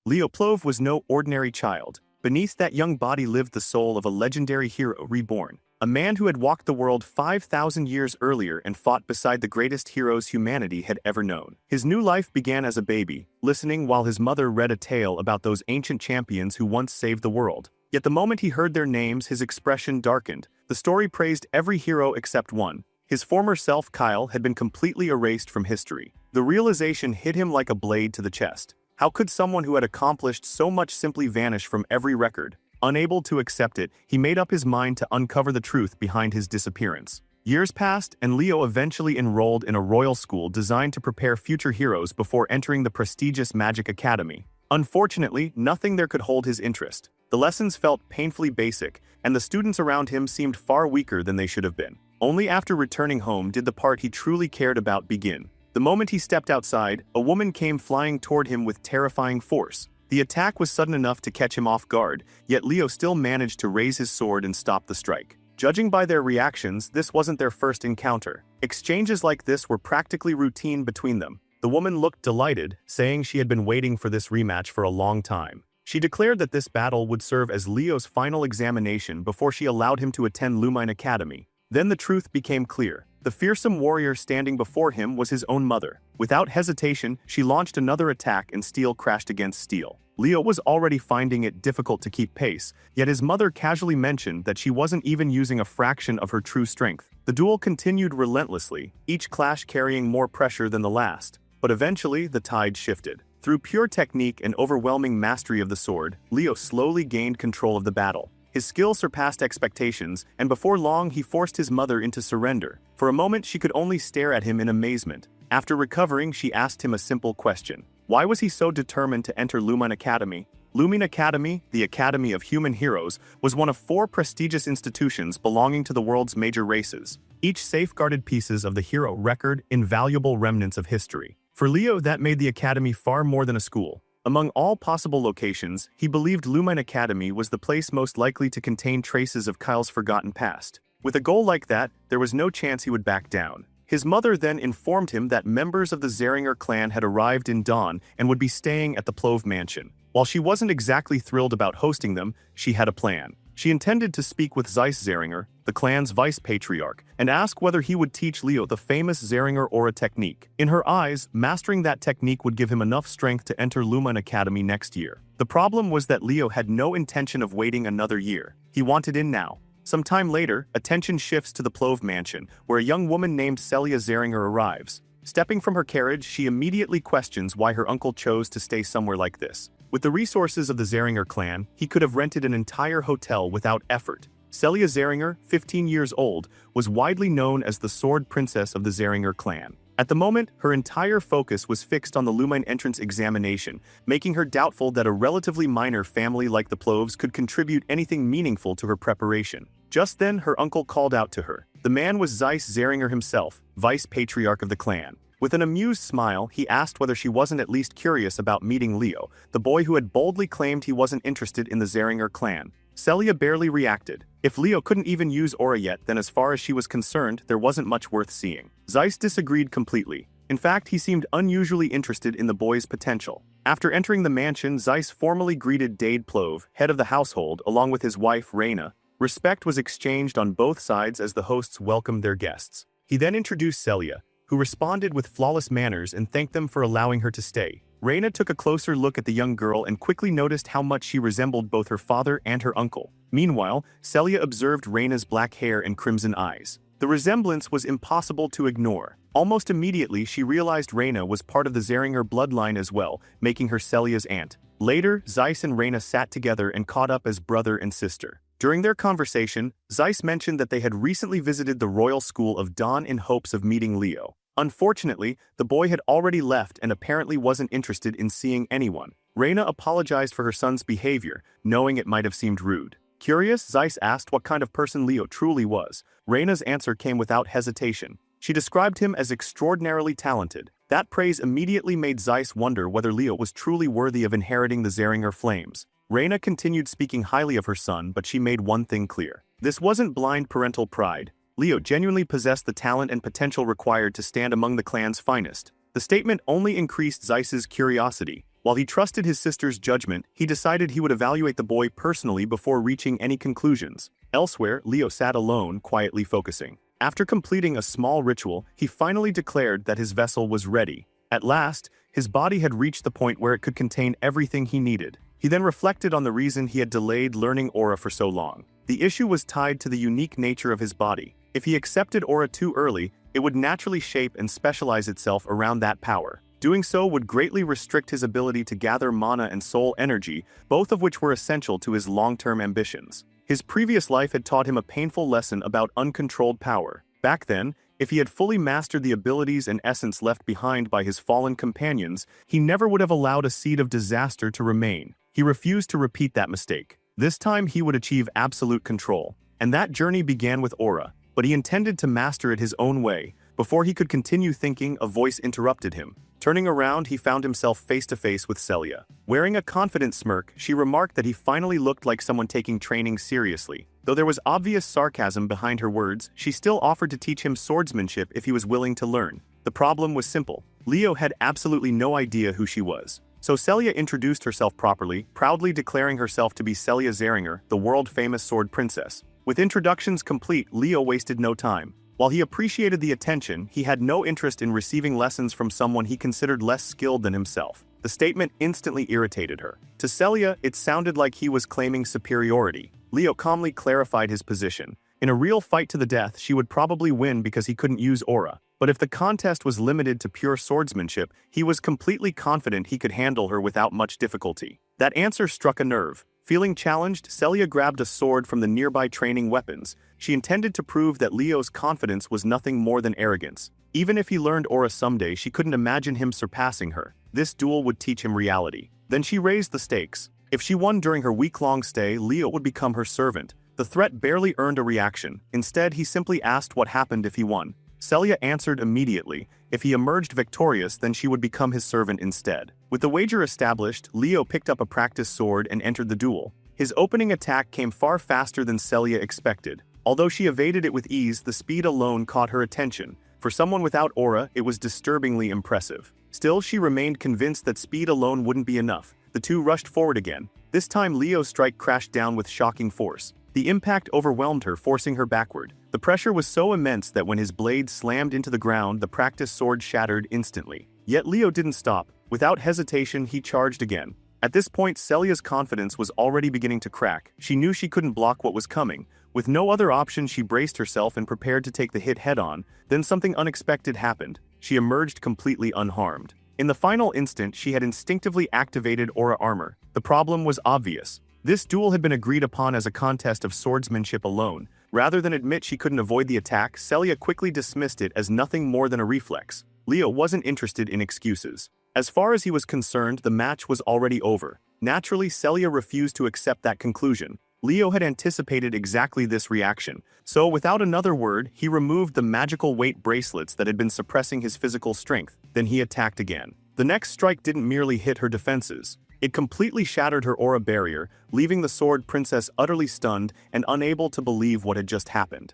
Leo Plove was no ordinary child. Beneath that young body lived the soul of a legendary hero reborn. A man who had walked the world 5,000 years earlier and fought beside the greatest heroes humanity had ever known. His new life began as a baby, listening while his mother read a tale about those ancient champions who once saved the world. Yet the moment he heard their names, his expression darkened. The story praised every hero except one. His former self, Kyle, had been completely erased from history. The realization hit him like a blade to the chest. How could someone who had accomplished so much simply vanish from every record? Unable to accept it, he made up his mind to uncover the truth behind his disappearance. Years passed, and Leo eventually enrolled in a royal school designed to prepare future heroes before entering the prestigious Magic Academy. Unfortunately, nothing there could hold his interest. The lessons felt painfully basic, and the students around him seemed far weaker than they should have been. Only after returning home did the part he truly cared about begin. The moment he stepped outside, a woman came flying toward him with terrifying force. The attack was sudden enough to catch him off guard, yet Leo still managed to raise his sword and stop the strike. Judging by their reactions, this wasn't their first encounter. Exchanges like this were practically routine between them. The woman looked delighted, saying she had been waiting for this rematch for a long time. She declared that this battle would serve as Leo's final examination before she allowed him to attend Lumine Academy. Then the truth became clear. The fearsome warrior standing before him was his own mother. Without hesitation, she launched another attack and steel crashed against steel. Leo was already finding it difficult to keep pace, yet his mother casually mentioned that she wasn't even using a fraction of her true strength. The duel continued relentlessly, each clash carrying more pressure than the last. But eventually, the tide shifted. Through pure technique and overwhelming mastery of the sword, Leo slowly gained control of the battle. His skill surpassed expectations, and before long he forced his mother into surrender. For a moment she could only stare at him in amazement. After recovering, she asked him a simple question. Why was he so determined to enter Lumine Academy? Lumine Academy, the Academy of Human Heroes, was one of 4 prestigious institutions belonging to the world's major races. Each safeguarded pieces of the hero record, invaluable remnants of history. For Leo, that made the academy far more than a school. Among all possible locations, he believed Lumine Academy was the place most likely to contain traces of Kyle's forgotten past. With a goal like that, there was no chance he would back down. His mother then informed him that members of the Zeringer clan had arrived in Dawn and would be staying at the Plove mansion. While she wasn't exactly thrilled about hosting them, she had a plan. She intended to speak with Zeiss Zeringer, the clan's vice-patriarch, and ask whether he would teach Leo the famous Zeringer aura technique. In her eyes, mastering that technique would give him enough strength to enter Lumine Academy next year. The problem was that Leo had no intention of waiting another year. He wanted in now. Some time later, attention shifts to the Plove mansion, where a young woman named Celia Zeringer arrives. Stepping from her carriage, she immediately questions why her uncle chose to stay somewhere like this. With the resources of the Zeringer clan, he could have rented an entire hotel without effort. Celia Zeringer, 15 years old, was widely known as the Sword Princess of the Zeringer clan. At the moment, her entire focus was fixed on the Lumine entrance examination, making her doubtful that a relatively minor family like the Ploves could contribute anything meaningful to her preparation. Just then, her uncle called out to her. The man was Zeiss Zeringer himself, vice-patriarch of the clan. With an amused smile, he asked whether she wasn't at least curious about meeting Leo, the boy who had boldly claimed he wasn't interested in the Zeringer clan. Celia barely reacted. If Leo couldn't even use aura yet, then as far as she was concerned, there wasn't much worth seeing. Zeiss disagreed completely. In fact, he seemed unusually interested in the boy's potential. After entering the mansion, Zeiss formally greeted Dade Plove, head of the household, along with his wife, Reyna. Respect was exchanged on both sides as the hosts welcomed their guests. He then introduced Celia, who responded with flawless manners and thanked them for allowing her to stay. Reyna took a closer look at the young girl and quickly noticed how much she resembled both her father and her uncle. Meanwhile, Celia observed Reyna's black hair and crimson eyes. The resemblance was impossible to ignore. Almost immediately, she realized Reyna was part of the Zeringer bloodline as well, making her Celia's aunt. Later, Zeiss and Reyna sat together and caught up as brother and sister. During their conversation, Zeiss mentioned that they had recently visited the Royal School of Dawn in hopes of meeting Leo. Unfortunately, the boy had already left and apparently wasn't interested in seeing anyone. Reyna apologized for her son's behavior, knowing it might have seemed rude. Curious, Zeiss asked what kind of person Leo truly was. Reyna's answer came without hesitation. She described him as extraordinarily talented. That praise immediately made Zeiss wonder whether Leo was truly worthy of inheriting the Zeringer flames. Reyna continued speaking highly of her son, but she made one thing clear. This wasn't blind parental pride. Leo genuinely possessed the talent and potential required to stand among the clan's finest. The statement only increased Zeiss's curiosity. While he trusted his sister's judgment, he decided he would evaluate the boy personally before reaching any conclusions. Elsewhere, Leo sat alone, quietly focusing. After completing a small ritual, he finally declared that his vessel was ready. At last, his body had reached the point where it could contain everything he needed. He then reflected on the reason he had delayed learning aura for so long. The issue was tied to the unique nature of his body. If he accepted aura too early, it would naturally shape and specialize itself around that power. Doing so would greatly restrict his ability to gather mana and soul energy, both of which were essential to his long-term ambitions. His previous life had taught him a painful lesson about uncontrolled power. Back then, if he had fully mastered the abilities and essence left behind by his fallen companions, he never would have allowed a seed of disaster to remain. He refused to repeat that mistake. This time he would achieve absolute control. And that journey began with aura, but he intended to master it his own way. Before he could continue thinking, a voice interrupted him. Turning around, he found himself face-to-face with Celia. Wearing a confident smirk, she remarked that he finally looked like someone taking training seriously. Though there was obvious sarcasm behind her words, she still offered to teach him swordsmanship if he was willing to learn. The problem was simple. Leo had absolutely no idea who she was. So Celia introduced herself properly, proudly declaring herself to be Celia Zeringer, the world-famous sword princess. With introductions complete, Leo wasted no time. While he appreciated the attention, he had no interest in receiving lessons from someone he considered less skilled than himself. The statement instantly irritated her. To Celia, it sounded like he was claiming superiority. Leo calmly clarified his position. In a real fight to the death, she would probably win because he couldn't use aura. But if the contest was limited to pure swordsmanship, he was completely confident he could handle her without much difficulty. That answer struck a nerve. Feeling challenged, Celia grabbed a sword from the nearby training weapons. She intended to prove that Leo's confidence was nothing more than arrogance. Even if he learned aura someday, she couldn't imagine him surpassing her. This duel would teach him reality. Then she raised the stakes. If she won during her week-long stay, Leo would become her servant. The threat barely earned a reaction. Instead, he simply asked what happened if he won. Celia answered immediately. If he emerged victorious, then she would become his servant instead. With the wager established, Leo picked up a practice sword and entered the duel. His opening attack came far faster than Celia expected. Although she evaded it with ease, the speed alone caught her attention. For someone without aura, it was disturbingly impressive. Still, she remained convinced that speed alone wouldn't be enough. The two rushed forward again. This time Leo's strike crashed down with shocking force. The impact overwhelmed her, forcing her backward. The pressure was so immense that when his blade slammed into the ground, the practice sword shattered instantly. Yet Leo didn't stop. Without hesitation, he charged again. At this point, Celia's confidence was already beginning to crack. She knew she couldn't block what was coming. With no other option, she braced herself and prepared to take the hit head-on. Then something unexpected happened. She emerged completely unharmed. In the final instant, she had instinctively activated aura armor. The problem was obvious. This duel had been agreed upon as a contest of swordsmanship alone. Rather than admit she couldn't avoid the attack, Celia quickly dismissed it as nothing more than a reflex. Leo wasn't interested in excuses. As far as he was concerned, the match was already over. Naturally, Celia refused to accept that conclusion. Leo had anticipated exactly this reaction. So, without another word, he removed the magical weight bracelets that had been suppressing his physical strength. Then he attacked again. The next strike didn't merely hit her defenses. It completely shattered her aura barrier, leaving the sword princess utterly stunned and unable to believe what had just happened.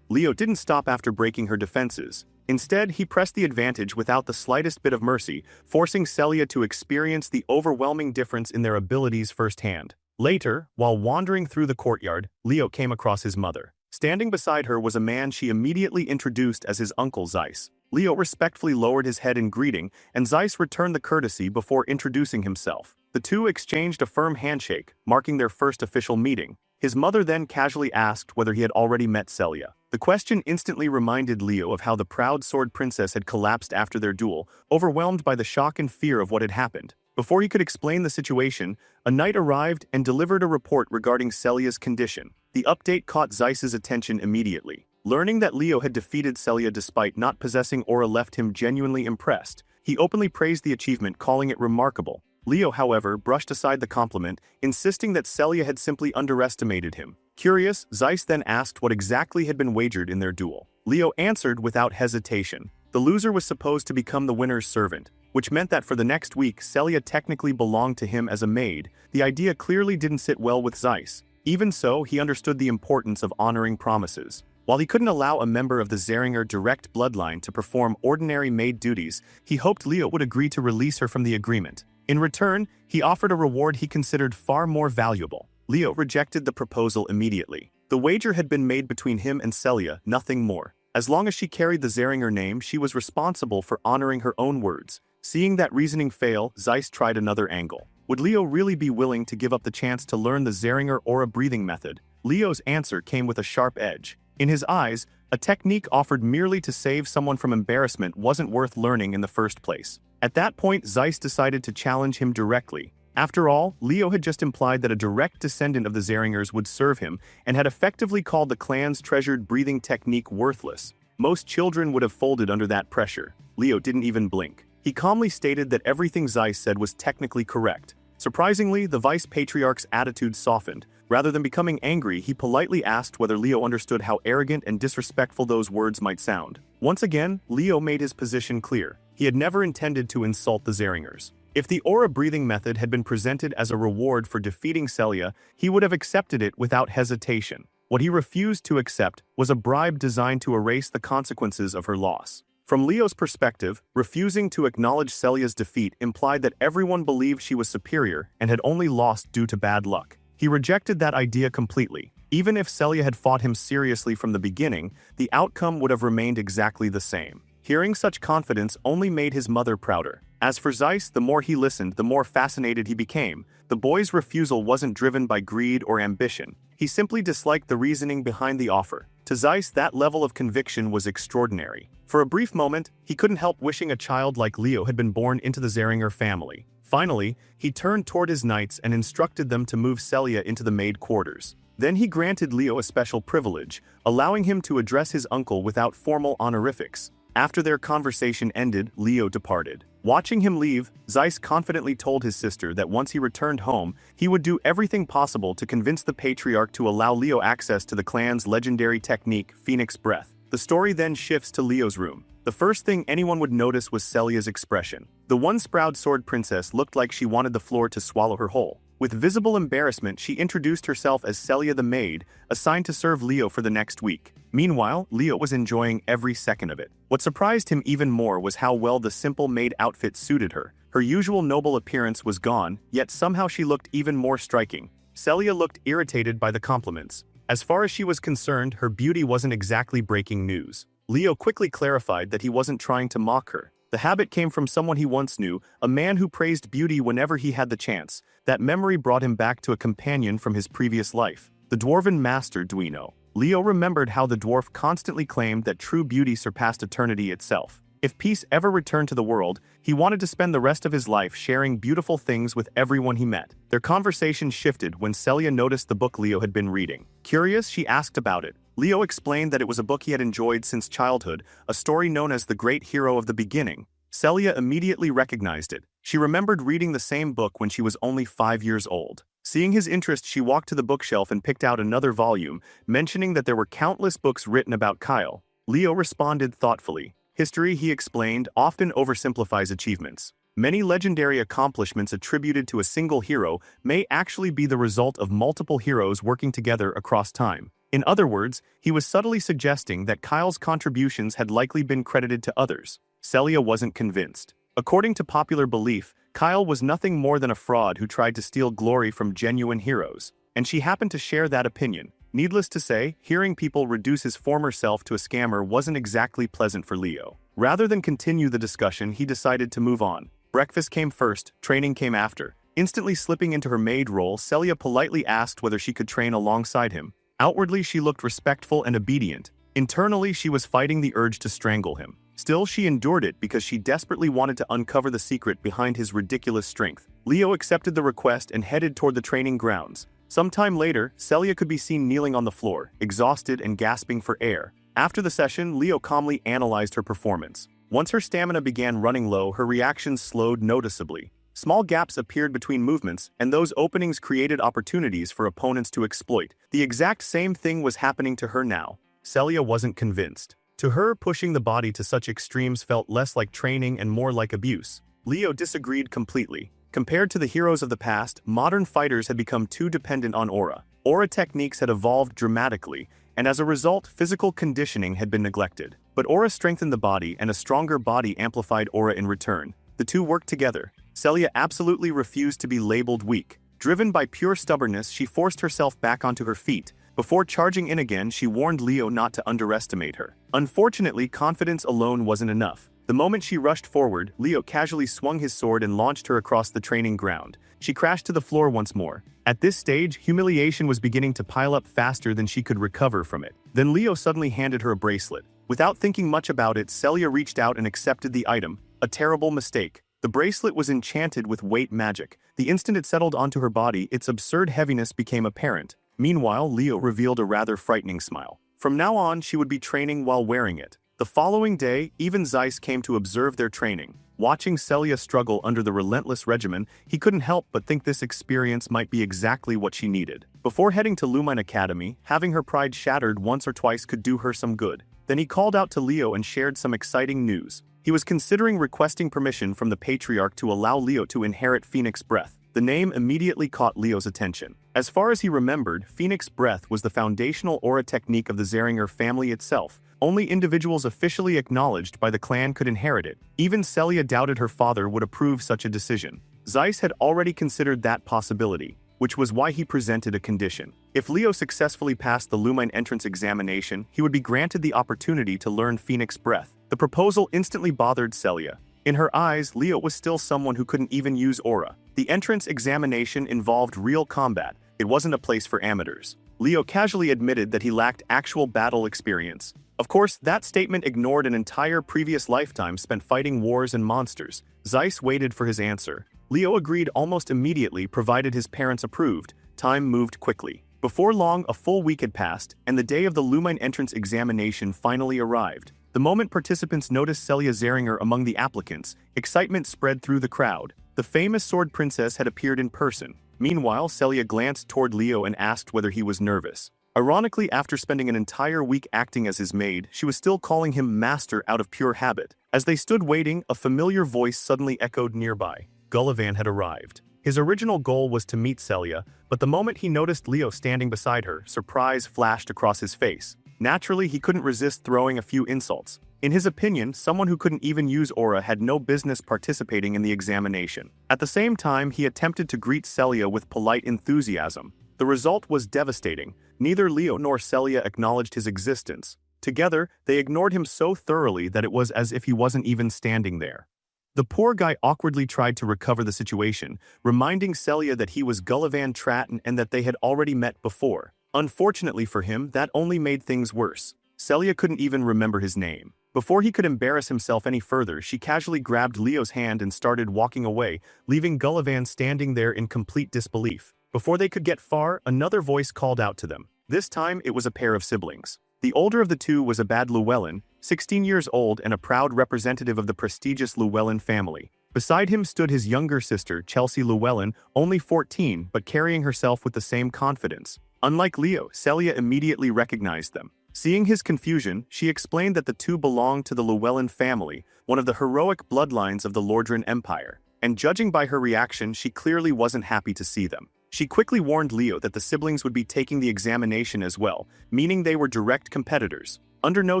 Leo didn't stop after breaking her defenses. Instead, he pressed the advantage without the slightest bit of mercy, forcing Celia to experience the overwhelming difference in their abilities firsthand. Later, while wandering through the courtyard, Leo came across his mother. Standing beside her was a man she immediately introduced as his uncle Zeiss. Leo respectfully lowered his head in greeting, and Zeiss returned the courtesy before introducing himself. The two exchanged a firm handshake, marking their first official meeting. His mother then casually asked whether he had already met Celia. The question instantly reminded Leo of how the proud sword princess had collapsed after their duel, overwhelmed by the shock and fear of what had happened. Before he could explain the situation, a knight arrived and delivered a report regarding Celia's condition. The update caught Zeiss's attention immediately. Learning that Leo had defeated Celia despite not possessing aura left him genuinely impressed. He openly praised the achievement, calling it remarkable. Leo, however, brushed aside the compliment, insisting that Celia had simply underestimated him. Curious, Zeiss then asked what exactly had been wagered in their duel. Leo answered without hesitation. The loser was supposed to become the winner's servant, which meant that for the next week, Celia technically belonged to him as a maid. The idea clearly didn't sit well with Zeiss. Even so, he understood the importance of honoring promises. While he couldn't allow a member of the Zeringer direct bloodline to perform ordinary maid duties, he hoped Leo would agree to release her from the agreement. In return, he offered a reward he considered far more valuable. Leo rejected the proposal immediately. The wager had been made between him and Celia, nothing more. As long as she carried the Zeringer name, she was responsible for honoring her own words. Seeing that reasoning fail, Zeiss tried another angle. Would Leo really be willing to give up the chance to learn the Zeringer aura breathing method? Leo's answer came with a sharp edge. In his eyes, a technique offered merely to save someone from embarrassment wasn't worth learning in the first place. At that point, Zeiss decided to challenge him directly. After all, Leo had just implied that a direct descendant of the Zeringers would serve him and had effectively called the clan's treasured breathing technique worthless. Most children would have folded under that pressure. Leo didn't even blink. He calmly stated that everything Zeiss said was technically correct. Surprisingly, the Vice Patriarch's attitude softened. Rather than becoming angry, he politely asked whether Leo understood how arrogant and disrespectful those words might sound. Once again, Leo made his position clear. He had never intended to insult the Zeringers. If the aura breathing method had been presented as a reward for defeating Celia, he would have accepted it without hesitation. What he refused to accept was a bribe designed to erase the consequences of her loss. From Leo's perspective, refusing to acknowledge Celia's defeat implied that everyone believed she was superior and had only lost due to bad luck. He rejected that idea completely. Even if Celia had fought him seriously from the beginning, the outcome would have remained exactly the same. Hearing such confidence only made his mother prouder. As for Zeiss, the more he listened, the more fascinated he became. The boy's refusal wasn't driven by greed or ambition. He simply disliked the reasoning behind the offer. To Zeiss, that level of conviction was extraordinary. For a brief moment, he couldn't help wishing a child like Leo had been born into the Zeringer family. Finally, he turned toward his knights and instructed them to move Celia into the maid quarters. Then he granted Leo a special privilege, allowing him to address his uncle without formal honorifics. After their conversation ended, Leo departed. Watching him leave, Zeiss confidently told his sister that once he returned home, he would do everything possible to convince the Patriarch to allow Leo access to the clan's legendary technique, Phoenix Breath. The story then shifts to Leo's room. The first thing anyone would notice was Celia's expression. The one-sprout sword princess looked like she wanted the floor to swallow her whole. With visible embarrassment, she introduced herself as Celia the maid, assigned to serve Leo for the next week. Meanwhile, Leo was enjoying every second of it. What surprised him even more was how well the simple maid outfit suited her. Her usual noble appearance was gone, yet somehow she looked even more striking. Celia looked irritated by the compliments. As far as she was concerned, her beauty wasn't exactly breaking news. Leo quickly clarified that he wasn't trying to mock her. The habit came from someone he once knew, a man who praised beauty whenever he had the chance. That memory brought him back to a companion from his previous life, the dwarven master Duino. Leo remembered how the dwarf constantly claimed that true beauty surpassed eternity itself. If peace ever returned to the world, he wanted to spend the rest of his life sharing beautiful things with everyone he met. Their conversation shifted when Celia noticed the book Leo had been reading. Curious, she asked about it. Leo explained that it was a book he had enjoyed since childhood, a story known as The Great Hero of the Beginning. Celia immediately recognized it. She remembered reading the same book when she was only 5 years old. Seeing his interest, she walked to the bookshelf and picked out another volume, mentioning that there were countless books written about Kyle. Leo responded thoughtfully. History, he explained, often oversimplifies achievements. Many legendary accomplishments attributed to a single hero may actually be the result of multiple heroes working together across time. In other words, he was subtly suggesting that Kyle's contributions had likely been credited to others. Celia wasn't convinced. According to popular belief, Kyle was nothing more than a fraud who tried to steal glory from genuine heroes, and she happened to share that opinion. Needless to say, hearing people reduce his former self to a scammer wasn't exactly pleasant for Leo. Rather than continue the discussion, he decided to move on. Breakfast came first, training came after. Instantly slipping into her maid role, Celia politely asked whether she could train alongside him. Outwardly, she looked respectful and obedient. Internally, she was fighting the urge to strangle him. Still, she endured it because she desperately wanted to uncover the secret behind his ridiculous strength. Leo accepted the request and headed toward the training grounds. Sometime later, Celia could be seen kneeling on the floor, exhausted and gasping for air. After the session, Leo calmly analyzed her performance. Once her stamina began running low, her reactions slowed noticeably. Small gaps appeared between movements, and those openings created opportunities for opponents to exploit. The exact same thing was happening to her now. Celia wasn't convinced. To her, pushing the body to such extremes felt less like training and more like abuse. Leo disagreed completely. Compared to the heroes of the past, modern fighters had become too dependent on aura. Aura techniques had evolved dramatically, and as a result, physical conditioning had been neglected. But aura strengthened the body, and a stronger body amplified aura in return. The two worked together. Celia absolutely refused to be labeled weak. Driven by pure stubbornness, she forced herself back onto her feet. Before charging in again, she warned Leo not to underestimate her. Unfortunately, confidence alone wasn't enough. The moment she rushed forward, Leo casually swung his sword and launched her across the training ground. She crashed to the floor once more. At this stage, humiliation was beginning to pile up faster than she could recover from it. Then Leo suddenly handed her a bracelet. Without thinking much about it, Celia reached out and accepted the item. A terrible mistake. The bracelet was enchanted with weight magic. The instant it settled onto her body, its absurd heaviness became apparent. Meanwhile, Leo revealed a rather frightening smile. From now on, she would be training while wearing it. The following day, even Zeiss came to observe their training. Watching Celia struggle under the relentless regimen, he couldn't help but think this experience might be exactly what she needed. Before heading to Lumine Academy, having her pride shattered once or twice could do her some good. Then he called out to Leo and shared some exciting news. He was considering requesting permission from the Patriarch to allow Leo to inherit Phoenix Breath. The name immediately caught Leo's attention. As far as he remembered, Phoenix Breath was the foundational aura technique of the Zeringer family itself. Only individuals officially acknowledged by the clan could inherit it. Even Celia doubted her father would approve such a decision. Zeiss had already considered that possibility, which was why he presented a condition. If Leo successfully passed the Lumine entrance examination, he would be granted the opportunity to learn Phoenix Breath. The proposal instantly bothered Celia. In her eyes, Leo was still someone who couldn't even use aura. The entrance examination involved real combat. It wasn't a place for amateurs. Leo casually admitted that he lacked actual battle experience. Of course, that statement ignored an entire previous lifetime spent fighting wars and monsters. Zeiss waited for his answer. Leo agreed almost immediately, provided his parents approved. Time moved quickly. Before long, a full week had passed, and the day of the Lumine entrance examination finally arrived. The moment participants noticed Celia Zeringer among the applicants, excitement spread through the crowd. The famous sword princess had appeared in person. Meanwhile, Celia glanced toward Leo and asked whether he was nervous. Ironically, after spending an entire week acting as his maid, she was still calling him master out of pure habit. As they stood waiting, a familiar voice suddenly echoed nearby. Gullivan had arrived. His original goal was to meet Celia, but the moment he noticed Leo standing beside her, surprise flashed across his face. Naturally, he couldn't resist throwing a few insults. In his opinion, someone who couldn't even use aura had no business participating in the examination. At the same time, he attempted to greet Celia with polite enthusiasm. The result was devastating. Neither Leo nor Celia acknowledged his existence. Together, they ignored him so thoroughly that it was as if he wasn't even standing there. The poor guy awkwardly tried to recover the situation, reminding Celia that he was Gullivan Tratton and that they had already met before. Unfortunately for him, that only made things worse. Celia couldn't even remember his name. Before he could embarrass himself any further, she casually grabbed Leo's hand and started walking away, leaving Gullivan standing there in complete disbelief. Before they could get far, another voice called out to them. This time, it was a pair of siblings. The older of the two was Abad Llewellyn, 16 years old and a proud representative of the prestigious Llewellyn family. Beside him stood his younger sister, Chelsea Llewellyn, only 14, but carrying herself with the same confidence. Unlike Leo, Celia immediately recognized them. Seeing his confusion, she explained that the two belonged to the Llewellyn family, one of the heroic bloodlines of the Lordran Empire. And judging by her reaction, she clearly wasn't happy to see them. She quickly warned Leo that the siblings would be taking the examination as well, meaning they were direct competitors. Under no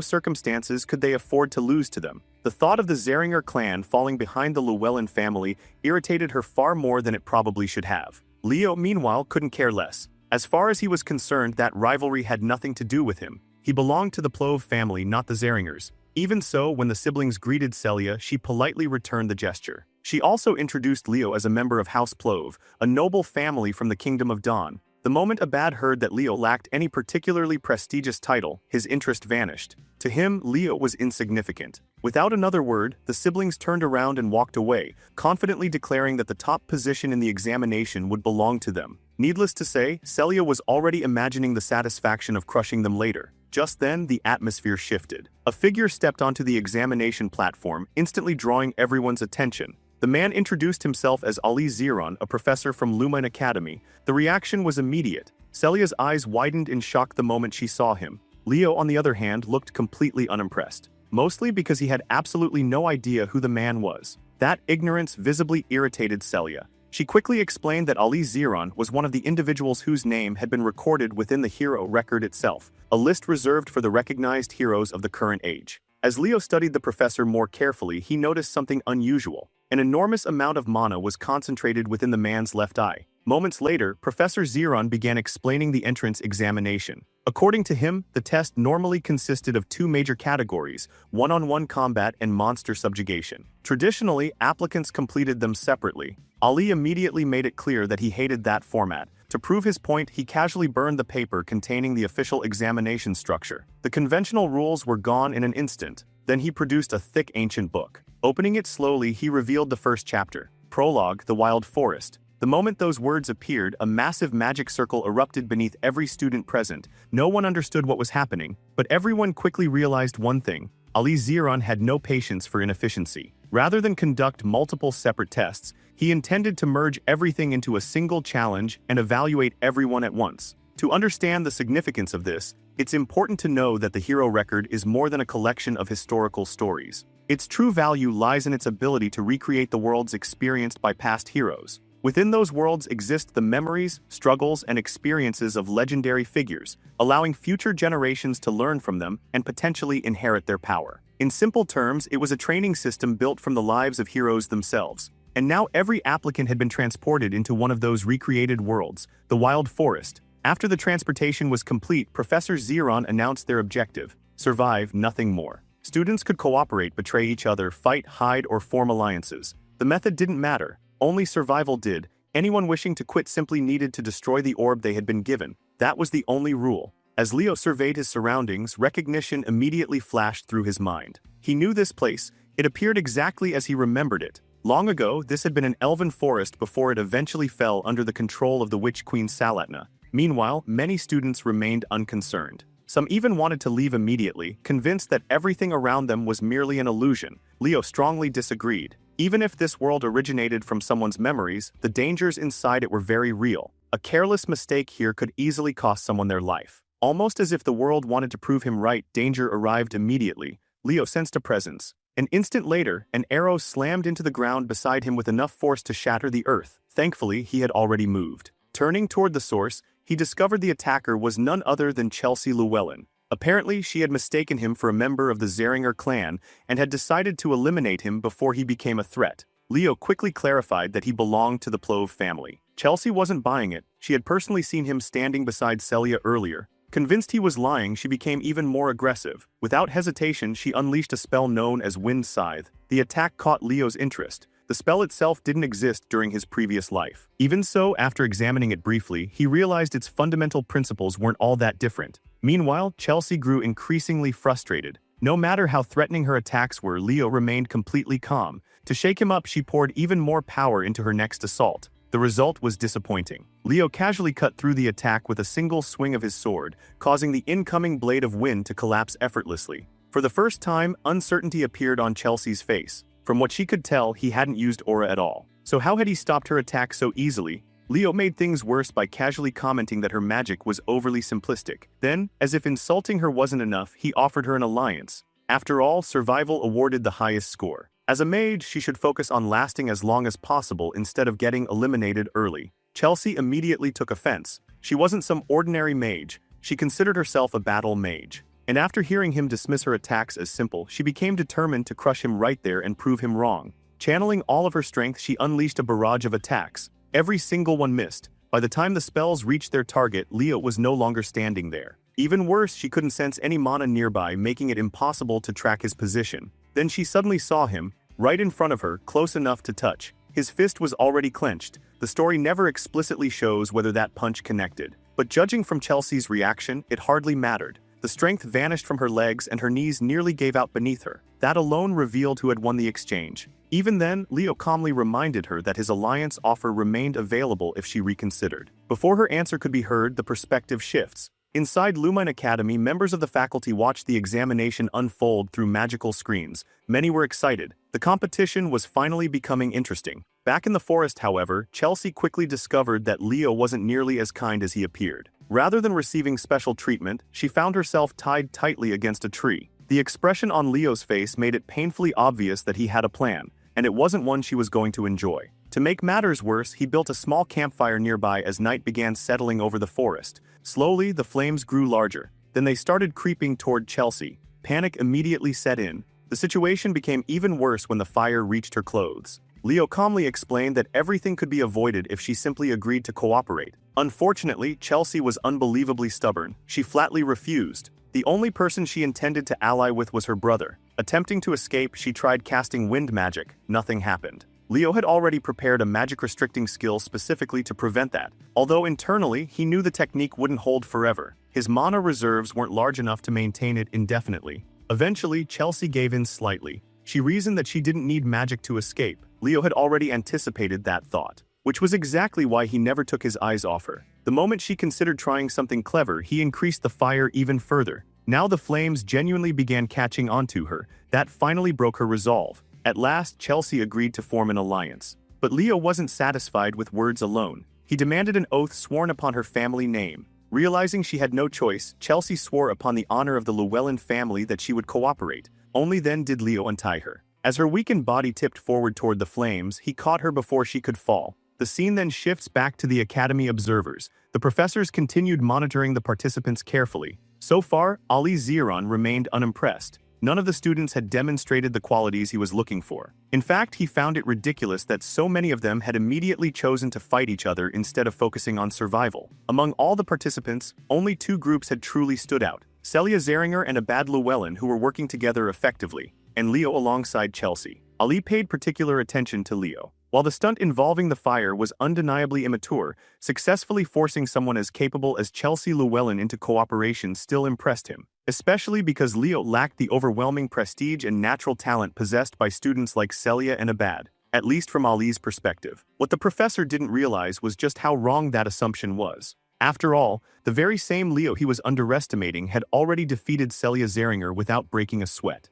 circumstances could they afford to lose to them. The thought of the Zeringer clan falling behind the Llewellyn family irritated her far more than it probably should have. Leo, meanwhile, couldn't care less. As far as he was concerned, that rivalry had nothing to do with him. He belonged to the Plove family, not the Zeringers. Even so, when the siblings greeted Celia, she politely returned the gesture. She also introduced Leo as a member of House Plove, a noble family from the Kingdom of Dawn. The moment Abad heard that Leo lacked any particularly prestigious title, his interest vanished. To him, Leo was insignificant. Without another word, the siblings turned around and walked away, confidently declaring that the top position in the examination would belong to them. Needless to say, Celia was already imagining the satisfaction of crushing them later. Just then, the atmosphere shifted. A figure stepped onto the examination platform, instantly drawing everyone's attention. The man introduced himself as Ali Ziron, a professor from Lumine Academy. The reaction was immediate. Celia's eyes widened in shock the moment she saw him. Leo, on the other hand, looked completely unimpressed. Mostly because he had absolutely no idea who the man was. That ignorance visibly irritated Celia. She quickly explained that Ali Ziron was one of the individuals whose name had been recorded within the hero record itself, a list reserved for the recognized heroes of the current age. As Leo studied the professor more carefully, he noticed something unusual. An enormous amount of mana was concentrated within the man's left eye. Moments later, Professor Zeron began explaining the entrance examination. According to him, the test normally consisted of two major categories: one-on-one combat and monster subjugation. Traditionally, applicants completed them separately. Ali immediately made it clear that he hated that format. To prove his point, he casually burned the paper containing the official examination structure. The conventional rules were gone in an instant. Then he produced a thick ancient book. Opening it slowly, he revealed the first chapter. Prologue: The Wild Forest. The moment those words appeared, a massive magic circle erupted beneath every student present. No one understood what was happening, but everyone quickly realized one thing: Ali Zeron had no patience for inefficiency. Rather than conduct multiple separate tests, he intended to merge everything into a single challenge and evaluate everyone at once. To understand the significance of this, it's important to know that the hero record is more than a collection of historical stories. Its true value lies in its ability to recreate the worlds experienced by past heroes. Within those worlds exist the memories, struggles, and experiences of legendary figures, allowing future generations to learn from them and potentially inherit their power. In simple terms, it was a training system built from the lives of heroes themselves. And now every applicant had been transported into one of those recreated worlds, the Wild Forest. After the transportation was complete, Professor Zeron announced their objective: survive, nothing more. Students could cooperate, betray each other, fight, hide, or form alliances. The method didn't matter. Only survival did. Anyone wishing to quit simply needed to destroy the orb they had been given. That was the only rule. As Leo surveyed his surroundings, recognition immediately flashed through his mind. He knew this place. It appeared exactly as he remembered it. Long ago, this had been an elven forest before it eventually fell under the control of the witch queen Salatna. Meanwhile, many students remained unconcerned. Some even wanted to leave immediately, convinced that everything around them was merely an illusion. Leo strongly disagreed. Even if this world originated from someone's memories, the dangers inside it were very real. A careless mistake here could easily cost someone their life. Almost as if the world wanted to prove him right, danger arrived immediately. Leo sensed a presence. An instant later, an arrow slammed into the ground beside him with enough force to shatter the earth. Thankfully, he had already moved. Turning toward the source, he discovered the attacker was none other than Chelsea Llewellyn. Apparently, she had mistaken him for a member of the Zeringer clan and had decided to eliminate him before he became a threat. Leo quickly clarified that he belonged to the Plove family. Chelsea wasn't buying it. She had personally seen him standing beside Celia earlier. Convinced he was lying, she became even more aggressive. Without hesitation, she unleashed a spell known as Wind Scythe. The attack caught Leo's interest. The spell itself didn't exist during his previous life. Even so, after examining it briefly, he realized its fundamental principles weren't all that different. Meanwhile, Chelsea grew increasingly frustrated. No matter how threatening her attacks were, Leo remained completely calm. To shake him up, she poured even more power into her next assault. The result was disappointing. Leo casually cut through the attack with a single swing of his sword, causing the incoming blade of wind to collapse effortlessly. For the first time, uncertainty appeared on Chelsea's face. From what she could tell, he hadn't used aura at all. So how had he stopped her attack so easily? Leo made things worse by casually commenting that her magic was overly simplistic. Then, as if insulting her wasn't enough, he offered her an alliance. After all, survival awarded the highest score. As a mage, she should focus on lasting as long as possible instead of getting eliminated early. Chelsea immediately took offense. She wasn't some ordinary mage. She considered herself a battle mage. And after hearing him dismiss her attacks as simple, she became determined to crush him right there and prove him wrong. Channeling all of her strength, she unleashed a barrage of attacks. Every single one missed. By the time the spells reached their target, Leo was no longer standing there. Even worse, she couldn't sense any mana nearby, making it impossible to track his position. Then she suddenly saw him, right in front of her, close enough to touch. His fist was already clenched. The story never explicitly shows whether that punch connected. But judging from Chelsea's reaction, it hardly mattered. The strength vanished from her legs and her knees nearly gave out beneath her. That alone revealed who had won the exchange. Even then, Leo calmly reminded her that his alliance offer remained available if she reconsidered. Before her answer could be heard, the perspective shifts. Inside Lumine Academy, members of the faculty watched the examination unfold through magical screens. Many were excited. The competition was finally becoming interesting. Back in the forest, however, Chelsea quickly discovered that Leo wasn't nearly as kind as he appeared. Rather than receiving special treatment, she found herself tied tightly against a tree. The expression on Leo's face made it painfully obvious that he had a plan, and it wasn't one she was going to enjoy. To make matters worse, he built a small campfire nearby as night began settling over the forest. Slowly, the flames grew larger. Then they started creeping toward Chelsea. Panic immediately set in. The situation became even worse when the fire reached her clothes. Leo calmly explained that everything could be avoided if she simply agreed to cooperate. Unfortunately, Chelsea was unbelievably stubborn. She flatly refused. The only person she intended to ally with was her brother. Attempting to escape, she tried casting wind magic. Nothing happened. Leo had already prepared a magic-restricting skill specifically to prevent that. Although internally, he knew the technique wouldn't hold forever. His mana reserves weren't large enough to maintain it indefinitely. Eventually, Chelsea gave in slightly. She reasoned that she didn't need magic to escape. Leo had already anticipated that thought, which was exactly why he never took his eyes off her. The moment she considered trying something clever, he increased the fire even further. Now the flames genuinely began catching onto her. That finally broke her resolve. At last, Chelsea agreed to form an alliance. But Leo wasn't satisfied with words alone. He demanded an oath sworn upon her family name. Realizing she had no choice, Chelsea swore upon the honor of the Llewellyn family that she would cooperate. Only then did Leo untie her. As her weakened body tipped forward toward the flames, he caught her before she could fall. The scene then shifts back to the Academy observers. The professors continued monitoring the participants carefully. So far, Ali Ziran remained unimpressed. None of the students had demonstrated the qualities he was looking for. In fact, he found it ridiculous that so many of them had immediately chosen to fight each other instead of focusing on survival. Among all the participants, only two groups had truly stood out: Celia Zeringer and Abad Llewellyn, who were working together effectively, and Leo alongside Chelsea. Ali paid particular attention to Leo. While the stunt involving the fire was undeniably immature, successfully forcing someone as capable as Chelsea Llewellyn into cooperation still impressed him, especially because Leo lacked the overwhelming prestige and natural talent possessed by students like Celia and Abad, at least from Ali's perspective. What the professor didn't realize was just how wrong that assumption was. After all, the very same Leo he was underestimating had already defeated Celia Zeringer without breaking a sweat.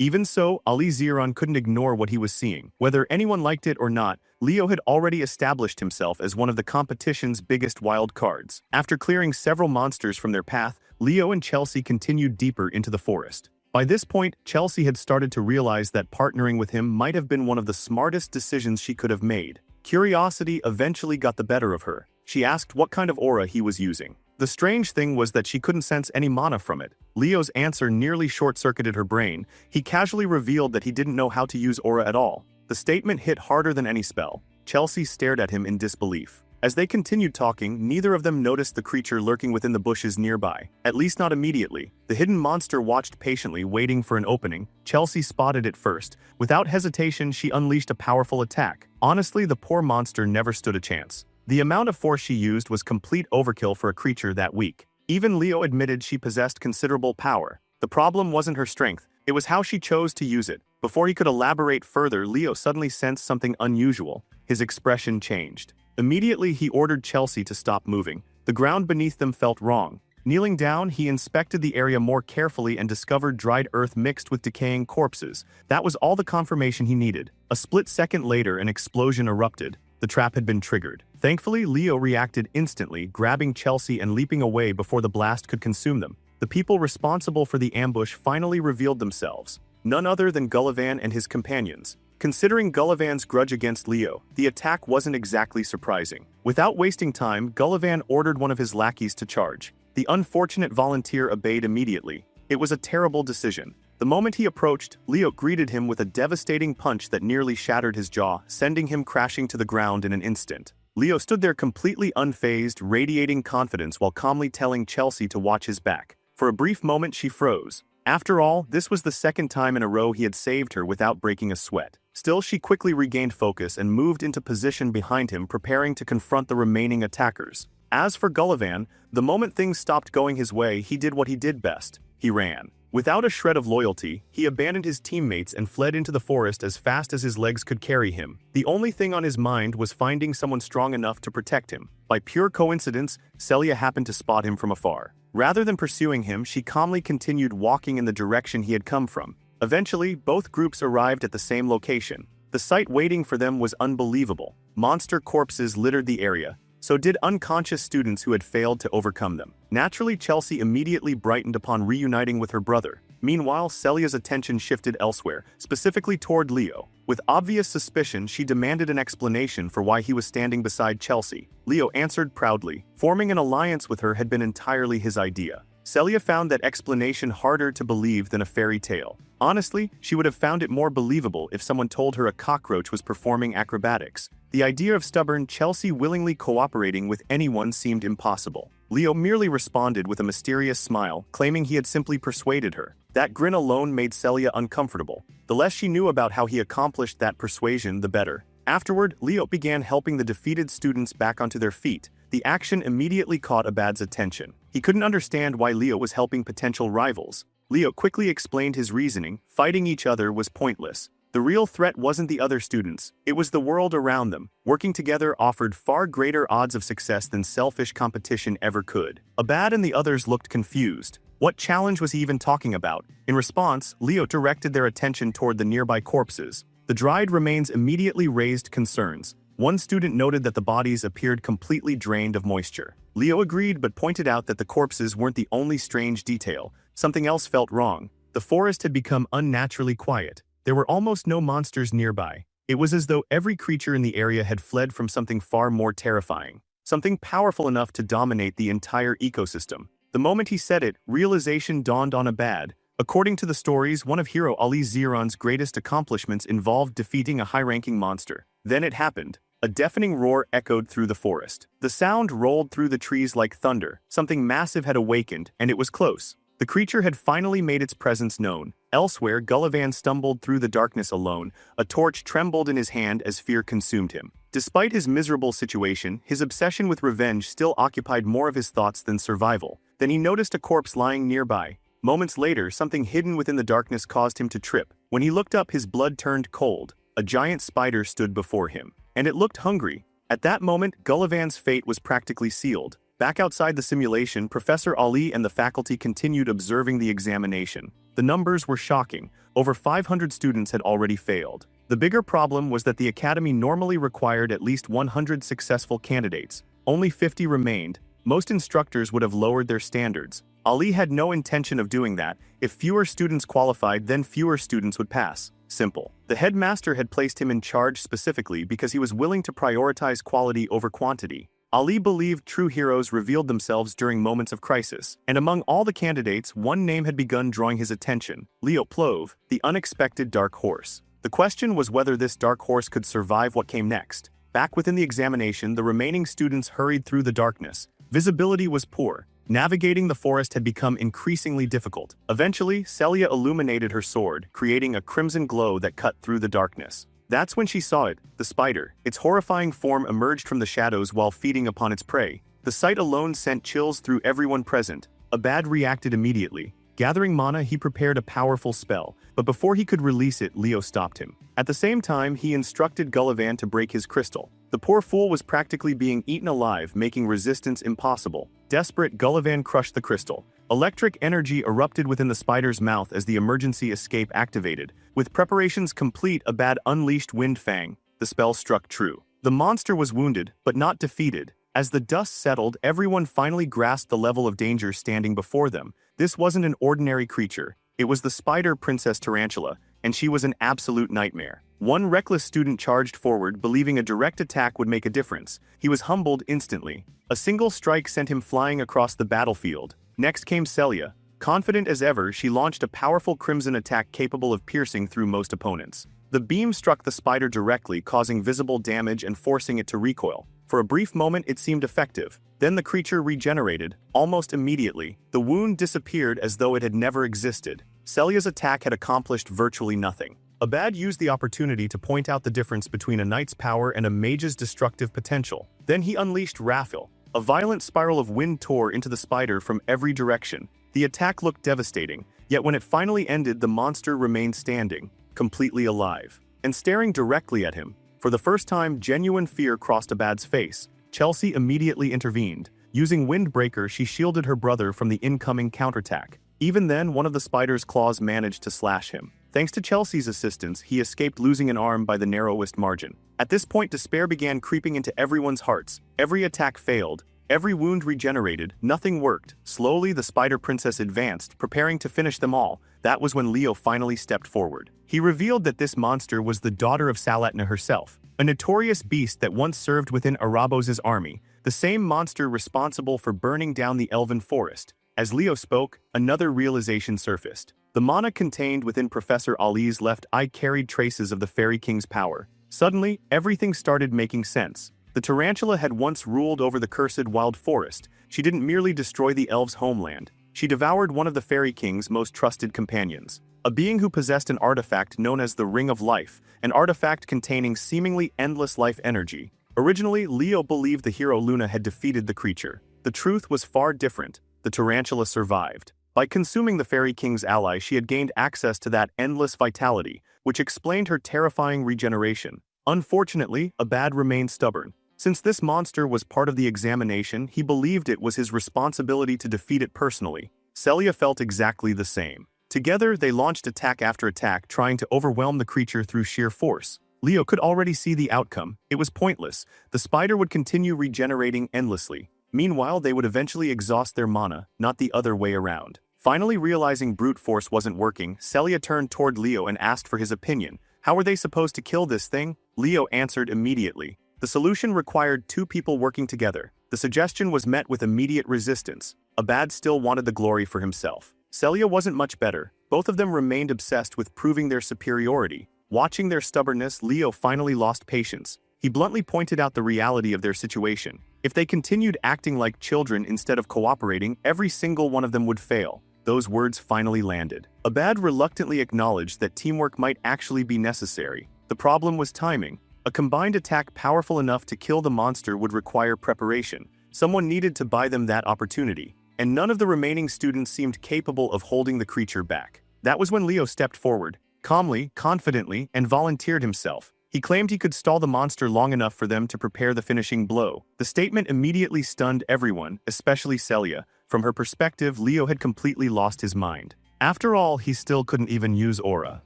Even so, Ali Ziran couldn't ignore what he was seeing. Whether anyone liked it or not, Leo had already established himself as one of the competition's biggest wild cards. After clearing several monsters from their path, Leo and Chelsea continued deeper into the forest. By this point, Chelsea had started to realize that partnering with him might have been one of the smartest decisions she could have made. Curiosity eventually got the better of her. She asked what kind of aura he was using. The strange thing was that she couldn't sense any mana from it. Leo's answer nearly short-circuited her brain. He casually revealed that he didn't know how to use aura at all. The statement hit harder than any spell. Chelsea stared at him in disbelief. As they continued talking, neither of them noticed the creature lurking within the bushes nearby, at least not immediately. The hidden monster watched patiently, waiting for an opening. Chelsea spotted it first. Without hesitation, she unleashed a powerful attack. Honestly, the poor monster never stood a chance. The amount of force she used was complete overkill for a creature that weak. Even Leo admitted she possessed considerable power. The problem wasn't her strength, it was how she chose to use it. Before he could elaborate further, Leo suddenly sensed something unusual. His expression changed. Immediately, he ordered Chelsea to stop moving. The ground beneath them felt wrong. Kneeling down, he inspected the area more carefully and discovered dried earth mixed with decaying corpses. That was all the confirmation he needed. A split second later, an explosion erupted. The trap had been triggered. Thankfully, Leo reacted instantly, grabbing Chelsea and leaping away before the blast could consume them. The people responsible for the ambush finally revealed themselves. None other than Gullivan and his companions. Considering Gullivan's grudge against Leo, the attack wasn't exactly surprising. Without wasting time, Gullivan ordered one of his lackeys to charge. The unfortunate volunteer obeyed immediately. It was a terrible decision. The moment he approached, Leo greeted him with a devastating punch that nearly shattered his jaw, sending him crashing to the ground in an instant. Leo stood there completely unfazed, radiating confidence while calmly telling Chelsea to watch his back. For a brief moment, she froze. After all, this was the second time in a row he had saved her without breaking a sweat. Still, she quickly regained focus and moved into position behind him, preparing to confront the remaining attackers. As for Gullivan, the moment things stopped going his way, he did what he did best. He ran. Without a shred of loyalty, he abandoned his teammates and fled into the forest as fast as his legs could carry him. The only thing on his mind was finding someone strong enough to protect him. By pure coincidence, Celia happened to spot him from afar. Rather than pursuing him, she calmly continued walking in the direction he had come from. Eventually, both groups arrived at the same location. The sight waiting for them was unbelievable. Monster corpses littered the area. So did unconscious students who had failed to overcome them. Naturally, Chelsea immediately brightened upon reuniting with her brother. Meanwhile, Celia's attention shifted elsewhere, specifically toward Leo. With obvious suspicion, she demanded an explanation for why he was standing beside Chelsea. Leo answered proudly. Forming an alliance with her had been entirely his idea. Celia found that explanation harder to believe than a fairy tale. Honestly, she would have found it more believable if someone told her a cockroach was performing acrobatics. The idea of stubborn Chelsea willingly cooperating with anyone seemed impossible. Leo merely responded with a mysterious smile, claiming he had simply persuaded her. That grin alone made Celia uncomfortable. The less she knew about how he accomplished that persuasion, the better. Afterward, Leo began helping the defeated students back onto their feet. The action immediately caught Abad's attention. He couldn't understand why Leo was helping potential rivals. Leo quickly explained his reasoning. Fighting each other was pointless. The real threat wasn't the other students, it was the world around them. Working together offered far greater odds of success than selfish competition ever could. Abad and the others looked confused. What challenge was he even talking about? In response, Leo directed their attention toward the nearby corpses. The dried remains immediately raised concerns. One student noted that the bodies appeared completely drained of moisture. Leo agreed but pointed out that the corpses weren't the only strange detail. Something else felt wrong. The forest had become unnaturally quiet. There were almost no monsters nearby. It was as though every creature in the area had fled from something far more terrifying, something powerful enough to dominate the entire ecosystem. The moment he said it, realization dawned on Abad. According to the stories, one of Hero Ali Ziran's greatest accomplishments involved defeating a high-ranking monster. Then it happened. A deafening roar echoed through the forest. The sound rolled through the trees like thunder. Something massive had awakened, and it was close. The creature had finally made its presence known. Elsewhere, Gullivan stumbled through the darkness alone. A torch trembled in his hand as fear consumed him. Despite his miserable situation, his obsession with revenge still occupied more of his thoughts than survival. Then he noticed a corpse lying nearby. Moments later, something hidden within the darkness caused him to trip. When he looked up, his blood turned cold. A giant spider stood before him, and it looked hungry. At that moment, Gullivan's fate was practically sealed. Back outside the simulation, Professor Ali and the faculty continued observing the examination. The numbers were shocking. Over 500 students had already failed. The bigger problem was that the academy normally required at least 100 successful candidates. Only 50 remained. Most instructors would have lowered their standards. Ali had no intention of doing that. If fewer students qualified, then fewer students would pass. Simple. The headmaster had placed him in charge specifically because he was willing to prioritize quality over quantity. Ali believed true heroes revealed themselves during moments of crisis, and among all the candidates, one name had begun drawing his attention: Leo Plove, the unexpected dark horse. The question was whether this dark horse could survive what came next. Back within the examination, the remaining students hurried through the darkness. Visibility was poor. Navigating the forest had become increasingly difficult. Eventually, Celia illuminated her sword, creating a crimson glow that cut through the darkness. That's when she saw it, the spider. Its horrifying form emerged from the shadows while feeding upon its prey. The sight alone sent chills through everyone present. Abad reacted immediately. Gathering mana, he prepared a powerful spell, but before he could release it, Leo stopped him. At the same time, he instructed Gullivan to break his crystal. The poor fool was practically being eaten alive, making resistance impossible. Desperate, Gullivan crushed the crystal. Electric energy erupted within the spider's mouth as the emergency escape activated. With preparations complete, Abad unleashed Wind Fang. The spell struck true. The monster was wounded, but not defeated. As the dust settled, everyone finally grasped the level of danger standing before them. This wasn't an ordinary creature. It was the spider Princess Tarantula, and she was an absolute nightmare. One reckless student charged forward, believing a direct attack would make a difference. He was humbled instantly. A single strike sent him flying across the battlefield. Next came Celia. Confident as ever, she launched a powerful crimson attack capable of piercing through most opponents. The beam struck the spider directly, causing visible damage and forcing it to recoil. For a brief moment, it seemed effective. Then the creature regenerated, almost immediately. The wound disappeared as though it had never existed. Celia's attack had accomplished virtually nothing. Abad used the opportunity to point out the difference between a knight's power and a mage's destructive potential. Then he unleashed Raphel. A violent spiral of wind tore into the spider from every direction. The attack looked devastating, yet when it finally ended, the monster remained standing, completely alive, and staring directly at him. For the first time, genuine fear crossed Abad's face. Chelsea immediately intervened. Using Windbreaker, she shielded her brother from the incoming counterattack. Even then, one of the spider's claws managed to slash him. Thanks to Chelsea's assistance, he escaped losing an arm by the narrowest margin. At this point, despair began creeping into everyone's hearts. Every attack failed. Every wound regenerated. Nothing worked. Slowly, the Spider Princess advanced, preparing to finish them all. That was when Leo finally stepped forward. He revealed that this monster was the daughter of Salatna herself, a notorious beast that once served within Arabos' army, the same monster responsible for burning down the elven forest. As Leo spoke, another realization surfaced. The mana contained within Professor Ali's left eye carried traces of the Fairy King's power. Suddenly, everything started making sense. The tarantula had once ruled over the cursed wild forest. She didn't merely destroy the elves' homeland. She devoured one of the Fairy King's most trusted companions. A being who possessed an artifact known as the Ring of Life, an artifact containing seemingly endless life energy. Originally, Leo believed the hero Luna had defeated the creature. The truth was far different. The tarantula survived. By consuming the Fairy King's ally, she had gained access to that endless vitality, which explained her terrifying regeneration. Unfortunately, Abad remained stubborn. Since this monster was part of the examination, he believed it was his responsibility to defeat it personally. Celia felt exactly the same. Together, they launched attack after attack, trying to overwhelm the creature through sheer force. Leo could already see the outcome. It was pointless. The spider would continue regenerating endlessly. Meanwhile, they would eventually exhaust their mana, not the other way around. Finally realizing brute force wasn't working, Celia turned toward Leo and asked for his opinion. How were they supposed to kill this thing? Leo answered immediately. The solution required two people working together. The suggestion was met with immediate resistance. Abad still wanted the glory for himself. Celia wasn't much better. Both of them remained obsessed with proving their superiority. Watching their stubbornness, Leo finally lost patience. He bluntly pointed out the reality of their situation. If they continued acting like children instead of cooperating, every single one of them would fail. Those words finally landed. Abad reluctantly acknowledged that teamwork might actually be necessary. The problem was timing. A combined attack powerful enough to kill the monster would require preparation. Someone needed to buy them that opportunity, and none of the remaining students seemed capable of holding the creature back. That was when Leo stepped forward, calmly, confidently, and volunteered himself. He claimed he could stall the monster long enough for them to prepare the finishing blow. The statement immediately stunned everyone, especially Celia. From her perspective, Leo had completely lost his mind. After all, he still couldn't even use aura.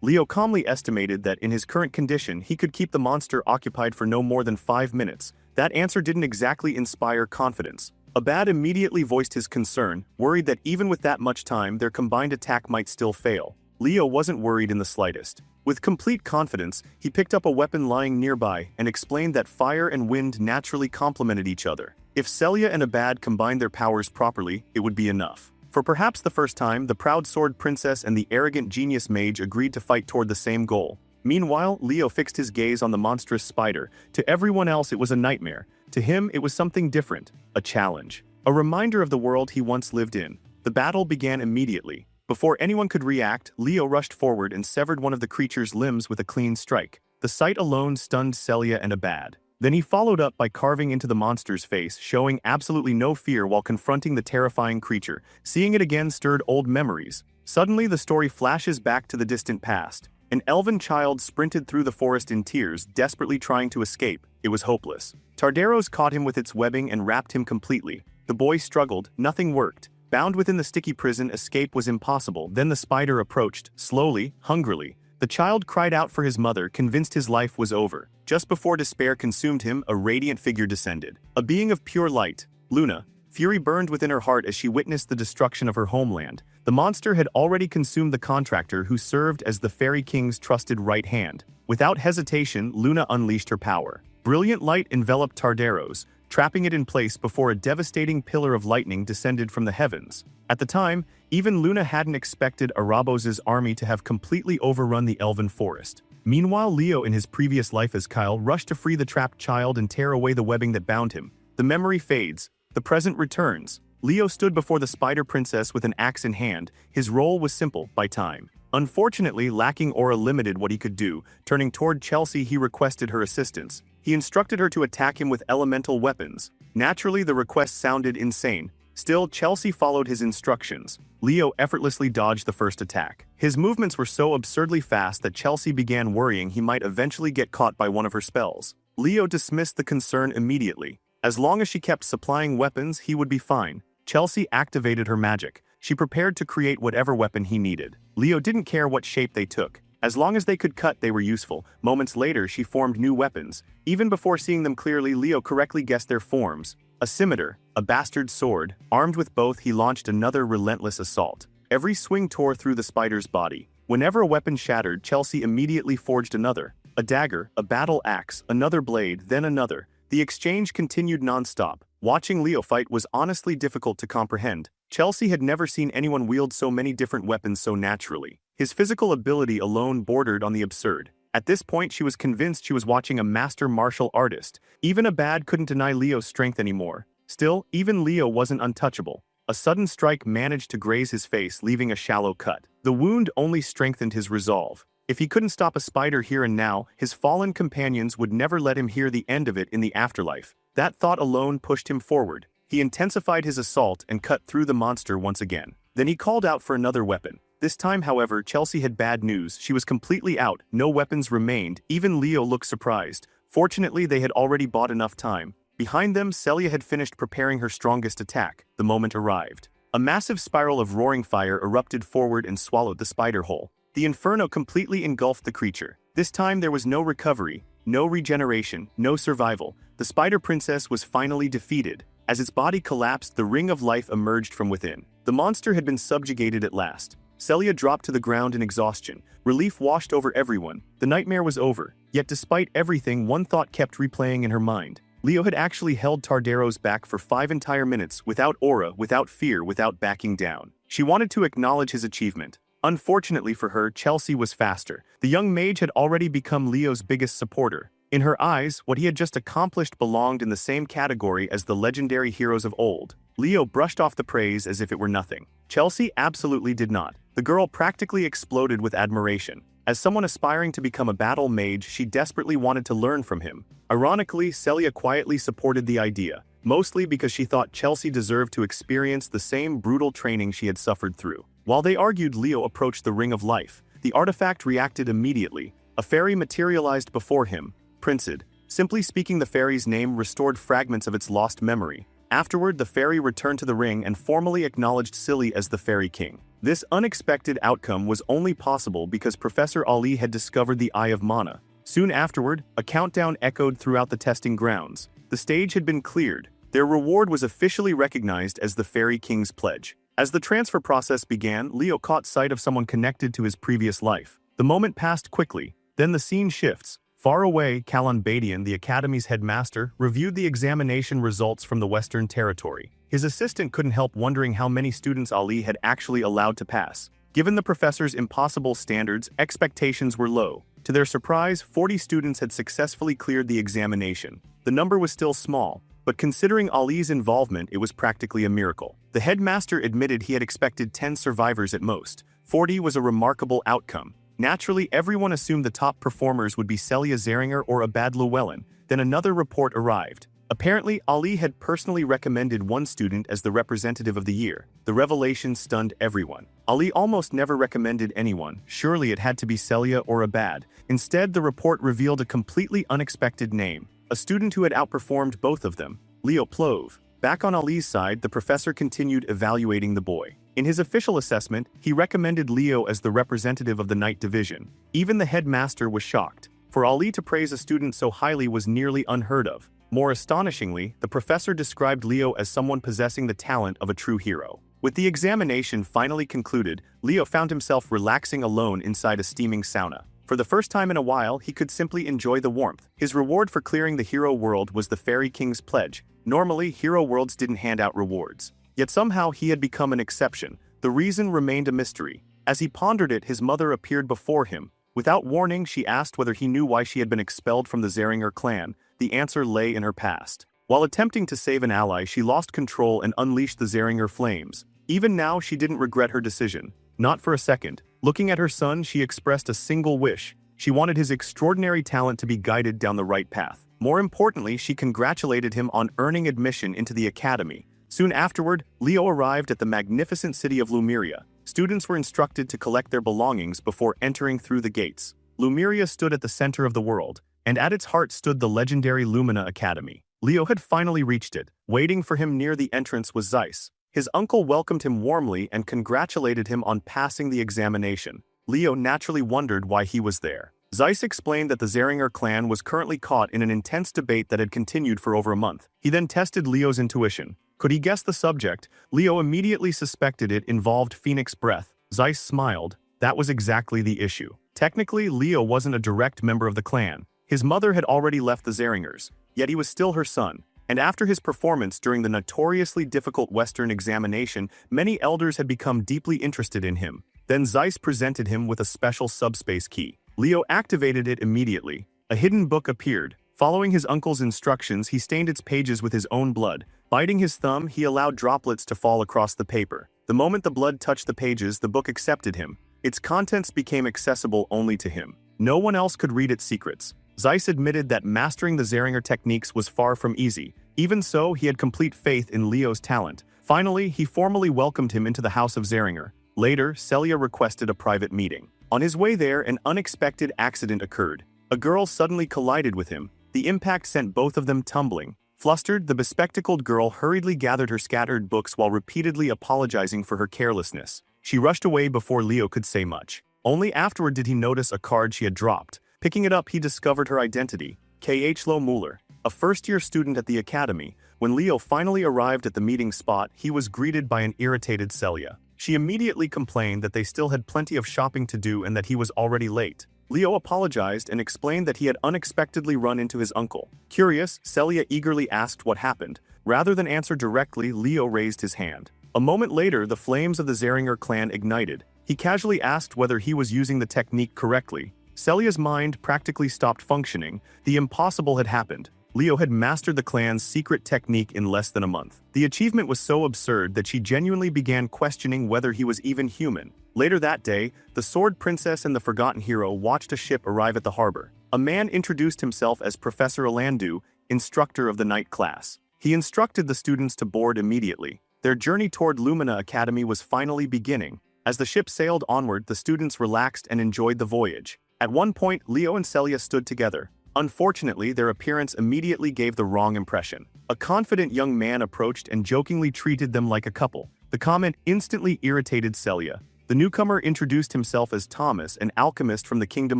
Leo calmly estimated that in his current condition, he could keep the monster occupied for no more than 5 minutes. That answer didn't exactly inspire confidence. Abad immediately voiced his concern, worried that even with that much time, their combined attack might still fail. Leo wasn't worried in the slightest. With complete confidence, he picked up a weapon lying nearby and explained that fire and wind naturally complemented each other. If Celia and Abad combined their powers properly, it would be enough. For perhaps the first time, the proud sword princess and the arrogant genius mage agreed to fight toward the same goal. Meanwhile, Leo fixed his gaze on the monstrous spider. To everyone else, it was a nightmare. To him, it was something different, a challenge. A reminder of the world he once lived in. The battle began immediately. Before anyone could react, Leo rushed forward and severed one of the creature's limbs with a clean strike. The sight alone stunned Celia and Abad. Then he followed up by carving into the monster's face, showing absolutely no fear while confronting the terrifying creature. Seeing it again stirred old memories. Suddenly, the story flashes back to the distant past. An elven child sprinted through the forest in tears, desperately trying to escape. It was hopeless. Tardaros caught him with its webbing and wrapped him completely. The boy struggled, nothing worked. Bound within the sticky prison, escape was impossible. Then the spider approached, slowly, hungrily. The child cried out for his mother, convinced his life was over. Just before despair consumed him, a radiant figure descended. A being of pure light, Luna. Fury burned within her heart as she witnessed the destruction of her homeland. The monster had already consumed the contractor who served as the Fairy King's trusted right hand. Without hesitation, Luna unleashed her power. Brilliant light enveloped Tardaros, trapping it in place before a devastating pillar of lightning descended from the heavens. At the time, even Luna hadn't expected Arabos' army to have completely overrun the elven forest. Meanwhile, Leo, in his previous life as Kyle, rushed to free the trapped child and tear away the webbing that bound him. The memory fades. The present returns. Leo stood before the spider princess with an axe in hand. His role was simple by time. Unfortunately, lacking aura limited what he could do. Turning toward Chelsea, he requested her assistance. He instructed her to attack him with elemental weapons. Naturally, the request sounded insane. Still, Chelsea followed his instructions. Leo effortlessly dodged the first attack. His movements were so absurdly fast that Chelsea began worrying he might eventually get caught by one of her spells. Leo dismissed the concern immediately. As long as she kept supplying weapons, he would be fine. Chelsea activated her magic. She prepared to create whatever weapon he needed. Leo didn't care what shape they took. As long as they could cut, they were useful. Moments later, she formed new weapons. Even before seeing them clearly, Leo correctly guessed their forms. A scimitar, a bastard sword. Armed with both, he launched another relentless assault. Every swing tore through the spider's body. Whenever a weapon shattered, Chelsea immediately forged another. A dagger, a battle axe, another blade, then another. The exchange continued non-stop. Watching Leo fight was honestly difficult to comprehend. Chelsea had never seen anyone wield so many different weapons so naturally. His physical ability alone bordered on the absurd. At this point, she was convinced she was watching a master martial artist. Even a bad couldn't deny Leo's strength anymore. Still, even Leo wasn't untouchable. A sudden strike managed to graze his face, leaving a shallow cut. The wound only strengthened his resolve. If he couldn't stop a spider here and now, his fallen companions would never let him hear the end of it in the afterlife. That thought alone pushed him forward. He intensified his assault and cut through the monster once again. Then he called out for another weapon. This time, however, Chelsea had bad news. She was completely out. No weapons remained. Even Leo looked surprised. Fortunately, they had already bought enough time. Behind them, Celia had finished preparing her strongest attack. The moment arrived. A massive spiral of roaring fire erupted forward and swallowed the spider whole. The inferno completely engulfed the creature. This time there was no recovery, no regeneration, no survival. The spider princess was finally defeated. As its body collapsed, the ring of life emerged from within. The monster had been subjugated at last. Celia dropped to the ground in exhaustion. Relief washed over everyone. The nightmare was over. Yet despite everything, one thought kept replaying in her mind. Leo had actually held Tardaro's back for 5 entire minutes, without aura, without fear, without backing down. She wanted to acknowledge his achievement. Unfortunately for her, Chelsea was faster. The young mage had already become Leo's biggest supporter. In her eyes, what he had just accomplished belonged in the same category as the legendary heroes of old. Leo brushed off the praise as if it were nothing. Chelsea absolutely did not. The girl practically exploded with admiration. As someone aspiring to become a battle mage, she desperately wanted to learn from him. Ironically, Celia quietly supported the idea, mostly because she thought Chelsea deserved to experience the same brutal training she had suffered through. While they argued, Leo approached the Ring of Life. The artifact reacted immediately. A fairy materialized before him. Princed. Simply speaking, the fairy's name restored fragments of its lost memory. Afterward, the fairy returned to the ring and formally acknowledged Silly as the Fairy King. This unexpected outcome was only possible because Professor Ali had discovered the Eye of Mana. Soon afterward, a countdown echoed throughout the testing grounds. The stage had been cleared. Their reward was officially recognized as the Fairy King's pledge. As the transfer process began, Leo caught sight of someone connected to his previous life. The moment passed quickly. Then the scene shifts. Far away, Kalan Badian, the Academy's headmaster, reviewed the examination results from the Western Territory. His assistant couldn't help wondering how many students Ali had actually allowed to pass. Given the professor's impossible standards, expectations were low. To their surprise, 40 students had successfully cleared the examination. The number was still small, but considering Ali's involvement, it was practically a miracle. The headmaster admitted he had expected 10 survivors at most. 40 was a remarkable outcome. Naturally, everyone assumed the top performers would be Celia Zeringer or Abad Llewellyn. Then another report arrived. Apparently, Ali had personally recommended one student as the representative of the year. The revelation stunned everyone. Ali almost never recommended anyone. Surely it had to be Celia or Abad. Instead, the report revealed a completely unexpected name. A student who had outperformed both of them. Leo Plove. Back on Ali's side, the professor continued evaluating the boy. In his official assessment, he recommended Leo as the representative of the Night Division. Even the headmaster was shocked. For Ali to praise a student so highly was nearly unheard of. More astonishingly, the professor described Leo as someone possessing the talent of a true hero. With the examination finally concluded, Leo found himself relaxing alone inside a steaming sauna. For the first time in a while, he could simply enjoy the warmth. His reward for clearing the hero world was the Fairy King's pledge. Normally, hero worlds didn't hand out rewards. Yet somehow he had become an exception. The reason remained a mystery. As he pondered it, his mother appeared before him. Without warning, she asked whether he knew why she had been expelled from the Zeringer clan. The answer lay in her past. While attempting to save an ally, she lost control and unleashed the Zeringer flames. Even now, she didn't regret her decision. Not for a second. Looking at her son, she expressed a single wish. She wanted his extraordinary talent to be guided down the right path. More importantly, she congratulated him on earning admission into the academy. Soon afterward, Leo arrived at the magnificent city of Lumeria. Students were instructed to collect their belongings before entering through the gates. Lumeria stood at the center of the world, and at its heart stood the legendary Lumina Academy. Leo had finally reached it. Waiting for him near the entrance was Zeiss. His uncle welcomed him warmly and congratulated him on passing the examination. Leo naturally wondered why he was there. Zeiss explained that the Zeringer clan was currently caught in an intense debate that had continued for over a month. He then tested Leo's intuition. Could he guess the subject? Leo immediately suspected it involved Phoenix Breath. Zeiss smiled. That was exactly the issue. Technically, Leo wasn't a direct member of the clan. His mother had already left the Zeringers, yet he was still her son. And after his performance during the notoriously difficult Western examination, many elders had become deeply interested in him. Then Zeiss presented him with a special subspace key. Leo activated it immediately. A hidden book appeared. Following his uncle's instructions, he stained its pages with his own blood. Biting his thumb, he allowed droplets to fall across the paper. The moment the blood touched the pages, the book accepted him. Its contents became accessible only to him. No one else could read its secrets. Zeiss admitted that mastering the Zeringer techniques was far from easy. Even so, he had complete faith in Leo's talent. Finally, he formally welcomed him into the house of Zeringer. Later, Celia requested a private meeting. On his way there, an unexpected accident occurred. A girl suddenly collided with him. The impact sent both of them tumbling. Flustered, the bespectacled girl hurriedly gathered her scattered books while repeatedly apologizing for her carelessness. She rushed away before Leo could say much. Only afterward did he notice a card she had dropped. Picking it up, he discovered her identity, Yahello Mueller, a first-year student at the academy. When Leo finally arrived at the meeting spot, he was greeted by an irritated Celia. She immediately complained that they still had plenty of shopping to do and that he was already late. Leo apologized and explained that he had unexpectedly run into his uncle. Curious, Celia eagerly asked what happened. Rather than answer directly, Leo raised his hand. A moment later, the flames of the Zeringer clan ignited. He casually asked whether he was using the technique correctly. Celia's mind practically stopped functioning. The impossible had happened. Leo had mastered the clan's secret technique in less than a month. The achievement was so absurd that she genuinely began questioning whether he was even human. Later that day, the Sword Princess and the Forgotten Hero watched a ship arrive at the harbor. A man introduced himself as Professor Alandu, instructor of the night class. He instructed the students to board immediately. Their journey toward Lumina Academy was finally beginning. As the ship sailed onward, the students relaxed and enjoyed the voyage. At one point, Leo and Celia stood together. Unfortunately, their appearance immediately gave the wrong impression. A confident young man approached and jokingly treated them like a couple. The comment instantly irritated Celia. The newcomer introduced himself as Thomas, an alchemist from the Kingdom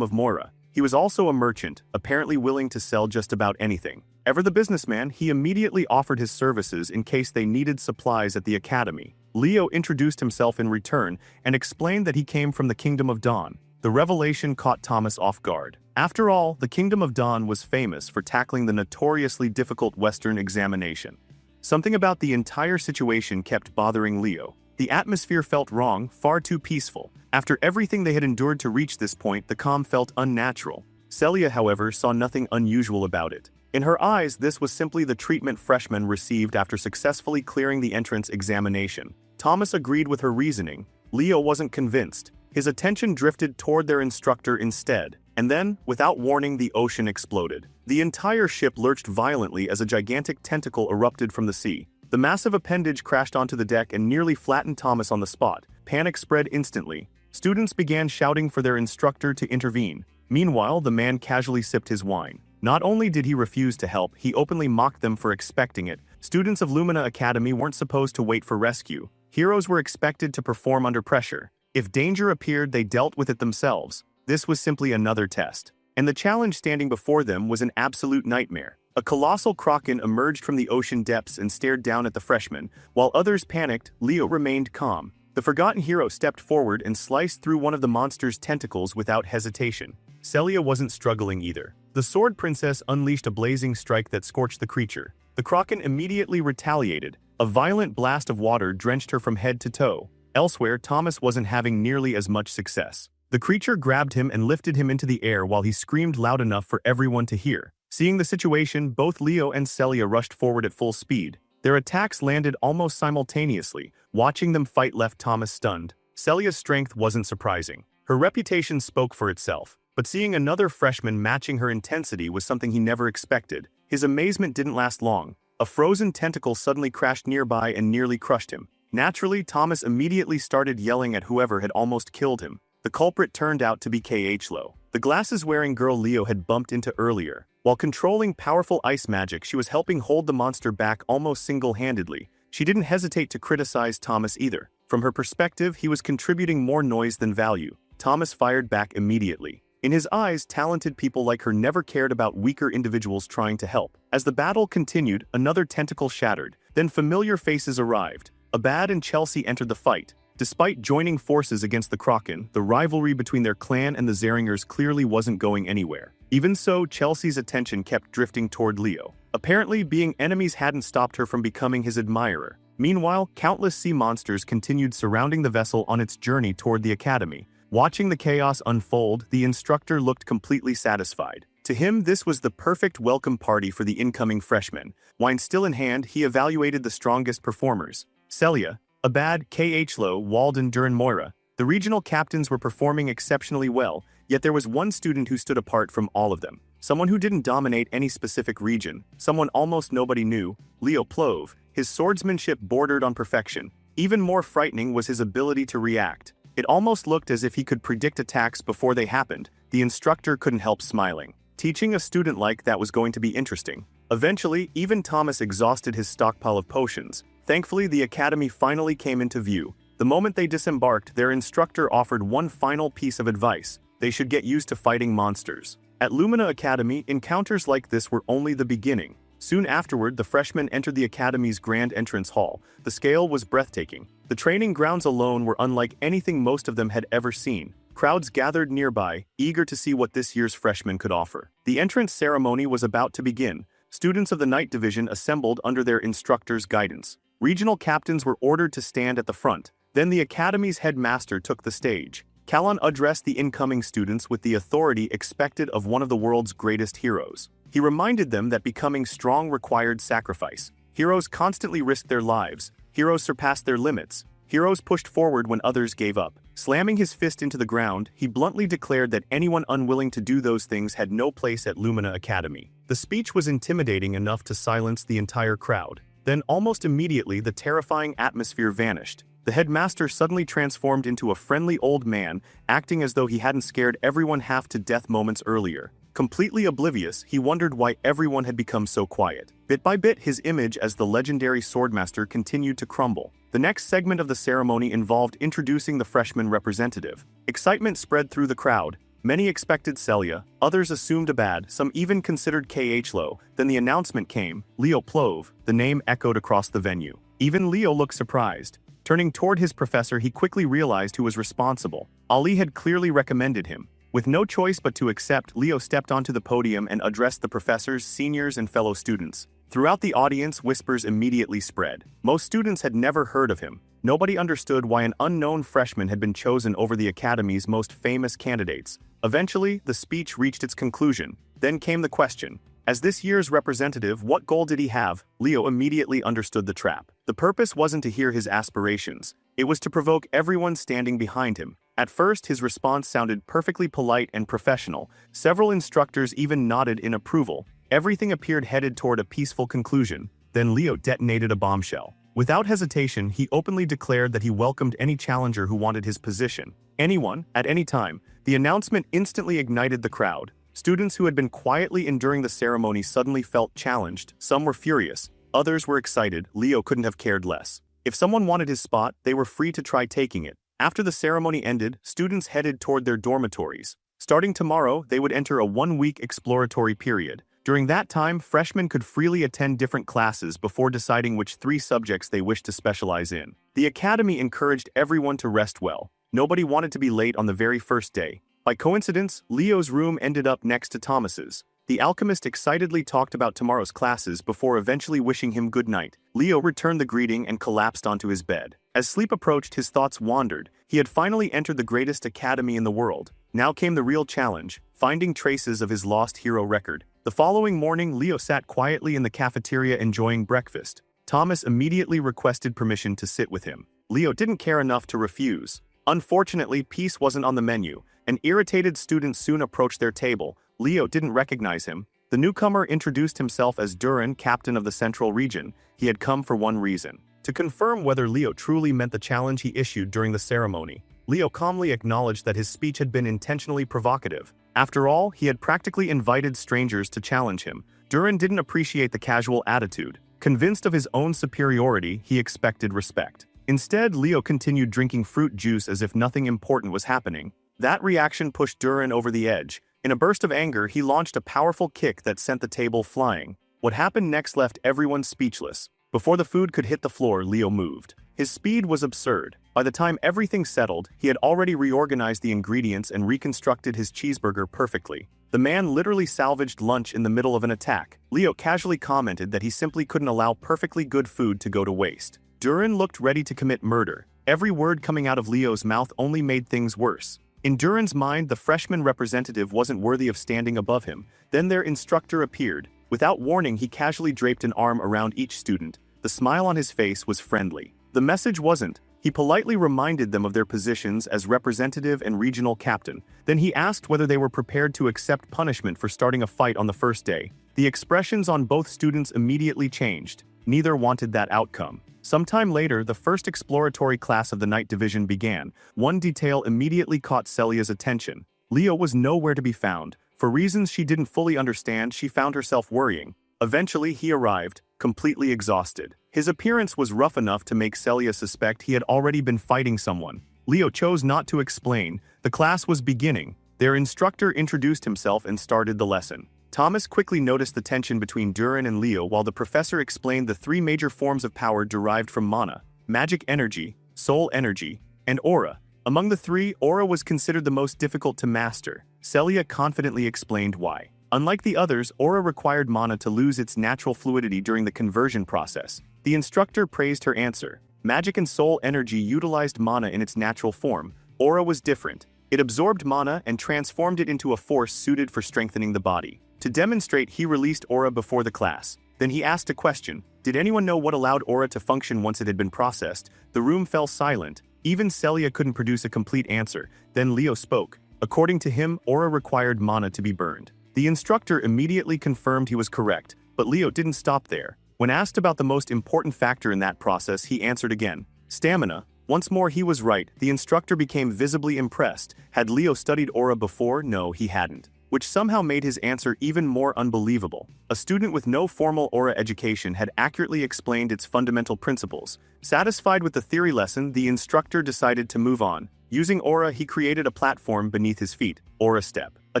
of Moira. He was also a merchant, apparently willing to sell just about anything. Ever the businessman, he immediately offered his services in case they needed supplies at the academy. Leo introduced himself in return and explained that he came from the Kingdom of Dawn. The revelation caught Thomas off guard. After all, the Kingdom of Dawn was famous for tackling the notoriously difficult Western examination. Something about the entire situation kept bothering Leo. The atmosphere felt wrong, far too peaceful. After everything they had endured to reach this point, the calm felt unnatural. Celia, however, saw nothing unusual about it. In her eyes, this was simply the treatment freshmen received after successfully clearing the entrance examination. Thomas agreed with her reasoning. Leo wasn't convinced. His attention drifted toward their instructor instead. And then, without warning, the ocean exploded. The entire ship lurched violently as a gigantic tentacle erupted from the sea. The massive appendage crashed onto the deck and nearly flattened Thomas on the spot. Panic spread instantly. Students began shouting for their instructor to intervene. Meanwhile, the man casually sipped his wine. Not only did he refuse to help, he openly mocked them for expecting it. Students of Lumina Academy weren't supposed to wait for rescue. Heroes were expected to perform under pressure. If danger appeared, they dealt with it themselves. This was simply another test. And the challenge standing before them was an absolute nightmare. A colossal kraken emerged from the ocean depths and stared down at the freshmen. While others panicked, Leo remained calm. The Forgotten Hero stepped forward and sliced through one of the monster's tentacles without hesitation. Celia wasn't struggling either. The Sword Princess unleashed a blazing strike that scorched the creature. The kraken immediately retaliated. A violent blast of water drenched her from head to toe. Elsewhere, Thomas wasn't having nearly as much success. The creature grabbed him and lifted him into the air while he screamed loud enough for everyone to hear. Seeing the situation, both Leo and Celia rushed forward at full speed. Their attacks landed almost simultaneously. Watching them fight left Thomas stunned. Celia's strength wasn't surprising. Her reputation spoke for itself. But seeing another freshman matching her intensity was something he never expected. His amazement didn't last long. A frozen tentacle suddenly crashed nearby and nearly crushed him. Naturally, Thomas immediately started yelling at whoever had almost killed him. The culprit turned out to be Yahello, the glasses-wearing girl Leo had bumped into earlier. While controlling powerful ice magic, she was helping hold the monster back almost single-handedly. She didn't hesitate to criticize Thomas either. From her perspective, he was contributing more noise than value. Thomas fired back immediately. In his eyes, talented people like her never cared about weaker individuals trying to help. As the battle continued, another tentacle shattered. Then familiar faces arrived. Abad and Chelsea entered the fight. Despite joining forces against the Kraken, the rivalry between their clan and the Zeringers clearly wasn't going anywhere. Even so, Chelsea's attention kept drifting toward Leo. Apparently, being enemies hadn't stopped her from becoming his admirer. Meanwhile, countless sea monsters continued surrounding the vessel on its journey toward the academy. Watching the chaos unfold, the instructor looked completely satisfied. To him, this was the perfect welcome party for the incoming freshmen. Wine still in hand, he evaluated the strongest performers. Celia, Abad, Yahello, Walden, Duran, Moira. The regional captains were performing exceptionally well, yet there was one student who stood apart from all of them. Someone who didn't dominate any specific region, someone almost nobody knew, Leo Plove. His swordsmanship bordered on perfection. Even more frightening was his ability to react. It almost looked as if he could predict attacks before they happened. The instructor couldn't help smiling. Teaching a student like that was going to be interesting. Eventually, even Thomas exhausted his stockpile of potions. Thankfully, the academy finally came into view. The moment they disembarked, their instructor offered one final piece of advice. They should get used to fighting monsters. At Lumina Academy, encounters like this were only the beginning. Soon afterward, the freshmen entered the academy's grand entrance hall. The scale was breathtaking. The training grounds alone were unlike anything most of them had ever seen. Crowds gathered nearby, eager to see what this year's freshmen could offer. The entrance ceremony was about to begin. Students of the Night Division assembled under their instructor's guidance. Regional captains were ordered to stand at the front. Then the academy's headmaster took the stage. Callan addressed the incoming students with the authority expected of one of the world's greatest heroes. He reminded them that becoming strong required sacrifice. Heroes constantly risked their lives. Heroes surpassed their limits. Heroes pushed forward when others gave up. Slamming his fist into the ground, he bluntly declared that anyone unwilling to do those things had no place at Lumina Academy. The speech was intimidating enough to silence the entire crowd. Then almost immediately the terrifying atmosphere vanished. The headmaster suddenly transformed into a friendly old man, acting as though he hadn't scared everyone half to death moments earlier. Completely oblivious, he wondered why everyone had become so quiet. Bit by bit, his image as the legendary swordmaster continued to crumble. The next segment of the ceremony involved introducing the freshman representative. Excitement spread through the crowd. Many expected Celia, others assumed Abad, some even considered Yahello. Then the announcement came, Leo Plove. The name echoed across the venue. Even Leo looked surprised. Turning toward his professor, he quickly realized who was responsible. Ali had clearly recommended him. With no choice but to accept, Leo stepped onto the podium and addressed the professors, seniors, and fellow students. Throughout the audience, whispers immediately spread. Most students had never heard of him. Nobody understood why an unknown freshman had been chosen over the academy's most famous candidates. Eventually, the speech reached its conclusion. Then came the question. As this year's representative, what goal did he have? Leo immediately understood the trap. The purpose wasn't to hear his aspirations. It was to provoke everyone standing behind him. At first, his response sounded perfectly polite and professional. Several instructors even nodded in approval. Everything appeared headed toward a peaceful conclusion. Then Leo detonated a bombshell. Without hesitation, he openly declared that he welcomed any challenger who wanted his position. Anyone, at any time. The announcement instantly ignited the crowd. Students who had been quietly enduring the ceremony suddenly felt challenged. Some were furious. Others were excited. Leo couldn't have cared less. If someone wanted his spot, they were free to try taking it. After the ceremony ended, students headed toward their dormitories. Starting tomorrow, they would enter a one-week exploratory period. During that time, freshmen could freely attend different classes before deciding which 3 subjects they wished to specialize in. The academy encouraged everyone to rest well. Nobody wanted to be late on the very first day. By coincidence, Leo's room ended up next to Thomas's. The alchemist excitedly talked about tomorrow's classes before eventually wishing him good night. Leo returned the greeting and collapsed onto his bed. As sleep approached, his thoughts wandered. He had finally entered the greatest academy in the world. Now came the real challenge, finding traces of his lost hero record. The following morning, Leo sat quietly in the cafeteria enjoying breakfast. Thomas immediately requested permission to sit with him. Leo didn't care enough to refuse. Unfortunately, peace wasn't on the menu. An irritated student soon approached their table. Leo didn't recognize him. The newcomer introduced himself as Duran, captain of the Central Region. He had come for one reason: to confirm whether Leo truly meant the challenge he issued during the ceremony. Leo calmly acknowledged that his speech had been intentionally provocative. After all, he had practically invited strangers to challenge him. Duran didn't appreciate the casual attitude. Convinced of his own superiority, he expected respect. Instead, Leo continued drinking fruit juice as if nothing important was happening. That reaction pushed Duran over the edge. In a burst of anger, he launched a powerful kick that sent the table flying. What happened next left everyone speechless. Before the food could hit the floor, Leo moved. His speed was absurd. By the time everything settled, he had already reorganized the ingredients and reconstructed his cheeseburger perfectly. The man literally salvaged lunch in the middle of an attack. Leo casually commented that he simply couldn't allow perfectly good food to go to waste. Duran looked ready to commit murder. Every word coming out of Leo's mouth only made things worse. In Duran's mind, the freshman representative wasn't worthy of standing above him. Then their instructor appeared. Without warning, he casually draped an arm around each student. The smile on his face was friendly. The message wasn't. He politely reminded them of their positions as representative and regional captain. Then he asked whether they were prepared to accept punishment for starting a fight on the first day. The expressions on both students immediately changed. Neither wanted that outcome. Sometime later, the first exploratory class of the night division began. One detail immediately caught Celia's attention. Leo was nowhere to be found. For reasons she didn't fully understand, she found herself worrying. Eventually, he arrived, completely exhausted. His appearance was rough enough to make Celia suspect he had already been fighting someone. Leo chose not to explain. The class was beginning. Their instructor introduced himself and started the lesson. Thomas quickly noticed the tension between Duran and Leo while the professor explained the three major forms of power derived from mana: magic energy, soul energy, and aura. Among the three, aura was considered the most difficult to master. Celia confidently explained why. Unlike the others, aura required mana to lose its natural fluidity during the conversion process. The instructor praised her answer. Magic and soul energy utilized mana in its natural form. Aura was different. It absorbed mana and transformed it into a force suited for strengthening the body. To demonstrate, he released aura before the class. Then he asked a question. Did anyone know what allowed aura to function once it had been processed? The room fell silent. Even Celia couldn't produce a complete answer. Then Leo spoke. According to him, aura required mana to be burned. The instructor immediately confirmed he was correct, but Leo didn't stop there. When asked about the most important factor in that process, he answered again. Stamina. Once more he was right. The instructor became visibly impressed. Had Leo studied aura before? No, he hadn't. Which somehow made his answer even more unbelievable. A student with no formal aura education had accurately explained its fundamental principles. Satisfied with the theory lesson, the instructor decided to move on. Using aura, he created a platform beneath his feet, aura step, a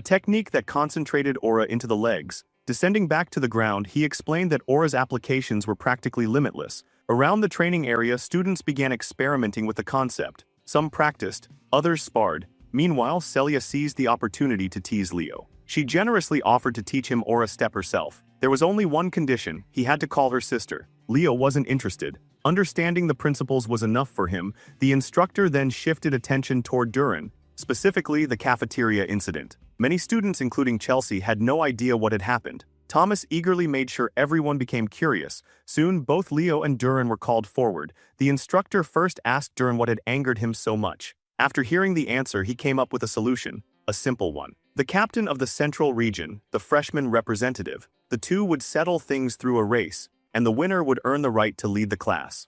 technique that concentrated aura into the legs. Descending back to the ground, he explained that aura's applications were practically limitless. Around the training area, students began experimenting with the concept. Some practiced, others sparred. Meanwhile, Celia seized the opportunity to tease Leo. She generously offered to teach him aura step herself. There was only one condition: he had to call her sister. Leo wasn't interested. Understanding the principles was enough for him. The instructor then shifted attention toward Duran, specifically the cafeteria incident. Many students, including Chelsea, had no idea what had happened. Thomas eagerly made sure everyone became curious. Soon, both Leo and Duran were called forward. The instructor first asked Duran what had angered him so much. After hearing the answer, he came up with a solution, a simple one. The captain of the central region, the freshman representative, the two would settle things through a race, and the winner would earn the right to lead the class.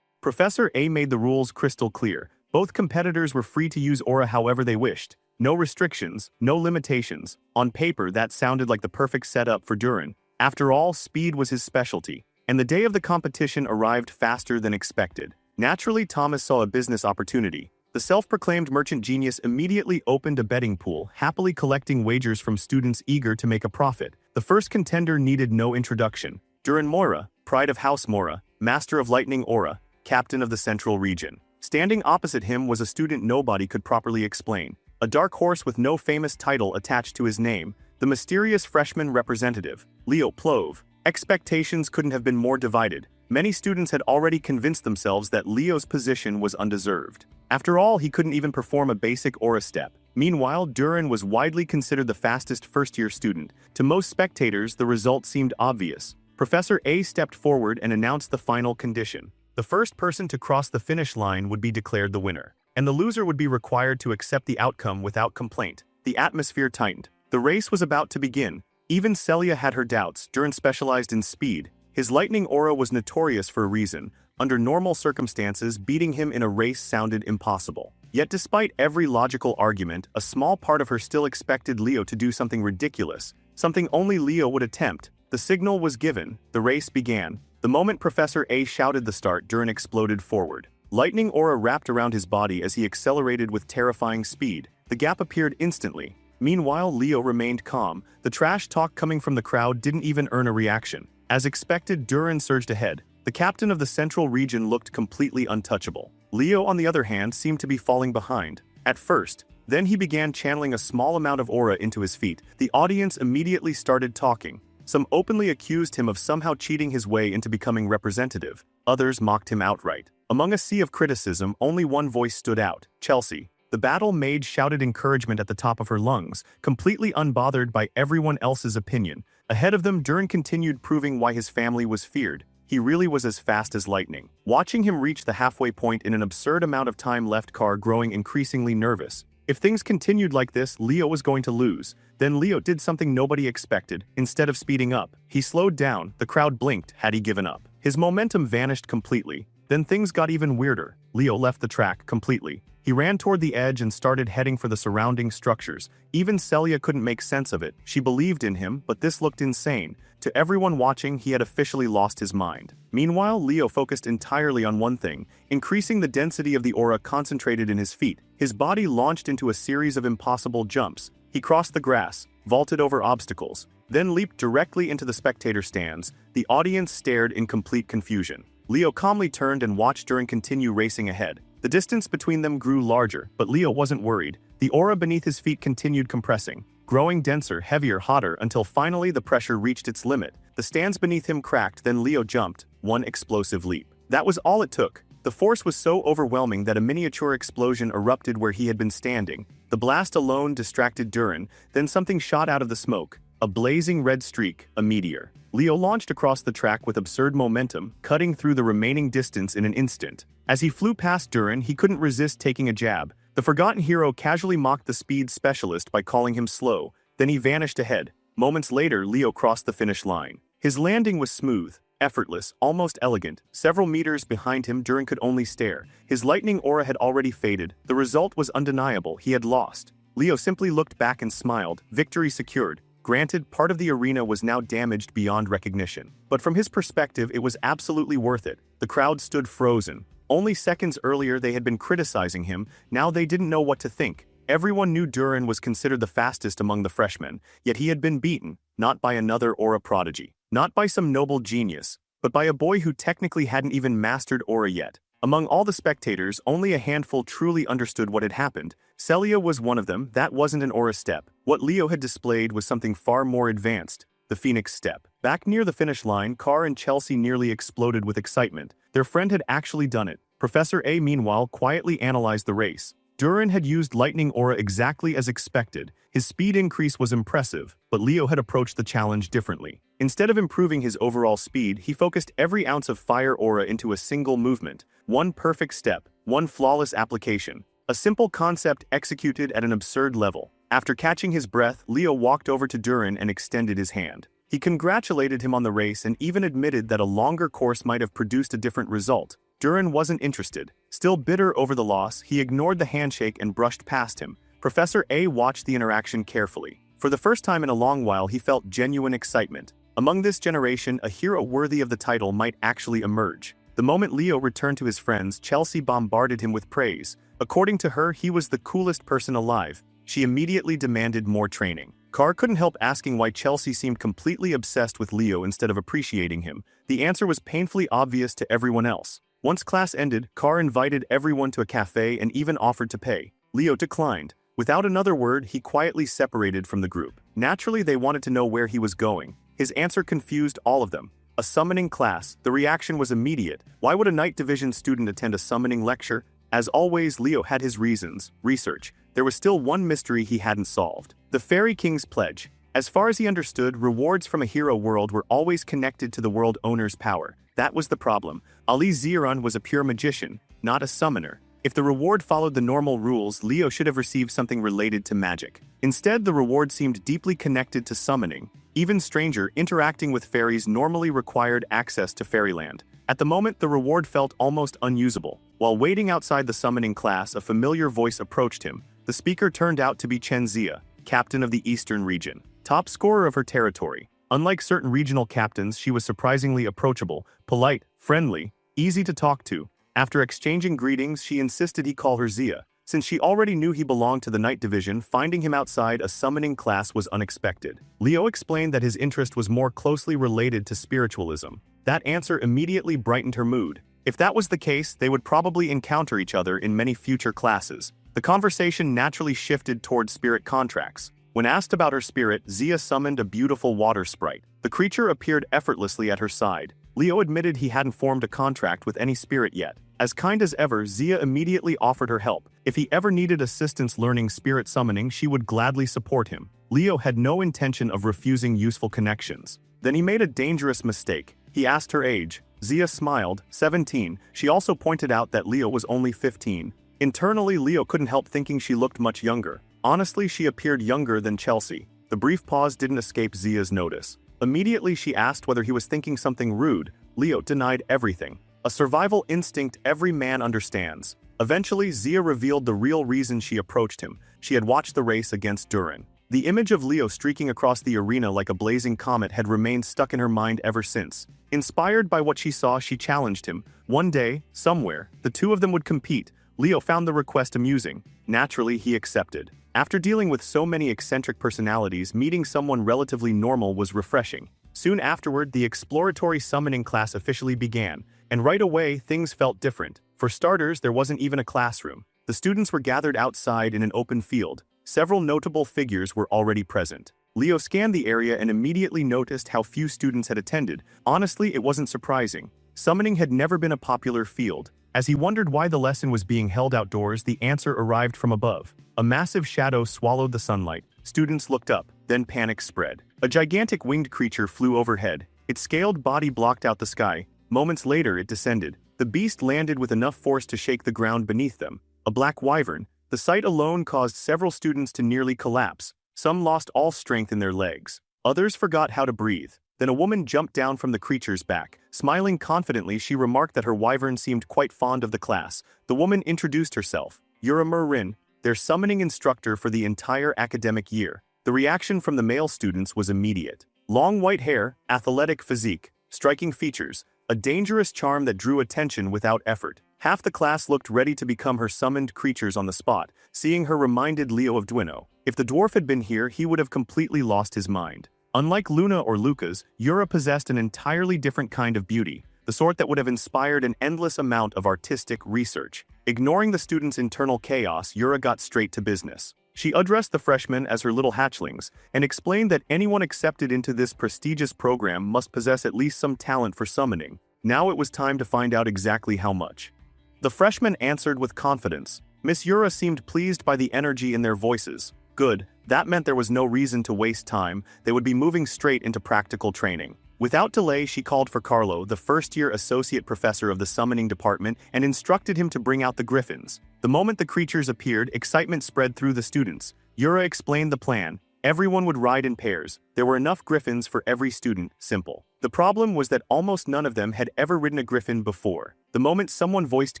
Professor A made the rules crystal clear. Both competitors were free to use aura however they wished. No restrictions, no limitations. On paper, that sounded like the perfect setup for Duran. After all, speed was his specialty, and the day of the competition arrived faster than expected. Naturally, Thomas saw a business opportunity. The self-proclaimed merchant genius immediately opened a betting pool, happily collecting wagers from students eager to make a profit. The first contender needed no introduction. Duran Moira, pride of House Moira, master of lightning aura, captain of the central region. Standing opposite him was a student nobody could properly explain. A dark horse with no famous title attached to his name, the mysterious freshman representative, Leo Plove. Expectations couldn't have been more divided. Many students had already convinced themselves that Leo's position was undeserved. After all, he couldn't even perform a basic aura step. Meanwhile, Duran was widely considered the fastest first-year student. To most spectators, the result seemed obvious. Professor A stepped forward and announced the final condition. The first person to cross the finish line would be declared the winner, and the loser would be required to accept the outcome without complaint. The atmosphere tightened. The race was about to begin. Even Celia had her doubts. Duran specialized in speed. His lightning aura was notorious for a reason. Under normal circumstances, beating him in a race sounded impossible. Yet despite every logical argument, a small part of her still expected Leo to do something ridiculous, something only Leo would attempt. The signal was given. The race began. The moment Professor A shouted the start, Duran exploded forward. Lightning aura wrapped around his body as he accelerated with terrifying speed. The gap appeared instantly. Meanwhile, Leo remained calm. The trash talk coming from the crowd didn't even earn a reaction. As expected, Duran surged ahead. The captain of the central region looked completely untouchable. Leo, on the other hand, seemed to be falling behind. At first, then he began channeling a small amount of aura into his feet. The audience immediately started talking. Some openly accused him of somehow cheating his way into becoming representative. Others mocked him outright. Among a sea of criticism, only one voice stood out: Chelsea. The battle maid shouted encouragement at the top of her lungs, completely unbothered by everyone else's opinion. Ahead of them, Durin continued proving why his family was feared. He really was as fast as lightning. Watching him reach the halfway point in an absurd amount of time left Carr growing increasingly nervous. If things continued like this, Leo was going to lose. Then Leo did something nobody expected. Instead of speeding up, he slowed down. The crowd blinked. Had he given up? His momentum vanished completely. Then things got even weirder. Leo left the track completely. He ran toward the edge and started heading for the surrounding structures. Even Celia couldn't make sense of it. She believed in him, but this looked insane. To everyone watching, he had officially lost his mind. Meanwhile, Leo focused entirely on one thing: increasing the density of the aura concentrated in his feet. His body launched into a series of impossible jumps. He crossed the grass, vaulted over obstacles, then leaped directly into the spectator stands. The audience stared in complete confusion. Leo calmly turned and watched Durin continue racing ahead. The distance between them grew larger, but Leo wasn't worried. The aura beneath his feet continued compressing, growing denser, heavier, hotter, until finally the pressure reached its limit. The stands beneath him cracked, then Leo jumped, one explosive leap. That was all it took. The force was so overwhelming that a miniature explosion erupted where he had been standing. The blast alone distracted Durin, then something shot out of the smoke. A blazing red streak, a meteor. Leo launched across the track with absurd momentum, cutting through the remaining distance in an instant. As he flew past Durin, he couldn't resist taking a jab. The forgotten hero casually mocked the speed specialist by calling him slow, then he vanished ahead. Moments later, Leo crossed the finish line. His landing was smooth, effortless, almost elegant. Several meters behind him, Durin could only stare. His lightning aura had already faded. The result was undeniable. He had lost. Leo simply looked back and smiled. Victory secured. Granted, part of the arena was now damaged beyond recognition. But from his perspective, it was absolutely worth it. The crowd stood frozen. Only seconds earlier they had been criticizing him, now they didn't know what to think. Everyone knew Durin was considered the fastest among the freshmen, yet he had been beaten, not by another aura prodigy, not by some noble genius, but by a boy who technically hadn't even mastered aura yet. Among all the spectators, only a handful truly understood what had happened. Celia was one of them. That wasn't an aura step. What Leo had displayed was something far more advanced: the Phoenix Step. Back near the finish line, Carr and Chelsea nearly exploded with excitement. Their friend had actually done it. Professor A, meanwhile, quietly analyzed the race. Durin had used lightning aura exactly as expected. His speed increase was impressive, but Leo had approached the challenge differently. Instead of improving his overall speed, he focused every ounce of fire aura into a single movement. One perfect step, one flawless application. A simple concept executed at an absurd level. After catching his breath, Leo walked over to Durin and extended his hand. He congratulated him on the race and even admitted that a longer course might have produced a different result. Durin wasn't interested. Still bitter over the loss, he ignored the handshake and brushed past him. Professor A watched the interaction carefully. For the first time in a long while, he felt genuine excitement. Among this generation, a hero worthy of the title might actually emerge. The moment Leo returned to his friends, Chelsea bombarded him with praise. According to her, he was the coolest person alive. She immediately demanded more training. Carr couldn't help asking why Chelsea seemed completely obsessed with Leo instead of appreciating him. The answer was painfully obvious to everyone else. Once class ended, Carr invited everyone to a cafe and even offered to pay. Leo declined. Without another word, he quietly separated from the group. Naturally, they wanted to know where he was going. His answer confused all of them. A summoning class. The reaction was immediate. Why would a Night Division student attend a summoning lecture? As always, Leo had his reasons. Research. There was still one mystery he hadn't solved. The Fairy King's pledge. As far as he understood, rewards from a hero world were always connected to the world owner's power. That was the problem. Ali Ziran was a pure magician, not a summoner. If the reward followed the normal rules, Leo should have received something related to magic. Instead, the reward seemed deeply connected to summoning. Even stranger, interacting with fairies normally required access to fairyland. At the moment, the reward felt almost unusable. While waiting outside the summoning class, a familiar voice approached him. The speaker turned out to be Chen Zia, captain of the Eastern region, top scorer of her territory. Unlike certain regional captains, she was surprisingly approachable, polite, friendly, easy to talk to. After exchanging greetings, she insisted he call her Zia. Since she already knew he belonged to the Night Division, finding him outside a summoning class was unexpected. Leo explained that his interest was more closely related to spiritualism. That answer immediately brightened her mood. If that was the case, they would probably encounter each other in many future classes. The conversation naturally shifted toward spirit contracts. When asked about her spirit, Zia summoned a beautiful water sprite. The creature appeared effortlessly at her side. Leo admitted he hadn't formed a contract with any spirit yet. As kind as ever, Zia immediately offered her help. If he ever needed assistance learning spirit summoning, she would gladly support him. Leo had no intention of refusing useful connections. Then he made a dangerous mistake. He asked her age. Zia smiled, 17. She also pointed out that Leo was only 15. Internally, Leo couldn't help thinking she looked much younger. Honestly, she appeared younger than Chelsea. The brief pause didn't escape Zia's notice. Immediately, she asked whether he was thinking something rude. Leo denied everything. A survival instinct every man understands. Eventually, Zia revealed the real reason she approached him. She had watched the race against Durin. The image of Leo streaking across the arena like a blazing comet had remained stuck in her mind ever since. Inspired by what she saw, she challenged him. One day, somewhere, the two of them would compete. Leo found the request amusing. Naturally, he accepted. After dealing with so many eccentric personalities, meeting someone relatively normal was refreshing. Soon afterward, the exploratory summoning class officially began, and right away, things felt different. For starters, there wasn't even a classroom. The students were gathered outside in an open field. Several notable figures were already present. Leo scanned the area and immediately noticed how few students had attended. Honestly, it wasn't surprising. Summoning had never been a popular field. As he wondered why the lesson was being held outdoors, the answer arrived from above. A massive shadow swallowed the sunlight. Students looked up, then panic spread. A gigantic winged creature flew overhead. Its scaled body blocked out the sky. Moments later, it descended. The beast landed with enough force to shake the ground beneath them. A black wyvern. The sight alone caused several students to nearly collapse. Some lost all strength in their legs. Others forgot how to breathe. Then a woman jumped down from the creature's back. Smiling confidently, she remarked that her wyvern seemed quite fond of the class. The woman introduced herself. "You're a Rin, their summoning instructor for the entire academic year." The reaction from the male students was immediate. Long white hair, athletic physique, striking features, a dangerous charm that drew attention without effort. Half the class looked ready to become her summoned creatures on the spot. Seeing her reminded Leo of Duino. If the dwarf had been here, he would have completely lost his mind. Unlike Luna or Lucas, Yura possessed an entirely different kind of beauty, the sort that would have inspired an endless amount of artistic research. Ignoring the students' internal chaos, Yura got straight to business. She addressed the freshmen as her little hatchlings, and explained that anyone accepted into this prestigious program must possess at least some talent for summoning. Now it was time to find out exactly how much. The freshmen answered with confidence. Miss Yura seemed pleased by the energy in their voices. Good, that meant there was no reason to waste time. They would be moving straight into practical training. Without delay, she called for Carlo, the first-year associate professor of the summoning department, and instructed him to bring out the griffins. The moment the creatures appeared, excitement spread through the students. Yura explained the plan. Everyone would ride in pairs. There were enough griffins for every student, simple. The problem was that almost none of them had ever ridden a griffin before. The moment someone voiced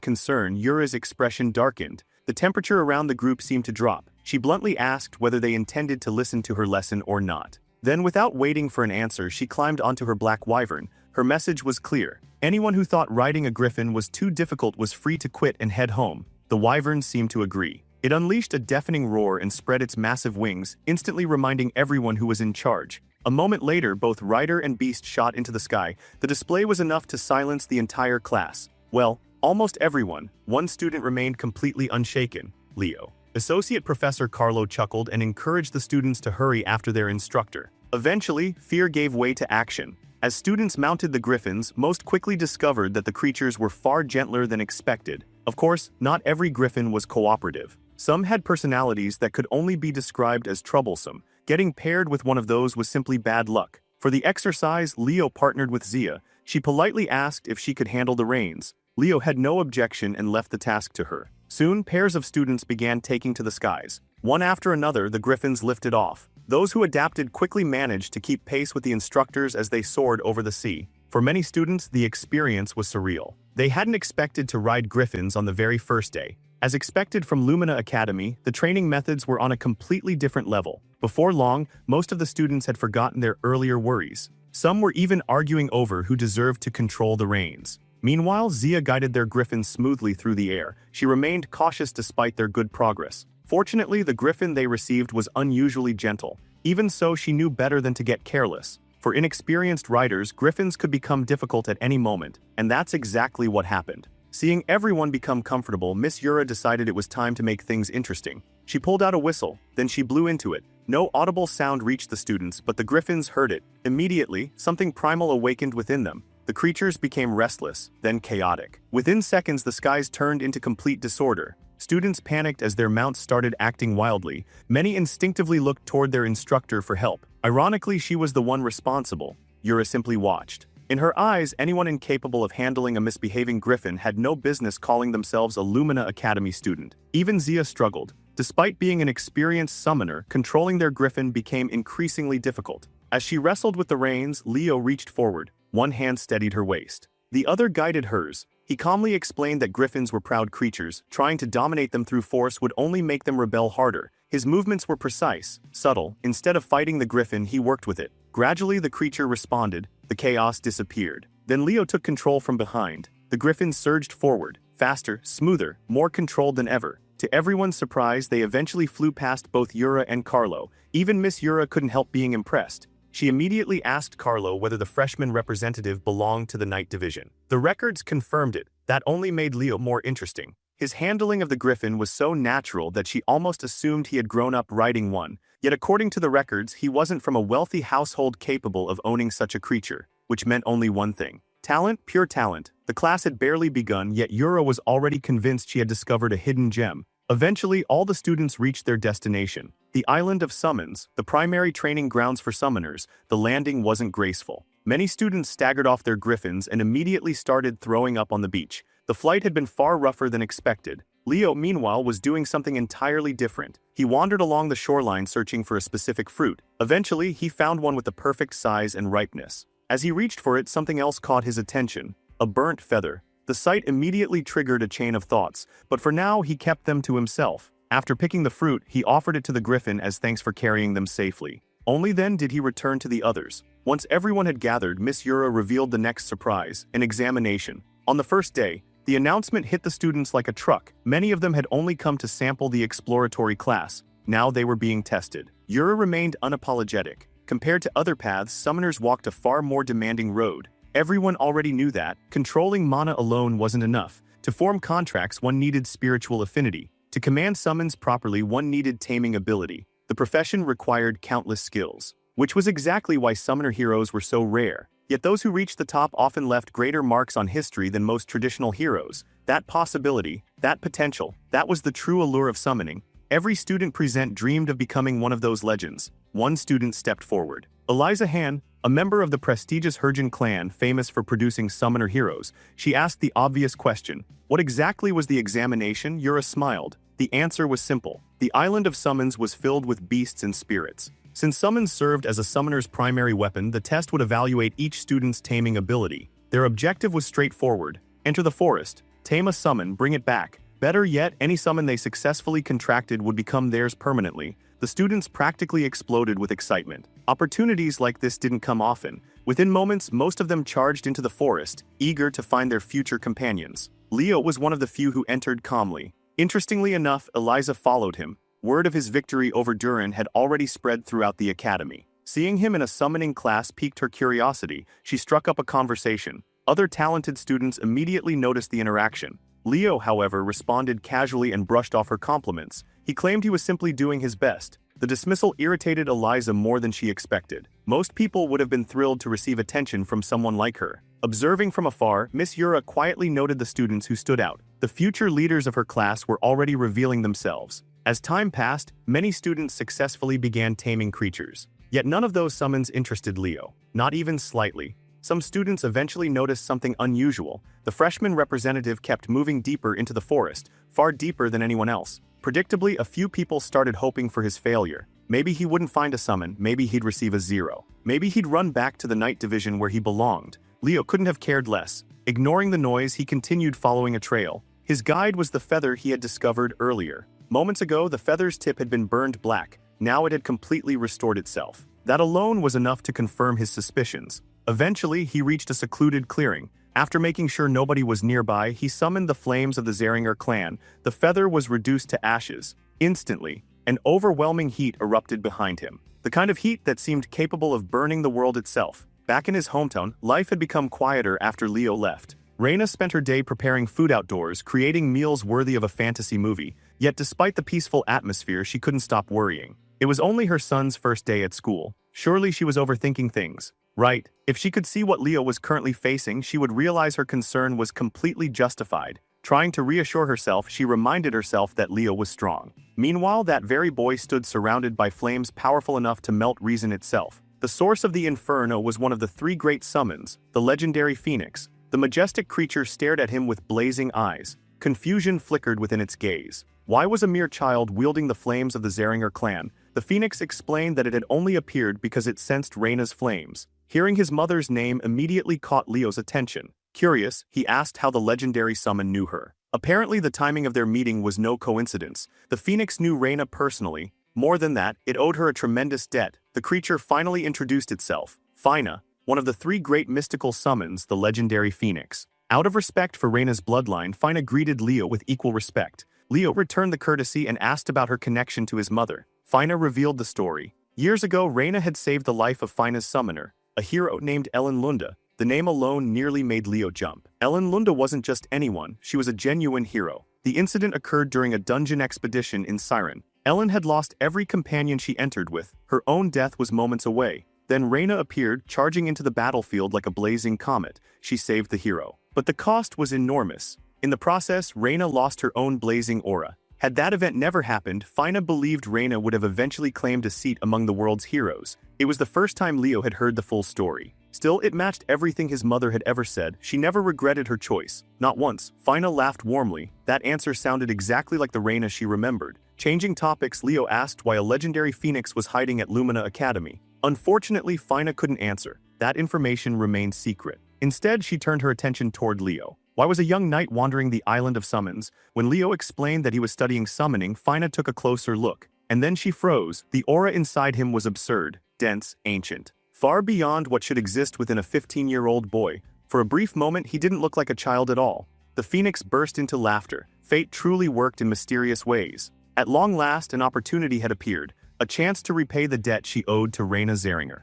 concern, Yura's expression darkened. The temperature around the group seemed to drop. She bluntly asked whether they intended to listen to her lesson or not. Then, without waiting for an answer, she climbed onto her black wyvern. Her message was clear. Anyone who thought riding a griffin was too difficult was free to quit and head home. The wyvern seemed to agree. It unleashed a deafening roar and spread its massive wings, instantly reminding everyone who was in charge. A moment later, both rider and beast shot into the sky. The display was enough to silence the entire class. Well, almost everyone. One student remained completely unshaken. Leo. Associate Professor Carlo chuckled and encouraged the students to hurry after their instructor. Eventually, fear gave way to action. As students mounted the griffins, most quickly discovered that the creatures were far gentler than expected. Of course, not every griffin was cooperative. Some had personalities that could only be described as troublesome. Getting paired with one of those was simply bad luck. For the exercise, Leo partnered with Zia. She politely asked if she could handle the reins. Leo had no objection and left the task to her. Soon, pairs of students began taking to the skies. One after another, the griffins lifted off. Those who adapted quickly managed to keep pace with the instructors as they soared over the sea. For many students, the experience was surreal. They hadn't expected to ride griffins on the very first day. As expected from Lumina Academy, the training methods were on a completely different level. Before long, most of the students had forgotten their earlier worries. Some were even arguing over who deserved to control the reins. Meanwhile, Zia guided their griffins smoothly through the air. She remained cautious despite their good progress. Fortunately, the griffin they received was unusually gentle. Even so, she knew better than to get careless. For inexperienced riders, griffins could become difficult at any moment, and that's exactly what happened. Seeing everyone become comfortable, Miss Yura decided it was time to make things interesting. She pulled out a whistle, then she blew into it. No audible sound reached the students, but the griffins heard it. Immediately, something primal awakened within them. The creatures became restless, then chaotic. Within seconds, the skies turned into complete disorder. Students panicked as their mounts started acting wildly. Many instinctively looked toward their instructor for help. Ironically, she was the one responsible. Yura simply watched. In her eyes, anyone incapable of handling a misbehaving griffin had no business calling themselves a Lumina Academy student. Even Zia struggled. Despite being an experienced summoner, controlling their griffin became increasingly difficult. As she wrestled with the reins, Leo reached forward. One hand steadied her waist. The other guided hers. He calmly explained that griffins were proud creatures. Trying to dominate them through force would only make them rebel harder. His movements were precise, subtle. Instead of fighting the griffin, he worked with it. Gradually, the creature responded. The chaos disappeared. Then Leo took control from behind. The griffin surged forward, faster, smoother, more controlled than ever. To everyone's surprise, they eventually flew past both Yura and Carlo. Even Miss Yura couldn't help being impressed. She immediately asked Carlo whether the freshman representative belonged to the night division. The records confirmed it. That only made Leo more interesting. His handling of the griffin was so natural that she almost assumed he had grown up riding one. Yet according to the records, he wasn't from a wealthy household capable of owning such a creature, which meant only one thing. Talent, pure talent. The class had barely begun, yet Yura was already convinced she had discovered a hidden gem. Eventually, all the students reached their destination. The island of summons, the primary training grounds for summoners. The landing wasn't graceful. Many students staggered off their griffins and immediately started throwing up on the beach. The flight had been far rougher than expected. Leo, meanwhile, was doing something entirely different. He wandered along the shoreline searching for a specific fruit. Eventually, he found one with the perfect size and ripeness. As he reached for it, something else caught his attention. A burnt feather. The sight immediately triggered a chain of thoughts, but for now he kept them to himself. After picking the fruit, he offered it to the griffin as thanks for carrying them safely. Only then did he return to the others. Once everyone had gathered, Miss Yura revealed the next surprise, an examination. On the first day, the announcement hit the students like a truck. Many of them had only come to sample the exploratory class. Now they were being tested. Yura remained unapologetic. Compared to other paths, summoners walked a far more demanding road. Everyone already knew that. Controlling mana alone wasn't enough. To form contracts, one needed spiritual affinity. To command summons properly, one needed taming ability. The profession required countless skills, which was exactly why summoner heroes were so rare. Yet those who reached the top often left greater marks on history than most traditional heroes. That possibility, that potential, that was the true allure of summoning. Every student present dreamed of becoming one of those legends. One student stepped forward. Eliza Han, a member of the prestigious Herjin clan famous for producing summoner heroes, she asked the obvious question. What exactly was the examination? Yura smiled. The answer was simple. The island of summons was filled with beasts and spirits. Since summons served as a summoner's primary weapon, the test would evaluate each student's taming ability. Their objective was straightforward. Enter the forest, tame a summon, bring it back. Better yet, any summon they successfully contracted would become theirs permanently. The students practically exploded with excitement. Opportunities like this didn't come often. Within moments, most of them charged into the forest, eager to find their future companions. Leo was one of the few who entered calmly. Interestingly enough, Eliza followed him. Word of his victory over Durin had already spread throughout the academy. Seeing him in a summoning class piqued her curiosity. She struck up a conversation. Other talented students immediately noticed the interaction. Leo, however, responded casually and brushed off her compliments. He claimed he was simply doing his best. The dismissal irritated Eliza more than she expected. Most people would have been thrilled to receive attention from someone like her. Observing from afar, Miss Yura quietly noted the students who stood out. The future leaders of her class were already revealing themselves. As time passed, many students successfully began taming creatures. Yet none of those summons interested Leo, not even slightly. Some students eventually noticed something unusual. The freshman representative kept moving deeper into the forest, far deeper than anyone else. Predictably, a few people started hoping for his failure. Maybe he wouldn't find a summon, maybe he'd receive a 0. Maybe he'd run back to the night division where he belonged. Leo couldn't have cared less. Ignoring the noise, he continued following a trail. His guide was the feather he had discovered earlier. Moments ago, the feather's tip had been burned black. Now it had completely restored itself. That alone was enough to confirm his suspicions. Eventually, he reached a secluded clearing. After making sure nobody was nearby, he summoned the flames of the Zeringer clan. The feather was reduced to ashes. Instantly, an overwhelming heat erupted behind him. The kind of heat that seemed capable of burning the world itself. Back in his hometown, life had become quieter after Leo left. Reina spent her day preparing food outdoors, creating meals worthy of a fantasy movie, yet despite the peaceful atmosphere, she couldn't stop worrying. It was only her son's first day at school. Surely she was overthinking things. Right, if she could see what Leo was currently facing, she would realize her concern was completely justified. Trying to reassure herself, she reminded herself that Leo was strong. Meanwhile, that very boy stood surrounded by flames powerful enough to melt reason itself. The source of the inferno was one of the three great summons, the legendary phoenix. The majestic creature stared at him with blazing eyes. Confusion flickered within its gaze. Why was a mere child wielding the flames of the Zeringer clan? The phoenix explained that it had only appeared because it sensed Reina's flames. Hearing his mother's name immediately caught Leo's attention. Curious, he asked how the legendary summon knew her. Apparently the timing of their meeting was no coincidence. The phoenix knew Reina personally. More than that, it owed her a tremendous debt. The creature finally introduced itself. Fina, one of the three great mystical summons, the legendary phoenix. Out of respect for Reina's bloodline, Fina greeted Leo with equal respect. Leo returned the courtesy and asked about her connection to his mother. Fina revealed the story. Years ago, Reina had saved the life of Fina's summoner, a hero named Ellen Lunda. The name alone nearly made Leo jump. Ellen Lunda wasn't just anyone, she was a genuine hero. The incident occurred during a dungeon expedition in Siren. Ellen had lost every companion she entered with. Her own death was moments away. Then Reina appeared, charging into the battlefield like a blazing comet. She saved the hero. But the cost was enormous. In the process, Reina lost her own blazing aura. Had that event never happened, Fina believed Reina would have eventually claimed a seat among the world's heroes. It was the first time Leo had heard the full story. Still, it matched everything his mother had ever said. She never regretted her choice. Not once. Fina laughed warmly. That answer sounded exactly like the Reina she remembered. Changing topics, Leo asked why a legendary phoenix was hiding at Lumina Academy. Unfortunately, Fina couldn't answer. That information remained secret. Instead, she turned her attention toward Leo. Why was a young knight wandering the island of summons? When Leo explained that he was studying summoning, Fina took a closer look. And then she froze. The aura inside him was absurd, dense, ancient. Far beyond what should exist within a 15-year-old boy. For a brief moment, he didn't look like a child at all. The phoenix burst into laughter. Fate truly worked in mysterious ways. At long last, an opportunity had appeared, a chance to repay the debt she owed to Reina Zeringer.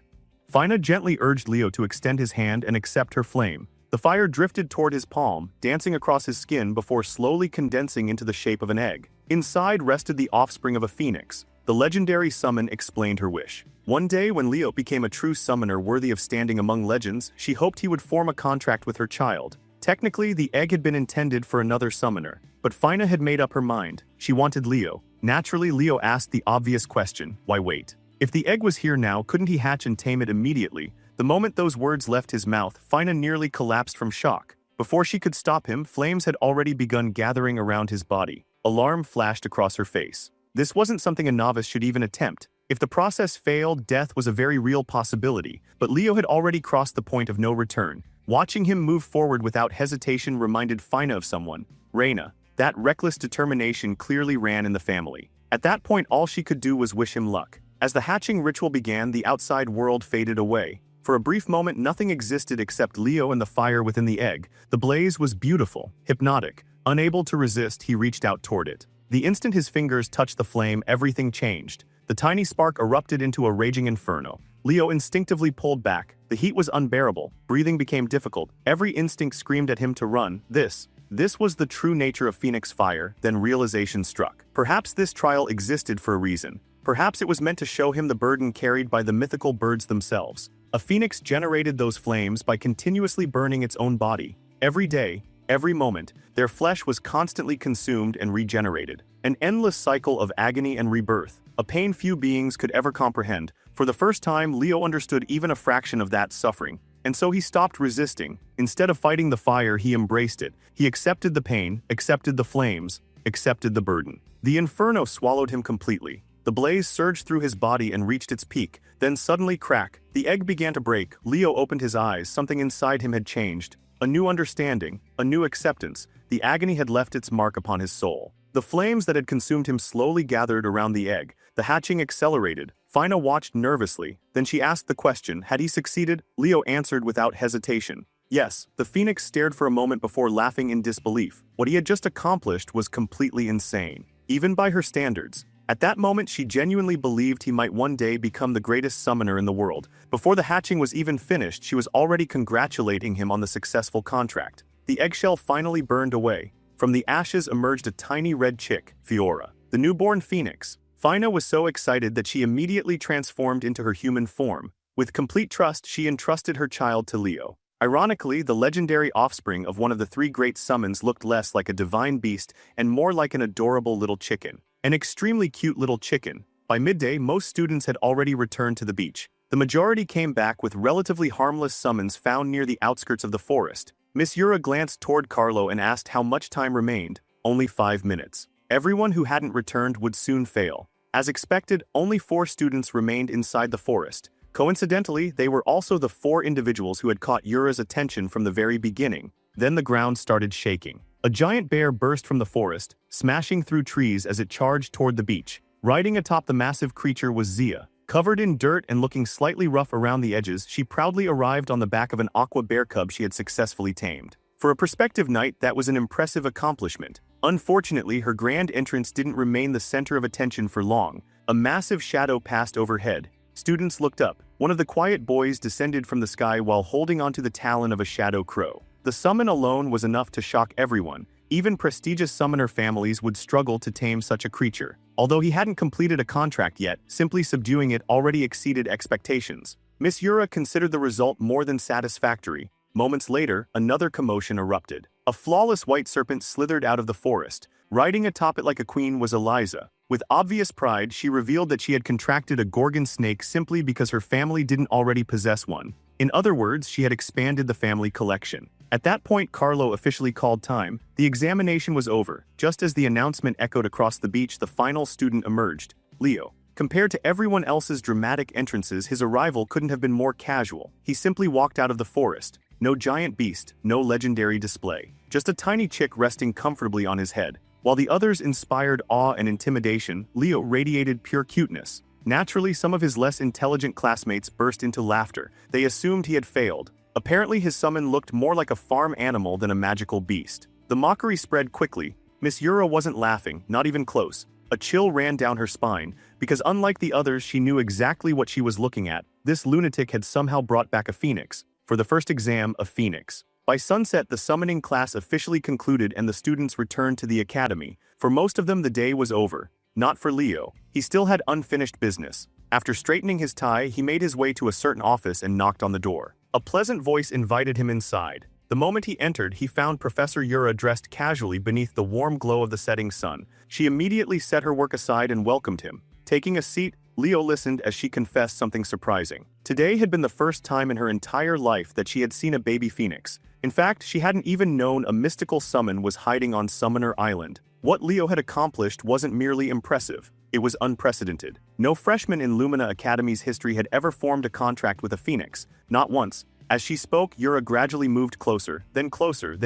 Fina gently urged Leo to extend his hand and accept her flame. The fire drifted toward his palm, dancing across his skin before slowly condensing into the shape of an egg. Inside rested the offspring of a phoenix. The legendary summon explained her wish. One day, when Leo became a true summoner worthy of standing among legends, she hoped he would form a contract with her child. Technically, the egg had been intended for another summoner, but Fina had made up her mind. She wanted Leo. Naturally, Leo asked the obvious question, why wait? If the egg was here now, couldn't he hatch and tame it immediately? The moment those words left his mouth, Fina nearly collapsed from shock. Before she could stop him, flames had already begun gathering around his body. Alarm flashed across her face. This wasn't something a novice should even attempt. If the process failed, death was a very real possibility, but Leo had already crossed the point of no return. Watching him move forward without hesitation reminded Fina of someone, Reina. That reckless determination clearly ran in the family. At that point, all she could do was wish him luck. As the hatching ritual began, the outside world faded away. For a brief moment, nothing existed except Leo and the fire within the egg. The blaze was beautiful, hypnotic. Unable to resist, he reached out toward it. The instant his fingers touched the flame, everything changed. The tiny spark erupted into a raging inferno. Leo instinctively pulled back. The heat was unbearable. Breathing became difficult. Every instinct screamed at him to run. This was the true nature of Phoenix Fire. Then realization struck. Perhaps this trial existed for a reason. Perhaps it was meant to show him the burden carried by the mythical birds themselves. A phoenix generated those flames by continuously burning its own body. Every day, every moment, their flesh was constantly consumed and regenerated. An endless cycle of agony and rebirth, a pain few beings could ever comprehend. For the first time, Leo understood even a fraction of that suffering. And so he stopped resisting. Instead of fighting the fire, he embraced it. He accepted the pain, accepted the flames, accepted the burden. The inferno swallowed him completely. The blaze surged through his body and reached its peak. Then suddenly crack. The egg began to break. Leo opened his eyes. Something inside him had changed. A new understanding, a new acceptance. The agony had left its mark upon his soul. The flames that had consumed him slowly gathered around the egg. The hatching accelerated. Fina watched nervously. Then she asked the question, had he succeeded? Leo answered without hesitation. Yes. The phoenix stared for a moment before laughing in disbelief. What he had just accomplished was completely insane, even by her standards. At that moment, she genuinely believed he might one day become the greatest summoner in the world. Before the hatching was even finished, she was already congratulating him on the successful contract. the eggshell finally burned away. From the ashes emerged a tiny red chick, Fiora, the newborn phoenix. Fina was so excited that she immediately transformed into her human form. With complete trust, she entrusted her child to Leo. Ironically, the legendary offspring of one of the three great summons looked less like a divine beast and more like an adorable little chicken. An extremely cute little chicken. By midday, most students had already returned to the beach. The majority came back with relatively harmless summons found near the outskirts of the forest. Miss Yura glanced toward Carlo and asked how much time remained. Only 5 minutes. Everyone who hadn't returned would soon fail. As expected, only 4 students remained inside the forest. Coincidentally, they were also the 4 individuals who had caught Yura's attention from the very beginning. Then the ground started shaking. A giant bear burst from the forest, smashing through trees as it charged toward the beach. Riding atop the massive creature was Zia. Covered in dirt and looking slightly rough around the edges, she proudly arrived on the back of an aqua bear cub she had successfully tamed. For a prospective knight, that was an impressive accomplishment. Unfortunately, her grand entrance didn't remain the center of attention for long. A massive shadow passed overhead. Students looked up. One of the quiet boys descended from the sky while holding onto the talon of a shadow crow. The summon alone was enough to shock everyone. Even prestigious summoner families would struggle to tame such a creature. Although he hadn't completed a contract yet, simply subduing it already exceeded expectations. Miss Yura considered the result more than satisfactory. Moments later, another commotion erupted. A flawless white serpent slithered out of the forest. Riding atop it like a queen was Eliza. With obvious pride, she revealed that she had contracted a gorgon snake simply because her family didn't already possess one. In other words, she had expanded the family collection. At that point, Carlo officially called time. The examination was over. Just as the announcement echoed across the beach, the final student emerged, Leo. Compared to everyone else's dramatic entrances, his arrival couldn't have been more casual. He simply walked out of the forest. No giant beast, no legendary display. Just a tiny chick resting comfortably on his head. While the others inspired awe and intimidation, Leo radiated pure cuteness. Naturally, some of his less intelligent classmates burst into laughter. They assumed he had failed. Apparently, his summon looked more like a farm animal than a magical beast. The mockery spread quickly. Miss Yura wasn't laughing, not even close. A chill ran down her spine, because unlike the others, she knew exactly what she was looking at. This lunatic had somehow brought back a phoenix. For the first exam, a phoenix. By sunset, the summoning class officially concluded and the students returned to the academy. For most of them, the day was over. Not for Leo. He still had unfinished business. After straightening his tie, he made his way to a certain office and knocked on the door. A pleasant voice invited him inside. The moment he entered, he found Professor Yura dressed casually beneath the warm glow of the setting sun. She immediately set her work aside and welcomed him. Taking a seat, Leo listened as she confessed something surprising. Today had been the first time in her entire life that she had seen a baby phoenix. In fact, she hadn't even known a mystical summon was hiding on Summoner Island. What Leo had accomplished wasn't merely impressive. It was unprecedented. No freshman in Lumina Academy's history had ever formed a contract with a phoenix. Not once. As she spoke, Yura gradually moved closer, then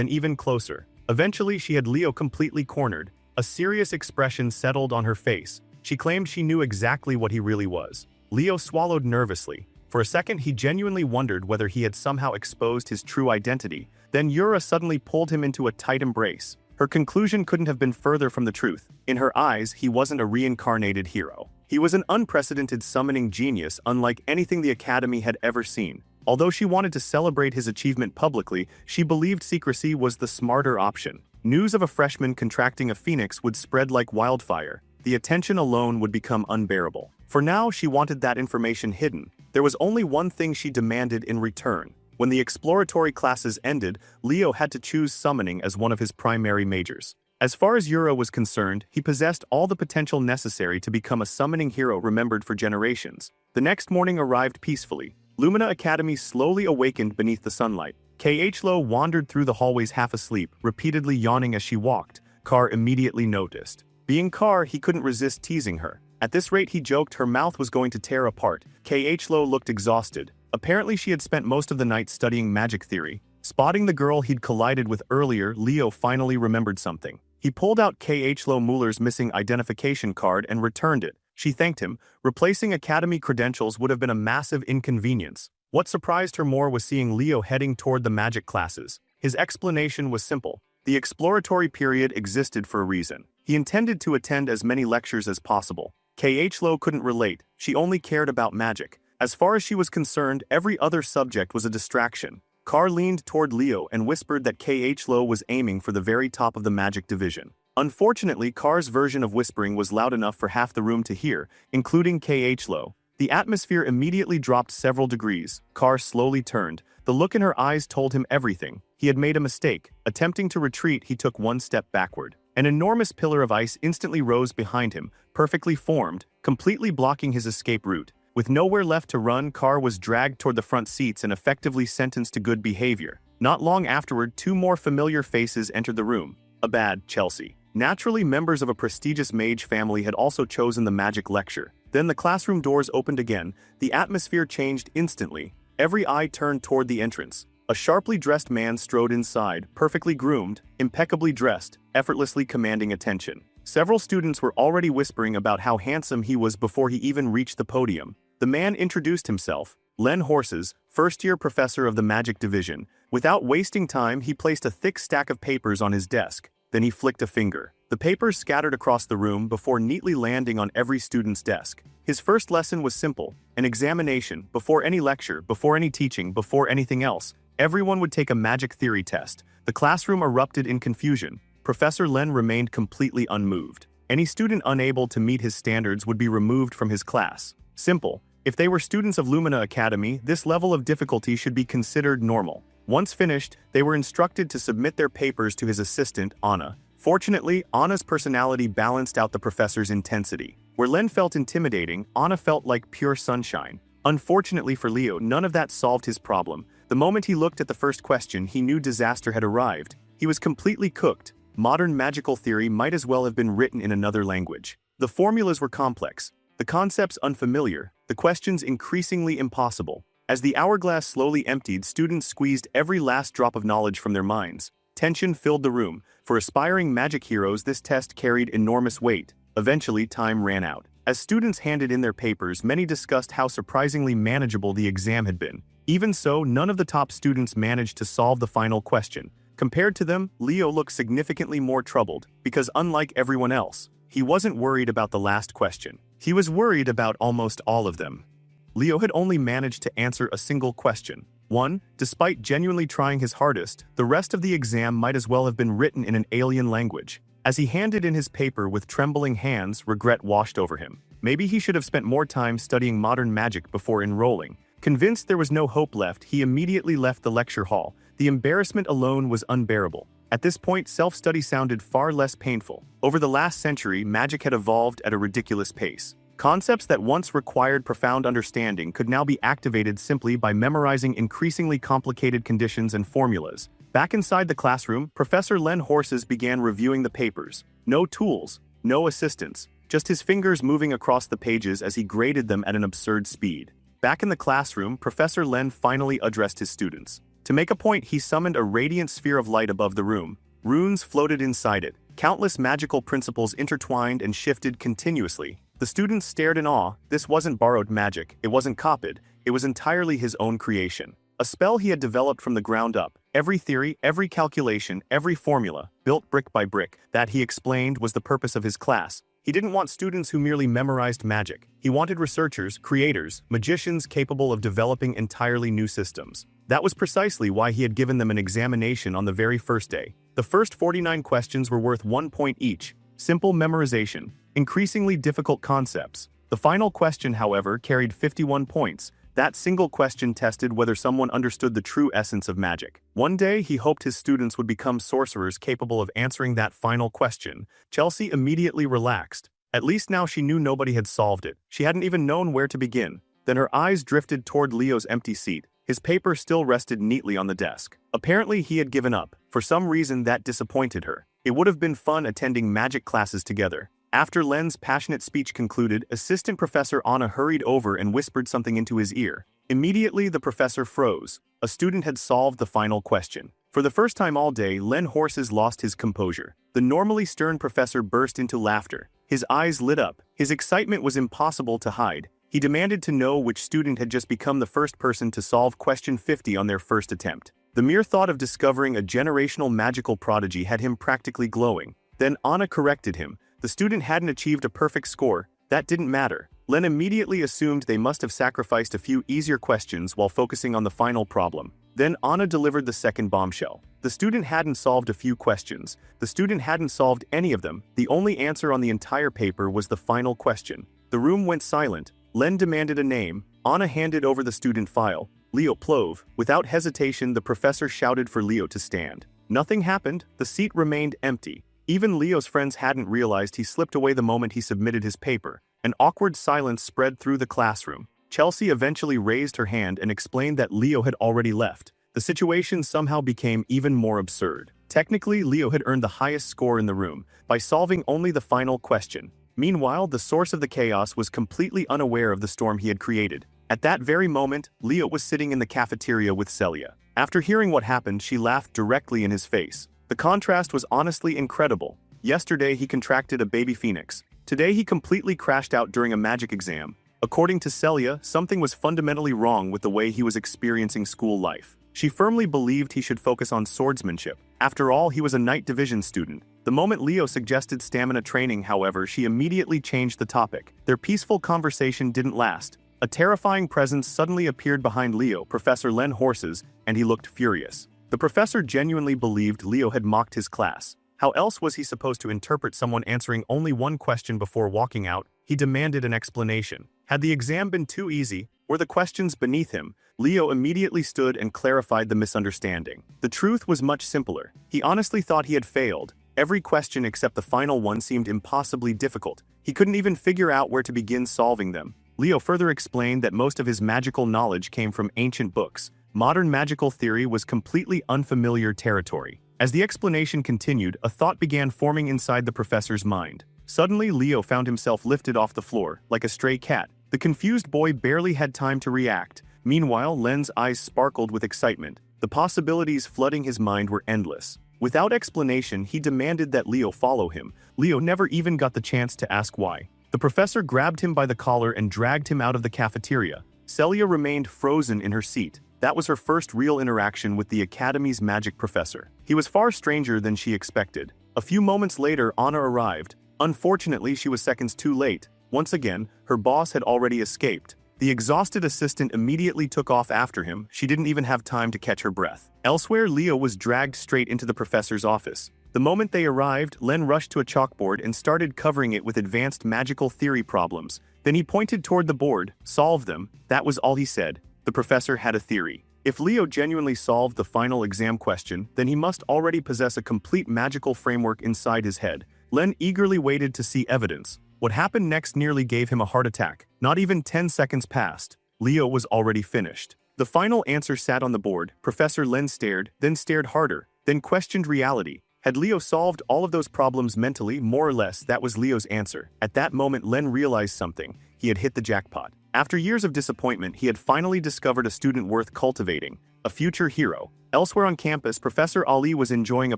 even closer. Eventually, she had Leo completely cornered. A serious expression settled on her face. She claimed she knew exactly what he really was. Leo swallowed nervously. For a second, he genuinely wondered whether he had somehow exposed his true identity. Then Yura suddenly pulled him into a tight embrace. Her conclusion couldn't have been further from the truth. In her eyes, he wasn't a reincarnated hero. He was an unprecedented summoning genius unlike anything the Academy had ever seen. Although she wanted to celebrate his achievement publicly, she believed secrecy was the smarter option. News of a freshman contracting a phoenix would spread like wildfire. The attention alone would become unbearable. For now, she wanted that information hidden. There was only one thing she demanded in return. When the exploratory classes ended, Leo had to choose summoning as one of his primary majors. As far as Yura was concerned, he possessed all the potential necessary to become a summoning hero remembered for generations. The next morning arrived peacefully. Lumina Academy slowly awakened beneath the sunlight. Yahello wandered through the hallways half asleep, repeatedly yawning as she walked. Car immediately noticed. Being Car, he couldn't resist teasing her. At this rate, he joked her mouth was going to tear apart. Yahello looked exhausted. Apparently, she had spent most of the night studying magic theory. Spotting the girl he'd collided with earlier, Leo finally remembered something. He pulled out Yahello Muller's missing identification card and returned it. She thanked him. Replacing academy credentials would have been a massive inconvenience. What surprised her more was seeing Leo heading toward the magic classes. His explanation was simple. The exploratory period existed for a reason. He intended to attend as many lectures as possible. Yahello couldn't relate. She only cared about magic. As far as she was concerned, every other subject was a distraction. Carr leaned toward Leo and whispered that Kh-Lo was aiming for the very top of the magic division. Unfortunately, Carr's version of whispering was loud enough for half the room to hear, including Kh-Lo. The atmosphere immediately dropped several degrees. Carr slowly turned. The look in her eyes told him everything. He had made a mistake. Attempting to retreat, he took one step backward. An enormous pillar of ice instantly rose behind him, perfectly formed, completely blocking his escape route. With nowhere left to run, Carr was dragged toward the front seats and effectively sentenced to good behavior. Not long afterward, two more familiar faces entered the room. Abad, Chelsea. Naturally, members of a prestigious mage family had also chosen the magic lecture. Then the classroom doors opened again. The atmosphere changed instantly. Every eye turned toward the entrance. A sharply dressed man strode inside, perfectly groomed, impeccably dressed, effortlessly commanding attention. Several students were already whispering about how handsome he was before he even reached the podium. The man introduced himself, Len Horses, first-year professor of the Magic Division. Without wasting time, he placed a thick stack of papers on his desk. Then he flicked a finger. The papers scattered across the room before neatly landing on every student's desk. His first lesson was simple, an examination, before any lecture, before any teaching, before anything else. Everyone would take a magic theory test. The classroom erupted in confusion. Professor Len remained completely unmoved. Any student unable to meet his standards would be removed from his class. Simple. If they were students of Lumina Academy, this level of difficulty should be considered normal. Once finished, they were instructed to submit their papers to his assistant, Anna. Fortunately, Anna's personality balanced out the professor's intensity. Where Len felt intimidating, Anna felt like pure sunshine. Unfortunately for Leo, none of that solved his problem. The moment he looked at the first question, he knew disaster had arrived. He was completely cooked. Modern magical theory might as well have been written in another language. The formulas were complex, the concepts unfamiliar, the questions increasingly impossible. As the hourglass slowly emptied, students squeezed every last drop of knowledge from their minds. Tension filled the room. For aspiring magic heroes, this test carried enormous weight. Eventually, time ran out. As students handed in their papers, many discussed how surprisingly manageable the exam had been. Even so, none of the top students managed to solve the final question. Compared to them, Leo looked significantly more troubled, because unlike everyone else, he wasn't worried about the last question. He was worried about almost all of them. Leo had only managed to answer a single question. One, despite genuinely trying his hardest, the rest of the exam might as well have been written in an alien language. As he handed in his paper with trembling hands, regret washed over him. Maybe he should have spent more time studying modern magic before enrolling. Convinced there was no hope left, he immediately left the lecture hall. The embarrassment alone was unbearable. At this point, self-study sounded far less painful. Over the last century, magic had evolved at a ridiculous pace. Concepts that once required profound understanding could now be activated simply by memorizing increasingly complicated conditions and formulas. Back inside the classroom, Professor Len Horses began reviewing the papers. No tools, no assistance, just his fingers moving across the pages as he graded them at an absurd speed. Back in the classroom, Professor Len finally addressed his students. To make a point, he summoned a radiant sphere of light above the room. Runes floated inside it. Countless magical principles intertwined and shifted continuously. The students stared in awe. This wasn't borrowed magic, it wasn't copied, it was entirely his own creation. A spell he had developed from the ground up. Every theory, every calculation, every formula, built brick by brick, that he explained was the purpose of his class. He didn't want students who merely memorized magic. He wanted researchers, creators, magicians capable of developing entirely new systems. That was precisely why he had given them an examination on the very first day. The first 49 questions were worth 1 point each. Simple memorization. Increasingly difficult concepts. The final question, however, carried 51 points. That single question tested whether someone understood the true essence of magic. One day, he hoped his students would become sorcerers capable of answering that final question. Chelsea immediately relaxed. At least now she knew nobody had solved it. She hadn't even known where to begin. Then her eyes drifted toward Leo's empty seat. His paper still rested neatly on the desk. Apparently, he had given up. For some reason, that disappointed her. It would have been fun attending magic classes together. After Len's passionate speech concluded, Assistant Professor Anna hurried over and whispered something into his ear. Immediately, the professor froze. A student had solved the final question. For the first time all day, Len Horses lost his composure. The normally stern professor burst into laughter. His eyes lit up. His excitement was impossible to hide. He demanded to know which student had just become the first person to solve question 50 on their first attempt. The mere thought of discovering a generational magical prodigy had him practically glowing. Then Anna corrected him. The student hadn't achieved a perfect score. That didn't matter. Len immediately assumed they must have sacrificed a few easier questions while focusing on the final problem. Then Anna delivered the second bombshell. The student hadn't solved a few questions. The student hadn't solved any of them. The only answer on the entire paper was the final question. The room went silent. Len demanded a name. Anna handed over the student file. Leo Plove. Without hesitation, the professor shouted for Leo to stand. Nothing happened. The seat remained empty. Even Leo's friends hadn't realized he slipped away the moment he submitted his paper. An awkward silence spread through the classroom. Chelsea eventually raised her hand and explained that Leo had already left. The situation somehow became even more absurd. Technically, Leo had earned the highest score in the room by solving only the final question. Meanwhile, the source of the chaos was completely unaware of the storm he had created. At that very moment, Leo was sitting in the cafeteria with Celia. After hearing what happened, she laughed directly in his face. The contrast was honestly incredible. Yesterday, he contracted a baby phoenix. Today, he completely crashed out during a magic exam. According to Celia, something was fundamentally wrong with the way he was experiencing school life. She firmly believed he should focus on swordsmanship. After all, he was a Night Division student. The moment Leo suggested stamina training, however, she immediately changed the topic. Their peaceful conversation didn't last. A terrifying presence suddenly appeared behind Leo, Professor Len Horses, and he looked furious. The professor genuinely believed Leo had mocked his class. How else was he supposed to interpret someone answering only one question before walking out? He demanded an explanation. Had the exam been too easy? Were the questions beneath him? Leo immediately stood and clarified the misunderstanding. The truth was much simpler. He honestly thought he had failed. Every question except the final one seemed impossibly difficult. He couldn't even figure out where to begin solving them. Leo further explained that most of his magical knowledge came from ancient books. Modern magical theory was completely unfamiliar territory. As the explanation continued, a thought began forming inside the professor's mind. Suddenly, Leo found himself lifted off the floor, like a stray cat. The confused boy barely had time to react. Meanwhile, Len's eyes sparkled with excitement. The possibilities flooding his mind were endless. Without explanation, he demanded that Leo follow him. Leo never even got the chance to ask why. The professor grabbed him by the collar and dragged him out of the cafeteria. Celia remained frozen in her seat. That was her first real interaction with the Academy's magic professor. He was far stranger than she expected. A few moments later, Anna arrived. Unfortunately, she was seconds too late. Once again, her boss had already escaped. The exhausted assistant immediately took off after him. She didn't even have time to catch her breath. Elsewhere, Leo was dragged straight into the professor's office. The moment they arrived, Len rushed to a chalkboard and started covering it with advanced magical theory problems. Then he pointed toward the board. Solve them. That was all he said. The professor had a theory. If Leo genuinely solved the final exam question, then he must already possess a complete magical framework inside his head. Len eagerly waited to see evidence. What happened next nearly gave him a heart attack. Not even 10 seconds passed. Leo was already finished. The final answer sat on the board. Professor Len stared, then stared harder, then questioned reality. Had Leo solved all of those problems mentally, more or less, that was Leo's answer. At that moment, Len realized something. He had hit the jackpot. After years of disappointment, he had finally discovered a student worth cultivating, a future hero. Elsewhere on campus, Professor Ali was enjoying a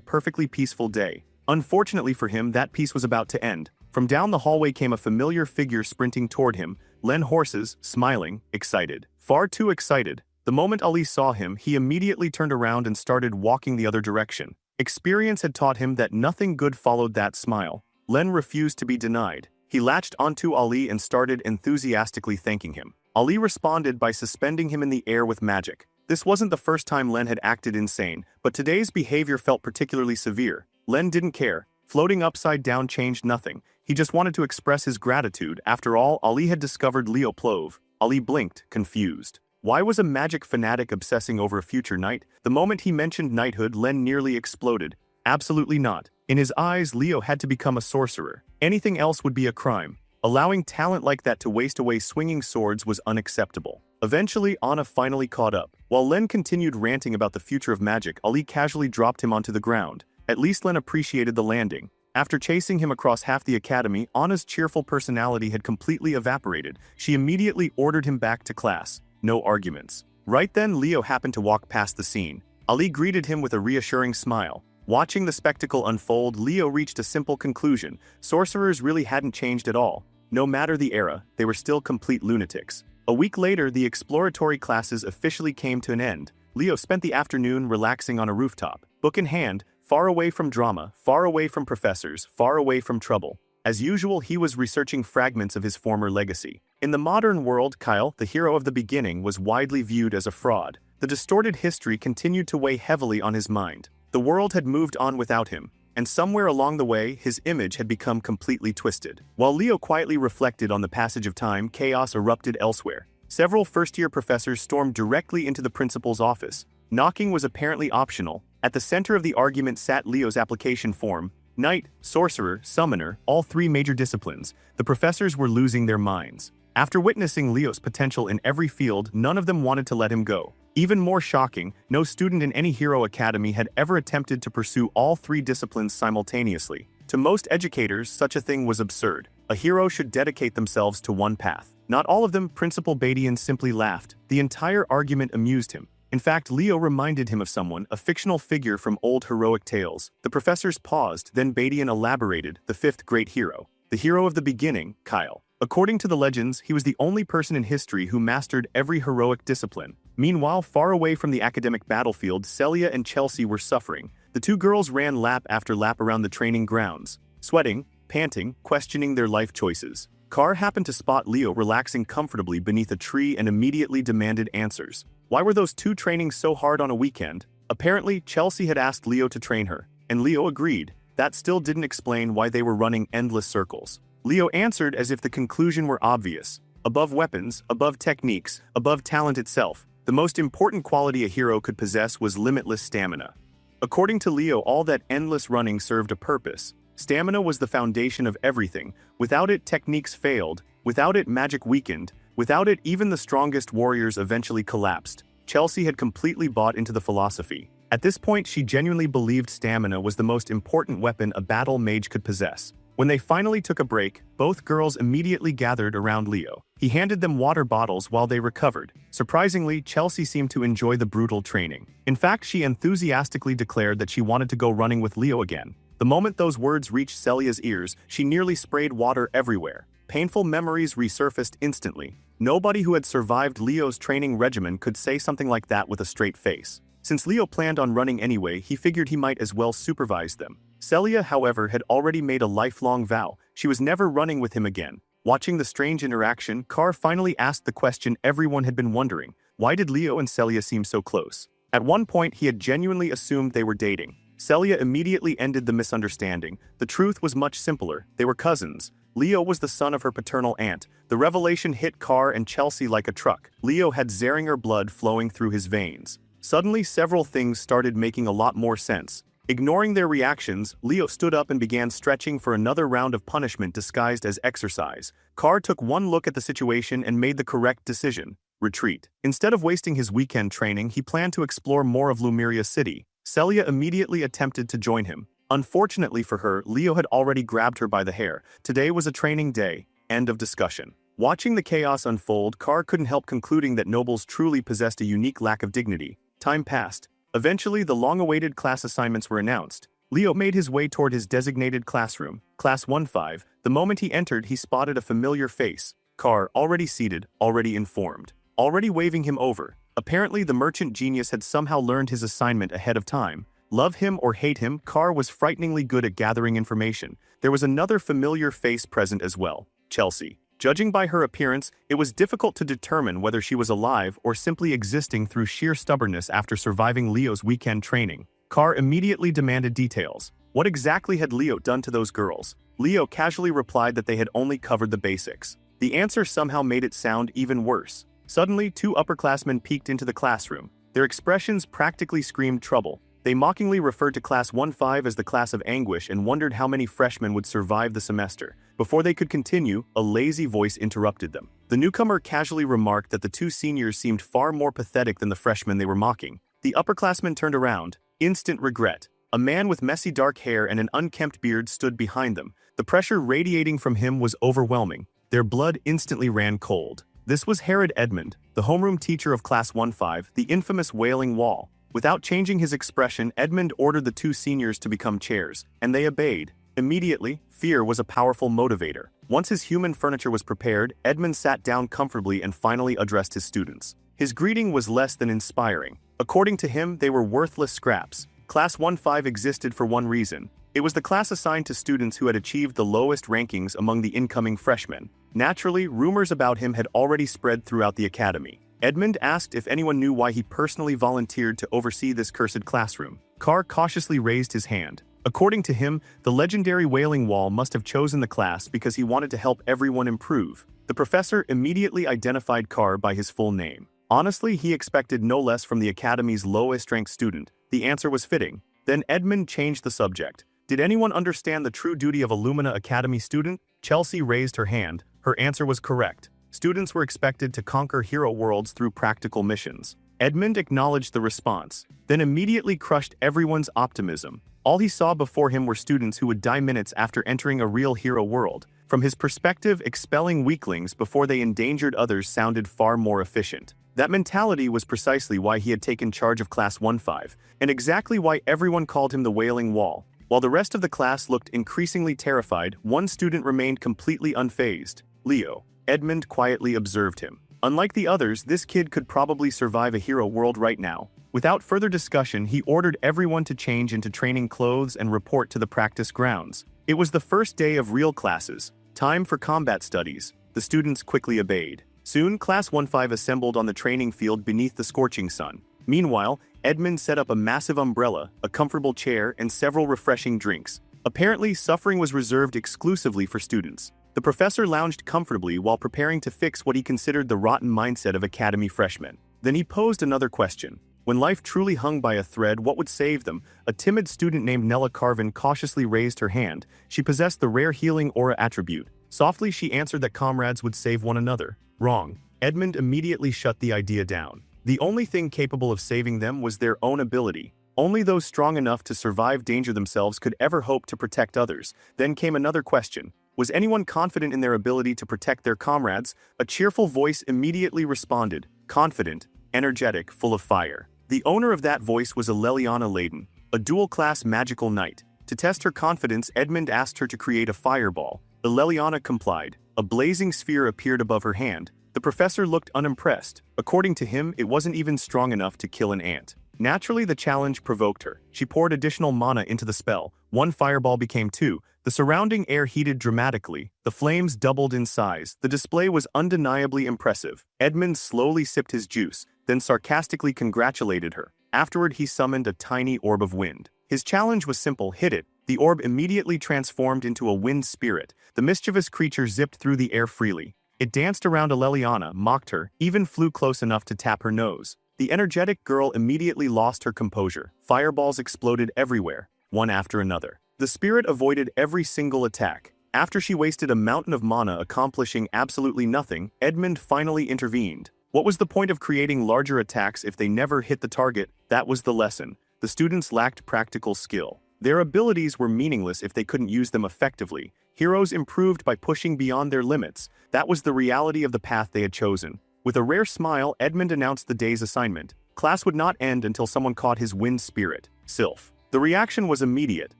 perfectly peaceful day. Unfortunately for him, that peace was about to end. From down the hallway came a familiar figure sprinting toward him, Len Horses, smiling, excited. Far too excited. The moment Ali saw him, he immediately turned around and started walking the other direction. Experience had taught him that nothing good followed that smile. Len refused to be denied. He latched onto Ali and started enthusiastically thanking him. Ali responded by suspending him in the air with magic. This wasn't the first time Len had acted insane, but today's behavior felt particularly severe. Len didn't care. Floating upside down changed nothing. He just wanted to express his gratitude. After all, Ali had discovered Leo Plove. Ali blinked, confused. Why was a magic fanatic obsessing over a future knight? The moment he mentioned knighthood, Len nearly exploded. Absolutely not. In his eyes, Leo had to become a sorcerer. Anything else would be a crime. Allowing talent like that to waste away swinging swords was unacceptable. Eventually, Anna finally caught up. While Len continued ranting about the future of magic, Ali casually dropped him onto the ground. At least Len appreciated the landing. After chasing him across half the academy, Anna's cheerful personality had completely evaporated. She immediately ordered him back to class. No arguments. Right then, Leo happened to walk past the scene. Ali greeted him with a reassuring smile. Watching the spectacle unfold, Leo reached a simple conclusion. Sorcerers really hadn't changed at all. No matter the era, they were still complete lunatics. A week later, the exploratory classes officially came to an end. Leo spent the afternoon relaxing on a rooftop, book in hand, far away from drama, far away from professors, far away from trouble. As usual, he was researching fragments of his former legacy. In the modern world, Kyle, the hero of the beginning, was widely viewed as a fraud. the distorted history continued to weigh heavily on his mind. The world had moved on without him, and somewhere along the way, his image had become completely twisted. While Leo quietly reflected on the passage of time, chaos erupted elsewhere. Several first-year professors stormed directly into the principal's office. Knocking was apparently optional. At the center of the argument sat Leo's application form. Knight, sorcerer, summoner, all three major disciplines. The professors were losing their minds. After witnessing Leo's potential in every field, none of them wanted to let him go. Even more shocking, no student in any hero academy had ever attempted to pursue all three disciplines simultaneously. To most educators, such a thing was absurd. A hero should dedicate themselves to one path. Not all of them. Principal Badian simply laughed. The entire argument amused him. In fact, Leo reminded him of someone, a fictional figure from old heroic tales. The professors paused, then Badian elaborated, the fifth great hero. The hero of the beginning, Kyle. According to the legends, he was the only person in history who mastered every heroic discipline. Meanwhile, far away from the academic battlefield, Celia and Chelsea were suffering. The two girls ran lap after lap around the training grounds, sweating, panting, questioning their life choices. Carr happened to spot Leo relaxing comfortably beneath a tree and immediately demanded answers. Why were those two training so hard on a weekend? Apparently, Chelsea had asked Leo to train her, and Leo agreed. That still didn't explain why they were running endless circles. Leo answered as if the conclusion were obvious. Above weapons, above techniques, above talent itself, the most important quality a hero could possess was limitless stamina. According to Leo, all that endless running served a purpose. Stamina was the foundation of everything. Without it, techniques failed. Without it, magic weakened. Without it, even the strongest warriors eventually collapsed. Chelsea had completely bought into the philosophy. At this point, she genuinely believed stamina was the most important weapon a battle mage could possess. When they finally took a break, both girls immediately gathered around Leo. He handed them water bottles while they recovered. Surprisingly, Chelsea seemed to enjoy the brutal training. In fact, she enthusiastically declared that she wanted to go running with Leo again. The moment those words reached Celia's ears, she nearly sprayed water everywhere. Painful memories resurfaced instantly. Nobody who had survived Leo's training regimen could say something like that with a straight face. Since Leo planned on running anyway, he figured he might as well supervise them. Celia, however, had already made a lifelong vow. She was never running with him again. Watching the strange interaction, Carr finally asked the question everyone had been wondering. Why did Leo and Celia seem so close? At one point, he had genuinely assumed they were dating. Celia immediately ended the misunderstanding. The truth was much simpler. They were cousins. Leo was the son of her paternal aunt. The revelation hit Carr and Chelsea like a truck. Leo had Zeringer blood flowing through his veins. Suddenly, several things started making a lot more sense. Ignoring their reactions, Leo stood up and began stretching for another round of punishment disguised as exercise. Carr took one look at the situation and made the correct decision: retreat. Instead of wasting his weekend training, he planned to explore more of Lumeria City. Celia immediately attempted to join him. Unfortunately for her, Leo had already grabbed her by the hair. Today was a training day. End of discussion. Watching the chaos unfold, Carr couldn't help concluding that nobles truly possessed a unique lack of dignity. Time passed. Eventually, the long-awaited class assignments were announced. Leo made his way toward his designated classroom, Class 1-5. The moment he entered, he spotted a familiar face. Carr, already seated, already informed, already waving him over. Apparently, the merchant genius had somehow learned his assignment ahead of time. Love him or hate him, Carr was frighteningly good at gathering information. There was another familiar face present as well: Chelsea. Judging by her appearance, it was difficult to determine whether she was alive or simply existing through sheer stubbornness after surviving Leo's weekend training. Carr immediately demanded details. What exactly had Leo done to those girls? Leo casually replied that they had only covered the basics. The answer somehow made it sound even worse. Suddenly, two upperclassmen peeked into the classroom. Their expressions practically screamed trouble. They mockingly referred to Class 1-5 as the class of anguish and wondered how many freshmen would survive the semester. Before they could continue, a lazy voice interrupted them. The newcomer casually remarked that the two seniors seemed far more pathetic than the freshmen they were mocking. The upperclassmen turned around. Instant regret. A man with messy dark hair and an unkempt beard stood behind them. The pressure radiating from him was overwhelming. Their blood instantly ran cold. This was Herod Edmund, the homeroom teacher of Class 1-5, the infamous Wailing Wall. Without changing his expression, Edmund ordered the two seniors to become chairs, and they obeyed. Immediately, fear was a powerful motivator. Once his human furniture was prepared, Edmund sat down comfortably and finally addressed his students. His greeting was less than inspiring. According to him, they were worthless scraps. Class 1-5 existed for one reason. It was the class assigned to students who had achieved the lowest rankings among the incoming freshmen. Naturally, rumors about him had already spread throughout the academy. Edmund asked if anyone knew why he personally volunteered to oversee this cursed classroom. Carr cautiously raised his hand. According to him, the legendary Wailing Wall must have chosen the class because he wanted to help everyone improve. The professor immediately identified Carr by his full name. Honestly, he expected no less from the Academy's lowest-ranked student. The answer was fitting. Then Edmund changed the subject. Did anyone understand the true duty of a Lumina Academy student? Chelsea raised her hand. Her answer was correct. Students were expected to conquer hero worlds through practical missions. Edmund acknowledged the response, then immediately crushed everyone's optimism. All he saw before him were students who would die minutes after entering a real hero world. From his perspective, expelling weaklings before they endangered others sounded far more efficient. That mentality was precisely why he had taken charge of Class 1-5, and exactly why everyone called him the Wailing Wall. While the rest of the class looked increasingly terrified, one student remained completely unfazed. Leo. Edmund quietly observed him. Unlike the others, this kid could probably survive a hero world right now. Without further discussion, he ordered everyone to change into training clothes and report to the practice grounds. It was the first day of real classes. Time for combat studies. The students quickly obeyed. Soon, Class 1-5 assembled on the training field beneath the scorching sun. Meanwhile, Edmund set up a massive umbrella, a comfortable chair, and several refreshing drinks. Apparently, suffering was reserved exclusively for students. The professor lounged comfortably while preparing to fix what he considered the rotten mindset of academy freshmen. Then he posed another question. When life truly hung by a thread, what would save them? A timid student named Nella Carvin cautiously raised her hand. She possessed the rare healing aura attribute. Softly, she answered that comrades would save one another. Wrong. Edmund immediately shut the idea down. The only thing capable of saving them was their own ability. Only those strong enough to survive danger themselves could ever hope to protect others. Then came another question. Was anyone confident in their ability to protect their comrades? A cheerful voice immediately responded. Confident, energetic, full of fire. The owner of that voice was a Leliana Layden, a dual-class magical knight. To test her confidence, Edmund asked her to create a fireball. The Leliana complied. A blazing sphere appeared above her hand. The professor looked unimpressed. According to him, it wasn't even strong enough to kill an ant. Naturally, the challenge provoked her. She poured additional mana into the spell. One fireball became two. The surrounding air heated dramatically. The flames doubled in size. The display was undeniably impressive. Edmund slowly sipped his juice, then sarcastically congratulated her. Afterward, he summoned a tiny orb of wind. His challenge was simple: hit it. The orb immediately transformed into a wind spirit. The mischievous creature zipped through the air freely. It danced around Leliana, mocked her, even flew close enough to tap her nose. The energetic girl immediately lost her composure. Fireballs exploded everywhere, one after another. The spirit avoided every single attack. After she wasted a mountain of mana accomplishing absolutely nothing, Edmund finally intervened. What was the point of creating larger attacks if they never hit the target? That was the lesson. The students lacked practical skill. Their abilities were meaningless if they couldn't use them effectively. Heroes improved by pushing beyond their limits. That was the reality of the path they had chosen. With a rare smile, Edmund announced the day's assignment. Class would not end until someone caught his wind spirit, Sylph. The reaction was immediate.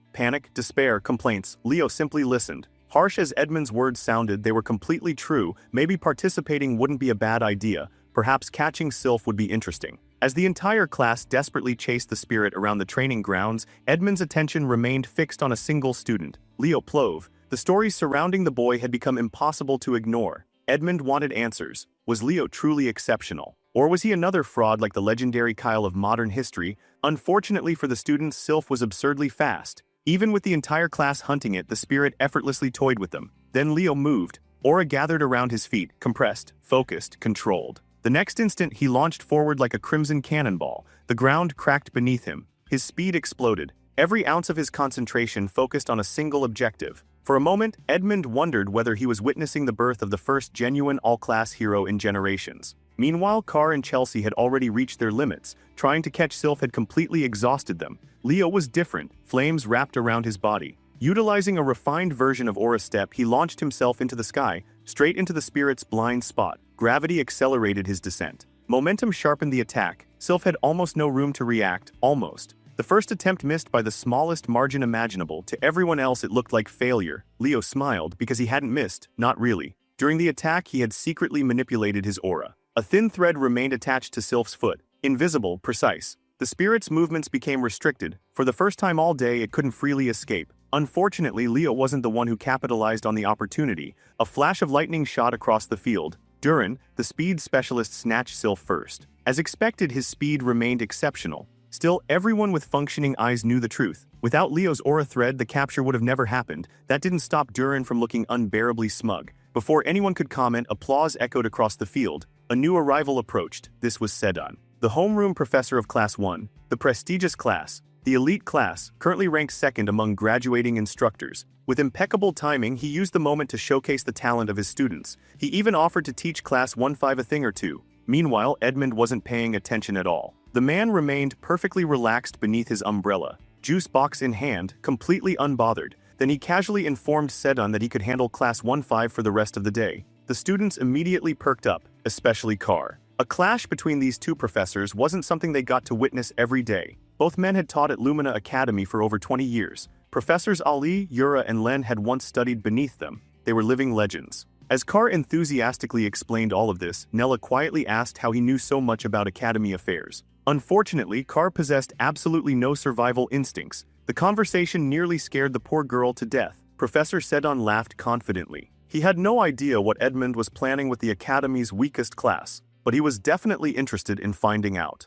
Panic, despair, complaints. Leo simply listened. Harsh as Edmund's words sounded, they were completely true. Maybe participating wouldn't be a bad idea. Perhaps catching Sylph would be interesting. As the entire class desperately chased the spirit around the training grounds, Edmund's attention remained fixed on a single student, Leo Plove. The stories surrounding the boy had become impossible to ignore. Edmund wanted answers. Was Leo truly exceptional? Or was he another fraud like the legendary Kyle of modern history? Unfortunately for the students, Sylph was absurdly fast. Even with the entire class hunting it, the spirit effortlessly toyed with them. Then Leo moved. Aura gathered around his feet, compressed, focused, controlled. The next instant, he launched forward like a crimson cannonball. The ground cracked beneath him. His speed exploded. Every ounce of his concentration focused on a single objective. For a moment, Edmund wondered whether he was witnessing the birth of the first genuine all-class hero in generations. Meanwhile, Carr and Chelsea had already reached their limits. Trying to catch Sylph had completely exhausted them. Leo was different, flames wrapped around his body. Utilizing a refined version of Aura Step, he launched himself into the sky, straight into the spirit's blind spot. Gravity accelerated his descent. Momentum sharpened the attack. Sylph had almost no room to react, almost. The first attempt missed by the smallest margin imaginable. To everyone else, it looked like failure. Leo smiled because he hadn't missed, not really. During the attack, he had secretly manipulated his aura. A thin thread remained attached to Sylph's foot. Invisible, precise. The spirit's movements became restricted. For the first time all day, it couldn't freely escape. Unfortunately, Leo wasn't the one who capitalized on the opportunity. A flash of lightning shot across the field. Duran, the speed specialist, snatched Sylph first. As expected, his speed remained exceptional. Still, everyone with functioning eyes knew the truth. Without Leo's aura thread, the capture would have never happened. That didn't stop Duran from looking unbearably smug. Before anyone could comment, applause echoed across the field. A new arrival approached. This was Sedan, the homeroom professor of Class 1, the prestigious class, the elite class, currently ranked second among graduating instructors. With impeccable timing, he used the moment to showcase the talent of his students. He even offered to teach Class 1-5 a thing or two. Meanwhile, Edmund wasn't paying attention at all. The man remained perfectly relaxed beneath his umbrella, juice box in hand, completely unbothered. Then he casually informed Sedan that he could handle Class 1-5 for the rest of the day. The students immediately perked up, especially Carr. A clash between these two professors wasn't something they got to witness every day. Both men had taught at Lumina Academy for over 20 years. Professors Ali, Yura, and Len had once studied beneath them. They were living legends. As Carr enthusiastically explained all of this, Nella quietly asked how he knew so much about academy affairs. Unfortunately, Carr possessed absolutely no survival instincts. The conversation nearly scared the poor girl to death. Professor Sedan laughed confidently. He had no idea what Edmund was planning with the academy's weakest class, but he was definitely interested in finding out.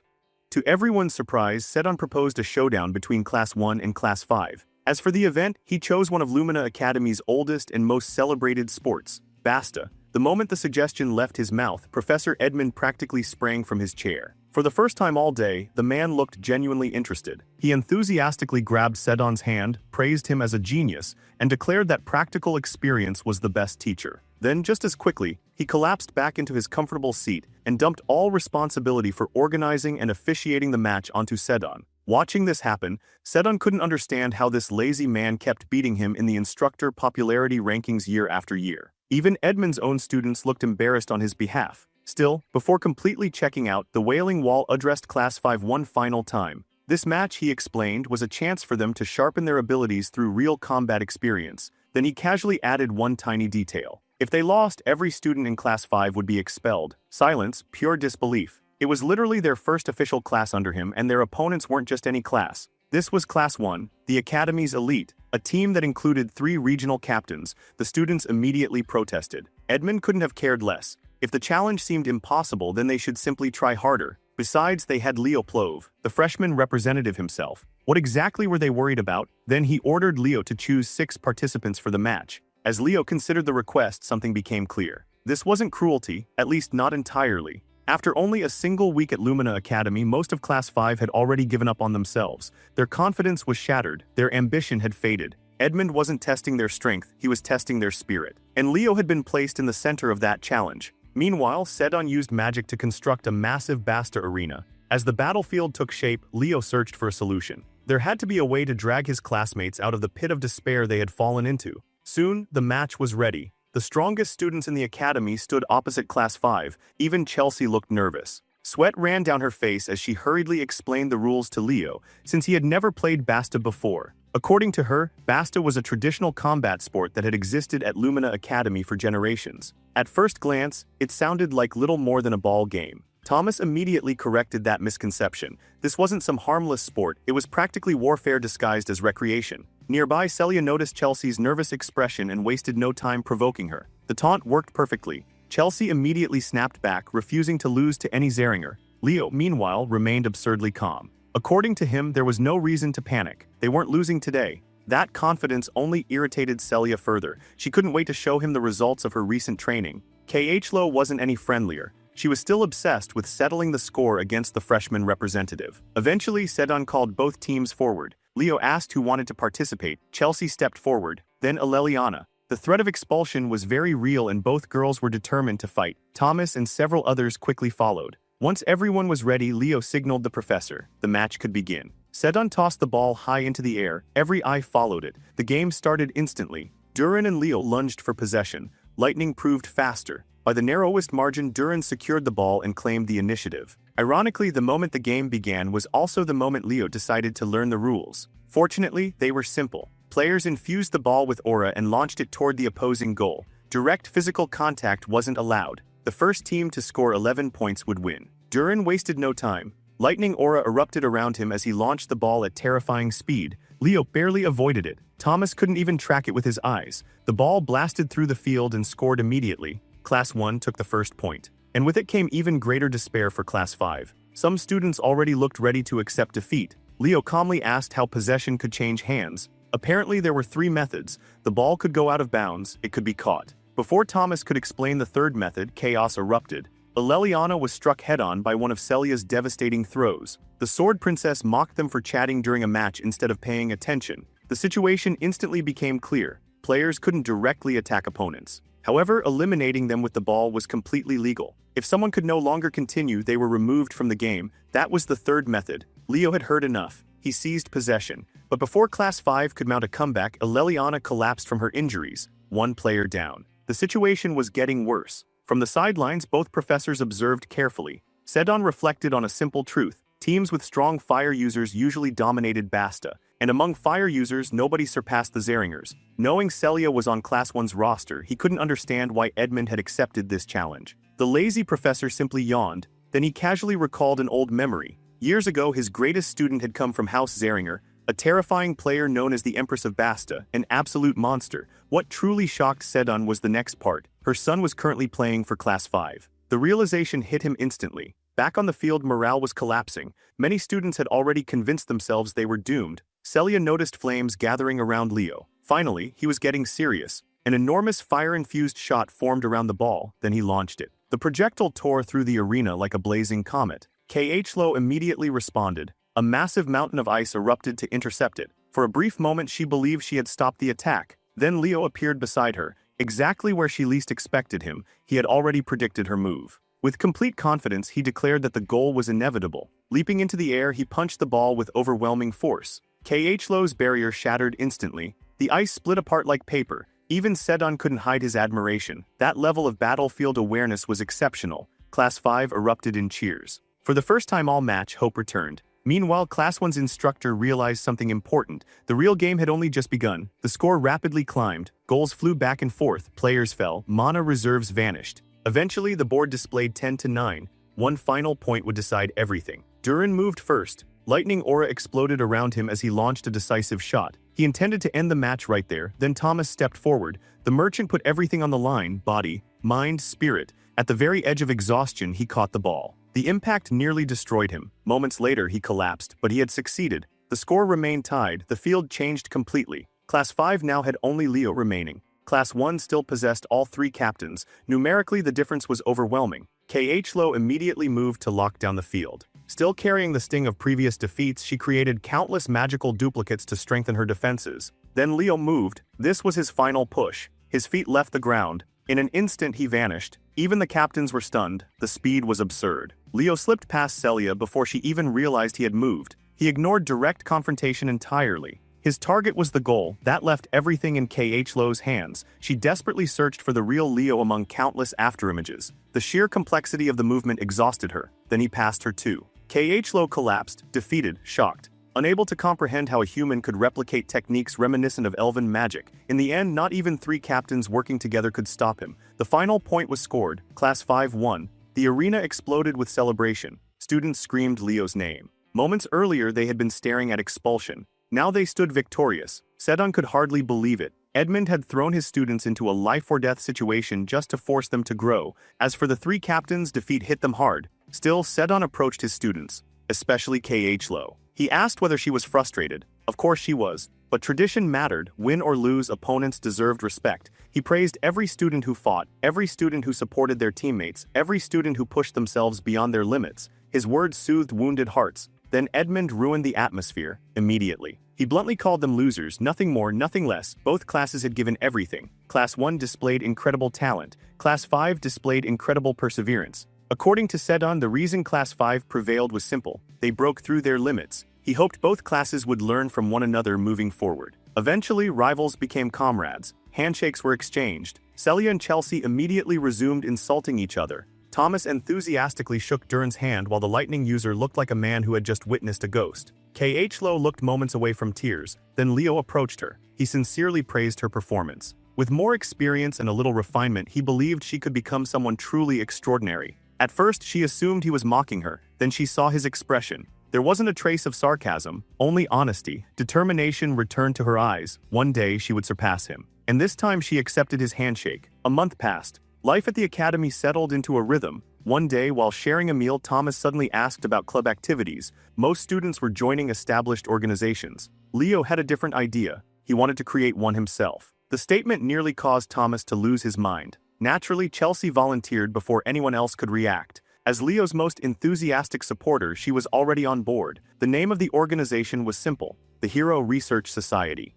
To everyone's surprise, Sedan proposed a showdown between Class 1 and Class 5. As for the event, he chose one of Lumina Academy's oldest and most celebrated sports, Basta. The moment the suggestion left his mouth, Professor Edmund practically sprang from his chair. For the first time all day, the man looked genuinely interested. He enthusiastically grabbed Sedan's hand, praised him as a genius, and declared that practical experience was the best teacher. Then, just as quickly, he collapsed back into his comfortable seat and dumped all responsibility for organizing and officiating the match onto Sedan. Watching this happen, Sedan couldn't understand how this lazy man kept beating him in the instructor popularity rankings year after year. Even Edmund's own students looked embarrassed on his behalf. Still, before completely checking out, the Wailing Wall addressed Class 5 one final time. This match, he explained, was a chance for them to sharpen their abilities through real combat experience. Then he casually added one tiny detail. If they lost, every student in Class 5 would be expelled. Silence, pure disbelief. It was literally their first official class under him, and their opponents weren't just any class. This was Class 1, the Academy's elite, a team that included 3 regional captains. The students immediately protested. Edmund couldn't have cared less. If the challenge seemed impossible, then they should simply try harder. Besides, they had Leo Plove, the freshman representative himself. What exactly were they worried about? Then he ordered Leo to choose 6 participants for the match. As Leo considered the request, something became clear. This wasn't cruelty, at least not entirely. After only a single week at Lumina Academy, most of Class 5 had already given up on themselves. Their confidence was shattered, their ambition had faded. Edmund wasn't testing their strength, he was testing their spirit. And Leo had been placed in the center of that challenge. Meanwhile, Sedan used magic to construct a massive Basta arena. As the battlefield took shape, Leo searched for a solution. There had to be a way to drag his classmates out of the pit of despair they had fallen into. Soon, the match was ready. The strongest students in the academy stood opposite Class 5. Even Chelsea looked nervous. Sweat ran down her face as she hurriedly explained the rules to Leo, since he had never played Basta before. According to her, Basta was a traditional combat sport that had existed at Lumina Academy for generations. At first glance, it sounded like little more than a ball game. Thomas immediately corrected that misconception. This wasn't some harmless sport, it was practically warfare disguised as recreation. Nearby, Celia noticed Chelsea's nervous expression and wasted no time provoking her. The taunt worked perfectly. Chelsea immediately snapped back, refusing to lose to any Zeringer. Leo, meanwhile, remained absurdly calm. According to him, there was no reason to panic. They weren't losing today. That confidence only irritated Celia further. She couldn't wait to show him the results of her recent training. Yahello wasn't any friendlier. She was still obsessed with settling the score against the freshman representative. Eventually, Sedan called both teams forward. Leo asked who wanted to participate. Chelsea stepped forward, then Aleliana. The threat of expulsion was very real and both girls were determined to fight. Thomas and several others quickly followed. Once everyone was ready, Leo signaled the professor. The match could begin. Sedan tossed the ball high into the air. Every eye followed it. The game started instantly. Duran and Leo lunged for possession. Lightning proved faster. By the narrowest margin, Duran secured the ball and claimed the initiative. Ironically, the moment the game began was also the moment Leo decided to learn the rules. Fortunately, they were simple. Players infused the ball with aura and launched it toward the opposing goal. Direct physical contact wasn't allowed. The first team to score 11 points would win. Duran wasted no time. Lightning aura erupted around him as he launched the ball at terrifying speed. Leo barely avoided it. Thomas couldn't even track it with his eyes. The ball blasted through the field and scored immediately. Class 1 took the first point. And with it came even greater despair for Class 5. Some students already looked ready to accept defeat. Leo calmly asked how possession could change hands. Apparently there were 3 methods. The ball could go out of bounds, it could be caught. Before Thomas could explain the third method, chaos erupted. Leliana was struck head-on by one of Celia's devastating throws. The Sword Princess mocked them for chatting during a match instead of paying attention. The situation instantly became clear. Players couldn't directly attack opponents. However, eliminating them with the ball was completely legal. If someone could no longer continue, they were removed from the game. That was the third method. Leo had heard enough. He seized possession. But before Class 5 could mount a comeback, Leliana collapsed from her injuries. 1 player down. The situation was getting worse. From the sidelines, both professors observed carefully. Sedon reflected on a simple truth. Teams with strong fire users usually dominated Basta, and among fire users, nobody surpassed the Zeringers. Knowing Celia was on Class 1's roster, he couldn't understand why Edmund had accepted this challenge. The lazy professor simply yawned. Then he casually recalled an old memory. Years ago, his greatest student had come from House Zeringer, a terrifying player known as the Empress of Basta, an absolute monster. What truly shocked Sedon was the next part. Her son was currently playing for Class 5. The realization hit him instantly. Back on the field, morale was collapsing. Many students had already convinced themselves they were doomed. Celia noticed flames gathering around Leo. Finally, he was getting serious. An enormous fire-infused shot formed around the ball, then he launched it. The projectile tore through the arena like a blazing comet. Yahello immediately responded. A massive mountain of ice erupted to intercept it. For a brief moment she believed she had stopped the attack. Then Leo appeared beside her, exactly where she least expected him. He had already predicted her move. With complete confidence, he declared that the goal was inevitable. Leaping into the air, he punched the ball with overwhelming force. Yahello's barrier shattered instantly. The ice split apart like paper. Even Sedon couldn't hide his admiration. That level of battlefield awareness was exceptional. Class 5 erupted in cheers. For the first time all match, hope returned. Meanwhile, Class 1's instructor realized something important. The real game had only just begun. The score rapidly climbed. Goals flew back and forth. Players fell. Mana reserves vanished. Eventually, the board displayed 10-9. One final point would decide everything. Durin moved first. Lightning aura exploded around him as he launched a decisive shot. He intended to end the match right there. Then Thomas stepped forward. The merchant put everything on the line: body, mind, spirit. At the very edge of exhaustion, he caught the ball. The impact nearly destroyed him. Moments later, he collapsed, but he had succeeded. The score remained tied. The field changed completely. Class 5 now had only Leo remaining. Class 1 still possessed all 3 captains. Numerically, the difference was overwhelming. Yahello immediately moved to lock down the field. Still carrying the sting of previous defeats, she created countless magical duplicates to strengthen her defenses. Then Leo moved. This was his final push. His feet left the ground. In an instant, he vanished. Even the captains were stunned. The speed was absurd. Leo slipped past Celia before she even realized he had moved. He ignored direct confrontation entirely. His target was the goal. That left everything in Yahello's hands. She desperately searched for the real Leo among countless afterimages. The sheer complexity of the movement exhausted her. Then he passed her too. Yahello collapsed, defeated, shocked. Unable to comprehend how a human could replicate techniques reminiscent of elven magic. In the end, not even 3 captains working together could stop him. The final point was scored. Class 5 won. The arena exploded with celebration. Students screamed Leo's name. Moments earlier, they had been staring at expulsion. Now they stood victorious. Sedon could hardly believe it. Edmund had thrown his students into a life-or-death situation just to force them to grow. As for the 3 captains, defeat hit them hard. Still, Sedon approached his students, especially Yahello. He asked whether she was frustrated. Of course she was. But tradition mattered. Win or lose, opponents deserved respect. He praised every student who fought, every student who supported their teammates, every student who pushed themselves beyond their limits. His words soothed wounded hearts. Then Edmund ruined the atmosphere, immediately. He bluntly called them losers, nothing more, nothing less. Both classes had given everything. Class 1 displayed incredible talent. Class 5 displayed incredible perseverance. According to Sedon, the reason Class 5 prevailed was simple. They broke through their limits. He hoped both classes would learn from one another moving forward. Eventually, rivals became comrades. Handshakes were exchanged. Celia and Chelsea immediately resumed insulting each other. Thomas enthusiastically shook Durin's hand while the lightning user looked like a man who had just witnessed a ghost. Yahello looked moments away from tears. Then Leo approached her. He sincerely praised her performance. With more experience and a little refinement, he believed she could become someone truly extraordinary. At first, she assumed he was mocking her. Then she saw his expression. There wasn't a trace of sarcasm, only honesty. Determination returned to her eyes. One day, she would surpass him. And this time, she accepted his handshake. A month passed. Life at the academy settled into a rhythm. One day, while sharing a meal, Thomas suddenly asked about club activities. Most students were joining established organizations. Leo had a different idea. He wanted to create one himself. The statement nearly caused Thomas to lose his mind. Naturally, Chelsea volunteered before anyone else could react. As Leo's most enthusiastic supporter, she was already on board. The name of the organization was simple: the Hero Research Society.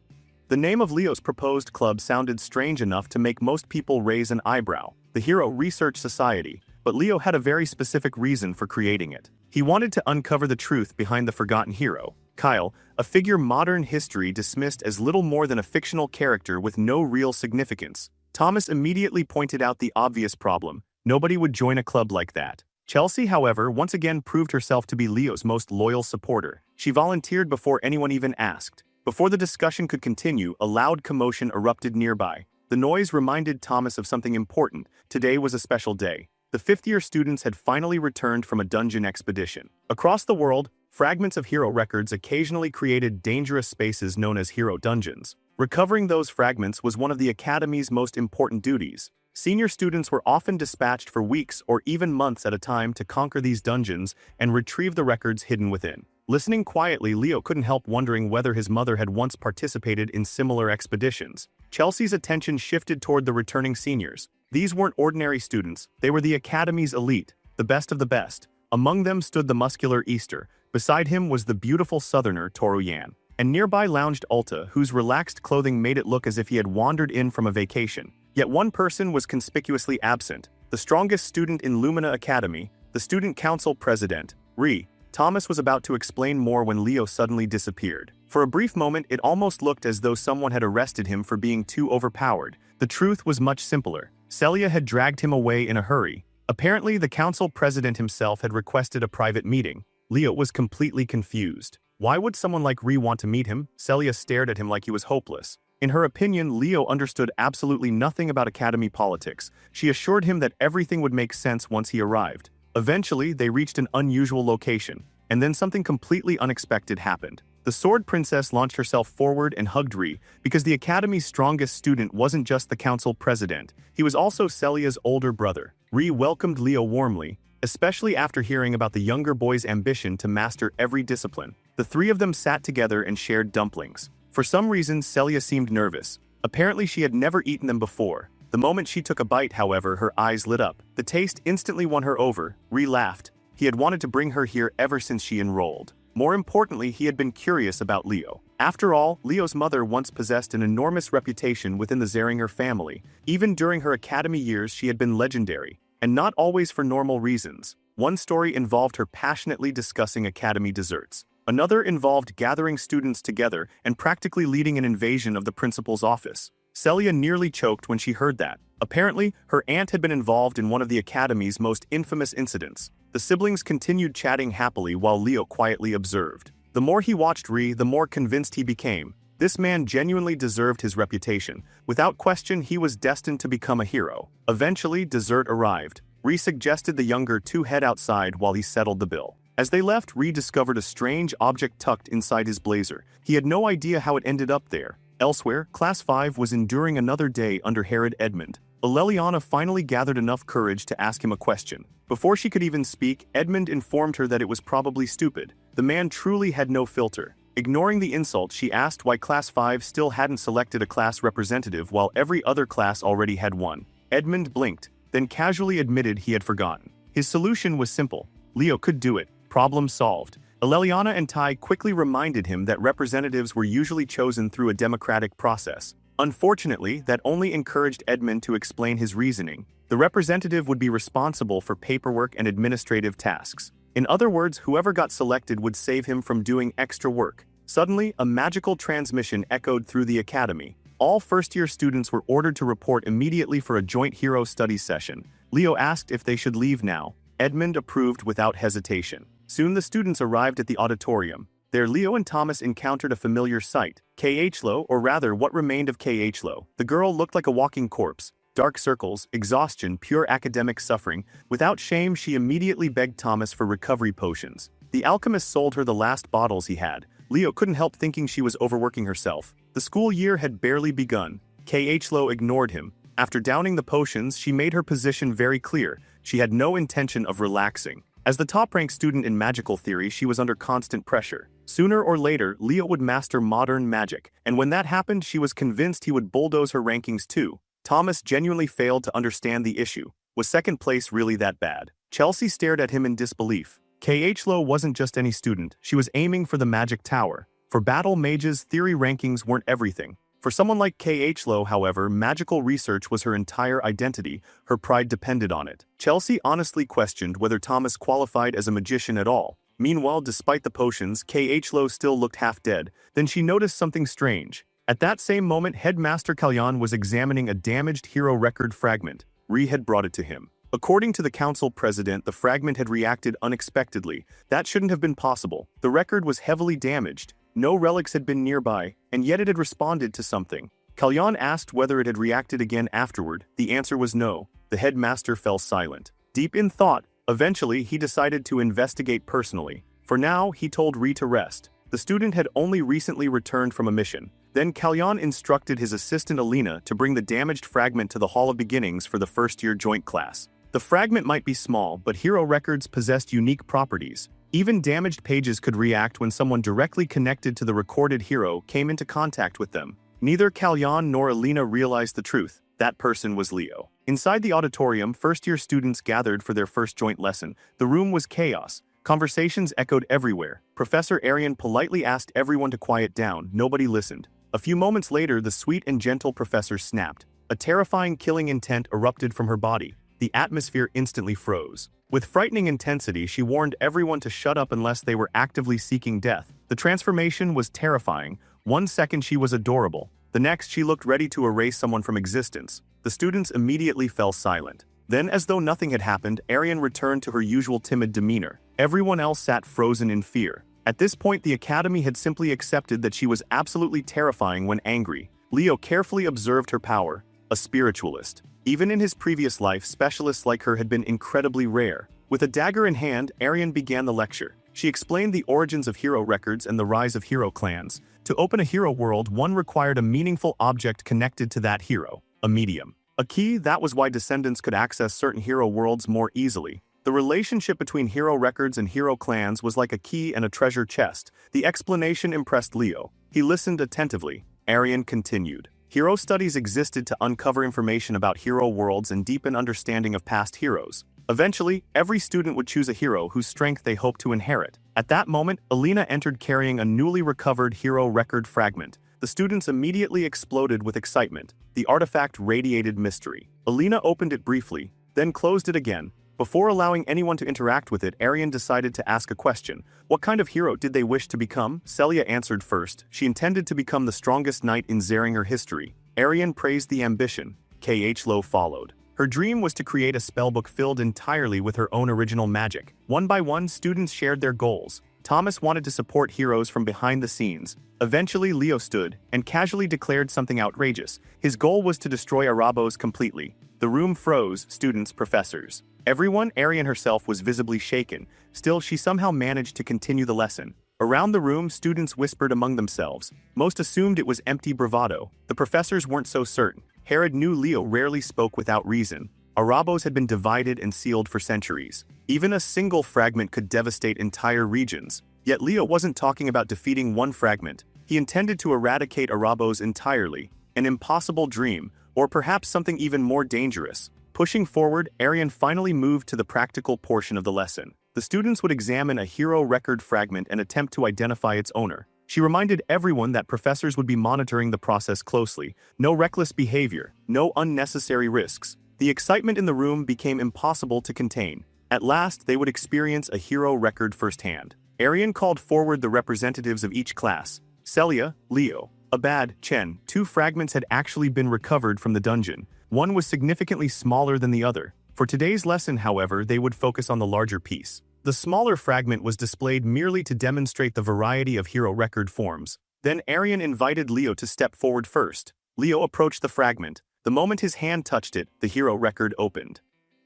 The name of Leo's proposed club sounded strange enough to make most people raise an eyebrow. The Hero Research Society. But Leo had a very specific reason for creating it. He wanted to uncover the truth behind the forgotten hero, Kyle, a figure modern history dismissed as little more than a fictional character with no real significance. Thomas immediately pointed out the obvious problem: nobody would join a club like that. Chelsea, however, once again proved herself to be Leo's most loyal supporter. She volunteered before anyone even asked. Before the discussion could continue, a loud commotion erupted nearby. The noise reminded Thomas of something important. Today was a special day. The fifth-year students had finally returned from a dungeon expedition. Across the world, fragments of hero records occasionally created dangerous spaces known as hero dungeons. Recovering those fragments was one of the academy's most important duties. Senior students were often dispatched for weeks or even months at a time to conquer these dungeons and retrieve the records hidden within. Listening quietly, Leo couldn't help wondering whether his mother had once participated in similar expeditions. Chelsea's attention shifted toward the returning seniors. These weren't ordinary students, they were the academy's elite, the best of the best. Among them stood the muscular Easter. Beside him was the beautiful southerner Toru Yan. And nearby lounged Ulta, whose relaxed clothing made it look as if he had wandered in from a vacation. Yet one person was conspicuously absent: the strongest student in Lumina Academy, the student council president, Ri. Thomas was about to explain more when Leo suddenly disappeared. For a brief moment, it almost looked as though someone had arrested him for being too overpowered. The truth was much simpler. Celia had dragged him away in a hurry. Apparently, the council president himself had requested a private meeting. Leo was completely confused. Why would someone like Ri want to meet him? Celia stared at him like he was hopeless. In her opinion, Leo understood absolutely nothing about academy politics. She assured him that everything would make sense once he arrived. Eventually, they reached an unusual location, and then something completely unexpected happened. The Sword Princess launched herself forward and hugged Ri, because the academy's strongest student wasn't just the council president, he was also Celia's older brother. Ri welcomed Leo warmly, especially after hearing about the younger boy's ambition to master every discipline. The three of them sat together and shared dumplings. For some reason, Celia seemed nervous. Apparently she had never eaten them before. The moment she took a bite, however, her eyes lit up. The taste instantly won her over. Ri laughed. He had wanted to bring her here ever since she enrolled. More importantly, he had been curious about Leo. After all, Leo's mother once possessed an enormous reputation within the Zeringer family. Even during her academy years, she had been legendary, and not always for normal reasons. One story involved her passionately discussing academy desserts. Another involved gathering students together and practically leading an invasion of the principal's office. Celia nearly choked when she heard that. Apparently, her aunt had been involved in one of the academy's most infamous incidents. The siblings continued chatting happily while Leo quietly observed. The more he watched Ri, the more convinced he became. This man genuinely deserved his reputation. Without question, he was destined to become a hero. Eventually, dessert arrived. Ri suggested the younger two head outside while he settled the bill. As they left, Ri discovered a strange object tucked inside his blazer. He had no idea how it ended up there. Elsewhere, Class 5 was enduring another day under Herod Edmund. Leliana finally gathered enough courage to ask him a question. Before she could even speak, Edmund informed her that it was probably stupid. The man truly had no filter. Ignoring the insult, she asked why Class 5 still hadn't selected a class representative while every other class already had one. Edmund blinked, then casually admitted he had forgotten. His solution was simple. Leo could do it. Problem solved. Leliana and Tai quickly reminded him that representatives were usually chosen through a democratic process. Unfortunately, that only encouraged Edmund to explain his reasoning. The representative would be responsible for paperwork and administrative tasks. In other words, whoever got selected would save him from doing extra work. Suddenly, a magical transmission echoed through the academy. All first-year students were ordered to report immediately for a joint hero studies session. Leo asked if they should leave now. Edmund approved without hesitation. Soon the students arrived at the auditorium. There Leo and Thomas encountered a familiar sight. Yahello, or rather what remained of Yahello. The girl looked like a walking corpse. Dark circles, exhaustion, pure academic suffering. Without shame, she immediately begged Thomas for recovery potions. The alchemist sold her the last bottles he had. Leo couldn't help thinking she was overworking herself. The school year had barely begun. Yahello ignored him. After downing the potions, she made her position very clear. She had no intention of relaxing. As the top-ranked student in magical theory, she was under constant pressure. Sooner or later, Leo would master modern magic, and when that happened, she was convinced he would bulldoze her rankings too. Thomas genuinely failed to understand the issue. Was second place really that bad? Chelsea stared at him in disbelief. Yahello wasn't just any student, she was aiming for the Magic Tower. For battle mages, theory rankings weren't everything. For someone like Yahello, however, magical research was her entire identity, her pride depended on it. Chelsea honestly questioned whether Thomas qualified as a magician at all. Meanwhile, despite the potions, Yahello still looked half dead. Then she noticed something strange. At that same moment, Headmaster Kalyan was examining a damaged hero record fragment. Ri had brought it to him. According to the council president, the fragment had reacted unexpectedly. That shouldn't have been possible. The record was heavily damaged. No relics had been nearby, and yet it had responded to something. Kalyan asked whether it had reacted again afterward. The answer was no. The headmaster fell silent. Deep in thought, eventually he decided to investigate personally. For now, he told Ri to rest. The student had only recently returned from a mission. Then Kalyan instructed his assistant Alina to bring the damaged fragment to the Hall of Beginnings for the first-year joint class. The fragment might be small, but hero records possessed unique properties. Even damaged pages could react when someone directly connected to the recorded hero came into contact with them. Neither Kalyan nor Alina realized the truth. That person was Leo. Inside the auditorium, first-year students gathered for their first joint lesson. The room was chaos. Conversations echoed everywhere. Professor Arian politely asked everyone to quiet down. Nobody listened. A few moments later, the sweet and gentle professor snapped. A terrifying killing intent erupted from her body. The atmosphere instantly froze. With frightening intensity, she warned everyone to shut up unless they were actively seeking death. The transformation was terrifying. One second she was adorable. The next she looked ready to erase someone from existence. The students immediately fell silent. Then, as though nothing had happened, Arian returned to her usual timid demeanor. Everyone else sat frozen in fear. At this point, the academy had simply accepted that she was absolutely terrifying when angry. Leo carefully observed her power. A spiritualist. Even in his previous life, specialists like her had been incredibly rare. With a dagger in hand, Arian began the lecture. She explained the origins of hero records and the rise of hero clans. To open a hero world, one required a meaningful object connected to that hero, a medium. A key. That was why descendants could access certain hero worlds more easily. The relationship between hero records and hero clans was like a key and a treasure chest. The explanation impressed Leo. He listened attentively. Arian continued. Hero studies existed to uncover information about hero worlds and deepen understanding of past heroes. Eventually, every student would choose a hero whose strength they hoped to inherit. At that moment, Alina entered carrying a newly recovered hero record fragment. The students immediately exploded with excitement. The artifact radiated mystery. Alina opened it briefly, then closed it again. Before allowing anyone to interact with it, Arian decided to ask a question. What kind of hero did they wish to become? Celia answered first. She intended to become the strongest knight in Zeringer history. Arian praised the ambition. Yahello followed. Her dream was to create a spellbook filled entirely with her own original magic. One by one, students shared their goals. Thomas wanted to support heroes from behind the scenes. Eventually, Leo stood and casually declared something outrageous. His goal was to destroy Arabos completely. The room froze, students, professors. Everyone, Arian herself, was visibly shaken. Still, she somehow managed to continue the lesson. Around the room, students whispered among themselves. Most assumed it was empty bravado. The professors weren't so certain. Herod knew Leo rarely spoke without reason. Arabos had been divided and sealed for centuries. Even a single fragment could devastate entire regions. Yet Leo wasn't talking about defeating one fragment. He intended to eradicate Arabos entirely. An impossible dream, or perhaps something even more dangerous. Pushing forward, Arian finally moved to the practical portion of the lesson. The students would examine a hero record fragment and attempt to identify its owner. She reminded everyone that professors would be monitoring the process closely. No reckless behavior, no unnecessary risks. The excitement in the room became impossible to contain. At last, they would experience a hero record firsthand. Arian called forward the representatives of each class. Celia, Leo, Abad, Chen. 2 fragments had actually been recovered from the dungeon. One was significantly smaller than the other. For today's lesson, however, they would focus on the larger piece. The smaller fragment was displayed merely to demonstrate the variety of hero record forms. Then Arian invited Leo to step forward first. Leo approached the fragment. The moment his hand touched it, the hero record opened.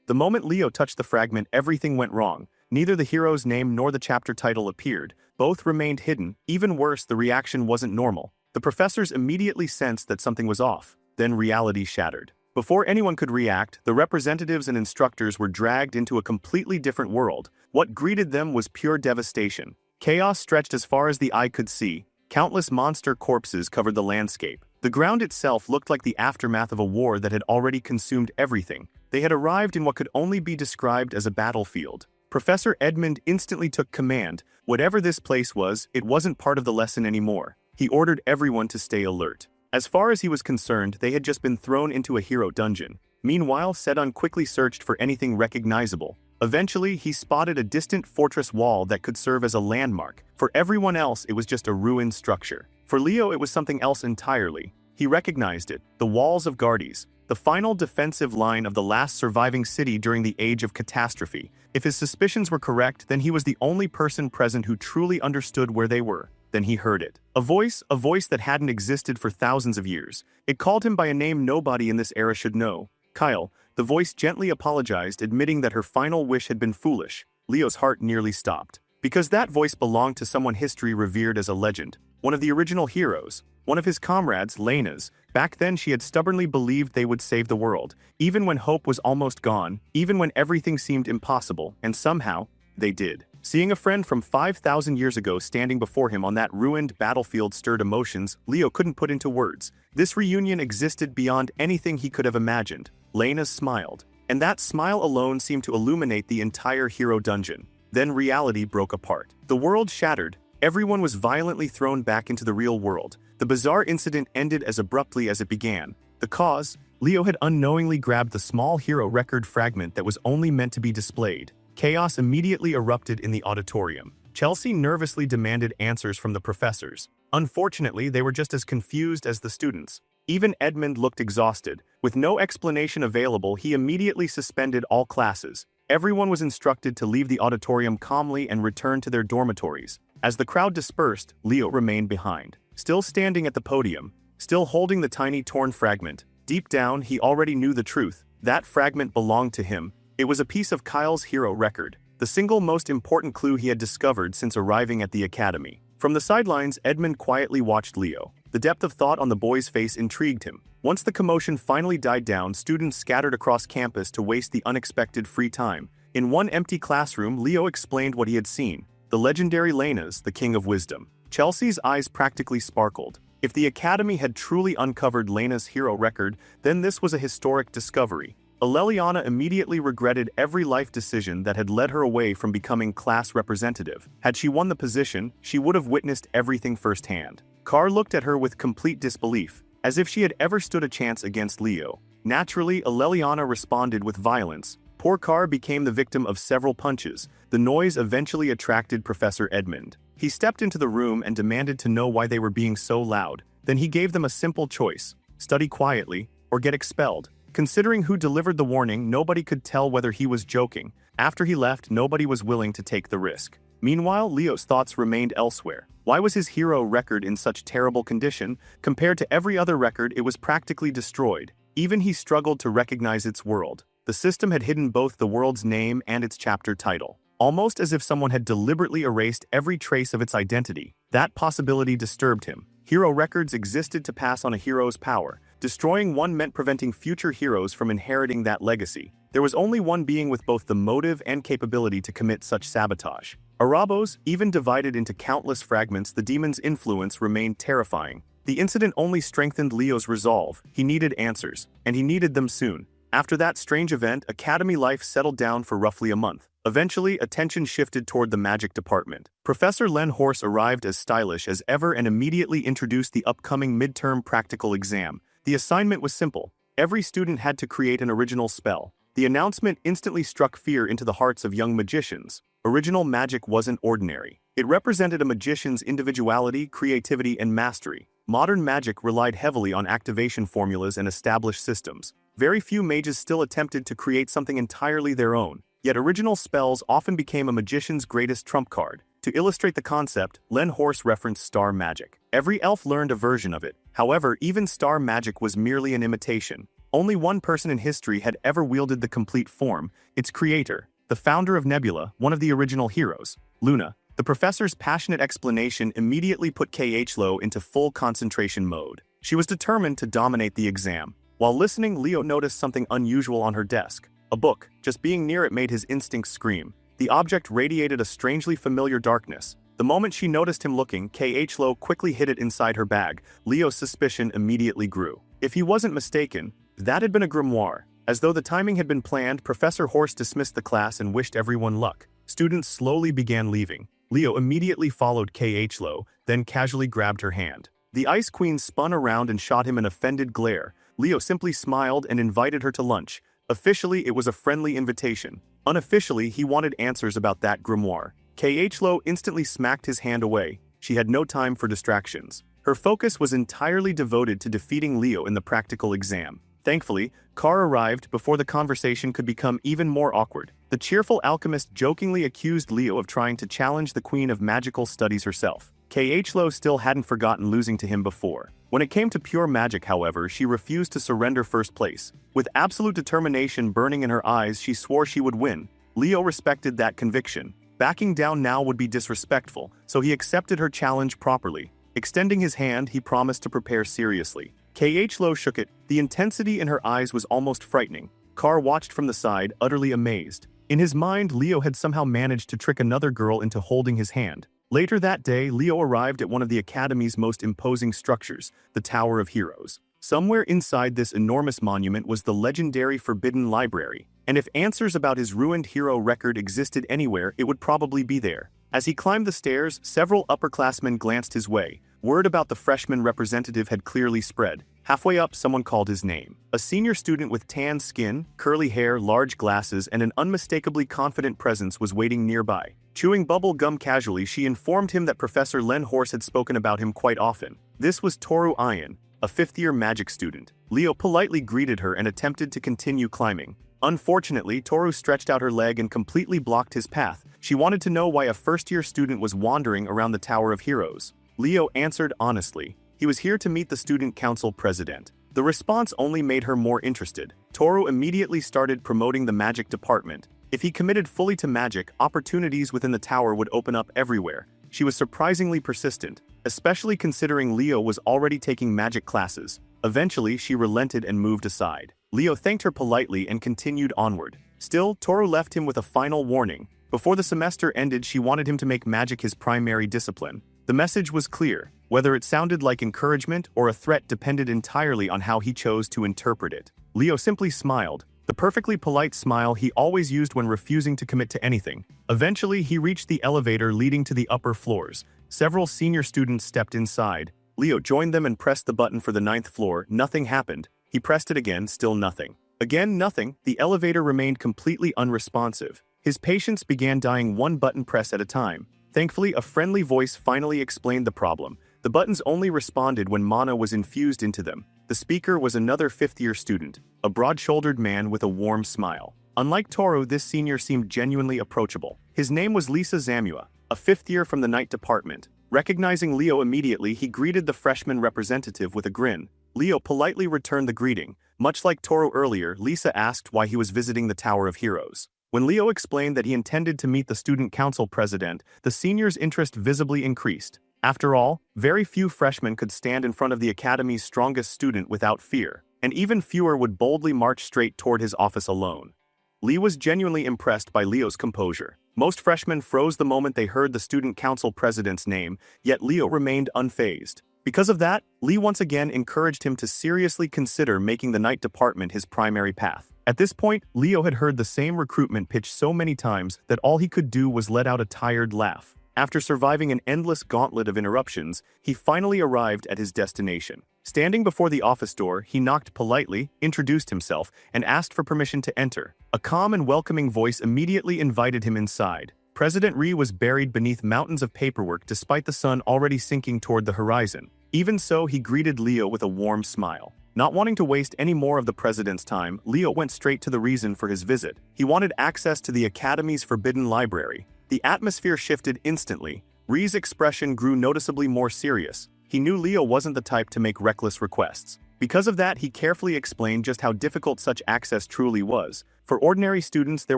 The moment Leo touched the fragment, everything went wrong. Neither the hero's name nor the chapter title appeared. Both remained hidden. Even worse, the reaction wasn't normal. The professors immediately sensed that something was off. Then reality shattered. Before anyone could react, the representatives and instructors were dragged into a completely different world. What greeted them was pure devastation. Chaos stretched as far as the eye could see. Countless monster corpses covered the landscape. The ground itself looked like the aftermath of a war that had already consumed everything. They had arrived in what could only be described as a battlefield. Professor Edmund instantly took command. Whatever this place was, it wasn't part of the lesson anymore. He ordered everyone to stay alert. As far as he was concerned, they had just been thrown into a hero dungeon. Meanwhile, Sedun quickly searched for anything recognizable. Eventually, he spotted a distant fortress wall that could serve as a landmark. For everyone else, it was just a ruined structure. For Leo, it was something else entirely. He recognized it, the walls of Gardes, the final defensive line of the last surviving city during the Age of Catastrophe. If his suspicions were correct, then he was the only person present who truly understood where they were. Then he heard it. A voice that hadn't existed for thousands of years. It called him by a name nobody in this era should know. Kyle. The voice gently apologized, admitting that her final wish had been foolish. Leo's heart nearly stopped. Because that voice belonged to someone history revered as a legend. One of the original heroes. One of his comrades, Lena's. Back then she had stubbornly believed they would save the world. Even when hope was almost gone. Even when everything seemed impossible. And somehow, they did. Seeing a friend from 5,000 years ago standing before him on that ruined battlefield stirred emotions Leo couldn't put into words. This reunion existed beyond anything he could have imagined. Lena smiled, and that smile alone seemed to illuminate the entire hero dungeon. Then reality broke apart. The world shattered. Everyone was violently thrown back into the real world. The bizarre incident ended as abruptly as it began. The cause? Leo had unknowingly grabbed the small hero record fragment that was only meant to be displayed. Chaos immediately erupted in the auditorium. Chelsea nervously demanded answers from the professors. Unfortunately, they were just as confused as the students. Even Edmund looked exhausted. With no explanation available, he immediately suspended all classes. Everyone was instructed to leave the auditorium calmly and return to their dormitories. As the crowd dispersed, Leo remained behind. Still standing at the podium, still holding the tiny torn fragment. Deep down, he already knew the truth. That fragment belonged to him. It was a piece of Kyle's hero record, the single most important clue he had discovered since arriving at the academy. From the sidelines, Edmund quietly watched Leo. The depth of thought on the boy's face intrigued him. Once the commotion finally died down, students scattered across campus to waste the unexpected free time. In one empty classroom, Leo explained what he had seen. The legendary Lena's, the king of wisdom. Chelsea's eyes practically sparkled. If the academy had truly uncovered Lena's hero record, then this was a historic discovery. Aleliana immediately regretted every life decision that had led her away from becoming class representative. Had she won the position, she would have witnessed everything firsthand. Carr looked at her with complete disbelief, as if she had ever stood a chance against Leo. Naturally, Aleliana responded with violence. Poor Carr became the victim of several punches. The noise eventually attracted Professor Edmund. He stepped into the room and demanded to know why they were being so loud. Then he gave them a simple choice: study quietly or get expelled. Considering who delivered the warning, nobody could tell whether he was joking. After he left, nobody was willing to take the risk. Meanwhile, Leo's thoughts remained elsewhere. Why was his hero record in such terrible condition? Compared to every other record, it was practically destroyed. Even he struggled to recognize its world. The system had hidden both the world's name and its chapter title, almost as if someone had deliberately erased every trace of its identity. That possibility disturbed him. Hero records existed to pass on a hero's power. Destroying one meant preventing future heroes from inheriting that legacy. There was only one being with both the motive and capability to commit such sabotage. Arabos, even divided into countless fragments, the demon's influence remained terrifying. The incident only strengthened Leo's resolve. He needed answers, and he needed them soon. After that strange event, Academy life settled down for roughly a month. Eventually, attention shifted toward the magic department. Professor Len Horse arrived as stylish as ever and immediately introduced the upcoming midterm practical exam. The assignment was simple. Every student had to create an original spell. The announcement instantly struck fear into the hearts of young magicians. Original magic wasn't ordinary. It represented a magician's individuality, creativity, and mastery. Modern magic relied heavily on activation formulas and established systems. Very few mages still attempted to create something entirely their own. Yet original spells often became a magician's greatest trump card. To illustrate the concept, Len Horse referenced star magic. Every elf learned a version of it. However, even star magic was merely an imitation. Only one person in history had ever wielded the complete form: its creator, the founder of Nebula, one of the original heroes, Luna. The professor's passionate explanation immediately put Yahello into full concentration mode. She was determined to dominate the exam. While listening, Leo noticed something unusual on her desk. A book. Just being near it made his instincts scream. The object radiated a strangely familiar darkness. The moment she noticed him looking, Yahello quickly hid it inside her bag. Leo's suspicion immediately grew. If he wasn't mistaken, that had been a grimoire. As though the timing had been planned, Professor Horst dismissed the class and wished everyone luck. Students slowly began leaving. Leo immediately followed Yahello, then casually grabbed her hand. The Ice Queen spun around and shot him an offended glare. Leo simply smiled and invited her to lunch. Officially, it was a friendly invitation. Unofficially, he wanted answers about that grimoire. Yahello instantly smacked his hand away. She had no time for distractions. Her focus was entirely devoted to defeating Leo in the practical exam. Thankfully, Car arrived before the conversation could become even more awkward. The cheerful alchemist jokingly accused Leo of trying to challenge the Queen of Magical Studies herself. Yahello still hadn't forgotten losing to him before. When it came to pure magic, however, she refused to surrender first place. With absolute determination burning in her eyes, she swore she would win. Leo respected that conviction. Backing down now would be disrespectful, so he accepted her challenge properly. Extending his hand, he promised to prepare seriously. Yahello shook it. The intensity in her eyes was almost frightening. Car watched from the side, utterly amazed. In his mind, Leo had somehow managed to trick another girl into holding his hand. Later that day, Leo arrived at one of the Academy's most imposing structures, the Tower of Heroes. Somewhere inside this enormous monument was the legendary Forbidden Library, and if answers about his ruined hero record existed anywhere, it would probably be there. As he climbed the stairs, several upperclassmen glanced his way. Word about the freshman representative had clearly spread. Halfway up, someone called his name. A senior student with tan skin, curly hair, large glasses, and an unmistakably confident presence was waiting nearby. Chewing bubble gum casually, she informed him that Professor Len Horse had spoken about him quite often. This was Toru Ian, a fifth-year magic student. Leo politely greeted her and attempted to continue climbing. Unfortunately, Toru stretched out her leg and completely blocked his path. She wanted to know why a first-year student was wandering around the Tower of Heroes. Leo answered honestly. He was here to meet the student council president. The response only made her more interested. Toru immediately started promoting the magic department. If he committed fully to magic, opportunities within the tower would open up everywhere. She was surprisingly persistent, especially considering Leo was already taking magic classes. Eventually, she relented and moved aside. Leo thanked her politely and continued onward. Still, Toru left him with a final warning. Before the semester ended, she wanted him to make magic his primary discipline. The message was clear. Whether it sounded like encouragement or a threat depended entirely on how he chose to interpret it. Leo simply smiled, the perfectly polite smile he always used when refusing to commit to anything. Eventually, he reached the elevator leading to the upper floors. Several senior students stepped inside. Leo joined them and pressed the button for the 9th floor. Nothing happened. He pressed it again, still nothing. Again, nothing. The elevator remained completely unresponsive. His patience began dying one button press at a time. Thankfully, a friendly voice finally explained the problem. The buttons only responded when mana was infused into them. The speaker was another fifth-year student, a broad-shouldered man with a warm smile. Unlike Toru, this senior seemed genuinely approachable. His name was Lisa Zamua, a fifth-year from the night department. Recognizing Leo immediately, he greeted the freshman representative with a grin. Leo politely returned the greeting. Much like Toru earlier, Lisa asked why he was visiting the Tower of Heroes. When Leo explained that he intended to meet the student council president, the senior's interest visibly increased. After all, very few freshmen could stand in front of the academy's strongest student without fear, and even fewer would boldly march straight toward his office alone. Lee was genuinely impressed by Leo's composure. Most freshmen froze the moment they heard the student council president's name, yet Leo remained unfazed. Because of that, Lee once again encouraged him to seriously consider making the night department his primary path. At this point, Leo had heard the same recruitment pitch so many times that all he could do was let out a tired laugh. After surviving an endless gauntlet of interruptions, he finally arrived at his destination. Standing before the office door, he knocked politely, introduced himself, and asked for permission to enter. A calm and welcoming voice immediately invited him inside. President Ri was buried beneath mountains of paperwork despite the sun already sinking toward the horizon. Even so, he greeted Leo with a warm smile. Not wanting to waste any more of the president's time, Leo went straight to the reason for his visit. He wanted access to the Academy's Forbidden Library. The atmosphere shifted instantly. Ri's expression grew noticeably more serious. He knew Leo wasn't the type to make reckless requests. Because of that, he carefully explained just how difficult such access truly was. For ordinary students, there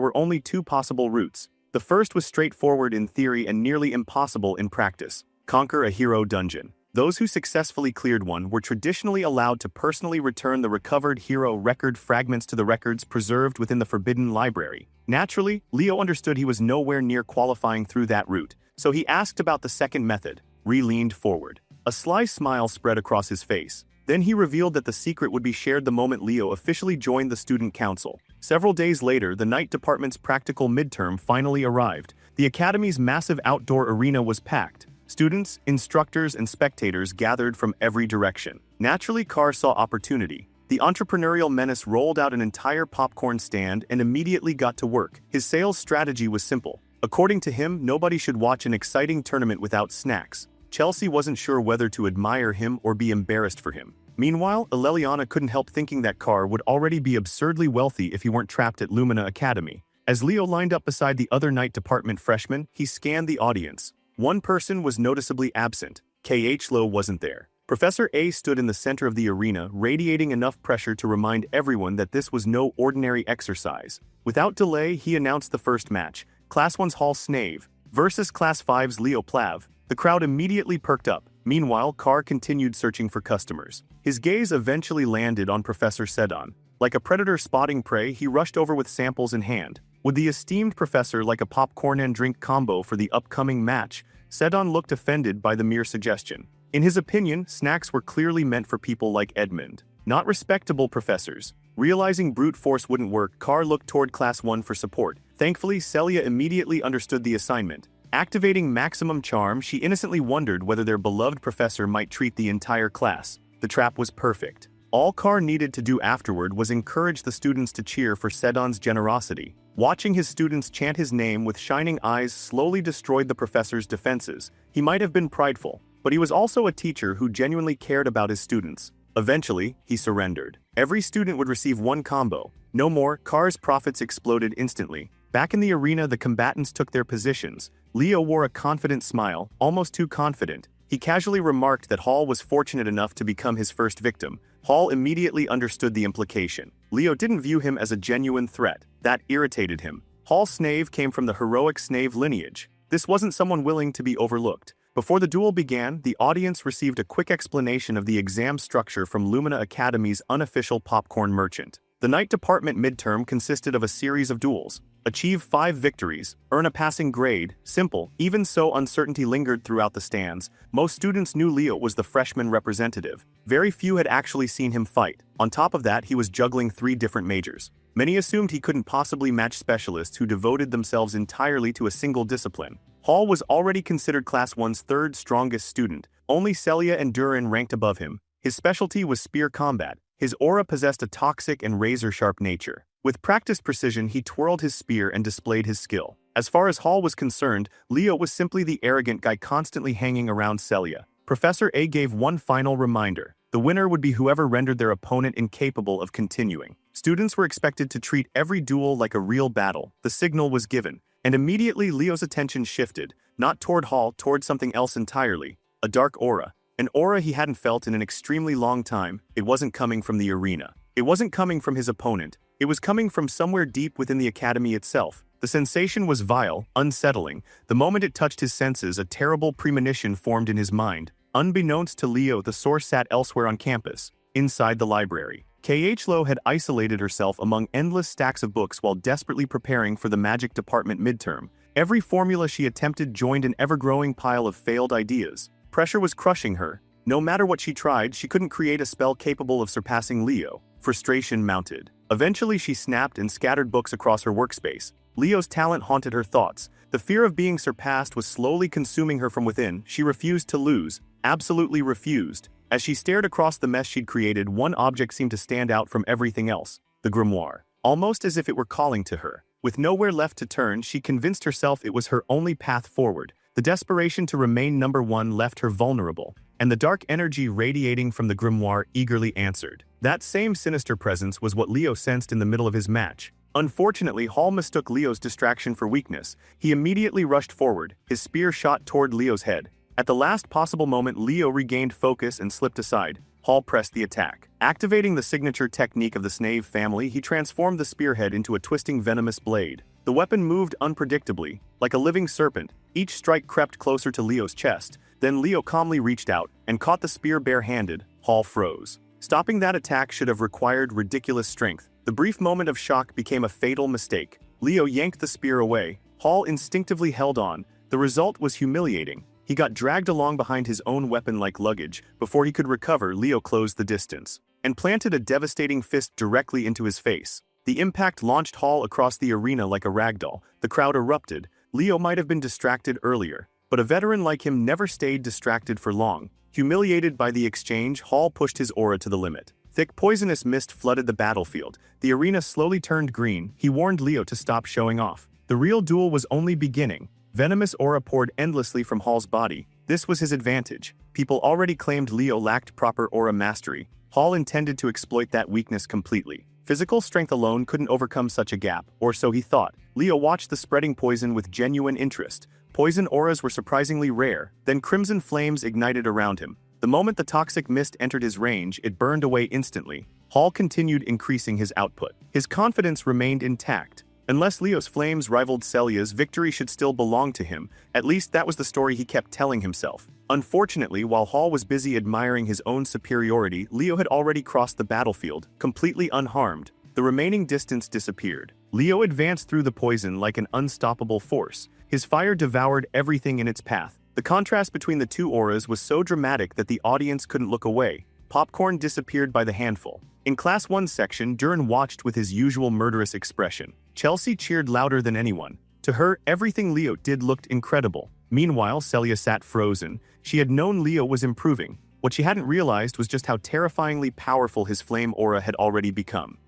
were only two possible routes. The first was straightforward in theory and nearly impossible in practice: conquer a hero dungeon. Those who successfully cleared one were traditionally allowed to personally return the recovered hero record fragments to the records preserved within the Forbidden Library. Naturally, Leo understood he was nowhere near qualifying through that route, so he asked about the second method. Ree leaned forward. A sly smile spread across his face. Then he revealed that the secret would be shared the moment Leo officially joined the student council. Several days later, the night department's practical midterm finally arrived. The academy's massive outdoor arena was packed. Students, instructors, and spectators gathered from every direction. Naturally, Carr saw opportunity. The entrepreneurial menace rolled out an entire popcorn stand and immediately got to work. His sales strategy was simple. According to him, nobody should watch an exciting tournament without snacks. Chelsea wasn't sure whether to admire him or be embarrassed for him. Meanwhile, Eleliana couldn't help thinking that Carr would already be absurdly wealthy if he weren't trapped at Lumina Academy. As Leo lined up beside the other night department freshmen, he scanned the audience. One person was noticeably absent. Yahello wasn't there. Professor A stood in the center of the arena, radiating enough pressure to remind everyone that this was no ordinary exercise. Without delay, he announced the first match, Class 1's Hall Snave versus Class 5's Leo Plav. The crowd immediately perked up. Meanwhile, Carr continued searching for customers. His gaze eventually landed on Professor Sedan. Like a predator spotting prey, he rushed over with samples in hand. Would the esteemed professor like a popcorn and drink combo for the upcoming match? Sedan looked offended by the mere suggestion. In his opinion, snacks were clearly meant for people like Edmund, not respectable professors. Realizing brute force wouldn't work, Carr looked toward Class 1 for support. Thankfully, Celia immediately understood the assignment. Activating maximum charm, she innocently wondered whether their beloved professor might treat the entire class. The trap was perfect. All Carr needed to do afterward was encourage the students to cheer for Sedan's generosity. Watching his students chant his name with shining eyes slowly destroyed the professor's defenses. He might have been prideful, but he was also a teacher who genuinely cared about his students. Eventually, he surrendered. Every student would receive one combo. No more. Carr's profits exploded instantly. Back in the arena, the combatants took their positions. Leo wore a confident smile, almost too confident. He casually remarked that Hall was fortunate enough to become his first victim. Hall immediately understood the implication. Leo didn't view him as a genuine threat. That irritated him. Hall Snave came from the heroic Snave lineage. This wasn't someone willing to be overlooked. Before the duel began, the audience received a quick explanation of the exam structure from Lumina Academy's unofficial popcorn merchant. The night department midterm consisted of a series of duels. Achieve 5 victories, earn a passing grade. Simple. Even so, uncertainty lingered throughout the stands. Most students knew Leo was the freshman representative. Very few had actually seen him fight. On top of that, he was juggling 3 different majors. Many assumed he couldn't possibly match specialists who devoted themselves entirely to a single discipline. Hall was already considered Class 1's third strongest student. Only Celia and Durin ranked above him. His specialty was spear combat. His aura possessed a toxic and razor-sharp nature. With practiced precision, he twirled his spear and displayed his skill. As far as Hall was concerned, Leo was simply the arrogant guy constantly hanging around Celia. Professor A gave one final reminder. The winner would be whoever rendered their opponent incapable of continuing. Students were expected to treat every duel like a real battle. The signal was given, and immediately Leo's attention shifted, not toward Hall, toward something else entirely. A dark aura. An aura he hadn't felt in an extremely long time. It wasn't coming from the arena. It wasn't coming from his opponent. It was coming from somewhere deep within the academy itself. The sensation was vile, unsettling. The moment it touched his senses, a terrible premonition formed in his mind. Unbeknownst to Leo, the source sat elsewhere on campus, inside the library. Yahello had isolated herself among endless stacks of books while desperately preparing for the magic department midterm. Every formula she attempted joined an ever-growing pile of failed ideas. Pressure was crushing her. No matter what she tried, she couldn't create a spell capable of surpassing Leo. Frustration mounted. Eventually, she snapped and scattered books across her workspace. Leo's talent haunted her thoughts. The fear of being surpassed was slowly consuming her from within. She refused to lose. Absolutely refused. As she stared across the mess she'd created, one object seemed to stand out from everything else. The grimoire. Almost as if it were calling to her. With nowhere left to turn, she convinced herself it was her only path forward. The desperation to remain number one left her vulnerable, and the dark energy radiating from the grimoire eagerly answered. That same sinister presence was what Leo sensed in the middle of his match. Unfortunately, Hall mistook Leo's distraction for weakness. He immediately rushed forward, his spear shot toward Leo's head. At the last possible moment, Leo regained focus and slipped aside. Hall pressed the attack. Activating the signature technique of the Snave family, he transformed the spearhead into a twisting venomous blade. The weapon moved unpredictably, like a living serpent. Each strike crept closer to Leo's chest, Then Leo calmly reached out and caught the spear bare-handed. Hall froze. Stopping that attack should have required ridiculous strength. The brief moment of shock became a fatal mistake. Leo yanked the spear away. Hall instinctively held on. The result was humiliating. He got dragged along behind his own weapon-like luggage. Before he could recover, Leo closed the distance and planted a devastating fist directly into his face. The impact launched Hall across the arena like a ragdoll. The crowd erupted. Leo might have been distracted earlier, but a veteran like him never stayed distracted for long. Humiliated by the exchange, Hall pushed his aura to the limit. Thick poisonous mist flooded the battlefield. The arena slowly turned green. He warned Leo to stop showing off. The real duel was only beginning. Venomous aura poured endlessly from Hall's body. This was his advantage. People already claimed Leo lacked proper aura mastery. Hall intended to exploit that weakness completely. Physical strength alone couldn't overcome such a gap, or so he thought. Leo watched the spreading poison with genuine interest. Poison auras were surprisingly rare. Then crimson flames ignited around him. The moment the toxic mist entered his range, it burned away instantly. Hall continued increasing his output. His confidence remained intact. Unless Leo's flames rivaled Celia's, victory should still belong to him. At least that was the story he kept telling himself. Unfortunately, while Hall was busy admiring his own superiority, Leo had already crossed the battlefield, completely unharmed. The remaining distance disappeared. Leo advanced through the poison like an unstoppable force. His fire devoured everything in its path. The contrast between the two auras was so dramatic that the audience couldn't look away. Popcorn disappeared by the handful. In Class 1 section, Duran watched with his usual murderous expression. Chelsea cheered louder than anyone. To her, everything Leo did looked incredible. Meanwhile, Celia sat frozen. She had known Leo was improving. What she hadn't realized was just how terrifyingly powerful his flame aura had already become.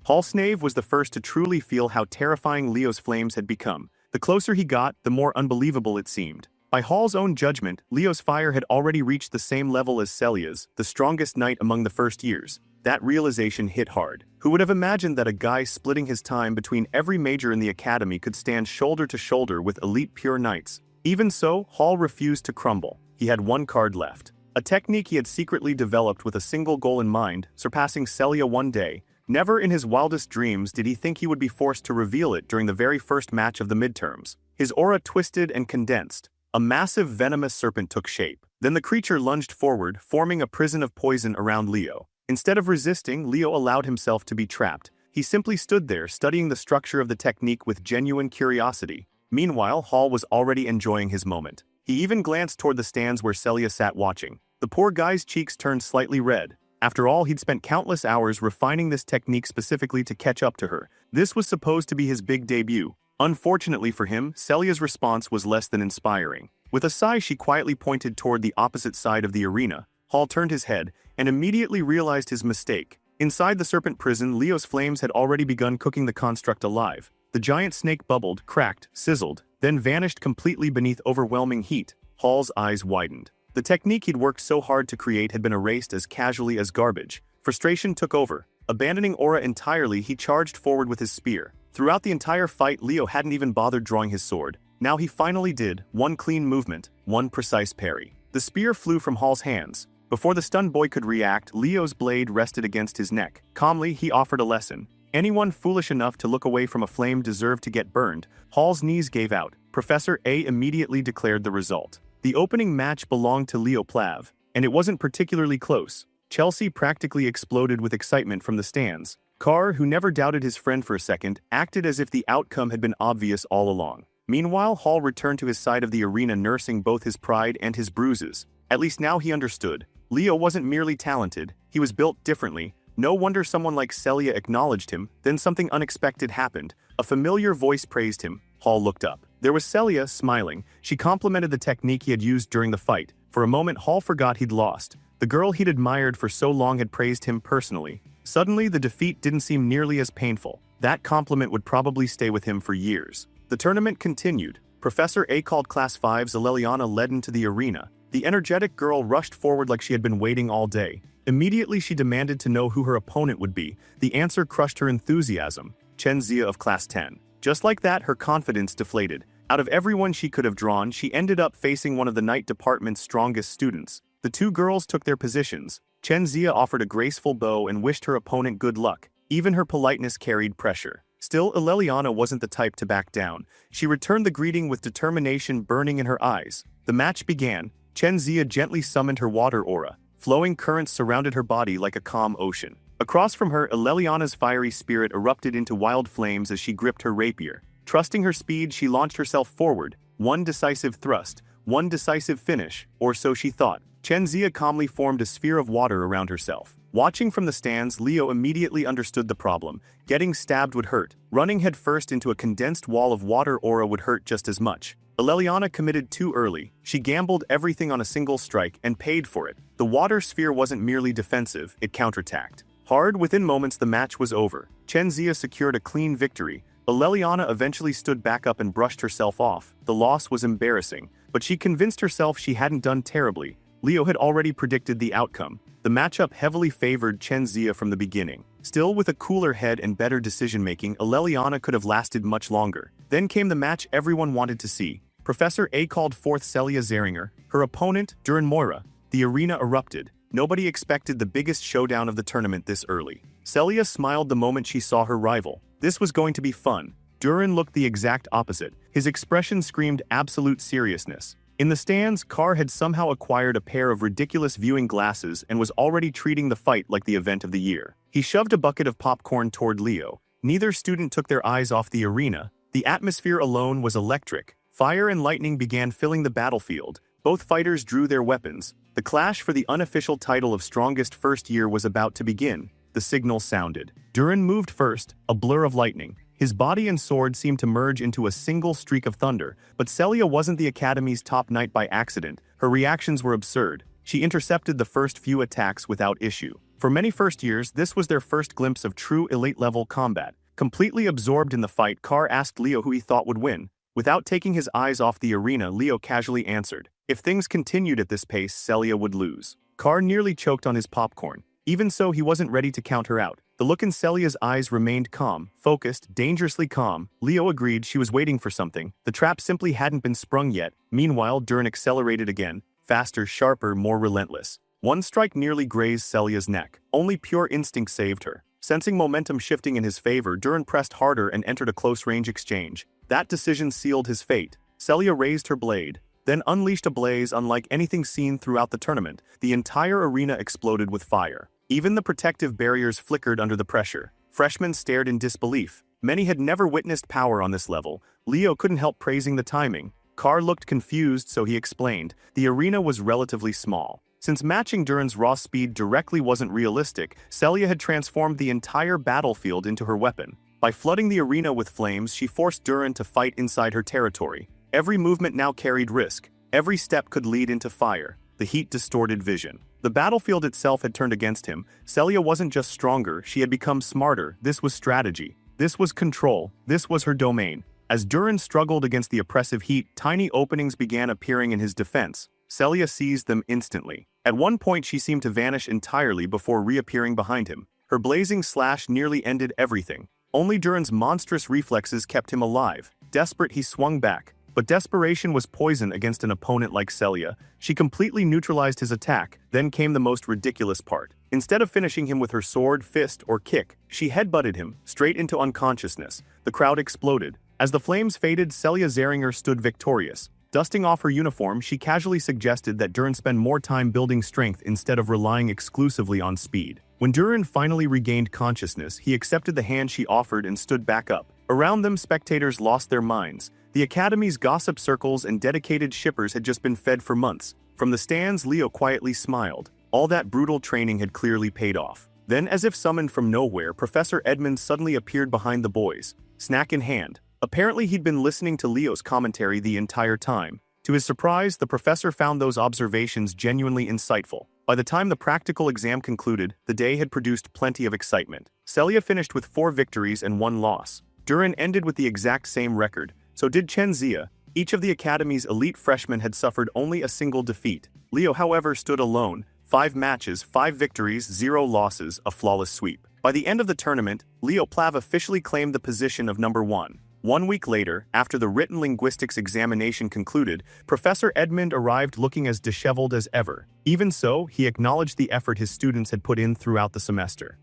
Halsnave was the first to truly feel how terrifying Leo's flames had become. The closer he got, the more unbelievable it seemed. By Hall's own judgment, Leo's fire had already reached the same level as Celia's, the strongest knight among the first years. That realization hit hard. Who would have imagined that a guy splitting his time between every major in the academy could stand shoulder to shoulder with elite pure knights? Even so, Hall refused to crumble. He had one card left. A technique he had secretly developed with a single goal in mind, surpassing Celia one day. Never in his wildest dreams did he think he would be forced to reveal it during the very first match of the midterms. His aura twisted and condensed. A massive venomous serpent took shape. Then the creature lunged forward, forming a prison of poison around Leo. Instead of resisting, Leo allowed himself to be trapped. He simply stood there, studying the structure of the technique with genuine curiosity. Meanwhile, Hall was already enjoying his moment. He even glanced toward the stands where Celia sat watching. The poor guy's cheeks turned slightly red. After all, he'd spent countless hours refining this technique specifically to catch up to her. This was supposed to be his big debut. Unfortunately for him, Celia's response was less than inspiring. With a sigh, she quietly pointed toward the opposite side of the arena. Hall turned his head and immediately realized his mistake. Inside the serpent prison, Leo's flames had already begun cooking the construct alive. The giant snake bubbled, cracked, sizzled, then vanished completely beneath overwhelming heat. Hall's eyes widened. The technique he'd worked so hard to create had been erased as casually as garbage. Frustration took over. Abandoning aura entirely, he charged forward with his spear. Throughout the entire fight, Leo hadn't even bothered drawing his sword. Now he finally did. One clean movement, one precise parry. The spear flew from Hall's hands. Before the stunned boy could react, Leo's blade rested against his neck. Calmly, he offered a lesson. Anyone foolish enough to look away from a flame deserved to get burned. Hall's knees gave out. Professor A immediately declared the result. The opening match belonged to Leo Plav, and it wasn't particularly close. Chelsea practically exploded with excitement from the stands. Carr, who never doubted his friend for a second, acted as if the outcome had been obvious all along. Meanwhile, Hall returned to his side of the arena nursing both his pride and his bruises. At least now he understood. Leo wasn't merely talented, he was built differently. No wonder someone like Celia acknowledged him. Then something unexpected happened. A familiar voice praised him. Hall looked up. There was Celia, smiling. She complimented the technique he had used during the fight. For a moment, Hall forgot he'd lost. The girl he'd admired for so long had praised him personally. Suddenly, the defeat didn't seem nearly as painful. That compliment would probably stay with him for years. The tournament continued. Professor A called Class 5's Aleliana led into the arena. The energetic girl rushed forward like she had been waiting all day. Immediately, she demanded to know who her opponent would be. The answer crushed her enthusiasm. Chen Zia of Class 10. Just like that, her confidence deflated. Out of everyone she could have drawn, she ended up facing one of the Knight Department's strongest students. The two girls took their positions. Chen Zia offered a graceful bow and wished her opponent good luck. Even her politeness carried pressure. Still, Aleliana wasn't the type to back down. She returned the greeting with determination burning in her eyes. The match began. Chen Zia gently summoned her water aura. Flowing currents surrounded her body like a calm ocean. Across from her, Ileliana's fiery spirit erupted into wild flames as she gripped her rapier. Trusting her speed, she launched herself forward. One decisive thrust, one decisive finish, or so she thought. Chen Zia calmly formed a sphere of water around herself. Watching from the stands, Leo immediately understood the problem. Getting stabbed would hurt. Running headfirst into a condensed wall of water aura would hurt just as much. Ileliana committed too early. She gambled everything on a single strike and paid for it. The water sphere wasn't merely defensive, it counterattacked. Hard, within moments the match was over. Chen Zia secured a clean victory. Ileliana eventually stood back up and brushed herself off. The loss was embarrassing, but she convinced herself she hadn't done terribly. Leo had already predicted the outcome. The matchup heavily favored Chen Zia from the beginning. Still, with a cooler head and better decision-making, Ileliana could have lasted much longer. Then came the match everyone wanted to see. Professor A called forth Celia Zeringer, her opponent, Duran Moira. The arena erupted. Nobody expected the biggest showdown of the tournament this early. Celia smiled the moment she saw her rival. This was going to be fun. Duran looked the exact opposite. His expression screamed absolute seriousness. In the stands, Carr had somehow acquired a pair of ridiculous viewing glasses and was already treating the fight like the event of the year. He shoved a bucket of popcorn toward Leo. Neither student took their eyes off the arena. The atmosphere alone was electric. Fire and lightning began filling the battlefield. Both fighters drew their weapons. The clash for the unofficial title of strongest first year was about to begin. The signal sounded. Duran moved first, a blur of lightning. His body and sword seemed to merge into a single streak of thunder, but Celia wasn't the Academy's top knight by accident. Her reactions were absurd. She intercepted the first few attacks without issue. For many first years, this was their first glimpse of true elite-level combat. Completely absorbed in the fight, Carr asked Leo who he thought would win. Without taking his eyes off the arena, Leo casually answered. If things continued at this pace, Celia would lose. Carr nearly choked on his popcorn. Even so, he wasn't ready to count her out. The look in Celia's eyes remained calm, focused, dangerously calm. Leo agreed she was waiting for something. The trap simply hadn't been sprung yet. Meanwhile, Duran accelerated again. Faster, sharper, more relentless. One strike nearly grazed Celia's neck. Only pure instinct saved her. Sensing momentum shifting in his favor, Duran pressed harder and entered a close-range exchange. That decision sealed his fate. Celia raised her blade, then unleashed a blaze unlike anything seen throughout the tournament. The entire arena exploded with fire. Even the protective barriers flickered under the pressure. Freshmen stared in disbelief. Many had never witnessed power on this level. Leo couldn't help praising the timing. Carr looked confused, so he explained. The arena was relatively small. Since matching Duran's raw speed directly wasn't realistic, Celia had transformed the entire battlefield into her weapon. By flooding the arena with flames, she forced Duran to fight inside her territory. Every movement now carried risk. Every step could lead into fire. The heat distorted vision. The battlefield itself had turned against him. Celia wasn't just stronger, she had become smarter. This was strategy. This was control. This was her domain. As Duran struggled against the oppressive heat, tiny openings began appearing in his defense. Celia seized them instantly. At one point, she seemed to vanish entirely before reappearing behind him. Her blazing slash nearly ended everything. Only Duran's monstrous reflexes kept him alive. Desperate, he swung back. But desperation was poison against an opponent like Celia. She completely neutralized his attack. Then came the most ridiculous part. Instead of finishing him with her sword, fist, or kick, she headbutted him, straight into unconsciousness. The crowd exploded. As the flames faded, Celia Zeringer stood victorious. Dusting off her uniform, she casually suggested that Duran spend more time building strength instead of relying exclusively on speed. When Duran finally regained consciousness, he accepted the hand she offered and stood back up. Around them, spectators lost their minds. The Academy's gossip circles and dedicated shippers had just been fed for months. From the stands, Leo quietly smiled. All that brutal training had clearly paid off. Then, as if summoned from nowhere, Professor Edmund suddenly appeared behind the boys, snack in hand. Apparently, he'd been listening to Leo's commentary the entire time. To his surprise, the professor found those observations genuinely insightful. By the time the practical exam concluded, the day had produced plenty of excitement. Celia finished with 4 victories and 1 loss. Duran ended with the exact same record. So did Chen Zia. Each of the Academy's elite freshmen had suffered only a single defeat. Leo, however, stood alone. 5 matches, 5 victories, 0 losses, a flawless sweep. By the end of the tournament, Leo Plav officially claimed the position of number 1. 1 week later, after the written linguistics examination concluded, Professor Edmund arrived looking as disheveled as ever. Even so, he acknowledged the effort his students had put in throughout the semester.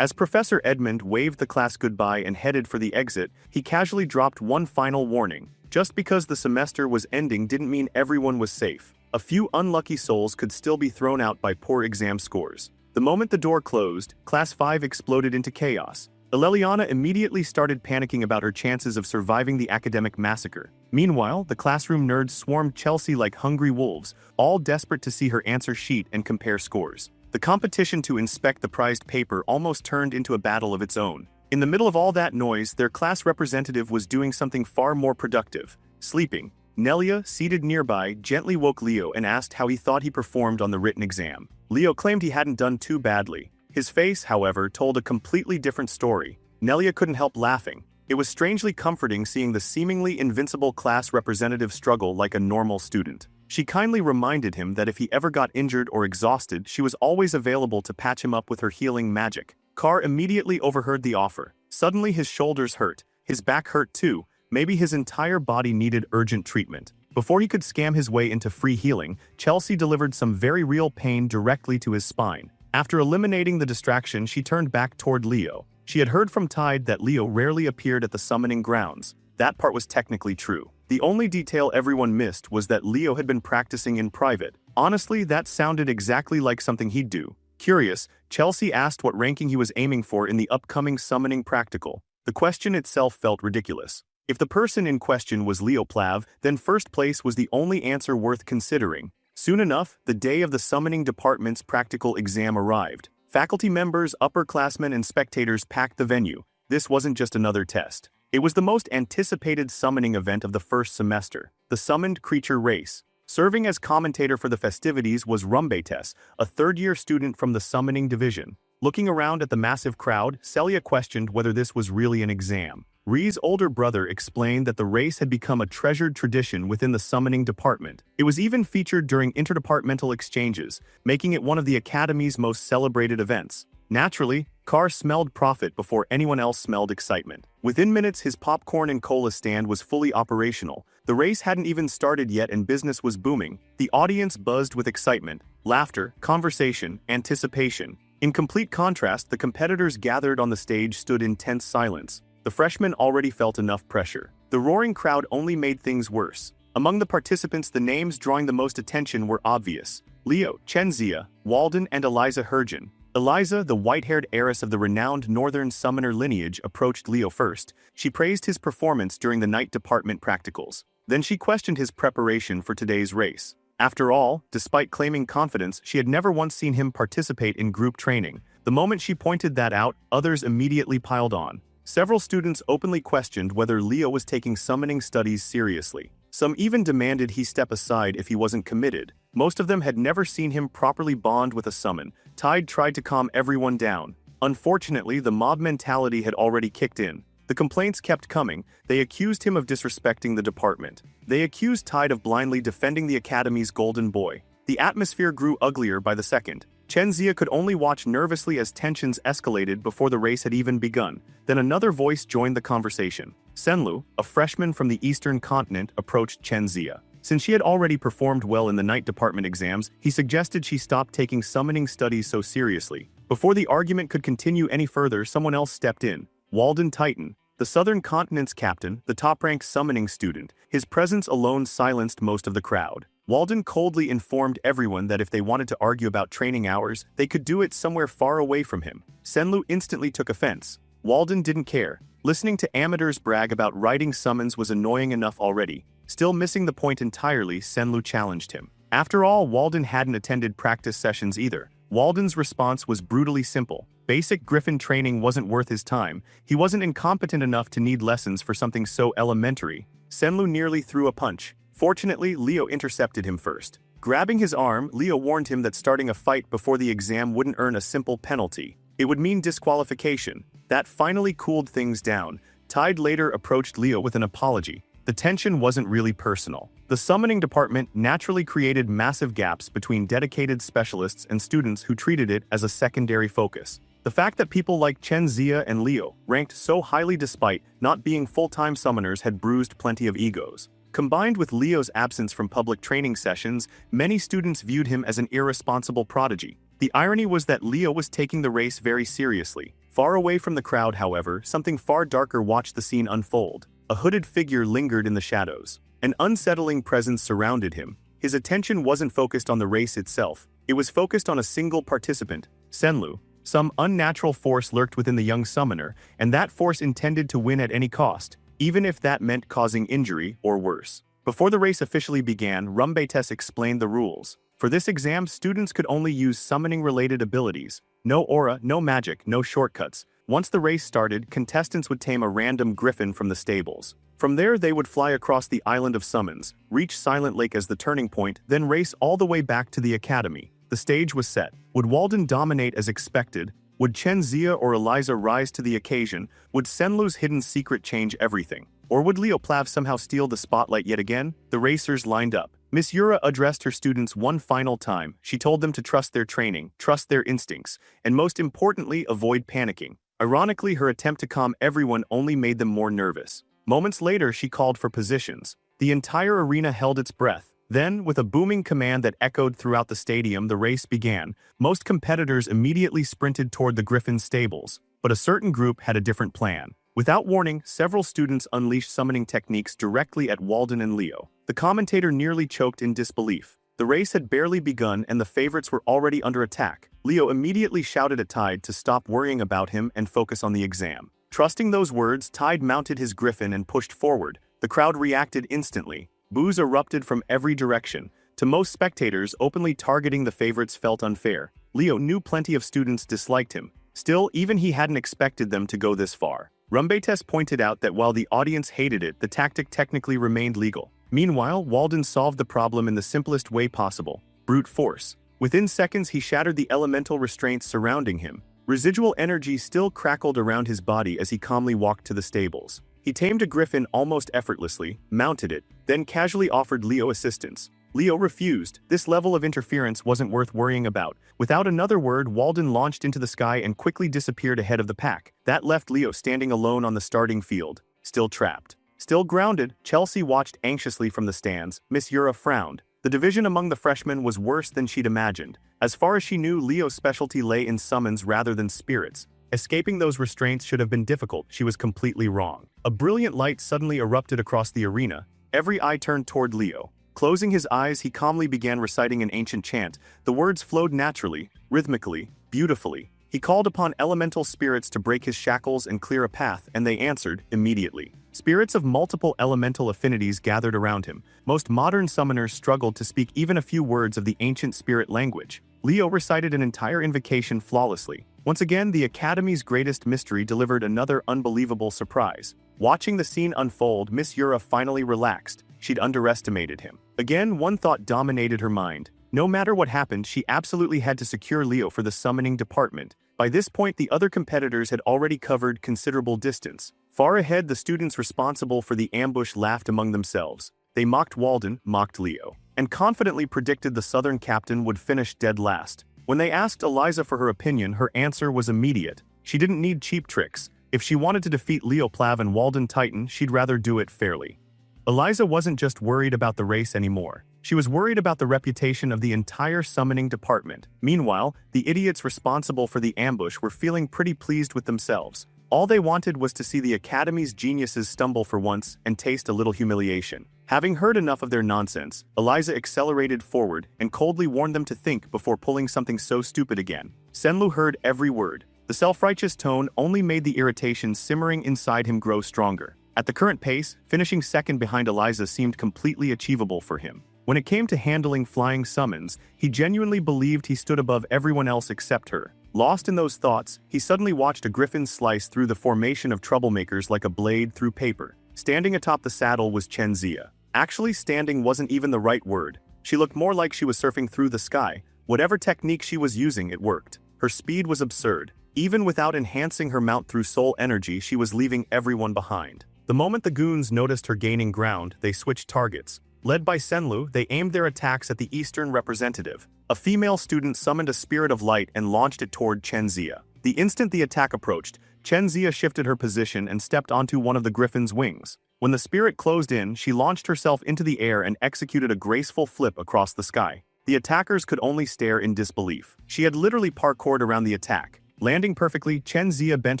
As Professor Edmund waved the class goodbye and headed for the exit, he casually dropped one final warning. Just because the semester was ending didn't mean everyone was safe. a few unlucky souls could still be thrown out by poor exam scores. The moment the door closed, Class 5 exploded into chaos. Eleliana immediately started panicking about her chances of surviving the academic massacre. Meanwhile, the classroom nerds swarmed Chelsea like hungry wolves, all desperate to see her answer sheet and compare scores. The competition to inspect the prized paper almost turned into a battle of its own. In the middle of all that noise, their class representative was doing something far more productive: sleeping. Nelia, seated nearby, gently woke Leo and asked how he thought he performed on the written exam. Leo claimed he hadn't done too badly. His face, however, told a completely different story. Nelia couldn't help laughing. It was strangely comforting seeing the seemingly invincible class representative struggle like a normal student. She kindly reminded him that if he ever got injured or exhausted, she was always available to patch him up with her healing magic. Carr immediately overheard the offer. Suddenly his shoulders hurt. His back hurt too. Maybe his entire body needed urgent treatment. Before he could scam his way into free healing, Chelsea delivered some very real pain directly to his spine. After eliminating the distraction, she turned back toward Leo. She had heard from Tide that Leo rarely appeared at the summoning grounds. That part was technically true. The only detail everyone missed was that Leo had been practicing in private. Honestly, that sounded exactly like something he'd do. Curious, Chelsea asked what ranking he was aiming for in the upcoming summoning practical. The question itself felt ridiculous. If the person in question was Leo Plav, then first place was the only answer worth considering. Soon enough, the day of the summoning department's practical exam arrived. Faculty members, upperclassmen, and spectators packed the venue. This wasn't just another test. It was the most anticipated summoning event of the first semester, the Summoned Creature Race. Serving as commentator for the festivities was Rumbetes, a third-year student from the summoning division. Looking around at the massive crowd, Celia questioned whether this was really an exam. Ree's older brother explained that the race had become a treasured tradition within the summoning department. It was even featured during interdepartmental exchanges, making it one of the Academy's most celebrated events. Naturally, Carr smelled profit before anyone else smelled excitement. Within minutes, his popcorn and cola stand was fully operational. The race hadn't even started yet and business was booming. The audience buzzed with excitement, laughter, conversation, anticipation. In complete contrast, the competitors gathered on the stage stood in tense silence. The freshmen already felt enough pressure. The roaring crowd only made things worse. Among the participants, the names drawing the most attention were obvious: Leo, Chenzia, Walden, and Eliza Hergen. Eliza, the white-haired heiress of the renowned Northern Summoner lineage, approached Leo first. She praised his performance during the night department practicals. Then she questioned his preparation for today's race. After all, despite claiming confidence, she had never once seen him participate in group training. The moment she pointed that out, others immediately piled on. Several students openly questioned whether Leo was taking summoning studies seriously. Some even demanded he step aside if he wasn't committed. Most of them had never seen him properly bond with a summon. Tide tried to calm everyone down. Unfortunately, the mob mentality had already kicked in. The complaints kept coming. They accused him of disrespecting the department. They accused Tide of blindly defending the Academy's golden boy. The atmosphere grew uglier by the second. Chenzia could only watch nervously as tensions escalated before the race had even begun. Then another voice joined the conversation. Senlu, a freshman from the Eastern Continent, approached Chenzia. Since she had already performed well in the night department exams, he suggested she stop taking summoning studies so seriously. Before the argument could continue any further, someone else stepped in. Walden Titan, the Southern Continent's captain, the top-ranked summoning student. His presence alone silenced most of the crowd. Walden coldly informed everyone that if they wanted to argue about training hours, they could do it somewhere far away from him. Senlu instantly took offense. Walden didn't care. Listening to amateurs brag about writing summons was annoying enough already. Still missing the point entirely, Senlu challenged him. After all, Walden hadn't attended practice sessions either. Walden's response was brutally simple. Basic Griffin training wasn't worth his time. He wasn't incompetent enough to need lessons for something so elementary. Senlu nearly threw a punch. Fortunately, Leo intercepted him first. Grabbing his arm, Leo warned him that starting a fight before the exam wouldn't earn a simple penalty. It would mean disqualification. That finally cooled things down. Tide later approached Leo with an apology. The tension wasn't really personal. The summoning department naturally created massive gaps between dedicated specialists and students who treated it as a secondary focus. The fact that people like Chen Zia and Leo ranked so highly despite not being full-time summoners had bruised plenty of egos. Combined with Leo's absence from public training sessions, many students viewed him as an irresponsible prodigy. The irony was that Leo was taking the race very seriously. Far away from the crowd, however, something far darker watched the scene unfold. A hooded figure lingered in the shadows. An unsettling presence surrounded him. His attention wasn't focused on the race itself, it was focused on a single participant, Senlu. Some unnatural force lurked within the young summoner, and that force intended to win at any cost, even if that meant causing injury or worse. Before the race officially began, Rumbetes explained the rules. For this exam, students could only use summoning-related abilities. No aura, no magic, no shortcuts. Once the race started, contestants would tame a random griffin from the stables. From there, they would fly across the island of summons, reach Silent Lake as the turning point, then race all the way back to the academy. The stage was set. Would Walden dominate as expected? Would Chen Xia or Eliza rise to the occasion? Would Senlu's hidden secret change everything? Or would Leo Plav somehow steal the spotlight yet again? The racers lined up. Miss Yura addressed her students one final time. She told them to trust their training, trust their instincts, and most importantly, avoid panicking. Ironically, her attempt to calm everyone only made them more nervous. Moments later, she called for positions. The entire arena held its breath. Then, with a booming command that echoed throughout the stadium, the race began. Most competitors immediately sprinted toward the Griffin's stables, but a certain group had a different plan. Without warning, several students unleashed summoning techniques directly at Walden and Leo. The commentator nearly choked in disbelief. The race had barely begun and the favorites were already under attack. Leo immediately shouted at Tide to stop worrying about him and focus on the exam. Trusting those words, Tide mounted his griffin and pushed forward. The crowd reacted instantly. Boos erupted from every direction. To most spectators, openly targeting the favorites felt unfair. Leo knew plenty of students disliked him. Still, even he hadn't expected them to go this far. Rumbetes pointed out that while the audience hated it, the tactic technically remained legal. Meanwhile, Walden solved the problem in the simplest way possible: brute force. Within seconds, he shattered the elemental restraints surrounding him. Residual energy still crackled around his body as he calmly walked to the stables. He tamed a griffin almost effortlessly, mounted it, then casually offered Leo assistance. Leo refused. This level of interference wasn't worth worrying about. Without another word, Walden launched into the sky and quickly disappeared ahead of the pack. That left Leo standing alone on the starting field, still trapped. Still grounded, Chelsea watched anxiously from the stands. Miss Yura frowned. The division among the freshmen was worse than she'd imagined. As far as she knew, Leo's specialty lay in summons rather than spirits. Escaping those restraints should have been difficult. She was completely wrong. A brilliant light suddenly erupted across the arena. Every eye turned toward Leo. Closing his eyes, he calmly began reciting an ancient chant. The words flowed naturally, rhythmically, beautifully. He called upon elemental spirits to break his shackles and clear a path, and they answered immediately. Spirits of multiple elemental affinities gathered around him. Most modern summoners struggled to speak even a few words of the ancient spirit language. Leo recited an entire invocation flawlessly. Once again, the Academy's greatest mystery delivered another unbelievable surprise. Watching the scene unfold, Miss Yura finally relaxed. She'd underestimated him. Again, one thought dominated her mind. No matter what happened, she absolutely had to secure Leo for the summoning department. By this point, the other competitors had already covered considerable distance. Far ahead, the students responsible for the ambush laughed among themselves. They mocked Walden, mocked Leo, and confidently predicted the Southern captain would finish dead last. When they asked Eliza for her opinion, her answer was immediate. She didn't need cheap tricks. If she wanted to defeat Leo Plav and Walden Titan, she'd rather do it fairly. Eliza wasn't just worried about the race anymore. She was worried about the reputation of the entire summoning department. Meanwhile, the idiots responsible for the ambush were feeling pretty pleased with themselves. All they wanted was to see the Academy's geniuses stumble for once and taste a little humiliation. Having heard enough of their nonsense, Eliza accelerated forward and coldly warned them to think before pulling something so stupid again. Senlu heard every word. The self-righteous tone only made the irritation simmering inside him grow stronger. At the current pace, finishing second behind Eliza seemed completely achievable for him. When it came to handling flying summons, he genuinely believed he stood above everyone else except her. Lost in those thoughts, he suddenly watched a griffin slice through the formation of troublemakers like a blade through paper. Standing atop the saddle was Chen Xia. Actually, standing wasn't even the right word. She looked more like she was surfing through the sky. Whatever technique she was using, it worked. Her speed was absurd. Even without enhancing her mount through soul energy, she was leaving everyone behind. The moment the goons noticed her gaining ground, they switched targets. Led by Senlu, they aimed their attacks at the Eastern representative. A female student summoned a spirit of light and launched it toward Chen Xia. The instant the attack approached, Chen Xia shifted her position and stepped onto one of the griffin's wings. When the spirit closed in, she launched herself into the air and executed a graceful flip across the sky. The attackers could only stare in disbelief. She had literally parkoured around the attack. Landing perfectly, Chen Xia bent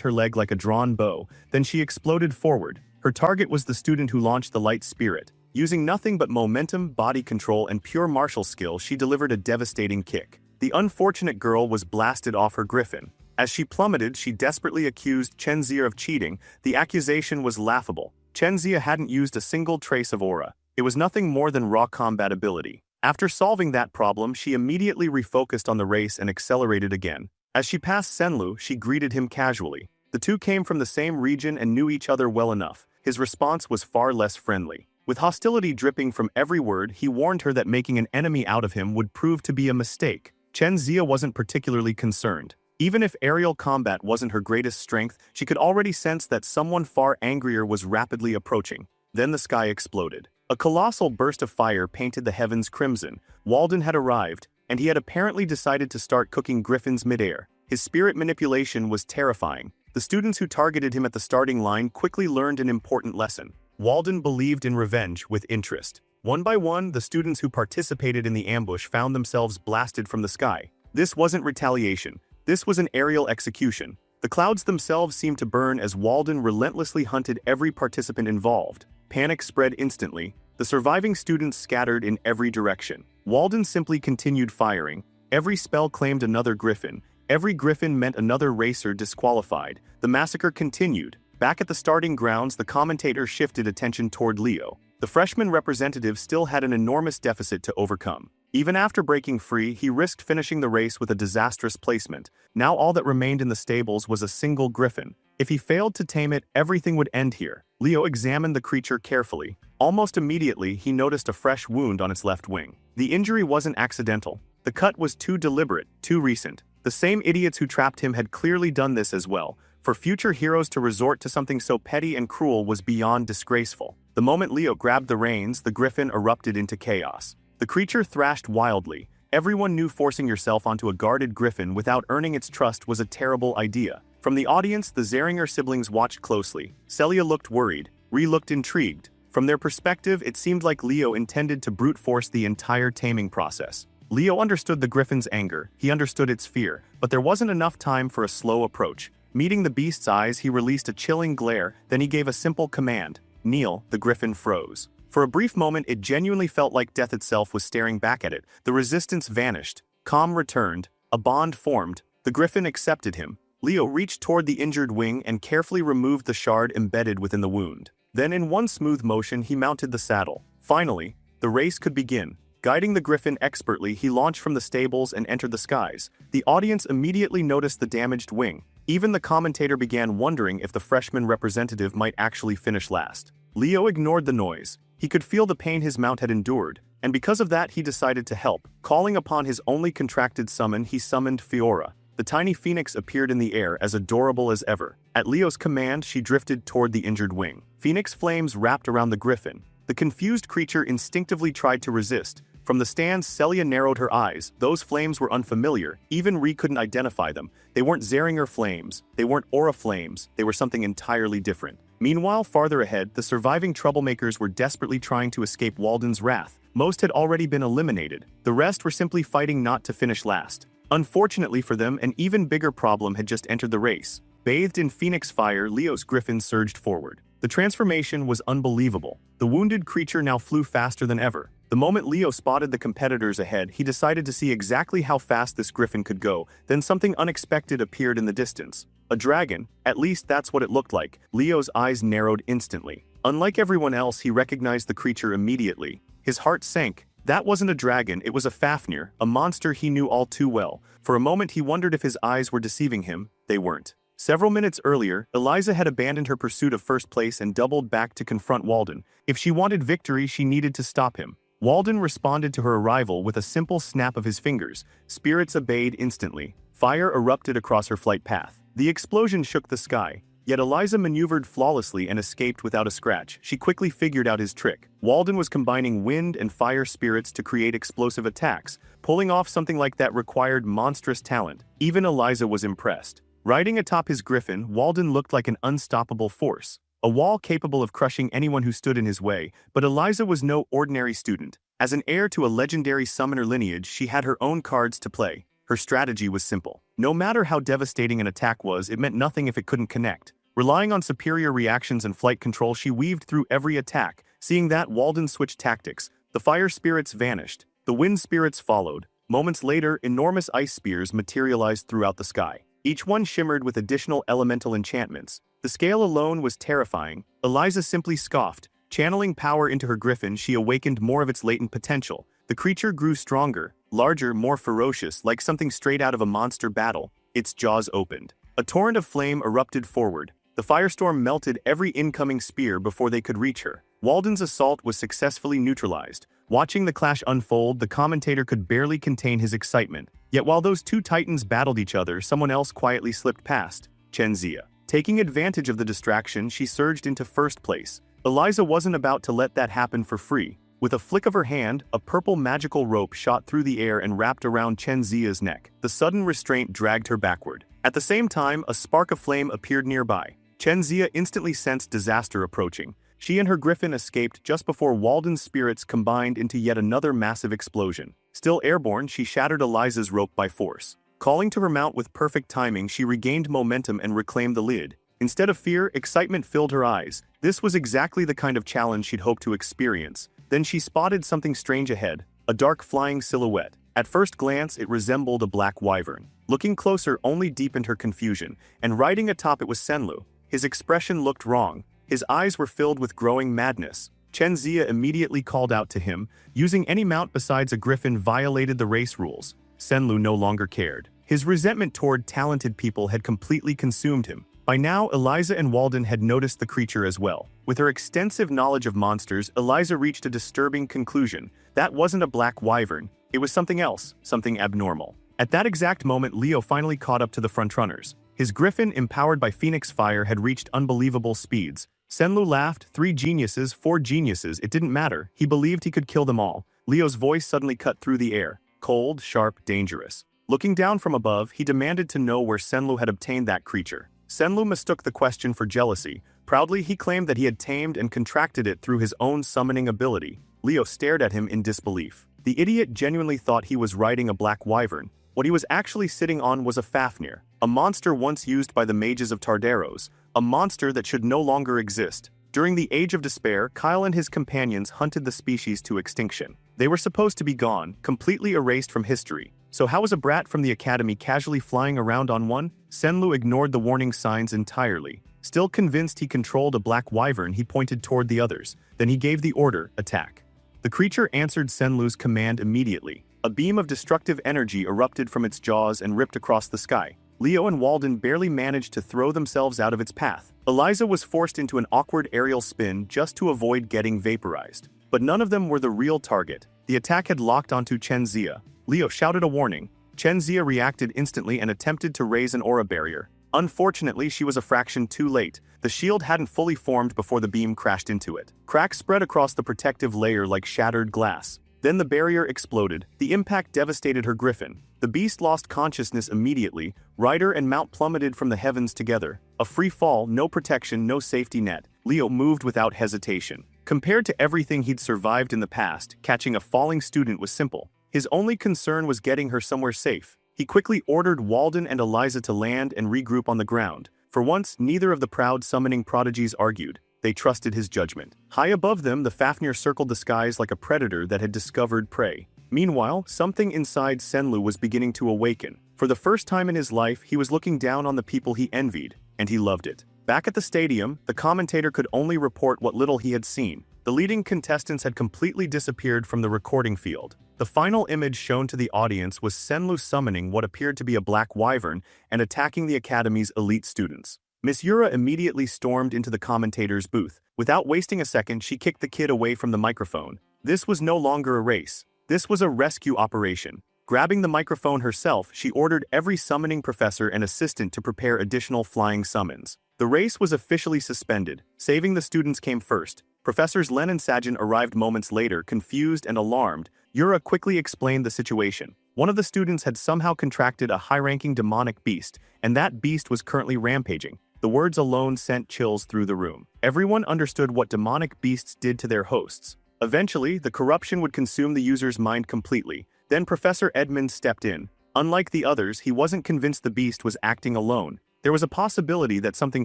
her leg like a drawn bow, then she exploded forward. Her target was the student who launched the light spirit. Using nothing but momentum, body control, and pure martial skill, she delivered a devastating kick. The unfortunate girl was blasted off her griffin. As she plummeted, she desperately accused Chenzia of cheating. The accusation was laughable. Chenzia hadn't used a single trace of aura. It was nothing more than raw combat ability. After solving that problem, she immediately refocused on the race and accelerated again. As she passed Senlu, she greeted him casually. The two came from the same region and knew each other well enough. His response was far less friendly. With hostility dripping from every word, he warned her that making an enemy out of him would prove to be a mistake. Chenzia wasn't particularly concerned. Even if aerial combat wasn't her greatest strength, she could already sense that someone far angrier was rapidly approaching. Then the sky exploded. A colossal burst of fire painted the heavens crimson. Walden had arrived, and he had apparently decided to start cooking griffins midair. His spirit manipulation was terrifying. The students who targeted him at the starting line quickly learned an important lesson. Walden believed in revenge with interest. One by one, the students who participated in the ambush found themselves blasted from the sky. This wasn't retaliation. This was an aerial execution. The clouds themselves seemed to burn as Walden relentlessly hunted every participant involved. Panic spread instantly. The surviving students scattered in every direction. Walden simply continued firing. Every spell claimed another griffin. Every griffin meant another racer disqualified. The massacre continued. Back at the starting grounds, the commentator shifted attention toward Leo. The freshman representative still had an enormous deficit to overcome. Even after breaking free, he risked finishing the race with a disastrous placement. Now all that remained in the stables was a single griffin. If he failed to tame it, everything would end here. Leo examined the creature carefully. Almost immediately, he noticed a fresh wound on its left wing. The injury wasn't accidental. The cut was too deliberate, too recent. The same idiots who trapped him had clearly done this as well. For future heroes to resort to something so petty and cruel was beyond disgraceful. The moment Leo grabbed the reins, the griffin erupted into chaos. The creature thrashed wildly. Everyone knew forcing yourself onto a guarded griffin without earning its trust was a terrible idea. From the audience, the Zeringer siblings watched closely. Celia looked worried. Rhea looked intrigued. From their perspective, it seemed like Leo intended to brute force the entire taming process. Leo understood the griffin's anger. He understood its fear. But there wasn't enough time for a slow approach. Meeting the beast's eyes, he released a chilling glare. Then he gave a simple command. Kneel. The griffin froze. For a brief moment, it genuinely felt like death itself was staring back at it. The resistance vanished. Calm returned. A bond formed. The griffin accepted him. Leo reached toward the injured wing and carefully removed the shard embedded within the wound. Then in one smooth motion, he mounted the saddle. Finally, the race could begin. Guiding the griffin expertly, he launched from the stables and entered the skies. The audience immediately noticed the damaged wing. Even the commentator began wondering if the freshman representative might actually finish last. Leo ignored the noise. He could feel the pain his mount had endured, and because of that he decided to help. Calling upon his only contracted summon, he summoned Fiora. The tiny phoenix appeared in the air as adorable as ever. At Leo's command, she drifted toward the injured wing. Phoenix flames wrapped around the griffin. The confused creature instinctively tried to resist. From the stands, Celia narrowed her eyes. Those flames were unfamiliar. Even Rhea couldn't identify them. They weren't Zeringer flames. They weren't aura flames. They were something entirely different. Meanwhile, farther ahead, the surviving troublemakers were desperately trying to escape Walden's wrath. Most had already been eliminated. The rest were simply fighting not to finish last. Unfortunately for them, an even bigger problem had just entered the race. Bathed in phoenix fire, Leo's griffin surged forward. The transformation was unbelievable. The wounded creature now flew faster than ever. The moment Leo spotted the competitors ahead, he decided to see exactly how fast this griffin could go. Then something unexpected appeared in the distance. A dragon, at least that's what it looked like. Leo's eyes narrowed instantly. Unlike everyone else, he recognized the creature immediately. His heart sank. That wasn't a dragon, it was a Fafnir, a monster he knew all too well. For a moment he wondered if his eyes were deceiving him. They weren't. Several minutes earlier, Eliza had abandoned her pursuit of first place and doubled back to confront Walden. If she wanted victory, she needed to stop him. Walden responded to her arrival with a simple snap of his fingers. Spirits obeyed instantly. Fire erupted across her flight path. The explosion shook the sky. Yet Eliza maneuvered flawlessly and escaped without a scratch. She quickly figured out his trick. Walden was combining wind and fire spirits to create explosive attacks. Pulling off something like that required monstrous talent. Even Eliza was impressed. Riding atop his griffin, Walden looked like an unstoppable force. A wall capable of crushing anyone who stood in his way, but Eliza was no ordinary student. As an heir to a legendary summoner lineage, she had her own cards to play. Her strategy was simple. No matter how devastating an attack was, it meant nothing if it couldn't connect. Relying on superior reactions and flight control, she weaved through every attack, Seeing that, Walden switched tactics. The fire spirits vanished. The wind spirits followed. Moments later, enormous ice spears materialized throughout the sky. Each one shimmered with additional elemental enchantments. The scale alone was terrifying. Eliza simply scoffed. Channeling power into her griffin, she awakened more of its latent potential. The creature grew stronger, larger, more ferocious, like something straight out of a monster battle. Its jaws opened. A torrent of flame erupted forward. The firestorm melted every incoming spear before they could reach her. Walden's assault was successfully neutralized. Watching the clash unfold, the commentator could barely contain his excitement. Yet while those two titans battled each other, someone else quietly slipped past: Chenzia. Taking advantage of the distraction, she surged into first place. Eliza wasn't about to let that happen for free. With a flick of her hand, a purple magical rope shot through the air and wrapped around Chenzia's neck. The sudden restraint dragged her backward. At the same time, a spark of flame appeared nearby. Chenzia instantly sensed disaster approaching. She and her griffin escaped just before Walden's spirits combined into yet another massive explosion. Still airborne, she shattered Eliza's rope by force. Calling to her mount with perfect timing, she regained momentum and reclaimed the lead. Instead of fear, excitement filled her eyes. This was exactly the kind of challenge she'd hoped to experience. Then she spotted something strange ahead, a dark flying silhouette. At first glance, it resembled a black wyvern. Looking closer only deepened her confusion, and riding atop it was Senlu. His expression looked wrong. His eyes were filled with growing madness. Chenzia immediately called out to him. Using any mount besides a griffin violated the race rules. Senlu no longer cared. His resentment toward talented people had completely consumed him. By now, Eliza and Walden had noticed the creature as well. With her extensive knowledge of monsters, Eliza reached a disturbing conclusion. That wasn't a black wyvern. It was something else, something abnormal. At that exact moment, Leo finally caught up to the frontrunners. His griffin, empowered by Phoenix Fire, had reached unbelievable speeds. Senlu laughed. 3 geniuses, 4 geniuses, it didn't matter. He believed he could kill them all. Leo's voice suddenly cut through the air. Cold, sharp, dangerous. Looking down from above, he demanded to know where Senlu had obtained that creature. Senlu mistook the question for jealousy. Proudly, he claimed that he had tamed and contracted it through his own summoning ability. Leo stared at him in disbelief. The idiot genuinely thought he was riding a black wyvern. What he was actually sitting on was a Fafnir, a monster once used by the mages of Tardaros, a monster that should no longer exist. During the Age of Despair, Kyle and his companions hunted the species to extinction. They were supposed to be gone, completely erased from history. So how was a brat from the academy casually flying around on one? Senlu ignored the warning signs entirely. Still convinced he controlled a black wyvern, he pointed toward the others. Then he gave the order, attack. The creature answered Senlu's command immediately. A beam of destructive energy erupted from its jaws and ripped across the sky. Leo and Walden barely managed to throw themselves out of its path. Eliza was forced into an awkward aerial spin just to avoid getting vaporized. But none of them were the real target. The attack had locked onto Chenzia. Leo shouted a warning. Chenzia reacted instantly and attempted to raise an aura barrier. Unfortunately, she was a fraction too late. The shield hadn't fully formed before the beam crashed into it. Cracks spread across the protective layer like shattered glass. Then the barrier exploded. The impact devastated her griffin. The beast lost consciousness immediately. Rider and mount plummeted from the heavens together. A free fall, no protection, no safety net. Leo moved without hesitation. Compared to everything he'd survived in the past, catching a falling student was simple. His only concern was getting her somewhere safe. He quickly ordered Walden and Eliza to land and regroup on the ground. For once, neither of the proud summoning prodigies argued. They trusted his judgment. High above them, the Fafnir circled the skies like a predator that had discovered prey. Meanwhile, something inside Senlu was beginning to awaken. For the first time in his life, he was looking down on the people he envied, and he loved it. Back at the stadium, the commentator could only report what little he had seen. The leading contestants had completely disappeared from the recording field. The final image shown to the audience was Senlu summoning what appeared to be a black wyvern and attacking the academy's elite students. Miss Yura immediately stormed into the commentator's booth. Without wasting a second, she kicked the kid away from the microphone. This was no longer a race. This was a rescue operation. Grabbing the microphone herself, she ordered every summoning professor and assistant to prepare additional flying summons. The race was officially suspended. Saving the students came first. Professors Len and Sajin arrived moments later, confused and alarmed. Yura quickly explained the situation. One of the students had somehow contracted a high-ranking demonic beast, and that beast was currently rampaging. The words alone sent chills through the room. Everyone understood what demonic beasts did to their hosts. Eventually, the corruption would consume the user's mind completely. Then Professor Edmonds stepped in. Unlike the others, he wasn't convinced the beast was acting alone. There was a possibility that something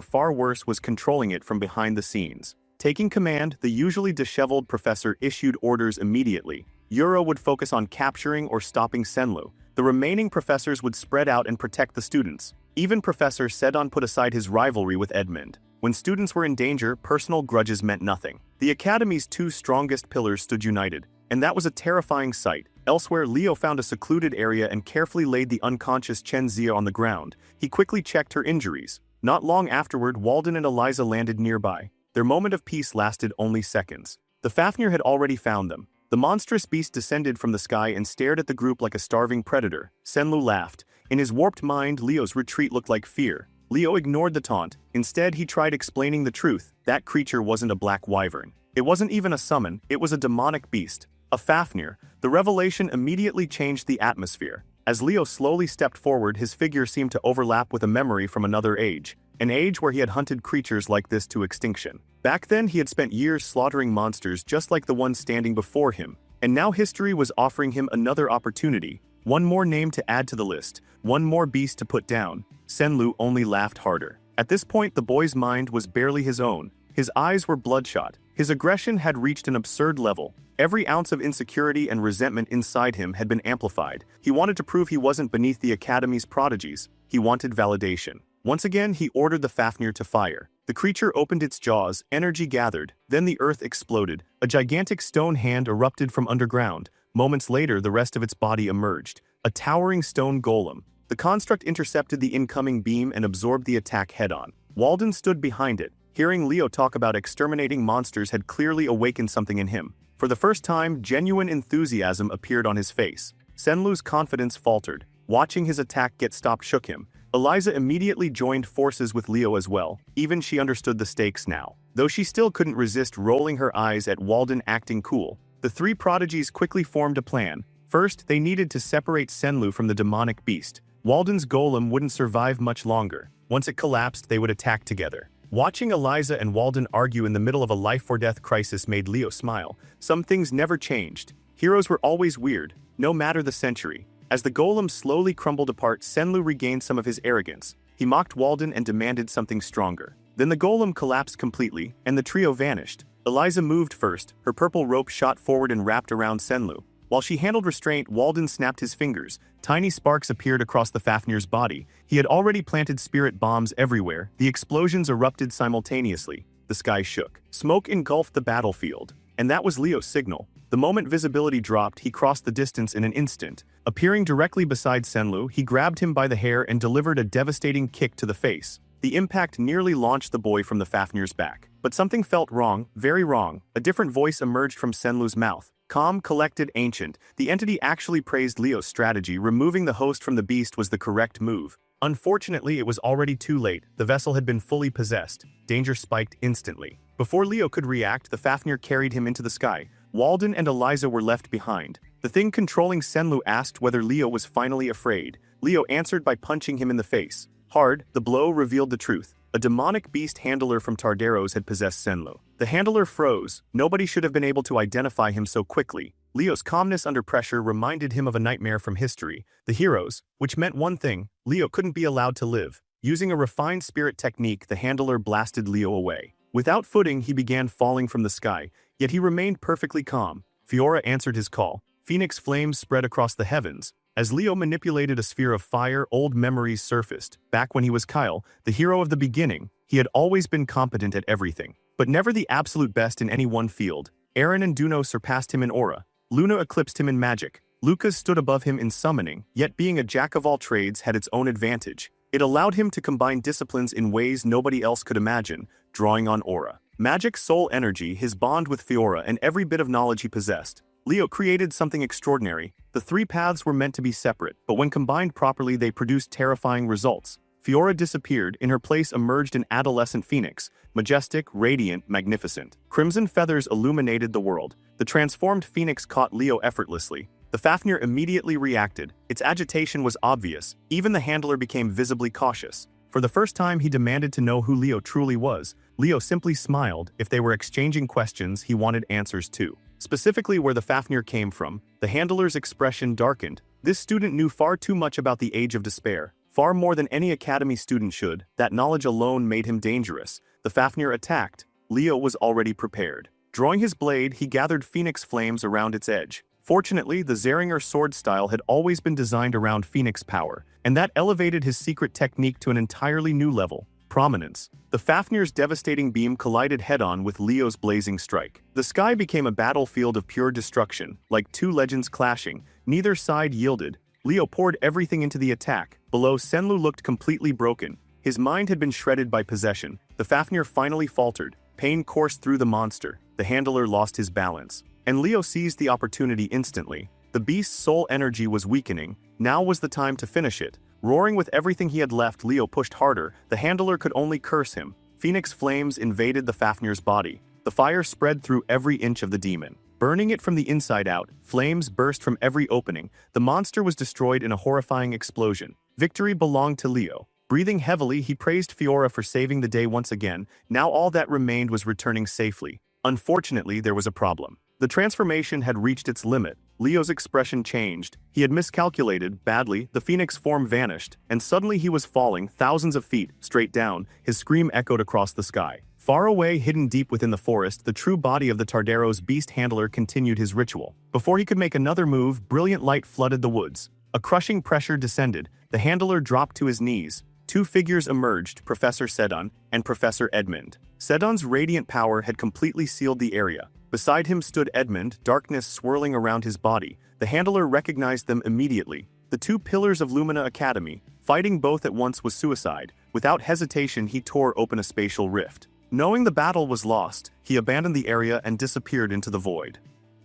far worse was controlling it from behind the scenes. Taking command, the usually disheveled professor issued orders immediately. Yuro would focus on capturing or stopping Senlu. The remaining professors would spread out and protect the students. Even Professor Sedon put aside his rivalry with Edmund. When students were in danger, personal grudges meant nothing. The Academy's two strongest pillars stood united, and that was a terrifying sight. Elsewhere, Leo found a secluded area and carefully laid the unconscious Chen Zia on the ground. He quickly checked her injuries. Not long afterward, Walden and Eliza landed nearby. Their moment of peace lasted only seconds. The Fafnir had already found them. The monstrous beast descended from the sky and stared at the group like a starving predator. Senlu laughed. In his warped mind, Leo's retreat looked like fear. Leo ignored the taunt. Instead, he tried explaining the truth. That creature wasn't a black wyvern. It wasn't even a summon, it was a demonic beast. A Fafnir. The revelation immediately changed the atmosphere. As Leo slowly stepped forward, his figure seemed to overlap with a memory from another age. An age where he had hunted creatures like this to extinction. Back then, he had spent years slaughtering monsters just like the one standing before him. And now history was offering him another opportunity. One more name to add to the list. One more beast to put down. Senlu only laughed harder. At this point, the boy's mind was barely his own. His eyes were bloodshot. His aggression had reached an absurd level. Every ounce of insecurity and resentment inside him had been amplified. He wanted to prove he wasn't beneath the Academy's prodigies. He wanted validation. Once again, he ordered the Fafnir to fire. The creature opened its jaws, energy gathered, then the earth exploded. A gigantic stone hand erupted from underground. Moments later, the rest of its body emerged. A towering stone golem. The construct intercepted the incoming beam and absorbed the attack head-on. Walden stood behind it. Hearing Leo talk about exterminating monsters had clearly awakened something in him. For the first time, genuine enthusiasm appeared on his face. Senlu's confidence faltered. Watching his attack get stopped shook him. Eliza immediately joined forces with Leo as well. Even she understood the stakes now. Though she still couldn't resist rolling her eyes at Walden acting cool, the three prodigies quickly formed a plan. First, they needed to separate Senlu from the demonic beast. Walden's golem wouldn't survive much longer. Once it collapsed, they would attack together. Watching Eliza and Walden argue in the middle of a life-or-death crisis made Leo smile. Some things never changed. Heroes were always weird, no matter the century. As the golem slowly crumbled apart, Senlu regained some of his arrogance. He mocked Walden and demanded something stronger. Then the golem collapsed completely, and the trio vanished. Eliza moved first. Her purple rope shot forward and wrapped around Senlu. While she handled restraint, Walden snapped his fingers. Tiny sparks appeared across the Fafnir's body. He had already planted spirit bombs everywhere. The explosions erupted simultaneously. The sky shook. Smoke engulfed the battlefield. And that was Leo's signal. The moment visibility dropped, he crossed the distance in an instant. Appearing directly beside Senlu, he grabbed him by the hair and delivered a devastating kick to the face. The impact nearly launched the boy from the Fafnir's back. But something felt wrong, very wrong. A different voice emerged from Senlu's mouth. Calm, collected, ancient. The entity actually praised Leo's strategy. Removing the host from the beast was the correct move. Unfortunately, it was already too late. The vessel had been fully possessed. Danger spiked instantly. Before Leo could react, the Fafnir carried him into the sky. Walden and Eliza were left behind. The thing controlling Senlu asked whether Leo was finally afraid. Leo answered by punching him in the face. Hard, the blow revealed the truth. A demonic beast handler from Tardaros had possessed Senlu. The handler froze. Nobody should have been able to identify him so quickly. Leo's calmness under pressure reminded him of a nightmare from history. The heroes, which meant one thing: Leo couldn't be allowed to live. Using a refined spirit technique, the handler blasted Leo away. Without footing, he began falling from the sky, yet he remained perfectly calm. Fiora answered his call. Phoenix flames spread across the heavens. As Leo manipulated a sphere of fire, old memories surfaced. Back when he was Kyle, the hero of the beginning, he had always been competent at everything, but never the absolute best in any one field. Aaron and Duno surpassed him in aura. Luna eclipsed him in magic. Lucas stood above him in summoning, yet being a jack of all trades had its own advantage. It allowed him to combine disciplines in ways nobody else could imagine, drawing on aura, magic, soul energy, his bond with Fiora, and every bit of knowledge he possessed. Leo created something extraordinary. The three paths were meant to be separate, but when combined properly they produced terrifying results. Fiora disappeared. In her place emerged an adolescent phoenix, majestic, radiant, magnificent. Crimson feathers illuminated the world. The transformed phoenix caught Leo effortlessly. The Fafnir immediately reacted. Its agitation was obvious. Even the handler became visibly cautious. For the first time, he demanded to know who Leo truly was. Leo simply smiled. If they were exchanging questions, he wanted answers too. Specifically where the Fafnir came from, the handler's expression darkened. This student knew far too much about the Age of Despair. Far more than any academy student should. That knowledge alone made him dangerous. The Fafnir attacked. Leo was already prepared. Drawing his blade, he gathered phoenix flames around its edge. Fortunately, the Zeringer sword style had always been designed around phoenix power, and that elevated his secret technique to an entirely new level: prominence. The Fafnir's devastating beam collided head-on with Leo's blazing strike. The sky became a battlefield of pure destruction, like two legends clashing. Neither side yielded. Leo poured everything into the attack. Below, Senlu looked completely broken. His mind had been shredded by possession. The Fafnir finally faltered. Pain coursed through the monster. The handler lost his balance, and Leo seized the opportunity instantly. The beast's soul energy was weakening. Now was the time to finish it. Roaring with everything he had left, Leo pushed harder. The handler could only curse him. Phoenix flames invaded the Fafnir's body. The fire spread through every inch of the demon, burning it from the inside out. Flames burst from every opening. The monster was destroyed in a horrifying explosion. Victory belonged to Leo. Breathing heavily, he praised Fiora for saving the day once again. Now all that remained was returning safely. Unfortunately, there was a problem. The transformation had reached its limit. Leo's expression changed. He had miscalculated badly. The phoenix form vanished, and suddenly he was falling thousands of feet straight down. His scream echoed across the sky. Far away, hidden deep within the forest, the true body of the Tardaro's beast handler continued his ritual. Before he could make another move, brilliant light flooded the woods. A crushing pressure descended. The handler dropped to his knees. Two figures emerged, Professor Sedon and Professor Edmund. Sedon's radiant power had completely sealed the area. Beside him stood Edmund, darkness swirling around his body. The handler recognized them immediately. The two pillars of Lumina Academy. Fighting both at once was suicide. Without hesitation, he tore open a spatial rift. Knowing the battle was lost, he abandoned the area and disappeared into the void.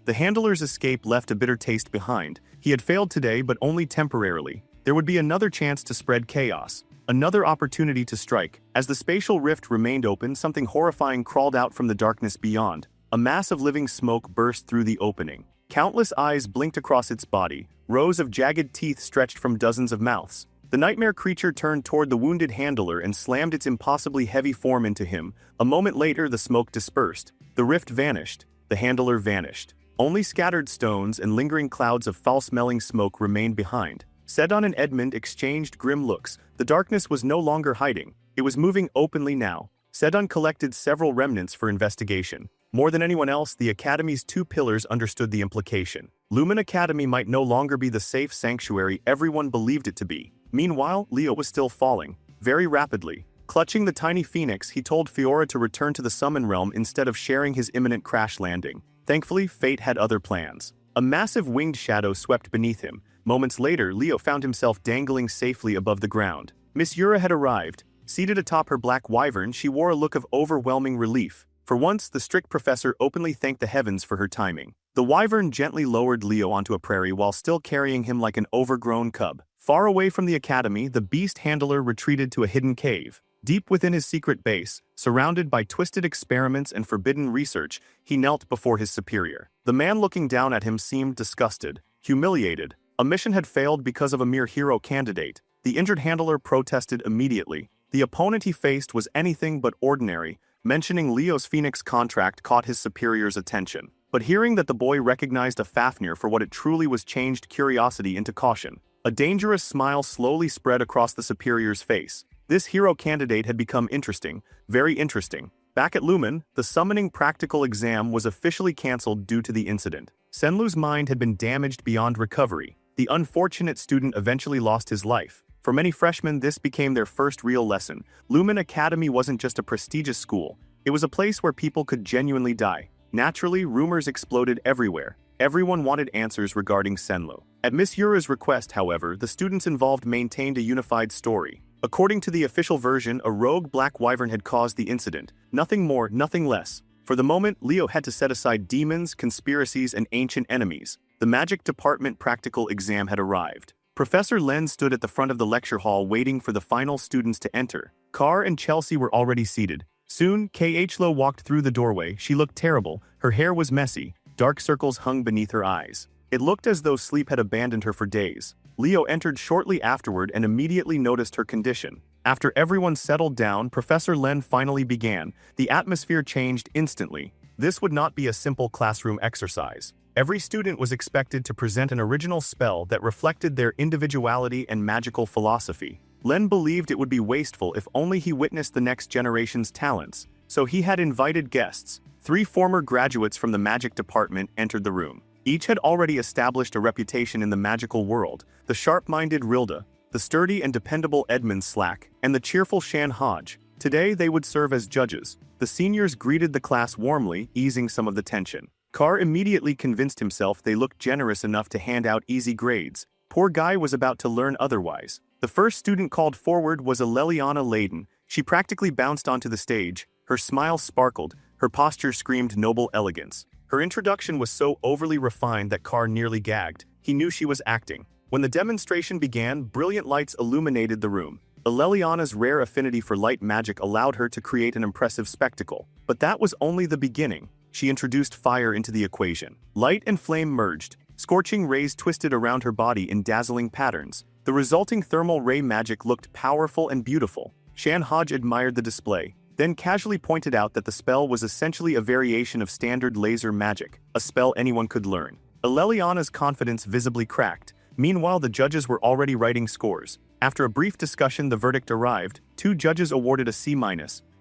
The handler's escape left a bitter taste behind. He had failed today, but only temporarily. There would be another chance to spread chaos. Another opportunity to strike. As the spatial rift remained open, something horrifying crawled out from the darkness beyond. A mass of living smoke burst through the opening. Countless eyes blinked across its body. Rows of jagged teeth stretched from dozens of mouths. The nightmare creature turned toward the wounded handler and slammed its impossibly heavy form into him. A moment later, the smoke dispersed. The rift vanished. The handler vanished. Only scattered stones and lingering clouds of foul-smelling smoke remained behind. Sedon and Edmund exchanged grim looks. The darkness was no longer hiding. It was moving openly now. Sedon collected several remnants for investigation. More than anyone else, the Academy's two pillars understood the implication. Lumen Academy might no longer be the safe sanctuary everyone believed it to be. Meanwhile, Leo was still falling, very rapidly. Clutching the tiny phoenix, he told Fiora to return to the Summon Realm instead of sharing his imminent crash landing. Thankfully, fate had other plans. A massive winged shadow swept beneath him. Moments later, Leo found himself dangling safely above the ground. Miss Yura had arrived. Seated atop her black wyvern, she wore a look of overwhelming relief. For once, the strict professor openly thanked the heavens for her timing. The wyvern gently lowered Leo onto a prairie while still carrying him like an overgrown cub. Far away from the academy, the beast handler retreated to a hidden cave. Deep within his secret base, surrounded by twisted experiments and forbidden research, he knelt before his superior. The man looking down at him seemed disgusted, humiliated. A mission had failed because of a mere hero candidate. The injured handler protested immediately. The opponent he faced was anything but ordinary. Mentioning Leo's Phoenix contract caught his superior's attention. But hearing that the boy recognized a Fafnir for what it truly was changed curiosity into caution. A dangerous smile slowly spread across the superior's face. This hero candidate had become interesting, very interesting. Back at Lumen, the summoning practical exam was officially cancelled due to the incident. Senlu's mind had been damaged beyond recovery. The unfortunate student eventually lost his life. For many freshmen, this became their first real lesson. Lumen Academy wasn't just a prestigious school. It was a place where people could genuinely die. Naturally, rumors exploded everywhere. Everyone wanted answers regarding Senlu. At Miss Yura's request, however, the students involved maintained a unified story. According to the official version, a rogue black wyvern had caused the incident. Nothing more, nothing less. For the moment, Leo had to set aside demons, conspiracies, and ancient enemies. The magic department practical exam had arrived. Professor Len stood at the front of the lecture hall waiting for the final students to enter. Carr and Chelsea were already seated. Soon, K'Lo walked through the doorway. She looked terrible. Her hair was messy. Dark circles hung beneath her eyes. It looked as though sleep had abandoned her for days. Leo entered shortly afterward and immediately noticed her condition. After everyone settled down, Professor Len finally began. The atmosphere changed instantly. This would not be a simple classroom exercise. Every student was expected to present an original spell that reflected their individuality and magical philosophy. Len believed it would be wasteful if only he witnessed the next generation's talents. so he had invited guests. 3 former graduates from the magic department entered the room. Each had already established a reputation in the magical world: the sharp-minded Rilda, the sturdy and dependable Edmund Slack, and the cheerful Shan Hodge. Today they would serve as judges. The seniors greeted the class warmly, easing some of the tension. Carr immediately convinced himself they looked generous enough to hand out easy grades. Poor Guy was about to learn otherwise. The first student called forward was a Leliana Layden. She practically bounced onto the stage. Her smile sparkled, her posture screamed noble elegance. Her introduction was so overly refined that Carr nearly gagged. He knew she was acting. When the demonstration began, brilliant lights illuminated the room. Leliana's rare affinity for light magic allowed her to create an impressive spectacle. But that was only the beginning. She introduced fire into the equation. Light and flame merged. Scorching rays twisted around her body in dazzling patterns. The resulting thermal ray magic looked powerful and beautiful. Shan Hodge admired the display, then casually pointed out that the spell was essentially a variation of standard laser magic, a spell anyone could learn. Leliana's confidence visibly cracked. Meanwhile, the judges were already writing scores. After a brief discussion, the verdict arrived. 2 judges awarded a C-.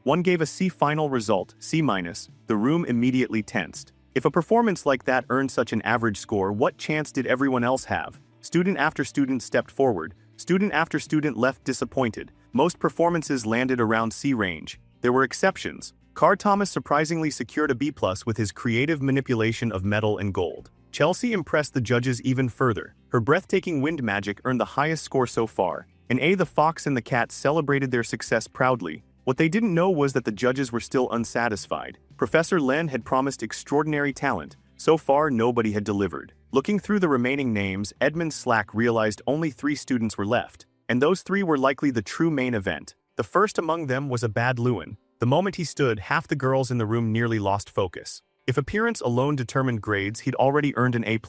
One gave a C. Final result, C-. The room immediately tensed. If a performance like that earned such an average score, what chance did everyone else have? Student after student stepped forward. Student after student left disappointed. Most performances landed around C range. There were exceptions. Carr Thomas surprisingly secured a B+ with his creative manipulation of metal and gold. Chelsea impressed the judges even further. Her breathtaking wind magic earned the highest score so far. And A. the fox and the cat celebrated their success proudly. What they didn't know was that the judges were still unsatisfied. Professor Len had promised extraordinary talent. So far, nobody had delivered. Looking through the remaining names, Edmund Slack realized only 3 students were left. And those 3 were likely the true main event. The first among them was Abad Lewin. The moment he stood, half the girls in the room nearly lost focus. If appearance alone determined grades, he'd already earned an A+.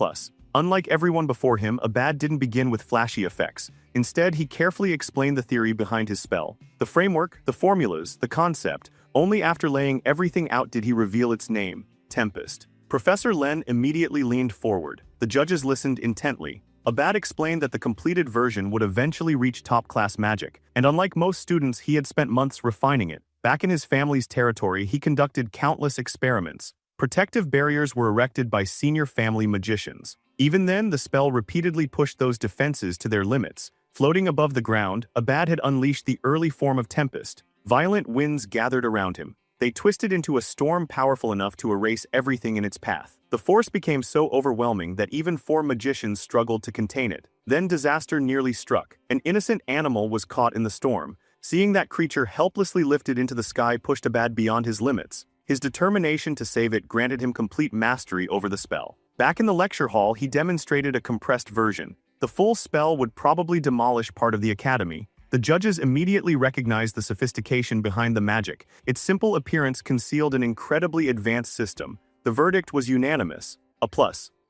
Unlike everyone before him, Abad didn't begin with flashy effects. Instead, he carefully explained the theory behind his spell. The framework, the formulas, the concept. Only after laying everything out did he reveal its name: Tempest. Professor Len immediately leaned forward. The judges listened intently. Abad explained that the completed version would eventually reach top-class magic, and unlike most students, he had spent months refining it. Back in his family's territory, he conducted countless experiments. Protective barriers were erected by senior family magicians. Even then, the spell repeatedly pushed those defenses to their limits. Floating above the ground, Abad had unleashed the early form of Tempest. Violent winds gathered around him. They twisted into a storm powerful enough to erase everything in its path. The force became so overwhelming that even 4 magicians struggled to contain it. Then disaster nearly struck. An innocent animal was caught in the storm. Seeing that creature helplessly lifted into the sky pushed Abad beyond his limits. His determination to save it granted him complete mastery over the spell. Back in the lecture hall, he demonstrated a compressed version. The full spell would probably demolish part of the academy. The judges immediately recognized the sophistication behind the magic. Its simple appearance concealed an incredibly advanced system. The verdict was unanimous: A+,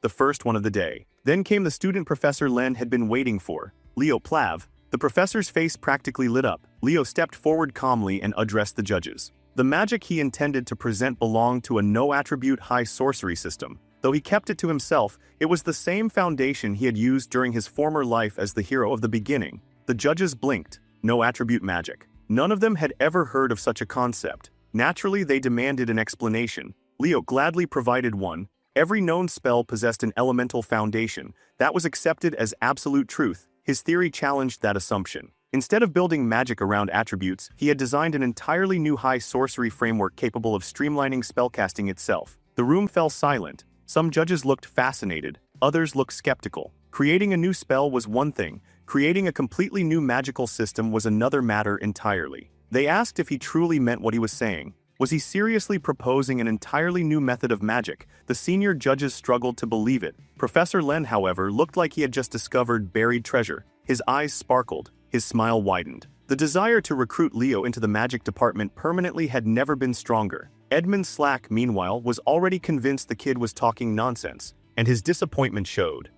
the first one of the day. Then came the student Professor Len had been waiting for, Leo Plav. The professor's face practically lit up. Leo stepped forward calmly and addressed the judges. The magic he intended to present belonged to a no-attribute high sorcery system. Though he kept it to himself, it was the same foundation he had used during his former life as the hero of the beginning. The judges blinked. No attribute magic. None of them had ever heard of such a concept. Naturally, they demanded an explanation. Leo gladly provided one. Every known spell possessed an elemental foundation. That was accepted as absolute truth. His theory challenged that assumption. Instead of building magic around attributes, he had designed an entirely new high sorcery framework capable of streamlining spellcasting itself. The room fell silent. Some judges looked fascinated. Others looked skeptical. Creating a new spell was one thing. Creating a completely new magical system was another matter entirely. They asked if he truly meant what he was saying. Was he seriously proposing an entirely new method of magic? The senior judges struggled to believe it. Professor Len, however, looked like he had just discovered buried treasure. His eyes sparkled. His smile widened. The desire to recruit Leo into the magic department permanently had never been stronger. Edmund Slack, meanwhile, was already convinced the kid was talking nonsense, and his disappointment showed.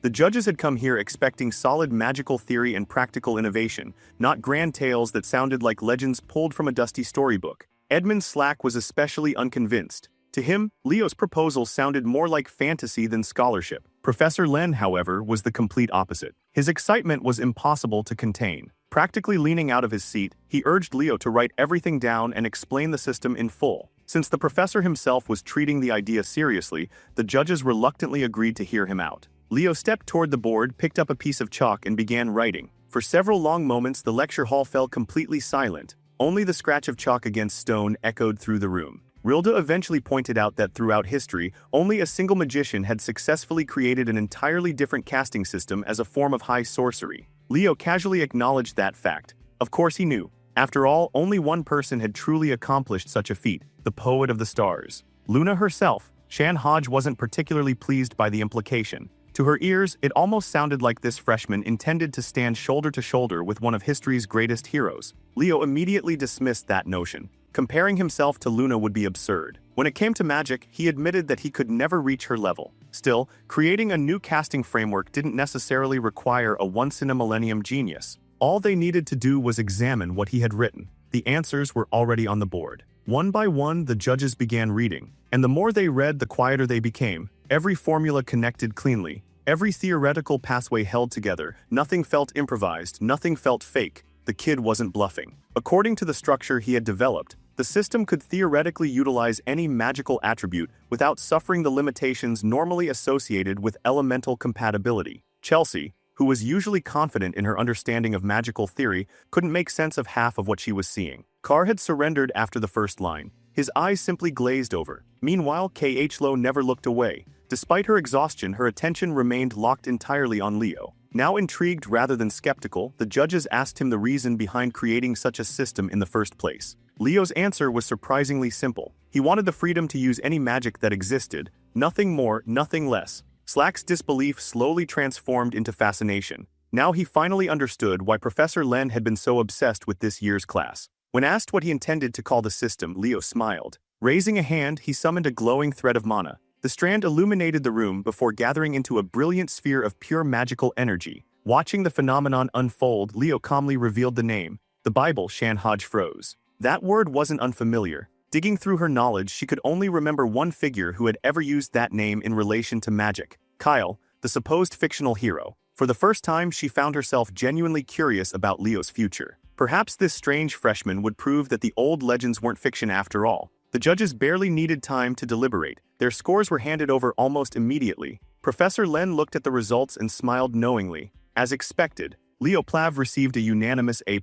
The judges had come here expecting solid magical theory and practical innovation, not grand tales that sounded like legends pulled from a dusty storybook. Edmund Slack was especially unconvinced. To him, Leo's proposal sounded more like fantasy than scholarship. Professor Len, however, was the complete opposite. His excitement was impossible to contain. Practically leaning out of his seat, he urged Leo to write everything down and explain the system in full. Since the professor himself was treating the idea seriously, the judges reluctantly agreed to hear him out. Leo stepped toward the board, picked up a piece of chalk and began writing. For several long moments the lecture hall fell completely silent. Only the scratch of chalk against stone echoed through the room. Rilda eventually pointed out that throughout history, only a single magician had successfully created an entirely different casting system as a form of high sorcery. Leo casually acknowledged that fact. Of course he knew. After all, only one person had truly accomplished such a feat, the poet of the stars. Luna herself. Shan Hodge wasn't particularly pleased by the implication. To her ears, it almost sounded like this freshman intended to stand shoulder to shoulder with one of history's greatest heroes. Leo immediately dismissed that notion. Comparing himself to Luna would be absurd. When it came to magic, he admitted that he could never reach her level. Still, creating a new casting framework didn't necessarily require a once-in-a-millennium genius. All they needed to do was examine what he had written. The answers were already on the board. One by one, the judges began reading, and the more they read, the quieter they became. Every formula connected cleanly. Every theoretical pathway held together. Nothing felt improvised, nothing felt fake. The kid wasn't bluffing. According to the structure he had developed, the system could theoretically utilize any magical attribute without suffering the limitations normally associated with elemental compatibility. Chelsea, who was usually confident in her understanding of magical theory, couldn't make sense of half of what she was seeing. Carr had surrendered after the first line. His eyes simply glazed over. Meanwhile, Yahello never looked away. Despite her exhaustion, her attention remained locked entirely on Leo. Now intrigued rather than skeptical, the judges asked him the reason behind creating such a system in the first place. Leo's answer was surprisingly simple. He wanted the freedom to use any magic that existed, nothing more, nothing less. Slack's disbelief slowly transformed into fascination. Now he finally understood why Professor Len had been so obsessed with this year's class. When asked what he intended to call the system, Leo smiled. Raising a hand, he summoned a glowing thread of mana. The strand illuminated the room before gathering into a brilliant sphere of pure magical energy. Watching the phenomenon unfold, Leo calmly revealed the name. The Bible. Shan Hodge froze. That word wasn't unfamiliar. Digging through her knowledge, she could only remember one figure who had ever used that name in relation to magic. Kyle, the supposed fictional hero. For the first time, she found herself genuinely curious about Leo's future. Perhaps this strange freshman would prove that the old legends weren't fiction after all. The judges barely needed time to deliberate. Their scores were handed over almost immediately. Professor Len looked at the results and smiled knowingly. As expected, Leo Plav received a unanimous A+.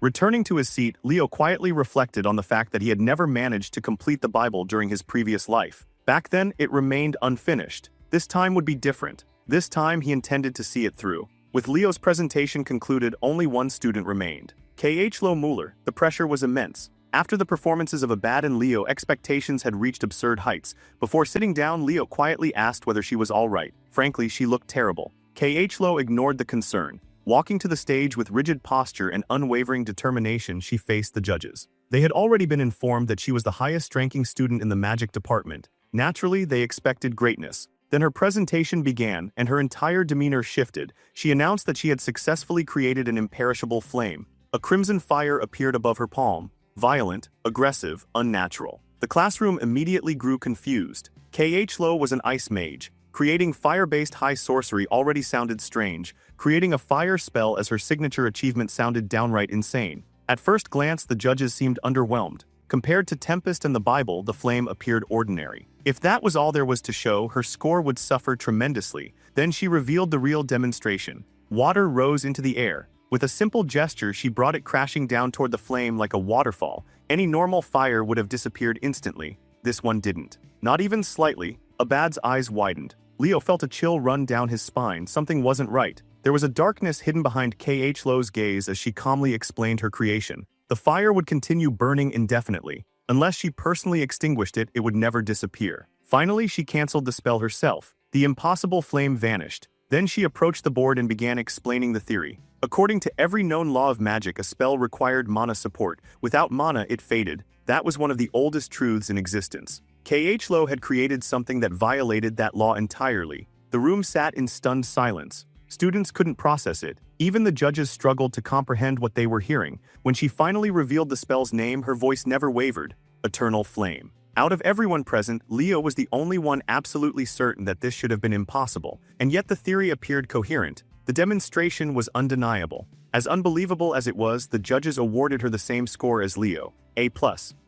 Returning to his seat, Leo quietly reflected on the fact that he had never managed to complete the Bible during his previous life. Back then, it remained unfinished. This time would be different. This time, he intended to see it through. With Leo's presentation concluded, only one student remained. Yahello Mueller. The pressure was immense. After the performances of Abad and Leo, expectations had reached absurd heights. Before sitting down, Leo quietly asked whether she was all right. Frankly, she looked terrible. Yahello ignored the concern. Walking to the stage with rigid posture and unwavering determination, she faced the judges. They had already been informed that she was the highest-ranking student in the magic department. Naturally, they expected greatness. Then her presentation began, and her entire demeanor shifted. She announced that she had successfully created an imperishable flame. A crimson fire appeared above her palm. Violent, aggressive, unnatural. The classroom immediately grew confused. Yahello was an ice mage. Creating fire-based high sorcery already sounded strange. Creating a fire spell as her signature achievement sounded downright insane. At first glance, the judges seemed underwhelmed. Compared to Tempest and the Bible, the flame appeared ordinary. If that was all there was to show, her score would suffer tremendously. Then she revealed the real demonstration. Water rose into the air. With a simple gesture, she brought it crashing down toward the flame like a waterfall. Any normal fire would have disappeared instantly. This one didn't. Not even slightly. Abad's eyes widened. Leo felt a chill run down his spine. Something wasn't right. There was a darkness hidden behind Yahello's gaze as she calmly explained her creation. The fire would continue burning indefinitely. Unless she personally extinguished it, it would never disappear. Finally, she canceled the spell herself. The impossible flame vanished. Then she approached the board and began explaining the theory. According to every known law of magic, a spell required mana support. Without mana, it faded. That was one of the oldest truths in existence. Yahello had created something that violated that law entirely. The room sat in stunned silence. Students couldn't process it. Even the judges struggled to comprehend what they were hearing. When she finally revealed the spell's name, her voice never wavered. Eternal Flame. Out of everyone present, Leo was the only one absolutely certain that this should have been impossible, and yet the theory appeared coherent. The demonstration was undeniable. As unbelievable as it was, the judges awarded her the same score as Leo, A+.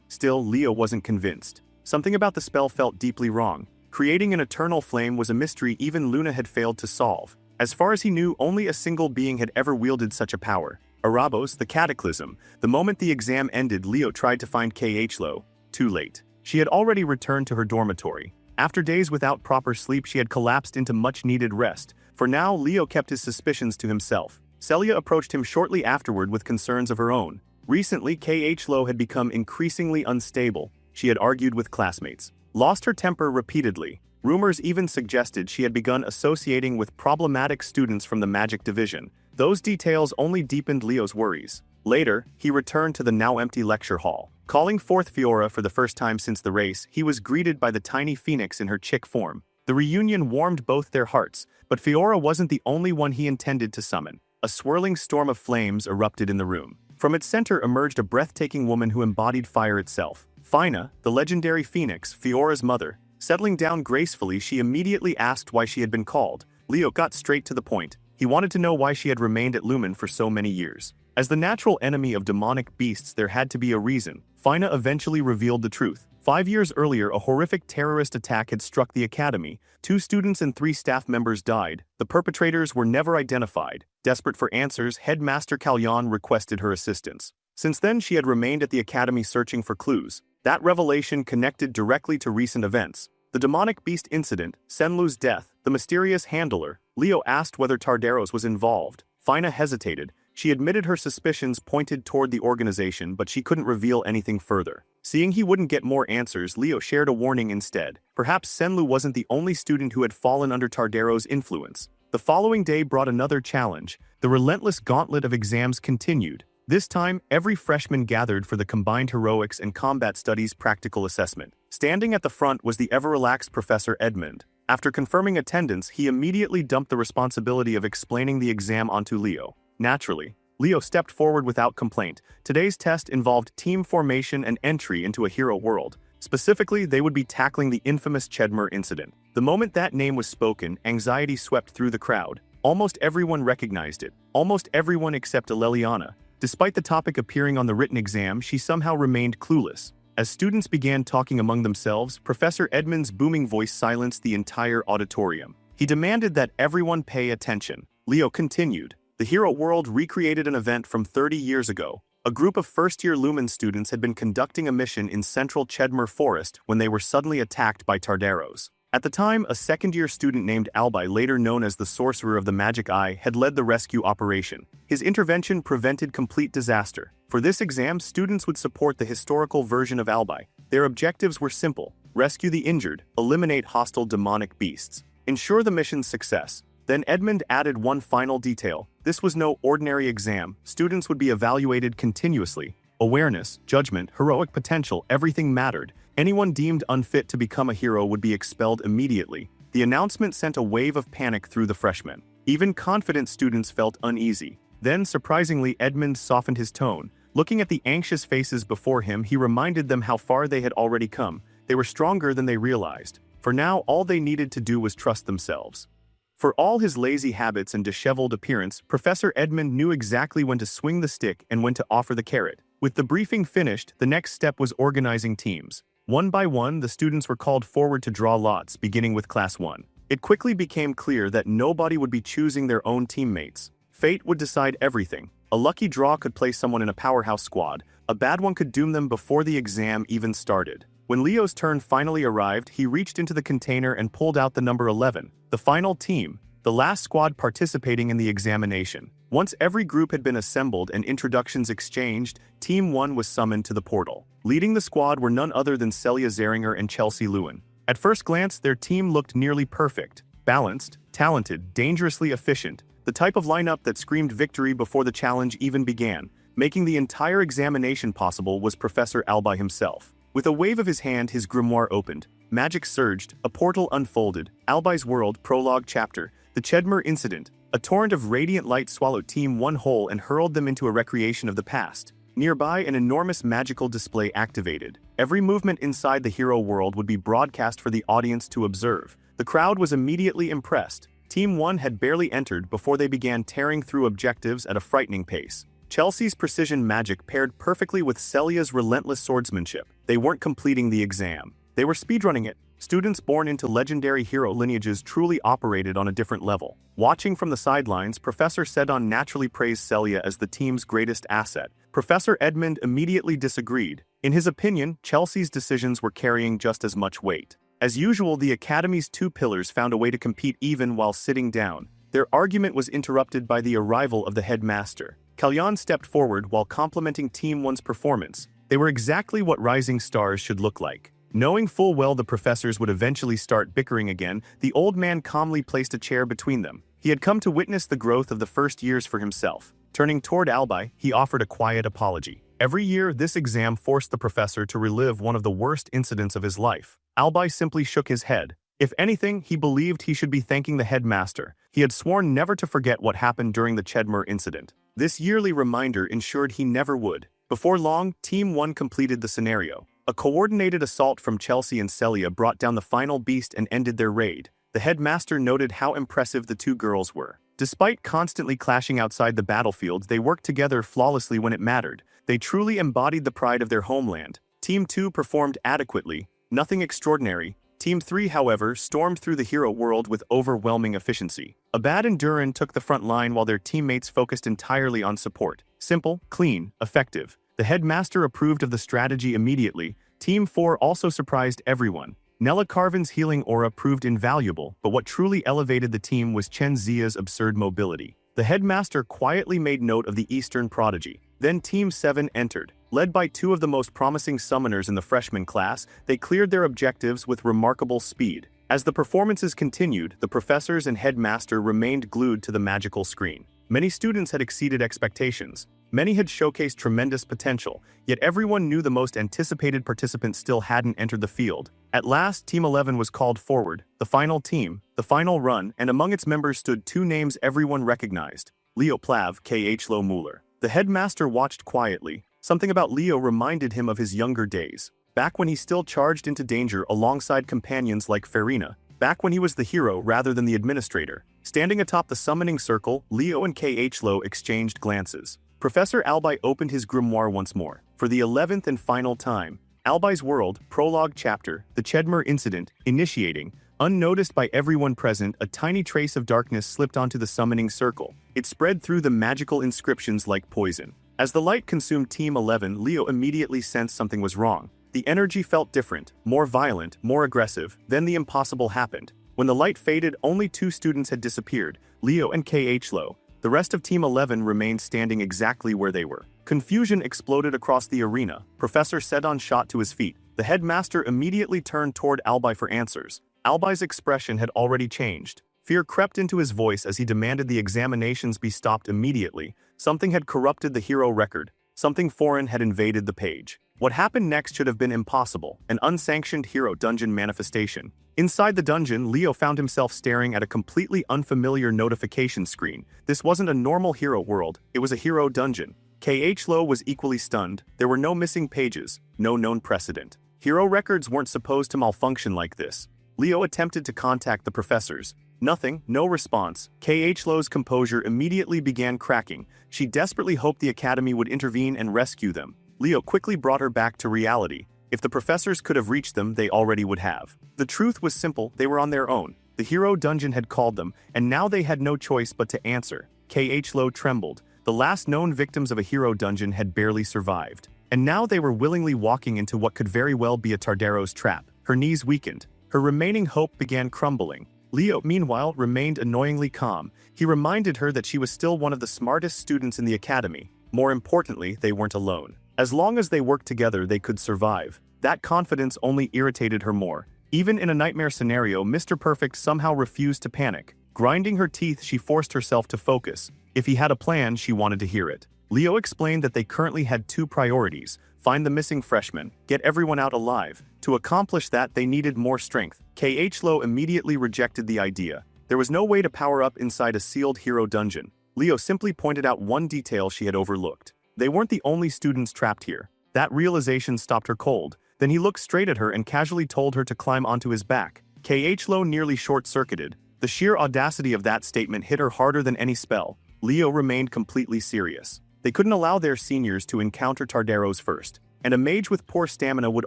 Still, Leo wasn't convinced. Something about the spell felt deeply wrong. Creating an eternal flame was a mystery even Luna had failed to solve. As far as he knew, only a single being had ever wielded such a power. Arabos, the Cataclysm. The moment the exam ended, Leo tried to find Yahello. Too late. She had already returned to her dormitory. After days without proper sleep, she had collapsed into much-needed rest. For now, Leo kept his suspicions to himself. Celia approached him shortly afterward with concerns of her own. Recently, Yahello had become increasingly unstable. She had argued with classmates, lost her temper repeatedly. Rumors even suggested she had begun associating with problematic students from the magic division. Those details only deepened Leo's worries. Later, he returned to the now-empty lecture hall. Calling forth Fiora for the first time since the race, he was greeted by the tiny phoenix in her chick form. The reunion warmed both their hearts, but Fiora wasn't the only one he intended to summon. A swirling storm of flames erupted in the room. From its center emerged a breathtaking woman who embodied fire itself. Fina, the legendary phoenix, Fiora's mother. Settling down gracefully, she immediately asked why she had been called. Leo got straight to the point. He wanted to know why she had remained at Lumen for so many years. As the natural enemy of demonic beasts, there had to be a reason. Fina eventually revealed the truth. 5 years earlier, a horrific terrorist attack had struck the academy. 2 students and 3 staff members died. The perpetrators were never identified. Desperate for answers, Headmaster Kalyan requested her assistance. Since then, she had remained at the academy searching for clues. That revelation connected directly to recent events. The demonic beast incident, Senlu's death, the mysterious handler. Leo asked whether Tardaros was involved. Fina hesitated. She admitted her suspicions pointed toward the organization, but she couldn't reveal anything further. Seeing he wouldn't get more answers, Leo shared a warning instead. Perhaps Senlu wasn't the only student who had fallen under Tardaros' influence. The following day brought another challenge. The relentless gauntlet of exams continued. This time, every freshman gathered for the combined heroics and combat studies practical assessment. Standing at the front was the ever-relaxed Professor Edmund. After confirming attendance, he immediately dumped the responsibility of explaining the exam onto Leo. Naturally, Leo stepped forward without complaint. Today's test involved team formation and entry into a hero world. Specifically, they would be tackling the infamous Chedmer incident. The moment that name was spoken, anxiety swept through the crowd. Almost everyone recognized it. Almost everyone except Aleliana. Despite the topic appearing on the written exam, she somehow remained clueless. As students began talking among themselves, Professor Edmund's booming voice silenced the entire auditorium. He demanded that everyone pay attention. Leo continued. The hero world recreated an event from 30 years ago. A group of first-year Lumen students had been conducting a mission in central Chedmer Forest when they were suddenly attacked by Tardaros. At the time, a second-year student named Albi, later known as the Sorcerer of the Magic Eye, had led the rescue operation. His intervention prevented complete disaster. For this exam, students would support the historical version of Albi. Their objectives were simple: rescue the injured, eliminate hostile demonic beasts, ensure the mission's success. Then Edmund added one final detail. This was no ordinary exam. Students would be evaluated continuously. Awareness, judgment, heroic potential, everything mattered. Anyone deemed unfit to become a hero would be expelled immediately. The announcement sent a wave of panic through the freshmen. Even confident students felt uneasy. Then, surprisingly, Edmund softened his tone. Looking at the anxious faces before him, he reminded them how far they had already come. They were stronger than they realized. For now, all they needed to do was trust themselves. For all his lazy habits and disheveled appearance, Professor Edmund knew exactly when to swing the stick and when to offer the carrot. With the briefing finished, the next step was organizing teams. One by one, the students were called forward to draw lots, beginning with Class 1. It quickly became clear that nobody would be choosing their own teammates. Fate would decide everything. A lucky draw could place someone in a powerhouse squad. A bad one could doom them before the exam even started. When Leo's turn finally arrived, he reached into the container and pulled out the number 11, the final team, the last squad participating in the examination. Once every group had been assembled and introductions exchanged, Team 1 was summoned to the portal. Leading the squad were none other than Celia Zeringer and Chelsea Lewin. At first glance, their team looked nearly perfect. Balanced, talented, dangerously efficient. The type of lineup that screamed victory before the challenge even began. Making the entire examination possible was Professor Albi himself. With a wave of his hand, his grimoire opened. Magic surged, a portal unfolded. Albi's World, Prologue Chapter, the Chedmer Incident. A torrent of radiant light swallowed Team 1 whole and hurled them into a recreation of the past. Nearby, an enormous magical display activated. Every movement inside the hero world would be broadcast for the audience to observe. The crowd was immediately impressed. Team 1 had barely entered before they began tearing through objectives at a frightening pace. Chelsea's precision magic paired perfectly with Celia's relentless swordsmanship. They weren't completing the exam. They were speedrunning it. Students born into legendary hero lineages truly operated on a different level. Watching from the sidelines, Professor Sedon naturally praised Celia as the team's greatest asset. Professor Edmund immediately disagreed. In his opinion, Chelsea's decisions were carrying just as much weight. As usual, the Academy's two pillars found a way to compete even while sitting down. Their argument was interrupted by the arrival of the headmaster. Kalyan stepped forward while complimenting Team 1's performance. They were exactly what rising stars should look like. Knowing full well the professors would eventually start bickering again, the old man calmly placed a chair between them. He had come to witness the growth of the first years for himself. Turning toward Albai, he offered a quiet apology. Every year, this exam forced the professor to relive one of the worst incidents of his life. Albai simply shook his head. If anything, he believed he should be thanking the headmaster. He had sworn never to forget what happened during the Chedmer incident. This yearly reminder ensured he never would. Before long, Team 1 completed the scenario. A coordinated assault from Chelsea and Celia brought down the final beast and ended their raid. The headmaster noted how impressive the two girls were. Despite constantly clashing outside the battlefield, they worked together flawlessly when it mattered. They truly embodied the pride of their homeland. Team 2 performed adequately, nothing extraordinary. Team 3, however, stormed through the hero world with overwhelming efficiency. Abad and Duran took the front line while their teammates focused entirely on support. Simple, clean, effective. The headmaster approved of the strategy immediately. Team 4 also surprised everyone. Nella Carvin's healing aura proved invaluable, but what truly elevated the team was Chen Zia's absurd mobility. The headmaster quietly made note of the Eastern prodigy. Then Team 7 entered. Led by two of the most promising summoners in the freshman class, they cleared their objectives with remarkable speed. As the performances continued, the professors and headmaster remained glued to the magical screen. Many students had exceeded expectations. Many had showcased tremendous potential, yet everyone knew the most anticipated participant still hadn't entered the field. At last, Team 11 was called forward, the final team, the final run, and among its members stood two names everyone recognized: Leo Plav, Yahello Mueller. The headmaster watched quietly. Something about Leo reminded him of his younger days. Back when he still charged into danger alongside companions like Farina. Back when he was the hero rather than the administrator. Standing atop the summoning circle, Leo and Yahello exchanged glances. Professor Albai opened his grimoire once more. For the 11th and final time, Albai's World, Prologue Chapter, the Chedmer Incident, initiating. Unnoticed by everyone present, a tiny trace of darkness slipped onto the summoning circle. It spread through the magical inscriptions like poison. As the light consumed Team 11, Leo immediately sensed something was wrong. The energy felt different, more violent, more aggressive. Then the impossible happened. When the light faded, only two students had disappeared, Leo and Yahello. The rest of Team 11 remained standing exactly where they were. Confusion exploded across the arena. Professor Sedon shot to his feet. The headmaster immediately turned toward Albai for answers. Albai's expression had already changed. Fear crept into his voice as he demanded the examinations be stopped immediately. Something had corrupted the hero record. Something foreign had invaded the page. What happened next should have been impossible, an unsanctioned hero dungeon manifestation. Inside the dungeon, Leo found himself staring at a completely unfamiliar notification screen. This wasn't a normal hero world, it was a hero dungeon. Yahello was equally stunned. There were no missing pages, no known precedent. Hero records weren't supposed to malfunction like this. Leo attempted to contact the professors. Nothing, no response. Yahello's composure immediately began cracking. She desperately hoped the academy would intervene and rescue them. Leo quickly brought her back to reality. If the professors could have reached them, they already would have. The truth was simple, they were on their own. The hero dungeon had called them, and now they had no choice but to answer. Yahello trembled. The last known victims of a hero dungeon had barely survived. And now they were willingly walking into what could very well be a Tardaro's trap. Her knees weakened. Her remaining hope began crumbling. Leo, meanwhile, remained annoyingly calm. He reminded her that she was still one of the smartest students in the academy. More importantly, they weren't alone. As long as they worked together, they could survive. That confidence only irritated her more. Even in a nightmare scenario, Mr. Perfect somehow refused to panic. Grinding her teeth, she forced herself to focus. If he had a plan, she wanted to hear it. Leo explained that they currently had two priorities: find the missing freshmen, get everyone out alive. To accomplish that, they needed more strength. Yahello immediately rejected the idea. There was no way to power up inside a sealed hero dungeon. Leo simply pointed out one detail she had overlooked. They weren't the only students trapped here. That realization stopped her cold. Then he looked straight at her and casually told her to climb onto his back. Yahello nearly short-circuited. The sheer audacity of that statement hit her harder than any spell. Leo remained completely serious. They couldn't allow their seniors to encounter Tardaros first, and a mage with poor stamina would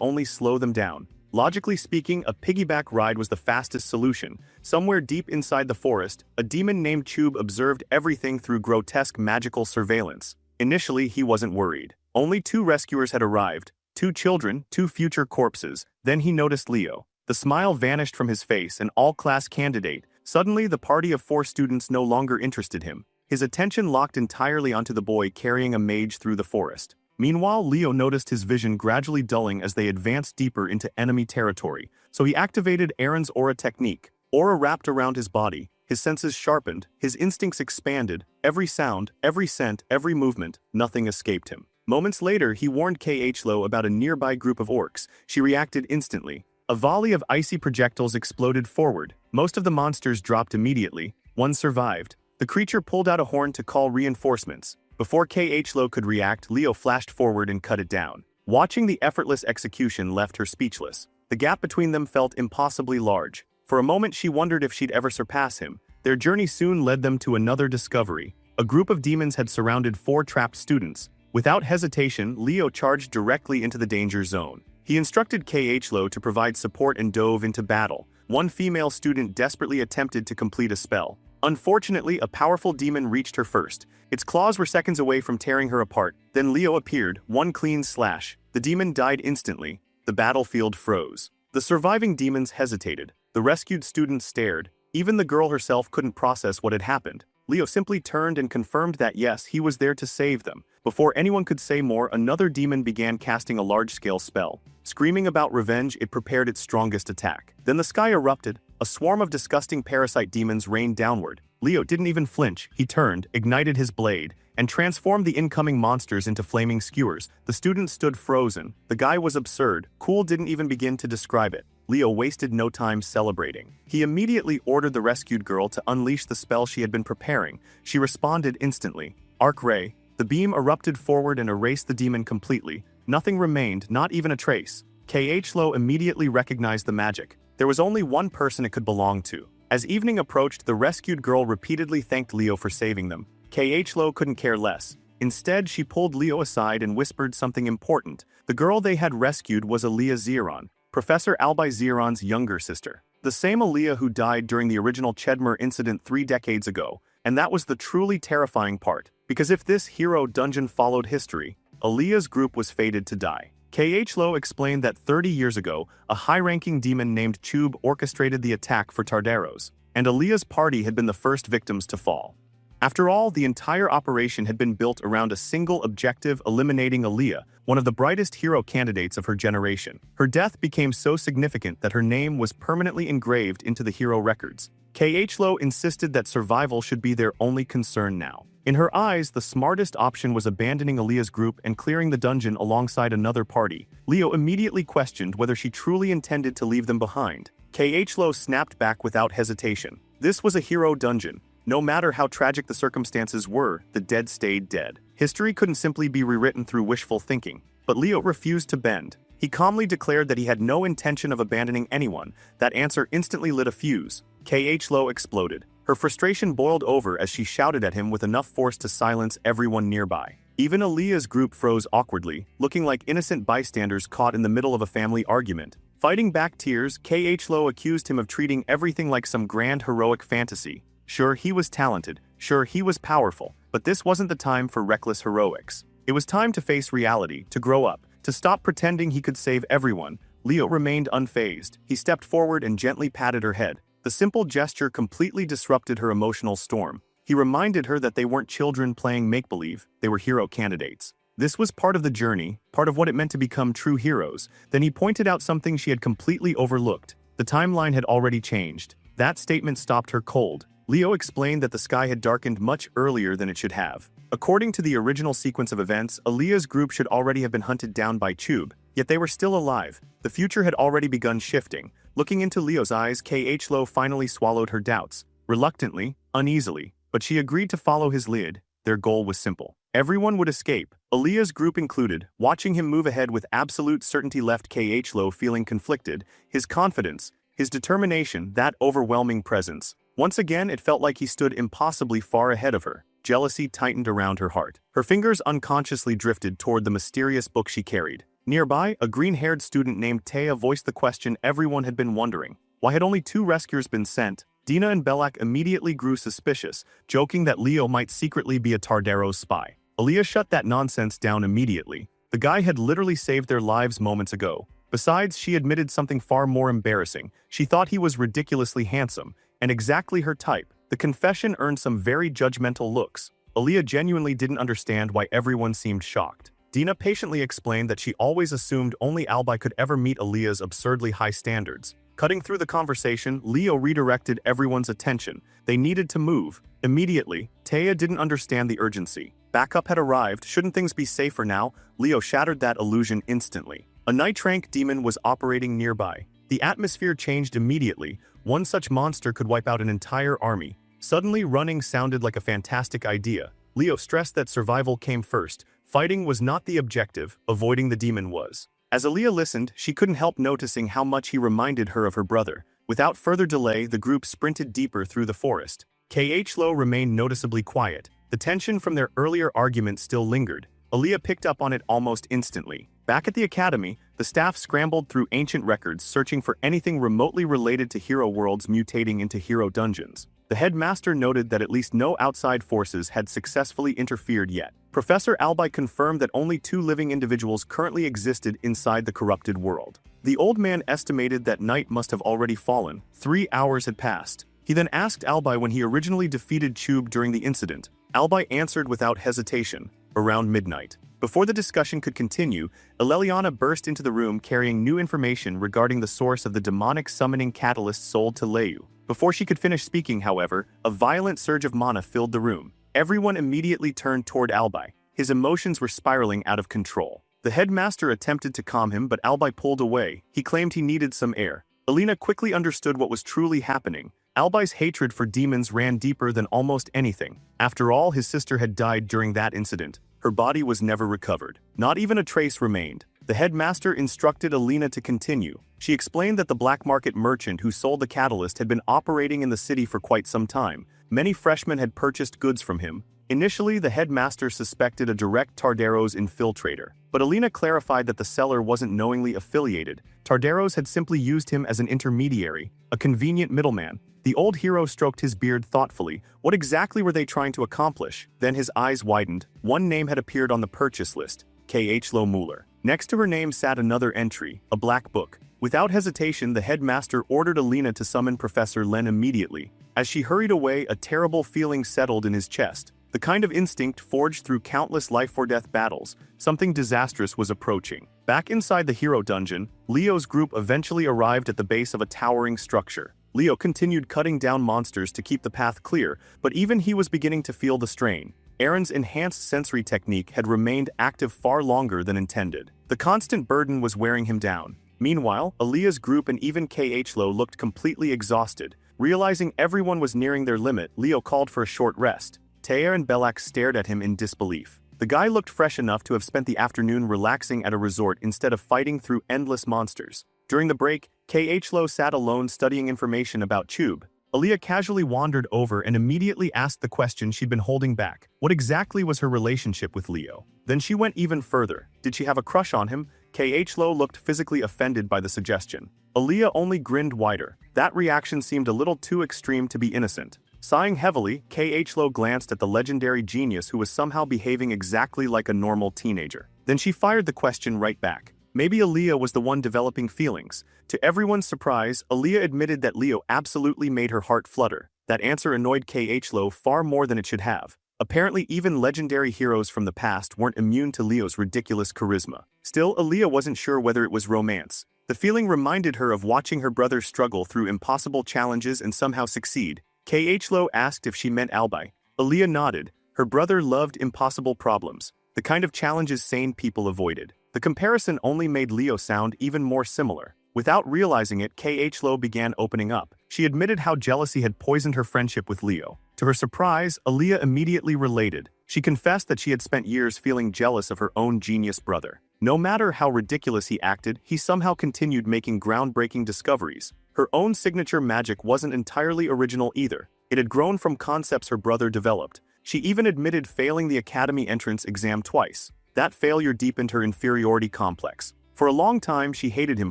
only slow them down. Logically speaking, a piggyback ride was the fastest solution. Somewhere deep inside the forest, a demon named Chube observed everything through grotesque magical surveillance. Initially, he wasn't worried. Only 2 rescuers had arrived, 2 children, 2 future corpses. Then he noticed Leo. The smile vanished from his face, an all-class candidate. Suddenly, the party of 4 students no longer interested him. His attention locked entirely onto the boy carrying a mage through the forest. Meanwhile, Leo noticed his vision gradually dulling as they advanced deeper into enemy territory, so he activated Aaron's aura technique. Aura wrapped around his body, his senses sharpened, his instincts expanded, every sound, every scent, every movement, nothing escaped him. Moments later, he warned Yahello about a nearby group of orcs. She reacted instantly. A volley of icy projectiles exploded forward. Most of the monsters dropped immediately. One survived. The creature pulled out a horn to call reinforcements. Before Yahello could react, Leo flashed forward and cut it down. Watching the effortless execution left her speechless. The gap between them felt impossibly large. For a moment she wondered if she'd ever surpass him. Their journey soon led them to another discovery. A group of demons had surrounded 4 trapped students. Without hesitation, Leo charged directly into the danger zone. He instructed Yahello to provide support and dove into battle. One female student desperately attempted to complete a spell. Unfortunately, a powerful demon reached her first. Its claws were seconds away from tearing her apart. Then Leo appeared, one clean slash. The demon died instantly. The battlefield froze. The surviving demons hesitated. The rescued students stared. Even the girl herself couldn't process what had happened. Leo simply turned and confirmed that yes, he was there to save them. Before anyone could say more, another demon began casting a large-scale spell. Screaming about revenge, it prepared its strongest attack. Then the sky erupted. A swarm of disgusting parasite demons rained downward. Leo didn't even flinch. He turned, ignited his blade, and transformed the incoming monsters into flaming skewers. The students stood frozen. The guy was absurd. Cool didn't even begin to describe it. Leo wasted no time celebrating. He immediately ordered the rescued girl to unleash the spell she had been preparing. She responded instantly. Arc Ray. The beam erupted forward and erased the demon completely. Nothing remained, not even a trace. Yahello immediately recognized the magic. There was only one person it could belong to. As evening approached, the rescued girl repeatedly thanked Leo for saving them. Yahello couldn't care less. Instead, she pulled Leo aside and whispered something important. The girl they had rescued was Aaliyah Zeron, Professor Albi Zeron's younger sister. The same Aaliyah who died during the original Chedmer incident 3 decades ago. And that was the truly terrifying part. Because if this hero dungeon followed history, Aaliyah's group was fated to die. Yahello explained that 30 years ago, a high-ranking demon named Chube orchestrated the attack for Tardaros, and Aaliyah's party had been the first victims to fall. After all, the entire operation had been built around a single objective: eliminating Aaliyah, one of the brightest hero candidates of her generation. Her death became so significant that her name was permanently engraved into the hero records. Yahello insisted that survival should be their only concern now. In her eyes, the smartest option was abandoning Aaliyah's group and clearing the dungeon alongside another party. Leo immediately questioned whether she truly intended to leave them behind. Yahello snapped back without hesitation. This was a hero dungeon. No matter how tragic the circumstances were, the dead stayed dead. History couldn't simply be rewritten through wishful thinking. But Leo refused to bend. He calmly declared that he had no intention of abandoning anyone. That answer instantly lit a fuse. Yahello exploded. Her frustration boiled over as she shouted at him with enough force to silence everyone nearby. Even Aaliyah's group froze awkwardly, looking like innocent bystanders caught in the middle of a family argument. Fighting back tears, Yahello accused him of treating everything like some grand heroic fantasy. Sure, he was talented. Sure, he was powerful. But this wasn't the time for reckless heroics. It was time to face reality, to grow up, to stop pretending he could save everyone. Leo remained unfazed. He stepped forward and gently patted her head. The simple gesture completely disrupted her emotional storm. He reminded her that they weren't children playing make-believe, they were hero candidates. This was part of the journey, part of what it meant to become true heroes. Then he pointed out something she had completely overlooked. The timeline had already changed. That statement stopped her cold. Leo explained that the sky had darkened much earlier than it should have. According to the original sequence of events, Aaliyah's group should already have been hunted down by Chube, yet they were still alive. The future had already begun shifting. Looking into Leo's eyes, Yahello finally swallowed her doubts. Reluctantly, uneasily, but she agreed to follow his lead. Their goal was simple. Everyone would escape, Aaliyah's group included. Watching him move ahead with absolute certainty left Yahello feeling conflicted. His confidence, his determination, that overwhelming presence. Once again, it felt like he stood impossibly far ahead of her. Jealousy tightened around her heart. Her fingers unconsciously drifted toward the mysterious book she carried. Nearby, a green-haired student named Taya voiced the question everyone had been wondering. Why had only 2 rescuers been sent? Dina and Belak immediately grew suspicious, joking that Leo might secretly be a Tardaro's spy. Aaliyah shut that nonsense down immediately. The guy had literally saved their lives moments ago. Besides, she admitted something far more embarrassing. She thought he was ridiculously handsome, and exactly her type. The confession earned some very judgmental looks. Aaliyah genuinely didn't understand why everyone seemed shocked. Dina patiently explained that she always assumed only Albi could ever meet Aaliyah's absurdly high standards. Cutting through the conversation, Leo redirected everyone's attention. They needed to move. Immediately, Taya didn't understand the urgency. Backup had arrived. Shouldn't things be safer now? Leo shattered that illusion instantly. A night rank demon was operating nearby. The atmosphere changed immediately. One such monster could wipe out an entire army. Suddenly, running sounded like a fantastic idea. Leo stressed that survival came first. Fighting was not the objective, avoiding the demon was. As Aaliyah listened, she couldn't help noticing how much he reminded her of her brother. Without further delay, the group sprinted deeper through the forest. Yahello remained noticeably quiet. The tension from their earlier argument still lingered. Aaliyah picked up on it almost instantly. Back at the academy, the staff scrambled through ancient records searching for anything remotely related to hero worlds mutating into hero dungeons. The headmaster noted that at least no outside forces had successfully interfered yet. Professor Albi confirmed that only 2 living individuals currently existed inside the corrupted world. The old man estimated that night must have already fallen. 3 hours had passed. He then asked Albi when he originally defeated Chube during the incident. Albi answered without hesitation, around midnight. Before the discussion could continue, Eleliana burst into the room carrying new information regarding the source of the demonic summoning catalyst sold to Leu. Before she could finish speaking, however, a violent surge of mana filled the room. Everyone immediately turned toward Albi. His emotions were spiraling out of control. The headmaster attempted to calm him, but Albi pulled away. He claimed he needed some air. Alina quickly understood what was truly happening. Albi's hatred for demons ran deeper than almost anything. After all, his sister had died during that incident. Her body was never recovered. Not even a trace remained. The headmaster instructed Alina to continue. She explained that the black market merchant who sold the catalyst had been operating in the city for quite some time. Many freshmen had purchased goods from him. Initially, the headmaster suspected a direct Tardaro's infiltrator, but Alina clarified that the seller wasn't knowingly affiliated. Tardaro's had simply used him as an intermediary, a convenient middleman. The old hero stroked his beard thoughtfully. What exactly were they trying to accomplish? Then his eyes widened. One name had appeared on the purchase list, Yahello Mueller. Next to her name sat another entry, a black book. Without hesitation, the headmaster ordered Alina to summon Professor Len immediately. As she hurried away, a terrible feeling settled in his chest. The kind of instinct forged through countless life-or-death battles. Something disastrous was approaching. Back inside the hero dungeon, Leo's group eventually arrived at the base of a towering structure. Leo continued cutting down monsters to keep the path clear, but even he was beginning to feel the strain. Aaron's enhanced sensory technique had remained active far longer than intended. The constant burden was wearing him down. Meanwhile, Aaliyah's group and even Yahello looked completely exhausted. Realizing everyone was nearing their limit, Leo called for a short rest. Taya and Belak stared at him in disbelief. The guy looked fresh enough to have spent the afternoon relaxing at a resort instead of fighting through endless monsters. During the break, Yahello sat alone studying information about Chube. Aaliyah casually wandered over and immediately asked the question she'd been holding back. What exactly was her relationship with Leo? Then she went even further. Did she have a crush on him? Yahello looked physically offended by the suggestion. Aaliyah only grinned wider. That reaction seemed a little too extreme to be innocent. Sighing heavily, Yahello glanced at the legendary genius who was somehow behaving exactly like a normal teenager. Then she fired the question right back. Maybe Aaliyah was the one developing feelings. To everyone's surprise, Aaliyah admitted that Leo absolutely made her heart flutter. That answer annoyed Yahello far more than it should have. Apparently, even legendary heroes from the past weren't immune to Leo's ridiculous charisma. Still, Aaliyah wasn't sure whether it was romance. The feeling reminded her of watching her brother struggle through impossible challenges and somehow succeed. Yahello asked if she meant Albi. Aaliyah nodded. Her brother loved impossible problems, the kind of challenges sane people avoided. The comparison only made Leo sound even more similar. Without realizing it, Yahello began opening up. She admitted how jealousy had poisoned her friendship with Leo. To her surprise, Aaliyah immediately related. She confessed that she had spent years feeling jealous of her own genius brother. No matter how ridiculous he acted, he somehow continued making groundbreaking discoveries. Her own signature magic wasn't entirely original either. It had grown from concepts her brother developed. She even admitted failing the academy entrance exam twice. That failure deepened her inferiority complex. For a long time, she hated him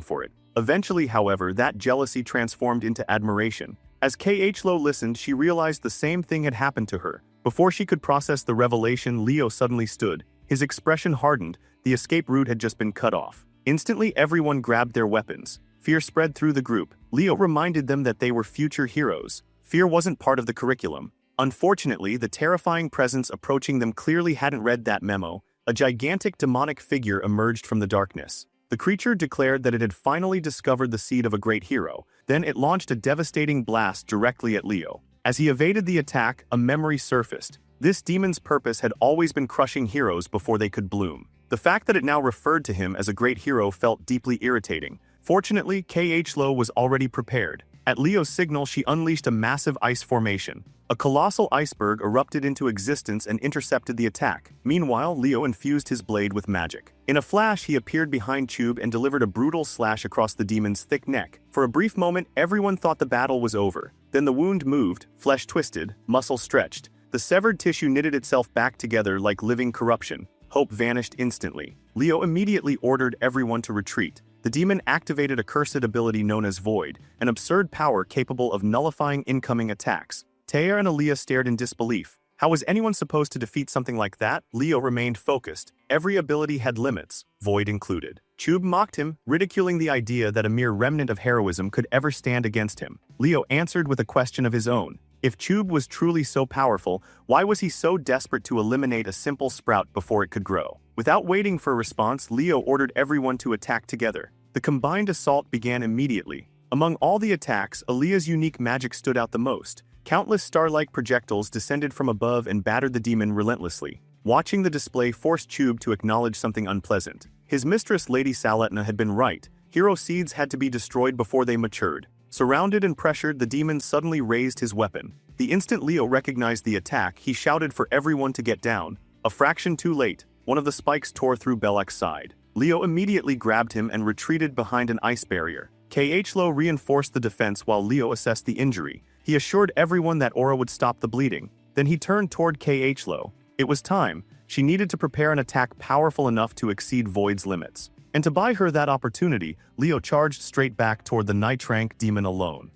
for it. Eventually, however, that jealousy transformed into admiration. As Klo listened, she realized the same thing had happened to her. Before she could process the revelation, Leo suddenly stood. His expression hardened. The escape route had just been cut off. Instantly, everyone grabbed their weapons. Fear spread through the group. Leo reminded them that they were future heroes. Fear wasn't part of the curriculum. Unfortunately, the terrifying presence approaching them clearly hadn't read that memo. A gigantic demonic figure emerged from the darkness. The creature declared that it had finally discovered the seed of a great hero. Then it launched a devastating blast directly at Leo. As he evaded the attack, a memory surfaced. This demon's purpose had always been crushing heroes before they could bloom. The fact that it now referred to him as a great hero felt deeply irritating. Fortunately, Klo was already prepared. At Leo's signal, she unleashed a massive ice formation. A colossal iceberg erupted into existence and intercepted the attack. Meanwhile, Leo infused his blade with magic. In a flash, he appeared behind Tube and delivered a brutal slash across the demon's thick neck. For a brief moment, everyone thought the battle was over. Then the wound moved, flesh twisted, muscle stretched. The severed tissue knitted itself back together like living corruption. Hope vanished instantly. Leo immediately ordered everyone to retreat. The demon activated a cursed ability known as Void, an absurd power capable of nullifying incoming attacks. Taya and Aaliyah stared in disbelief. How was anyone supposed to defeat something like that? Leo remained focused. Every ability had limits, Void included. Tube mocked him, ridiculing the idea that a mere remnant of heroism could ever stand against him. Leo answered with a question of his own. If Tube was truly so powerful, why was he so desperate to eliminate a simple sprout before it could grow? Without waiting for a response, Leo ordered everyone to attack together. The combined assault began immediately. Among all the attacks, Aaliyah's unique magic stood out the most. Countless star-like projectiles descended from above and battered the demon relentlessly. Watching the display forced Tube to acknowledge something unpleasant. His mistress Lady Saletna had been right. Hero seeds had to be destroyed before they matured. Surrounded and pressured, the demon suddenly raised his weapon. The instant Leo recognized the attack, he shouted for everyone to get down. A fraction too late, one of the spikes tore through Belek's side. Leo immediately grabbed him and retreated behind an ice barrier. Klo reinforced the defense while Leo assessed the injury. He assured everyone that aura would stop the bleeding. Then he turned toward Klo. It was time. She needed to prepare an attack powerful enough to exceed Void's limits. And to buy her that opportunity, Leo charged straight back toward the Nitrank demon alone.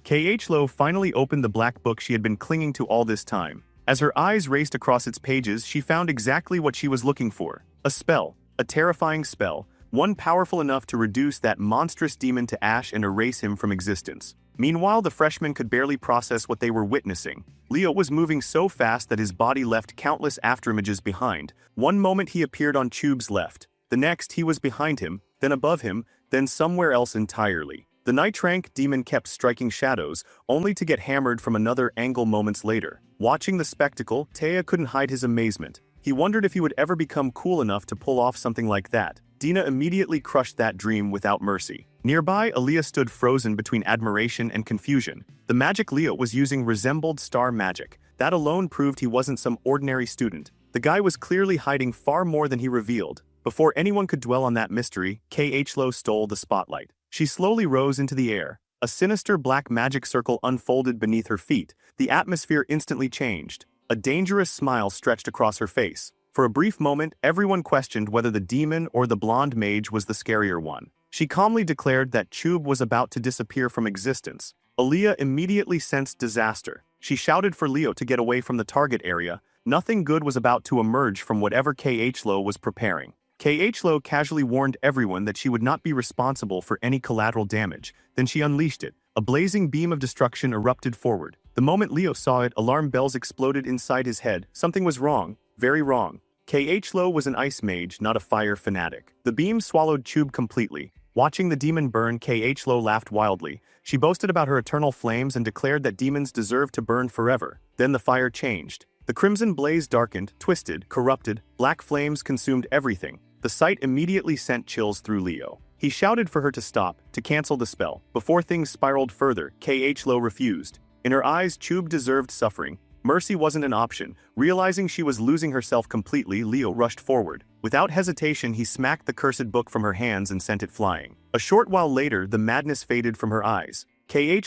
Klo finally opened the black book she had been clinging to all this time. As her eyes raced across its pages, she found exactly what she was looking for. A spell. A terrifying spell. One powerful enough to reduce that monstrous demon to ash and erase him from existence. Meanwhile, the freshmen could barely process what they were witnessing. Leo was moving so fast that his body left countless afterimages behind. One moment he appeared on Tube's left. The next he was behind him, then above him, then somewhere else entirely. The Nitrank demon kept striking shadows, only to get hammered from another angle moments later. Watching the spectacle, Taya couldn't hide his amazement. He wondered if he would ever become cool enough to pull off something like that. Dina immediately crushed that dream without mercy. Nearby, Aaliyah stood frozen between admiration and confusion. The magic Leo was using resembled star magic. That alone proved he wasn't some ordinary student. The guy was clearly hiding far more than he revealed. Before anyone could dwell on that mystery, Klo stole the spotlight. She slowly rose into the air. A sinister black magic circle unfolded beneath her feet. The atmosphere instantly changed. A dangerous smile stretched across her face. For a brief moment, everyone questioned whether the demon or the blonde mage was the scarier one. She calmly declared that Tube was about to disappear from existence. Aaliyah immediately sensed disaster. She shouted for Leo to get away from the target area. Nothing good was about to emerge from whatever Klo was preparing. Klo casually warned everyone that she would not be responsible for any collateral damage. Then she unleashed it. A blazing beam of destruction erupted forward. The moment Leo saw it, alarm bells exploded inside his head. Something was wrong. Very wrong. Klo was an ice mage, not a fire fanatic. The beam swallowed Tube completely. Watching the demon burn, Klo laughed wildly. She boasted about her eternal flames and declared that demons deserved to burn forever. Then the fire changed. The crimson blaze darkened, twisted, corrupted. Black flames consumed everything. The sight immediately sent chills through Leo. He shouted for her to stop, to cancel the spell. Before things spiraled further, Klo refused. In her eyes, Tube deserved suffering. Mercy wasn't an option. Realizing she was losing herself completely, Leo rushed forward. Without hesitation, he smacked the cursed book from her hands and sent it flying. A short while later, the madness faded from her eyes.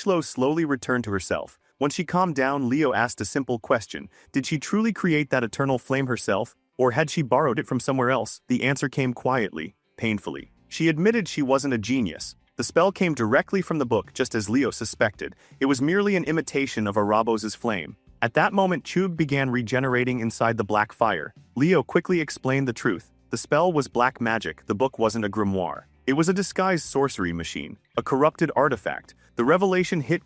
Lo slowly returned to herself. Once she calmed down, Leo asked a simple question. Did she truly create that eternal flame herself, or had she borrowed it from somewhere else? The answer came quietly, painfully. She admitted she wasn't a genius. The spell came directly from the book, just as Leo suspected. It was merely an imitation of Arabos's flame. At that moment, Chub began regenerating inside the black fire. Leo quickly explained the truth. The spell was black magic, the book wasn't a grimoire. It was a disguised sorcery machine, a corrupted artifact. The revelation hit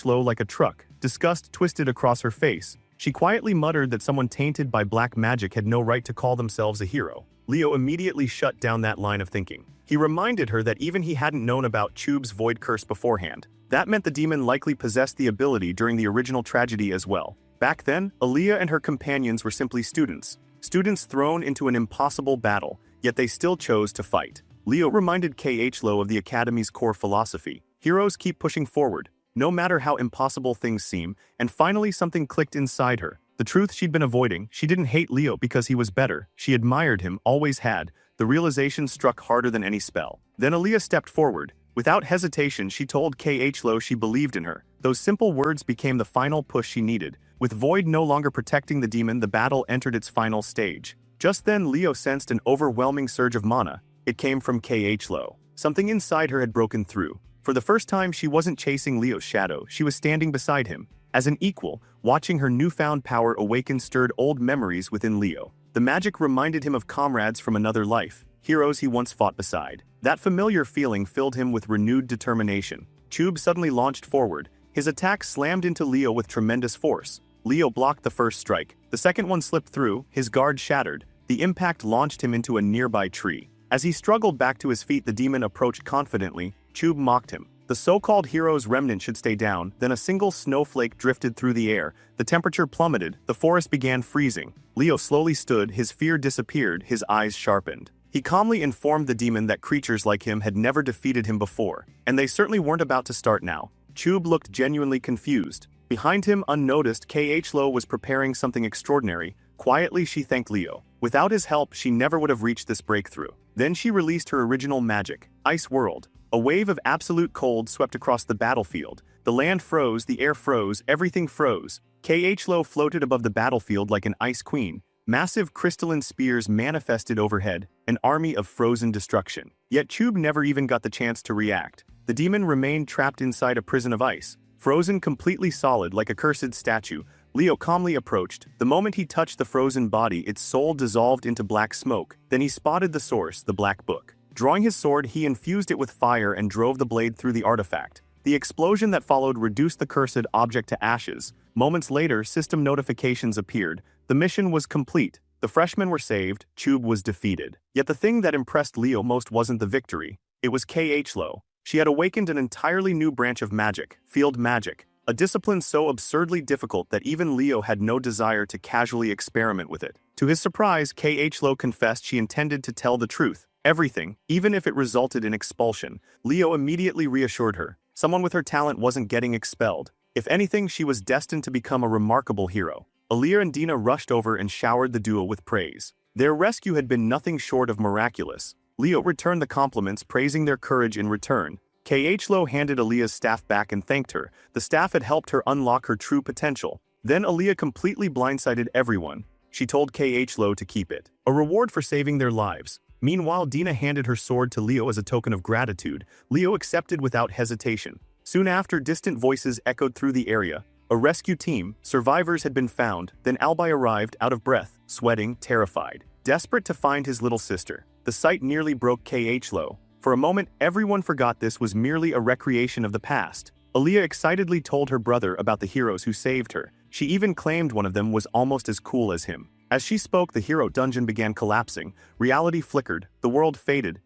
Lo like a truck. Disgust twisted across her face. She quietly muttered that someone tainted by black magic had no right to call themselves a hero. Leo immediately shut down that line of thinking. He reminded her that even he hadn't known about Chub's void curse beforehand. That meant the demon likely possessed the ability during the original tragedy as well. Back then, Aaliyah and her companions were simply students. Students thrown into an impossible battle, yet they still chose to fight. Leo reminded Lo of the Academy's core philosophy. Heroes keep pushing forward, no matter how impossible things seem, and finally something clicked inside her. The truth she'd been avoiding. She didn't hate Leo because he was better. She admired him, always had. The realization struck harder than any spell. Then Aaliyah stepped forward. Without hesitation, she told Lo she believed in her. Those simple words became the final push she needed. With Void no longer protecting the demon, the battle entered its final stage. Just then, Leo sensed an overwhelming surge of mana. It came from Lo. Something inside her had broken through. For the first time, she wasn't chasing Leo's shadow, she was standing beside him. As an equal, watching her newfound power awaken stirred old memories within Leo. The magic reminded him of comrades from another life, heroes he once fought beside. That familiar feeling filled him with renewed determination. Chub suddenly launched forward. His attack slammed into Leo with tremendous force. Leo blocked the first strike. The second one slipped through, his guard shattered. The impact launched him into a nearby tree. As he struggled back to his feet, the demon approached confidently. Chub mocked him. The so-called hero's remnant should stay down. Then a single snowflake drifted through the air. The temperature plummeted. The forest began freezing. Leo slowly stood. His fear disappeared. His eyes sharpened. He calmly informed the demon that creatures like him had never defeated him before, and they certainly weren't about to start now. Chub looked genuinely confused. Behind him, unnoticed, Lo was preparing something extraordinary. Quietly, she thanked Leo. Without his help, she never would have reached this breakthrough. Then she released her original magic, Ice World. A wave of absolute cold swept across the battlefield. The land froze, the air froze, everything froze. Lo floated above the battlefield like an ice queen. Massive crystalline spears manifested overhead, an army of frozen destruction. Yet Chub never even got the chance to react. The demon remained trapped inside a prison of ice. Frozen completely solid like a cursed statue, Leo calmly approached. The moment he touched the frozen body, its soul dissolved into black smoke. Then he spotted the source, the black book. Drawing his sword, he infused it with fire and drove the blade through the artifact. The explosion that followed reduced the cursed object to ashes. Moments later, system notifications appeared. The mission was complete. The freshmen were saved. Chub was defeated. Yet the thing that impressed Leo most wasn't the victory. It was Lo. She had awakened an entirely new branch of magic, field magic. A discipline so absurdly difficult that even Leo had no desire to casually experiment with it. To his surprise, Lo confessed she intended to tell the truth. Everything, even if it resulted in expulsion. Leo immediately reassured her. Someone with her talent wasn't getting expelled. If anything, she was destined to become a remarkable hero. Aaliyah and Dina rushed over and showered the duo with praise. Their rescue had been nothing short of miraculous. Leo returned the compliments, praising their courage in return. Lo handed Aaliyah's staff back and thanked her. The staff had helped her unlock her true potential. Then Aaliyah completely blindsided everyone. She told Lo to keep it, a reward for saving their lives. Meanwhile, Dina handed her sword to Leo as a token of gratitude. Leo accepted without hesitation. Soon after, distant voices echoed through the area. A rescue team, survivors had been found. Then Albi arrived, out of breath, sweating, terrified. Desperate to find his little sister. The sight nearly broke Lo. For a moment, everyone forgot this was merely a recreation of the past. Aaliyah excitedly told her brother about the heroes who saved her. She even claimed one of them was almost as cool as him. As she spoke, the hero dungeon began collapsing. Reality flickered. The world faded.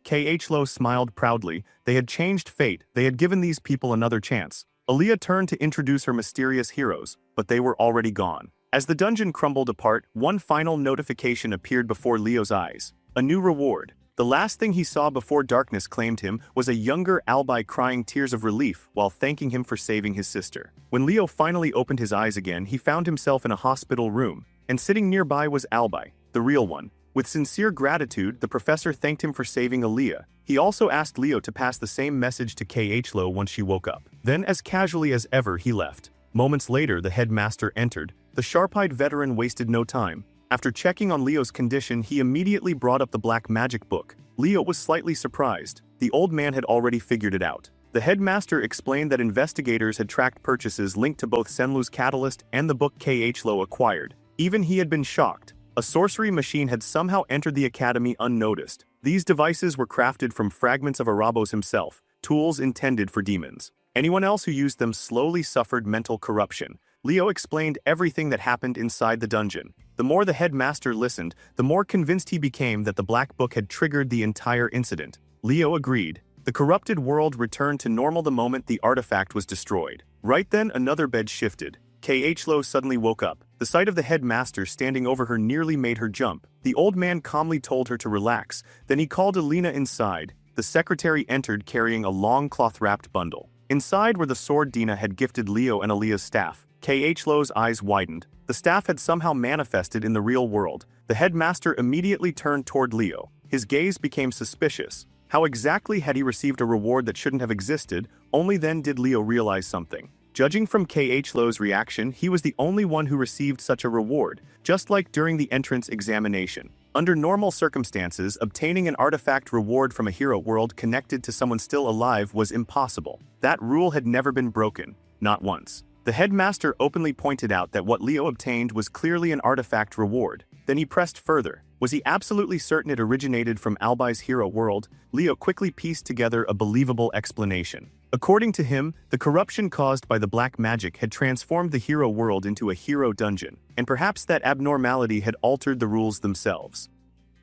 Lo smiled proudly. They had changed fate. They had given these people another chance. Aaliyah turned to introduce her mysterious heroes, but they were already gone. As the dungeon crumbled apart, one final notification appeared before Leo's eyes. A new reward. The last thing he saw before darkness claimed him was a younger Albi crying tears of relief while thanking him for saving his sister. When Leo finally opened his eyes again, he found himself in a hospital room, and sitting nearby was Albi, the real one. With sincere gratitude, the professor thanked him for saving Aaliyah. He also asked Leo to pass the same message to Yahello once she woke up. Then, as casually as ever, he left. Moments later, the headmaster entered. The sharp-eyed veteran wasted no time. After checking on Leo's condition, he immediately brought up the black magic book. Leo was slightly surprised. The old man had already figured it out. The headmaster explained that investigators had tracked purchases linked to both Senlu's catalyst and the book Yahello acquired. Even he had been shocked. A sorcery machine had somehow entered the academy unnoticed. These devices were crafted from fragments of Arabos himself, tools intended for demons. Anyone else who used them slowly suffered mental corruption. Leo explained everything that happened inside the dungeon. The more the headmaster listened, the more convinced he became that the black book had triggered the entire incident. Leo agreed. The corrupted world returned to normal the moment the artifact was destroyed. Right then, another bed shifted. Yahello suddenly woke up. The sight of the headmaster standing over her nearly made her jump. The old man calmly told her to relax. Then he called Alina inside. The secretary entered carrying a long cloth-wrapped bundle. Inside were the sword Dina had gifted Leo and Aaliyah's staff. Yahello's eyes widened. The staff had somehow manifested in the real world. The headmaster immediately turned toward Leo. His gaze became suspicious. How exactly had he received a reward that shouldn't have existed? Only then did Leo realize something. Judging from Yahello's reaction, he was the only one who received such a reward, just like during the entrance examination. Under normal circumstances, obtaining an artifact reward from a hero world connected to someone still alive was impossible. That rule had never been broken, not once. The headmaster openly pointed out that what Leo obtained was clearly an artifact reward. Then he pressed further. Was he absolutely certain it originated from Albai's hero world? Leo quickly pieced together a believable explanation. According to him, the corruption caused by the black magic had transformed the hero world into a hero dungeon, and perhaps that abnormality had altered the rules themselves.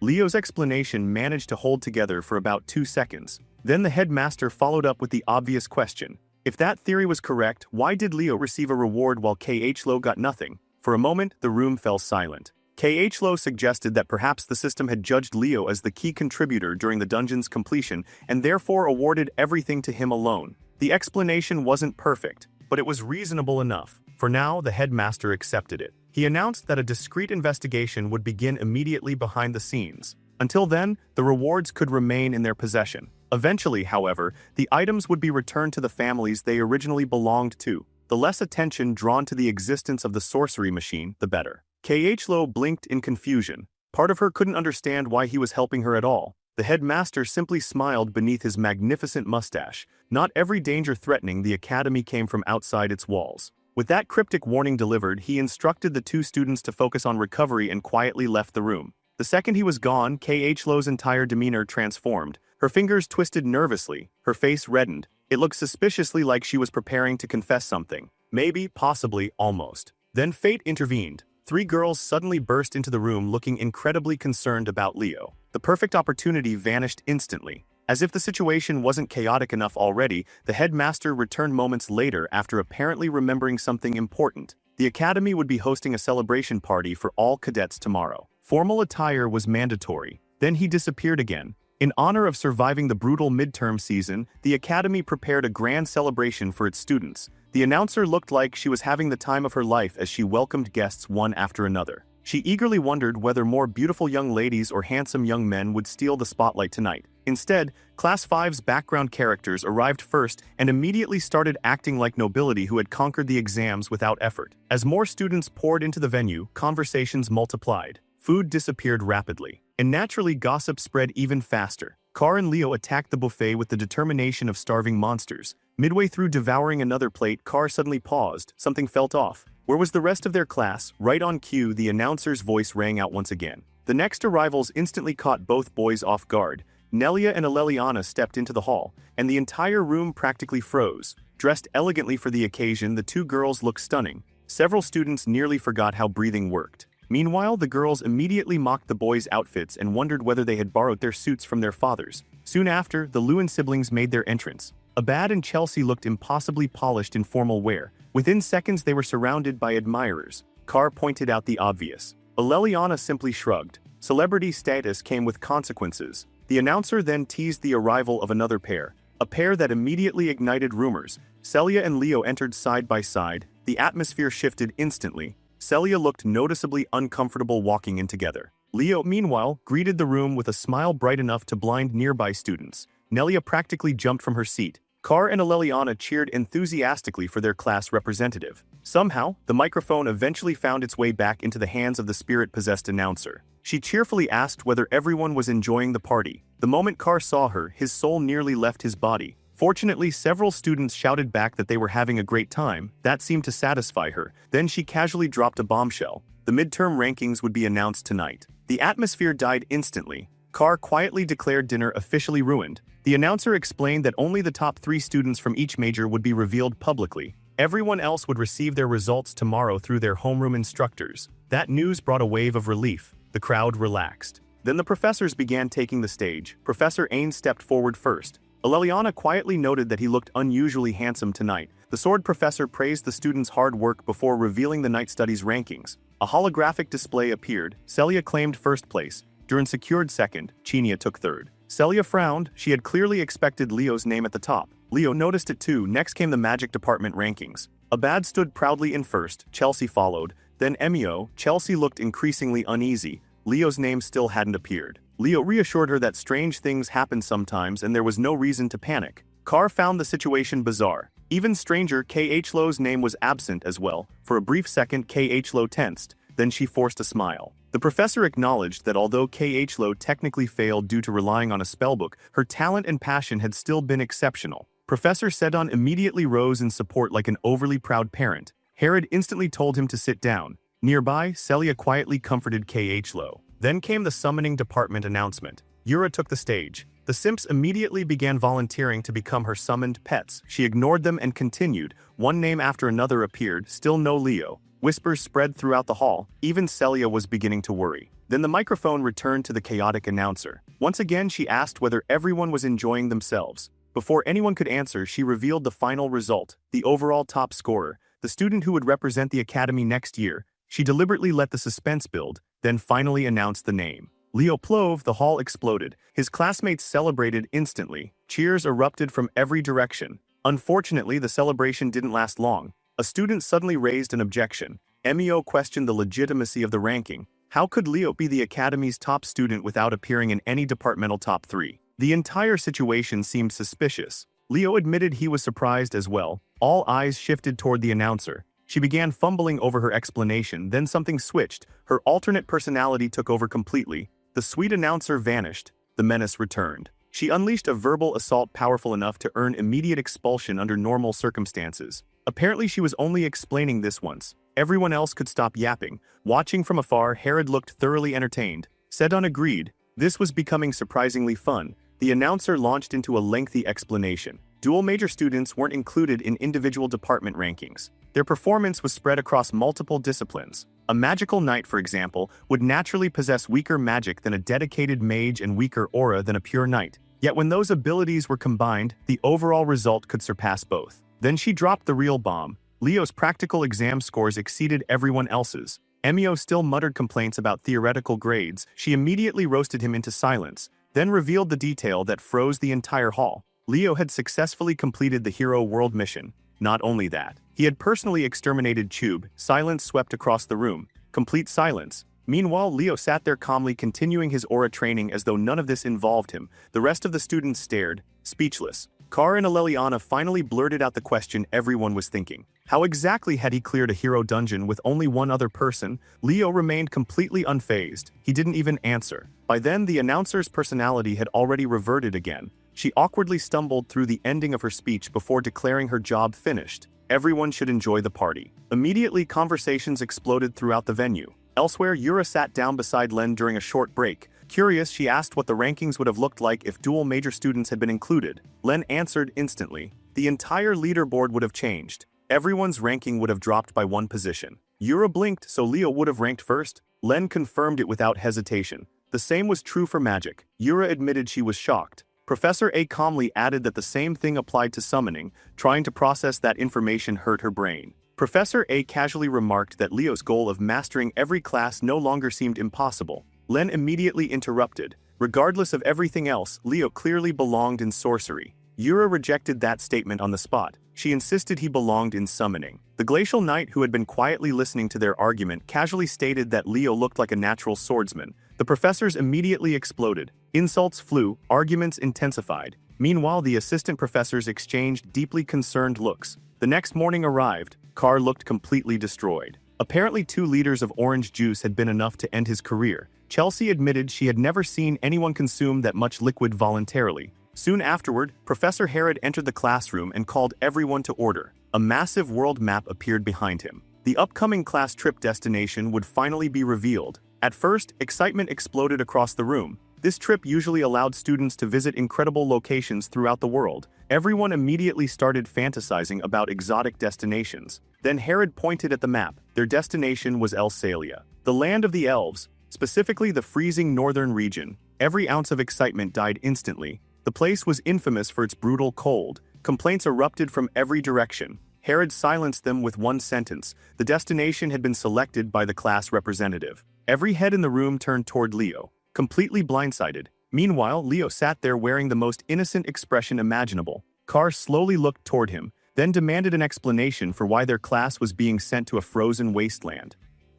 Leo's explanation managed to hold together for about 2 seconds. Then the headmaster followed up with the obvious question. If that theory was correct, why did Leo receive a reward while Yahello got nothing? For a moment, the room fell silent. Yahello suggested that perhaps the system had judged Leo as the key contributor during the dungeon's completion and therefore awarded everything to him alone. The explanation wasn't perfect, but it was reasonable enough. For now, the headmaster accepted it. He announced that a discreet investigation would begin immediately behind the scenes. Until then, the rewards could remain in their possession. Eventually, however, the items would be returned to the families they originally belonged to. The less attention drawn to the existence of the sorcery machine, the better. Yahello blinked in confusion. Part of her couldn't understand why he was helping her at all. The headmaster simply smiled beneath his magnificent mustache. Not every danger threatening the academy came from outside its walls. With that cryptic warning delivered, he instructed the 2 students to focus on recovery and quietly left the room. The second he was gone, Yahello's entire demeanor transformed. Her fingers twisted nervously, her face reddened. It looked suspiciously like she was preparing to confess something. Maybe, possibly, almost. Then fate intervened. 3 girls suddenly burst into the room looking incredibly concerned about Leo. The perfect opportunity vanished instantly. As if the situation wasn't chaotic enough already, the headmaster returned moments later after apparently remembering something important. The academy would be hosting a celebration party for all cadets tomorrow. Formal attire was mandatory. Then he disappeared again. In honor of surviving the brutal midterm season, the academy prepared a grand celebration for its students. The announcer looked like she was having the time of her life as she welcomed guests one after another. She eagerly wondered whether more beautiful young ladies or handsome young men would steal the spotlight tonight. Instead, Class 5's background characters arrived first and immediately started acting like nobility who had conquered the exams without effort. As more students poured into the venue, conversations multiplied. Food disappeared rapidly, and naturally gossip spread even faster. Car and Leo attacked the buffet with the determination of starving monsters. Midway through devouring another plate, Car suddenly paused. Something felt off. Where was the rest of their class? Right on cue, the announcer's voice rang out once again. The next arrivals instantly caught both boys off guard. Nelia and Aleliana stepped into the hall, and the entire room practically froze. Dressed elegantly for the occasion, the 2 girls looked stunning. Several students nearly forgot how breathing worked. Meanwhile, the girls immediately mocked the boys' outfits and wondered whether they had borrowed their suits from their fathers. Soon after, the Lewin siblings made their entrance. Abad and Chelsea looked impossibly polished in formal wear. Within seconds, they were surrounded by admirers. Carr pointed out the obvious. Aleliana simply shrugged. Celebrity status came with consequences. The announcer then teased the arrival of another pair, a pair that immediately ignited rumors. Celia and Leo entered side by side. The atmosphere shifted instantly. Celia looked noticeably uncomfortable walking in together. Leo, meanwhile, greeted the room with a smile bright enough to blind nearby students. Nelia practically jumped from her seat. Car and Aleliana cheered enthusiastically for their class representative. Somehow, the microphone eventually found its way back into the hands of the spirit-possessed announcer. She cheerfully asked whether everyone was enjoying the party. The moment Car saw her, his soul nearly left his body. Fortunately, several students shouted back that they were having a great time. That seemed to satisfy her. Then she casually dropped a bombshell. The midterm rankings would be announced tonight. The atmosphere died instantly. Car quietly declared dinner officially ruined. The announcer explained that only the top 3 students from each major would be revealed publicly. Everyone else would receive their results tomorrow through their homeroom instructors. That news brought a wave of relief. The crowd relaxed. Then the professors began taking the stage. Professor Ain stepped forward first. Aleliana quietly noted that he looked unusually handsome tonight. The sword professor praised the students' hard work before revealing the night studies rankings. A holographic display appeared. Celia claimed first place. Duran secured second. Chinia took third. Celia frowned. She had clearly expected Leo's name at the top. Leo noticed it too. Next came the magic department rankings. Abad stood proudly in first. Chelsea followed. Then Emio. Chelsea looked increasingly uneasy. Leo's name still hadn't appeared. Leo reassured her that strange things happen sometimes and there was no reason to panic. Car found the situation bizarre. Even stranger, K.H. Lo's name was absent as well. For a brief second, K.H. Lo tensed. Then she forced a smile. The professor acknowledged that although K.H. Lo technically failed due to relying on a spellbook, her talent and passion had still been exceptional. Professor Sedon immediately rose in support like an overly proud parent. Herod instantly told him to sit down. Nearby, Celia quietly comforted K.H. Lo. Then came the summoning department announcement. Yura took the stage. The simps immediately began volunteering to become her summoned pets. She ignored them and continued. One name after another appeared, still no Leo. Whispers spread throughout the hall. Even Celia was beginning to worry. Then the microphone returned to the chaotic announcer. Once again, she asked whether everyone was enjoying themselves. Before anyone could answer, she revealed the final result, the overall top scorer, the student who would represent the academy next year. She deliberately let the suspense build, then finally announced the name. Leo Plove. The hall exploded. His classmates celebrated instantly. Cheers erupted from every direction. Unfortunately, the celebration didn't last long. A student suddenly raised an objection. Emio questioned the legitimacy of the ranking. How could Leo be the academy's top student without appearing in any departmental top 3? The entire situation seemed suspicious. Leo admitted he was surprised as well. All eyes shifted toward the announcer. She began fumbling over her explanation, then something switched. Her alternate personality took over completely. The sweet announcer vanished. The menace returned. She unleashed a verbal assault powerful enough to earn immediate expulsion under normal circumstances. Apparently she was only explaining this once. Everyone else could stop yapping. Watching from afar, Herod looked thoroughly entertained. Sedon agreed. This was becoming surprisingly fun. The announcer launched into a lengthy explanation. Dual major students weren't included in individual department rankings. Their performance was spread across multiple disciplines. A magical knight, for example, would naturally possess weaker magic than a dedicated mage and weaker aura than a pure knight. Yet when those abilities were combined, the overall result could surpass both. Then she dropped the real bomb. Leo's practical exam scores exceeded everyone else's. Emio still muttered complaints about theoretical grades. She immediately roasted him into silence, then revealed the detail that froze the entire hall. Leo had successfully completed the Hero World mission. Not only that, he had personally exterminated Chube. Silence swept across the room. Complete silence. Meanwhile, Leo sat there calmly continuing his aura training as though none of this involved him. The rest of the students stared, speechless. Car and Aleliana finally blurted out the question everyone was thinking. How exactly had he cleared a hero dungeon with only one other person? Leo remained completely unfazed. He didn't even answer. By then, the announcer's personality had already reverted again. She awkwardly stumbled through the ending of her speech before declaring her job finished. Everyone should enjoy the party. Immediately, conversations exploded throughout the venue. Elsewhere, Yura sat down beside Len during a short break. Curious, she asked what the rankings would have looked like if dual major students had been included. Len answered instantly. The entire leaderboard would have changed. Everyone's ranking would have dropped by 1 position. Yura blinked, so Leo would have ranked first? Len confirmed it without hesitation. The same was true for magic. Yura admitted she was shocked. Professor A calmly added that the same thing applied to summoning. Trying to process that information hurt her brain. Professor A casually remarked that Leo's goal of mastering every class no longer seemed impossible. Len immediately interrupted. Regardless of everything else, Leo clearly belonged in sorcery. Yura rejected that statement on the spot. She insisted he belonged in summoning. The glacial knight who had been quietly listening to their argument casually stated that Leo looked like a natural swordsman. The professors immediately exploded. Insults flew, arguments intensified. Meanwhile, the assistant professors exchanged deeply concerned looks. The next morning arrived. Carr looked completely destroyed. Apparently 2 liters of orange juice had been enough to end his career. Chelsea admitted she had never seen anyone consume that much liquid voluntarily. Soon afterward, Professor Herod entered the classroom and called everyone to order. A massive world map appeared behind him. The upcoming class trip destination would finally be revealed. At first, excitement exploded across the room. This trip usually allowed students to visit incredible locations throughout the world. Everyone immediately started fantasizing about exotic destinations. Then Herod pointed at the map. Their destination was Elsalia, the land of the elves, specifically the freezing northern region. Every ounce of excitement died instantly. The place was infamous for its brutal cold. Complaints erupted from every direction. Herod silenced them with one sentence. The destination had been selected by the class representative. Every head in the room turned toward Leo, completely blindsided. Meanwhile, Leo sat there wearing the most innocent expression imaginable. Carr slowly looked toward him, then demanded an explanation for why their class was being sent to a frozen wasteland.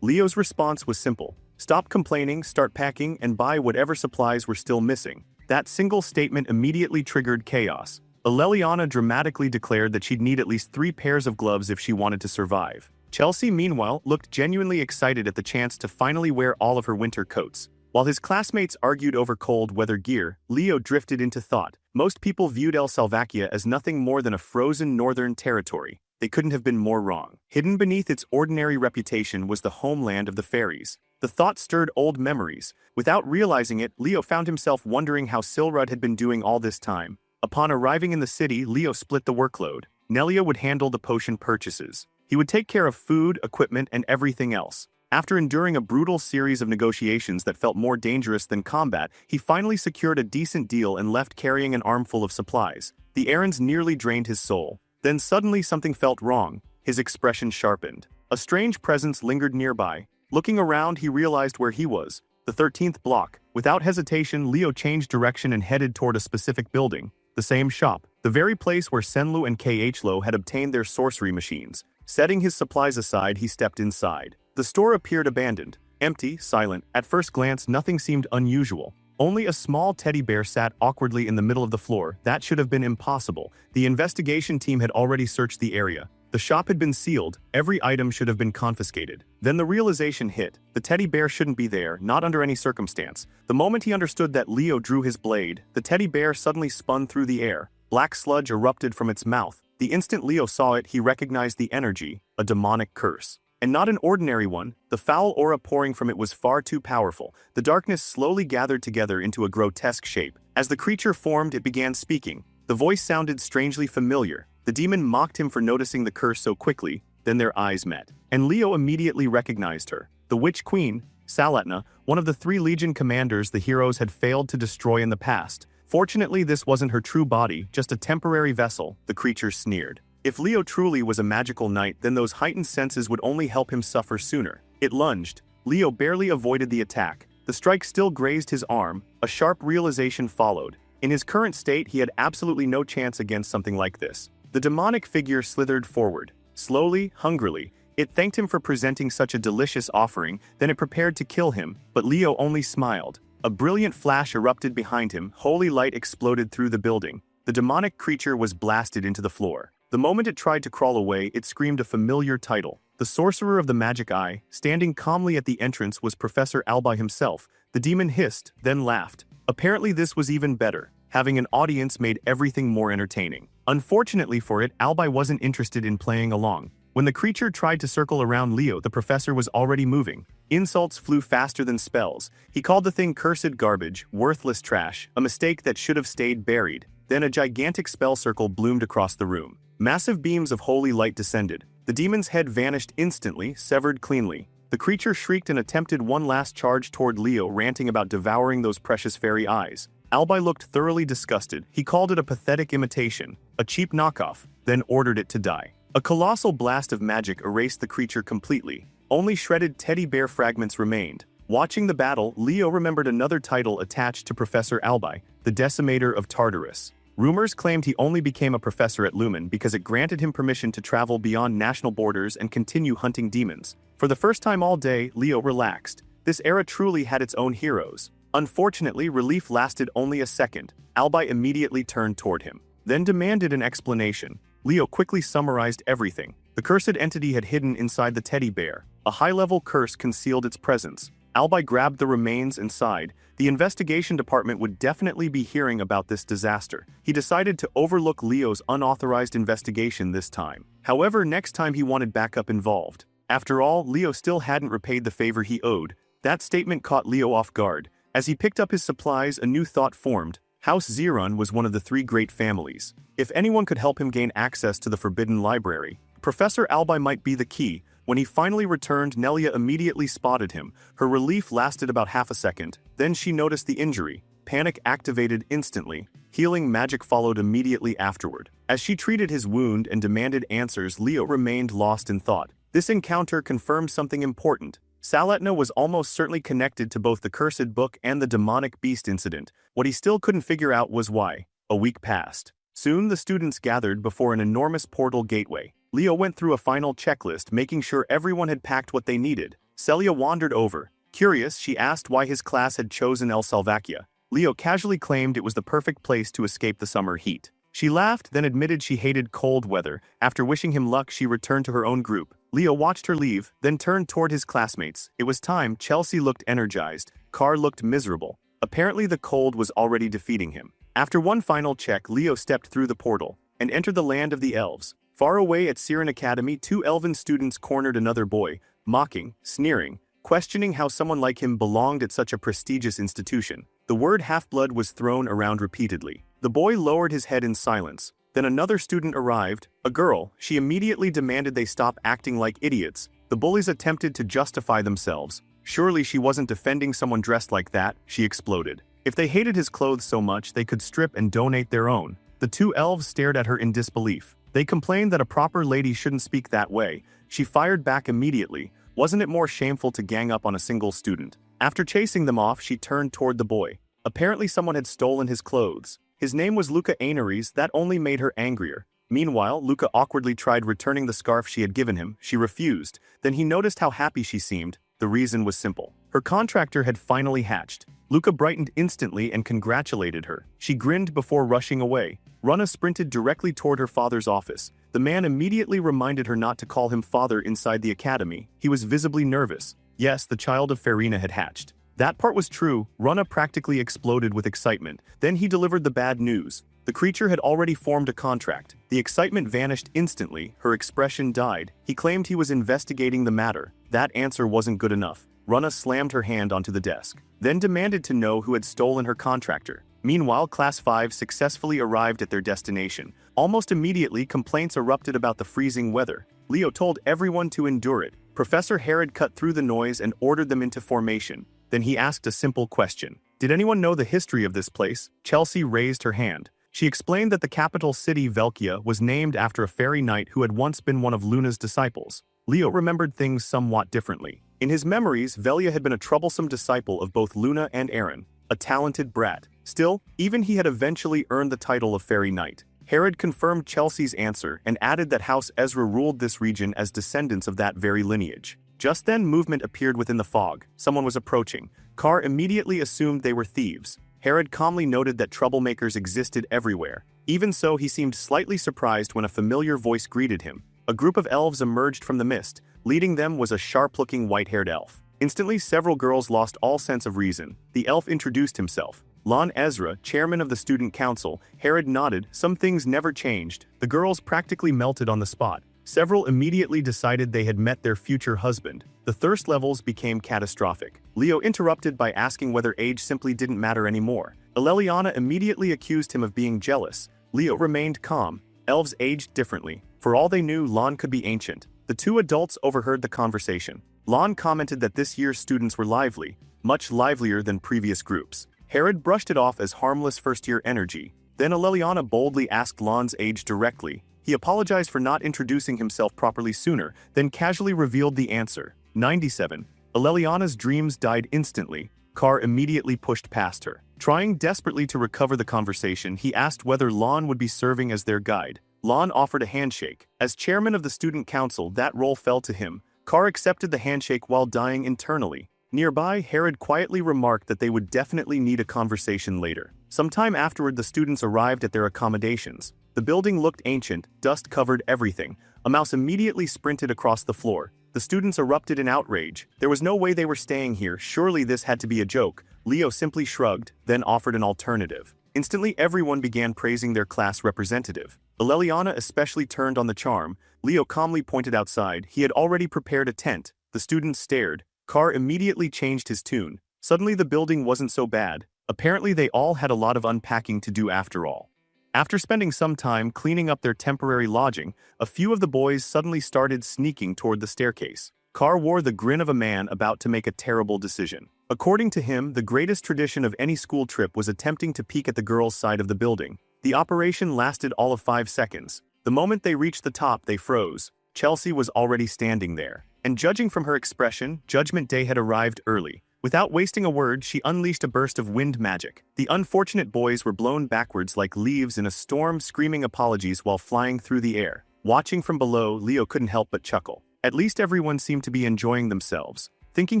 Leo's response was simple. Stop complaining, start packing, and buy whatever supplies were still missing. That single statement immediately triggered chaos. Leliana dramatically declared that she'd need at least 3 pairs of gloves if she wanted to survive. Chelsea, meanwhile, looked genuinely excited at the chance to finally wear all of her winter coats. While his classmates argued over cold weather gear, Leo drifted into thought. Most people viewed El Salvakia as nothing more than a frozen northern territory. They couldn't have been more wrong. Hidden beneath its ordinary reputation was the homeland of the fairies. The thought stirred old memories. Without realizing it, Leo found himself wondering how Silrud had been doing all this time. Upon arriving in the city, Leo split the workload. Nelia would handle the potion purchases. He would take care of food, equipment, and everything else. After enduring a brutal series of negotiations that felt more dangerous than combat, he finally secured a decent deal and left carrying an armful of supplies. The errands nearly drained his soul. Then suddenly something felt wrong. His expression sharpened. A strange presence lingered nearby. Looking around, he realized where he was. The 13th block. Without hesitation, Leo changed direction and headed toward a specific building. The same shop. The very place where Senlu and Khlo had obtained their sorcery machines. Setting his supplies aside, he stepped inside. The store appeared abandoned. Empty, silent. At first glance, nothing seemed unusual. Only a small teddy bear sat awkwardly in the middle of the floor. That should have been impossible. The investigation team had already searched the area. The shop had been sealed. Every item should have been confiscated. Then the realization hit. The teddy bear shouldn't be there, not under any circumstance. The moment he understood that Leo drew his blade, the teddy bear suddenly spun through the air. Black sludge erupted from its mouth. The instant Leo saw it, he recognized the energy, a demonic curse. And not an ordinary one. The foul aura pouring from it was far too powerful. The darkness slowly gathered together into a grotesque shape. As the creature formed, it began speaking. The voice sounded strangely familiar. The demon mocked him for noticing the curse so quickly. Then their eyes met. And Leo immediately recognized her. The Witch Queen, Salatna, one of the 3 Legion commanders the heroes had failed to destroy in the past. Fortunately, this wasn't her true body, just a temporary vessel, the creature sneered. If Leo truly was a magical knight, then those heightened senses would only help him suffer sooner. It lunged. Leo barely avoided the attack. The strike still grazed his arm. A sharp realization followed. In his current state, he had absolutely no chance against something like this. The demonic figure slithered forward. Slowly, hungrily. It thanked him for presenting such a delicious offering, then it prepared to kill him, but Leo only smiled. A brilliant flash erupted behind him. Holy light exploded through the building. The demonic creature was blasted into the floor. The moment it tried to crawl away, it screamed a familiar title. The sorcerer of the magic eye, standing calmly at the entrance, was Professor Albi himself. The demon hissed, then laughed. Apparently this was even better. Having an audience made everything more entertaining. Unfortunately for it, Albi wasn't interested in playing along. When the creature tried to circle around Leo, the professor was already moving. Insults flew faster than spells. He called the thing cursed garbage, worthless trash, a mistake that should have stayed buried. Then a gigantic spell circle bloomed across the room. Massive beams of holy light descended. The demon's head vanished instantly, severed cleanly. The creature shrieked and attempted one last charge toward Leo, ranting about devouring those precious fairy eyes. Albi looked thoroughly disgusted. He called it a pathetic imitation, a cheap knockoff, then ordered it to die. A colossal blast of magic erased the creature completely. Only shredded teddy bear fragments remained. Watching the battle, Leo remembered another title attached to Professor Albi, the Decimator of Tartarus. Rumors claimed he only became a professor at Lumen because it granted him permission to travel beyond national borders and continue hunting demons. For the first time all day, Leo relaxed. This era truly had its own heroes. Unfortunately, relief lasted only a second. Albi immediately turned toward him, then demanded an explanation. Leo quickly summarized everything. The cursed entity had hidden inside the teddy bear. A high-level curse concealed its presence. Albi grabbed the remains and sighed. The investigation department would definitely be hearing about this disaster. He decided to overlook Leo's unauthorized investigation this time. However, next time he wanted backup involved. After all, Leo still hadn't repaid the favor he owed. That statement caught Leo off guard. As he picked up his supplies, a new thought formed. House Xeron was one of the three great families. If anyone could help him gain access to the Forbidden Library, Professor Albi might be the key. When he finally returned, Nelia immediately spotted him. Her relief lasted about half a second. Then she noticed the injury. Panic activated instantly. Healing magic followed immediately afterward. As she treated his wound and demanded answers, Leo remained lost in thought. This encounter confirmed something important. Salatna was almost certainly connected to both the Cursed Book and the demonic beast incident. What he still couldn't figure out was why. A week passed. Soon the students gathered before an enormous portal gateway. Leo went through a final checklist, making sure everyone had packed what they needed. Celia wandered over. Curious, she asked why his class had chosen El Salvacia. Leo casually claimed it was the perfect place to escape the summer heat. She laughed, then admitted she hated cold weather. After wishing him luck, she returned to her own group. Leo watched her leave, then turned toward his classmates. It was time. Chelsea looked energized. Carr looked miserable. Apparently the cold was already defeating him. After one final check, Leo stepped through the portal and entered the land of the elves. Far away at Siren Academy, two elven students cornered another boy, mocking, sneering, questioning how someone like him belonged at such a prestigious institution. The word half-blood was thrown around repeatedly. The boy lowered his head in silence. Then another student arrived, a girl. She immediately demanded they stop acting like idiots. The bullies attempted to justify themselves. Surely she wasn't defending someone dressed like that, she exploded. If they hated his clothes so much, they could strip and donate their own. The two elves stared at her in disbelief. They complained that a proper lady shouldn't speak that way. She fired back immediately. Wasn't it more shameful to gang up on a single student? After chasing them off, she turned toward the boy. Apparently someone had stolen his clothes. His name was Luca Ainaries. That only made her angrier. Meanwhile, Luca awkwardly tried returning the scarf she had given him. She refused. Then he noticed how happy she seemed. The reason was simple. Her contractor had finally hatched. Luca brightened instantly and congratulated her. She grinned before rushing away. Rana sprinted directly toward her father's office. The man immediately reminded her not to call him father inside the academy. He was visibly nervous. Yes, the child of Farina had hatched. That part was true. Rana practically exploded with excitement. Then he delivered the bad news. The creature had already formed a contract. The excitement vanished instantly. Her expression died. He claimed he was investigating the matter. That answer wasn't good enough. Rana slammed her hand onto the desk, then demanded to know who had stolen her contractor. Meanwhile, Class 5 successfully arrived at their destination. Almost immediately, complaints erupted about the freezing weather. Leo told everyone to endure it. Professor Herod cut through the noise and ordered them into formation. Then he asked a simple question. Did anyone know the history of this place? Chelsea raised her hand. She explained that the capital city, Velkia, was named after a fairy knight who had once been one of Luna's disciples. Leo remembered things somewhat differently. In his memories, Velia had been a troublesome disciple of both Luna and Aaron, a talented brat. Still, even he had eventually earned the title of fairy knight. Herod confirmed Chelsea's answer and added that House Ezra ruled this region as descendants of that very lineage. Just then, movement appeared within the fog. Someone was approaching. Carr immediately assumed they were thieves. Herod calmly noted that troublemakers existed everywhere. Even so, he seemed slightly surprised when a familiar voice greeted him. A group of elves emerged from the mist. Leading them was a sharp-looking white-haired elf. Instantly, several girls lost all sense of reason. The elf introduced himself. Lon Ezra, chairman of the student council. Herod nodded. Some things never changed. The girls practically melted on the spot. Several immediately decided they had met their future husband. The thirst levels became catastrophic. Leo interrupted by asking whether age simply didn't matter anymore. Eleliana immediately accused him of being jealous. Leo remained calm. Elves aged differently. For all they knew, Lon could be ancient. The two adults overheard the conversation. Lon commented that this year's students were lively, much livelier than previous groups. Herod brushed it off as harmless first-year energy. Then Eleliana boldly asked Lon's age directly. He apologized for not introducing himself properly sooner, then casually revealed the answer. 97. Eleliana's dreams died instantly. Carr immediately pushed past her. Trying desperately to recover the conversation, he asked whether Lon would be serving as their guide. Lon offered a handshake. As chairman of the student council, that role fell to him. Carr accepted the handshake while dying internally. Nearby, Herod quietly remarked that they would definitely need a conversation later. Sometime afterward, the students arrived at their accommodations. The building looked ancient, dust covered everything. A mouse immediately sprinted across the floor. The students erupted in outrage. There was no way they were staying here, surely this had to be a joke. Leo simply shrugged, then offered an alternative. Instantly everyone began praising their class representative. Leliana especially turned on the charm. Leo calmly pointed outside. He had already prepared a tent. The students stared. Carr immediately changed his tune. Suddenly the building wasn't so bad. Apparently they all had a lot of unpacking to do after all. After spending some time cleaning up their temporary lodging, a few of the boys suddenly started sneaking toward the staircase. Carr wore the grin of a man about to make a terrible decision. According to him, the greatest tradition of any school trip was attempting to peek at the girls' side of the building. The operation lasted all of 5 seconds. The moment they reached the top, they froze. Chelsea was already standing there. And judging from her expression, Judgment Day had arrived early. Without wasting a word, she unleashed a burst of wind magic. The unfortunate boys were blown backwards like leaves in a storm, screaming apologies while flying through the air. Watching from below, Leo couldn't help but chuckle. At least everyone seemed to be enjoying themselves. Thinking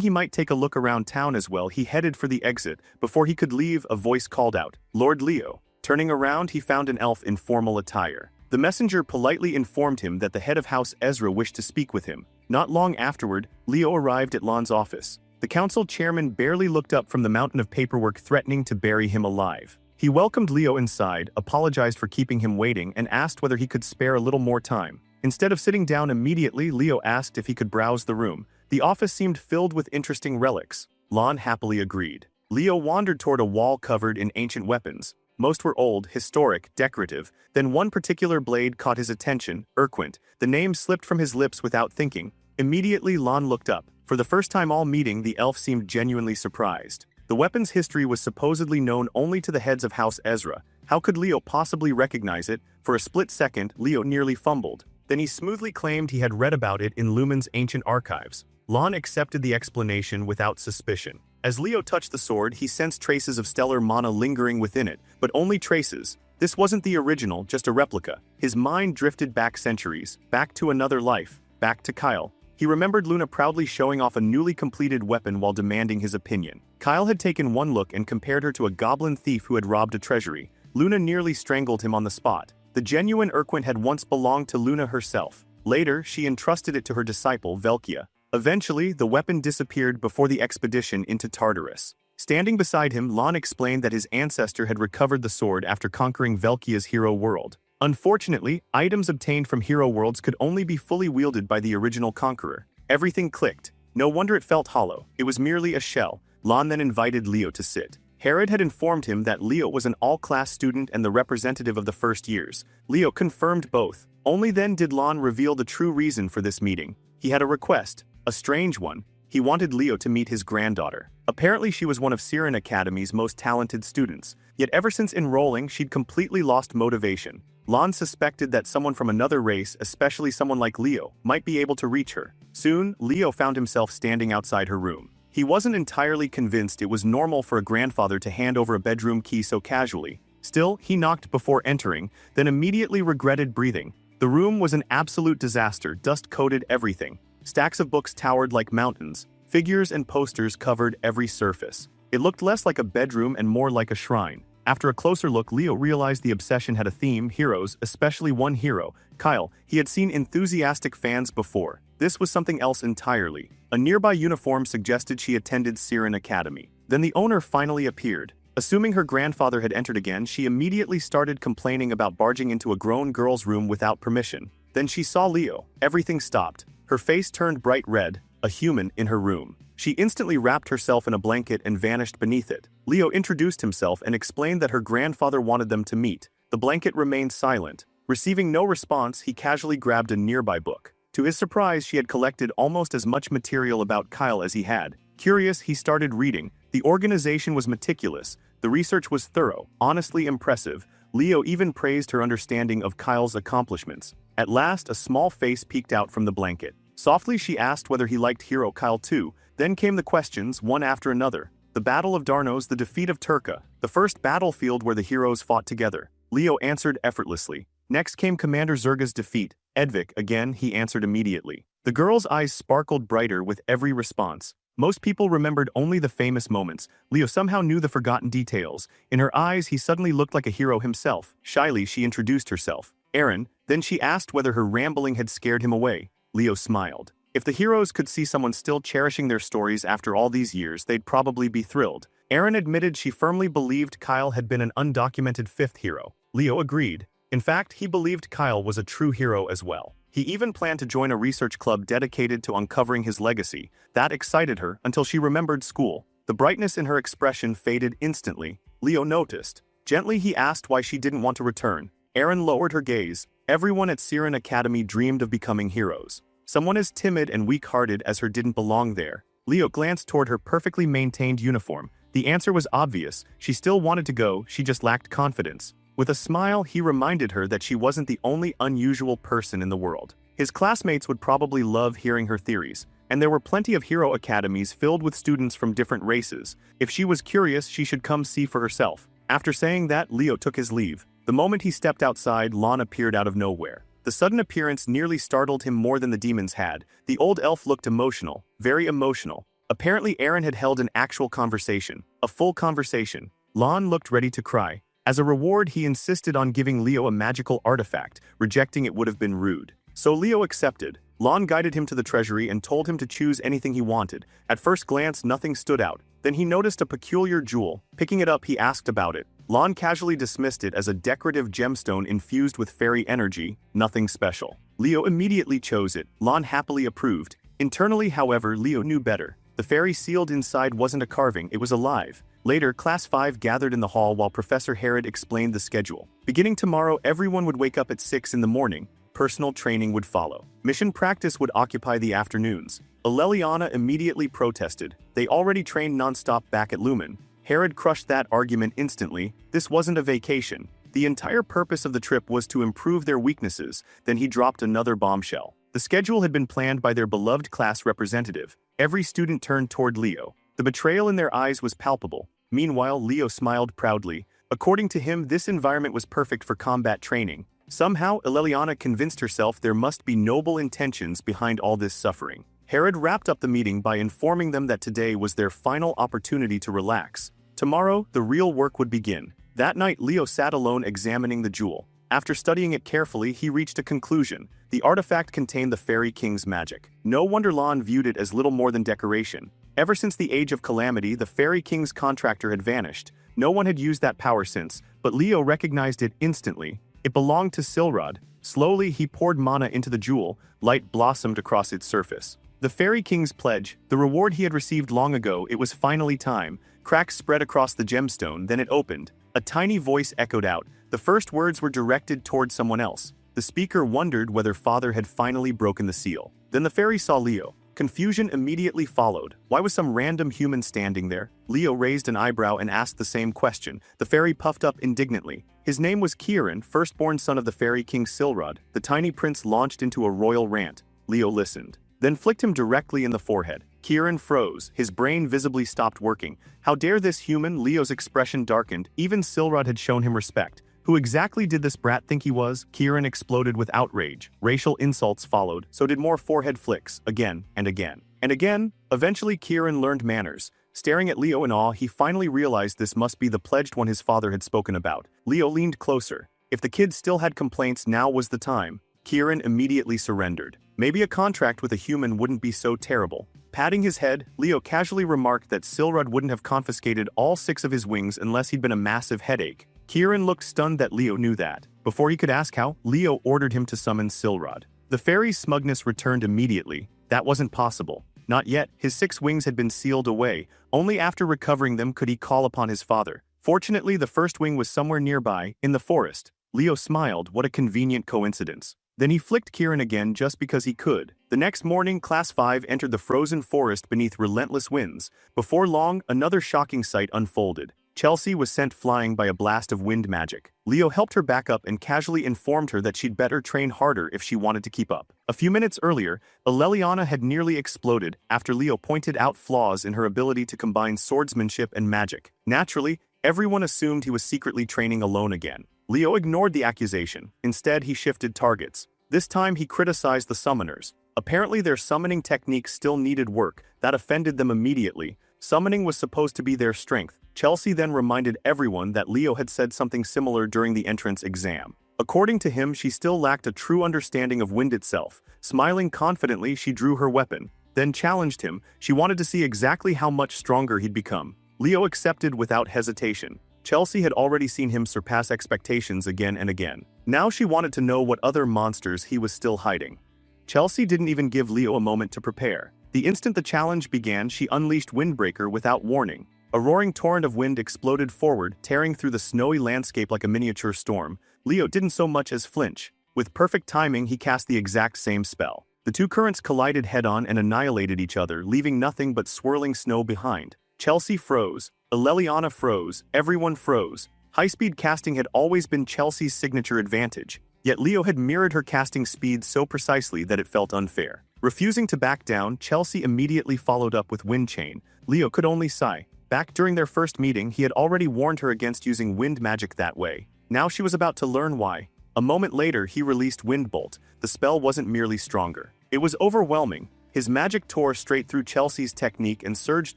he might take a look around town as well, he headed for the exit. Before he could leave, a voice called out, "Lord Leo." Turning around, he found an elf in formal attire. The messenger politely informed him that the head of House Ezra wished to speak with him. Not long afterward, Leo arrived at Lon's office. The council chairman barely looked up from the mountain of paperwork, threatening to bury him alive. He welcomed Leo inside, apologized for keeping him waiting, and asked whether he could spare a little more time. Instead of sitting down immediately, Leo asked if he could browse the room. The office seemed filled with interesting relics. Lon happily agreed. Leo wandered toward a wall covered in ancient weapons. Most were old, historic, decorative. Then one particular blade caught his attention, Urquint. The name slipped from his lips without thinking. Immediately, Lon looked up. For the first time all meeting, the elf seemed genuinely surprised. The weapon's history was supposedly known only to the heads of House Ezra. How could Leo possibly recognize it? For a split second, Leo nearly fumbled. Then he smoothly claimed he had read about it in Lumen's ancient archives. Lon accepted the explanation without suspicion. As Leo touched the sword, he sensed traces of stellar mana lingering within it, but only traces. This wasn't the original, just a replica. His mind drifted back centuries, back to another life, back to Kyle. He remembered Luna proudly showing off a newly completed weapon while demanding his opinion. Kyle had taken one look and compared her to a goblin thief who had robbed a treasury. Luna nearly strangled him on the spot. The genuine Urquint had once belonged to Luna herself. Later, she entrusted it to her disciple, Velkia. Eventually, the weapon disappeared before the expedition into Tartarus. Standing beside him, Lon explained that his ancestor had recovered the sword after conquering Velkia's hero world. Unfortunately, items obtained from hero worlds could only be fully wielded by the original conqueror. Everything clicked. No wonder it felt hollow. It was merely a shell. Lon then invited Leo to sit. Herod had informed him that Leo was an all-class student and the representative of the first years. Leo confirmed both. Only then did Lon reveal the true reason for this meeting. He had a request, a strange one. He wanted Leo to meet his granddaughter. Apparently she was one of Siren Academy's most talented students, yet ever since enrolling she'd completely lost motivation. Lon suspected that someone from another race, especially someone like Leo, might be able to reach her. Soon, Leo found himself standing outside her room. He wasn't entirely convinced it was normal for a grandfather to hand over a bedroom key so casually. Still, he knocked before entering, then immediately regretted breathing. The room was an absolute disaster, dust coated everything. Stacks of books towered like mountains. Figures and posters covered every surface. It looked less like a bedroom and more like a shrine. After a closer look, Leo realized the obsession had a theme: heroes, especially one hero, Kyle. He had seen enthusiastic fans before. This was something else entirely. A nearby uniform suggested she attended Siren Academy. Then the owner finally appeared. Assuming her grandfather had entered again, she immediately started complaining about barging into a grown girl's room without permission. Then she saw Leo. Everything stopped. Her face turned bright red, a human in her room. She instantly wrapped herself in a blanket and vanished beneath it. Leo introduced himself and explained that her grandfather wanted them to meet. The blanket remained silent. Receiving no response, he casually grabbed a nearby book. To his surprise, she had collected almost as much material about Kyle as he had. Curious, he started reading. The organization was meticulous. The research was thorough, honestly impressive. Leo even praised her understanding of Kyle's accomplishments. At last, a small face peeked out from the blanket. Softly, she asked whether he liked hero Kyle too. Then came the questions, one after another. The Battle of Darnos, the defeat of Turka, the first battlefield where the heroes fought together. Leo answered effortlessly. Next came Commander Zerga's defeat. Edvik, again, he answered immediately. The girl's eyes sparkled brighter with every response. Most people remembered only the famous moments. Leo somehow knew the forgotten details. In her eyes, he suddenly looked like a hero himself. Shyly, she introduced herself. Aaron, then she asked whether her rambling had scared him away. Leo smiled. If the heroes could see someone still cherishing their stories after all these years, they'd probably be thrilled. Aaron admitted she firmly believed Kyle had been an undocumented fifth hero. Leo agreed. In fact, he believed Kyle was a true hero as well. He even planned to join a research club dedicated to uncovering his legacy. That excited her until she remembered school. The brightness in her expression faded instantly. Leo noticed. Gently, he asked why she didn't want to return. Aaron lowered her gaze. Everyone at Siren Academy dreamed of becoming heroes. Someone as timid and weak-hearted as her didn't belong there. Leo glanced toward her perfectly maintained uniform. The answer was obvious. She still wanted to go, she just lacked confidence. With a smile, he reminded her that she wasn't the only unusual person in the world. His classmates would probably love hearing her theories, and there were plenty of hero academies filled with students from different races. If she was curious, she should come see for herself. After saying that, Leo took his leave. The moment he stepped outside, Lon appeared out of nowhere. The sudden appearance nearly startled him more than the demons had. The old elf looked emotional, very emotional. Apparently Aaron had held an actual conversation, a full conversation. Lon looked ready to cry. As a reward, he insisted on giving Leo a magical artifact. Rejecting it would have been rude. So Leo accepted. Lon guided him to the treasury and told him to choose anything he wanted. At first glance, nothing stood out. Then he noticed a peculiar jewel. Picking it up, he asked about it. Lon casually dismissed it as a decorative gemstone infused with fairy energy, nothing special. Leo immediately chose it. Lon happily approved. Internally, however, Leo knew better. The fairy sealed inside wasn't a carving, it was alive. Later, Class 5 gathered in the hall while Professor Herod explained the schedule. Beginning tomorrow, everyone would wake up at 6 in the morning. Personal training would follow. Mission practice would occupy the afternoons. Aleliana immediately protested. They already trained nonstop back at Lumen. Herod crushed that argument instantly. This wasn't a vacation. The entire purpose of the trip was to improve their weaknesses. Then he dropped another bombshell. The schedule had been planned by their beloved class representative. Every student turned toward Leo. The betrayal in their eyes was palpable. Meanwhile, Leo smiled proudly. According to him, this environment was perfect for combat training. Somehow, Aleliana convinced herself there must be noble intentions behind all this suffering. Herod wrapped up the meeting by informing them that today was their final opportunity to relax. Tomorrow, the real work would begin. That night, Leo sat alone examining the jewel. After studying it carefully, he reached a conclusion. The artifact contained the Fairy King's magic. No wonder Lon viewed it as little more than decoration. Ever since the Age of Calamity, the Fairy King's contractor had vanished. No one had used that power since, but Leo recognized it instantly. It belonged to Silrod. Slowly, he poured mana into the jewel. Light blossomed across its surface. The Fairy King's pledge, the reward he had received long ago, it was finally time. Cracks spread across the gemstone, then it opened. A tiny voice echoed out. The first words were directed toward someone else. The speaker wondered whether Father had finally broken the seal. Then the fairy saw Leo. Confusion immediately followed. Why was some random human standing there? Leo raised an eyebrow and asked the same question. The fairy puffed up indignantly. His name was Kieran, firstborn son of the Fairy King Silrod. The tiny prince launched into a royal rant. Leo listened, then flicked him directly in the forehead. Kieran froze. His brain visibly stopped working. How dare this human? Leo's expression darkened. Even Silrod had shown him respect. Who exactly did this brat think he was? Kieran exploded with outrage. Racial insults followed, so did more forehead flicks, again and again. And again, eventually Kieran learned manners. Staring at Leo in awe, he finally realized this must be the pledged one his father had spoken about. Leo leaned closer. If the kid still had complaints, now was the time. Kieran immediately surrendered. Maybe a contract with a human wouldn't be so terrible. Patting his head, Leo casually remarked that Silrod wouldn't have confiscated all 6 of his wings unless he'd been a massive headache. Kieran looked stunned that Leo knew that. Before he could ask how, Leo ordered him to summon Silrod. The fairy's smugness returned immediately. That wasn't possible. Not yet. His 6 wings had been sealed away. Only after recovering them could he call upon his father. Fortunately, the first wing was somewhere nearby, in the forest. Leo smiled. What a convenient coincidence. Then he flicked Kieran again just because he could. The next morning, Class 5 entered the frozen forest beneath relentless winds. Before long, another shocking sight unfolded. Chelsea was sent flying by a blast of wind magic. Leo helped her back up and casually informed her that she'd better train harder if she wanted to keep up. A few minutes earlier, Leliana had nearly exploded after Leo pointed out flaws in her ability to combine swordsmanship and magic. Naturally, everyone assumed he was secretly training alone again. Leo ignored the accusation. Instead, he shifted targets. This time, he criticized the summoners. Apparently, their summoning technique still needed work. That offended them immediately. Summoning was supposed to be their strength. Chelsea then reminded everyone that Leo had said something similar during the entrance exam. According to him, she still lacked a true understanding of wind itself. Smiling confidently, she drew her weapon, then challenged him. She wanted to see exactly how much stronger he'd become. Leo accepted without hesitation. Chelsea had already seen him surpass expectations again and again. Now she wanted to know what other monsters he was still hiding. Chelsea didn't even give Leo a moment to prepare. The instant the challenge began, she unleashed Windbreaker without warning. A roaring torrent of wind exploded forward, tearing through the snowy landscape like a miniature storm. Leo didn't so much as flinch. With perfect timing, he cast the exact same spell. The two currents collided head-on and annihilated each other, leaving nothing but swirling snow behind. Chelsea froze. Leliana froze. Everyone froze. High-speed casting had always been Chelsea's signature advantage, yet Leo had mirrored her casting speed so precisely that it felt unfair. Refusing to back down, Chelsea immediately followed up with Wind Chain. Leo could only sigh. Back during their first meeting, he had already warned her against using wind magic that way. Now she was about to learn why. A moment later, he released Wind Bolt. The spell wasn't merely stronger. It was overwhelming. His magic tore straight through Chelsea's technique and surged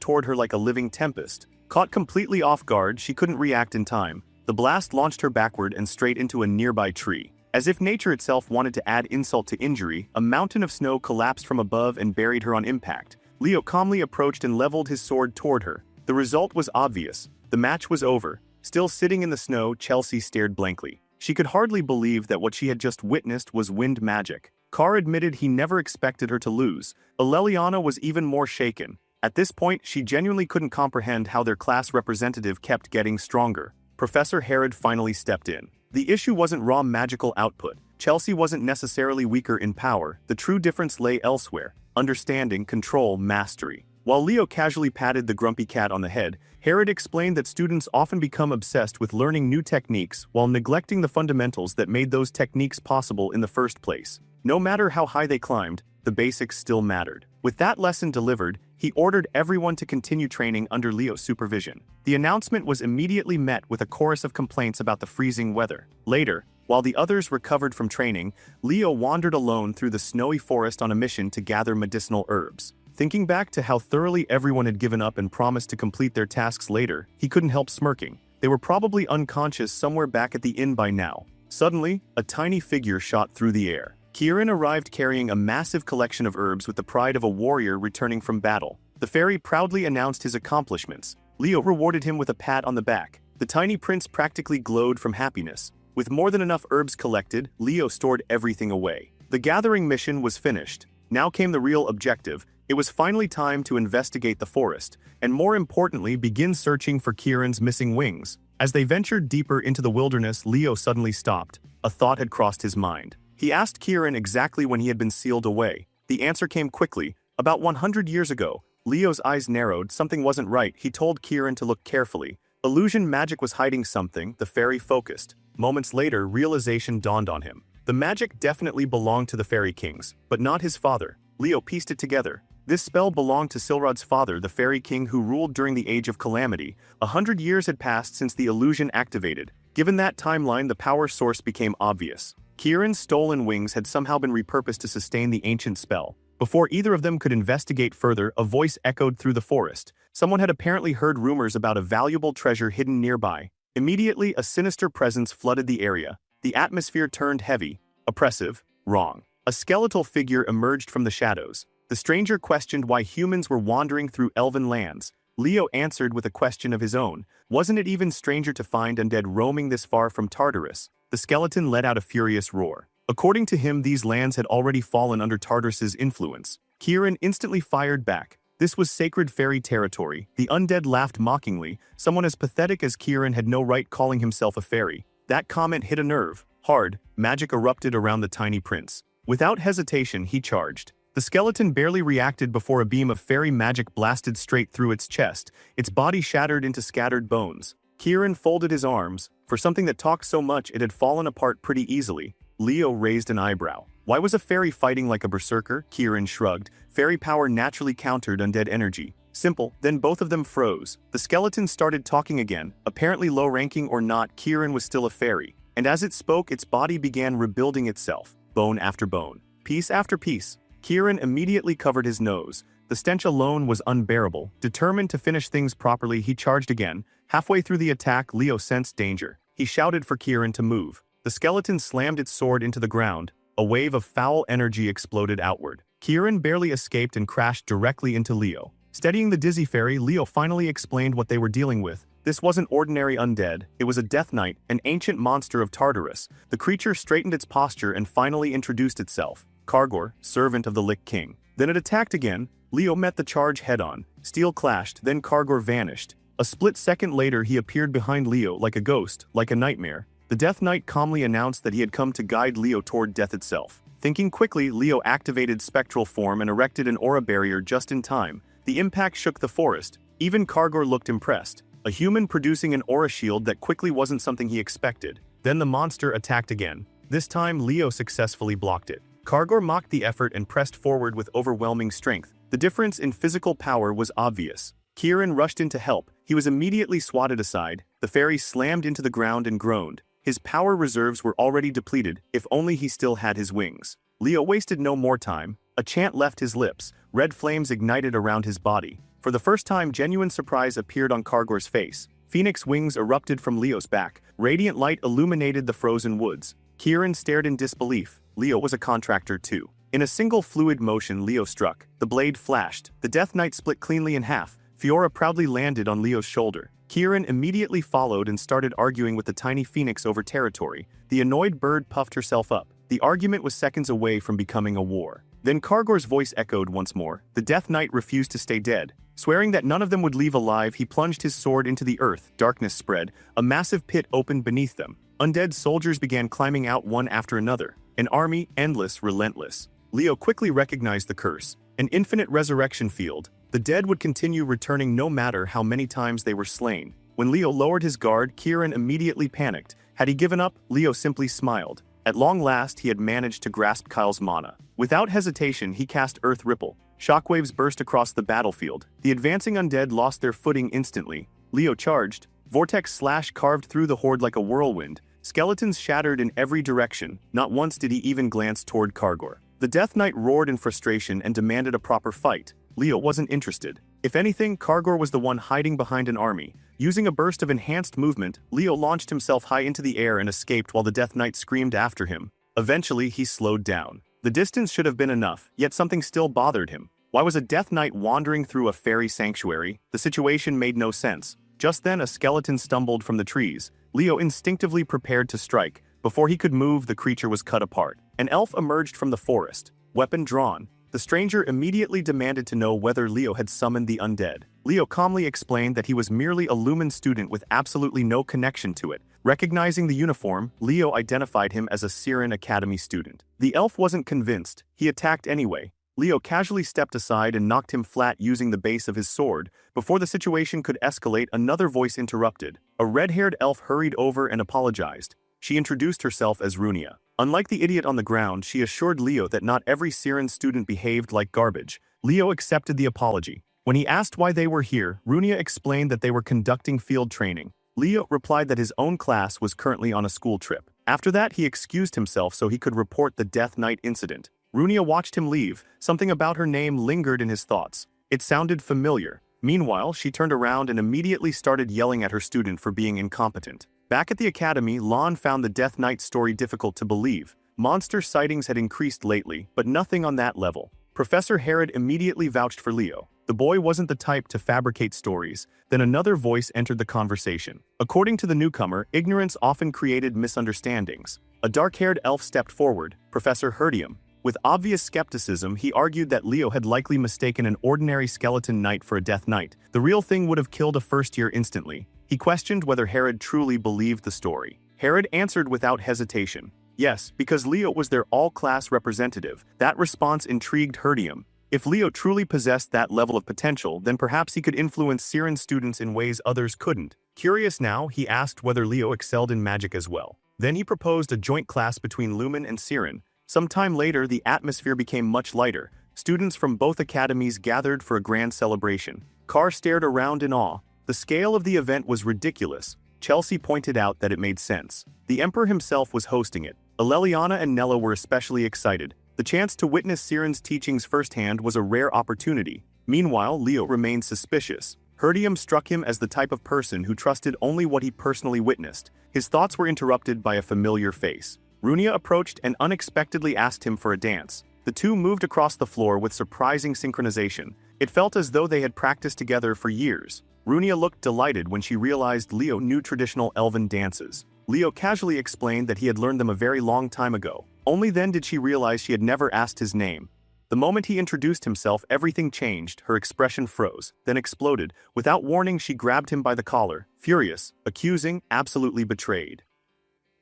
toward her like a living tempest. Caught completely off guard, she couldn't react in time. The blast launched her backward and straight into a nearby tree. As if nature itself wanted to add insult to injury, a mountain of snow collapsed from above and buried her on impact. Leo calmly approached and leveled his sword toward her. The result was obvious. The match was over. Still sitting in the snow, Chelsea stared blankly. She could hardly believe that what she had just witnessed was wind magic. Carr admitted he never expected her to lose. Leliana was even more shaken. At this point, she genuinely couldn't comprehend how their class representative kept getting stronger. Professor Herod finally stepped in. The issue wasn't raw magical output. Chelsea wasn't necessarily weaker in power. The true difference lay elsewhere. Understanding, control, mastery. While Leo casually patted the grumpy cat on the head, Herod explained that students often become obsessed with learning new techniques while neglecting the fundamentals that made those techniques possible in the first place. No matter how high they climbed, the basics still mattered. With that lesson delivered, he ordered everyone to continue training under Leo's supervision. The announcement was immediately met with a chorus of complaints about the freezing weather. Later, while the others recovered from training, Leo wandered alone through the snowy forest on a mission to gather medicinal herbs. Thinking back to how thoroughly everyone had given up and promised to complete their tasks later, he couldn't help smirking. They were probably unconscious somewhere back at the inn by now. Suddenly, a tiny figure shot through the air. Kieran arrived carrying a massive collection of herbs with the pride of a warrior returning from battle. The fairy proudly announced his accomplishments. Leo rewarded him with a pat on the back. The tiny prince practically glowed from happiness. With more than enough herbs collected, Leo stored everything away. The gathering mission was finished. Now came the real objective. It was finally time to investigate the forest, and more importantly, begin searching for Kieran's missing wings. As they ventured deeper into the wilderness, Leo suddenly stopped. A thought had crossed his mind. He asked Kieran exactly when he had been sealed away. The answer came quickly. About 100 years ago. Leo's eyes narrowed. Something wasn't right. He told Kieran to look carefully. Illusion magic was hiding something. The fairy focused. Moments later, realization dawned on him. The magic definitely belonged to the fairy kings, but not his father. Leo pieced it together. This spell belonged to Silrod's father, the fairy king who ruled during the Age of Calamity. 100 years had passed since the illusion activated. Given that timeline, the power source became obvious. Kieran's stolen wings had somehow been repurposed to sustain the ancient spell. Before either of them could investigate further, a voice echoed through the forest. Someone had apparently heard rumors about a valuable treasure hidden nearby. Immediately, a sinister presence flooded the area. The atmosphere turned heavy, oppressive, wrong. A skeletal figure emerged from the shadows. The stranger questioned why humans were wandering through elven lands. Leo answered with a question of his own. Wasn't it even stranger to find undead roaming this far from Tartarus? The skeleton let out a furious roar. According to him, these lands had already fallen under Tartarus's influence. Kieran instantly fired back. This was sacred fairy territory. The undead laughed mockingly. Someone as pathetic as Kieran had no right calling himself a fairy. That comment hit a nerve. Hard, magic erupted around the tiny prince. Without hesitation, he charged. The skeleton barely reacted before a beam of fairy magic blasted straight through its chest. Its body shattered into scattered bones. Kieran folded his arms. For something that talked so much it had fallen apart pretty easily. Leo raised an eyebrow. Why was a fairy fighting like a berserker? Kieran shrugged. Fairy power naturally countered undead energy. Simple. Then both of them froze. The skeleton started talking again. Apparently low-ranking or not, Kieran was still a fairy. And as it spoke, its body began rebuilding itself, bone after bone, piece after piece. Kieran immediately covered his nose. The stench alone was unbearable. Determined to finish things properly, he charged again. Halfway through the attack, Leo sensed danger. He shouted for Kieran to move. The skeleton slammed its sword into the ground. A wave of foul energy exploded outward. Kieran barely escaped and crashed directly into Leo. Steadying the dizzy fairy, Leo finally explained what they were dealing with. This wasn't ordinary undead, it was a Death Knight, an ancient monster of Tartarus. The creature straightened its posture and finally introduced itself. Kargor, servant of the Lich King. Then it attacked again. Leo met the charge head-on. Steel clashed, then Kargor vanished. A split second later he appeared behind Leo like a ghost, like a nightmare. The Death Knight calmly announced that he had come to guide Leo toward death itself. Thinking quickly, Leo activated spectral form and erected an aura barrier just in time. The impact shook the forest. Even Kargor looked impressed. A human producing an aura shield that quickly wasn't something he expected. Then the monster attacked again. This time Leo successfully blocked it. Kargor mocked the effort and pressed forward with overwhelming strength. The difference in physical power was obvious. Kieran rushed in to help. He was immediately swatted aside. The fairy slammed into the ground and groaned. His power reserves were already depleted, if only he still had his wings. Leo wasted no more time. A chant left his lips. Red flames ignited around his body. For the first time, genuine surprise appeared on Kargor's face. Phoenix wings erupted from Leo's back. Radiant light illuminated the frozen woods. Kieran stared in disbelief. Leo was a contractor too. In a single fluid motion, Leo struck. The blade flashed. The Death Knight split cleanly in half. Fiora proudly landed on Leo's shoulder. Kieran immediately followed and started arguing with the tiny phoenix over territory. The annoyed bird puffed herself up. The argument was seconds away from becoming a war. Then Kargor's voice echoed once more. The Death Knight refused to stay dead. Swearing that none of them would leave alive, he plunged his sword into the earth. Darkness spread. A massive pit opened beneath them. Undead soldiers began climbing out one after another. An army, endless, relentless. Leo quickly recognized the curse. An infinite resurrection field. The dead would continue returning no matter how many times they were slain. When Leo lowered his guard, Kieran immediately panicked. Had he given up, Leo simply smiled. At long last, he had managed to grasp Kyle's mana. Without hesitation, he cast Earth Ripple. Shockwaves burst across the battlefield. The advancing undead lost their footing instantly. Leo charged. Vortex Slash carved through the horde like a whirlwind. Skeletons shattered in every direction. Not once did he even glance toward Kargor. The Death Knight roared in frustration and demanded a proper fight. Leo wasn't interested. If anything, Kargor was the one hiding behind an army. Using a burst of enhanced movement, Leo launched himself high into the air and escaped while the Death Knight screamed after him. Eventually, he slowed down. The distance should have been enough, yet something still bothered him. Why was a Death Knight wandering through a fairy sanctuary? The situation made no sense. Just then, a skeleton stumbled from the trees. Leo instinctively prepared to strike. Before he could move, the creature was cut apart. An elf emerged from the forest, weapon drawn. The stranger immediately demanded to know whether Leo had summoned the undead. Leo calmly explained that he was merely a Lumen student with absolutely no connection to it. Recognizing the uniform, Leo identified him as a Siren Academy student. The elf wasn't convinced. He attacked anyway. Leo casually stepped aside and knocked him flat using the base of his sword. Before the situation could escalate, another voice interrupted. A red-haired elf hurried over and apologized. She introduced herself as Runia. Unlike the idiot on the ground, she assured Leo that not every Siren student behaved like garbage. Leo accepted the apology. When he asked why they were here, Runia explained that they were conducting field training. Leo replied that his own class was currently on a school trip. After that, he excused himself so he could report the Death Knight incident. Runia watched him leave. Something about her name lingered in his thoughts. It sounded familiar. Meanwhile, she turned around and immediately started yelling at her student for being incompetent. Back at the academy, Lon found the Death Knight story difficult to believe. Monster sightings had increased lately, but nothing on that level. Professor Herod immediately vouched for Leo. The boy wasn't the type to fabricate stories. Then another voice entered the conversation. According to the newcomer, ignorance often created misunderstandings. A dark-haired elf stepped forward, Professor Herdium. With obvious skepticism, he argued that Leo had likely mistaken an ordinary skeleton knight for a Death Knight. The real thing would have killed a first-year instantly. He questioned whether Herod truly believed the story. Herod answered without hesitation. Yes, because Leo was their all-class representative. That response intrigued Herdium. If Leo truly possessed that level of potential, then perhaps he could influence Siren's students in ways others couldn't. Curious now, he asked whether Leo excelled in magic as well. Then he proposed a joint class between Lumen and Siren. Some time later, the atmosphere became much lighter. Students from both academies gathered for a grand celebration. Carr stared around in awe. The scale of the event was ridiculous. Chelsea pointed out that it made sense. The Emperor himself was hosting it. Aleliana and Nella were especially excited. The chance to witness Siren's teachings firsthand was a rare opportunity. Meanwhile, Leo remained suspicious. Herdium struck him as the type of person who trusted only what he personally witnessed. His thoughts were interrupted by a familiar face. Runia approached and unexpectedly asked him for a dance. The two moved across the floor with surprising synchronization. It felt as though they had practiced together for years. Runia looked delighted when she realized Leo knew traditional elven dances. Leo casually explained that he had learned them a very long time ago. Only then did she realize she had never asked his name. The moment he introduced himself, everything changed. Her expression froze, then exploded. Without warning, she grabbed him by the collar, furious, accusing, absolutely betrayed.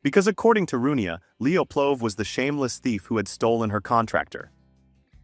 Because according to Runia, Leo Plove was the shameless thief who had stolen her contractor.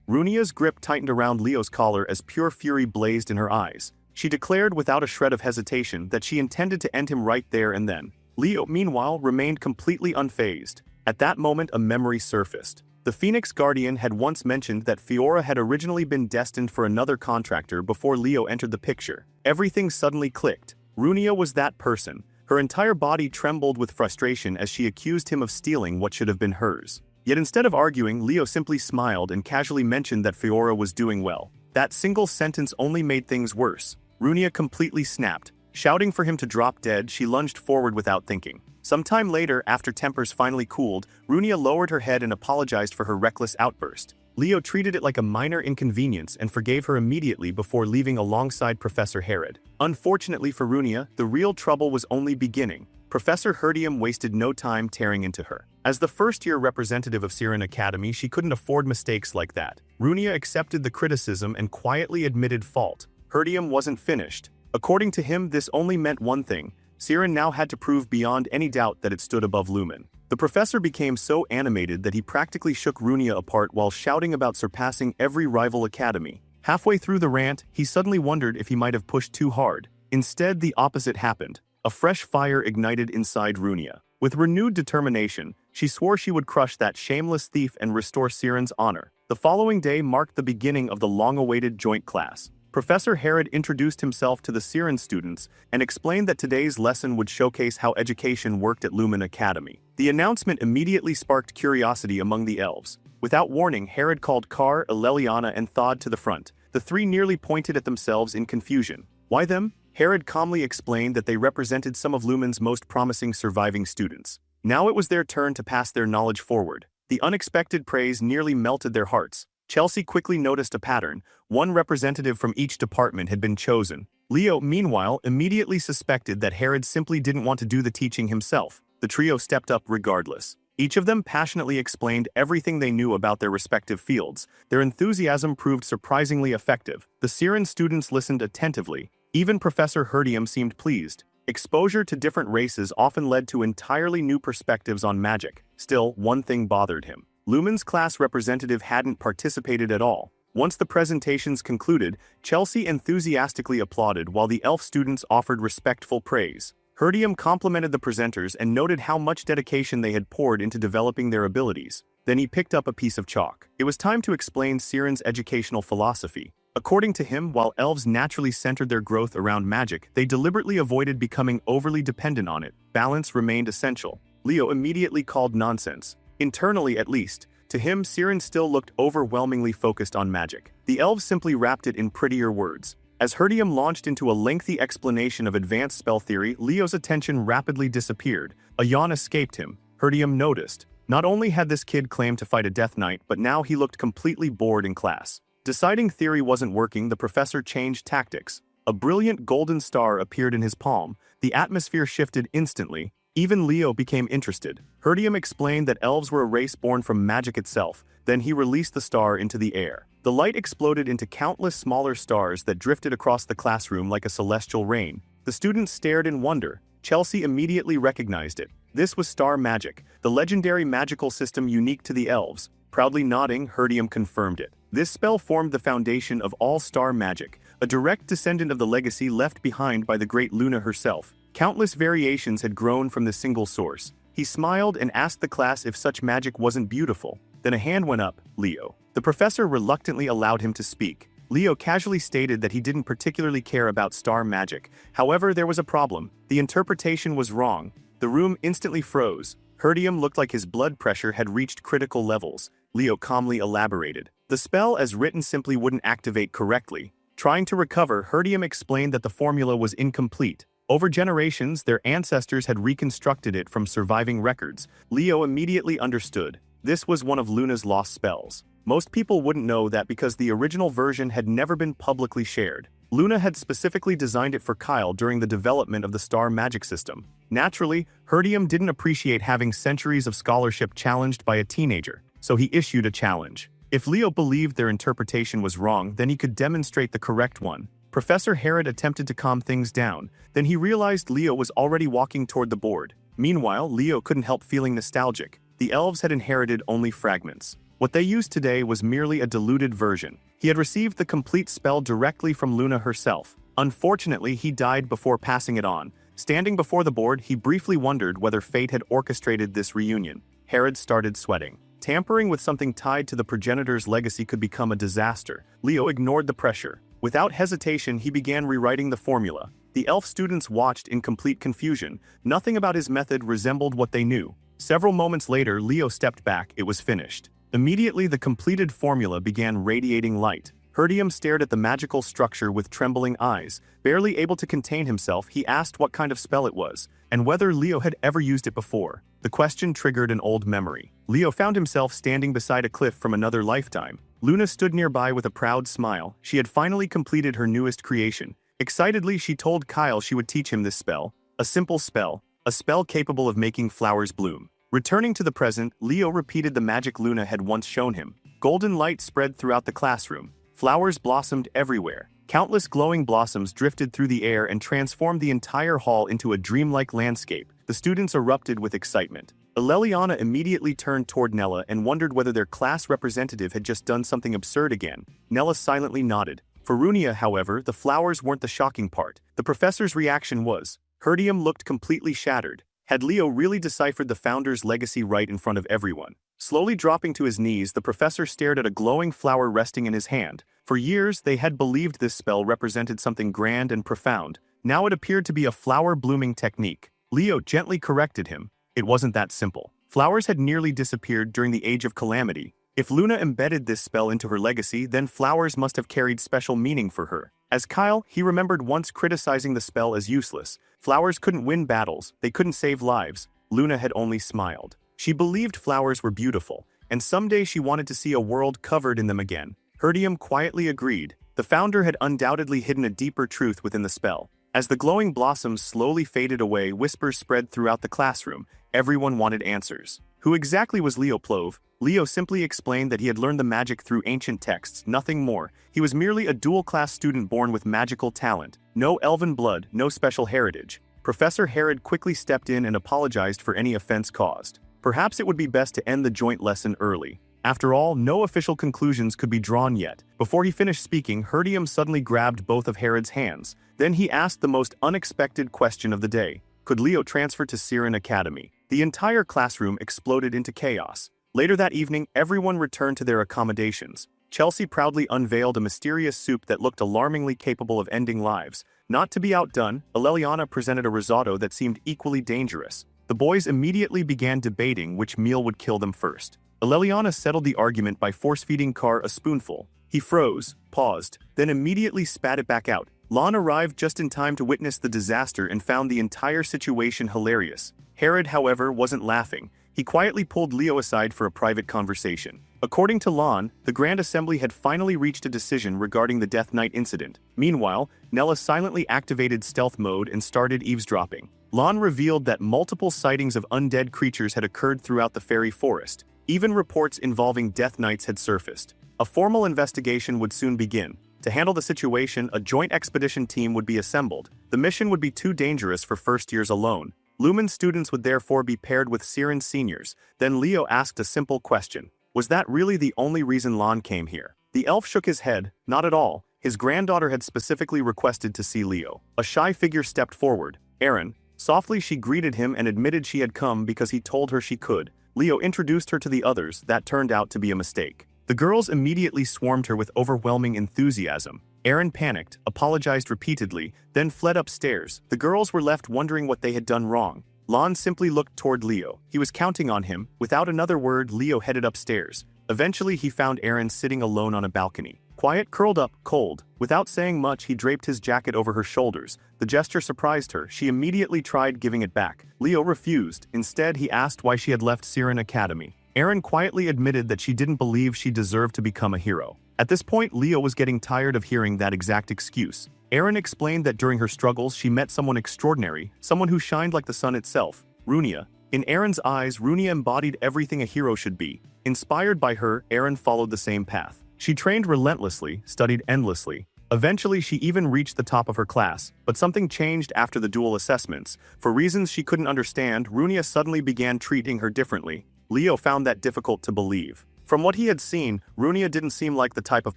Runia's grip tightened around Leo's collar as pure fury blazed in her eyes. She declared without a shred of hesitation that she intended to end him right there and then. Leo, meanwhile, remained completely unfazed. At that moment, a memory surfaced. The Phoenix Guardian had once mentioned that Fiora had originally been destined for another contractor before Leo entered the picture. Everything suddenly clicked. Runia was that person. Her entire body trembled with frustration as she accused him of stealing what should have been hers. Yet instead of arguing, Leo simply smiled and casually mentioned that Fiora was doing well. That single sentence only made things worse. Runia completely snapped. Shouting for him to drop dead, she lunged forward without thinking. Sometime later, after tempers finally cooled, Runia lowered her head and apologized for her reckless outburst. Leo treated it like a minor inconvenience and forgave her immediately before leaving alongside Professor Herod. Unfortunately for Runia, the real trouble was only beginning. Professor Herdium wasted no time tearing into her. As the first-year representative of Siren Academy, she couldn't afford mistakes like that. Runia accepted the criticism and quietly admitted fault. Herdium wasn't finished. According to him, this only meant one thing. Siren now had to prove beyond any doubt that it stood above Lumen. The professor became so animated that he practically shook Runia apart while shouting about surpassing every rival academy. Halfway through the rant, he suddenly wondered if he might have pushed too hard. Instead, the opposite happened. A fresh fire ignited inside Runia. With renewed determination, she swore she would crush that shameless thief and restore Siren's honor. The following day marked the beginning of the long-awaited joint class. Professor Herod introduced himself to the Siren students and explained that today's lesson would showcase how education worked at Lumen Academy. The announcement immediately sparked curiosity among the elves. Without warning, Herod called Carr, Aleliana, and Thod to the front. The three nearly pointed at themselves in confusion. Why them? Herod calmly explained that they represented some of Lumen's most promising surviving students. Now it was their turn to pass their knowledge forward. The unexpected praise nearly melted their hearts. Chelsea quickly noticed a pattern. One representative from each department had been chosen. Leo, meanwhile, immediately suspected that Herod simply didn't want to do the teaching himself. The trio stepped up regardless. Each of them passionately explained everything they knew about their respective fields. Their enthusiasm proved surprisingly effective. The Siren students listened attentively. Even Professor Herdium seemed pleased. Exposure to different races often led to entirely new perspectives on magic. Still, one thing bothered him. Lumen's class representative hadn't participated at all. Once the presentations concluded, Chelsea enthusiastically applauded while the elf students offered respectful praise. Herdium complimented the presenters and noted how much dedication they had poured into developing their abilities. Then he picked up a piece of chalk. It was time to explain Siren's educational philosophy. According to him, while elves naturally centered their growth around magic, they deliberately avoided becoming overly dependent on it. Balance remained essential. Leo immediately called nonsense. Internally, at least, to him, Siren still looked overwhelmingly focused on magic. The elves simply wrapped it in prettier words. As Herdium launched into a lengthy explanation of advanced spell theory, Leo's attention rapidly disappeared. A yawn escaped him. Herdium noticed. Not only had this kid claimed to fight a Death Knight, but now he looked completely bored in class. Deciding theory wasn't working, the professor changed tactics. A brilliant golden star appeared in his palm. The atmosphere shifted instantly. Even Leo became interested. Herdium explained that elves were a race born from magic itself. Then he released the star into the air. The light exploded into countless smaller stars that drifted across the classroom like a celestial rain. The students stared in wonder. Chelsea immediately recognized it. This was star magic, the legendary magical system unique to the elves. Proudly nodding, Herdium confirmed it. This spell formed the foundation of all star magic, a direct descendant of the legacy left behind by the great Luna herself. Countless variations had grown from this single source. He smiled and asked the class if such magic wasn't beautiful. Then a hand went up, Leo. The professor reluctantly allowed him to speak. Leo casually stated that he didn't particularly care about star magic. However, there was a problem. The interpretation was wrong. The room instantly froze. Herdium looked like his blood pressure had reached critical levels. Leo calmly elaborated. The spell as written simply wouldn't activate correctly. Trying to recover, Herdium explained that the formula was incomplete. Over generations, their ancestors had reconstructed it from surviving records. Leo immediately understood. This was one of Luna's lost spells. Most people wouldn't know that because the original version had never been publicly shared. Luna had specifically designed it for Kyle during the development of the star magic system. Naturally, Herdium didn't appreciate having centuries of scholarship challenged by a teenager, so he issued a challenge. If Leo believed their interpretation was wrong, then he could demonstrate the correct one. Professor Herod attempted to calm things down, then he realized Leo was already walking toward the board. Meanwhile, Leo couldn't help feeling nostalgic. The elves had inherited only fragments. What they used today was merely a diluted version. He had received the complete spell directly from Luna herself. Unfortunately, he died before passing it on. Standing before the board, he briefly wondered whether fate had orchestrated this reunion. Herod started sweating. Tampering with something tied to the progenitor's legacy could become a disaster. Leo ignored the pressure. Without hesitation, he began rewriting the formula. The elf students watched in complete confusion. Nothing about his method resembled what they knew. Several moments later, Leo stepped back. It was finished. Immediately, the completed formula began radiating light. Herdium stared at the magical structure with trembling eyes. Barely able to contain himself, he asked what kind of spell it was, and whether Leo had ever used it before. The question triggered an old memory. Leo found himself standing beside a cliff from another lifetime. Luna stood nearby with a proud smile. She had finally completed her newest creation. Excitedly, she told Kyle she would teach him this spell. A simple spell. A spell capable of making flowers bloom. Returning to the present, Leo repeated the magic Luna had once shown him. Golden light spread throughout the classroom. Flowers blossomed everywhere. Countless glowing blossoms drifted through the air and transformed the entire hall into a dreamlike landscape. The students erupted with excitement. Aleliana immediately turned toward Nella and wondered whether their class representative had just done something absurd again. Nella silently nodded. For Runia, however, the flowers weren't the shocking part. The professor's reaction was. Herdium looked completely shattered. Had Leo really deciphered the founder's legacy right in front of everyone? Slowly dropping to his knees, the professor stared at a glowing flower resting in his hand. For years, they had believed this spell represented something grand and profound. Now it appeared to be a flower-blooming technique. Leo gently corrected him. It wasn't that simple. Flowers had nearly disappeared during the Age of Calamity. If Luna embedded this spell into her legacy, then flowers must have carried special meaning for her. As Kyle, he remembered once criticizing the spell as useless. Flowers couldn't win battles, they couldn't save lives. Luna had only smiled. She believed flowers were beautiful, and someday she wanted to see a world covered in them again. Herdium quietly agreed. The founder had undoubtedly hidden a deeper truth within the spell. As the glowing blossoms slowly faded away, whispers spread throughout the classroom. Everyone wanted answers. Who exactly was Leo Plove? Leo simply explained that he had learned the magic through ancient texts, nothing more. He was merely a dual-class student born with magical talent. No elven blood, no special heritage. Professor Herod quickly stepped in and apologized for any offense caused. Perhaps it would be best to end the joint lesson early. After all, no official conclusions could be drawn yet. Before he finished speaking, Herdium suddenly grabbed both of Herod's hands. Then he asked the most unexpected question of the day. Could Leo transfer to Siren Academy? The entire classroom exploded into chaos. Later that evening, everyone returned to their accommodations. Chelsea proudly unveiled a mysterious soup that looked alarmingly capable of ending lives. Not to be outdone, Aleliana presented a risotto that seemed equally dangerous. The boys immediately began debating which meal would kill them first. Aleliana settled the argument by force-feeding Carr a spoonful. He froze, paused, then immediately spat it back out. Lon arrived just in time to witness the disaster and found the entire situation hilarious. Herod, however, wasn't laughing. He quietly pulled Leo aside for a private conversation. According to Lon, the Grand Assembly had finally reached a decision regarding the Death Knight incident. Meanwhile, Nella silently activated stealth mode and started eavesdropping. Lon revealed that multiple sightings of undead creatures had occurred throughout the fairy forest. Even reports involving Death Knights had surfaced. A formal investigation would soon begin. To handle the situation, a joint expedition team would be assembled. The mission would be too dangerous for first years alone. Lumen students would therefore be paired with Siren seniors. Then Leo asked a simple question. Was that really the only reason Lon came here? The elf shook his head. Not at all. His granddaughter had specifically requested to see Leo. A shy figure stepped forward. Aaron. Softly she greeted him and admitted she had come because he told her she could. Leo introduced her to the others. That turned out to be a mistake. The girls immediately swarmed her with overwhelming enthusiasm. Aaron panicked, apologized repeatedly, then fled upstairs. The girls were left wondering what they had done wrong. Lon simply looked toward Leo. He was counting on him. Without another word, Leo headed upstairs. Eventually, he found Aaron sitting alone on a balcony. Quiet, curled up, cold. Without saying much, he draped his jacket over her shoulders. The gesture surprised her. She immediately tried giving it back. Leo refused. Instead, he asked why she had left Siren Academy. Aaron quietly admitted that she didn't believe she deserved to become a hero. At this point, Leo was getting tired of hearing that exact excuse. Aaron explained that during her struggles, she met someone extraordinary, someone who shined like the sun itself, Runia. In Aaron's eyes, Runia embodied everything a hero should be. Inspired by her, Aaron followed the same path. She trained relentlessly, studied endlessly. Eventually, she even reached the top of her class, but something changed after the dual assessments. For reasons she couldn't understand, Runia suddenly began treating her differently. Leo found that difficult to believe. From what he had seen, Runia didn't seem like the type of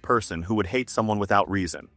person who would hate someone without reason.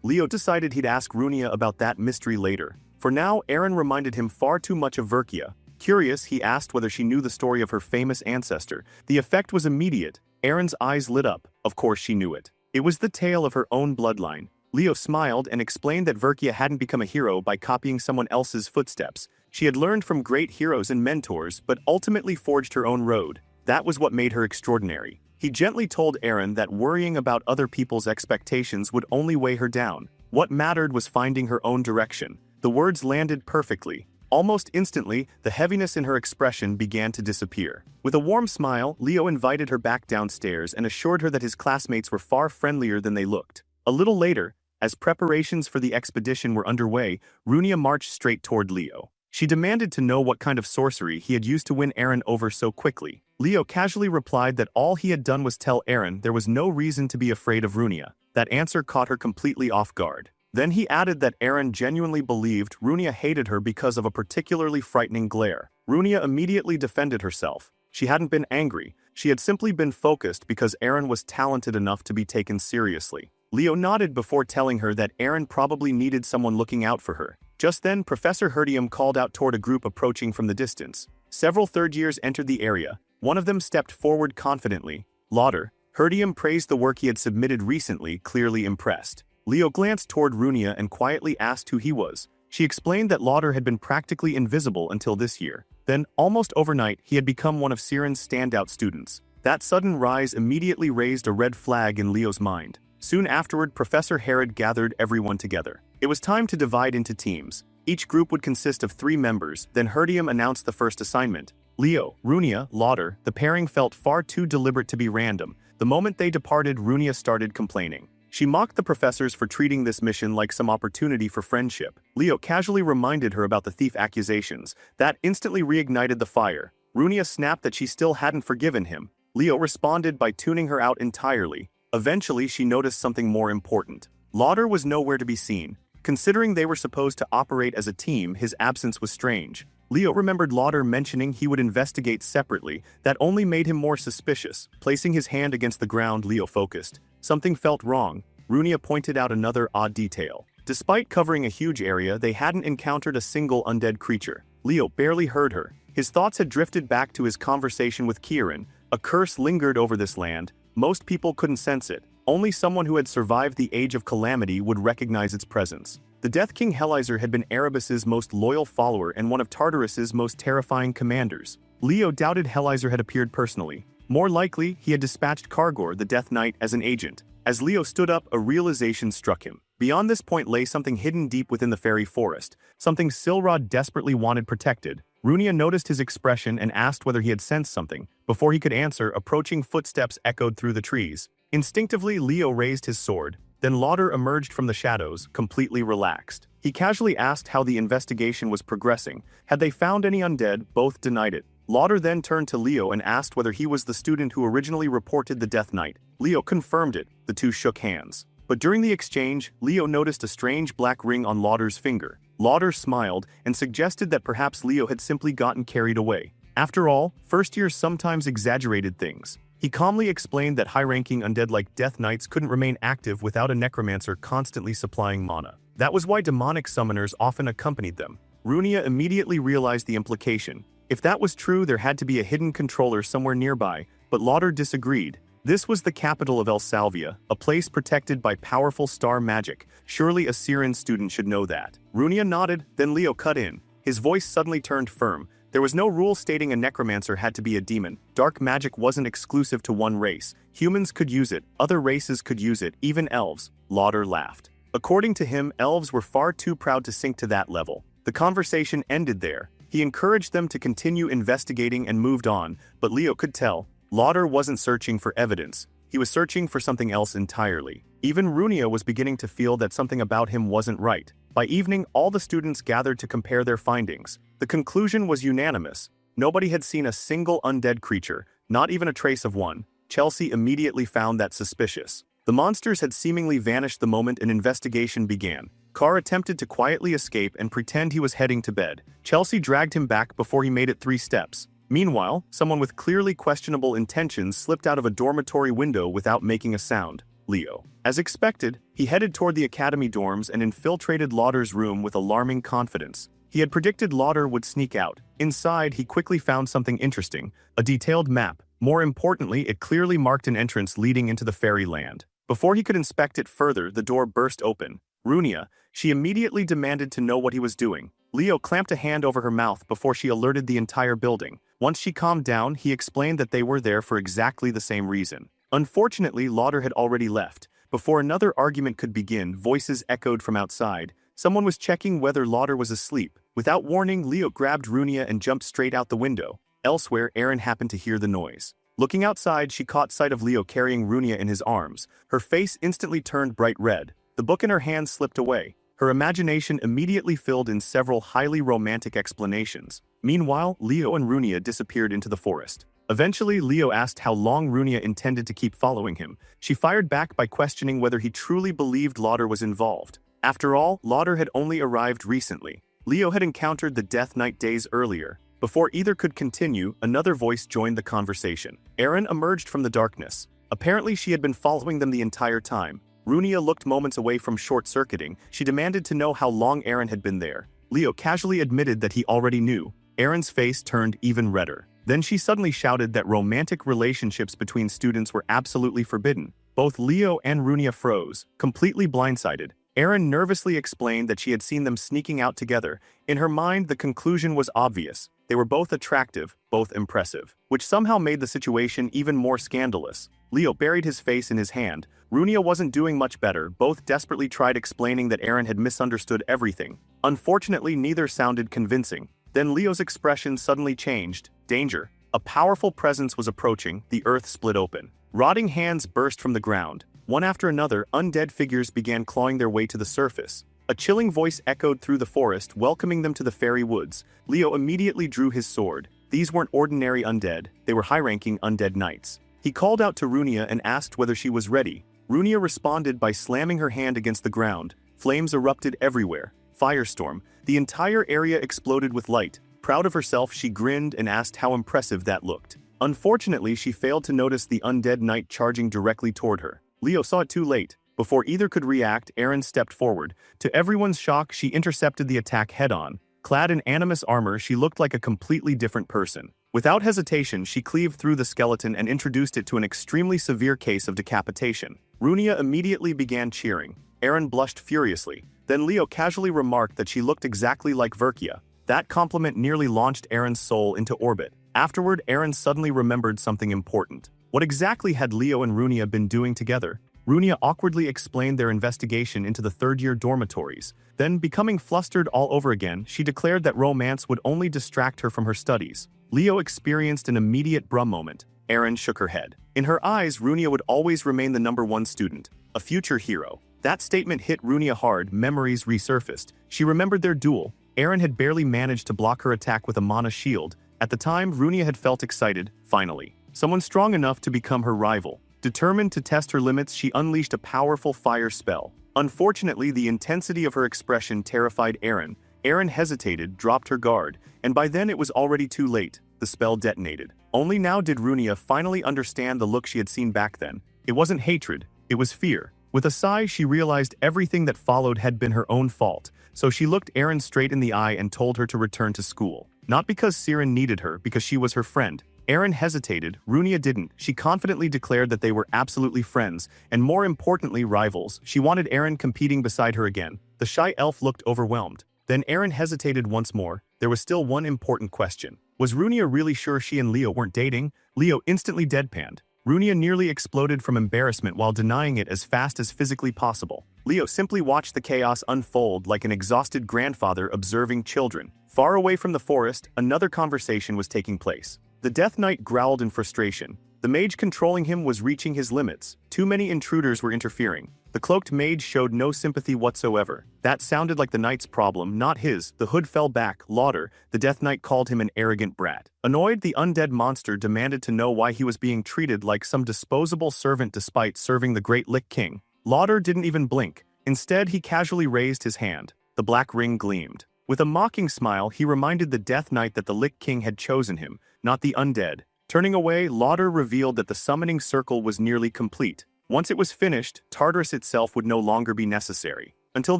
Leo decided he'd ask Runia about that mystery later. For now, Aaron reminded him far too much of Verkia. Curious, he asked whether she knew the story of her famous ancestor. The effect was immediate. Aaron's eyes lit up. Of course she knew it. It was the tale of her own bloodline. Leo smiled and explained that Verkia hadn't become a hero by copying someone else's footsteps. She had learned from great heroes and mentors, but ultimately forged her own road. That was what made her extraordinary. He gently told Aaron that worrying about other people's expectations would only weigh her down. What mattered was finding her own direction. The words landed perfectly. Almost instantly, the heaviness in her expression began to disappear. With a warm smile, Leo invited her back downstairs and assured her that his classmates were far friendlier than they looked. A little later, as preparations for the expedition were underway, Runia marched straight toward Leo. She demanded to know what kind of sorcery he had used to win Aaron over so quickly. Leo casually replied that all he had done was tell Aaron there was no reason to be afraid of Runia. That answer caught her completely off guard. Then he added that Aaron genuinely believed Runia hated her because of a particularly frightening glare. Runia immediately defended herself. She hadn't been angry. She had simply been focused because Aaron was talented enough to be taken seriously. Leo nodded before telling her that Aaron probably needed someone looking out for her. Just then, Professor Herdium called out toward a group approaching from the distance. Several third years entered the area. One of them stepped forward confidently. Lauder. Herdium praised the work he had submitted recently, clearly impressed. Leo glanced toward Runia and quietly asked who he was. She explained that Lauder had been practically invisible until this year. Then, almost overnight, he had become one of Siren's standout students. That sudden rise immediately raised a red flag in Leo's mind. Soon afterward, Professor Herod gathered everyone together. It was time to divide into teams. Each group would consist of 3 members, then Herdium announced the first assignment. Leo, Runia, Lauder. The pairing felt far too deliberate to be random. The moment they departed, Runia started complaining. She mocked the professors for treating this mission like some opportunity for friendship. Leo casually reminded her about the thief accusations. That instantly reignited the fire. Runia snapped that she still hadn't forgiven him. Leo responded by tuning her out entirely. Eventually, she noticed something more important. Lauder was nowhere to be seen. Considering they were supposed to operate as a team, his absence was strange. Leo remembered Lauder mentioning he would investigate separately. That only made him more suspicious. Placing his hand against the ground, Leo focused. Something felt wrong. Runia pointed out another odd detail. Despite covering a huge area, they hadn't encountered a single undead creature. Leo barely heard her. His thoughts had drifted back to his conversation with Kieran. A curse lingered over this land. Most people couldn't sense it. Only someone who had survived the Age of Calamity would recognize its presence. The Death King Helizer had been Erebus's most loyal follower and one of Tartarus's most terrifying commanders. Leo doubted Helizer had appeared personally. More likely, he had dispatched Kargor, the Death Knight, as an agent. As Leo stood up, a realization struck him. Beyond this point lay something hidden deep within the fairy forest, something Silrod desperately wanted protected. Runia noticed his expression and asked whether he had sensed something. Before he could answer, approaching footsteps echoed through the trees. Instinctively, Leo raised his sword. Then Lauder emerged from the shadows, completely relaxed. He casually asked how the investigation was progressing. Had they found any undead? Both denied it. Lauder then turned to Leo and asked whether he was the student who originally reported the Death Knight. Leo confirmed it. The two shook hands. But during the exchange, Leo noticed a strange black ring on Lauder's finger. Lauder smiled and suggested that perhaps Leo had simply gotten carried away. After all, first years sometimes exaggerated things. He calmly explained that high-ranking undead like Death Knights couldn't remain active without a necromancer constantly supplying mana. That was why demonic summoners often accompanied them. Runia immediately realized the implication. If that was true, there had to be a hidden controller somewhere nearby, but Lauder disagreed. This was the capital of El Salvia, a place protected by powerful star magic. Surely a Siren student should know that. Runia nodded, then Leo cut in. His voice suddenly turned firm. There was no rule stating a necromancer had to be a demon. Dark magic wasn't exclusive to one race. Humans could use it, other races could use it, even elves. Lauder laughed. According to him, elves were far too proud to sink to that level. The conversation ended there. He encouraged them to continue investigating and moved on, but Leo could tell. Lauder wasn't searching for evidence. He was searching for something else entirely. Even Runia was beginning to feel that something about him wasn't right. By evening, all the students gathered to compare their findings. The conclusion was unanimous. Nobody had seen a single undead creature, not even a trace of one. Chelsea immediately found that suspicious. The monsters had seemingly vanished the moment an investigation began. Carr attempted to quietly escape and pretend he was heading to bed. Chelsea dragged him back before he made it 3 steps. Meanwhile, someone with clearly questionable intentions slipped out of a dormitory window without making a sound. Leo. As expected, he headed toward the academy dorms and infiltrated Lauder's room with alarming confidence. He had predicted Lauder would sneak out. Inside, he quickly found something interesting, a detailed map. More importantly, it clearly marked an entrance leading into the fairyland. Before he could inspect it further, the door burst open. Runia, she immediately demanded to know what he was doing. Leo clamped a hand over her mouth before she alerted the entire building. Once she calmed down, he explained that they were there for exactly the same reason. Unfortunately, Lauder had already left. Before another argument could begin, voices echoed from outside. Someone was checking whether Lauder was asleep. Without warning, Leo grabbed Runia and jumped straight out the window. Elsewhere, Aaron happened to hear the noise. Looking outside, she caught sight of Leo carrying Runia in his arms. Her face instantly turned bright red. The book in her hand slipped away. Her imagination immediately filled in several highly romantic explanations. Meanwhile, Leo and Runia disappeared into the forest. Eventually, Leo asked how long Runia intended to keep following him. She fired back by questioning whether he truly believed Lauder was involved. After all, Lauder had only arrived recently. Leo had encountered the Death Knight days earlier. Before either could continue, another voice joined the conversation. Aaron emerged from the darkness. Apparently, she had been following them the entire time. Runia looked moments away from short-circuiting. She demanded to know how long Aaron had been there. Leo casually admitted that he already knew. Aaron's face turned even redder. Then she suddenly shouted that romantic relationships between students were absolutely forbidden. Both Leo and Runia froze, completely blindsided. Aaron nervously explained that she had seen them sneaking out together. In her mind, the conclusion was obvious. They were both attractive, both impressive, which somehow made the situation even more scandalous. Leo buried his face in his hand. Runia wasn't doing much better. Both desperately tried explaining that Aaron had misunderstood everything. Unfortunately, neither sounded convincing. Then Leo's expression suddenly changed. Danger. A powerful presence was approaching. The earth split open. Rotting hands burst from the ground. One after another, undead figures began clawing their way to the surface. A chilling voice echoed through the forest, welcoming them to the fairy woods. Leo immediately drew his sword. These weren't ordinary undead. They were high-ranking undead knights. He called out to Runia and asked whether she was ready. Runia responded by slamming her hand against the ground. Flames erupted everywhere. Firestorm. The entire area exploded with light. Proud of herself, she grinned and asked how impressive that looked. Unfortunately, she failed to notice the undead knight charging directly toward her. Leo saw it too late. Before either could react, Aaron stepped forward. To everyone's shock, she intercepted the attack head-on. Clad in animus armor, she looked like a completely different person. Without hesitation, she cleaved through the skeleton and introduced it to an extremely severe case of decapitation. Runia immediately began cheering. Aaron blushed furiously. Then Leo casually remarked that she looked exactly like Verkia. That compliment nearly launched Aaron's soul into orbit. Afterward, Aaron suddenly remembered something important. What exactly had Leo and Runia been doing together? Runia awkwardly explained their investigation into the third-year dormitories. Then, becoming flustered all over again, she declared that romance would only distract her from her studies. Leo experienced an immediate bruh moment. Aaron shook her head. In her eyes, Runia would always remain the #1 student, a future hero. That statement hit Runia hard. Memories resurfaced. She remembered their duel. Aaron had barely managed to block her attack with a mana shield. At the time, Runia had felt excited, finally. Someone strong enough to become her rival. Determined to test her limits, she unleashed a powerful fire spell. Unfortunately, the intensity of her expression terrified Aaron. Aaron hesitated, dropped her guard, and by then it was already too late. the spell detonated. Only now did Runia finally understand the look she had seen back then. It wasn't hatred, it was fear. With a sigh, she realized everything that followed had been her own fault, so she looked Aaron straight in the eye and told her to return to school. Not because Siren needed her, because she was her friend. Aaron hesitated, Runia didn't. She confidently declared that they were absolutely friends, and more importantly, rivals. She wanted Aaron competing beside her again. The shy elf looked overwhelmed. Then Aaron hesitated once more. There was still one important question. Was Runia really sure she and Leo weren't dating? Leo instantly deadpanned. Runia nearly exploded from embarrassment while denying it as fast as physically possible. Leo simply watched the chaos unfold like an exhausted grandfather observing children. Far away from the forest, another conversation was taking place. The Death Knight growled in frustration. The mage controlling him was reaching his limits. Too many intruders were interfering. The cloaked mage showed no sympathy whatsoever. That sounded like the knight's problem, not his. The hood fell back. Lauder, the Death Knight, called him an arrogant brat. Annoyed, the undead monster demanded to know why he was being treated like some disposable servant despite serving the Great Lich King. Lauder didn't even blink. Instead, he casually raised his hand. The black ring gleamed. With a mocking smile, he reminded the Death Knight that the Lich King had chosen him, not the undead. Turning away, Lauder revealed that the summoning circle was nearly complete. Once it was finished, Tartarus itself would no longer be necessary. Until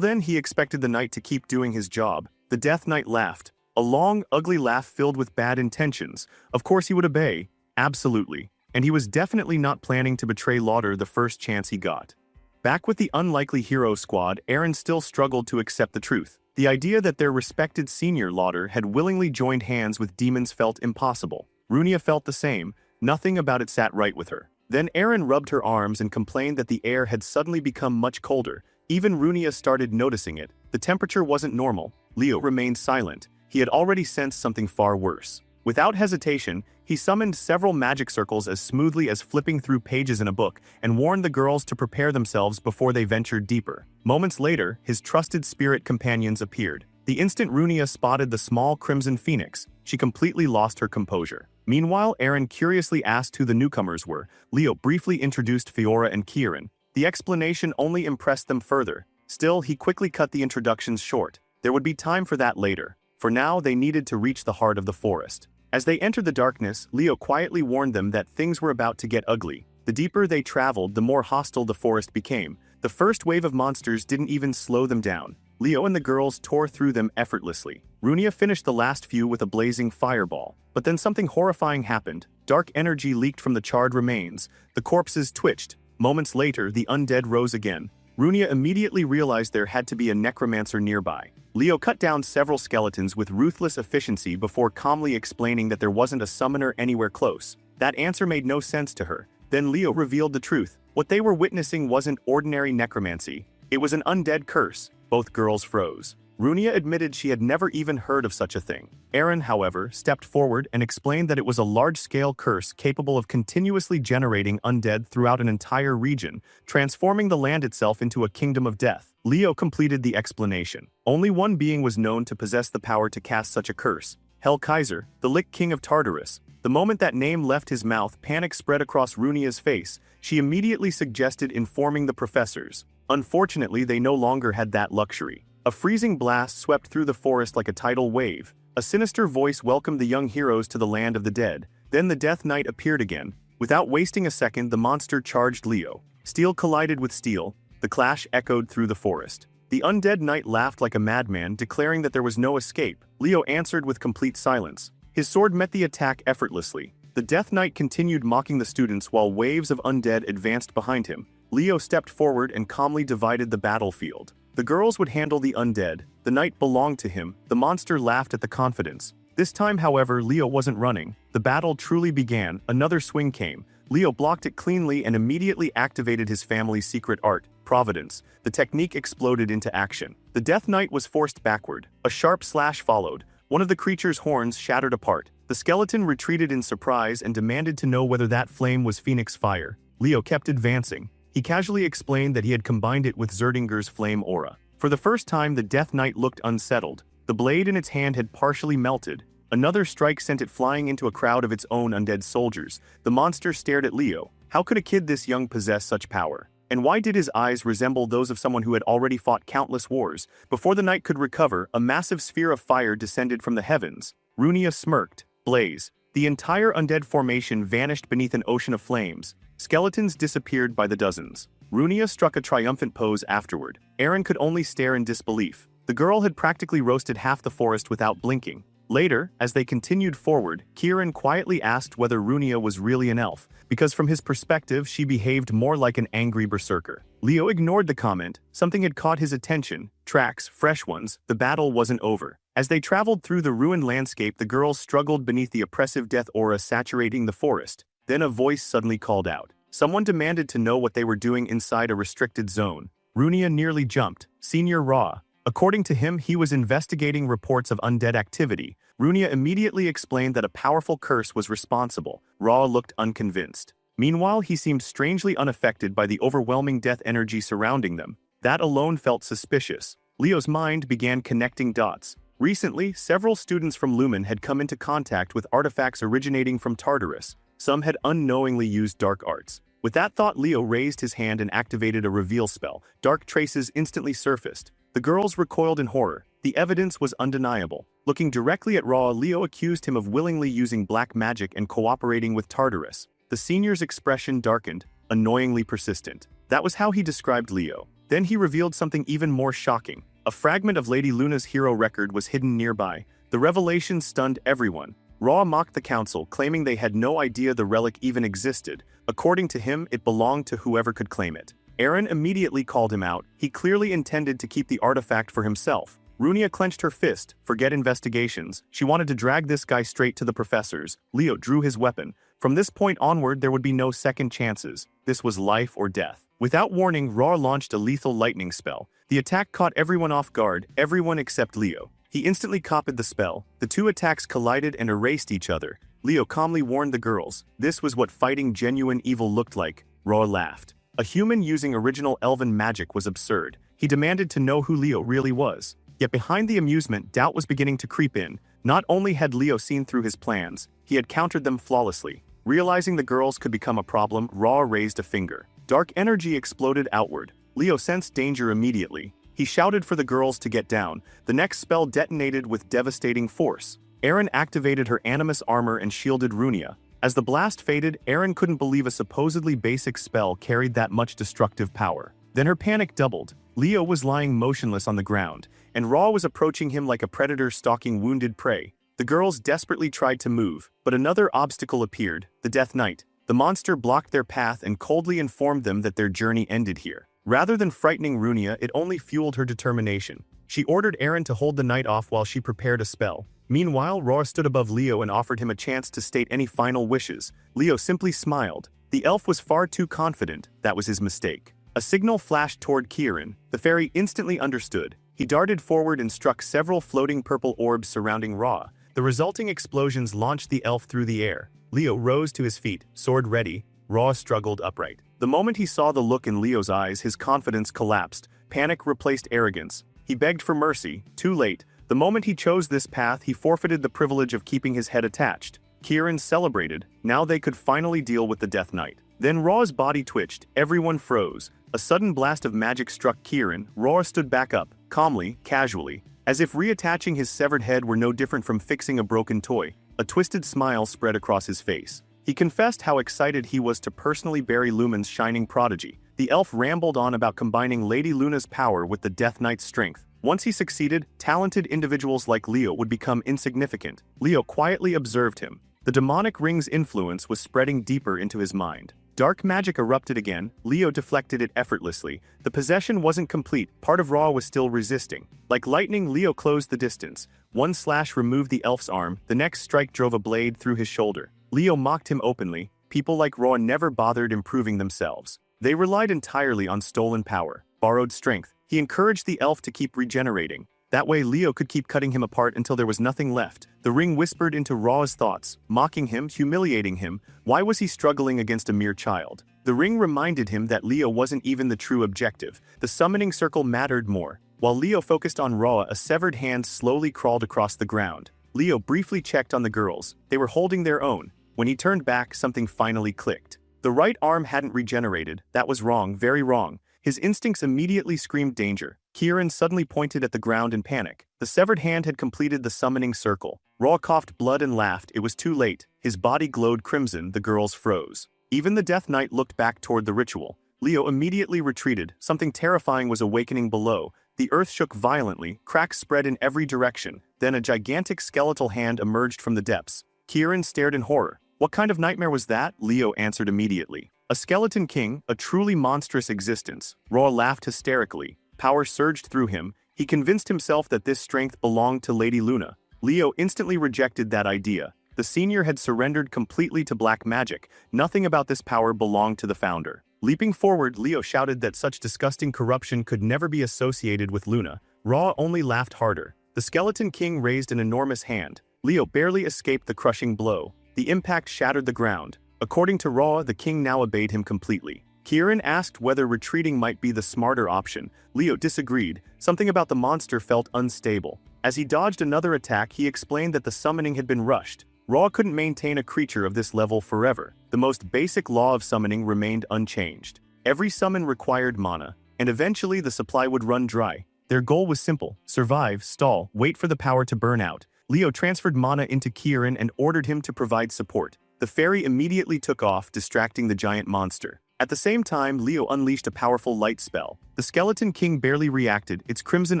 then, he expected the knight to keep doing his job. The Death Knight laughed. A long, ugly laugh filled with bad intentions. Of course he would obey. Absolutely. And he was definitely not planning to betray Lauder the first chance he got. Back with the unlikely hero squad, Aaron still struggled to accept the truth. The idea that their respected senior Lauder had willingly joined hands with demons felt impossible. Runia felt the same. Nothing about it sat right with her. Then Aaron rubbed her arms and complained that the air had suddenly become much colder. Even Runia started noticing it. The temperature wasn't normal. Leo remained silent. He had already sensed something far worse. Without hesitation, he summoned several magic circles as smoothly as flipping through pages in a book and warned the girls to prepare themselves before they ventured deeper. Moments later, his trusted spirit companions appeared. The instant Runia spotted the small crimson phoenix, she completely lost her composure. Meanwhile, Aaron curiously asked who the newcomers were. Leo briefly introduced Fiora and Kieran. The explanation only impressed them further. Still, he quickly cut the introductions short. There would be time for that later. For now, they needed to reach the heart of the forest. As they entered the darkness, Leo quietly warned them that things were about to get ugly. The deeper they traveled, the more hostile the forest became. The first wave of monsters didn't even slow them down. Leo and the girls tore through them effortlessly. Runia finished the last few with a blazing fireball. But then something horrifying happened. Dark energy leaked from the charred remains. The corpses twitched. Moments later, the undead rose again. Runia immediately realized there had to be a necromancer nearby. Leo cut down several skeletons with ruthless efficiency before calmly explaining that there wasn't a summoner anywhere close. That answer made no sense to her. Then Leo revealed the truth. What they were witnessing wasn't ordinary necromancy. It was an undead curse. Both girls froze. Runia admitted she had never even heard of such a thing. Aaron, however, stepped forward and explained that it was a large-scale curse capable of continuously generating undead throughout an entire region, transforming the land itself into a kingdom of death. Leo completed the explanation. Only one being was known to possess the power to cast such a curse. Hell Kaiser, the Lich King of Tartarus. The moment that name left his mouth, panic spread across Runia's face. She immediately suggested informing the professors. Unfortunately, they no longer had that luxury. A freezing blast swept through the forest like a tidal wave. A sinister voice welcomed the young heroes to the land of the dead. Then the Death Knight appeared again. Without wasting a second, the monster charged Leo. Steel collided with steel. The clash echoed through the forest. The undead knight laughed like a madman, declaring that there was no escape. Leo answered with complete silence. His sword met the attack effortlessly. The Death Knight continued mocking the students while waves of undead advanced behind him. Leo stepped forward and calmly divided the battlefield. The girls would handle the undead. The knight belonged to him. The monster laughed at the confidence. This time, however, Leo wasn't running. The battle truly began. Another swing came. Leo blocked it cleanly and immediately activated his family's secret art, Providence. The technique exploded into action. The Death Knight was forced backward. A sharp slash followed. One of the creature's horns shattered apart. The skeleton retreated in surprise and demanded to know whether that flame was Phoenix fire. Leo kept advancing. He casually explained that he had combined it with Zerdinger's flame aura. For the first time, the Death Knight looked unsettled. The blade in its hand had partially melted. Another strike sent it flying into a crowd of its own undead soldiers. The monster stared at Leo. How could a kid this young possess such power? And why did his eyes resemble those of someone who had already fought countless wars? Before the knight could recover, a massive sphere of fire descended from the heavens. Runia smirked. Blaze. The entire undead formation vanished beneath an ocean of flames. Skeletons disappeared by the dozens. Runia struck a triumphant pose afterward. Eren could only stare in disbelief. The girl had practically roasted half the forest without blinking. Later, as they continued forward, Kieran quietly asked whether Runia was really an elf, because from his perspective she behaved more like an angry berserker. Leo ignored the comment. Something had caught his attention. Tracks, fresh ones. The battle wasn't over. As they traveled through the ruined landscape, the girls struggled beneath the oppressive death aura saturating the forest. Then a voice suddenly called out. Someone demanded to know what they were doing inside a restricted zone. Runia nearly jumped. Senior Ra. According to him, he was investigating reports of undead activity. Runia immediately explained that a powerful curse was responsible. Ra looked unconvinced. Meanwhile, he seemed strangely unaffected by the overwhelming death energy surrounding them. That alone felt suspicious. Leo's mind began connecting dots. Recently, several students from Lumen had come into contact with artifacts originating from Tartarus. Some had unknowingly used dark arts. With that thought, Leo raised his hand and activated a reveal spell. Dark traces instantly surfaced. The girls recoiled in horror. The evidence was undeniable. Looking directly at Ra, Leo accused him of willingly using black magic and cooperating with Tartarus. The senior's expression darkened, annoyingly persistent. That was how he described Leo. Then he revealed something even more shocking. A fragment of Lady Luna's hero record was hidden nearby. The revelation stunned everyone. Ra mocked the council, claiming they had no idea the relic even existed. According to him, it belonged to whoever could claim it. Eren immediately called him out. He clearly intended to keep the artifact for himself. Runia clenched her fist. Forget investigations. She wanted to drag this guy straight to the professors. Leo drew his weapon. From this point onward, there would be no second chances. This was life or death. Without warning, Ra launched a lethal lightning spell. The attack caught everyone off guard, everyone except Leo. He instantly copied the spell. The two attacks collided and erased each other. Leo calmly warned the girls. This was what fighting genuine evil looked like. Ra laughed. A human using original elven magic was absurd. He demanded to know who Leo really was. Yet behind the amusement, doubt was beginning to creep in. Not only had Leo seen through his plans, he had countered them flawlessly. Realizing the girls could become a problem, Ra raised a finger. Dark energy exploded outward. Leo sensed danger immediately. He shouted for the girls to get down. The next spell detonated with devastating force. Eren activated her animus armor and shielded Runia. As the blast faded, Eren couldn't believe a supposedly basic spell carried that much destructive power. Then her panic doubled. Leo was lying motionless on the ground, and Ra was approaching him like a predator stalking wounded prey. The girls desperately tried to move, but another obstacle appeared, the Death Knight. The monster blocked their path and coldly informed them that their journey ended here. Rather than frightening Runia, it only fueled her determination. She ordered Eren to hold the knight off while she prepared a spell. Meanwhile, Ra stood above Leo and offered him a chance to state any final wishes. Leo simply smiled. The elf was far too confident. That was his mistake. A signal flashed toward Kieran. The fairy instantly understood. He darted forward and struck several floating purple orbs surrounding Ra. The resulting explosions launched the elf through the air. Leo rose to his feet, sword ready. Ra struggled upright. The moment he saw the look in Leo's eyes, his confidence collapsed. Panic replaced arrogance. He begged for mercy. Too late. The moment he chose this path, he forfeited the privilege of keeping his head attached. Kieran celebrated. Now they could finally deal with the Death Knight. Then Ra's body twitched. Everyone froze. A sudden blast of magic struck Kieran. Ra stood back up, calmly, casually, as if reattaching his severed head were no different from fixing a broken toy. A twisted smile spread across his face. He confessed how excited he was to personally bury Lumen's shining prodigy. The elf rambled on about combining Lady Luna's power with the Death Knight's strength. Once he succeeded, talented individuals like Leo would become insignificant. Leo quietly observed him. The demonic ring's influence was spreading deeper into his mind. Dark magic erupted again. Leo deflected it effortlessly. The possession wasn't complete. Part of Ra was still resisting. Like lightning, Leo closed the distance. One slash removed the elf's arm. The next strike drove a blade through his shoulder. Leo mocked him openly. People like Ra never bothered improving themselves. They relied entirely on stolen power, borrowed strength. He encouraged the elf to keep regenerating. That way Leo could keep cutting him apart until there was nothing left. The ring whispered into Ra's thoughts, mocking him, humiliating him. Why was he struggling against a mere child? The ring reminded him that Leo wasn't even the true objective. The summoning circle mattered more. While Leo focused on Ra, a severed hand slowly crawled across the ground. Leo briefly checked on the girls. They were holding their own. When he turned back, something finally clicked. The right arm hadn't regenerated. That was wrong, very wrong. His instincts immediately screamed danger. Kieran suddenly pointed at the ground in panic. The severed hand had completed the summoning circle. Ra coughed blood and laughed. It was too late. His body glowed crimson. The girls froze. Even the Death Knight looked back toward the ritual. Leo immediately retreated. Something terrifying was awakening below. The earth shook violently, cracks spread in every direction. Then a gigantic skeletal hand emerged from the depths. Kieran stared in horror. What kind of nightmare was that? Leo answered immediately. A skeleton king, a truly monstrous existence. Ra laughed hysterically. Power surged through him. He convinced himself that this strength belonged to Lady Luna. Leo instantly rejected that idea. The senior had surrendered completely to black magic. Nothing about this power belonged to the founder. Leaping forward, Leo shouted that such disgusting corruption could never be associated with Luna. Ra only laughed harder. The skeleton king raised an enormous hand. Leo barely escaped the crushing blow. The impact shattered the ground. According to Ra, the king now obeyed him completely. Kieran asked whether retreating might be the smarter option. Leo disagreed. Something about the monster felt unstable. As he dodged another attack, he explained that the summoning had been rushed. Ra couldn't maintain a creature of this level forever. The most basic law of summoning remained unchanged. Every summon required mana, and eventually the supply would run dry. Their goal was simple: survive, stall, wait for the power to burn out. Leo transferred mana into Kieran and ordered him to provide support. The fairy immediately took off, distracting the giant monster. At the same time, Leo unleashed a powerful light spell. The skeleton king barely reacted. Its crimson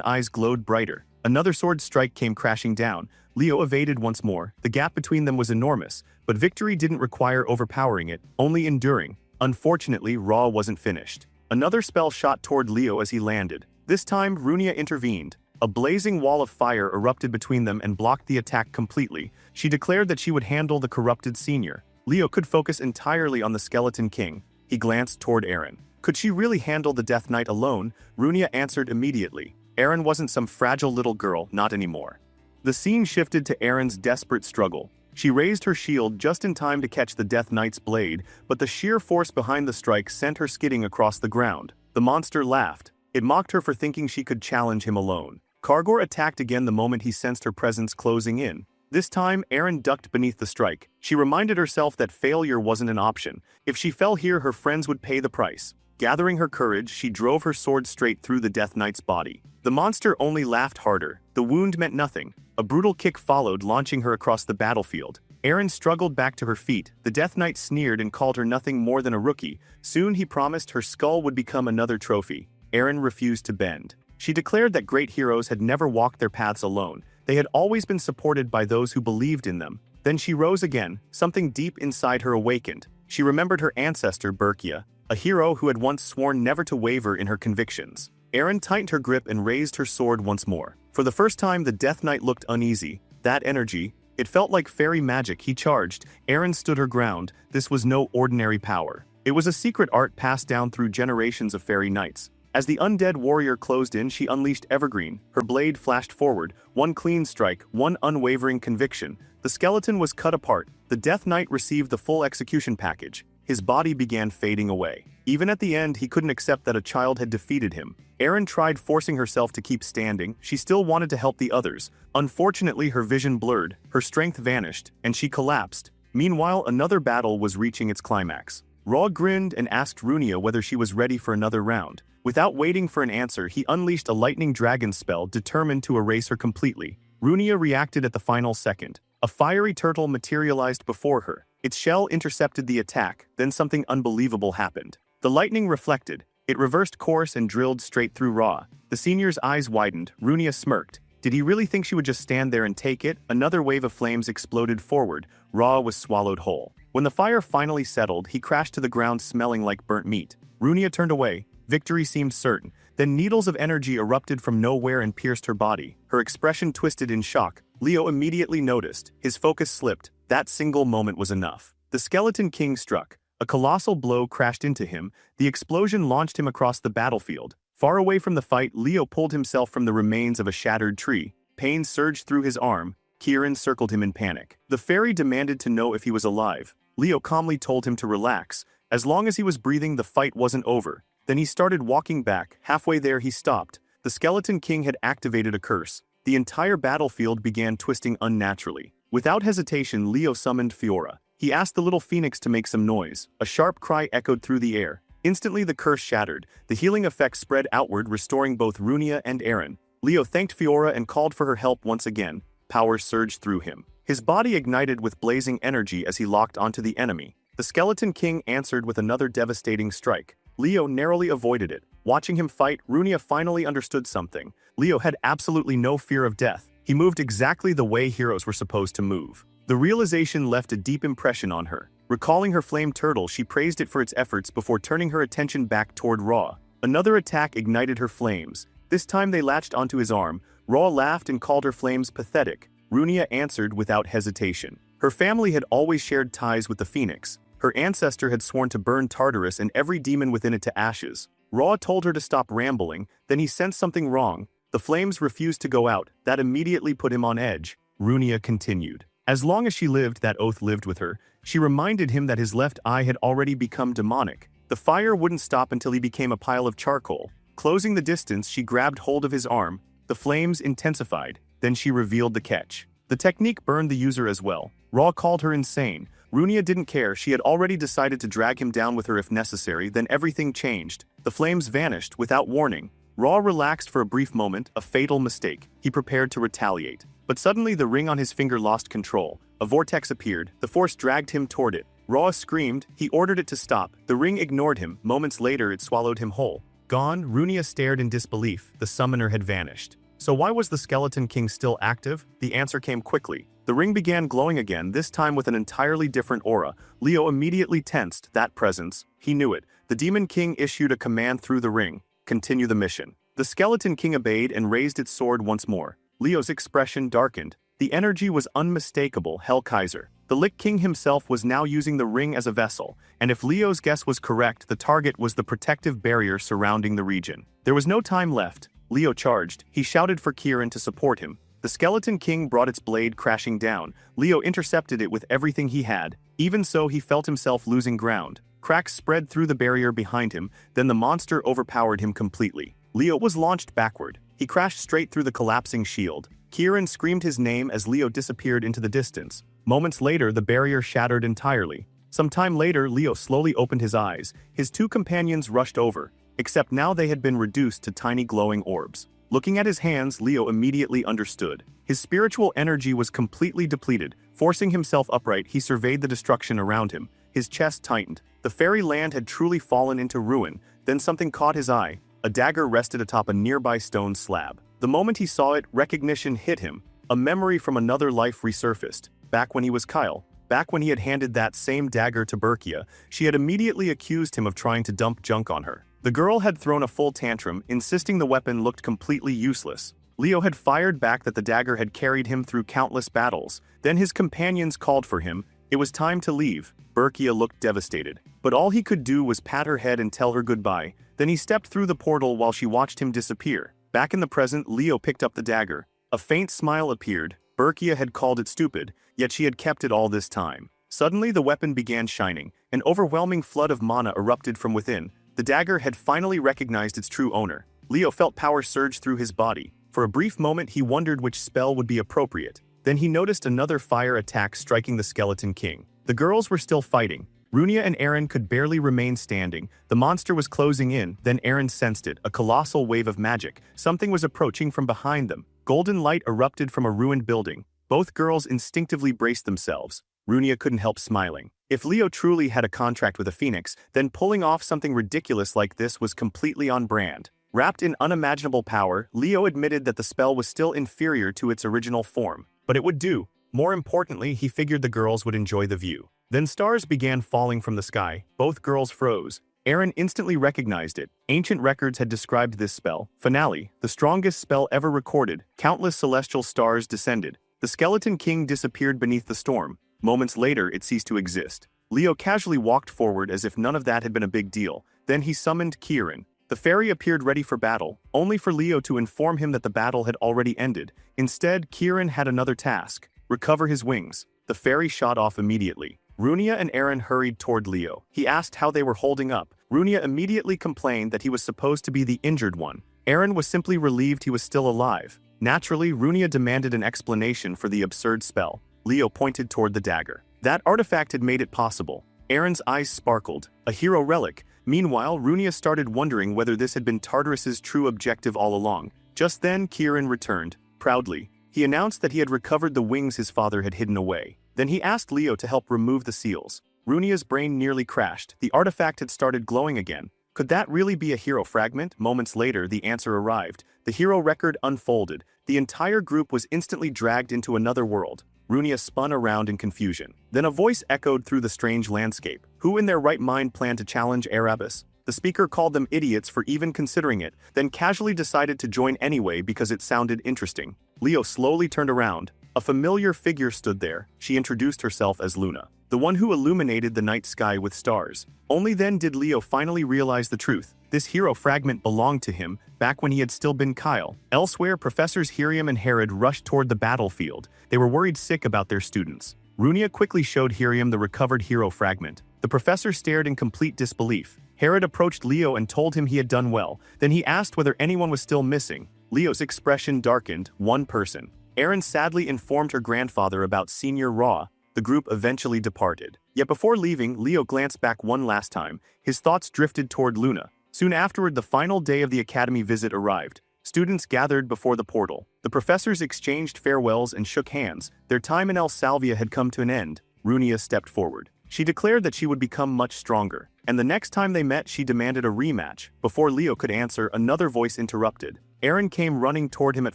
eyes glowed brighter. Another sword strike came crashing down. Leo evaded once more. The gap between them was enormous, but victory didn't require overpowering it, only enduring. Unfortunately, Ra wasn't finished. Another spell shot toward Leo as he landed. This time, Runia intervened. A blazing wall of fire erupted between them and blocked the attack completely. She declared that she would handle the corrupted senior. Leo could focus entirely on the skeleton king. He glanced toward Aaron. Could she really handle the Death Knight alone? Runia answered immediately. Aaron wasn't some fragile little girl, not anymore. The scene shifted to Aaron's desperate struggle. She raised her shield just in time to catch the Death Knight's blade, but the sheer force behind the strike sent her skidding across the ground. The monster laughed. It mocked her for thinking she could challenge him alone. Kargor attacked again the moment he sensed her presence closing in. This time, Aaron ducked beneath the strike. She reminded herself that failure wasn't an option. If she fell here, her friends would pay the price. Gathering her courage, she drove her sword straight through the Death Knight's body. The monster only laughed harder. The wound meant nothing. A brutal kick followed, launching her across the battlefield. Aaron struggled back to her feet. The Death Knight sneered and called her nothing more than a rookie. Soon he promised her skull would become another trophy. Aaron refused to bend. She declared that great heroes had never walked their paths alone. They had always been supported by those who believed in them. Then she rose again. Something deep inside her awakened. She remembered her ancestor, Berkia, a hero who had once sworn never to waver in her convictions. Aaron tightened her grip and raised her sword once more. For the first time, the Death Knight looked uneasy. That energy, it felt like fairy magic. He charged. Aaron stood her ground. This was no ordinary power. It was a secret art passed down through generations of fairy knights. As the undead warrior closed in, she unleashed Evergreen. Her blade flashed forward. One clean strike, one unwavering conviction. The skeleton was cut apart. The Death Knight received the full execution package. His body began fading away. Even at the end, he couldn't accept that a child had defeated him. Aaron tried forcing herself to keep standing. She still wanted to help the others. Unfortunately, her vision blurred, her strength vanished, and she collapsed. Meanwhile, another battle was reaching its climax. Ra grinned and asked Runia whether she was ready for another round. Without waiting for an answer, he unleashed a lightning dragon spell determined to erase her completely. Runia reacted at the final second. A fiery turtle materialized before her. Its shell intercepted the attack, then something unbelievable happened. The lightning reflected. It reversed course and drilled straight through Ra. The senior's eyes widened. Runia smirked. Did he really think she would just stand there and take it? Another wave of flames exploded forward. Ra was swallowed whole. When the fire finally settled, he crashed to the ground smelling like burnt meat. Runia turned away. Victory seemed certain. Then needles of energy erupted from nowhere and pierced her body. Her expression twisted in shock. Leo immediately noticed. His focus slipped. That single moment was enough. The skeleton king struck. A colossal blow crashed into him. The explosion launched him across the battlefield. Far away from the fight, Leo pulled himself from the remains of a shattered tree. Pain surged through his arm. Kieran circled him in panic. The fairy demanded to know if he was alive. Leo calmly told him to relax. As long as he was breathing, the fight wasn't over. Then he started walking back. Halfway there, he stopped. The skeleton king had activated a curse. The entire battlefield began twisting unnaturally. Without hesitation, Leo summoned Fiora. He asked the little phoenix to make some noise. A sharp cry echoed through the air. Instantly, the curse shattered. The healing effect spread outward, restoring both Runia and Aaron. Leo thanked Fiora and called for her help once again. power surged through him. His body ignited with blazing energy as he locked onto the enemy. The Skeleton King answered with another devastating strike. Leo narrowly avoided it. Watching him fight, Runia finally understood something. Leo had absolutely no fear of death. He moved exactly the way heroes were supposed to move. The realization left a deep impression on her. Recalling her flame turtle, she praised it for its efforts before turning her attention back toward Ra. Another attack ignited her flames. This time they latched onto his arm. Ra laughed and called her flames pathetic. Runia answered without hesitation. Her family had always shared ties with the Phoenix. Her ancestor had sworn to burn Tartarus and every demon within it to ashes. Ra told her to stop rambling, then he sensed something wrong. The flames refused to go out. That immediately put him on edge. Runia continued. As long as she lived, that oath lived with her. She reminded him that his left eye had already become demonic. The fire wouldn't stop until he became a pile of charcoal. Closing the distance, she grabbed hold of his arm. The flames intensified. Then she revealed the catch. The technique burned the user as well. Ra called her insane. Runia didn't care. She had already decided to drag him down with her if necessary. Then everything changed. The flames vanished without warning. Ra relaxed for a brief moment, a fatal mistake. He prepared to retaliate. But suddenly the ring on his finger lost control. A vortex appeared. The force dragged him toward it. Ra screamed. He ordered it to stop. The ring ignored him. Moments later, it swallowed him whole. Gone, Runia stared in disbelief. The summoner had vanished. So why was the Skeleton King still active? The answer came quickly. The ring began glowing again, this time with an entirely different aura. Leo immediately tensed. That presence. He knew it. The Demon King issued a command through the ring. Continue the mission. The Skeleton King obeyed and raised its sword once more. Leo's expression darkened. The energy was unmistakable. Hellkaiser. The Lich King himself was now using the ring as a vessel, and if Leo's guess was correct, the target was the protective barrier surrounding the region. There was no time left. Leo charged. He shouted for Kieran to support him. The Skeleton King brought its blade crashing down. Leo intercepted it with everything he had. Even so, he felt himself losing ground. Cracks spread through the barrier behind him, then the monster overpowered him completely. Leo was launched backward. He crashed straight through the collapsing shield. Kieran screamed his name as Leo disappeared into the distance. Moments later, the barrier shattered entirely. Some time later, Leo slowly opened his eyes. His two companions rushed over, except now they had been reduced to tiny glowing orbs. Looking at his hands, Leo immediately understood. His spiritual energy was completely depleted. Forcing himself upright, he surveyed the destruction around him. His chest tightened. The fairy land had truly fallen into ruin. Then something caught his eye. A dagger rested atop a nearby stone slab. The moment he saw it, recognition hit him. A memory from another life resurfaced. Back when he was Kyle. Back when he had handed that same dagger to Berkia, she had immediately accused him of trying to dump junk on her. The girl had thrown a full tantrum, insisting the weapon looked completely useless. Leo had fired back that the dagger had carried him through countless battles. Then his companions called for him. It was time to leave. Berkia looked devastated. But all he could do was pat her head and tell her goodbye. Then he stepped through the portal while she watched him disappear. Back in the present, Leo picked up the dagger. A faint smile appeared. Berkia had called it stupid, yet she had kept it all this time. Suddenly the weapon began shining. An overwhelming flood of mana erupted from within. The dagger had finally recognized its true owner. Leo felt power surge through his body. For a brief moment he wondered which spell would be appropriate. Then he noticed another fire attack striking the Skeleton King. The girls were still fighting. Runia and Aaron could barely remain standing. The monster was closing in, then Aaron sensed it, a colossal wave of magic. Something was approaching from behind them. Golden light erupted from a ruined building. Both girls instinctively braced themselves. Runia couldn't help smiling. If Leo truly had a contract with a phoenix, then pulling off something ridiculous like this was completely on brand. Wrapped in unimaginable power, Leo admitted that the spell was still inferior to its original form. But it would do. More importantly, he figured the girls would enjoy the view. Then stars began falling from the sky. Both girls froze. Aaron instantly recognized it. Ancient records had described this spell. Finale, the strongest spell ever recorded. Countless celestial stars descended. The Skeleton King disappeared beneath the storm. Moments later, it ceased to exist. Leo casually walked forward as if none of that had been a big deal. Then he summoned Kieran. The fairy appeared ready for battle, only for Leo to inform him that the battle had already ended. Instead, Kieran had another task: recover his wings. The fairy shot off immediately. Runia and Aaron hurried toward Leo. He asked how they were holding up. Runia immediately complained that he was supposed to be the injured one. Aaron was simply relieved he was still alive. Naturally, Runia demanded an explanation for the absurd spell. Leo pointed toward the dagger. That artifact had made it possible. Aaron's eyes sparkled. A hero relic. Meanwhile, Runia started wondering whether this had been Tartarus's true objective all along. Just then, Kieran returned. Proudly, He announced that he had recovered the wings his father had hidden away. Then he asked Leo to help remove the seals. Runia's brain nearly crashed. The artifact had started glowing again. Could that really be a hero fragment? Moments later, the answer arrived. The hero record unfolded. The entire group was instantly dragged into another world. Runia spun around in confusion. Then a voice echoed through the strange landscape. Who in their right mind planned to challenge Erebus? The speaker called them idiots for even considering it, then casually decided to join anyway because it sounded interesting. Leo slowly turned around. A familiar figure stood there. She introduced herself as Luna, the one who illuminated the night sky with stars. Only then did Leo finally realize the truth. This hero fragment belonged to him, back when he had still been Kyle. Elsewhere, Professors Hiriam and Herod rushed toward the battlefield. They were worried sick about their students. Runia quickly showed Hiriam the recovered hero fragment. The professor stared in complete disbelief. Herod approached Leo and told him he had done well. Then he asked whether anyone was still missing. Leo's expression darkened. One person. Erin sadly informed her grandfather about Senior Ra. The group eventually departed. Yet before leaving, Leo glanced back one last time. His thoughts drifted toward Luna. Soon afterward, the final day of the academy visit arrived. Students gathered before the portal. The professors exchanged farewells and shook hands. Their time in El Salvia had come to an end. Runia stepped forward. She declared that she would become much stronger. And the next time they met, she demanded a rematch. Before Leo could answer, another voice interrupted. Erin came running toward him at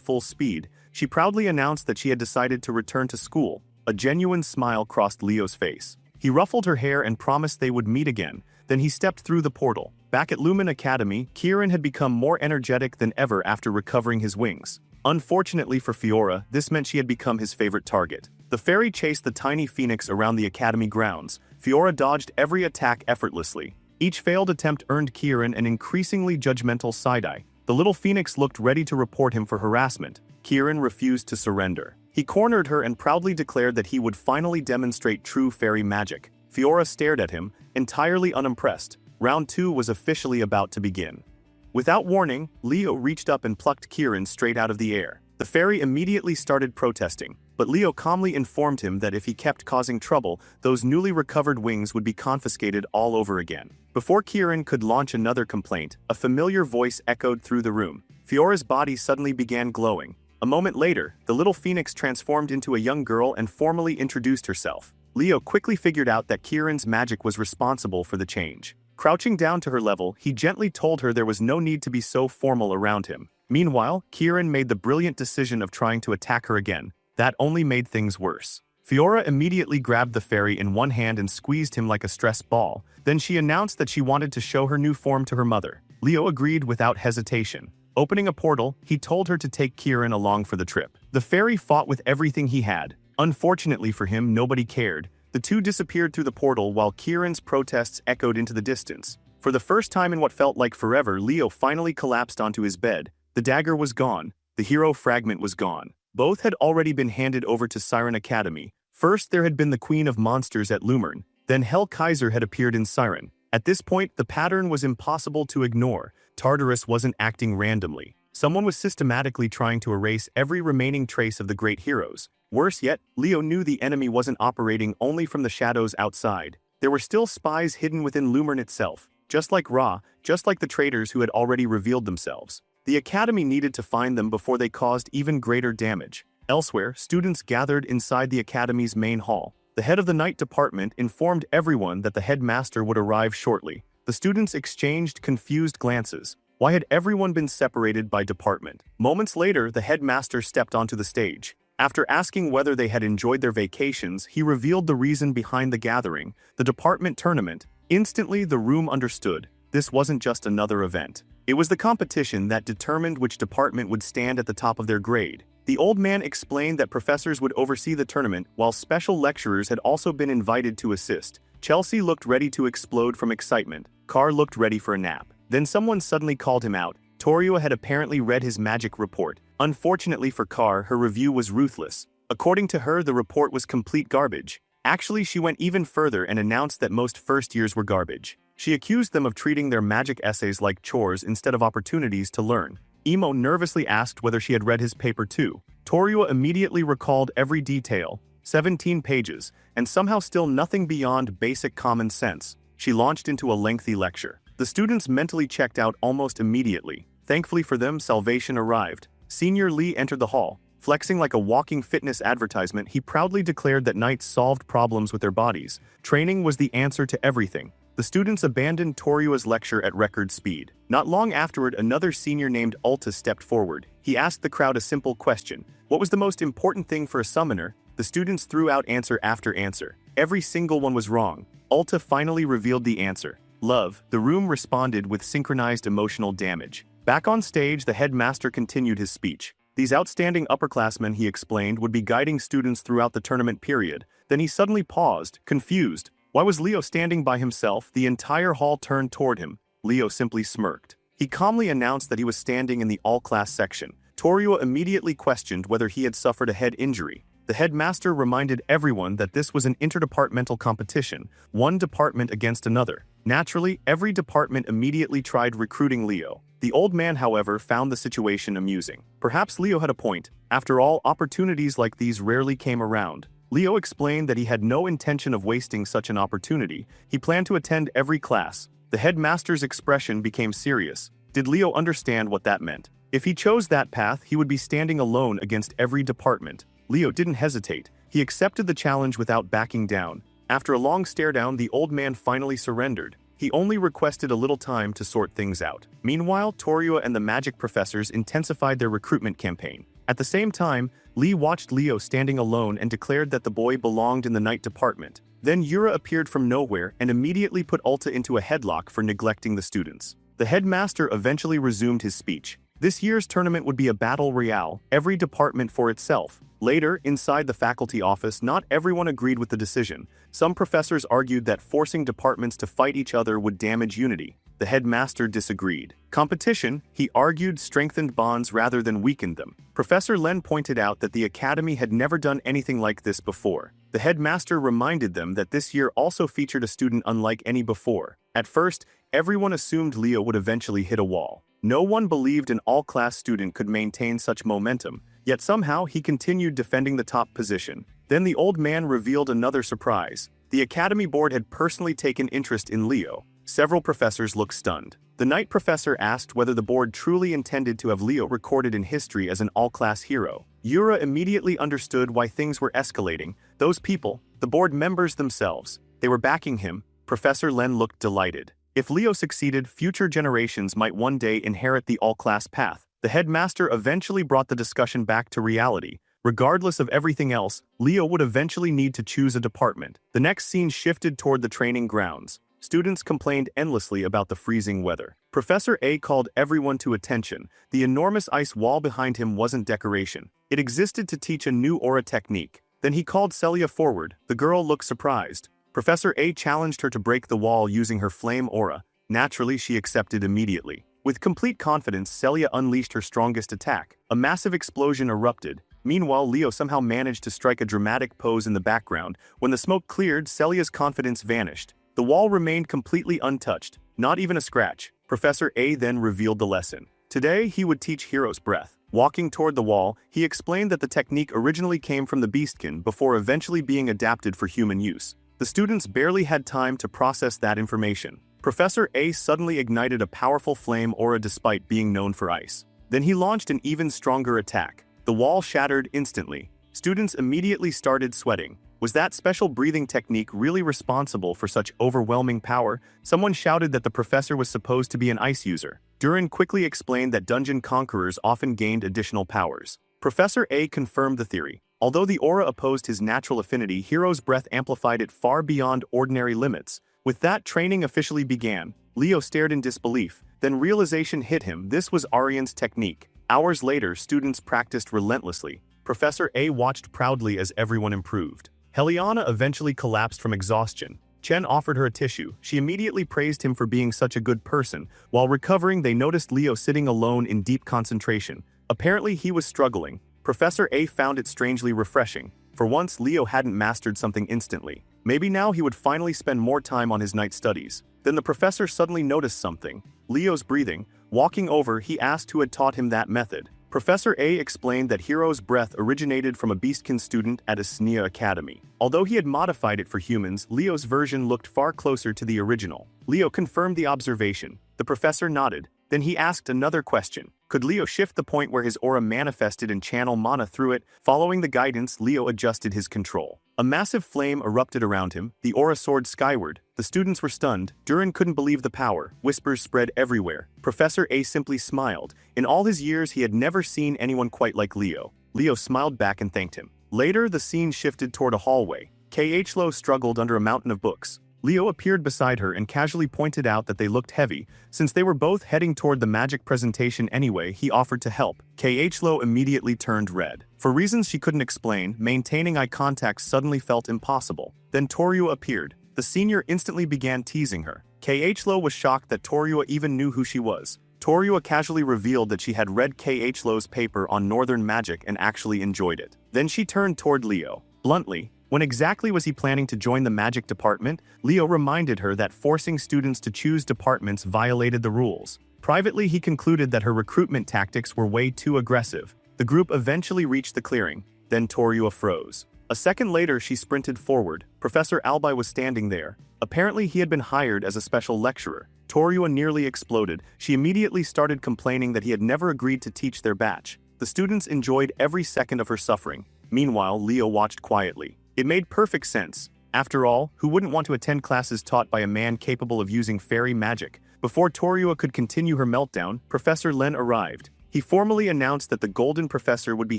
full speed. She proudly announced that she had decided to return to school. A genuine smile crossed Leo's face. He ruffled her hair and promised they would meet again. Then he stepped through the portal. Back at Lumen Academy, Kieran had become more energetic than ever after recovering his wings. Unfortunately for Fiora, this meant she had become his favorite target. The fairy chased the tiny phoenix around the academy grounds. Fiora dodged every attack effortlessly. Each failed attempt earned Kieran an increasingly judgmental side-eye. The little phoenix looked ready to report him for harassment. Kieran refused to surrender. He cornered her and proudly declared that he would finally demonstrate true fairy magic. Fiora stared at him, entirely unimpressed. Round 2 was officially about to begin. Without warning, Leo reached up and plucked Kieran straight out of the air. The fairy immediately started protesting, but Leo calmly informed him that if he kept causing trouble, those newly recovered wings would be confiscated all over again. Before Kieran could launch another complaint, a familiar voice echoed through the room. Fiora's body suddenly began glowing. A moment later, the little phoenix transformed into a young girl and formally introduced herself. Leo quickly figured out that Kieran's magic was responsible for the change. Crouching down to her level, he gently told her there was no need to be so formal around him. Meanwhile, Kieran made the brilliant decision of trying to attack her again. That only made things worse. Fiora immediately grabbed the fairy in one hand and squeezed him like a stress ball. Then she announced that she wanted to show her new form to her mother. Leo agreed without hesitation. Opening a portal, he told her to take Kieran along for the trip. The fairy fought with everything he had. Unfortunately for him, nobody cared. The two disappeared through the portal while Kieran's protests echoed into the distance. For the first time in what felt like forever, Leo finally collapsed onto his bed. The dagger was gone. The hero fragment was gone. Both had already been handed over to Siren Academy. First, there had been the Queen of Monsters at Lumern. Then Hell Kaiser had appeared in Siren. At this point, the pattern was impossible to ignore. Tartarus wasn't acting randomly. Someone was systematically trying to erase every remaining trace of the great heroes. Worse yet, Leo knew the enemy wasn't operating only from the shadows outside. There were still spies hidden within Lumern itself, just like Ra, just like the traitors who had already revealed themselves. The Academy needed to find them before they caused even greater damage. Elsewhere, students gathered inside the Academy's main hall. The head of the night department informed everyone that the headmaster would arrive shortly. The students exchanged confused glances. Why had everyone been separated by department? Moments later, the headmaster stepped onto the stage. After asking whether they had enjoyed their vacations, he revealed the reason behind the gathering, the department tournament. Instantly, the room understood. This wasn't just another event. It was the competition that determined which department would stand at the top of their grade. The old man explained that professors would oversee the tournament, while special lecturers had also been invited to assist. Chelsea looked ready to explode from excitement. Carr looked ready for a nap. Then someone suddenly called him out. Toriua had apparently read his magic report. Unfortunately for Carr, her review was ruthless. According to her, the report was complete garbage. Actually, she went even further and announced that most first years were garbage. She accused them of treating their magic essays like chores instead of opportunities to learn. Emo nervously asked whether she had read his paper too. Toriua immediately recalled every detail, 17 pages, and somehow still nothing beyond basic common sense. She launched into a lengthy lecture. The students mentally checked out almost immediately. Thankfully for them, salvation arrived. Senior Lee entered the hall. Flexing like a walking fitness advertisement, he proudly declared that knights solved problems with their bodies. Training was the answer to everything. The students abandoned Toryua's lecture at record speed. Not long afterward, another senior named Ulta stepped forward. He asked the crowd a simple question. What was the most important thing for a summoner? The students threw out answer after answer. Every single one was wrong. Ulta finally revealed the answer. Love. The room responded with synchronized emotional damage. Back on stage, the headmaster continued his speech. These outstanding upperclassmen, he explained, would be guiding students throughout the tournament period. Then he suddenly paused, confused. Why was Leo standing by himself? The entire hall turned toward him. Leo simply smirked. He calmly announced that he was standing in the all-class section. Toryua immediately questioned whether he had suffered a head injury. The headmaster reminded everyone that this was an interdepartmental competition, one department against another. Naturally, every department immediately tried recruiting Leo. The old man, however, found the situation amusing. Perhaps Leo had a point. After all, opportunities like these rarely came around. Leo explained that he had no intention of wasting such an opportunity. He planned to attend every class. The headmaster's expression became serious. Did Leo understand what that meant? If he chose that path, he would be standing alone against every department. Leo didn't hesitate. He accepted the challenge without backing down. After a long stare-down, the old man finally surrendered. He only requested a little time to sort things out. Meanwhile, Toryua and the magic professors intensified their recruitment campaign. At the same time, Lee watched Leo standing alone and declared that the boy belonged in the night department. Then Yura appeared from nowhere and immediately put Ulta into a headlock for neglecting the students. The headmaster eventually resumed his speech. This year's tournament would be a battle royale, every department for itself. Later, inside the faculty office, not everyone agreed with the decision. Some professors argued that forcing departments to fight each other would damage unity. The headmaster disagreed. Competition, he argued, strengthened bonds rather than weakened them. Professor Len pointed out that the academy had never done anything like this before. The headmaster reminded them that this year also featured a student unlike any before. At first, everyone assumed Leo would eventually hit a wall. No one believed an all-class student could maintain such momentum, yet somehow he continued defending the top position. Then the old man revealed another surprise. The academy board had personally taken interest in Leo. Several professors looked stunned. The night professor asked whether the board truly intended to have Leo recorded in history as an all-class hero. Yura immediately understood why things were escalating. Those people, the board members themselves, they were backing him. Professor Len looked delighted. If Leo succeeded, future generations might one day inherit the all-class path. The headmaster eventually brought the discussion back to reality. Regardless of everything else, Leo would eventually need to choose a department. The next scene shifted toward the training grounds. Students complained endlessly about the freezing weather. Professor A called everyone to attention. The enormous ice wall behind him wasn't decoration. It existed to teach a new aura technique. Then he called Celia forward. The girl looked surprised. Professor A challenged her to break the wall using her flame aura. Naturally, she accepted immediately. With complete confidence, Celia unleashed her strongest attack. A massive explosion erupted. Meanwhile, Leo somehow managed to strike a dramatic pose in the background. When the smoke cleared, Celia's confidence vanished. The wall remained completely untouched, not even a scratch. Professor A then revealed the lesson. Today, he would teach Hero's Breath. Walking toward the wall, he explained that the technique originally came from the Beastkin before eventually being adapted for human use. The students barely had time to process that information. Professor A suddenly ignited a powerful flame aura despite being known for ice. Then he launched an even stronger attack. The wall shattered instantly. Students immediately started sweating. Was that special breathing technique really responsible for such overwhelming power? Someone shouted that the professor was supposed to be an ice user. Durin quickly explained that dungeon conquerors often gained additional powers. Professor A confirmed the theory. Although the aura opposed his natural affinity, Hero's Breath amplified it far beyond ordinary limits. With that, training officially began. Leo stared in disbelief. Then realization hit him. This was Arian's technique. Hours later, students practiced relentlessly. Professor A watched proudly as everyone improved. Heliana eventually collapsed from exhaustion. Chen offered her a tissue. She immediately praised him for being such a good person. While recovering, they noticed Leo sitting alone in deep concentration. Apparently, he was struggling. Professor A found it strangely refreshing. For once, Leo hadn't mastered something instantly. Maybe now he would finally spend more time on his night studies. Then the professor suddenly noticed something. Leo's breathing. Walking over, he asked who had taught him that method. Professor A explained that Hero's Breath originated from a Beastkin student at Asnia Academy. Although he had modified it for humans, Leo's version looked far closer to the original. Leo confirmed the observation. The professor nodded. Then he asked another question. Could Leo shift the point where his aura manifested and channel mana through it? Following the guidance, Leo adjusted his control. A massive flame erupted around him, the aura soared skyward. The students were stunned. Duran couldn't believe the power. Whispers spread everywhere. Professor A simply smiled. In all his years, he had never seen anyone quite like Leo. Leo smiled back and thanked him. Later, the scene shifted toward a hallway. Yahello struggled under a mountain of books. Leo appeared beside her and casually pointed out that they looked heavy. Since they were both heading toward the magic presentation anyway, he offered to help. Yahello immediately turned red. For reasons she couldn't explain, maintaining eye contact suddenly felt impossible. Then Toryua appeared. The senior instantly began teasing her. Yahello was shocked that Toryua even knew who she was. Toryua casually revealed that she had read Yahello's paper on Northern Magic and actually enjoyed it. Then she turned toward Leo. Bluntly, when exactly was he planning to join the magic department? Leo reminded her that forcing students to choose departments violated the rules. Privately, he concluded that her recruitment tactics were way too aggressive. The group eventually reached the clearing. Then Toryua froze. A second later, she sprinted forward. Professor Albi was standing there. Apparently, he had been hired as a special lecturer. Toryua nearly exploded. She immediately started complaining that he had never agreed to teach their batch. The students enjoyed every second of her suffering. Meanwhile, Leo watched quietly. It made perfect sense. After all, who wouldn't want to attend classes taught by a man capable of using fairy magic? Before Toryua could continue her meltdown, Professor Len arrived. He formally announced that the Golden Professor would be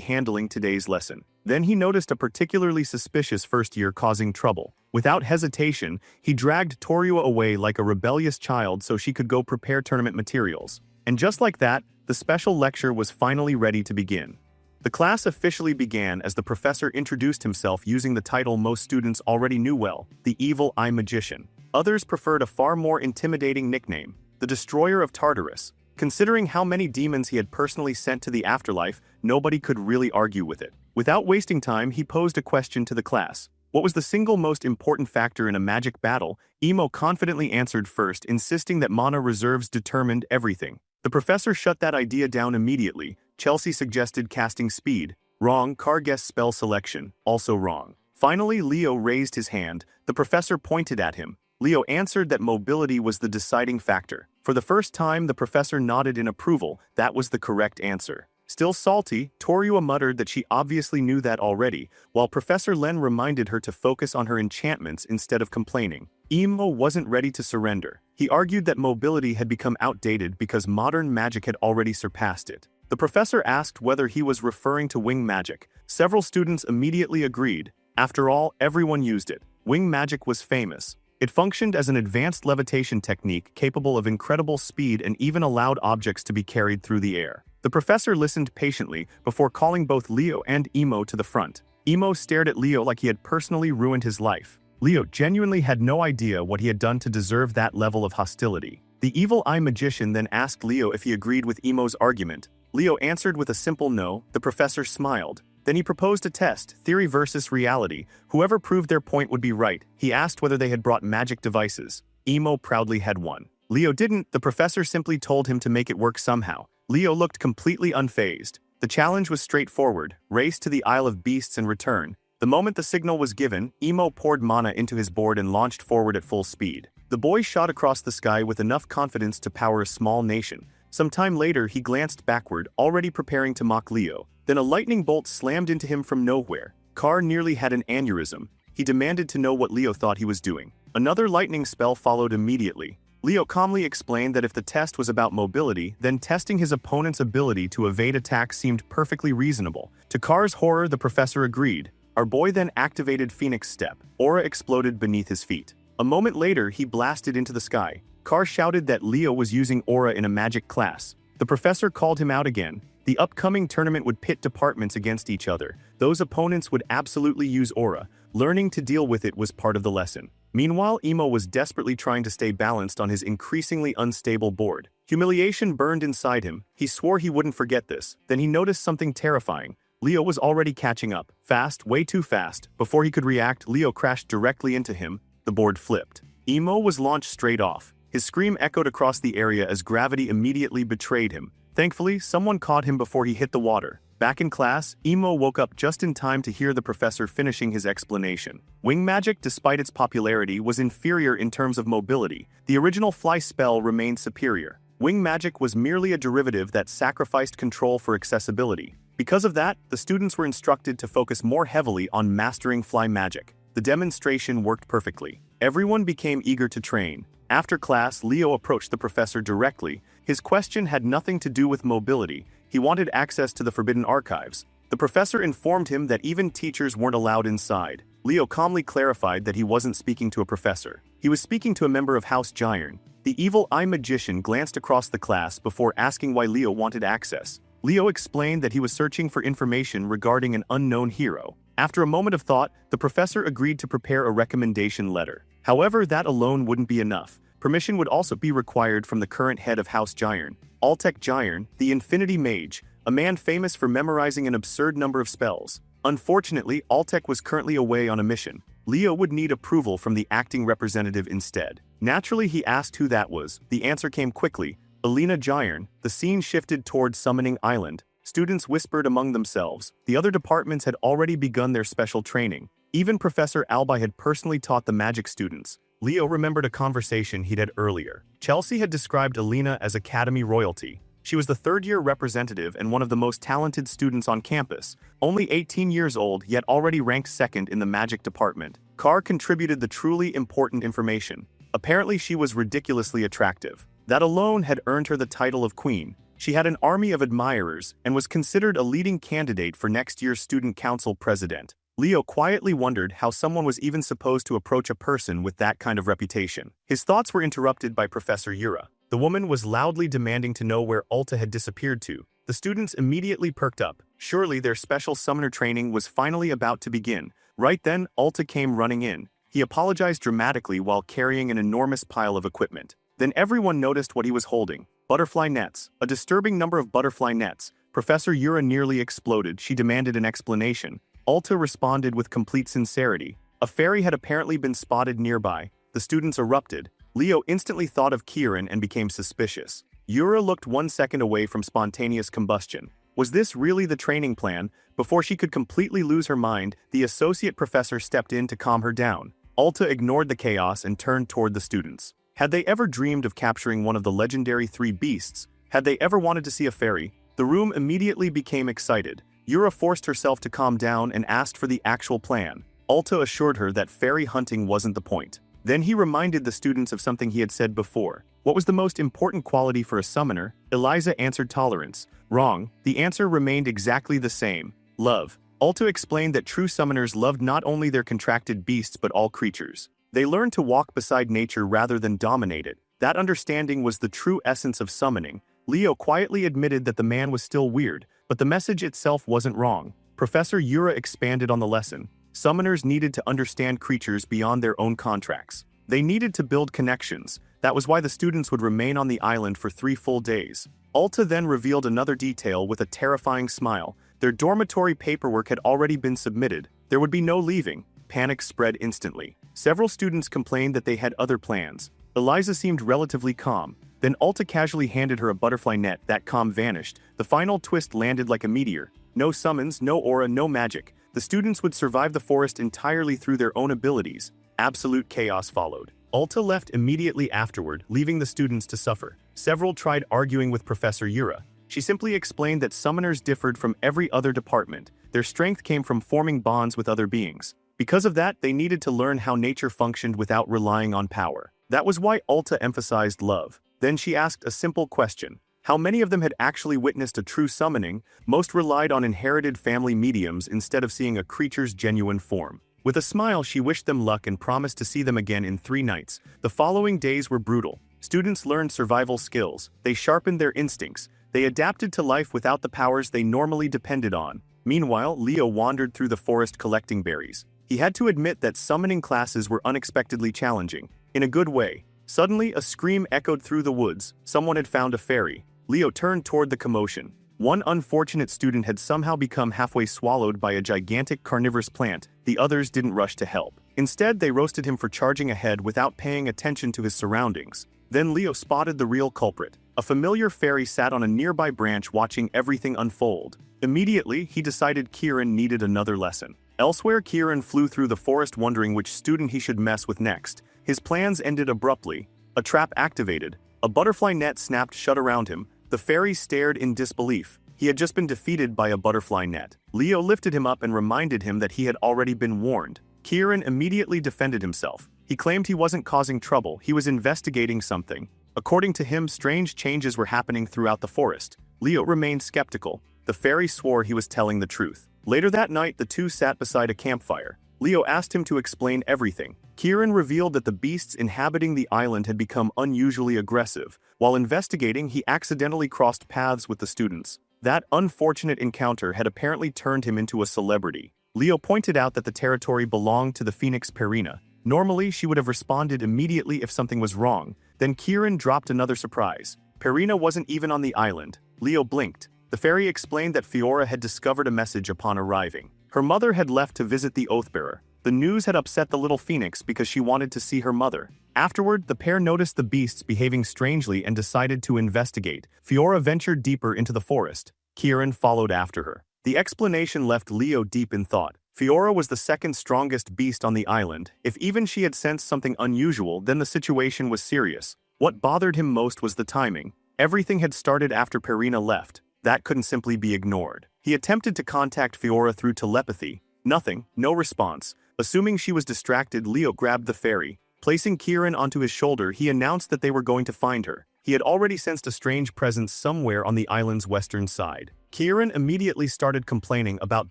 handling today's lesson. Then he noticed a particularly suspicious first year causing trouble. Without hesitation, he dragged Toryua away like a rebellious child so she could go prepare tournament materials. And just like that, the special lecture was finally ready to begin. The class officially began as the professor introduced himself using the title most students already knew well, the Evil Eye Magician. Others preferred a far more intimidating nickname, the Destroyer of Tartarus. Considering how many demons he had personally sent to the afterlife, nobody could really argue with it. Without wasting time, he posed a question to the class. What was the single most important factor in a magic battle? Emo confidently answered first, insisting that mana reserves determined everything. The professor shut that idea down immediately. Chelsea suggested casting speed. Wrong. Car guessed spell selection. Also wrong. Finally, Leo raised his hand. The professor pointed at him. Leo answered that mobility was the deciding factor. For the first time, the professor nodded in approval. That was the correct answer. Still salty, Toryua muttered that she obviously knew that already, while Professor Len reminded her to focus on her enchantments instead of complaining. Emo wasn't ready to surrender. He argued that mobility had become outdated because modern magic had already surpassed it. The professor asked whether he was referring to wing magic. Several students immediately agreed. After all, everyone used it. Wing magic was famous. It functioned as an advanced levitation technique capable of incredible speed and even allowed objects to be carried through the air. The professor listened patiently before calling both Leo and Emo to the front. Emo stared at Leo like he had personally ruined his life. Leo genuinely had no idea what he had done to deserve that level of hostility. The Evil Eye Magician then asked Leo if he agreed with Emo's argument. Leo answered with a simple no. The professor smiled. Then he proposed a test, theory versus reality. Whoever proved their point would be right. He asked whether they had brought magic devices. Emo proudly had one. Leo didn't. The professor simply told him to make it work somehow. Leo looked completely unfazed. The challenge was straightforward. Race to the Isle of Beasts and return. The moment the signal was given, Emo poured mana into his board and launched forward at full speed. The boy shot across the sky with enough confidence to power a small nation. Some time later, he glanced backward, already preparing to mock Leo. Then a lightning bolt slammed into him from nowhere. Carr nearly had an aneurysm. He demanded to know what Leo thought he was doing. Another lightning spell followed immediately. Leo calmly explained that if the test was about mobility, then testing his opponent's ability to evade attacks seemed perfectly reasonable. To Carr's horror, the professor agreed. Our boy then activated Phoenix Step. Aura exploded beneath his feet. A moment later, he blasted into the sky. Carr shouted that Leo was using aura in a magic class. The professor called him out again. The upcoming tournament would pit departments against each other. Those opponents would absolutely use aura. Learning to deal with it was part of the lesson. Meanwhile, Emo was desperately trying to stay balanced on his increasingly unstable board. Humiliation burned inside him. He swore he wouldn't forget this. Then he noticed something terrifying. Leo was already catching up. Fast, way too fast. Before he could react, Leo crashed directly into him. The board flipped. Emo was launched straight off. His scream echoed across the area as gravity immediately betrayed him. Thankfully, someone caught him before he hit the water. Back in class, Emo woke up just in time to hear the professor finishing his explanation. Wing magic, despite its popularity, was inferior in terms of mobility. The original fly spell remained superior. Wing magic was merely a derivative that sacrificed control for accessibility. Because of that, the students were instructed to focus more heavily on mastering fly magic. The demonstration worked perfectly. Everyone became eager to train. After class, Leo approached the professor directly. His question had nothing to do with mobility. He wanted access to the forbidden archives. The professor informed him that even teachers weren't allowed inside. Leo calmly clarified that he wasn't speaking to a professor. He was speaking to a member of House Jiren. The evil eye magician glanced across the class before asking why Leo wanted access. Leo explained that he was searching for information regarding an unknown hero. After a moment of thought, the professor agreed to prepare a recommendation letter. However, that alone wouldn't be enough. Permission would also be required from the current head of House Jiren, Altek Jiren, the Infinity Mage, a man famous for memorizing an absurd number of spells. Unfortunately, Altek was currently away on a mission. Leo would need approval from the acting representative instead. Naturally, he asked who that was. The answer came quickly. Alina Jiren. The scene shifted towards Summoning Island. Students whispered among themselves. The other departments had already begun their special training. Even Professor Albi had personally taught the magic students. Leo remembered a conversation he'd had earlier. Chelsea had described Alina as Academy royalty. She was the third-year representative and one of the most talented students on campus. Only 18 years old, yet already ranked second in the magic department. Carr contributed the truly important information. Apparently, she was ridiculously attractive. That alone had earned her the title of queen. She had an army of admirers and was considered a leading candidate for next year's student council president. Leo quietly wondered how someone was even supposed to approach a person with that kind of reputation. His thoughts were interrupted by Professor Yura. The woman was loudly demanding to know where Alta had disappeared to. The students immediately perked up. Surely their special summoner training was finally about to begin. Right then, Alta came running in. He apologized dramatically while carrying an enormous pile of equipment. Then everyone noticed what he was holding. Butterfly nets. A disturbing number of butterfly nets. Professor Yura nearly exploded. She demanded an explanation. Alta responded with complete sincerity. A fairy had apparently been spotted nearby. The students erupted. Leo instantly thought of Kieran and became suspicious. Yura looked 1 second away from spontaneous combustion. Was this really the training plan? Before she could completely lose her mind, the associate professor stepped in to calm her down. Alta ignored the chaos and turned toward the students. Had they ever dreamed of capturing one of the legendary 3 beasts? Had they ever wanted to see a fairy? The room immediately became excited. Yura forced herself to calm down and asked for the actual plan. Alta assured her that fairy hunting wasn't the point. Then he reminded the students of something he had said before. What was the most important quality for a summoner? Eliza answered tolerance. Wrong. The answer remained exactly the same. Love. Alta explained that true summoners loved not only their contracted beasts but all creatures. They learned to walk beside nature rather than dominate it. That understanding was the true essence of summoning. Leo quietly admitted that the man was still weird, but the message itself wasn't wrong. Professor Yura expanded on the lesson. Summoners needed to understand creatures beyond their own contracts. They needed to build connections. That was why the students would remain on the island for 3 full days. Alta then revealed another detail with a terrifying smile. Their dormitory paperwork had already been submitted. There would be no leaving. Panic spread instantly. Several students complained that they had other plans. Eliza seemed relatively calm. Then Alta casually handed her a butterfly net. That calm vanished. The final twist landed like a meteor. No summons, no aura, no magic. The students would survive the forest entirely through their own abilities. Absolute chaos followed. Alta left immediately afterward, leaving the students to suffer. Several tried arguing with Professor Yura. She simply explained that summoners differed from every other department. Their strength came from forming bonds with other beings. Because of that, they needed to learn how nature functioned without relying on power. That was why Alta emphasized love. Then she asked a simple question. How many of them had actually witnessed a true summoning? Most relied on inherited family mediums instead of seeing a creature's genuine form. With a smile, she wished them luck and promised to see them again in 3 nights. The following days were brutal. Students learned survival skills. They sharpened their instincts. They adapted to life without the powers they normally depended on. Meanwhile, Leo wandered through the forest collecting berries. He had to admit that summoning classes were unexpectedly challenging. In a good way. Suddenly, a scream echoed through the woods. Someone had found a fairy. Leo turned toward the commotion. One unfortunate student had somehow become halfway swallowed by a gigantic carnivorous plant. The others didn't rush to help. Instead, they roasted him for charging ahead without paying attention to his surroundings. Then Leo spotted the real culprit. A familiar fairy sat on a nearby branch watching everything unfold. Immediately, he decided Kieran needed another lesson. Elsewhere, Kieran flew through the forest wondering which student he should mess with next. His plans ended abruptly. A trap activated. A butterfly net snapped shut around him. The fairy stared in disbelief. He had just been defeated by a butterfly net. Leo lifted him up and reminded him that he had already been warned. Kieran immediately defended himself. He claimed he wasn't causing trouble, he was investigating something. According to him, strange changes were happening throughout the forest. Leo remained skeptical. The fairy swore he was telling the truth. Later that night, the two sat beside a campfire. Leo asked him to explain everything. Kieran revealed that the beasts inhabiting the island had become unusually aggressive. While investigating, he accidentally crossed paths with the students. That unfortunate encounter had apparently turned him into a celebrity. Leo pointed out that the territory belonged to the phoenix Perina. Normally, she would have responded immediately if something was wrong. Then Kieran dropped another surprise. Perina wasn't even on the island. Leo blinked. The fairy explained that Fiora had discovered a message upon arriving. Her mother had left to visit the Oathbearer. The news had upset the little phoenix because she wanted to see her mother. Afterward, the pair noticed the beasts behaving strangely and decided to investigate. Fiora ventured deeper into the forest. Kieran followed after her. The explanation left Leo deep in thought. Fiora was the second strongest beast on the island. If even she had sensed something unusual, then the situation was serious. What bothered him most was the timing. Everything had started after Perina left. That couldn't simply be ignored. He attempted to contact Fiora through telepathy. Nothing, no response. Assuming she was distracted, Leo grabbed the fairy. Placing Kieran onto his shoulder, he announced that they were going to find her. He had already sensed a strange presence somewhere on the island's western side. Kieran immediately started complaining about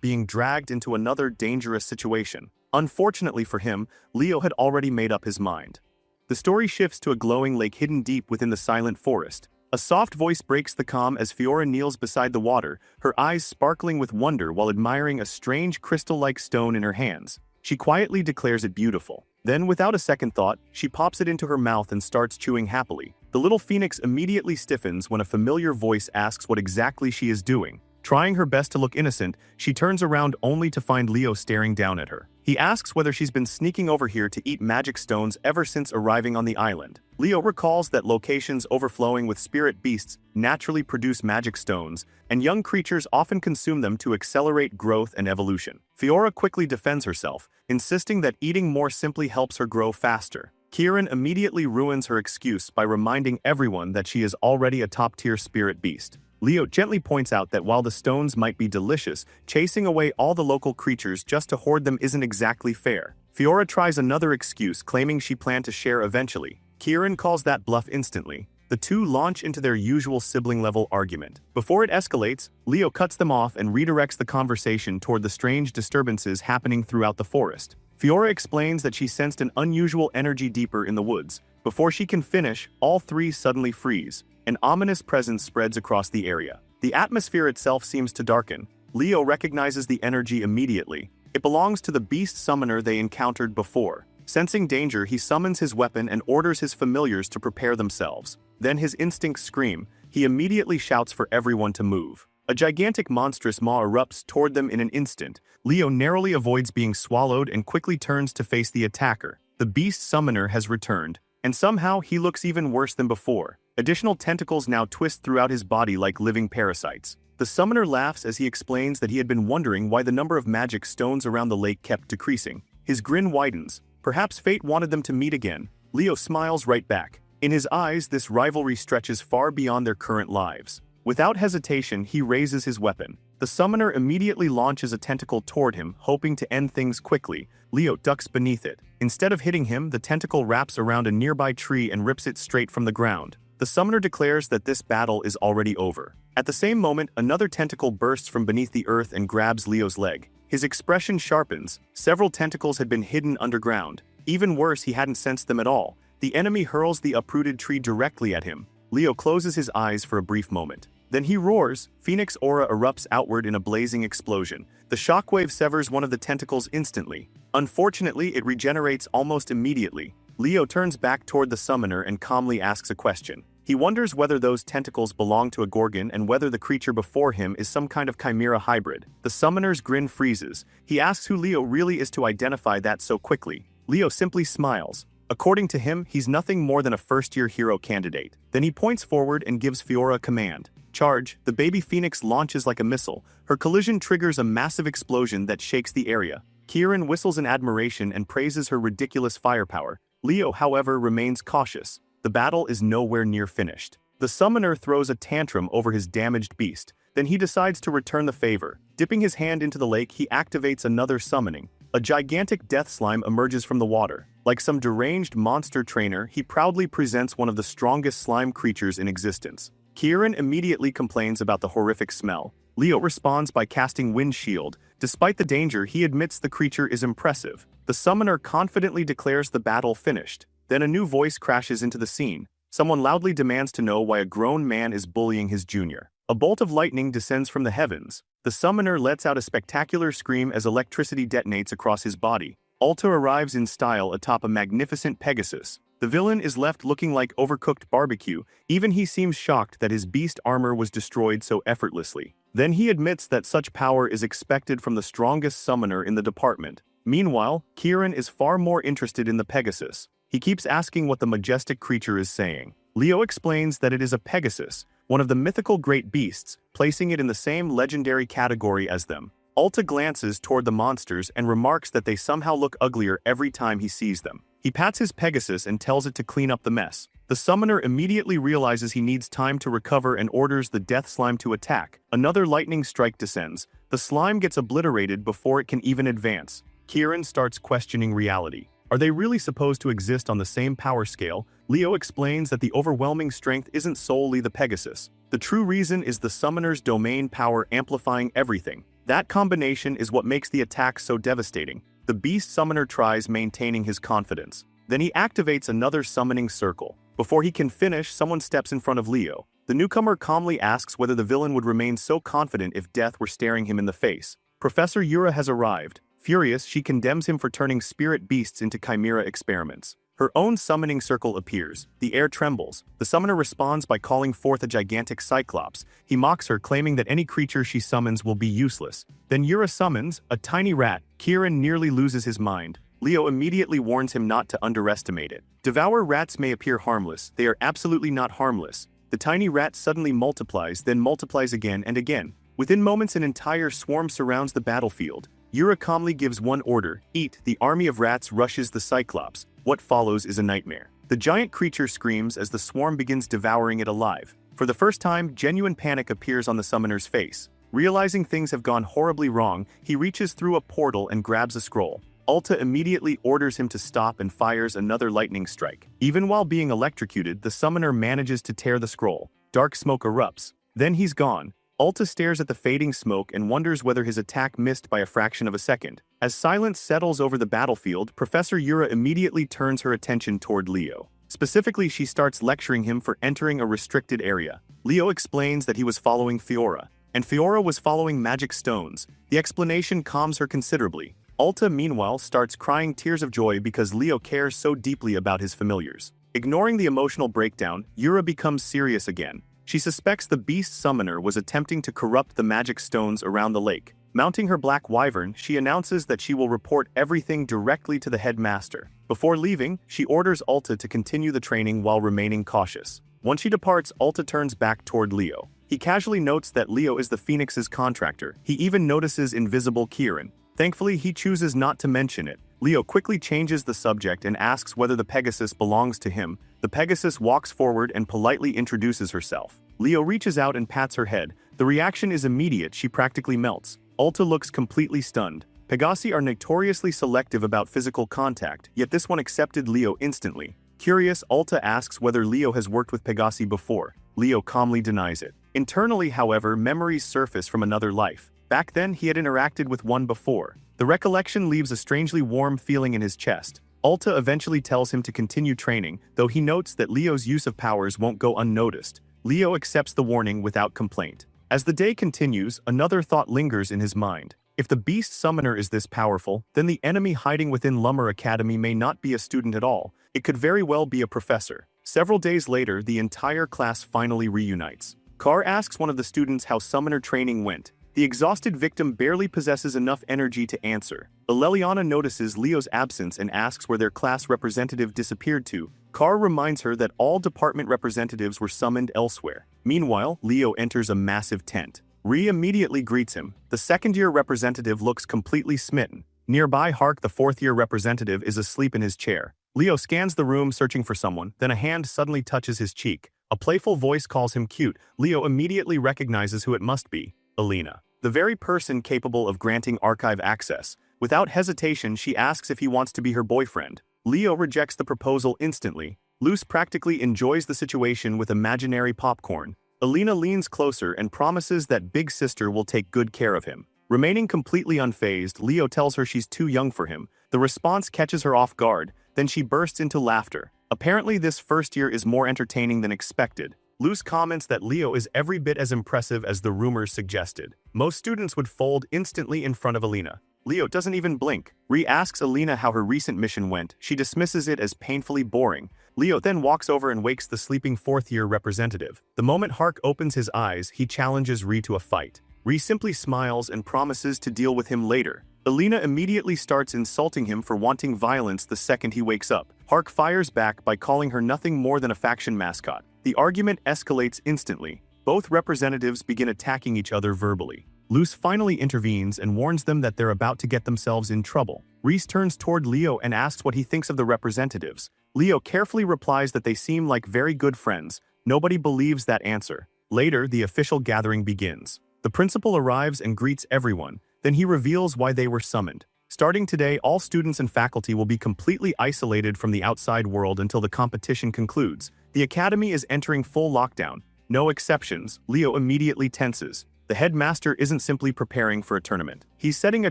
being dragged into another dangerous situation. Unfortunately for him, Leo had already made up his mind. The story shifts to a glowing lake hidden deep within the silent forest. A soft voice breaks the calm as Fiora kneels beside the water, her eyes sparkling with wonder while admiring a strange crystal-like stone in her hands. She quietly declares it beautiful. Then, without a second thought, she pops it into her mouth and starts chewing happily. The little phoenix immediately stiffens when a familiar voice asks what exactly she is doing. Trying her best to look innocent, she turns around only to find Leo staring down at her. He asks whether she's been sneaking over here to eat magic stones ever since arriving on the island. Leo recalls that locations overflowing with spirit beasts naturally produce magic stones, and young creatures often consume them to accelerate growth and evolution. Fiora quickly defends herself, insisting that eating more simply helps her grow faster. Kieran immediately ruins her excuse by reminding everyone that she is already a top-tier spirit beast. Leo gently points out that while the stones might be delicious, chasing away all the local creatures just to hoard them isn't exactly fair. Fiora tries another excuse, claiming she planned to share eventually. Kieran calls that bluff instantly. The two launch into their usual sibling-level argument. Before it escalates, Leo cuts them off and redirects the conversation toward the strange disturbances happening throughout the forest. Fiora explains that she sensed an unusual energy deeper in the woods. Before she can finish, all three suddenly freeze. An ominous presence spreads across the area. The atmosphere itself seems to darken. Leo recognizes the energy immediately. It belongs to the beast summoner they encountered before. Sensing danger, he summons his weapon and orders his familiars to prepare themselves. Then his instincts scream. He immediately shouts for everyone to move. A gigantic monstrous maw erupts toward them in an instant. Leo narrowly avoids being swallowed and quickly turns to face the attacker. The beast summoner has returned, and somehow he looks even worse than before. Additional tentacles now twist throughout his body like living parasites. The summoner laughs as he explains that he had been wondering why the number of magic stones around the lake kept decreasing. His grin widens. Perhaps fate wanted them to meet again. Leo smiles right back. In his eyes, this rivalry stretches far beyond their current lives. Without hesitation, he raises his weapon. The summoner immediately launches a tentacle toward him, hoping to end things quickly. Leo ducks beneath it. Instead of hitting him, the tentacle wraps around a nearby tree and rips it straight from the ground. The summoner declares that this battle is already over. At the same moment, another tentacle bursts from beneath the earth and grabs Leo's leg. His expression sharpens. Several tentacles had been hidden underground. Even worse, he hadn't sensed them at all. The enemy hurls the uprooted tree directly at him. Leo closes his eyes for a brief moment. Then he roars. Phoenix aura erupts outward in a blazing explosion. The shockwave severs one of the tentacles instantly. Unfortunately, it regenerates almost immediately. Leo turns back toward the summoner and calmly asks a question. He wonders whether those tentacles belong to a gorgon and whether the creature before him is some kind of chimera hybrid. The summoner's grin freezes. He asks who Leo really is to identify that so quickly. Leo simply smiles. According to him, he's nothing more than a first-year hero candidate. Then he points forward and gives Fiora a command. Charge. The baby phoenix launches like a missile. Her collision triggers a massive explosion that shakes the area. Kieran whistles in admiration and praises her ridiculous firepower. Leo, however, remains cautious. the battle is nowhere near finished. The summoner throws a tantrum over his damaged beast, then he decides to return the favor. Dipping his hand into the lake, he activates another summoning. A gigantic death slime emerges from the water. Like some deranged monster trainer, he proudly presents one of the strongest slime creatures in existence. Kieran immediately complains about the horrific smell. Leo responds by casting Wind Shield. Despite the danger, he admits the creature is impressive. The summoner confidently declares the battle finished. Then a new voice crashes into the scene. Someone loudly demands to know why a grown man is bullying his junior. A bolt of lightning descends from the heavens. The summoner lets out a spectacular scream as electricity detonates across his body. Alta arrives in style atop a magnificent Pegasus. The villain is left looking like overcooked barbecue. Even he seems shocked that his beast armor was destroyed so effortlessly. Then he admits that such power is expected from the strongest summoner in the department. Meanwhile, Kieran is far more interested in the Pegasus. He keeps asking what the majestic creature is saying. Leo explains that it is a Pegasus, one of the mythical great beasts, placing it in the same legendary category as them. Alta glances toward the monsters and remarks that they somehow look uglier every time he sees them. He pats his Pegasus and tells it to clean up the mess. The summoner immediately realizes he needs time to recover and orders the death slime to attack. Another lightning strike descends. The slime gets obliterated before it can even advance. Kieran starts questioning reality. Are they really supposed to exist on the same power scale? Leo explains that the overwhelming strength isn't solely the Pegasus. The true reason is the summoner's domain power amplifying everything. That combination is what makes the attack so devastating. The beast summoner tries maintaining his confidence. Then he activates another summoning circle. Before he can finish, someone steps in front of Leo. The newcomer calmly asks whether the villain would remain so confident if death were staring him in the face. Professor Yura has arrived. Furious, she condemns him for turning spirit beasts into chimera experiments. Her own summoning circle appears. The air trembles. The summoner responds by calling forth a gigantic cyclops. He mocks her, claiming that any creature she summons will be useless. Then Yura summons a tiny rat. Kieran nearly loses his mind. Leo immediately warns him not to underestimate it. Devour rats may appear harmless. They are absolutely not harmless. The tiny rat suddenly multiplies, then multiplies again and again. Within moments, an entire swarm surrounds the battlefield. Yura calmly gives one order: eat. The army of rats rushes the Cyclops. What follows is a nightmare. The giant creature screams as the swarm begins devouring it alive. For the first time, genuine panic appears on the summoner's face. Realizing things have gone horribly wrong, he reaches through a portal and grabs a scroll. Alta immediately orders him to stop and fires another lightning strike. Even while being electrocuted, the summoner manages to tear the scroll. Dark smoke erupts. Then he's gone. Alta stares at the fading smoke and wonders whether his attack missed by a fraction of a second. As silence settles over the battlefield, Professor Yura immediately turns her attention toward Leo. Specifically, she starts lecturing him for entering a restricted area. Leo explains that he was following Fiora, and Fiora was following magic stones. The explanation calms her considerably. Alta, meanwhile, starts crying tears of joy because Leo cares so deeply about his familiars. Ignoring the emotional breakdown, Yura becomes serious again. She suspects the beast summoner was attempting to corrupt the magic stones around the lake. Mounting her black wyvern, she announces that she will report everything directly to the headmaster. Before leaving, she orders Alta to continue the training while remaining cautious. Once she departs, Alta turns back toward Leo. He casually notes that Leo is the Phoenix's contractor. He even notices invisible Kieran. Thankfully, he chooses not to mention it. Leo quickly changes the subject and asks whether the Pegasus belongs to him. The Pegasus walks forward and politely introduces herself. Leo reaches out and pats her head. The reaction is immediate, she practically melts. Alta looks completely stunned. Pegasi are notoriously selective about physical contact, yet this one accepted Leo instantly. Curious, Alta asks whether Leo has worked with Pegasi before. Leo calmly denies it. Internally, however, memories surface from another life. Back then, he had interacted with one before. The recollection leaves a strangely warm feeling in his chest. Alta eventually tells him to continue training, though he notes that Leo's use of powers won't go unnoticed. Leo accepts the warning without complaint. As the day continues, another thought lingers in his mind. If the beast summoner is this powerful, then the enemy hiding within Lumber Academy may not be a student at all. It could very well be a professor. Several days later, the entire class finally reunites. Carr asks one of the students how summoner training went. The exhausted victim barely possesses enough energy to answer. Leliana notices Leo's absence and asks where their class representative disappeared to. Carr reminds her that all department representatives were summoned elsewhere. Meanwhile, Leo enters a massive tent. Ree immediately greets him. The second-year representative looks completely smitten. Nearby, Hark, the fourth-year representative, is asleep in his chair. Leo scans the room searching for someone, then a hand suddenly touches his cheek. A playful voice calls him cute. Leo immediately recognizes who it must be, Alina, the very person capable of granting archive access. Without hesitation, she asks if he wants to be her boyfriend. Leo rejects the proposal instantly. Luz practically enjoys the situation with imaginary popcorn. Alina leans closer and promises that Big Sister will take good care of him. Remaining completely unfazed, Leo tells her she's too young for him. The response catches her off guard, then she bursts into laughter. Apparently this first year is more entertaining than expected. Luz comments that Leo is every bit as impressive as the rumors suggested. Most students would fold instantly in front of Alina. Leo doesn't even blink. Ree asks Alina how her recent mission went. She dismisses it as painfully boring. Leo then walks over and wakes the sleeping fourth-year representative. The moment Hark opens his eyes, he challenges Ree to a fight. Ree simply smiles and promises to deal with him later. Alina immediately starts insulting him for wanting violence the second he wakes up. Hark fires back by calling her nothing more than a faction mascot. The argument escalates instantly. Both representatives begin attacking each other verbally. Luz finally intervenes and warns them that they're about to get themselves in trouble. Reese turns toward Leo and asks what he thinks of the representatives. Leo carefully replies that they seem like very good friends. Nobody believes that answer. Later, the official gathering begins. The principal arrives and greets everyone. Then he reveals why they were summoned. Starting today, all students and faculty will be completely isolated from the outside world until the competition concludes. The academy is entering full lockdown. No exceptions. Leo immediately tenses. The headmaster isn't simply preparing for a tournament. He's setting a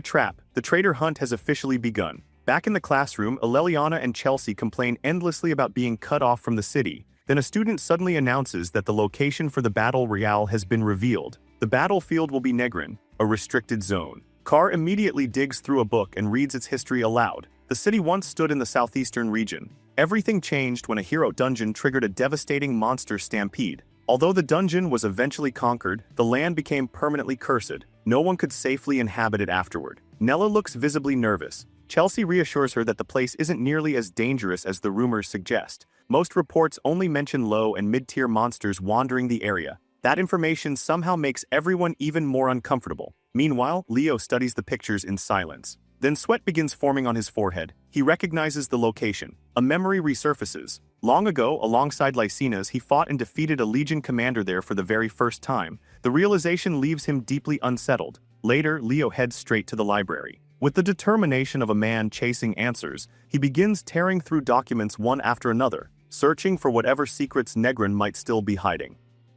trap. The traitor hunt has officially begun. Back in the classroom, Aleliana and Chelsea complain endlessly about being cut off from the city. Then a student suddenly announces that the location for the battle royale has been revealed. The battlefield will be Negrin, a restricted zone. Carr immediately digs through a book and reads its history aloud. The city once stood in the southeastern region. Everything changed when a hero dungeon triggered a devastating monster stampede. Although the dungeon was eventually conquered, the land became permanently cursed. No one could safely inhabit it afterward. Nella looks visibly nervous. Chelsea reassures her that the place isn't nearly as dangerous as the rumors suggest. Most reports only mention low and mid-tier monsters wandering the area. That information somehow makes everyone even more uncomfortable. Meanwhile, Leo studies the pictures in silence. Then sweat begins forming on his forehead. He recognizes the location. A memory resurfaces. Long ago, alongside Lycinas, he fought and defeated a Legion commander there for the very first time. The realization leaves him deeply unsettled. Later, Leo heads straight to the library. With the determination of a man chasing answers, he begins tearing through documents one after another, searching for whatever secrets Negrin might still be hiding.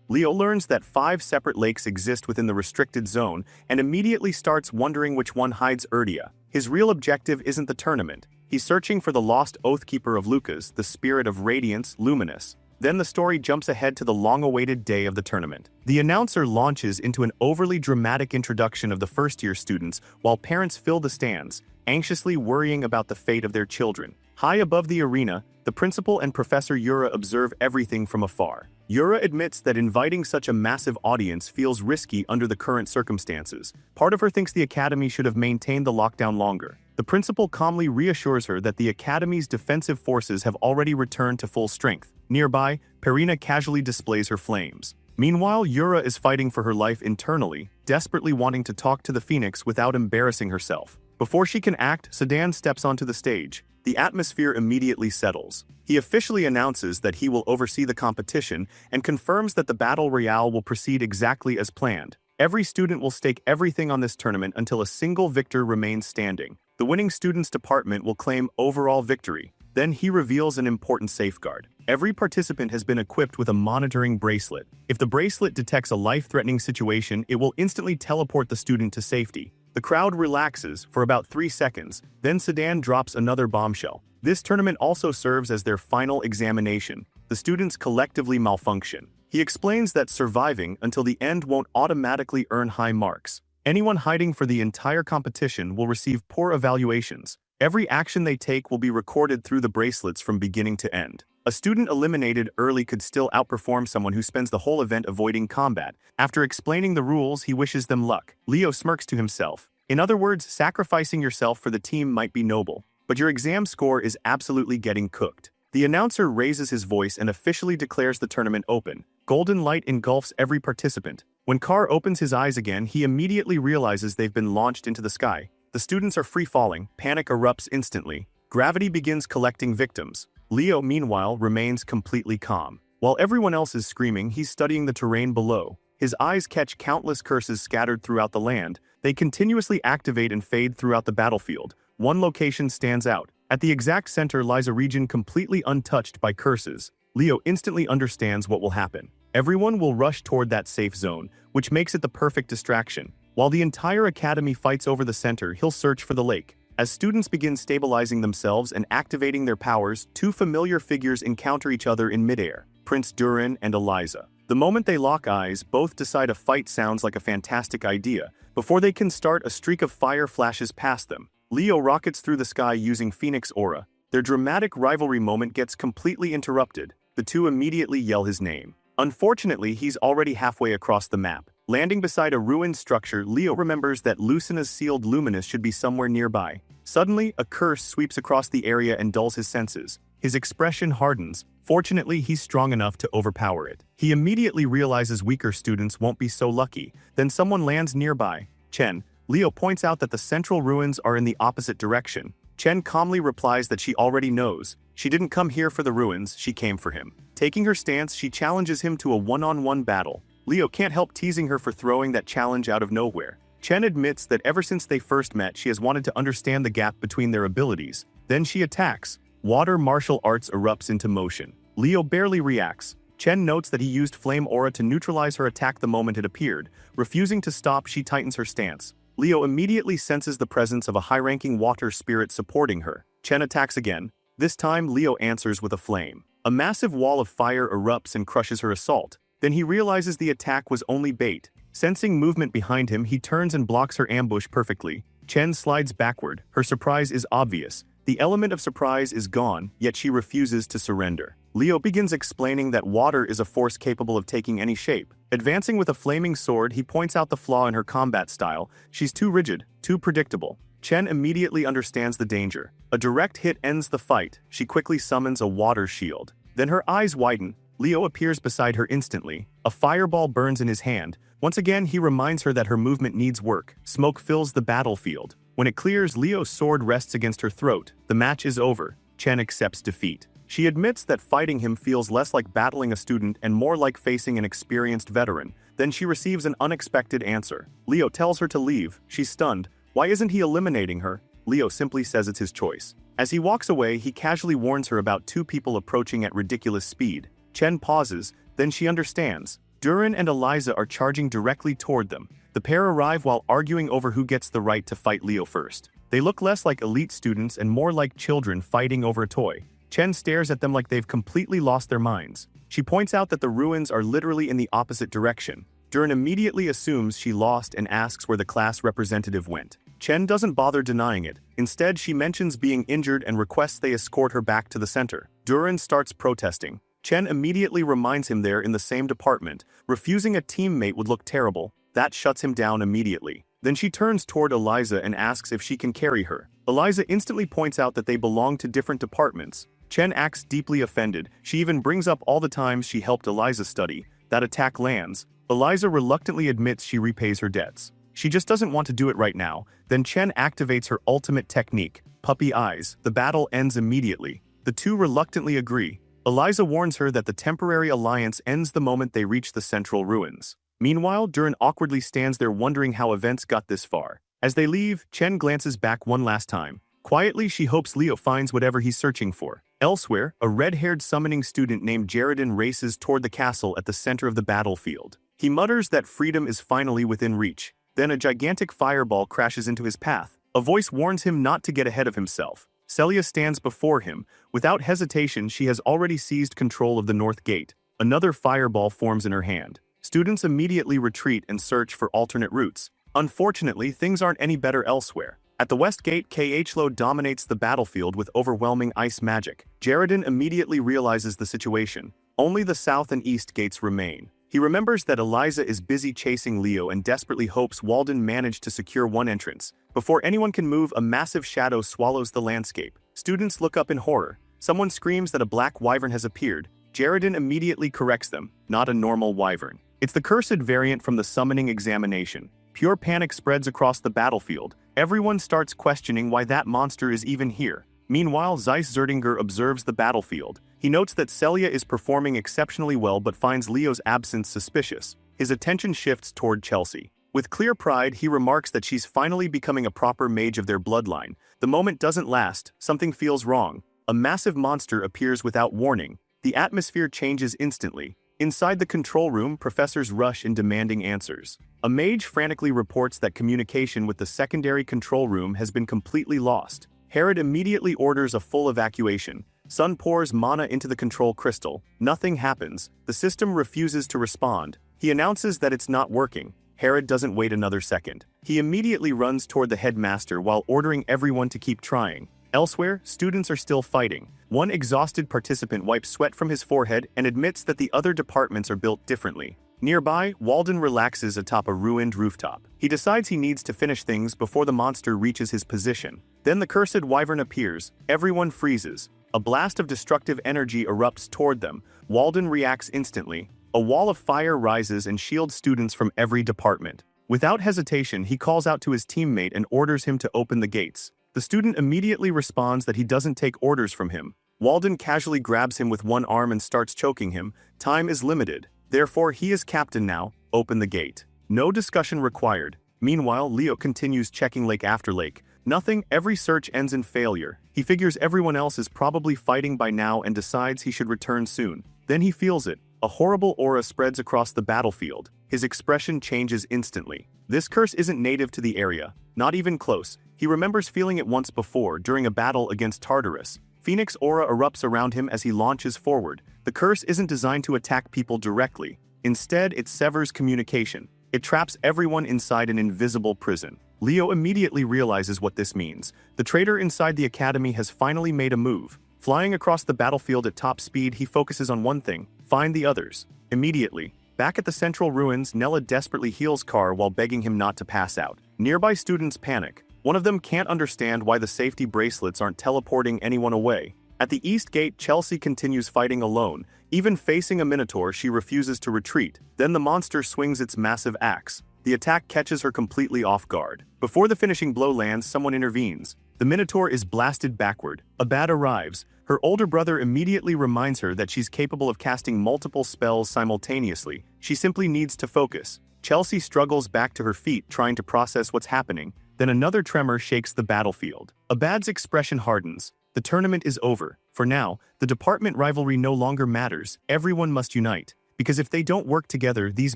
Leo learns that 5 separate lakes exist within the restricted zone and immediately starts wondering which one hides Erdia. His real objective isn't the tournament. He's searching for the lost Oathkeeper of Lucas, the spirit of radiance, Luminous. Then the story jumps ahead to the long-awaited day of the tournament. The announcer launches into an overly dramatic introduction of the first-year students while parents fill the stands, anxiously worrying about the fate of their children. High above the arena, the principal and Professor Yura observe everything from afar. Yura admits that inviting such a massive audience feels risky under the current circumstances. Part of her thinks the academy should have maintained the lockdown longer. The principal calmly reassures her that the academy's defensive forces have already returned to full strength. Nearby, Perina casually displays her flames. Meanwhile, Yura is fighting for her life internally, desperately wanting to talk to the Phoenix without embarrassing herself. Before she can act, Sedan steps onto the stage. The atmosphere immediately settles. He officially announces that he will oversee the competition and confirms that the Battle Royale will proceed exactly as planned. Every student will stake everything on this tournament until a single victor remains standing. The winning students department will claim overall victory. Then he reveals an important safeguard. Every participant has been equipped with a monitoring bracelet. If the bracelet detects a life-threatening situation, it will instantly teleport the student to safety. The crowd relaxes for about 3 seconds, then Sedan drops another bombshell. This tournament also serves as their final examination. The students collectively malfunction. He explains that surviving until the end won't automatically earn high marks. Anyone hiding for the entire competition will receive poor evaluations. Every action they take will be recorded through the bracelets from beginning to end. A student eliminated early could still outperform someone who spends the whole event avoiding combat. After explaining the rules, he wishes them luck. Leo smirks to himself. In other words, sacrificing yourself for the team might be noble, but your exam score is absolutely getting cooked. The announcer raises his voice and officially declares the tournament open. Golden light engulfs every participant. When Carr opens his eyes again, he immediately realizes they've been launched into the sky. The students are free-falling. Panic erupts instantly. Gravity begins collecting victims. Leo, meanwhile, remains completely calm. While everyone else is screaming, he's studying the terrain below. His eyes catch countless curses scattered throughout the land. They continuously activate and fade throughout the battlefield. One location stands out. At the exact center lies a region completely untouched by curses. Leo instantly understands what will happen. Everyone will rush toward that safe zone, which makes it the perfect distraction. While the entire academy fights over the center, he'll search for the lake. As students begin stabilizing themselves and activating their powers, two familiar figures encounter each other in midair, Prince Durin and Eliza. The moment they lock eyes, both decide a fight sounds like a fantastic idea. Before they can start, a streak of fire flashes past them. Leo rockets through the sky using Phoenix Aura. Their dramatic rivalry moment gets completely interrupted. The two immediately yell his name. Unfortunately, he's already halfway across the map. Landing beside a ruined structure, Leo remembers that Lucina's sealed Luminous should be somewhere nearby. Suddenly, a curse sweeps across the area and dulls his senses. His expression hardens. Fortunately, he's strong enough to overpower it. He immediately realizes weaker students won't be so lucky. Then someone lands nearby. Chen. Leo points out that the central ruins are in the opposite direction. Chen calmly replies that she already knows. She didn't come here for the ruins, she came for him. Taking her stance, she challenges him to a one-on-one battle. Leo can't help teasing her for throwing that challenge out of nowhere. Chen admits that ever since they first met, she has wanted to understand the gap between their abilities. Then she attacks. Water martial arts erupts into motion. Leo barely reacts. Chen notes that he used Flame Aura to neutralize her attack the moment it appeared. Refusing to stop, she tightens her stance. Leo immediately senses the presence of a high-ranking water spirit supporting her. Chen attacks again. This time, Leo answers with a flame. A massive wall of fire erupts and crushes her assault. Then he realizes the attack was only bait. Sensing movement behind him, he turns and blocks her ambush perfectly. Chen slides backward. Her surprise is obvious. The element of surprise is gone, yet she refuses to surrender. Leo begins explaining that water is a force capable of taking any shape. Advancing with a flaming sword, he points out the flaw in her combat style. She's too rigid, too predictable. Chen immediately understands the danger. A direct hit ends the fight. She quickly summons a water shield. Then her eyes widen. Leo appears beside her instantly. A fireball burns in his hand. Once again, he reminds her that her movement needs work. Smoke fills the battlefield. When it clears, Leo's sword rests against her throat. The match is over. Chen accepts defeat. She admits that fighting him feels less like battling a student and more like facing an experienced veteran. Then she receives an unexpected answer. Leo tells her to leave. She's stunned. Why isn't he eliminating her? Leo simply says it's his choice. As he walks away, he casually warns her about two people approaching at ridiculous speed. Chen pauses, then she understands. Durin and Eliza are charging directly toward them. The pair arrive while arguing over who gets the right to fight Leo first. They look less like elite students and more like children fighting over a toy. Chen stares at them like they've completely lost their minds. She points out that the ruins are literally in the opposite direction. Durin immediately assumes she lost and asks where the class representative went. Chen doesn't bother denying it. Instead, she mentions being injured and requests they escort her back to the center. Durin starts protesting. Chen immediately reminds him they're in the same department. Refusing a teammate would look terrible. That shuts him down immediately. Then she turns toward Eliza and asks if she can carry her. Eliza instantly points out that they belong to different departments. Chen acts deeply offended. She even brings up all the times she helped Eliza study. That attack lands. Eliza reluctantly admits she repays her debts. She just doesn't want to do it right now. Then Chen activates her ultimate technique, Puppy Eyes. The battle ends immediately. The two reluctantly agree. Eliza warns her that the temporary alliance ends the moment they reach the central ruins. Meanwhile, Durin awkwardly stands there wondering how events got this far. As they leave, Chen glances back one last time. Quietly, she hopes Leo finds whatever he's searching for. Elsewhere, a red-haired summoning student named Jaredin races toward the castle at the center of the battlefield. He mutters that freedom is finally within reach. Then a gigantic fireball crashes into his path. A voice warns him not to get ahead of himself. Celia stands before him. Without hesitation, she has already seized control of the north gate. Another fireball forms in her hand. Students immediately retreat and search for alternate routes. Unfortunately, things aren't any better elsewhere. At the west gate, Yahello dominates the battlefield with overwhelming ice magic. Jaredin immediately realizes the situation. Only the south and east gates remain. He remembers that Eliza is busy chasing Leo and desperately hopes Walden managed to secure one entrance. Before anyone can move, a massive shadow swallows the landscape. Students look up in horror. Someone screams that a black wyvern has appeared. Jaredin immediately corrects them, not a normal wyvern. It's the cursed variant from the summoning examination. Pure panic spreads across the battlefield. Everyone starts questioning why that monster is even here. Meanwhile, Zeiss Zerdinger observes the battlefield. He notes that Celia is performing exceptionally well but finds Leo's absence suspicious. His attention shifts toward Chelsea. With clear pride, he remarks that she's finally becoming a proper mage of their bloodline. The moment doesn't last, something feels wrong. A massive monster appears without warning. The atmosphere changes instantly. Inside the control room, professors rush in demanding answers. A mage frantically reports that communication with the secondary control room has been completely lost. Herod immediately orders a full evacuation. Sun pours mana into the control crystal. Nothing happens. The system refuses to respond. He announces that it's not working. Herod doesn't wait another second. He immediately runs toward the headmaster while ordering everyone to keep trying. Elsewhere, students are still fighting. One exhausted participant wipes sweat from his forehead and admits that the other departments are built differently. Nearby, Walden relaxes atop a ruined rooftop. He decides he needs to finish things before the monster reaches his position. Then the cursed wyvern appears. Everyone freezes. A blast of destructive energy erupts toward them. Walden reacts instantly. A wall of fire rises and shields students from every department. Without hesitation, he calls out to his teammate and orders him to open the gates. The student immediately responds that he doesn't take orders from him. Walden casually grabs him with one arm and starts choking him. Time is limited. Therefore, he is captain now. Open the gate. No discussion required. Meanwhile, Leo continues checking lake after lake. Nothing, every search ends in failure. He figures everyone else is probably fighting by now and decides he should return soon. Then he feels it. A horrible aura spreads across the battlefield. His expression changes instantly. This curse isn't native to the area. Not even close. He remembers feeling it once before, during a battle against Tartarus. Phoenix aura erupts around him as he launches forward. The curse isn't designed to attack people directly. Instead, it severs communication. It traps everyone inside an invisible prison. Leo immediately realizes what this means. The traitor inside the academy has finally made a move. Flying across the battlefield at top speed, he focuses on one thing: find the others. Immediately, back at the central ruins, Nella desperately heals Carr while begging him not to pass out. Nearby students panic. One of them can't understand why the safety bracelets aren't teleporting anyone away. At the east gate, Chelsea continues fighting alone. Even facing a minotaur, she refuses to retreat. Then the monster swings its massive axe. The attack catches her completely off guard. Before the finishing blow lands, someone intervenes. The minotaur is blasted backward. Abad arrives. Her older brother immediately reminds her that she's capable of casting multiple spells simultaneously. She simply needs to focus. Chelsea struggles back to her feet, trying to process what's happening. Then another tremor shakes the battlefield. Abad's expression hardens. The tournament is over. For now, the department rivalry no longer matters. Everyone must unite. Because if they don't work together, these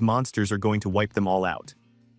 monsters are going to wipe them all out.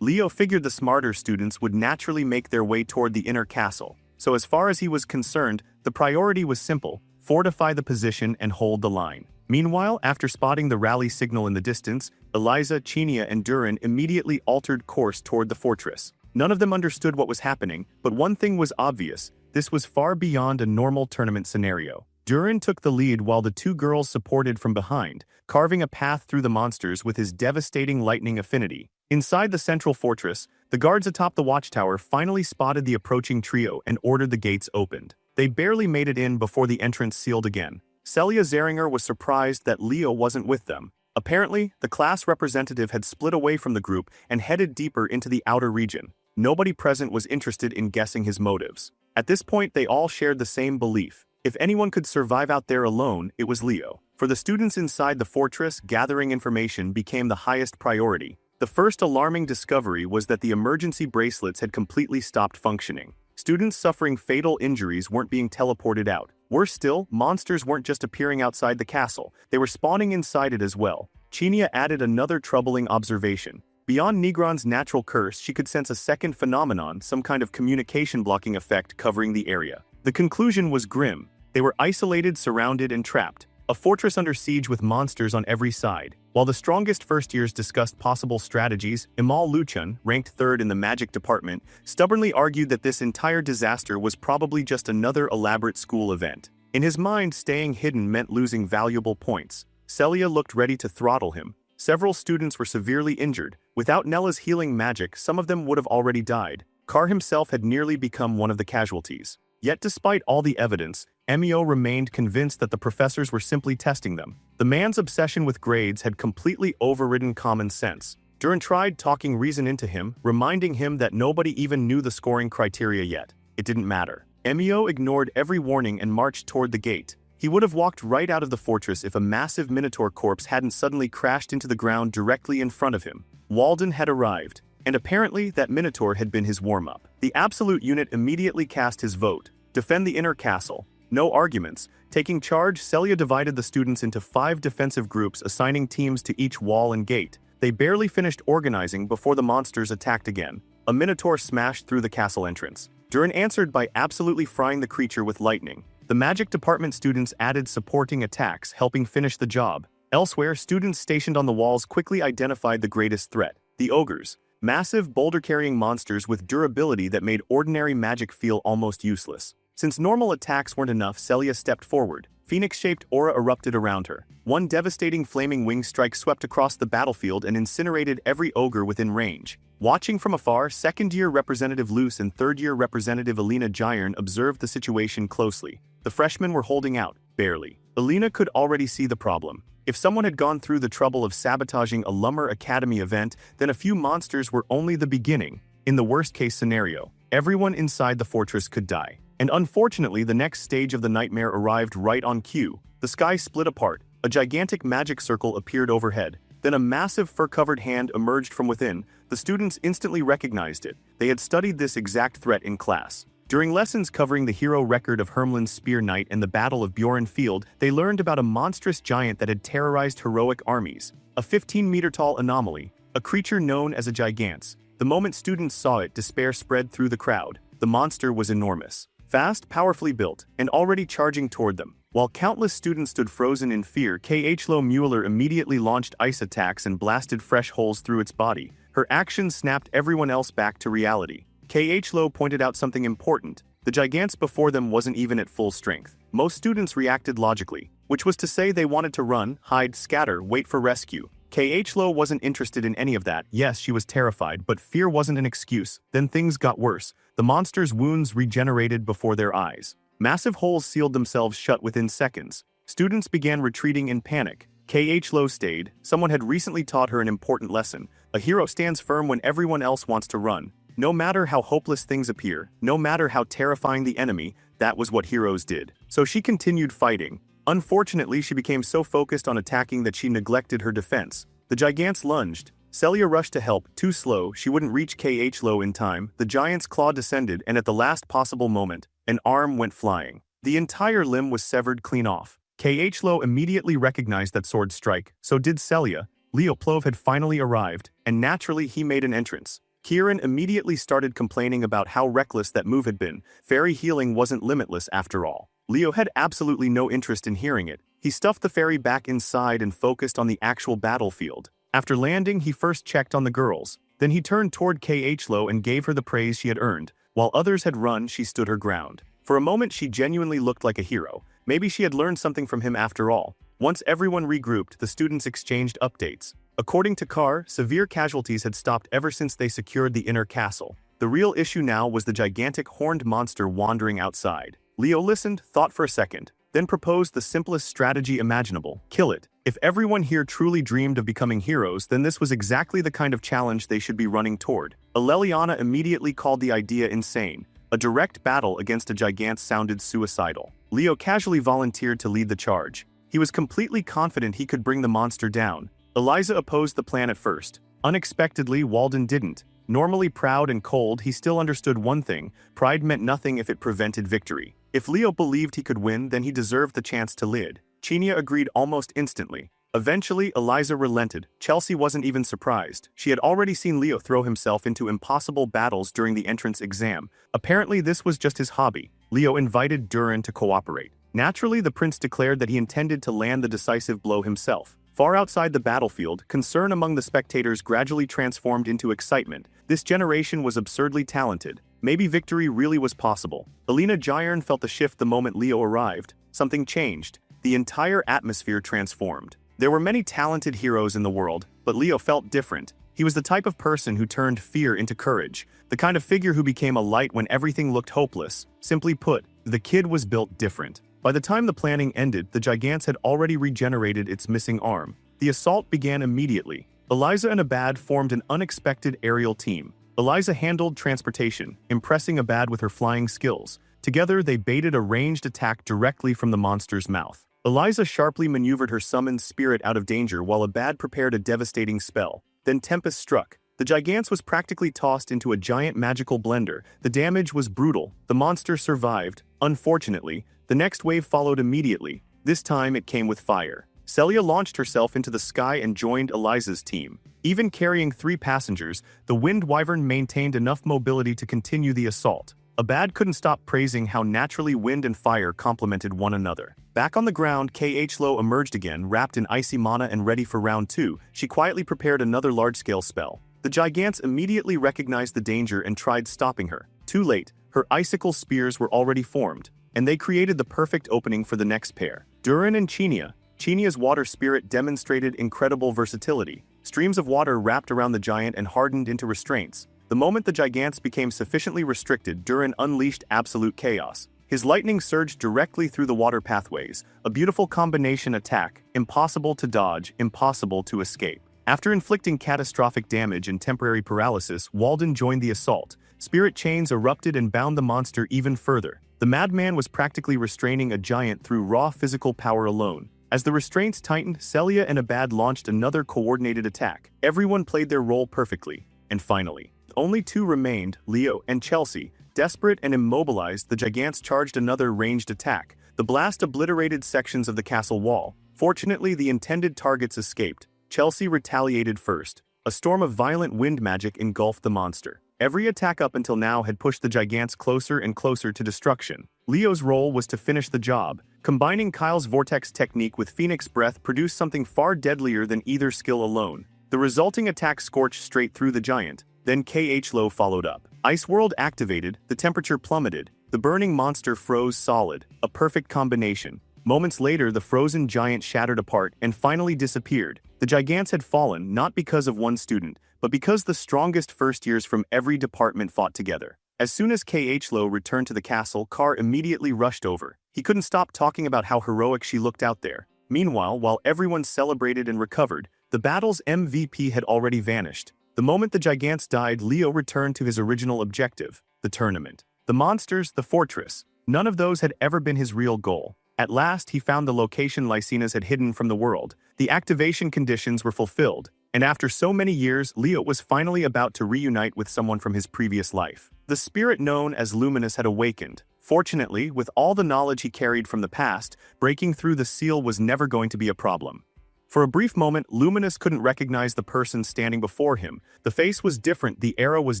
Leo figured the smarter students would naturally make their way toward the inner castle. So as far as he was concerned, the priority was simple: fortify the position and hold the line. Meanwhile, after spotting the rally signal in the distance, Eliza, Chinia, and Durin immediately altered course toward the fortress. None of them understood what was happening, but one thing was obvious: this was far beyond a normal tournament scenario. Durin took the lead while the two girls supported from behind, carving a path through the monsters with his devastating lightning affinity. Inside the central fortress, the guards atop the watchtower finally spotted the approaching trio and ordered the gates opened. They barely made it in before the entrance sealed again. Celia Zeringer was surprised that Leo wasn't with them. Apparently, the class representative had split away from the group and headed deeper into the outer region. Nobody present was interested in guessing his motives. At this point, they all shared the same belief. If anyone could survive out there alone, it was Leo. For the students inside the fortress, gathering information became the highest priority. The first alarming discovery was that the emergency bracelets had completely stopped functioning. Students suffering fatal injuries weren't being teleported out. Worse still, monsters weren't just appearing outside the castle, they were spawning inside it as well. Chinia added another troubling observation. Beyond Nigron's natural curse, she could sense a second phenomenon, some kind of communication blocking effect covering the area. The conclusion was grim. They were isolated, surrounded, and trapped. A fortress under siege with monsters on every side. While the strongest first-years discussed possible strategies, Imal Luchan, ranked third in the magic department, stubbornly argued that this entire disaster was probably just another elaborate school event. In his mind, staying hidden meant losing valuable points. Celia looked ready to throttle him. Several students were severely injured. Without Nella's healing magic, some of them would have already died. Carr himself had nearly become one of the casualties. Yet despite all the evidence, Emio remained convinced that the professors were simply testing them. The man's obsession with grades had completely overridden common sense. Durin tried talking reason into him, reminding him that nobody even knew the scoring criteria yet. It didn't matter. Emio ignored every warning and marched toward the gate. He would have walked right out of the fortress if a massive minotaur corpse hadn't suddenly crashed into the ground directly in front of him. Walden had arrived, and apparently that minotaur had been his warm-up. The Absolute unit immediately cast his vote: defend the inner castle. No arguments. Taking charge, Celia divided the students into 5 defensive groups, assigning teams to each wall and gate. They barely finished organizing before the monsters attacked again. A minotaur smashed through the castle entrance. Durin answered by absolutely frying the creature with lightning. The magic department students added supporting attacks, helping finish the job. Elsewhere, students stationed on the walls quickly identified the greatest threat: the ogres. Massive, boulder-carrying monsters with durability that made ordinary magic feel almost useless. Since normal attacks weren't enough, Celia stepped forward. Phoenix-shaped aura erupted around her. One devastating flaming wing strike swept across the battlefield and incinerated every ogre within range. Watching from afar, second-year Representative Luce and third-year Representative Alina Gyern observed the situation closely. The freshmen were holding out, barely. Alina could already see the problem. If someone had gone through the trouble of sabotaging a Lumber Academy event, then a few monsters were only the beginning. In the worst-case scenario, everyone inside the fortress could die. And unfortunately, the next stage of the nightmare arrived right on cue. The sky split apart. A gigantic magic circle appeared overhead. Then a massive fur-covered hand emerged from within. The students instantly recognized it. They had studied this exact threat in class. During lessons covering the hero record of Hermlin's Spear Knight and the Battle of Bjorn Field, they learned about a monstrous giant that had terrorized heroic armies. A 15-meter-tall anomaly, a creature known as a gigance. The moment students saw it, despair spread through the crowd. The monster was enormous. Fast, powerfully built, and already charging toward them. While countless students stood frozen in fear, Yahello Mueller immediately launched ice attacks and blasted fresh holes through its body. Her actions snapped everyone else back to reality. Yahello pointed out something important. The gigance before them wasn't even at full strength. Most students reacted logically, which was to say they wanted to run, hide, scatter, wait for rescue. Yahello wasn't interested in any of that. Yes, she was terrified, but fear wasn't an excuse. Then things got worse. The monster's wounds regenerated before their eyes. Massive holes sealed themselves shut within seconds. Students began retreating in panic. Yahello stayed. Someone had recently taught her an important lesson. A hero stands firm when everyone else wants to run. No matter how hopeless things appear, no matter how terrifying the enemy, that was what heroes did. So she continued fighting. Unfortunately, she became so focused on attacking that she neglected her defense. The gigants lunged. Celia rushed to help. Too slow, she wouldn't reach Yahello in time. The giant's claw descended, and at the last possible moment, an arm went flying. The entire limb was severed clean off. Yahello immediately recognized that sword strike. So did Celia. Leoplov had finally arrived, and naturally he made an entrance. Kieran immediately started complaining about how reckless that move had been. Fairy healing wasn't limitless after all. Leo had absolutely no interest in hearing it. He stuffed the fairy back inside and focused on the actual battlefield. After landing, he first checked on the girls. Then he turned toward Yahello and gave her the praise she had earned. While others had run, she stood her ground. For a moment, she genuinely looked like a hero. Maybe she had learned something from him after all. Once everyone regrouped, the students exchanged updates. According to Carr, severe casualties had stopped ever since they secured the inner castle. The real issue now was the gigantic horned monster wandering outside. Leo listened, thought for a second, then proposed the simplest strategy imaginable: kill it. If everyone here truly dreamed of becoming heroes, then this was exactly the kind of challenge they should be running toward. Aleliana immediately called the idea insane. A direct battle against a gigant sounded suicidal. Leo casually volunteered to lead the charge. He was completely confident he could bring the monster down. Eliza opposed the plan at first. Unexpectedly, Walden didn't. Normally proud and cold, he still understood one thing: pride meant nothing if it prevented victory. If Leo believed he could win, then he deserved the chance to lead. Chinia agreed almost instantly. Eventually, Eliza relented. Chelsea wasn't even surprised. She had already seen Leo throw himself into impossible battles during the entrance exam. Apparently, this was just his hobby. Leo invited Durin to cooperate. Naturally, the prince declared that he intended to land the decisive blow himself. Far outside the battlefield, concern among the spectators gradually transformed into excitement. This generation was absurdly talented. Maybe victory really was possible. Alina Gyern felt the shift the moment Leo arrived. Something changed. The entire atmosphere transformed. There were many talented heroes in the world, but Leo felt different. He was the type of person who turned fear into courage, the kind of figure who became a light when everything looked hopeless. Simply put, the kid was built different. By the time the planning ended, the gigants had already regenerated its missing arm. The assault began immediately. Eliza and Abad formed an unexpected aerial team. Eliza handled transportation, impressing Abad with her flying skills. Together, they baited a ranged attack directly from the monster's mouth. Eliza sharply maneuvered her summoned spirit out of danger while Abad prepared a devastating spell. Then Tempest struck. The Gigance was practically tossed into a giant magical blender. The damage was brutal. The monster survived. Unfortunately, the next wave followed immediately. This time it came with fire. Celia launched herself into the sky and joined Eliza's team. Even carrying 3 passengers, the Wind Wyvern maintained enough mobility to continue the assault. Abad couldn't stop praising how naturally wind and fire complemented one another. Back on the ground, Yahello emerged again, wrapped in icy mana and ready for round 2. She quietly prepared another large-scale spell. The Gigance immediately recognized the danger and tried stopping her. Too late, her icicle spears were already formed, and they created the perfect opening for the next pair. Durin and Chinia. Chinia's water spirit demonstrated incredible versatility. Streams of water wrapped around the giant and hardened into restraints. The moment the Gigance became sufficiently restricted, Durin unleashed absolute chaos. His lightning surged directly through the water pathways, a beautiful combination attack, impossible to dodge, impossible to escape. After inflicting catastrophic damage and temporary paralysis, Walden joined the assault. Spirit chains erupted and bound the monster even further. The madman was practically restraining a giant through raw physical power alone. As the restraints tightened, Celia and Abad launched another coordinated attack. Everyone played their role perfectly. And finally, only 2 remained, Leo and Chelsea. Desperate and immobilized, the Gigance charged another ranged attack. The blast obliterated sections of the castle wall. Fortunately, the intended targets escaped. Chelsea retaliated first. A storm of violent wind magic engulfed the monster. Every attack up until now had pushed the Gigance closer and closer to destruction. Leo's role was to finish the job. Combining Kyle's vortex technique with Phoenix Breath produced something far deadlier than either skill alone. The resulting attack scorched straight through the giant. Then Yahello followed up. Ice World activated, the temperature plummeted. The burning monster froze solid, a perfect combination. Moments later, the frozen giant shattered apart and finally disappeared. The Gigance had fallen not because of one student, but because the strongest first years from every department fought together. As soon as Yahello returned to the castle, Carr immediately rushed over. He couldn't stop talking about how heroic she looked out there. Meanwhile, while everyone celebrated and recovered, the battle's MVP had already vanished. The moment the Gigance died, Leo returned to his original objective, the tournament. The monsters, the fortress. None of those had ever been his real goal. At last, he found the location Lycinas had hidden from the world. The activation conditions were fulfilled, and after so many years, Leo was finally about to reunite with someone from his previous life. The spirit known as Luminous had awakened. Fortunately, with all the knowledge he carried from the past, breaking through the seal was never going to be a problem. For a brief moment, Luminous couldn't recognize the person standing before him. The face was different, the era was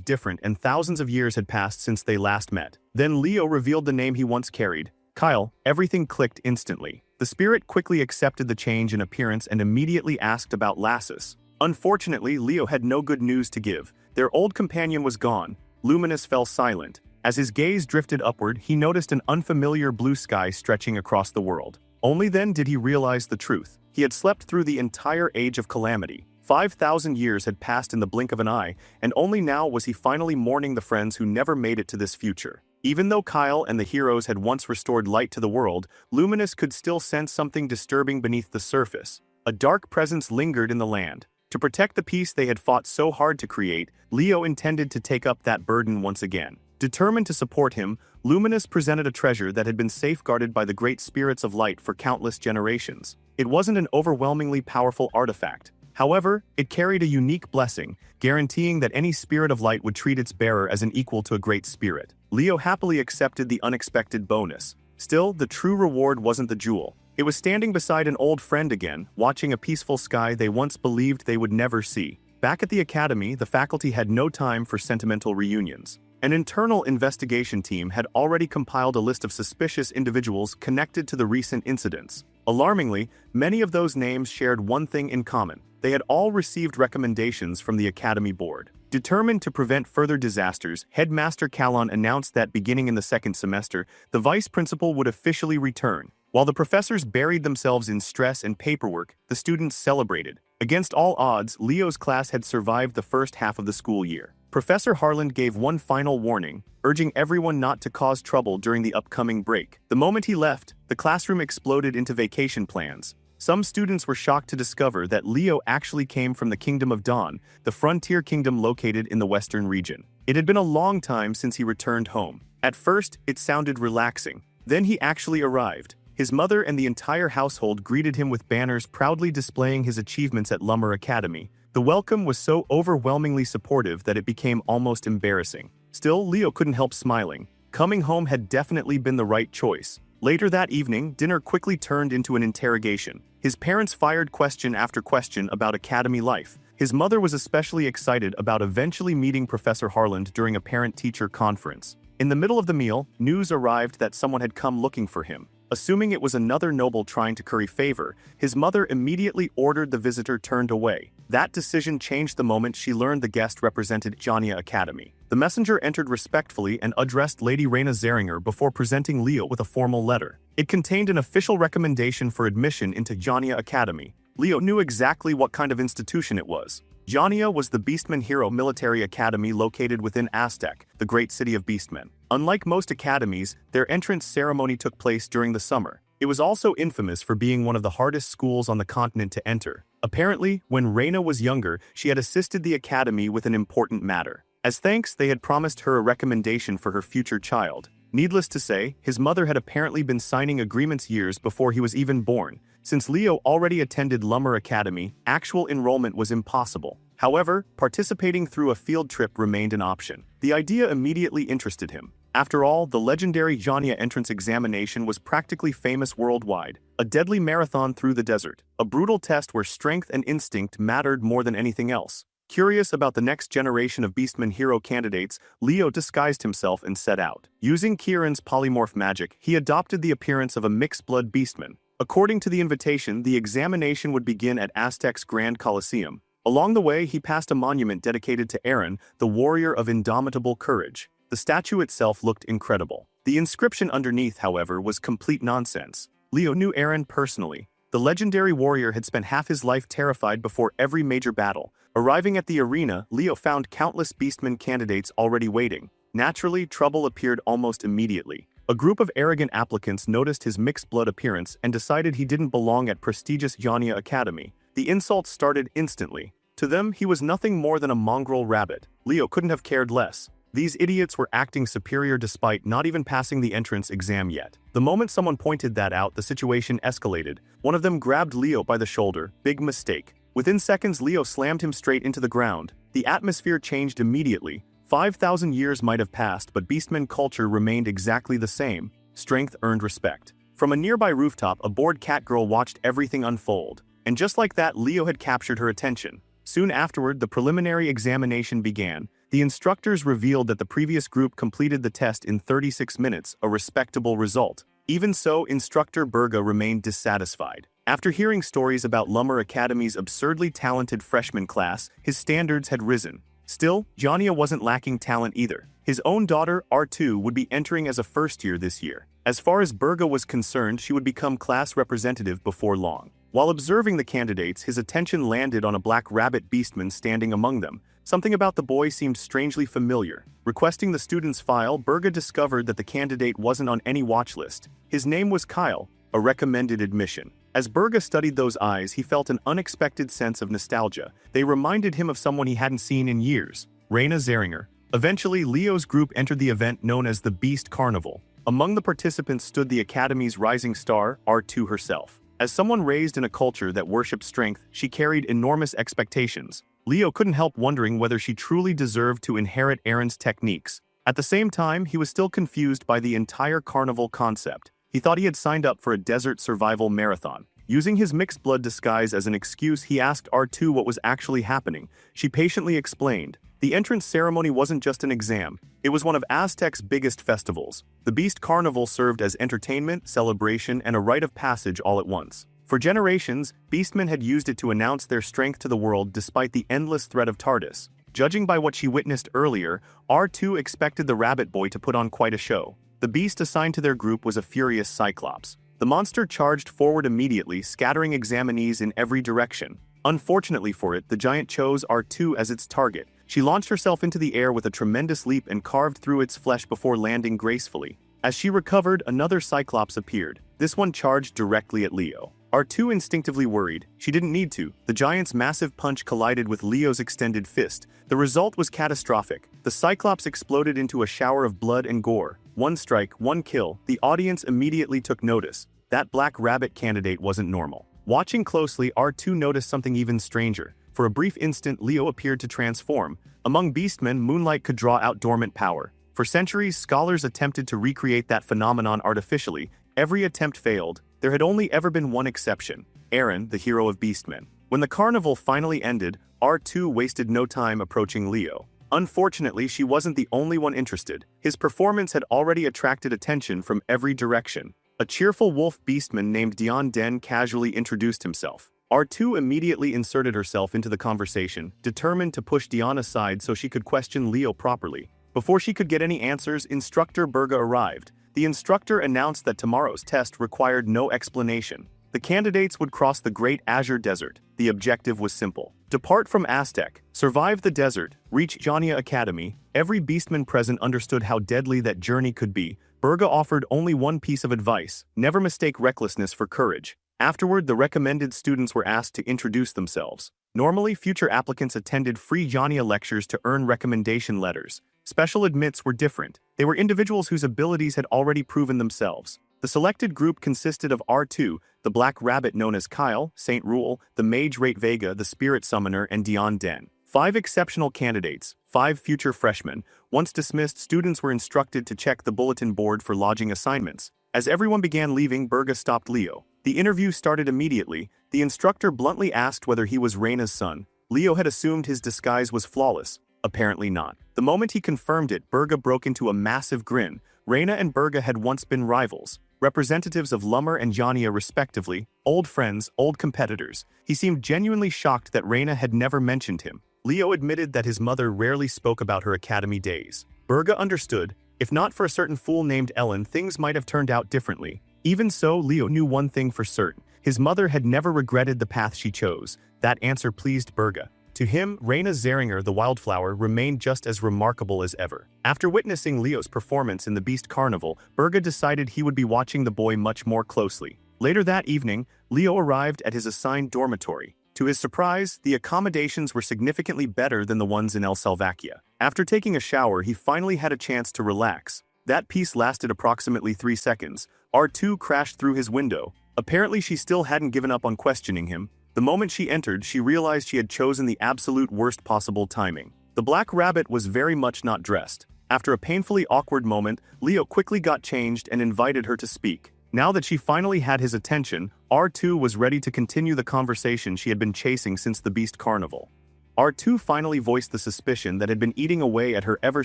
different, and thousands of years had passed since they last met. Then Leo revealed the name he once carried. Kyle. Everything clicked instantly. The spirit quickly accepted the change in appearance and immediately asked about Lassus. Unfortunately, Leo had no good news to give. Their old companion was gone. Luminous fell silent. As his gaze drifted upward, he noticed an unfamiliar blue sky stretching across the world. Only then did he realize the truth. He had slept through the entire age of calamity. 5,000 years had passed in the blink of an eye, and only now was he finally mourning the friends who never made it to this future. Even though Kyle and the heroes had once restored light to the world, Luminous could still sense something disturbing beneath the surface. A dark presence lingered in the land. To protect the peace they had fought so hard to create, Leo intended to take up that burden once again. Determined to support him, Luminous presented a treasure that had been safeguarded by the great spirits of light for countless generations. It wasn't an overwhelmingly powerful artifact. However, it carried a unique blessing, guaranteeing that any spirit of light would treat its bearer as an equal to a great spirit. Leo happily accepted the unexpected bonus. Still, the true reward wasn't the jewel. It was standing beside an old friend again, watching a peaceful sky they once believed they would never see. Back at the academy, the faculty had no time for sentimental reunions. An internal investigation team had already compiled a list of suspicious individuals connected to the recent incidents. Alarmingly, many of those names shared one thing in common. They had all received recommendations from the Academy Board. Determined to prevent further disasters, Headmaster Calon announced that beginning in the second semester, the Vice Principal would officially return. While the professors buried themselves in stress and paperwork, the students celebrated. Against all odds, Leo's class had survived the first half of the school year. Professor Harland gave one final warning, urging everyone not to cause trouble during the upcoming break. The moment he left, the classroom exploded into vacation plans. Some students were shocked to discover that Leo actually came from the Kingdom of Dawn, the frontier kingdom located in the western region. It had been a long time since he returned home. At first, it sounded relaxing. Then he actually arrived. His mother and the entire household greeted him with banners proudly displaying his achievements at Manhwa Academy. The welcome was so overwhelmingly supportive that it became almost embarrassing. Still, Leo couldn't help smiling. Coming home had definitely been the right choice. Later that evening, dinner quickly turned into an interrogation. His parents fired question after question about academy life. His mother was especially excited about eventually meeting Professor Harland during a parent-teacher conference. In the middle of the meal, news arrived that someone had come looking for him. Assuming it was another noble trying to curry favor, his mother immediately ordered the visitor turned away. That decision changed the moment she learned the guest represented Janya Academy. The messenger entered respectfully and addressed Lady Raina Zeringer before presenting Leo with a formal letter. It contained an official recommendation for admission into Janya Academy. Leo knew exactly what kind of institution it was. Janya was the Beastmen Hero Military Academy located within Aztec, the great city of Beastmen. Unlike most academies, their entrance ceremony took place during the summer. It was also infamous for being one of the hardest schools on the continent to enter. Apparently, when Reina was younger, she had assisted the academy with an important matter. As thanks, they had promised her a recommendation for her future child. Needless to say, his mother had apparently been signing agreements years before he was even born. Since Leo already attended Manhwa Academy, actual enrollment was impossible. However, participating through a field trip remained an option. The idea immediately interested him. After all, the legendary Janya entrance examination was practically famous worldwide. A deadly marathon through the desert. A brutal test where strength and instinct mattered more than anything else. Curious about the next generation of Beastmen hero candidates, Leo disguised himself and set out. Using Kieran's polymorph magic, he adopted the appearance of a mixed-blood Beastman. According to the invitation, the examination would begin at Aztec's Grand Colosseum. Along the way, he passed a monument dedicated to Aaron, the warrior of indomitable courage. The statue itself looked incredible. The inscription underneath, however, was complete nonsense. Leo knew Aaron personally. The legendary warrior had spent half his life terrified before every major battle. Arriving at the arena, Leo found countless Beastmen candidates already waiting. Naturally, trouble appeared almost immediately. A group of arrogant applicants noticed his mixed-blood appearance and decided he didn't belong at prestigious Janya Academy. The insults started instantly. To them, he was nothing more than a mongrel rabbit. Leo couldn't have cared less. These idiots were acting superior despite not even passing the entrance exam yet. The moment someone pointed that out, the situation escalated. One of them grabbed Leo by the shoulder. Big mistake. Within seconds, Leo slammed him straight into the ground. The atmosphere changed immediately. 5,000 years might have passed, but Beastmen culture remained exactly the same. Strength earned respect. From a nearby rooftop, a bored cat girl watched everything unfold. And just like that, Leo had captured her attention. Soon afterward, the preliminary examination began. The instructors revealed that the previous group completed the test in 36 minutes, a respectable result. Even so, instructor Berga remained dissatisfied. After hearing stories about Manhwa Academy's absurdly talented freshman class, his standards had risen. Still, Janya wasn't lacking talent either. His own daughter, R2, would be entering as a first year this year. As far as Berga was concerned, she would become class representative before long. While observing the candidates, his attention landed on a black rabbit beastman standing among them. Something about the boy seemed strangely familiar. Requesting the student's file, Berga discovered that the candidate wasn't on any watch list. His name was Kyle, a recommended admission. As Berga studied those eyes, he felt an unexpected sense of nostalgia. They reminded him of someone he hadn't seen in years, Raina Zeringer. Eventually, Leo's group entered the event known as the Beast Carnival. Among the participants stood the Academy's rising star, R2 herself. As someone raised in a culture that worshipped strength, she carried enormous expectations. Leo couldn't help wondering whether she truly deserved to inherit Aaron's techniques. At the same time, he was still confused by the entire carnival concept. He thought he had signed up for a desert survival marathon. Using his mixed blood disguise as an excuse, he asked R2 what was actually happening. She patiently explained. The entrance ceremony wasn't just an exam. It was one of Aztec's biggest festivals. The Beast Carnival served as entertainment, celebration, and a rite of passage all at once. For generations, Beastmen had used it to announce their strength to the world despite the endless threat of TARDIS. Judging by what she witnessed earlier, R2 expected the rabbit boy to put on quite a show. The beast assigned to their group was a furious Cyclops. The monster charged forward immediately, scattering examinees in every direction. Unfortunately for it, the giant chose R2 as its target. She launched herself into the air with a tremendous leap and carved through its flesh before landing gracefully. As she recovered, another Cyclops appeared. This one charged directly at Leo. R2 instinctively worried. She didn't need to. The giant's massive punch collided with Leo's extended fist. The result was catastrophic. The Cyclops exploded into a shower of blood and gore. one strike, one kill, the audience immediately took notice. That black rabbit candidate wasn't normal. Watching closely, R2 noticed something even stranger. For a brief instant, Leo appeared to transform. Among beastmen, moonlight could draw out dormant power. For centuries, scholars attempted to recreate that phenomenon artificially. Every attempt failed. There had only ever been one exception: Eren, the hero of beastmen. When the carnival finally ended, R2 wasted no time approaching Leo. Unfortunately, she wasn't the only one interested. His performance had already attracted attention from every direction. A cheerful wolf beastman named Dion Den casually introduced himself. R2 immediately inserted herself into the conversation, determined to push Dion aside so she could question Leo properly. Before she could get any answers, Instructor Burga arrived. The instructor announced that tomorrow's test required no explanation. The candidates would cross the Great Azure Desert. The objective was simple: depart from Aztec, survive the desert, reach Jania Academy. Every beastman present understood how deadly that journey could be. Burga offered only one piece of advice: never mistake recklessness for courage. Afterward, the recommended students were asked to introduce themselves. Normally, future applicants attended free Jania lectures to earn recommendation letters. Special admits were different. They were individuals whose abilities had already proven themselves. The selected group consisted of R2, the black rabbit known as Kyle, Saint Rule, the mage Rate Vega, the spirit summoner, and Dion Den. 5 exceptional candidates, 5 future freshmen. Once dismissed, students were instructed to check the bulletin board for lodging assignments. As everyone began leaving, Burga stopped Leo. The interview started immediately. The instructor bluntly asked whether he was Reina's son. Leo had assumed his disguise was flawless. Apparently not. The moment he confirmed it, Burga broke into a massive grin. Reina and Burga had once been rivals, representatives of Lummer and Jania respectively, old friends, old competitors. He seemed genuinely shocked that Reina had never mentioned him. Leo admitted that his mother rarely spoke about her academy days. Burga understood. If not for a certain fool named Ellen, things might have turned out differently. Even so, Leo knew one thing for certain: his mother had never regretted the path she chose. That answer pleased Burga. To him, Reina Zeringer, the wildflower, remained just as remarkable as ever. After witnessing Leo's performance in the Beast Carnival, Burga decided he would be watching the boy much more closely. Later that evening, Leo arrived at his assigned dormitory. To his surprise, the accommodations were significantly better than the ones in El Salvakia. After taking a shower, he finally had a chance to relax. That piece lasted approximately 3 seconds. R2 crashed through his window. Apparently, she still hadn't given up on questioning him. The moment she entered, she realized she had chosen the absolute worst possible timing. The black rabbit was very much not dressed. After a painfully awkward moment, Leo quickly got changed and invited her to speak. Now that she finally had his attention, R2 was ready to continue the conversation she had been chasing since the Beast Carnival. R2 finally voiced the suspicion that had been eating away at her ever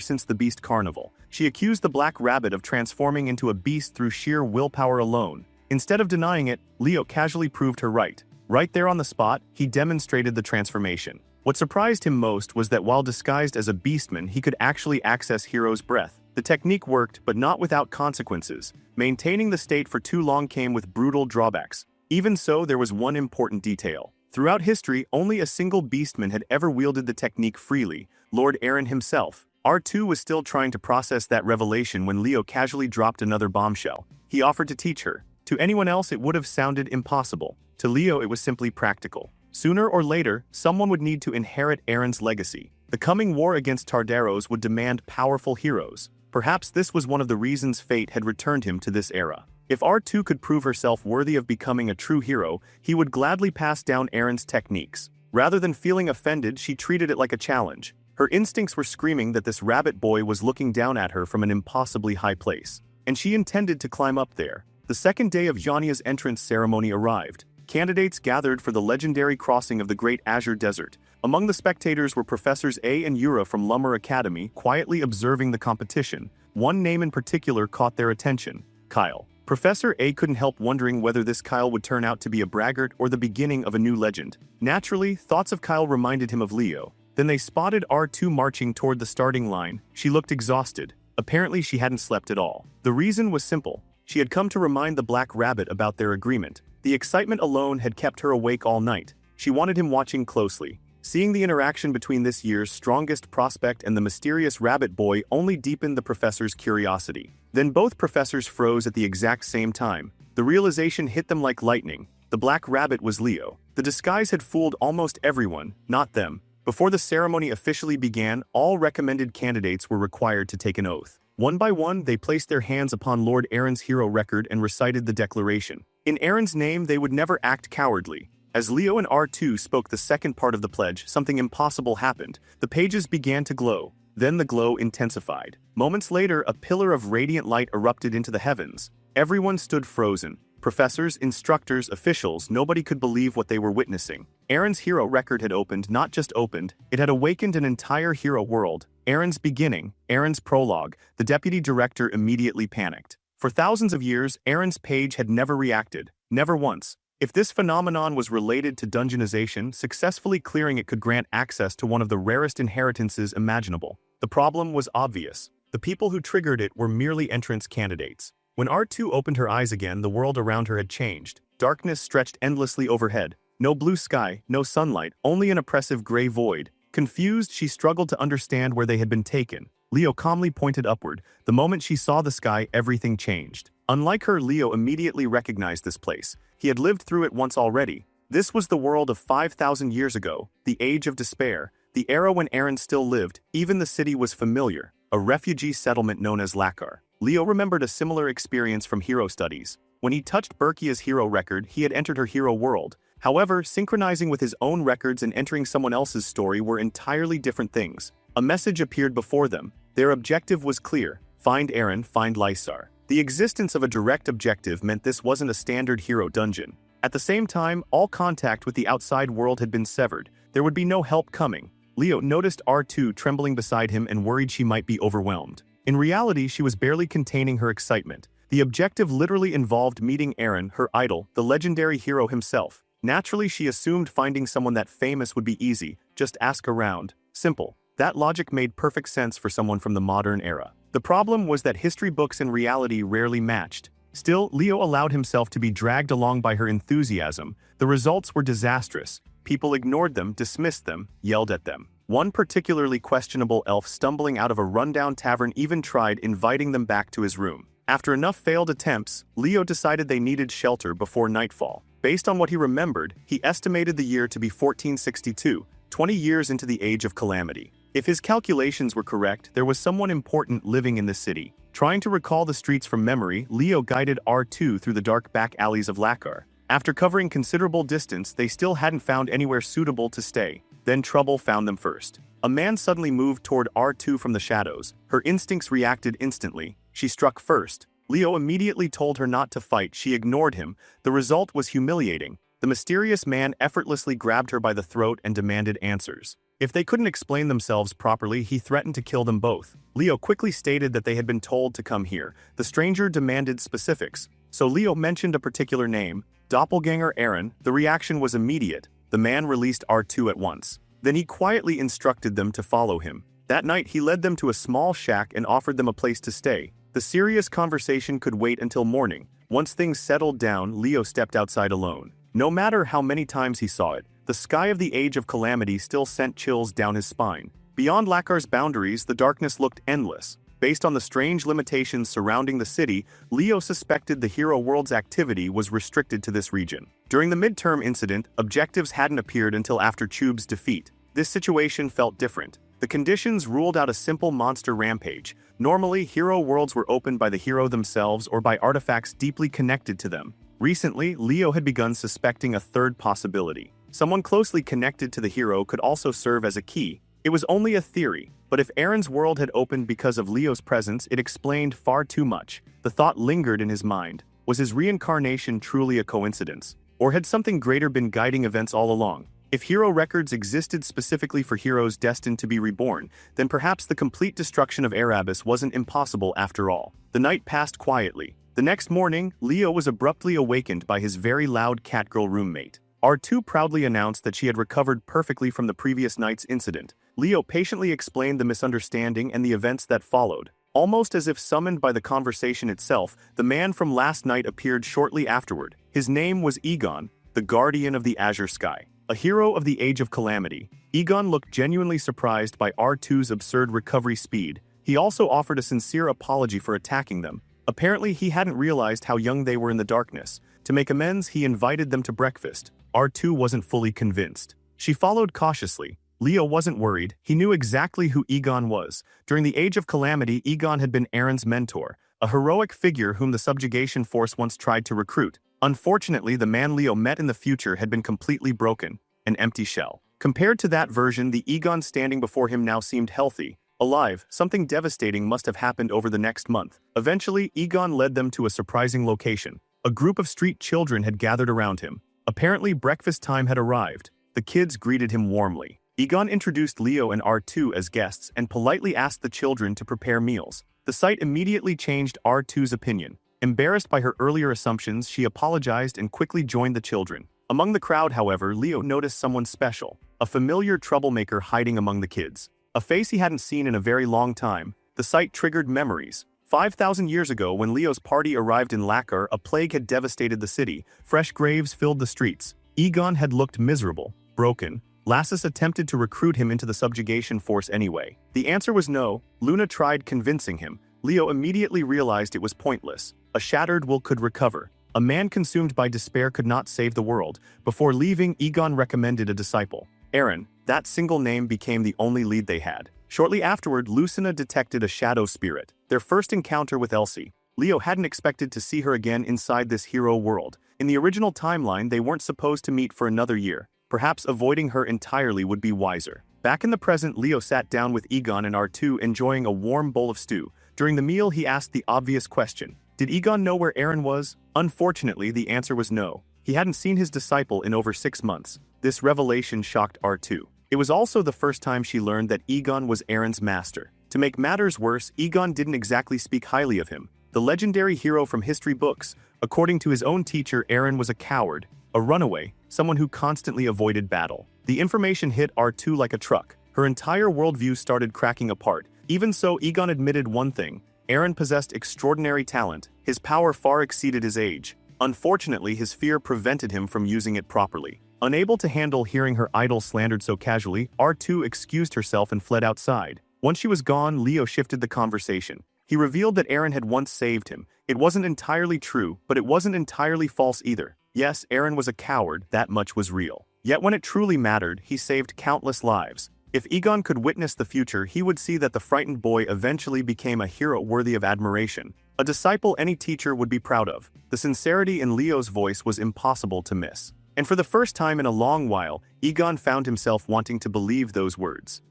since the Beast Carnival. She accused the black rabbit of transforming into a beast through sheer willpower alone. Instead of denying it, Leo casually proved her right. Right there on the spot, he demonstrated the transformation. What surprised him most was that while disguised as a beastman, he could actually access Hero's breath. The technique worked, but not without consequences. Maintaining the state for too long came with brutal drawbacks. Even so, there was one important detail. Throughout history, only a single beastman had ever wielded the technique freely: Lord Eren himself. R2 was still trying to process that revelation when Leo casually dropped another bombshell. He offered to teach her. To anyone else, it would have sounded impossible. To Leo, it was simply practical. Sooner or later, someone would need to inherit Eren's legacy. The coming war against Tardaros would demand powerful heroes. Perhaps this was one of the reasons fate had returned him to this era. If R2 could prove herself worthy of becoming a true hero, he would gladly pass down Eren's techniques. Rather than feeling offended, she treated it like a challenge. Her instincts were screaming that this rabbit boy was looking down at her from an impossibly high place, and she intended to climb up there. The second day of Jania's entrance ceremony arrived. Candidates gathered for the legendary crossing of the Great Azure Desert. Among the spectators were Professors A and Yura from Lummer Academy, quietly observing the competition. One name in particular caught their attention: Kyle. Professor A couldn't help wondering whether this Kyle would turn out to be a braggart or the beginning of a new legend. Naturally, thoughts of Kyle reminded him of Leo. Then they spotted R2 marching toward the starting line. She looked exhausted. Apparently, she hadn't slept at all. The reason was simple. She had come to remind the Black Rabbit about their agreement. The excitement alone had kept her awake all night. She wanted him watching closely. Seeing the interaction between this year's strongest prospect and the mysterious rabbit boy only deepened the professor's curiosity. Then both professors froze at the exact same time. The realization hit them like lightning. The Black Rabbit was Leo. The disguise had fooled almost everyone, not them. Before the ceremony officially began, all recommended candidates were required to take an oath. One by one, they placed their hands upon Lord Aaron's hero record and recited the declaration. In Aaron's name, they would never act cowardly. As Leo and R2 spoke the second part of the pledge, something impossible happened. The pages began to glow. Then the glow intensified. Moments later, a pillar of radiant light erupted into the heavens. Everyone stood frozen. Professors, instructors, officials, nobody could believe what they were witnessing. Aaron's hero record had opened, not just opened, it had awakened an entire hero world. Aaron's beginning, Aaron's prologue. The deputy director immediately panicked. For thousands of years, Aaron's page had never reacted. Never once. If this phenomenon was related to dungeonization, successfully clearing it could grant access to one of the rarest inheritances imaginable. The problem was obvious. The people who triggered it were merely entrance candidates. When R2 opened her eyes again, the world around her had changed. Darkness stretched endlessly overhead. No blue sky, no sunlight, only an oppressive gray void. Confused, she struggled to understand where they had been taken. Leo calmly pointed upward. The moment she saw the sky, everything changed. Unlike her, Leo immediately recognized this place. He had lived through it once already. This was the world of 5,000 years ago, the age of despair, the era when Aaron still lived. Even the city was familiar, a refugee settlement known as Lakar. Leo remembered a similar experience from hero studies. When he touched Berkia's hero record, he had entered her hero world. However, synchronizing with his own records and entering someone else's story were entirely different things. A message appeared before them. Their objective was clear: find Aaron, find Lysar. The existence of a direct objective meant this wasn't a standard hero dungeon. At the same time, all contact with the outside world had been severed. There would be no help coming. Leo noticed R2 trembling beside him and worried she might be overwhelmed. In reality, she was barely containing her excitement. The objective literally involved meeting Aaron, her idol, the legendary hero himself. Naturally, she assumed finding someone that famous would be easy. Just ask around. Simple. That logic made perfect sense for someone from the modern era. The problem was that history books and reality rarely matched. Still, Leo allowed himself to be dragged along by her enthusiasm. The results were disastrous. People ignored them, dismissed them, yelled at them. One particularly questionable elf stumbling out of a rundown tavern even tried inviting them back to his room. After enough failed attempts, Leo decided they needed shelter before nightfall. Based on what he remembered, he estimated the year to be 1462, 20 years into the Age of Calamity. If his calculations were correct, there was someone important living in the city. Trying to recall the streets from memory, Leo guided R2 through the dark back alleys of Lakar. After covering considerable distance, they still hadn't found anywhere suitable to stay. Then trouble found them first. A man suddenly moved toward R2 from the shadows. Her instincts reacted instantly. She struck first. Leo immediately told her not to fight. She ignored him. The result was humiliating. The mysterious man effortlessly grabbed her by the throat and demanded answers. If they couldn't explain themselves properly, he threatened to kill them both. Leo quickly stated that they had been told to come here. The stranger demanded specifics. So Leo mentioned a particular name, Doppelganger Aaron. The reaction was immediate. The man released R2 at once. Then he quietly instructed them to follow him. That night, he led them to a small shack and offered them a place to stay. The serious conversation could wait until morning. Once things settled down, Leo stepped outside alone. No matter how many times he saw it, the sky of the Age of Calamity still sent chills down his spine. Beyond Lakar's boundaries, the darkness looked endless. Based on the strange limitations surrounding the city, Leo suspected the hero world's activity was restricted to this region. During the midterm incident, objectives hadn't appeared until after Chube's defeat. This situation felt different. The conditions ruled out a simple monster rampage. Normally, hero worlds were opened by the hero themselves or by artifacts deeply connected to them. Recently, Leo had begun suspecting a third possibility. Someone closely connected to the hero could also serve as a key. It was only a theory, but if Aaron's world had opened because of Leo's presence, it explained far too much. The thought lingered in his mind. Was his reincarnation truly a coincidence? Or had something greater been guiding events all along? If hero records existed specifically for heroes destined to be reborn, then perhaps the complete destruction of Erebus wasn't impossible after all. The night passed quietly. The next morning, Leo was abruptly awakened by his very loud catgirl roommate. R2 proudly announced that she had recovered perfectly from the previous night's incident. Leo patiently explained the misunderstanding and the events that followed. Almost as if summoned by the conversation itself, the man from last night appeared shortly afterward. His name was Egon, the guardian of the azure sky. A hero of the Age of Calamity, Egon looked genuinely surprised by R2's absurd recovery speed. He also offered a sincere apology for attacking them. Apparently, he hadn't realized how young they were in the darkness. To make amends, he invited them to breakfast. R2 wasn't fully convinced. She followed cautiously. Leo wasn't worried. He knew exactly who Egon was. During the Age of Calamity, Egon had been Aaron's mentor, a heroic figure whom the subjugation force once tried to recruit. Unfortunately, the man Leo met in the future had been completely broken, an empty shell. Compared to that version, the Egon standing before him now seemed healthy, alive. Something devastating must have happened over the next month. Eventually, Egon led them to a surprising location. A group of street children had gathered around him. Apparently, breakfast time had arrived. The kids greeted him warmly. Egon introduced Leo and R2 as guests and politely asked the children to prepare meals. The sight immediately changed R2's opinion. Embarrassed by her earlier assumptions, she apologized and quickly joined the children. Among the crowd, however, Leo noticed someone special, a familiar troublemaker hiding among the kids. A face he hadn't seen in a very long time. The sight triggered memories. 5,000 years ago, when Leo's party arrived in Lakar, a plague had devastated the city. Fresh graves filled the streets. Egon had looked miserable, broken. Lassus attempted to recruit him into the subjugation force anyway. The answer was no. Luna tried convincing him. Leo immediately realized it was pointless. A shattered will could recover. A man consumed by despair could not save the world. Before leaving, Egon recommended a disciple. Aaron. That single name became the only lead they had. Shortly afterward, Lucina detected a shadow spirit. Their first encounter with Elsie. Leo hadn't expected to see her again inside this hero world. In the original timeline, they weren't supposed to meet for another year. Perhaps avoiding her entirely would be wiser. Back in the present, Leo sat down with Egon and R2 enjoying a warm bowl of stew. During the meal, he asked the obvious question. Did Egon know where Aaron was? Unfortunately, the answer was no. He hadn't seen his disciple in over 6 months. This revelation shocked R2. It was also the first time she learned that Egon was Aaron's master. To make matters worse, Egon didn't exactly speak highly of him. The legendary hero from history books. According to his own teacher, Aaron was a coward, a runaway, someone who constantly avoided battle. The information hit R2 like a truck. Her entire worldview started cracking apart. Even so, Egon admitted one thing. Aaron possessed extraordinary talent. His power far exceeded his age. Unfortunately, his fear prevented him from using it properly. Unable to handle hearing her idol slandered so casually, R2 excused herself and fled outside. Once she was gone, Leo shifted the conversation. He revealed that Aaron had once saved him. It wasn't entirely true, but it wasn't entirely false either. Yes, Aaron was a coward, that much was real. Yet when it truly mattered, he saved countless lives. If Egon could witness the future, he would see that the frightened boy eventually became a hero worthy of admiration. A disciple any teacher would be proud of. The sincerity in Leo's voice was impossible to miss. And for the first time in a long while, Egon found himself wanting to believe those words.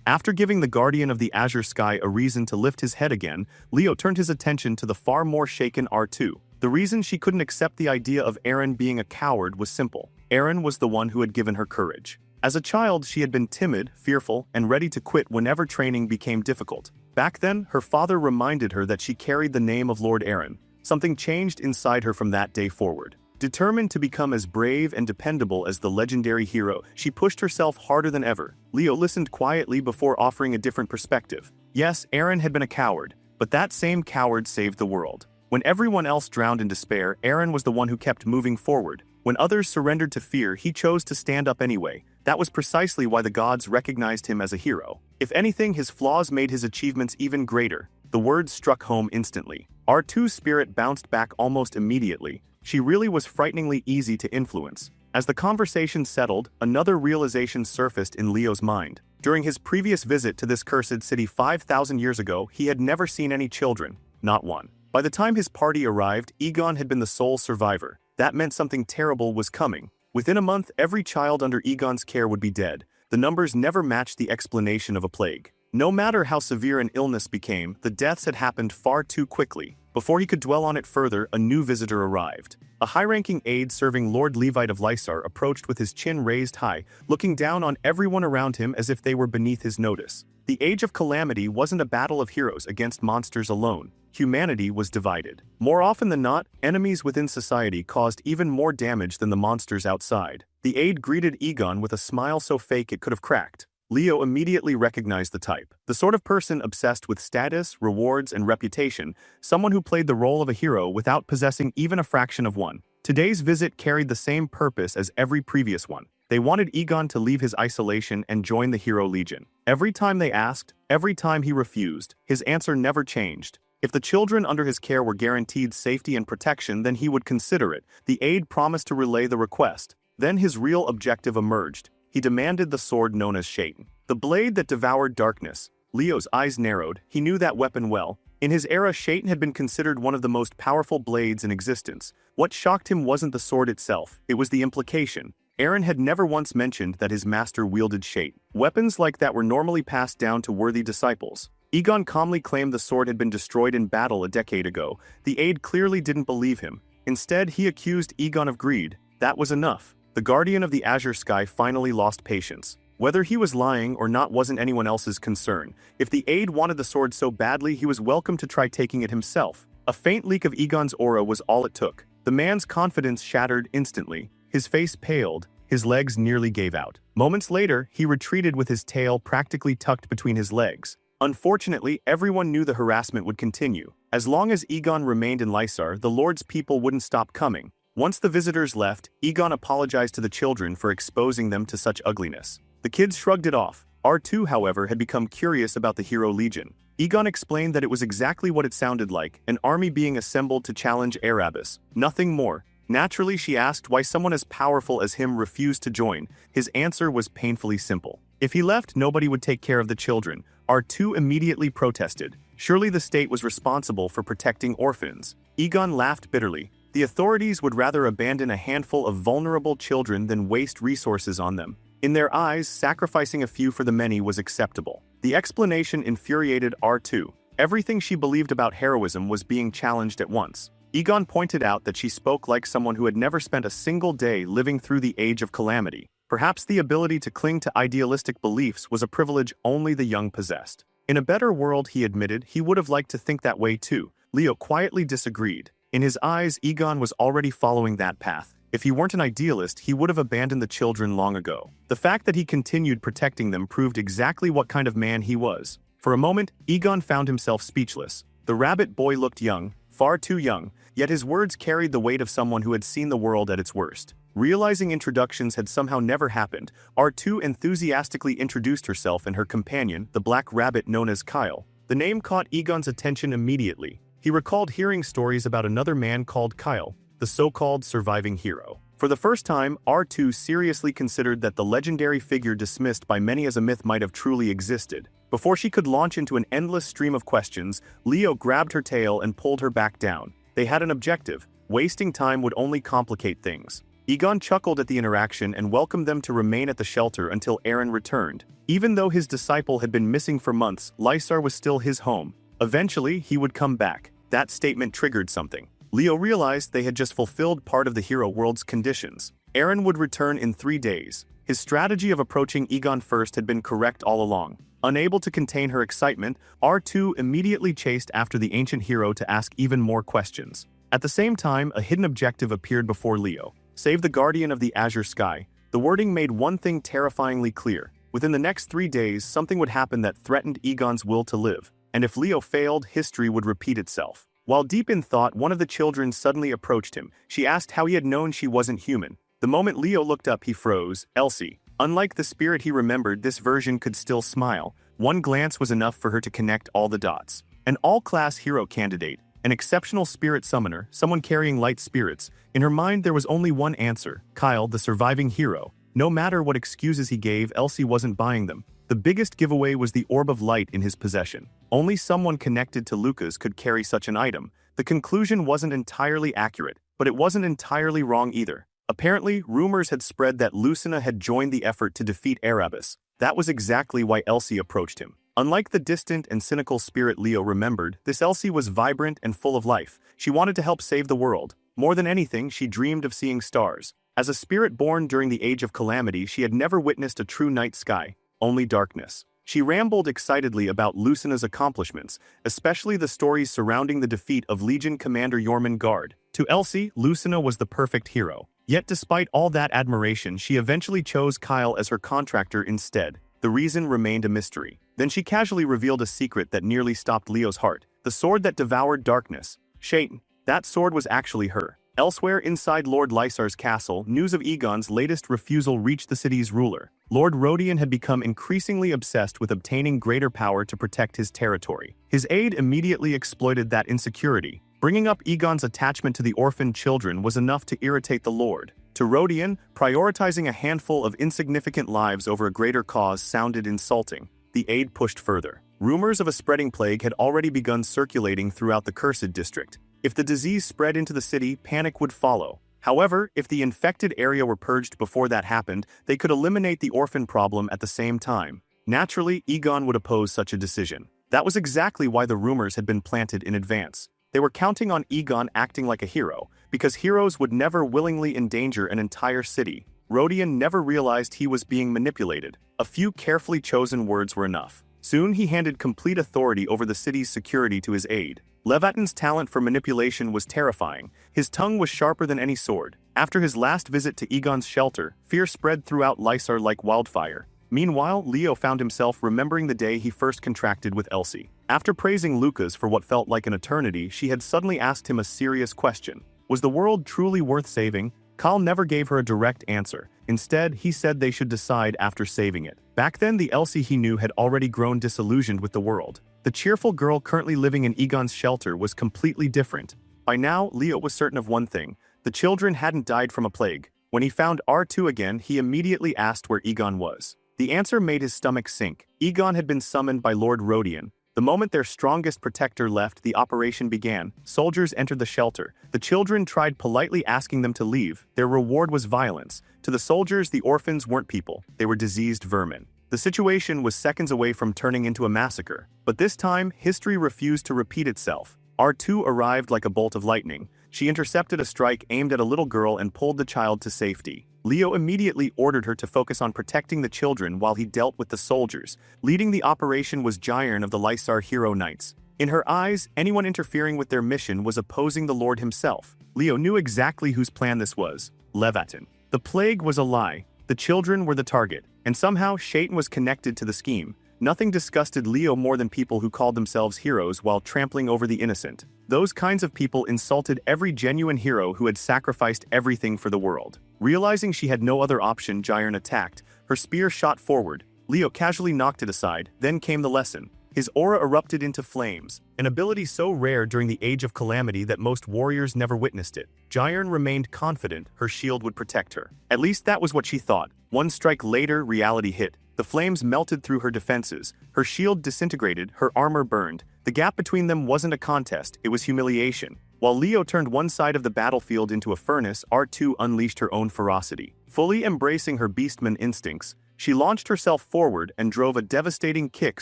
After giving the guardian of the azure sky a reason to lift his head again, Leo turned his attention to the far more shaken R2. The reason she couldn't accept the idea of Aaron being a coward was simple. Aaron was the one who had given her courage. As a child, she had been timid, fearful, and ready to quit whenever training became difficult. Back then, her father reminded her that she carried the name of Lord Aaron. Something changed inside her from that day forward. Determined to become as brave and dependable as the legendary hero, she pushed herself harder than ever. Leo listened quietly before offering a different perspective. Yes, Aaron had been a coward, but that same coward saved the world. When everyone else drowned in despair, Aaron was the one who kept moving forward. When others surrendered to fear, he chose to stand up anyway. That was precisely why the gods recognized him as a hero. If anything, his flaws made his achievements even greater. The words struck home instantly. R2's spirit bounced back almost immediately. She really was frighteningly easy to influence. As the conversation settled, another realization surfaced in Leo's mind. During his previous visit to this cursed city 5,000 years ago, he had never seen any children. Not one. By the time his party arrived, Egon had been the sole survivor. That meant something terrible was coming. Within a month, every child under Egon's care would be dead. The numbers never matched the explanation of a plague. No matter how severe an illness became, the deaths had happened far too quickly. Before he could dwell on it further, a new visitor arrived. A high-ranking aide serving Lord Levite of Lysar approached with his chin raised high, looking down on everyone around him as if they were beneath his notice. The Age of Calamity wasn't a battle of heroes against monsters alone. Humanity was divided. More often than not, enemies within society caused even more damage than the monsters outside. The aide greeted Egon with a smile so fake it could have cracked. Leo immediately recognized the type. The sort of person obsessed with status, rewards, and reputation, someone who played the role of a hero without possessing even a fraction of one. Today's visit carried the same purpose as every previous one. They wanted Egon to leave his isolation and join the Hero Legion. Every time they asked, every time he refused, his answer never changed. If the children under his care were guaranteed safety and protection, then he would consider it. The aide promised to relay the request. Then his real objective emerged. he demanded the sword known as Shaitan. The blade that devoured darkness. Leo's eyes narrowed. He knew that weapon well. In his era, Shaitan had been considered one of the most powerful blades in existence. What shocked him wasn't the sword itself, it was the implication. Eren had never once mentioned that his master wielded Shaitan. Weapons like that were normally passed down to worthy disciples. Egon calmly claimed the sword had been destroyed in battle a decade ago. The aide clearly didn't believe him. Instead, he accused Egon of greed. That was enough. The guardian of the azure sky finally lost patience. Whether he was lying or not wasn't anyone else's concern. If the aide wanted the sword so badly, he was welcome to try taking it himself. A faint leak of Egon's aura was all it took. The man's confidence shattered instantly. His face paled, his legs nearly gave out. Moments later, he retreated with his tail practically tucked between his legs. Unfortunately, everyone knew the harassment would continue. As long as Egon remained in Lysar, the Lord's people wouldn't stop coming. Once the visitors left, Egon apologized to the children for exposing them to such ugliness. The kids shrugged it off. R2, however, had become curious about the Hero Legion. Egon explained that it was exactly what it sounded like, an army being assembled to challenge Erebus. Nothing more. Naturally, she asked why someone as powerful as him refused to join. His answer was painfully simple. If he left, nobody would take care of the children. R2 immediately protested. Surely the state was responsible for protecting orphans. Egon laughed bitterly. The authorities would rather abandon a handful of vulnerable children than waste resources on them. In their eyes, sacrificing a few for the many was acceptable. The explanation infuriated R2. Everything she believed about heroism was being challenged at once. Egon pointed out that she spoke like someone who had never spent a single day living through the age of calamity. Perhaps the ability to cling to idealistic beliefs was a privilege only the young possessed. In a better world, he admitted, he would have liked to think that way too. Leo quietly disagreed. In his eyes, Egon was already following that path. If he weren't an idealist, he would have abandoned the children long ago. The fact that he continued protecting them proved exactly what kind of man he was. For a moment, Egon found himself speechless. The rabbit boy looked young, far too young, yet his words carried the weight of someone who had seen the world at its worst. Realizing introductions had somehow never happened, R2 enthusiastically introduced herself and her companion, the black rabbit known as Kyle. The name caught Egon's attention immediately. He recalled hearing stories about another man called Kyle, the so-called surviving hero. For the first time, R2 seriously considered that the legendary figure dismissed by many as a myth might have truly existed. Before she could launch into an endless stream of questions, Leo grabbed her tail and pulled her back down. They had an objective. Wasting time would only complicate things. Egon chuckled at the interaction and welcomed them to remain at the shelter until Eren returned. Even though his disciple had been missing for months, Lysar was still his home. Eventually, he would come back. That statement triggered something. Leo realized they had just fulfilled part of the hero world's conditions. Eren would return in 3 days. His strategy of approaching Egon first had been correct all along. Unable to contain her excitement, R2 immediately chased after the ancient hero to ask even more questions. At the same time, a hidden objective appeared before Leo. Save the guardian of the azure sky. The wording made one thing terrifyingly clear. Within the next 3 days, something would happen that threatened Egon's will to live. And if Leo failed, history would repeat itself. While deep in thought, one of the children suddenly approached him. She asked how he had known she wasn't human. The moment Leo looked up, he froze. Elsie. Unlike the spirit he remembered, this version could still smile. One glance was enough for her to connect all the dots. An all-class hero candidate, an exceptional spirit summoner, someone carrying light spirits. In her mind, there was only one answer: Kyle, the surviving hero. No matter what excuses he gave, Elsie wasn't buying them. The biggest giveaway was the orb of light in his possession. Only someone connected to Lucas could carry such an item. The conclusion wasn't entirely accurate, but it wasn't entirely wrong either. Apparently, rumors had spread that Lucina had joined the effort to defeat Erebus. That was exactly why Elsie approached him. Unlike the distant and cynical spirit Leo remembered, this Elsie was vibrant and full of life. She wanted to help save the world. More than anything, she dreamed of seeing stars. As a spirit born during the Age of Calamity, she had never witnessed a true night sky, only darkness. She rambled excitedly about Lucina's accomplishments, especially the stories surrounding the defeat of Legion Commander Jormungand. To Elsie, Lucina was the perfect hero. Yet despite all that admiration, she eventually chose Kyle as her contractor instead. The reason remained a mystery. Then she casually revealed a secret that nearly stopped Leo's heart. The sword that devoured darkness. Shaitan. That sword was actually her. Elsewhere inside Lord Lysar's castle, news of Egon's latest refusal reached the city's ruler. Lord Rodion had become increasingly obsessed with obtaining greater power to protect his territory. His aide immediately exploited that insecurity. Bringing up Egon's attachment to the orphaned children was enough to irritate the Lord. To Rodion, prioritizing a handful of insignificant lives over a greater cause sounded insulting. The aide pushed further. Rumors of a spreading plague had already begun circulating throughout the Cursed District. If the disease spread into the city, panic would follow. However, if the infected area were purged before that happened, they could eliminate the orphan problem at the same time. Naturally, Egon would oppose such a decision. That was exactly why the rumors had been planted in advance. They were counting on Egon acting like a hero, because heroes would never willingly endanger an entire city. Rodion never realized he was being manipulated. A few carefully chosen words were enough. Soon he handed complete authority over the city's security to his aide. Levatin's talent for manipulation was terrifying. His tongue was sharper than any sword. After his last visit to Egon's shelter, fear spread throughout Lysar like wildfire. Meanwhile, Leo found himself remembering the day he first contracted with Elsie. After praising Lucas for what felt like an eternity, she had suddenly asked him a serious question. Was the world truly worth saving? Kyle never gave her a direct answer. Instead, he said they should decide after saving it. Back then, the Elsie he knew had already grown disillusioned with the world. The cheerful girl currently living in Egon's shelter was completely different. By now, Leo was certain of one thing. The children hadn't died from a plague. When he found R2 again, he immediately asked where Egon was. The answer made his stomach sink. Egon had been summoned by Lord Rodion. The moment their strongest protector left, the operation began. Soldiers entered the shelter. The children tried politely asking them to leave. Their reward was violence. To the soldiers, the orphans weren't people. They were diseased vermin. The situation was seconds away from turning into a massacre. But this time, history refused to repeat itself. R2 arrived like a bolt of lightning. She intercepted a strike aimed at a little girl and pulled the child to safety. Leo immediately ordered her to focus on protecting the children while he dealt with the soldiers. Leading the operation was Jairn of the Lysar Hero Knights. In her eyes, anyone interfering with their mission was opposing the Lord himself. Leo knew exactly whose plan this was. Levatin. The plague was a lie. The children were the target. And somehow, Shaitan was connected to the scheme. Nothing disgusted Leo more than people who called themselves heroes while trampling over the innocent. Those kinds of people insulted every genuine hero who had sacrificed everything for the world. Realizing she had no other option, Jairn attacked. Her spear shot forward. Leo casually knocked it aside. Then came the lesson. His aura erupted into flames, an ability so rare during the Age of Calamity that most warriors never witnessed it. Jairn remained confident her shield would protect her. At least that was what she thought. One strike later, reality hit. The flames melted through her defenses. Her shield disintegrated, her armor burned. The gap between them wasn't a contest, it was humiliation. While Leo turned one side of the battlefield into a furnace, R2 unleashed her own ferocity. Fully embracing her beastman instincts, she launched herself forward and drove a devastating kick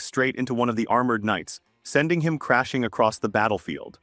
straight into one of the armored knights, sending him crashing across the battlefield.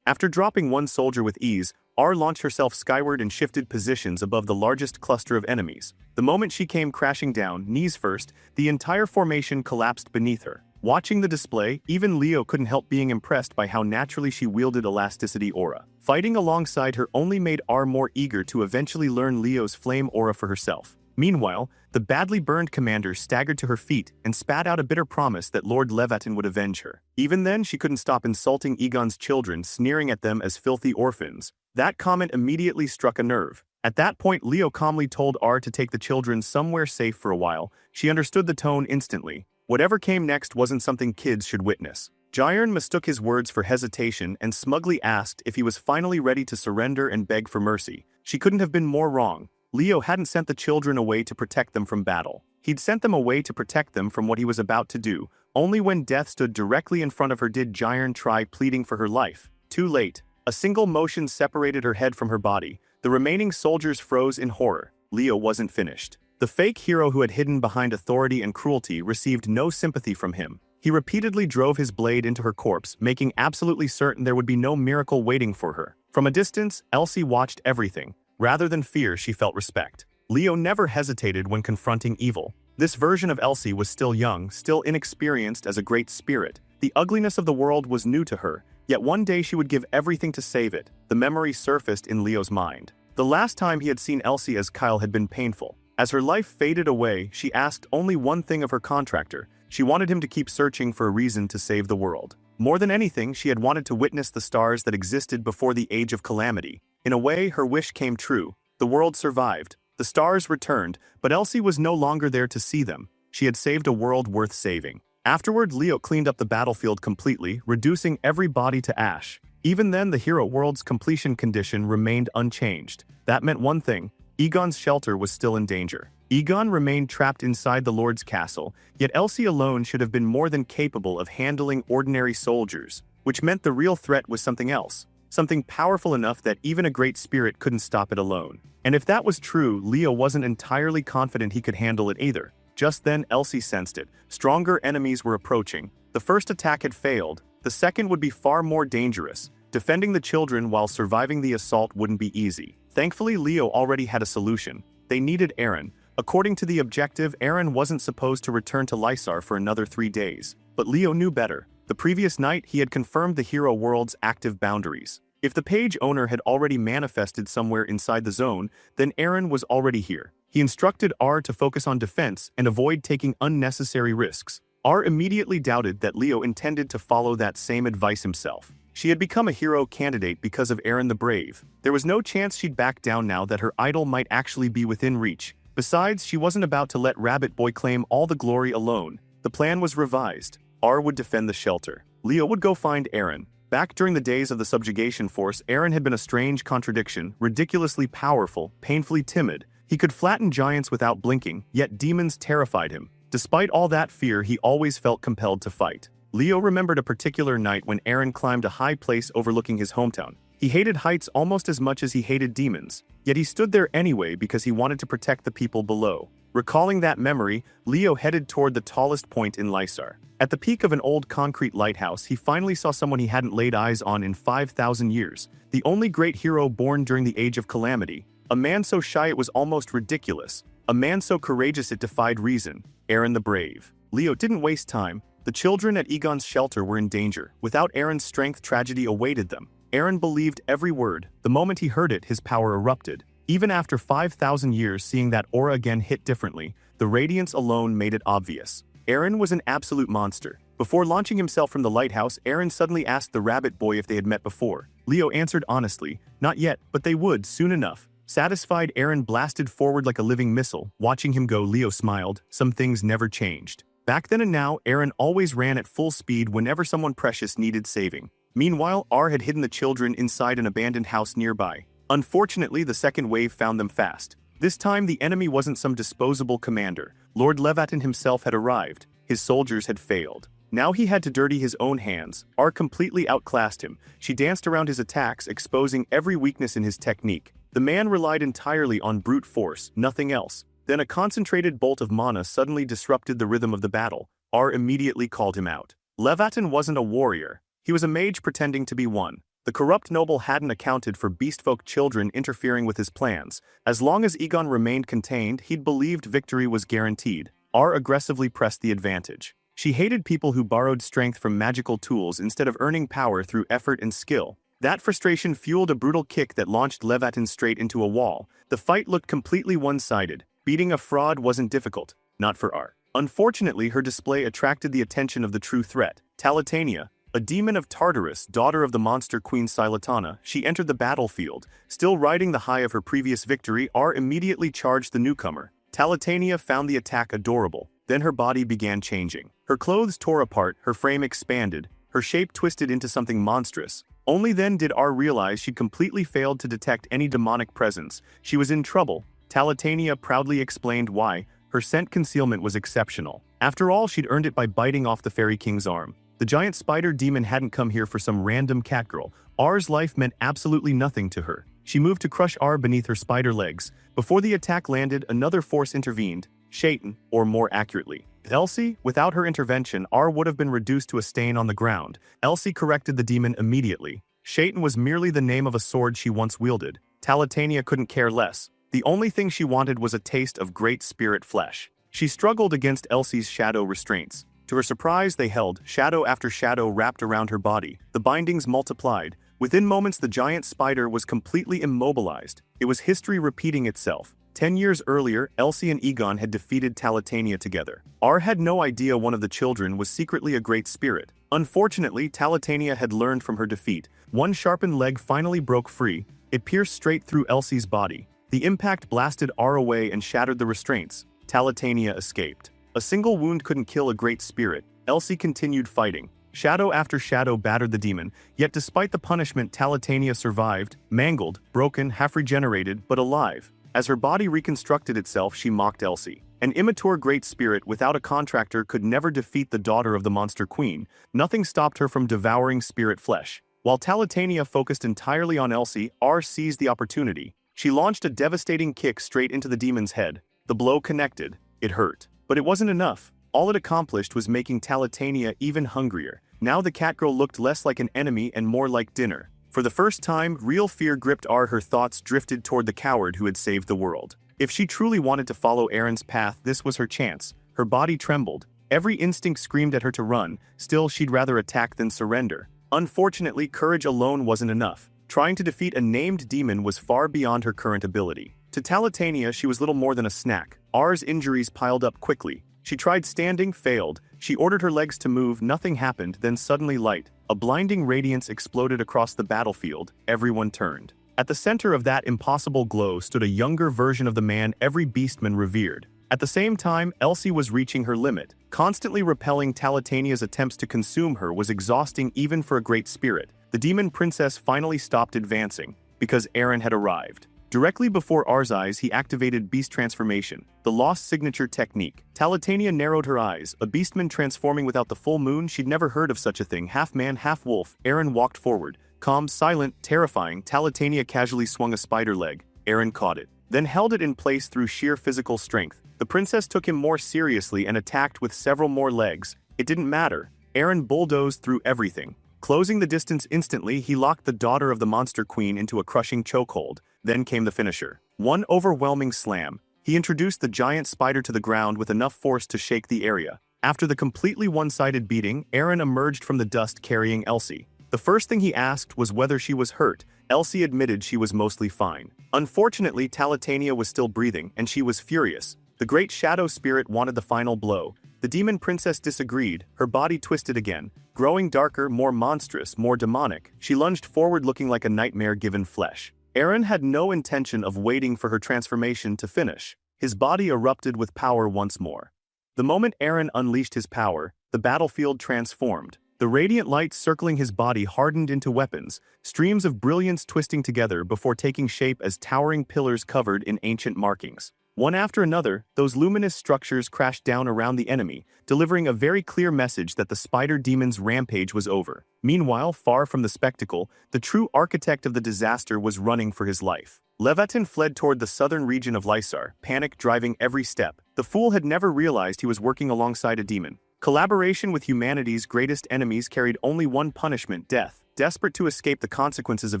After dropping one soldier with ease, R launched herself skyward and shifted positions above the largest cluster of enemies. The moment she came crashing down, knees first, the entire formation collapsed beneath her. Watching the display, even Leo couldn't help being impressed by how naturally she wielded elasticity aura. Fighting alongside her only made R more eager to eventually learn Leo's flame aura for herself. Meanwhile, the badly burned commander staggered to her feet and spat out a bitter promise that Lord Levatin would avenge her. Even then, she couldn't stop insulting Egon's children, sneering at them as filthy orphans. That comment immediately struck a nerve. At that point, Leo calmly told R to take the children somewhere safe for a while. She understood the tone instantly. Whatever came next wasn't something kids should witness. Jairn mistook his words for hesitation and smugly asked if he was finally ready to surrender and beg for mercy. She couldn't have been more wrong. Leo hadn't sent the children away to protect them from battle. He'd sent them away to protect them from what he was about to do. Only when death stood directly in front of her did Jairn try pleading for her life. Too late. A single motion separated her head from her body. The remaining soldiers froze in horror. Leo wasn't finished. The fake hero who had hidden behind authority and cruelty received no sympathy from him. He repeatedly drove his blade into her corpse, making absolutely certain there would be no miracle waiting for her. From a distance, Elsie watched everything. Rather than fear, she felt respect. Leo never hesitated when confronting evil. This version of Elsie was still young, still inexperienced as a great spirit. The ugliness of the world was new to her, yet one day she would give everything to save it. The memory surfaced in Leo's mind. The last time he had seen Elsie as Kyle had been painful. As her life faded away, she asked only one thing of her contractor. She wanted him to keep searching for a reason to save the world. More than anything, she had wanted to witness the stars that existed before the Age of Calamity. In a way, her wish came true. The world survived. The stars returned, but Elsie was no longer there to see them. She had saved a world worth saving. Afterward, Leo cleaned up the battlefield completely, reducing every body to ash. Even then, the hero world's completion condition remained unchanged. That meant one thing: Egon's shelter was still in danger. Egon remained trapped inside the Lord's castle, yet Elsie alone should have been more than capable of handling ordinary soldiers, which meant the real threat was something else, something powerful enough that even a great spirit couldn't stop it alone. And if that was true, Leo wasn't entirely confident he could handle it either. Just then Elsie sensed it. Stronger enemies were approaching. The first attack had failed. The second would be far more dangerous. Defending the children while surviving the assault wouldn't be easy. Thankfully, Leo already had a solution. They needed Eren. According to the objective, Eren wasn't supposed to return to Lysar for another 3 days. But Leo knew better. The previous night, he had confirmed the hero world's active boundaries. If the page owner had already manifested somewhere inside the zone, then Eren was already here. He instructed R to focus on defense and avoid taking unnecessary risks. R immediately doubted that Leo intended to follow that same advice himself. She had become a hero candidate because of Eren the Brave. There was no chance she'd back down now that her idol might actually be within reach. Besides, she wasn't about to let Rabbit Boy claim all the glory alone. The plan was revised. R would defend the shelter. Leo would go find Eren. Back during the days of the subjugation force, Eren had been a strange contradiction, ridiculously powerful, painfully timid. He could flatten giants without blinking, yet demons terrified him. Despite all that fear, he always felt compelled to fight. Leo remembered a particular night when Eren climbed a high place overlooking his hometown. He hated heights almost as much as he hated demons, yet he stood there anyway because he wanted to protect the people below. Recalling that memory, Leo headed toward the tallest point in Lysar. At the peak of an old concrete lighthouse, he finally saw someone he hadn't laid eyes on in 5,000 years. The only great hero born during the Age of Calamity. A man so shy it was almost ridiculous. A man so courageous it defied reason. Eren the Brave. Leo didn't waste time. The children at Egon's shelter were in danger. Without Eren's strength, tragedy awaited them. Eren believed every word. The moment he heard it, his power erupted. Even after 5,000 years, seeing that aura again hit differently, the radiance alone made it obvious. Eren was an absolute monster. Before launching himself from the lighthouse, Eren suddenly asked the Rabbit Boy if they had met before. Leo answered honestly, not yet, but they would, soon enough. Satisfied, Eren blasted forward like a living missile. Watching him go, Leo smiled. Some things never changed. Back then and now, Eren always ran at full speed whenever someone precious needed saving. Meanwhile, R had hidden the children inside an abandoned house nearby. Unfortunately, the second wave found them fast. This time, the enemy wasn't some disposable commander. Lord Levatin himself had arrived. His soldiers had failed. Now he had to dirty his own hands. R completely outclassed him. She danced around his attacks, exposing every weakness in his technique. The man relied entirely on brute force, nothing else. Then a concentrated bolt of mana suddenly disrupted the rhythm of the battle. R immediately called him out. Levatin wasn't a warrior. He was a mage pretending to be one. The corrupt noble hadn't accounted for beastfolk children interfering with his plans. As long as Egon remained contained, he'd believed victory was guaranteed. R aggressively pressed the advantage. She hated people who borrowed strength from magical tools instead of earning power through effort and skill. That frustration fueled a brutal kick that launched Levatin straight into a wall. The fight looked completely one-sided. Beating a fraud wasn't difficult, not for R. Unfortunately, her display attracted the attention of the true threat, Talitania. A demon of Tartarus, daughter of the monster queen Silatana, she entered the battlefield. Still riding the high of her previous victory, R immediately charged the newcomer. Talitania found the attack adorable. Then her body began changing. Her clothes tore apart, her frame expanded, her shape twisted into something monstrous. Only then did R realize she'd completely failed to detect any demonic presence. She was in trouble. Talitania proudly explained why. Her scent concealment was exceptional. After all, she'd earned it by biting off the Fairy King's arm. The giant spider demon hadn't come here for some random catgirl. R's life meant absolutely nothing to her. She moved to crush R beneath her spider legs. Before the attack landed, another force intervened. Shaitan, or more accurately, Elsie. Without her intervention, R would have been reduced to a stain on the ground. Elsie corrected the demon immediately. Shaitan was merely the name of a sword she once wielded. Talitania couldn't care less. The only thing she wanted was a taste of great spirit flesh. She struggled against Elsie's shadow restraints. To her surprise, they held. Shadow after shadow wrapped around her body. The bindings multiplied. Within moments, the giant spider was completely immobilized. It was history repeating itself. 10 years earlier, Elsie and Egon had defeated Talitania together. R had no idea one of the children was secretly a great spirit. Unfortunately, Talitania had learned from her defeat. One sharpened leg finally broke free. It pierced straight through Elsie's body. The impact blasted R away and shattered the restraints. Talitania escaped. A single wound couldn't kill a great spirit. Elsie continued fighting. Shadow after shadow battered the demon, yet despite the punishment, Talitania survived, mangled, broken, half regenerated, but alive. As her body reconstructed itself, she mocked Elsie. An immature great spirit without a contractor could never defeat the daughter of the monster queen. Nothing stopped her from devouring spirit flesh. While Talitania focused entirely on Elsie, R seized the opportunity. She launched a devastating kick straight into the demon's head. The blow connected. It hurt. But it wasn't enough. All it accomplished was making Talitania even hungrier. Now the catgirl looked less like an enemy and more like dinner. For the first time, real fear gripped R. Her thoughts drifted toward the coward who had saved the world. If she truly wanted to follow Aaron's path, this was her chance. Her body trembled. Every instinct screamed at her to run. Still, she'd rather attack than surrender. Unfortunately, courage alone wasn't enough. Trying to defeat a named demon was far beyond her current ability. To Talitania, she was little more than a snack. R's injuries piled up quickly. She tried standing, failed. She ordered her legs to move, nothing happened, then suddenly light. A blinding radiance exploded across the battlefield. Everyone turned. At the center of that impossible glow stood a younger version of the man every beastman revered. At the same time, Elsie was reaching her limit. Constantly repelling Talitania's attempts to consume her was exhausting even for a great spirit. The demon princess finally stopped advancing, because Aaron had arrived. Directly before R's eyes, he activated Beast Transformation, the lost signature technique. Talitania narrowed her eyes, a beastman transforming without the full moon. She'd never heard of such a thing. Half man, half wolf. Aaron walked forward. Calm, silent, terrifying, Talitania casually swung a spider leg. Aaron caught it, then held it in place through sheer physical strength. The princess took him more seriously and attacked with several more legs. It didn't matter. Aaron bulldozed through everything. Closing the distance instantly, he locked the daughter of the monster queen into a crushing chokehold. Then came the finisher. One overwhelming slam. He introduced the giant spider to the ground with enough force to shake the area. After the completely one-sided beating, Aaron emerged from the dust carrying Elsie. The first thing he asked was whether she was hurt. Elsie admitted she was mostly fine. Unfortunately, Talitania was still breathing, and she was furious. The great shadow spirit wanted the final blow. The demon princess disagreed. Her body twisted again. Growing darker, more monstrous, more demonic, she lunged forward looking like a nightmare given flesh. Aaron had no intention of waiting for her transformation to finish. His body erupted with power once more. The moment Aaron unleashed his power, the battlefield transformed. The radiant light circling his body hardened into weapons, streams of brilliance twisting together before taking shape as towering pillars covered in ancient markings. One after another, those luminous structures crashed down around the enemy, delivering a very clear message that the spider demon's rampage was over. Meanwhile, far from the spectacle, the true architect of the disaster was running for his life. Leviathan fled toward the southern region of Lysar, panic driving every step. The fool had never realized he was working alongside a demon. Collaboration with humanity's greatest enemies carried only one punishment: death. Desperate to escape the consequences of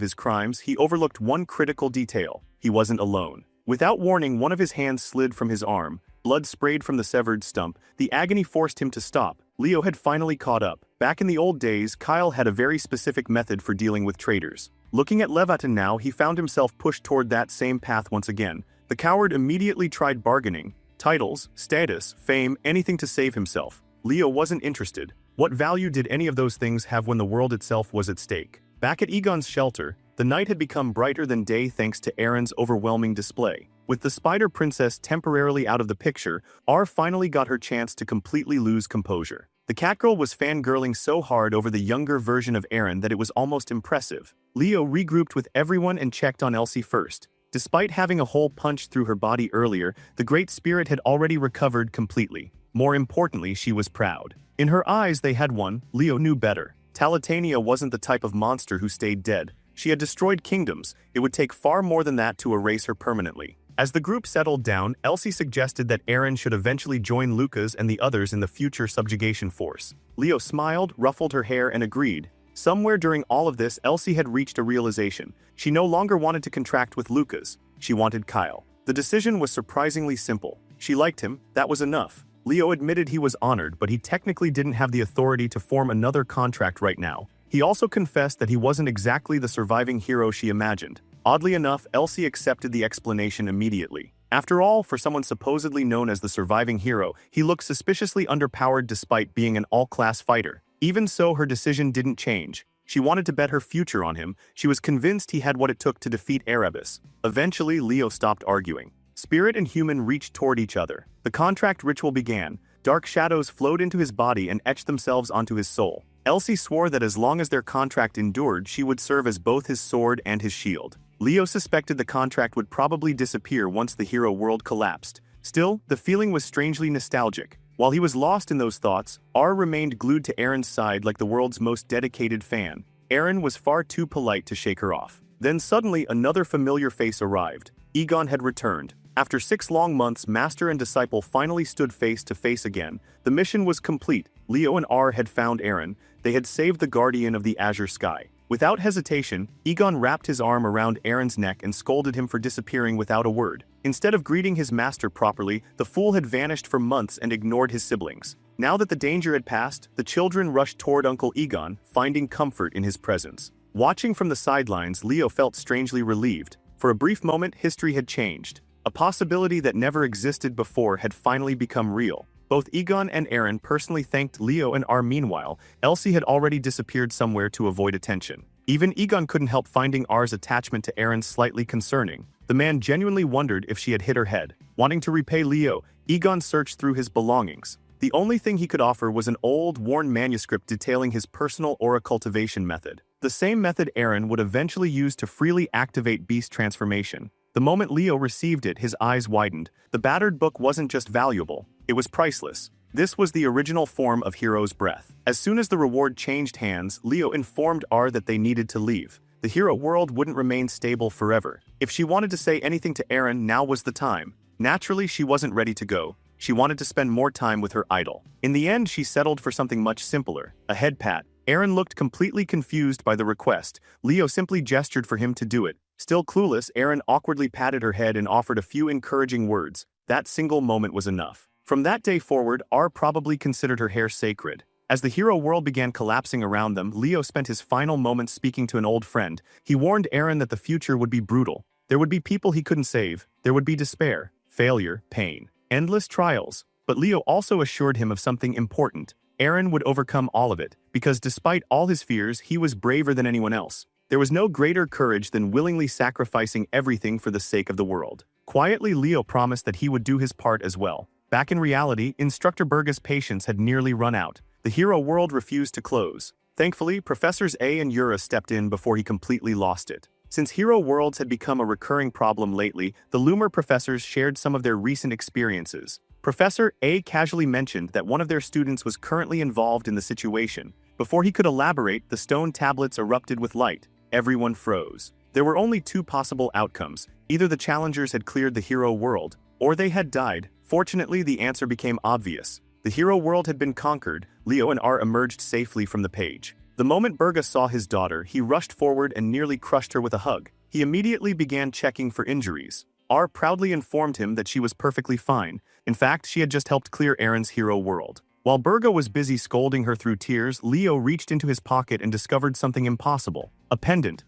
his crimes, he overlooked one critical detail: he wasn't alone. Without warning, one of his hands slid from his arm. Blood sprayed from the severed stump. The agony forced him to stop. Leo had finally caught up. Back in the old days, Kyle had a very specific method for dealing with traitors. Looking at Leviathan now, he found himself pushed toward that same path once again. The coward immediately tried bargaining. Titles, status, fame, anything to save himself. Leo wasn't interested. What value did any of those things have when the world itself was at stake? Back at Egon's shelter, the night had become brighter than day thanks to Aaron's overwhelming display. With the Spider Princess temporarily out of the picture, R finally got her chance to completely lose composure. The catgirl was fangirling so hard over the younger version of Aaron that it was almost impressive. Leo regrouped with everyone and checked on Elsie first. Despite having a hole punched through her body earlier, the Great Spirit had already recovered completely. More importantly, she was proud. In her eyes they had won. Leo knew better. Talitania wasn't the type of monster who stayed dead. She had destroyed kingdoms. It would take far more than that to erase her permanently. As the group settled down, Elsie suggested that Aaron should eventually join Lucas and the others in the future subjugation force. Leo smiled, ruffled her hair, and agreed. Somewhere during all of this, Elsie had reached a realization. She no longer wanted to contract with Lucas. She wanted Kyle. The decision was surprisingly simple. She liked him. That was enough. Leo admitted he was honored, but he technically didn't have the authority to form another contract right now. He also confessed that he wasn't exactly the surviving hero she imagined. Oddly enough, Elsie accepted the explanation immediately. After all, for someone supposedly known as the surviving hero, he looked suspiciously underpowered despite being an all-class fighter. Even so, her decision didn't change. She wanted to bet her future on him. She was convinced he had what it took to defeat Erebus. Eventually, Leo stopped arguing. Spirit and human reached toward each other. The contract ritual began. Dark shadows flowed into his body and etched themselves onto his soul. Elsie swore that as long as their contract endured, she would serve as both his sword and his shield. Leo suspected the contract would probably disappear once the hero world collapsed. Still, the feeling was strangely nostalgic. While he was lost in those thoughts, R remained glued to Aaron's side like the world's most dedicated fan. Aaron was far too polite to shake her off. Then suddenly another familiar face arrived. Egon had returned. After 6 long months, master and disciple finally stood face to face again. The mission was complete. Leo and R had found Aaron. They had saved the guardian of the azure sky. Without hesitation, Egon wrapped his arm around Aaron's neck and scolded him for disappearing without a word. Instead of greeting his master properly, the fool had vanished for months and ignored his siblings. Now that the danger had passed, the children rushed toward Uncle Egon, finding comfort in his presence. Watching from the sidelines, Leo felt strangely relieved. For a brief moment, history had changed. A possibility that never existed before had finally become real. Both Egon and Aaron personally thanked Leo and R. Meanwhile, Elsie had already disappeared somewhere to avoid attention. Even Egon couldn't help finding R's attachment to Aaron slightly concerning. The man genuinely wondered if she had hit her head. Wanting to repay Leo, Egon searched through his belongings. The only thing he could offer was an old, worn manuscript detailing his personal aura cultivation method. The same method Aaron would eventually use to freely activate beast transformation. The moment Leo received it, his eyes widened. The battered book wasn't just valuable, it was priceless. This was the original form of Hero's Breath. As soon as the reward changed hands, Leo informed R that they needed to leave. The hero world wouldn't remain stable forever. If she wanted to say anything to Aaron, now was the time. Naturally, she wasn't ready to go. She wanted to spend more time with her idol. In the end, she settled for something much simpler, a head pat. Aaron looked completely confused by the request. Leo simply gestured for him to do it. Still clueless, Aaron awkwardly patted her head and offered a few encouraging words. That single moment was enough. From that day forward, R probably considered her hair sacred. As the hero world began collapsing around them, Leo spent his final moments speaking to an old friend. He warned Aaron that the future would be brutal. There would be people he couldn't save. There would be despair, failure, pain, endless trials. But Leo also assured him of something important. Aaron would overcome all of it, because despite all his fears, he was braver than anyone else. There was no greater courage than willingly sacrificing everything for the sake of the world. Quietly, Leo promised that he would do his part as well. Back in reality, Instructor Berga's patience had nearly run out. The hero world refused to close. Thankfully, Professors A and Yura stepped in before he completely lost it. Since hero worlds had become a recurring problem lately, the Loomer professors shared some of their recent experiences. Professor A casually mentioned that one of their students was currently involved in the situation. Before he could elaborate, the stone tablets erupted with light. Everyone froze. There were only 2 possible outcomes. Either the challengers had cleared the hero world, or they had died. Fortunately, the answer became obvious. The hero world had been conquered. Leo and R emerged safely from the page. The moment Berga saw his daughter, he rushed forward and nearly crushed her with a hug. He immediately began checking for injuries. R proudly informed him that she was perfectly fine. In fact, she had just helped clear Aaron's hero world. While Berga was busy scolding her through tears, Leo reached into his pocket and discovered something impossible. A pendant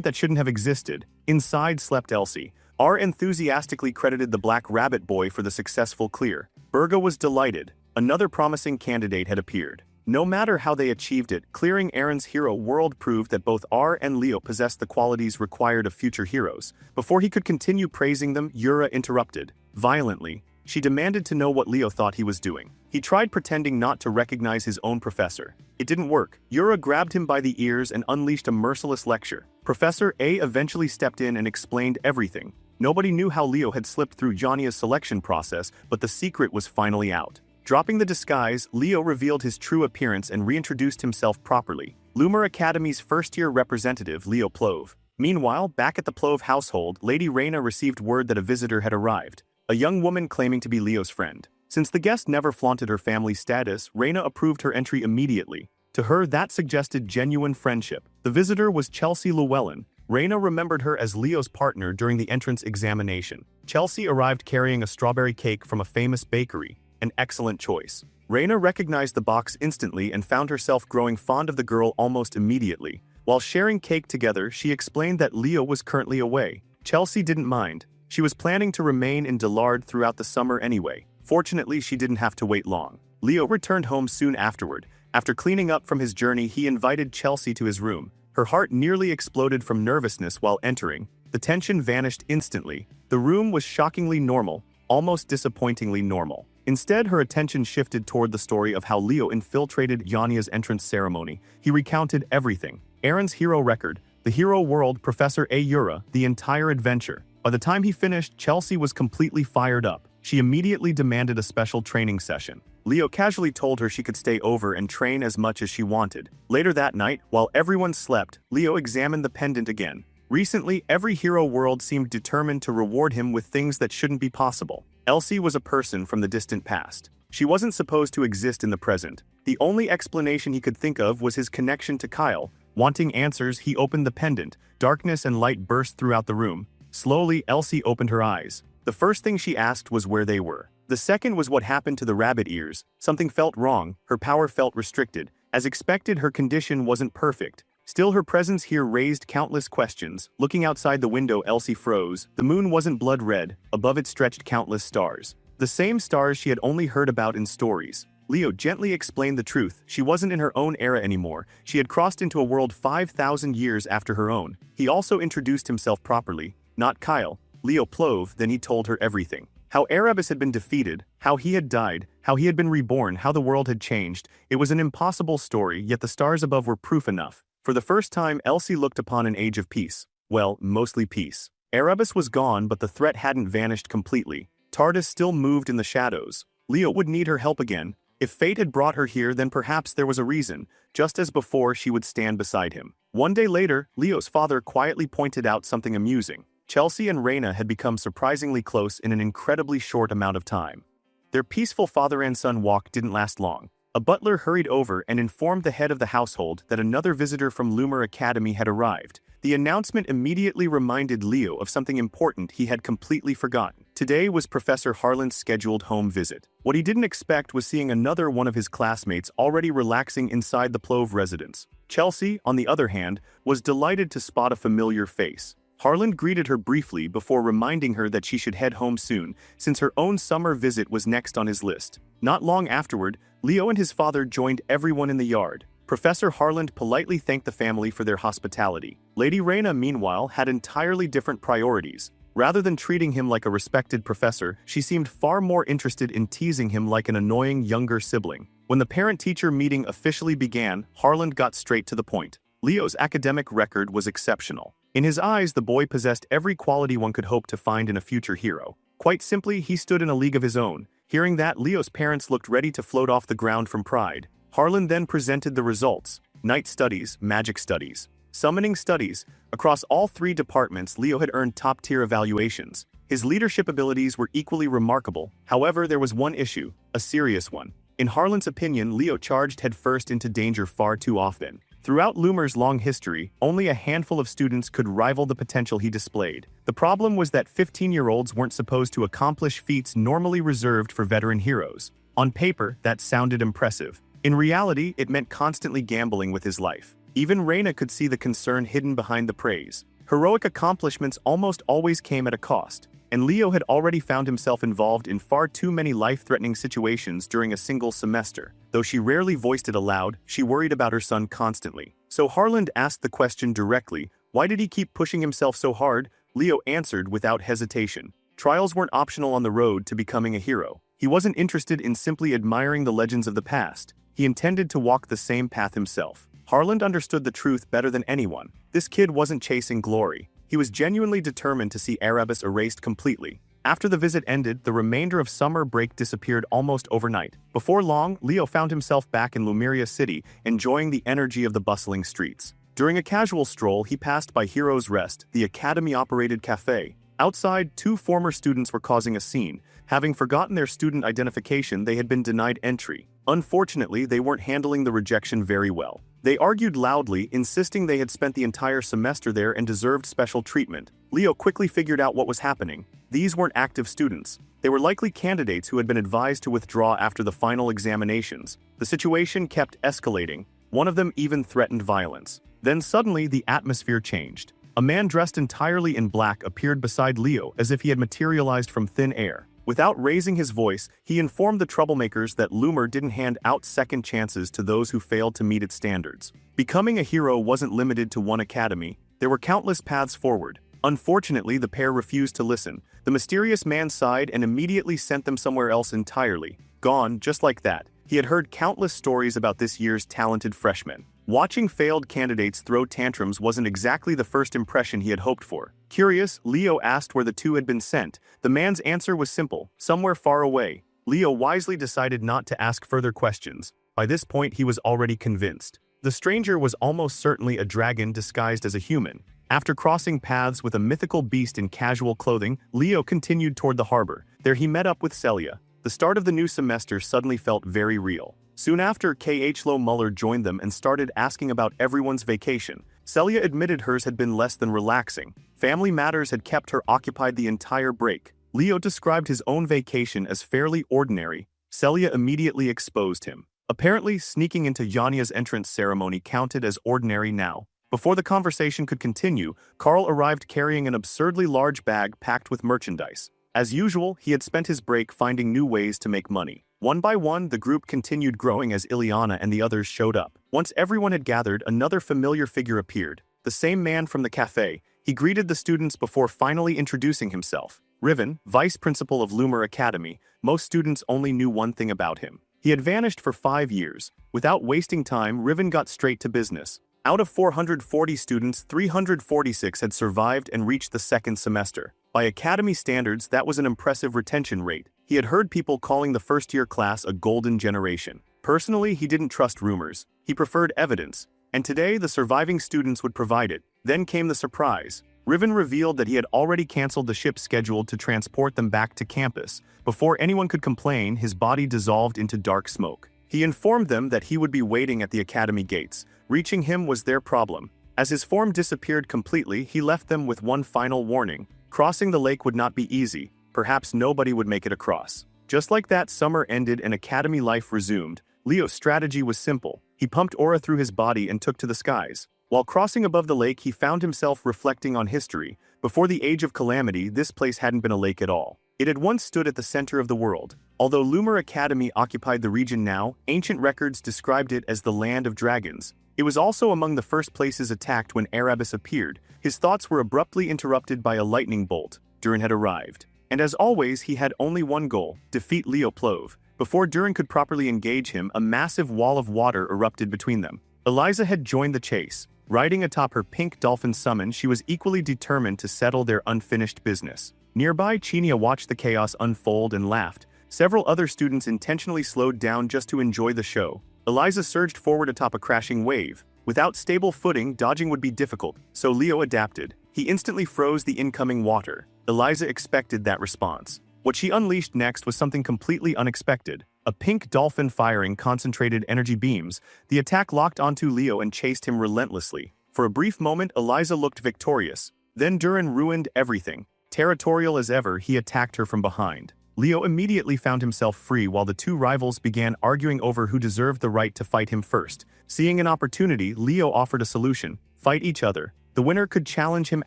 that shouldn't have existed. Inside slept Elsie. R enthusiastically credited the Black Rabbit Boy for the successful clear. Berga was delighted. Another promising candidate had appeared. No matter how they achieved it, clearing Aaron's hero world proved that both R and Leo possessed the qualities required of future heroes. Before he could continue praising them, Yura interrupted. Violently, she demanded to know what Leo thought he was doing. He tried pretending not to recognize his own professor. It didn't work. Yura grabbed him by the ears and unleashed a merciless lecture. Professor A eventually stepped in and explained everything. Nobody knew how Leo had slipped through Jania's selection process, but the secret was finally out. Dropping the disguise, Leo revealed his true appearance and reintroduced himself properly. Loomer Academy's first-year representative, Leo Plove. Meanwhile, back at the Plove household, Lady Reyna received word that a visitor had arrived. A young woman claiming to be Leo's friend. Since the guest never flaunted her family status, Reyna approved her entry immediately. To her, that suggested genuine friendship. The visitor was Chelsea Llewellyn. Reyna remembered her as Leo's partner during the entrance examination. Chelsea arrived carrying a strawberry cake from a famous bakery. An excellent choice. Reyna recognized the box instantly and found herself growing fond of the girl almost immediately. While sharing cake together, she explained that Leo was currently away. Chelsea didn't mind. She was planning to remain in Dillard throughout the summer anyway. Fortunately, she didn't have to wait long. Leo returned home soon afterward. After cleaning up from his journey, he invited Chelsea to his room. Her heart nearly exploded from nervousness while entering. The tension vanished instantly. The room was shockingly normal, almost disappointingly normal. Instead, her attention shifted toward the story of how Leo infiltrated Yania's entrance ceremony. He recounted everything. Aaron's hero record, The hero world, Professor Asura, the entire adventure. By the time he finished, Chelsea was completely fired up. She immediately demanded a special training session. Leo casually told her she could stay over and train as much as she wanted. Later that night, while everyone slept, Leo examined the pendant again. Recently, every hero world seemed determined to reward him with things that shouldn't be possible. Elsie was a person from the distant past. She wasn't supposed to exist in the present. The only explanation he could think of was his connection to Kyle. Wanting answers, he opened the pendant. Darkness and light burst throughout the room. Slowly, Elsie opened her eyes. The first thing she asked was where they were. The second was what happened to the rabbit ears. Something felt wrong. Her power felt restricted. As expected, her condition wasn't perfect. Still, her presence here raised countless questions. Looking outside the window, Elsie froze. The moon wasn't blood red. Above it stretched countless stars. The same stars she had only heard about in stories. Leo gently explained the truth. She wasn't in her own era anymore. She had crossed into a world 5,000 years after her own. He also introduced himself properly. Not Kyle. Leo Plove. Then he told her everything. How Erebus had been defeated, how he had died, how he had been reborn, how the world had changed. It was an impossible story, yet the stars above were proof enough. For the first time, Elsie looked upon an age of peace. Well, mostly peace. Erebus was gone, but the threat hadn't vanished completely. TARDIS still moved in the shadows. Leo would need her help again. If fate had brought her here, then perhaps there was a reason. Just as before, she would stand beside him. One day later, Leo's father quietly pointed out something amusing. Chelsea and Raina had become surprisingly close in an incredibly short amount of time. Their peaceful father and son walk didn't last long. A butler hurried over and informed the head of the household that another visitor from Loomer Academy had arrived. The announcement immediately reminded Leo of something important he had completely forgotten. Today was Professor Harlan's scheduled home visit. What he didn't expect was seeing another one of his classmates already relaxing inside the Plove residence. Chelsea, on the other hand, was delighted to spot a familiar face. Harlan greeted her briefly before reminding her that she should head home soon, since her own summer visit was next on his list. Not long afterward, Leo and his father joined everyone in the yard. Professor Harlan politely thanked the family for their hospitality. Lady Raina, meanwhile, had entirely different priorities. Rather than treating him like a respected professor, she seemed far more interested in teasing him like an annoying younger sibling. When the parent-teacher meeting officially began, Harlan got straight to the point. Leo's academic record was exceptional. In his eyes, the boy possessed every quality one could hope to find in a future hero. Quite simply, he stood in a league of his own. Hearing that, Leo's parents looked ready to float off the ground from pride. Harlan then presented the results. Night studies, magic studies, summoning studies. Across all three departments, Leo had earned top-tier evaluations. His leadership abilities were equally remarkable. However, there was one issue, a serious one. In Harlan's opinion, Leo charged headfirst into danger far too often. Throughout Loomer's long history, only a handful of students could rival the potential he displayed. The problem was that 15-year-olds weren't supposed to accomplish feats normally reserved for veteran heroes. On paper, that sounded impressive. In reality, it meant constantly gambling with his life. Even Raina could see the concern hidden behind the praise. Heroic accomplishments almost always came at a cost, and Leo had already found himself involved in far too many life-threatening situations during a single semester. Though she rarely voiced it aloud, she worried about her son constantly. So Harlan asked the question directly, why did he keep pushing himself so hard? Leo answered without hesitation. Trials weren't optional on the road to becoming a hero. He wasn't interested in simply admiring the legends of the past. He intended to walk the same path himself. Harlan understood the truth better than anyone. This kid wasn't chasing glory. He was genuinely determined to see Erebus erased completely. After the visit ended, the remainder of summer break disappeared almost overnight. Before long, Leo found himself back in Lumeria City, enjoying the energy of the bustling streets. During a casual stroll, he passed by Heroes Rest, the academy-operated cafe. Outside, two former students were causing a scene. Having forgotten their student identification, they had been denied entry. Unfortunately, they weren't handling the rejection very well. They argued loudly, insisting they had spent the entire semester there and deserved special treatment. Leo quickly figured out what was happening. These weren't active students. They were likely candidates who had been advised to withdraw after the final examinations. The situation kept escalating. One of them even threatened violence. Then suddenly, the atmosphere changed. A man dressed entirely in black appeared beside Leo as if he had materialized from thin air. Without raising his voice, he informed the troublemakers that Loomer didn't hand out second chances to those who failed to meet its standards. Becoming a hero wasn't limited to one academy. There were countless paths forward. Unfortunately, the pair refused to listen. The mysterious man sighed and immediately sent them somewhere else entirely. Gone, just like that. He had heard countless stories about this year's talented freshmen. Watching failed candidates throw tantrums wasn't exactly the first impression he had hoped for. Curious, Leo asked where the two had been sent. The man's answer was simple: somewhere far away. Leo wisely decided not to ask further questions. By this point, he was already convinced. The stranger was almost certainly a dragon disguised as a human. After crossing paths with a mythical beast in casual clothing, Leo continued toward the harbor. There he met up with Celia. The start of the new semester suddenly felt very real. Soon after, Khlo Muller joined them and started asking about everyone's vacation. Celia admitted hers had been less than relaxing. Family matters had kept her occupied the entire break. Leo described his own vacation as fairly ordinary. Celia immediately exposed him. Apparently, sneaking into Yanya's entrance ceremony counted as ordinary now. Before the conversation could continue, Carl arrived carrying an absurdly large bag packed with merchandise. As usual, he had spent his break finding new ways to make money. One by one, the group continued growing as Ileana and the others showed up. Once everyone had gathered, another familiar figure appeared. The same man from the cafe. He greeted the students before finally introducing himself. Riven, vice principal of Loomer Academy. Most students only knew one thing about him. He had vanished for 5 years. Without wasting time, Riven got straight to business. Out of 440 students, 346 had survived and reached the second semester. By academy standards, that was an impressive retention rate. He had heard people calling the first-year class a golden generation. Personally, he didn't trust rumors. He preferred evidence. And today, the surviving students would provide it. Then came the surprise. Riven revealed that he had already canceled the ship scheduled to transport them back to campus. Before anyone could complain, his body dissolved into dark smoke. He informed them that he would be waiting at the academy gates. Reaching him was their problem. As his form disappeared completely, he left them with one final warning. Crossing the lake would not be easy. Perhaps nobody would make it across. Just like that, summer ended and academy life resumed. Leo's strategy was simple. He pumped aura through his body and took to the skies. While crossing above the lake, he found himself reflecting on history. Before the Age of Calamity, this place hadn't been a lake at all. It had once stood at the center of the world. Although Loomer Academy occupied the region now, ancient records described it as the Land of Dragons. It was also among the first places attacked when Erebus appeared. His thoughts were abruptly interrupted by a lightning bolt. Durin had arrived. And as always, he had only one goal: defeat Leo Plove. Before Durin could properly engage him, a massive wall of water erupted between them. Eliza had joined the chase. Riding atop her pink dolphin summon, she was equally determined to settle their unfinished business. Nearby, Chinia watched the chaos unfold and laughed. Several other students intentionally slowed down just to enjoy the show. Eliza surged forward atop a crashing wave. Without stable footing, dodging would be difficult, so Leo adapted. He instantly froze the incoming water. Eliza expected that response. What she unleashed next was something completely unexpected. A pink dolphin firing concentrated energy beams. The attack locked onto Leo and chased him relentlessly. For a brief moment, Eliza looked victorious. Then Durin ruined everything. Territorial as ever, he attacked her from behind. Leo immediately found himself free while the two rivals began arguing over who deserved the right to fight him first. Seeing an opportunity, Leo offered a solution: fight each other. The winner could challenge him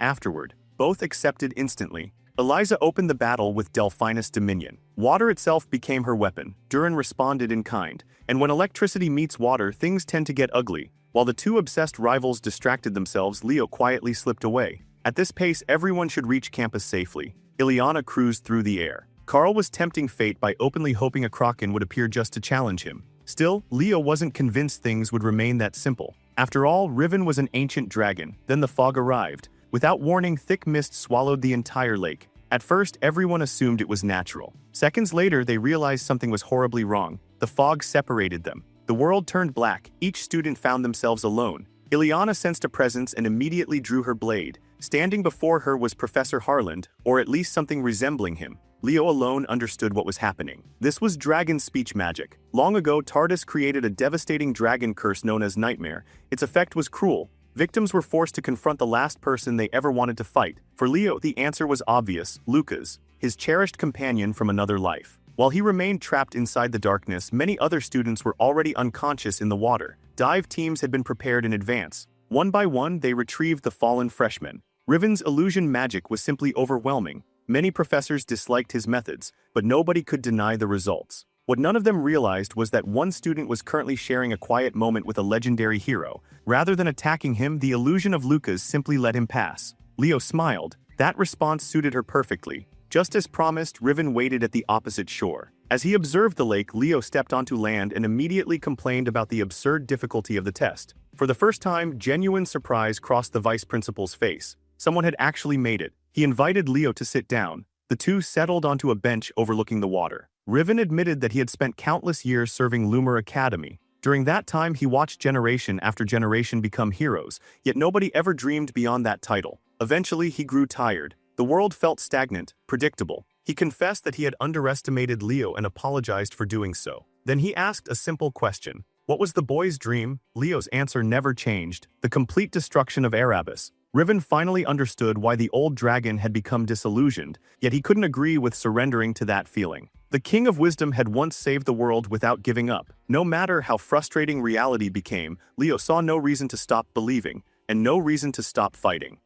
afterward. Both accepted instantly. Eliza opened the battle with Delphinus Dominion. Water itself became her weapon. Durin responded in kind. And when electricity meets water, things tend to get ugly. While the two obsessed rivals distracted themselves, Leo quietly slipped away. At this pace, everyone should reach campus safely. Ileana cruised through the air. Carl was tempting fate by openly hoping a Kraken would appear just to challenge him. Still, Leo wasn't convinced things would remain that simple. After all, Riven was an ancient dragon. Then the fog arrived. Without warning, thick mist swallowed the entire lake. At first, everyone assumed it was natural. Seconds later, they realized something was horribly wrong. The fog separated them. The world turned black. Each student found themselves alone. Ileana sensed a presence and immediately drew her blade. Standing before her was Professor Harland, or at least something resembling him. Leo alone understood what was happening. This was dragon speech magic. Long ago, Tardis created a devastating dragon curse known as Nightmare. Its effect was cruel. Victims were forced to confront the last person they ever wanted to fight. For Leo, the answer was obvious: Lucas, his cherished companion from another life. While he remained trapped inside the darkness, many other students were already unconscious in the water. Dive teams had been prepared in advance. One by one, they retrieved the fallen freshmen. Riven's illusion magic was simply overwhelming. Many professors disliked his methods, but nobody could deny the results. What none of them realized was that one student was currently sharing a quiet moment with a legendary hero. Rather than attacking him, the illusion of Lucas simply let him pass. Leo smiled. That response suited her perfectly. Just as promised, Riven waited at the opposite shore. As he observed the lake, Leo stepped onto land and immediately complained about the absurd difficulty of the test. For the first time, genuine surprise crossed the vice principal's face. Someone had actually made it. He invited Leo to sit down. The two settled onto a bench overlooking the water. Riven admitted that he had spent countless years serving Loomer Academy. During that time, he watched generation after generation become heroes, yet nobody ever dreamed beyond that title. Eventually, he grew tired. The world felt stagnant, predictable. He confessed that he had underestimated Leo and apologized for doing so. Then he asked a simple question. What was the boy's dream? Leo's answer never changed. The complete destruction of Erebus. Riven finally understood why the old dragon had become disillusioned, yet he couldn't agree with surrendering to that feeling. The King of Wisdom had once saved the world without giving up. No matter how frustrating reality became, Leo saw no reason to stop believing, and no reason to stop fighting.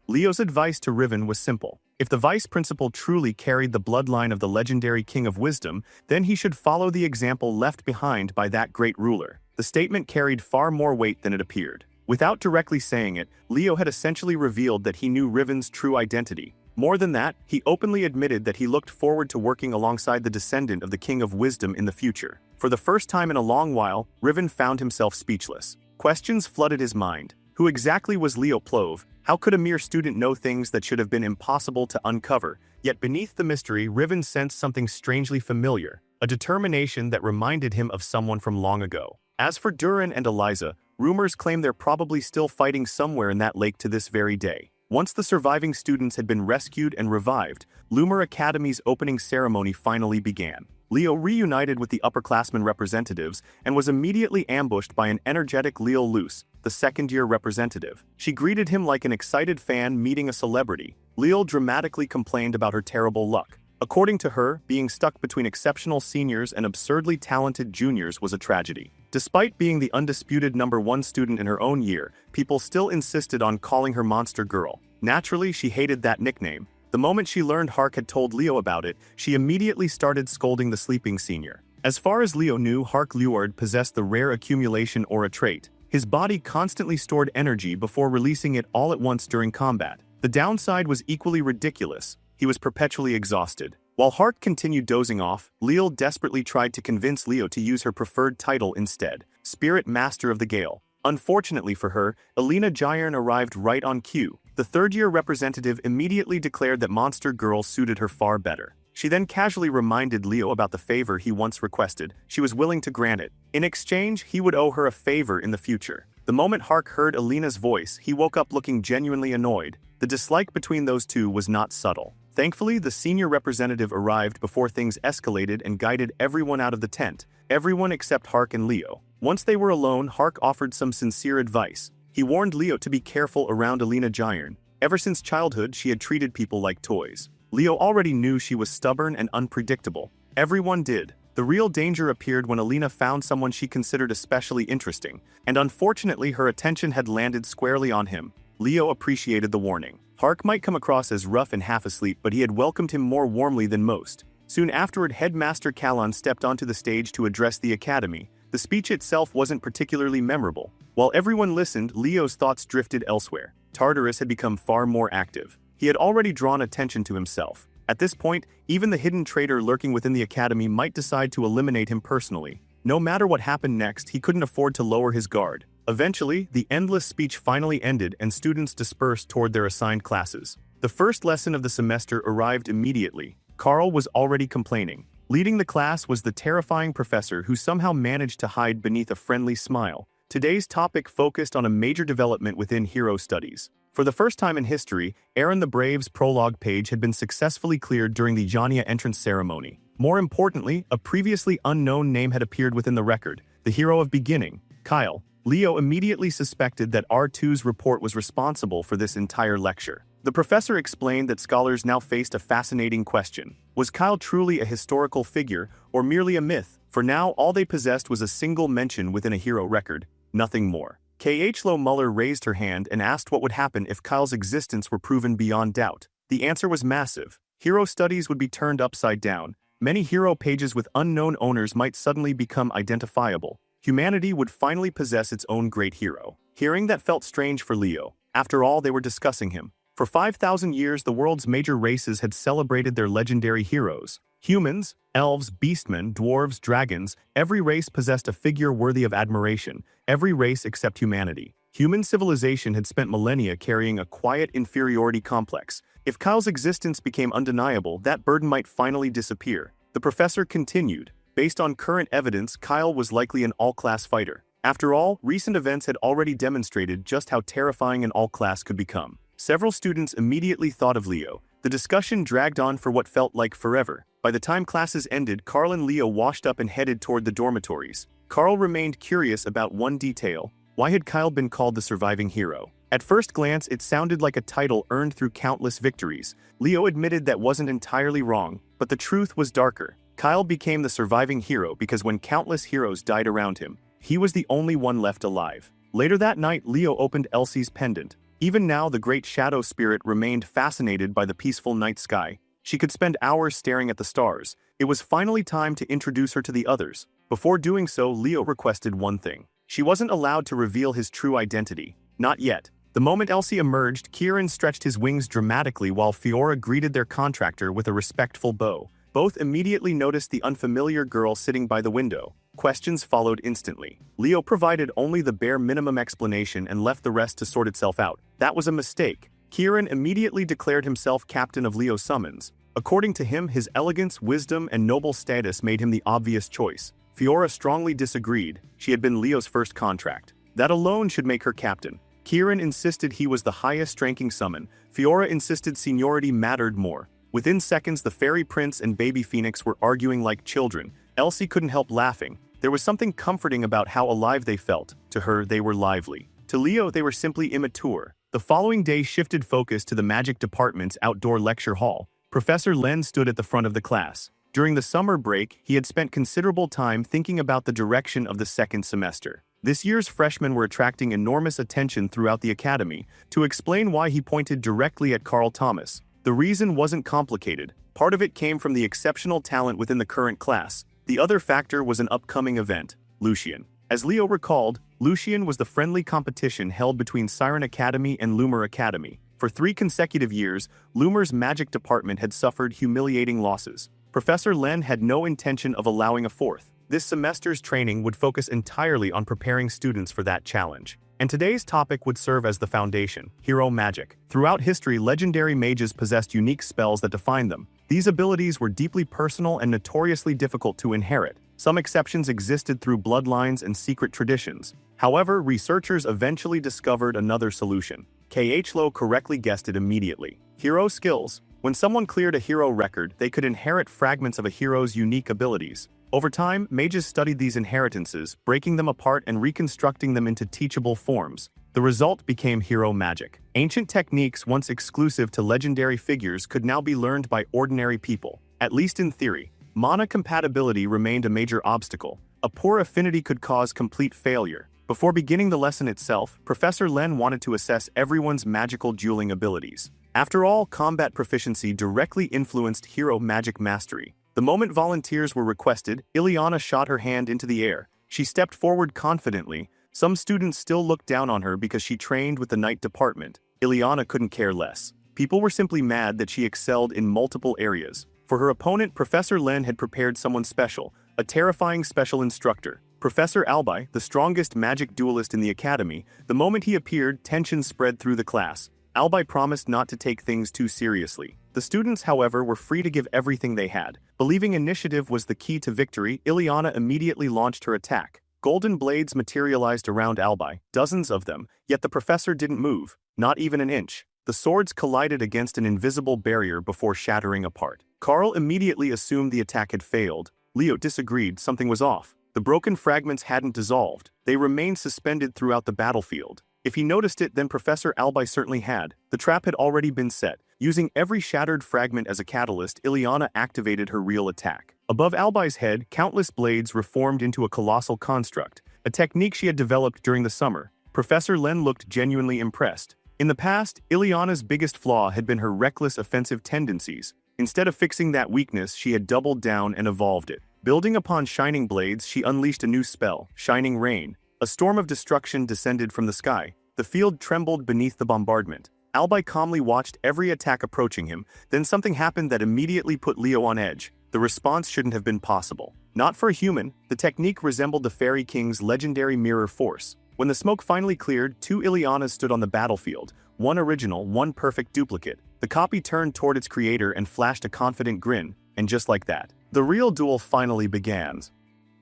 Leo's advice to Riven was simple. If the vice principal truly carried the bloodline of the legendary King of Wisdom, then he should follow the example left behind by that great ruler. The statement carried far more weight than it appeared. Without directly saying it, Leo had essentially revealed that he knew Riven's true identity. More than that, he openly admitted that he looked forward to working alongside the descendant of the King of Wisdom in the future. For the first time in a long while, Riven found himself speechless. Questions flooded his mind. Who exactly was Leo Plove? How could a mere student know things that should have been impossible to uncover? Yet beneath the mystery, Riven sensed something strangely familiar, a determination that reminded him of someone from long ago. As for Duran and Eliza, rumors claim they're probably still fighting somewhere in that lake to this very day. Once the surviving students had been rescued and revived, Loomer Academy's opening ceremony finally began. Leo reunited with the upperclassmen representatives and was immediately ambushed by an energetic Leo Luce, the second-year representative. She greeted him like an excited fan meeting a celebrity. Leo dramatically complained about her terrible luck. According to her, being stuck between exceptional seniors and absurdly talented juniors was a tragedy. Despite being the undisputed #1 student in her own year, people still insisted on calling her Monster Girl. Naturally, she hated that nickname. The moment she learned Hark had told Leo about it, she immediately started scolding the sleeping senior. As far as Leo knew, Hark Luard possessed the rare accumulation aura trait. His body constantly stored energy before releasing it all at once during combat. The downside was equally ridiculous. He was perpetually exhausted. While Hark continued dozing off, Leo desperately tried to convince Leo to use her preferred title instead, Spirit Master of the Gale. Unfortunately for her, Elena Jayern arrived right on cue. The third-year representative immediately declared that Monster Girl suited her far better. She then casually reminded Leo about the favor he once requested. She was willing to grant it. In exchange, he would owe her a favor in the future. The moment Hark heard Elena's voice, he woke up looking genuinely annoyed. The dislike between those two was not subtle. Thankfully, the senior representative arrived before things escalated and guided everyone out of the tent, everyone except Hark and Leo. Once they were alone, Hark offered some sincere advice. He warned Leo to be careful around Elena Jayern. Ever since childhood, she had treated people like toys. Leo already knew she was stubborn and unpredictable. Everyone did. The real danger appeared when Elena found someone she considered especially interesting, and unfortunately her attention had landed squarely on him. Leo appreciated the warning. Hark might come across as rough and half asleep, but he had welcomed him more warmly than most. Soon afterward, Headmaster Callan stepped onto the stage to address the academy. The speech itself wasn't particularly memorable. While everyone listened, Leo's thoughts drifted elsewhere. Tartarus had become far more active. He had already drawn attention to himself. At this point, even the hidden traitor lurking within the academy might decide to eliminate him personally. No matter what happened next, he couldn't afford to lower his guard. Eventually, the endless speech finally ended and students dispersed toward their assigned classes. The first lesson of the semester arrived immediately. Carl was already complaining. Leading the class was the terrifying professor who somehow managed to hide beneath a friendly smile. Today's topic focused on a major development within hero studies. For the first time in history, Aaron the Brave's prologue page had been successfully cleared during the Jania entrance ceremony. More importantly, a previously unknown name had appeared within the record, the hero of beginning, Kyle. Leo immediately suspected that R2's report was responsible for this entire lecture. The professor explained that scholars now faced a fascinating question. Was Kyle truly a historical figure, or merely a myth? For now, all they possessed was a single mention within a hero record, nothing more. K.H. Muller raised her hand and asked what would happen if Kyle's existence were proven beyond doubt. The answer was massive. Hero studies would be turned upside down. Many hero pages with unknown owners might suddenly become identifiable. Humanity would finally possess its own great hero. Hearing that felt strange for Leo. After all, they were discussing him. For 5,000 years, the world's major races had celebrated their legendary heroes. Humans, elves, beastmen, dwarves, dragons, every race possessed a figure worthy of admiration, every race except humanity. Human civilization had spent millennia carrying a quiet inferiority complex. If Kyle's existence became undeniable, that burden might finally disappear. The professor continued. Based on current evidence, Kyle was likely an all-class fighter. After all, recent events had already demonstrated just how terrifying an all-class could become. Several students immediately thought of Leo. The discussion dragged on for what felt like forever. By the time classes ended, Carl and Leo washed up and headed toward the dormitories. Carl remained curious about one detail. Why had Kyle been called the surviving hero? At first glance, it sounded like a title earned through countless victories. Leo admitted that wasn't entirely wrong, but the truth was darker. Kyle became the surviving hero because when countless heroes died around him, he was the only one left alive. Later that night, Leo opened Elsie's pendant. Even now, the great shadow spirit remained fascinated by the peaceful night sky. She could spend hours staring at the stars. It was finally time to introduce her to the others. Before doing so, Leo requested one thing. She wasn't allowed to reveal his true identity. Not yet. The moment Elsie emerged, Kieran stretched his wings dramatically while Fiora greeted their contractor with a respectful bow. Both immediately noticed the unfamiliar girl sitting by the window. Questions followed instantly. Leo provided only the bare minimum explanation and left the rest to sort itself out. That was a mistake. Kieran immediately declared himself captain of Leo's summons. According to him, his elegance, wisdom, and noble status made him the obvious choice. Fiora strongly disagreed. She had been Leo's first contract. That alone should make her captain. Kieran insisted he was the highest-ranking summon. Fiora insisted seniority mattered more. Within seconds, the fairy prince and baby phoenix were arguing like children. Elsie couldn't help laughing. There was something comforting about how alive they felt. To her, they were lively. To Leo, they were simply immature. The following day shifted focus to the magic department's outdoor lecture hall. Professor Len stood at the front of the class. During the summer break, he had spent considerable time thinking about the direction of the second semester. This year's freshmen were attracting enormous attention throughout the academy. To explain why, he pointed directly at Carl Thomas. The reason wasn't complicated. Part of it came from the exceptional talent within the current class. The other factor was an upcoming event, Lucian. As Leo recalled, Lucian was the friendly competition held between Siren Academy and Loomer Academy. For 3 consecutive years, Loomer's magic department had suffered humiliating losses. Professor Len had no intention of allowing a fourth. This semester's training would focus entirely on preparing students for that challenge. And today's topic would serve as the foundation, hero magic. Throughout history, legendary mages possessed unique spells that defined them. These abilities were deeply personal and notoriously difficult to inherit. Some exceptions existed through bloodlines and secret traditions. However, researchers eventually discovered another solution. Yahello correctly guessed it immediately. Hero skills. When someone cleared a hero record, they could inherit fragments of a hero's unique abilities. Over time, mages studied these inheritances, breaking them apart and reconstructing them into teachable forms. The result became hero magic. Ancient techniques once exclusive to legendary figures could now be learned by ordinary people, at least in theory. Mana compatibility remained a major obstacle. A poor affinity could cause complete failure. Before beginning the lesson itself, Professor Len wanted to assess everyone's magical dueling abilities. After all, combat proficiency directly influenced hero magic mastery. The moment volunteers were requested, Ileana shot her hand into the air. She stepped forward confidently. Some students still looked down on her because she trained with the night department. Ileana couldn't care less. People were simply mad that she excelled in multiple areas. For her opponent, Professor Len had prepared someone special, a terrifying special instructor. Professor Albi, the strongest magic duelist in the academy. The moment he appeared, tension spread through the class. Albi promised not to take things too seriously. The students, however, were free to give everything they had. Believing initiative was the key to victory, Ileana immediately launched her attack. Golden blades materialized around Albi, dozens of them, yet the professor didn't move, not even an inch. The swords collided against an invisible barrier before shattering apart. Carl immediately assumed the attack had failed. Leo disagreed, something was off. The broken fragments hadn't dissolved. They remained suspended throughout the battlefield. If he noticed it, then Professor Albi certainly had. The trap had already been set. Using every shattered fragment as a catalyst, Ileana activated her real attack. Above Albi's head, countless blades reformed into a colossal construct, a technique she had developed during the summer. Professor Len looked genuinely impressed. In the past, Ileana's biggest flaw had been her reckless offensive tendencies. Instead of fixing that weakness, she had doubled down and evolved it. Building upon Shining Blades, she unleashed a new spell, Shining Rain. A storm of destruction descended from the sky. The field trembled beneath the bombardment. Albi calmly watched every attack approaching him, then something happened that immediately put Leo on edge. The The response shouldn't have been possible. Not for a human, the technique resembled the Fairy King's legendary mirror force. When the smoke finally cleared, two Ilyanas stood on the battlefield, one original, one perfect duplicate. The copy turned toward its creator and flashed a confident grin, and just like that, the real duel finally began.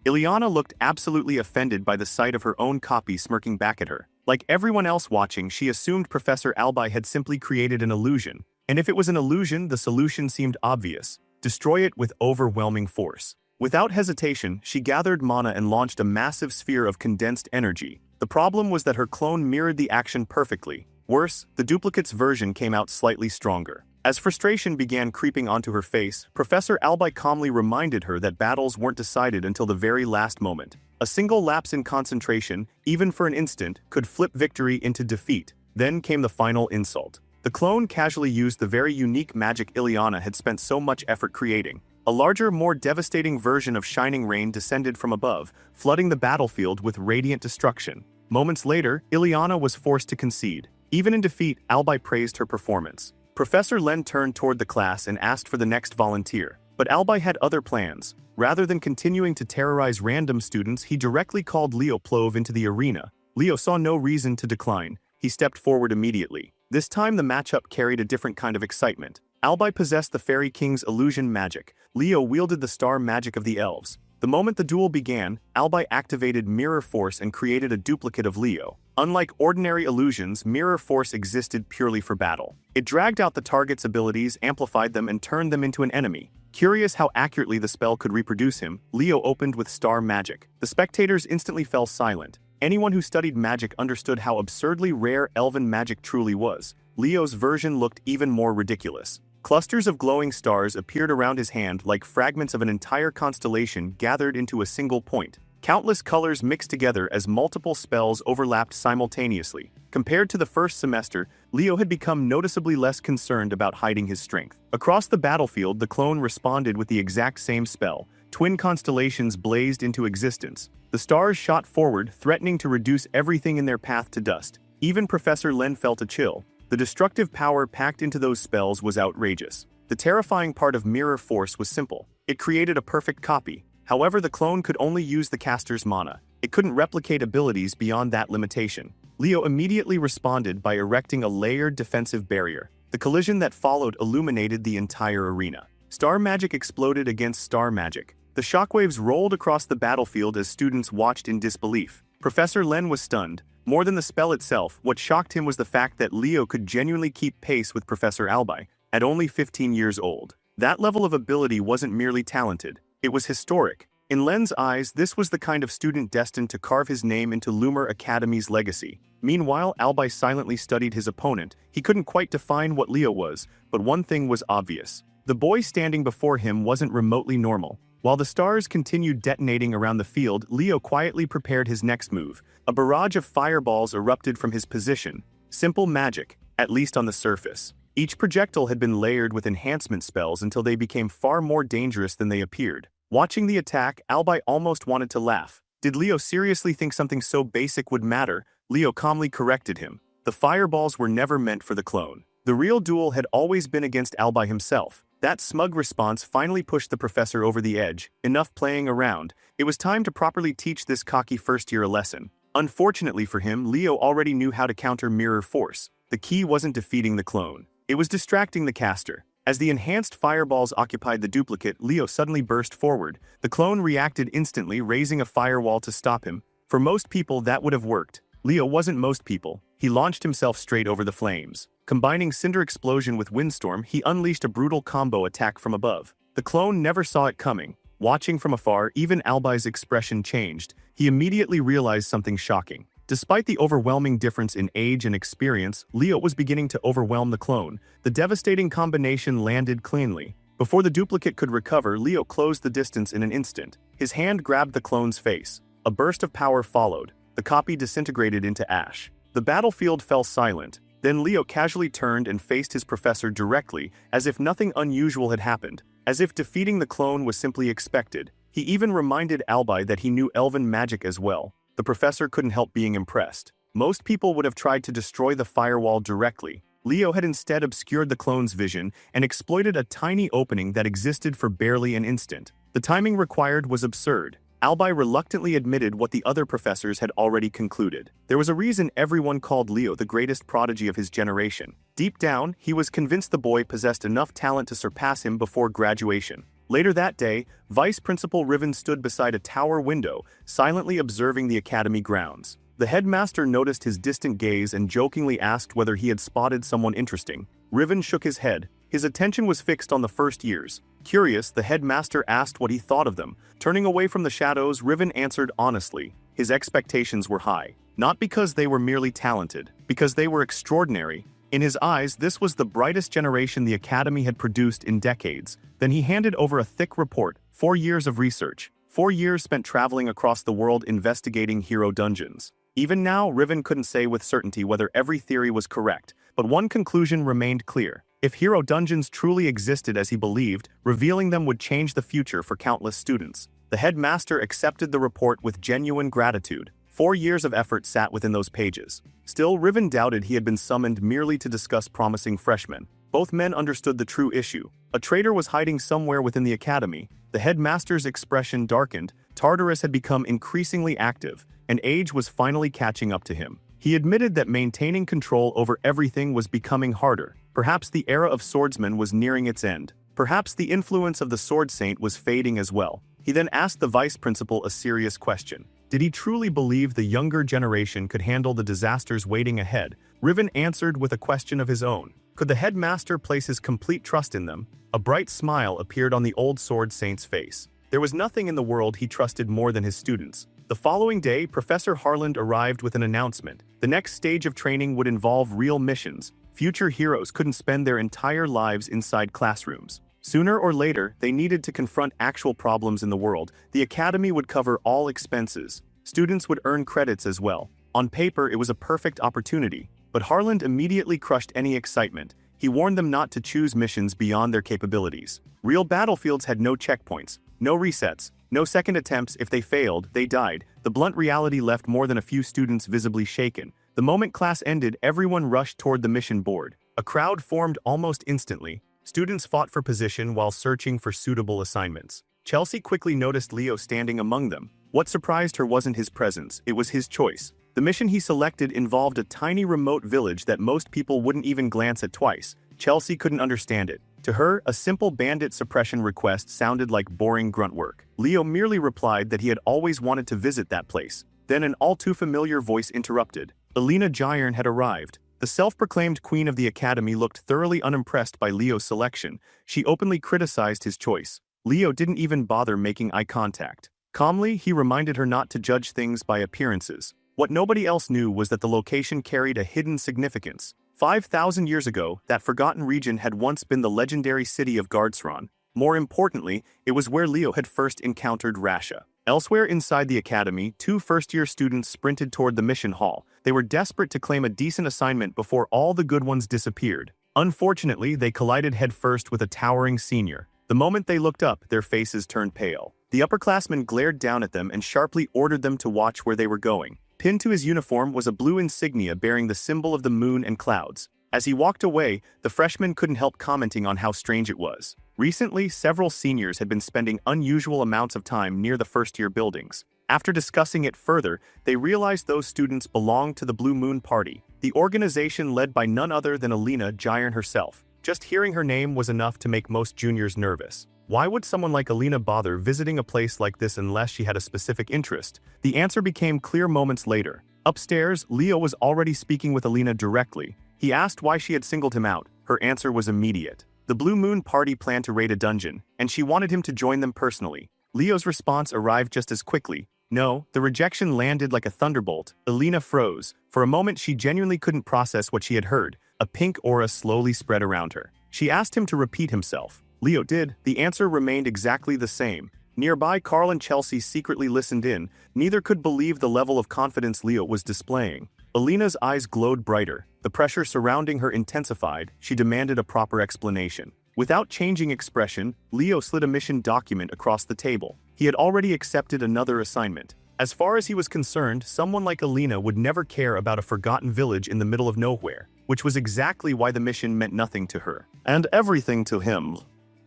Ilyana looked absolutely offended by the sight of her own copy smirking back at her. Like everyone else watching, she assumed Professor Albai had simply created an illusion. And if it was an illusion, the solution seemed obvious. Destroy it with overwhelming force. Without hesitation, she gathered mana and launched a massive sphere of condensed energy. The problem was that her clone mirrored the action perfectly. Worse, the duplicate's version came out slightly stronger. As frustration began creeping onto her face, Professor Albai calmly reminded her that battles weren't decided until the very last moment. A single lapse in concentration, even for an instant, could flip victory into defeat. Then came the final insult. The clone casually used the very unique magic Ilyana had spent so much effort creating. A larger, more devastating version of Shining Rain descended from above, flooding the battlefield with radiant destruction. Moments later, Ilyana was forced to concede. Even in defeat, Albai praised her performance. Professor Len turned toward the class and asked for the next volunteer. But Albai had other plans. Rather than continuing to terrorize random students, he directly called Leo Plove into the arena. Leo saw no reason to decline. He stepped forward immediately. This time the matchup carried a different kind of excitement. Albai possessed the Fairy King's illusion magic. Leo wielded the star magic of the elves. The moment the duel began, Albai activated Mirror Force and created a duplicate of Leo. Unlike ordinary illusions, Mirror Force existed purely for battle. It dragged out the target's abilities, amplified them, and turned them into an enemy. Curious how accurately the spell could reproduce him, Leo opened with star magic. The spectators instantly fell silent. Anyone who studied magic understood how absurdly rare elven magic truly was. Leo's version looked even more ridiculous. Clusters of glowing stars appeared around his hand like fragments of an entire constellation gathered into a single point. Countless colors mixed together as multiple spells overlapped simultaneously. Compared to the first semester, Leo had become noticeably less concerned about hiding his strength. Across the battlefield, the clone responded with the exact same spell. Twin constellations blazed into existence. The stars shot forward, threatening to reduce everything in their path to dust. Even Professor Len felt a chill. The destructive power packed into those spells was outrageous. The terrifying part of Mirror Force was simple. It created a perfect copy. However, the clone could only use the caster's mana. It couldn't replicate abilities beyond that limitation. Leo immediately responded by erecting a layered defensive barrier. The collision that followed illuminated the entire arena. Star magic exploded against star magic. The shockwaves rolled across the battlefield as students watched in disbelief. Professor Len was stunned. More than the spell itself, what shocked him was the fact that Leo could genuinely keep pace with Professor Albai, at only 15 years old. That level of ability wasn't merely talented, it was historic. In Len's eyes, this was the kind of student destined to carve his name into Lumer Academy's legacy. Meanwhile, Albai silently studied his opponent. He couldn't quite define what Leo was, but one thing was obvious. The boy standing before him wasn't remotely normal. While the stars continued detonating around the field, Leo quietly prepared his next move. A barrage of fireballs erupted from his position. Simple magic, at least on the surface. Each projectile had been layered with enhancement spells until they became far more dangerous than they appeared. Watching the attack, Albai almost wanted to laugh. Did Leo seriously think something so basic would matter? Leo calmly corrected him. The fireballs were never meant for the clone. The real duel had always been against Albai himself. That smug response finally pushed the professor over the edge. Enough playing around. It was time to properly teach this cocky first-year a lesson. Unfortunately for him, Leo already knew how to counter Mirror Force. The key wasn't defeating the clone. It was distracting the caster. As the enhanced fireballs occupied the duplicate, Leo suddenly burst forward. The clone reacted instantly, raising a firewall to stop him. For most people, that would have worked. Leo wasn't most people. He launched himself straight over the flames. Combining Cinder Explosion with Windstorm, he unleashed a brutal combo attack from above. The clone never saw it coming. Watching from afar, even Albai's expression changed. He immediately realized something shocking. Despite the overwhelming difference in age and experience, Leo was beginning to overwhelm the clone. The devastating combination landed cleanly. Before the duplicate could recover, Leo closed the distance in an instant. His hand grabbed the clone's face. A burst of power followed. The copy disintegrated into ash. The battlefield fell silent. Then Leo casually turned and faced his professor directly, as if nothing unusual had happened. As if defeating the clone was simply expected. He even reminded Albai that he knew elven magic as well. The professor couldn't help being impressed. Most people would have tried to destroy the firewall directly. Leo had instead obscured the clone's vision and exploited a tiny opening that existed for barely an instant. The timing required was absurd. Albi reluctantly admitted what the other professors had already concluded. There was a reason everyone called Leo the greatest prodigy of his generation. Deep down, he was convinced the boy possessed enough talent to surpass him before graduation. Later that day, Vice Principal Riven stood beside a tower window, silently observing the academy grounds. The headmaster noticed his distant gaze and jokingly asked whether he had spotted someone interesting. Riven shook his head. His attention was fixed on the first years. Curious, the headmaster asked what he thought of them. Turning away from the shadows, Riven answered honestly. His expectations were high. Not because they were merely talented, because they were extraordinary. In his eyes, this was the brightest generation the Academy had produced in decades. Then he handed over a thick report, 4 years of research, 4 years spent traveling across the world investigating hero dungeons. Even now, Riven couldn't say with certainty whether every theory was correct, but one conclusion remained clear. If hero dungeons truly existed as he believed, revealing them would change the future for countless students. The headmaster accepted the report with genuine gratitude. 4 years of effort sat within those pages. Still, Riven doubted he had been summoned merely to discuss promising freshmen. Both men understood the true issue. A traitor was hiding somewhere within the academy. The headmaster's expression darkened. Tartarus had become increasingly active, and age was finally catching up to him. He admitted that maintaining control over everything was becoming harder. Perhaps the era of swordsmen was nearing its end. Perhaps the influence of the sword saint was fading as well. He then asked the vice principal a serious question. Did he truly believe the younger generation could handle the disasters waiting ahead? Riven answered with a question of his own. Could the headmaster place his complete trust in them? A bright smile appeared on the old sword saint's face. There was nothing in the world he trusted more than his students. The following day, Professor Harland arrived with an announcement. The next stage of training would involve real missions. Future heroes couldn't spend their entire lives inside classrooms. Sooner or later, they needed to confront actual problems in the world. The academy would cover all expenses. Students would earn credits as well. On paper, it was a perfect opportunity. But Harland immediately crushed any excitement. He warned them not to choose missions beyond their capabilities. Real battlefields had no checkpoints, no resets, no second attempts. If they failed, they died. The blunt reality left more than a few students visibly shaken. The moment class ended, everyone rushed toward the mission board. A crowd formed almost instantly. Students fought for position while searching for suitable assignments. Chelsea quickly noticed Leo standing among them. What surprised her wasn't his presence, it was his choice. The mission he selected involved a tiny remote village that most people wouldn't even glance at twice. Chelsea couldn't understand it. To her, a simple bandit suppression request sounded like boring grunt work. Leo merely replied that he had always wanted to visit that place. Then an all-too-familiar voice interrupted. Alina Gyern had arrived. The self-proclaimed queen of the academy looked thoroughly unimpressed by Leo's selection. She openly criticized his choice. Leo didn't even bother making eye contact. Calmly, he reminded her not to judge things by appearances. What nobody else knew was that the location carried a hidden significance. 5,000 years ago, that forgotten region had once been the legendary city of Gardsron. More importantly, it was where Leo had first encountered Rasha. Elsewhere inside the academy, 2 first-year students sprinted toward the mission hall. They were desperate to claim a decent assignment before all the good ones disappeared. Unfortunately, they collided headfirst with a towering senior. The moment they looked up, their faces turned pale. The upperclassman glared down at them and sharply ordered them to watch where they were going. Pinned to his uniform was a blue insignia bearing the symbol of the moon and clouds. As he walked away, the freshman couldn't help commenting on how strange it was. Recently, several seniors had been spending unusual amounts of time near the first-year buildings. After discussing it further, they realized those students belonged to the Blue Moon Party, the organization led by none other than Alina Gyern herself. Just hearing her name was enough to make most juniors nervous. Why would someone like Alina bother visiting a place like this unless she had a specific interest? The answer became clear moments later. Upstairs, Leo was already speaking with Alina directly. He asked why she had singled him out. Her answer was immediate. The Blue Moon Party planned to raid a dungeon, and she wanted him to join them personally. Leo's response arrived just as quickly. No, the rejection landed like a thunderbolt. Alina froze. For a moment, she genuinely couldn't process what she had heard. A pink aura slowly spread around her. She asked him to repeat himself. Leo did. The answer remained exactly the same. Nearby, Carl and Chelsea secretly listened in. Neither could believe the level of confidence Leo was displaying. Alina's eyes glowed brighter. The pressure surrounding her intensified. She demanded a proper explanation. Without changing expression, Leo slid a mission document across the table. He had already accepted another assignment. As far as he was concerned, someone like Alina would never care about a forgotten village in the middle of nowhere, which was exactly why the mission meant nothing to her. And everything to him.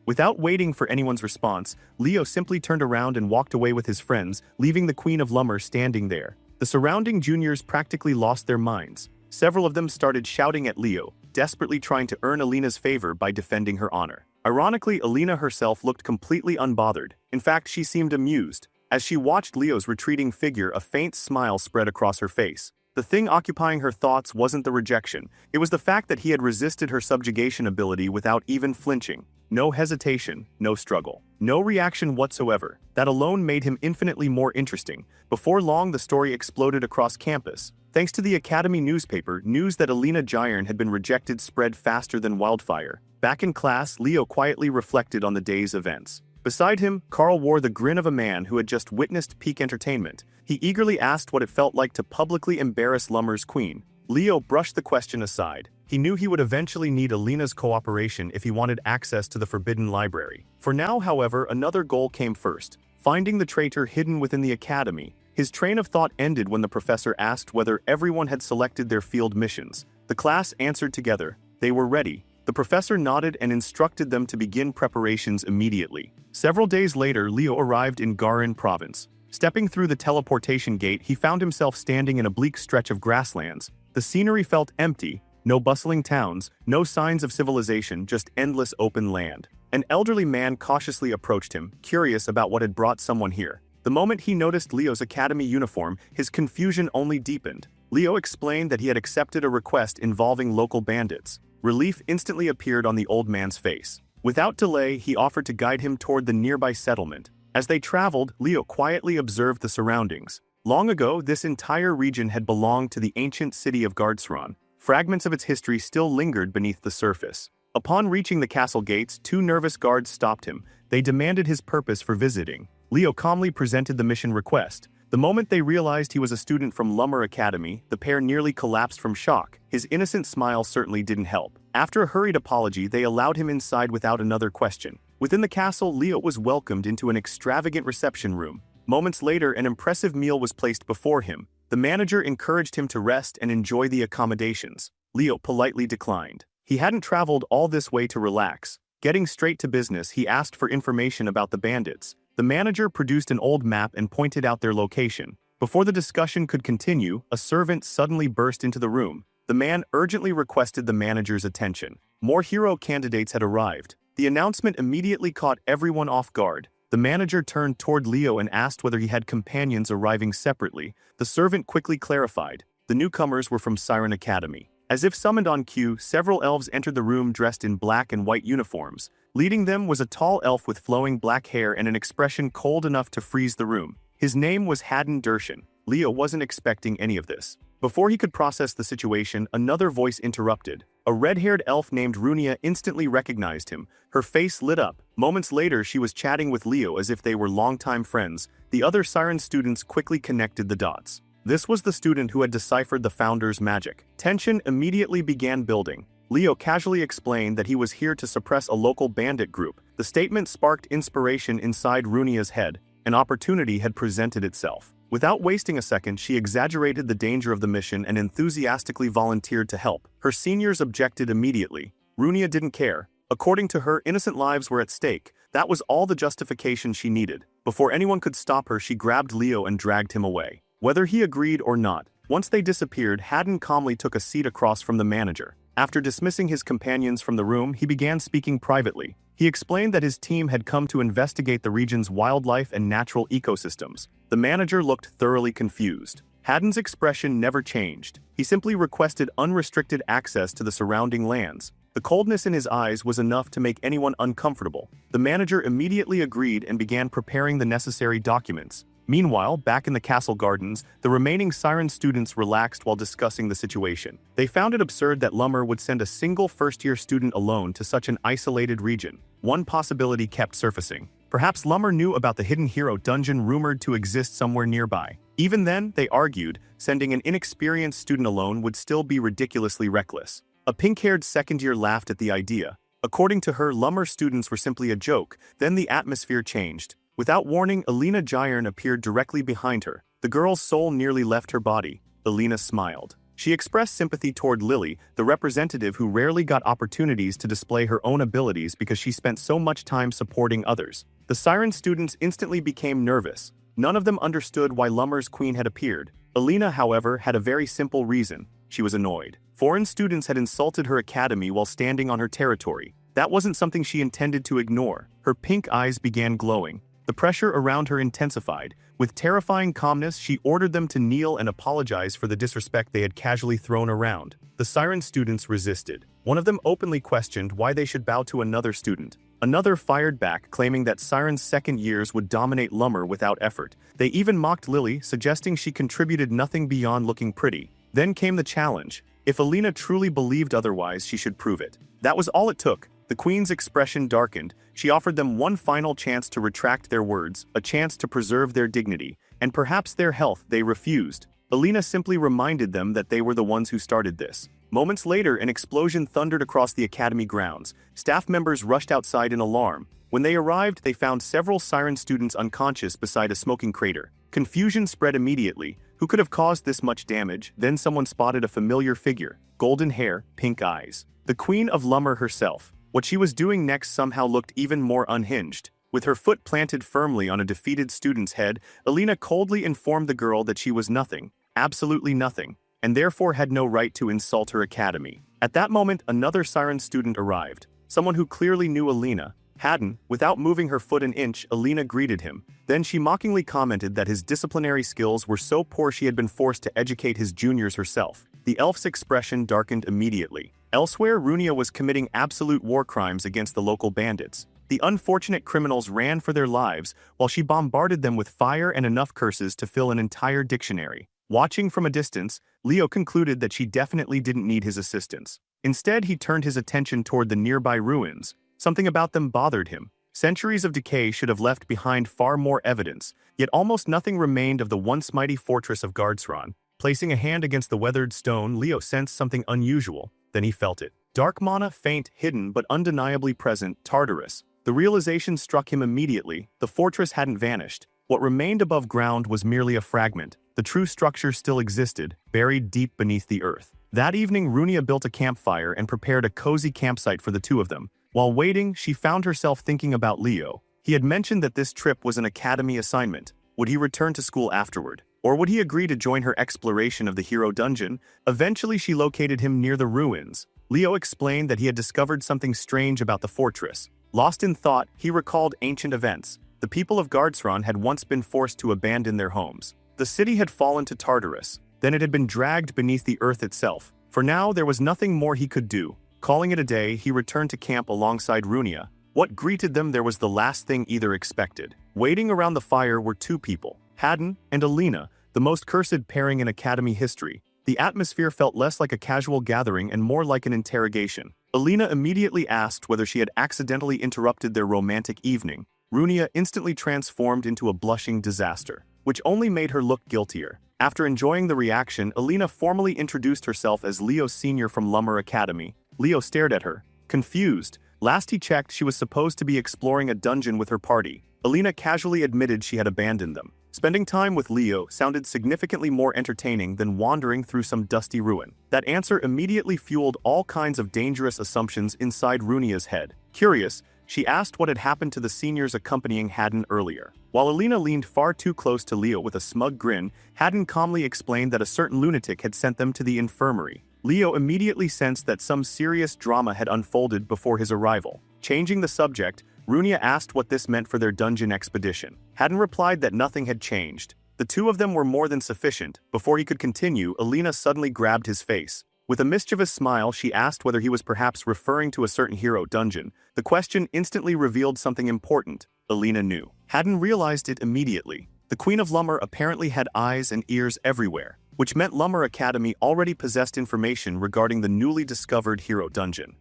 Without waiting for anyone's response, Leo simply turned around and walked away with his friends, leaving the Queen of Lumber standing there. The surrounding juniors practically lost their minds. Several of them started shouting at Leo, desperately trying to earn Alina's favor by defending her honor. Ironically, Alina herself looked completely unbothered. In fact, she seemed amused. As she watched Leo's retreating figure, a faint smile spread across her face. The thing occupying her thoughts wasn't the rejection, it was the fact that he had resisted her subjugation ability without even flinching. No hesitation, no struggle, no reaction whatsoever. That alone made him infinitely more interesting. Before long, the story exploded across campus. Thanks to the Academy newspaper, news that Alina Jayern had been rejected spread faster than wildfire. Back in class, Leo quietly reflected on the day's events. Beside him, Carl wore the grin of a man who had just witnessed peak entertainment. He eagerly asked what it felt like to publicly embarrass Lumber's queen. Leo brushed the question aside. He knew he would eventually need Alina's cooperation if he wanted access to the Forbidden Library. For now, however, another goal came first: finding the traitor hidden within the academy. His train of thought ended when the professor asked whether everyone had selected their field missions. The class answered together. They were ready. The professor nodded and instructed them to begin preparations immediately. Several days later, Leo arrived in Garin province. Stepping through the teleportation gate, he found himself standing in a bleak stretch of grasslands. The scenery felt empty. No bustling towns, no signs of civilization, just endless open land. An elderly man cautiously approached him, curious about what had brought someone here. The moment he noticed Leo's academy uniform, his confusion only deepened. Leo explained that he had accepted a request involving local bandits. Relief instantly appeared on the old man's face. Without delay, he offered to guide him toward the nearby settlement. As they traveled, Leo quietly observed the surroundings. Long ago, this entire region had belonged to the ancient city of Gardsron. Fragments of its history still lingered beneath the surface. Upon reaching the castle gates, two nervous guards stopped him. They demanded his purpose for visiting. Leo calmly presented the mission request. The moment they realized he was a student from Lumber Academy, the pair nearly collapsed from shock. His innocent smile certainly didn't help. After a hurried apology, they allowed him inside without another question. Within the castle, Leo was welcomed into an extravagant reception room. Moments later, an impressive meal was placed before him. The manager encouraged him to rest and enjoy the accommodations. Leo politely declined. He hadn't traveled all this way to relax. Getting straight to business, he asked for information about the bandits. The manager produced an old map and pointed out their location. Before the discussion could continue, a servant suddenly burst into the room. The man urgently requested the manager's attention. More hero candidates had arrived. The announcement immediately caught everyone off guard. The manager turned toward Leo and asked whether he had companions arriving separately. The servant quickly clarified. The newcomers were from Siren Academy. As if summoned on cue, several elves entered the room dressed in black and white uniforms. Leading them was a tall elf with flowing black hair and an expression cold enough to freeze the room. His name was Haddon Dershan. Leo wasn't expecting any of this. Before he could process the situation, another voice interrupted. A red-haired elf named Runia instantly recognized him. Her face lit up. Moments later, she was chatting with Leo as if they were longtime friends. The other Siren students quickly connected the dots. This was the student who had deciphered the founder's magic. Tension immediately began building. Leo casually explained that he was here to suppress a local bandit group. The statement sparked inspiration inside Runia's head. An opportunity had presented itself. Without wasting a second, she exaggerated the danger of the mission and enthusiastically volunteered to help. Her seniors objected immediately. Runia didn't care. According to her, innocent lives were at stake. That was all the justification she needed. Before anyone could stop her, she grabbed Leo and dragged him away. Whether he agreed or not, once they disappeared, Haddon calmly took a seat across from the manager. After dismissing his companions from the room, he began speaking privately. He explained that his team had come to investigate the region's wildlife and natural ecosystems. The manager looked thoroughly confused. Haddon's expression never changed. He simply requested unrestricted access to the surrounding lands. The coldness in his eyes was enough to make anyone uncomfortable. The manager immediately agreed and began preparing the necessary documents. Meanwhile, back in the castle gardens, the remaining Siren students relaxed while discussing the situation. They found it absurd that Lumber would send a single first-year student alone to such an isolated region. One possibility kept surfacing. Perhaps Lumber knew about the hidden hero dungeon rumored to exist somewhere nearby. Even then, they argued, sending an inexperienced student alone would still be ridiculously reckless. A pink-haired second-year laughed at the idea. According to her, Lumber students were simply a joke. Then the atmosphere changed. Without warning, Alina Jayern appeared directly behind her. The girl's soul nearly left her body. Alina smiled. She expressed sympathy toward Lily, the representative who rarely got opportunities to display her own abilities because she spent so much time supporting others. The Siren students instantly became nervous. None of them understood why Lummer's queen had appeared. Alina, however, had a very simple reason. She was annoyed. Foreign students had insulted her academy while standing on her territory. That wasn't something she intended to ignore. Her pink eyes began glowing. The pressure around her intensified. With terrifying calmness, she ordered them to kneel and apologize for the disrespect they had casually thrown around. The Siren students resisted. One of them openly questioned why they should bow to another student. Another fired back, claiming that Siren's second years would dominate Lummer without effort. They even mocked Lily, suggesting she contributed nothing beyond looking pretty. Then came the challenge. If Alina truly believed otherwise, she should prove it. That was all it took. The queen's expression darkened. She offered them one final chance to retract their words, a chance to preserve their dignity, and perhaps their health. They refused. Alina simply reminded them that they were the ones who started this. Moments later, an explosion thundered across the academy grounds. Staff members rushed outside in alarm. When they arrived, they found several Siren students unconscious beside a smoking crater. Confusion spread immediately. Who could have caused this much damage? Then someone spotted a familiar figure. Golden hair, pink eyes. The Queen of Lummer herself. What she was doing next somehow looked even more unhinged. With her foot planted firmly on a defeated student's head, Alina coldly informed the girl that she was nothing, absolutely nothing, and therefore had no right to insult her academy. At that moment, another Siren student arrived, someone who clearly knew Alina. Hadden, without moving her foot an inch, Alina greeted him. Then she mockingly commented that his disciplinary skills were so poor she had been forced to educate his juniors herself. The elf's expression darkened immediately. Elsewhere, Runia was committing absolute war crimes against the local bandits. The unfortunate criminals ran for their lives while she bombarded them with fire and enough curses to fill an entire dictionary. Watching from a distance, Leo concluded that she definitely didn't need his assistance. Instead, he turned his attention toward the nearby ruins. Something about them bothered him. Centuries of decay should have left behind far more evidence, yet almost nothing remained of the once mighty fortress of Gardsron. Placing a hand against the weathered stone, Leo sensed something unusual. Then he felt it. Dark mana, faint, hidden, but undeniably present, Tartarus. The realization struck him immediately. The fortress hadn't vanished. What remained above ground was merely a fragment. The true structure still existed, buried deep beneath the earth. That evening, Runia built a campfire and prepared a cozy campsite for the two of them. While waiting, she found herself thinking about Leo. He had mentioned that this trip was an academy assignment. Would he return to school afterward? Or would he agree to join her exploration of the hero dungeon? Eventually, she located him near the ruins. Leo explained that he had discovered something strange about the fortress. Lost in thought, he recalled ancient events. The people of Gardsron had once been forced to abandon their homes. The city had fallen to Tartarus. Then it had been dragged beneath the earth itself. For now, there was nothing more he could do. Calling it a day, he returned to camp alongside Runia. What greeted them there was the last thing either expected. Waiting around the fire were two people, Hadden and Alina, the most cursed pairing in academy history. The atmosphere felt less like a casual gathering and more like an interrogation. Alina immediately asked whether she had accidentally interrupted their romantic evening. Runia instantly transformed into a blushing disaster, which only made her look guiltier. After enjoying the reaction, Alina formally introduced herself as Leo's senior from Lummer Academy. Leo stared at her, confused. Last he checked, she was supposed to be exploring a dungeon with her party. Alina casually admitted she had abandoned them. Spending time with Leo sounded significantly more entertaining than wandering through some dusty ruin. That answer immediately fueled all kinds of dangerous assumptions inside Runia's head. Curious, she asked what had happened to the seniors accompanying Hadden earlier. While Alina leaned far too close to Leo with a smug grin, Hadden calmly explained that a certain lunatic had sent them to the infirmary. Leo immediately sensed that some serious drama had unfolded before his arrival. Changing the subject, Runia asked what this meant for their dungeon expedition. Hadden replied that nothing had changed. The two of them were more than sufficient. Before he could continue, Alina suddenly grabbed his face. With a mischievous smile, she asked whether he was perhaps referring to a certain hero dungeon. The question instantly revealed something important. Alina knew. Hadden realized it immediately. The Queen of Lummer apparently had eyes and ears everywhere, which meant Lummer Academy already possessed information regarding the newly discovered hero dungeon.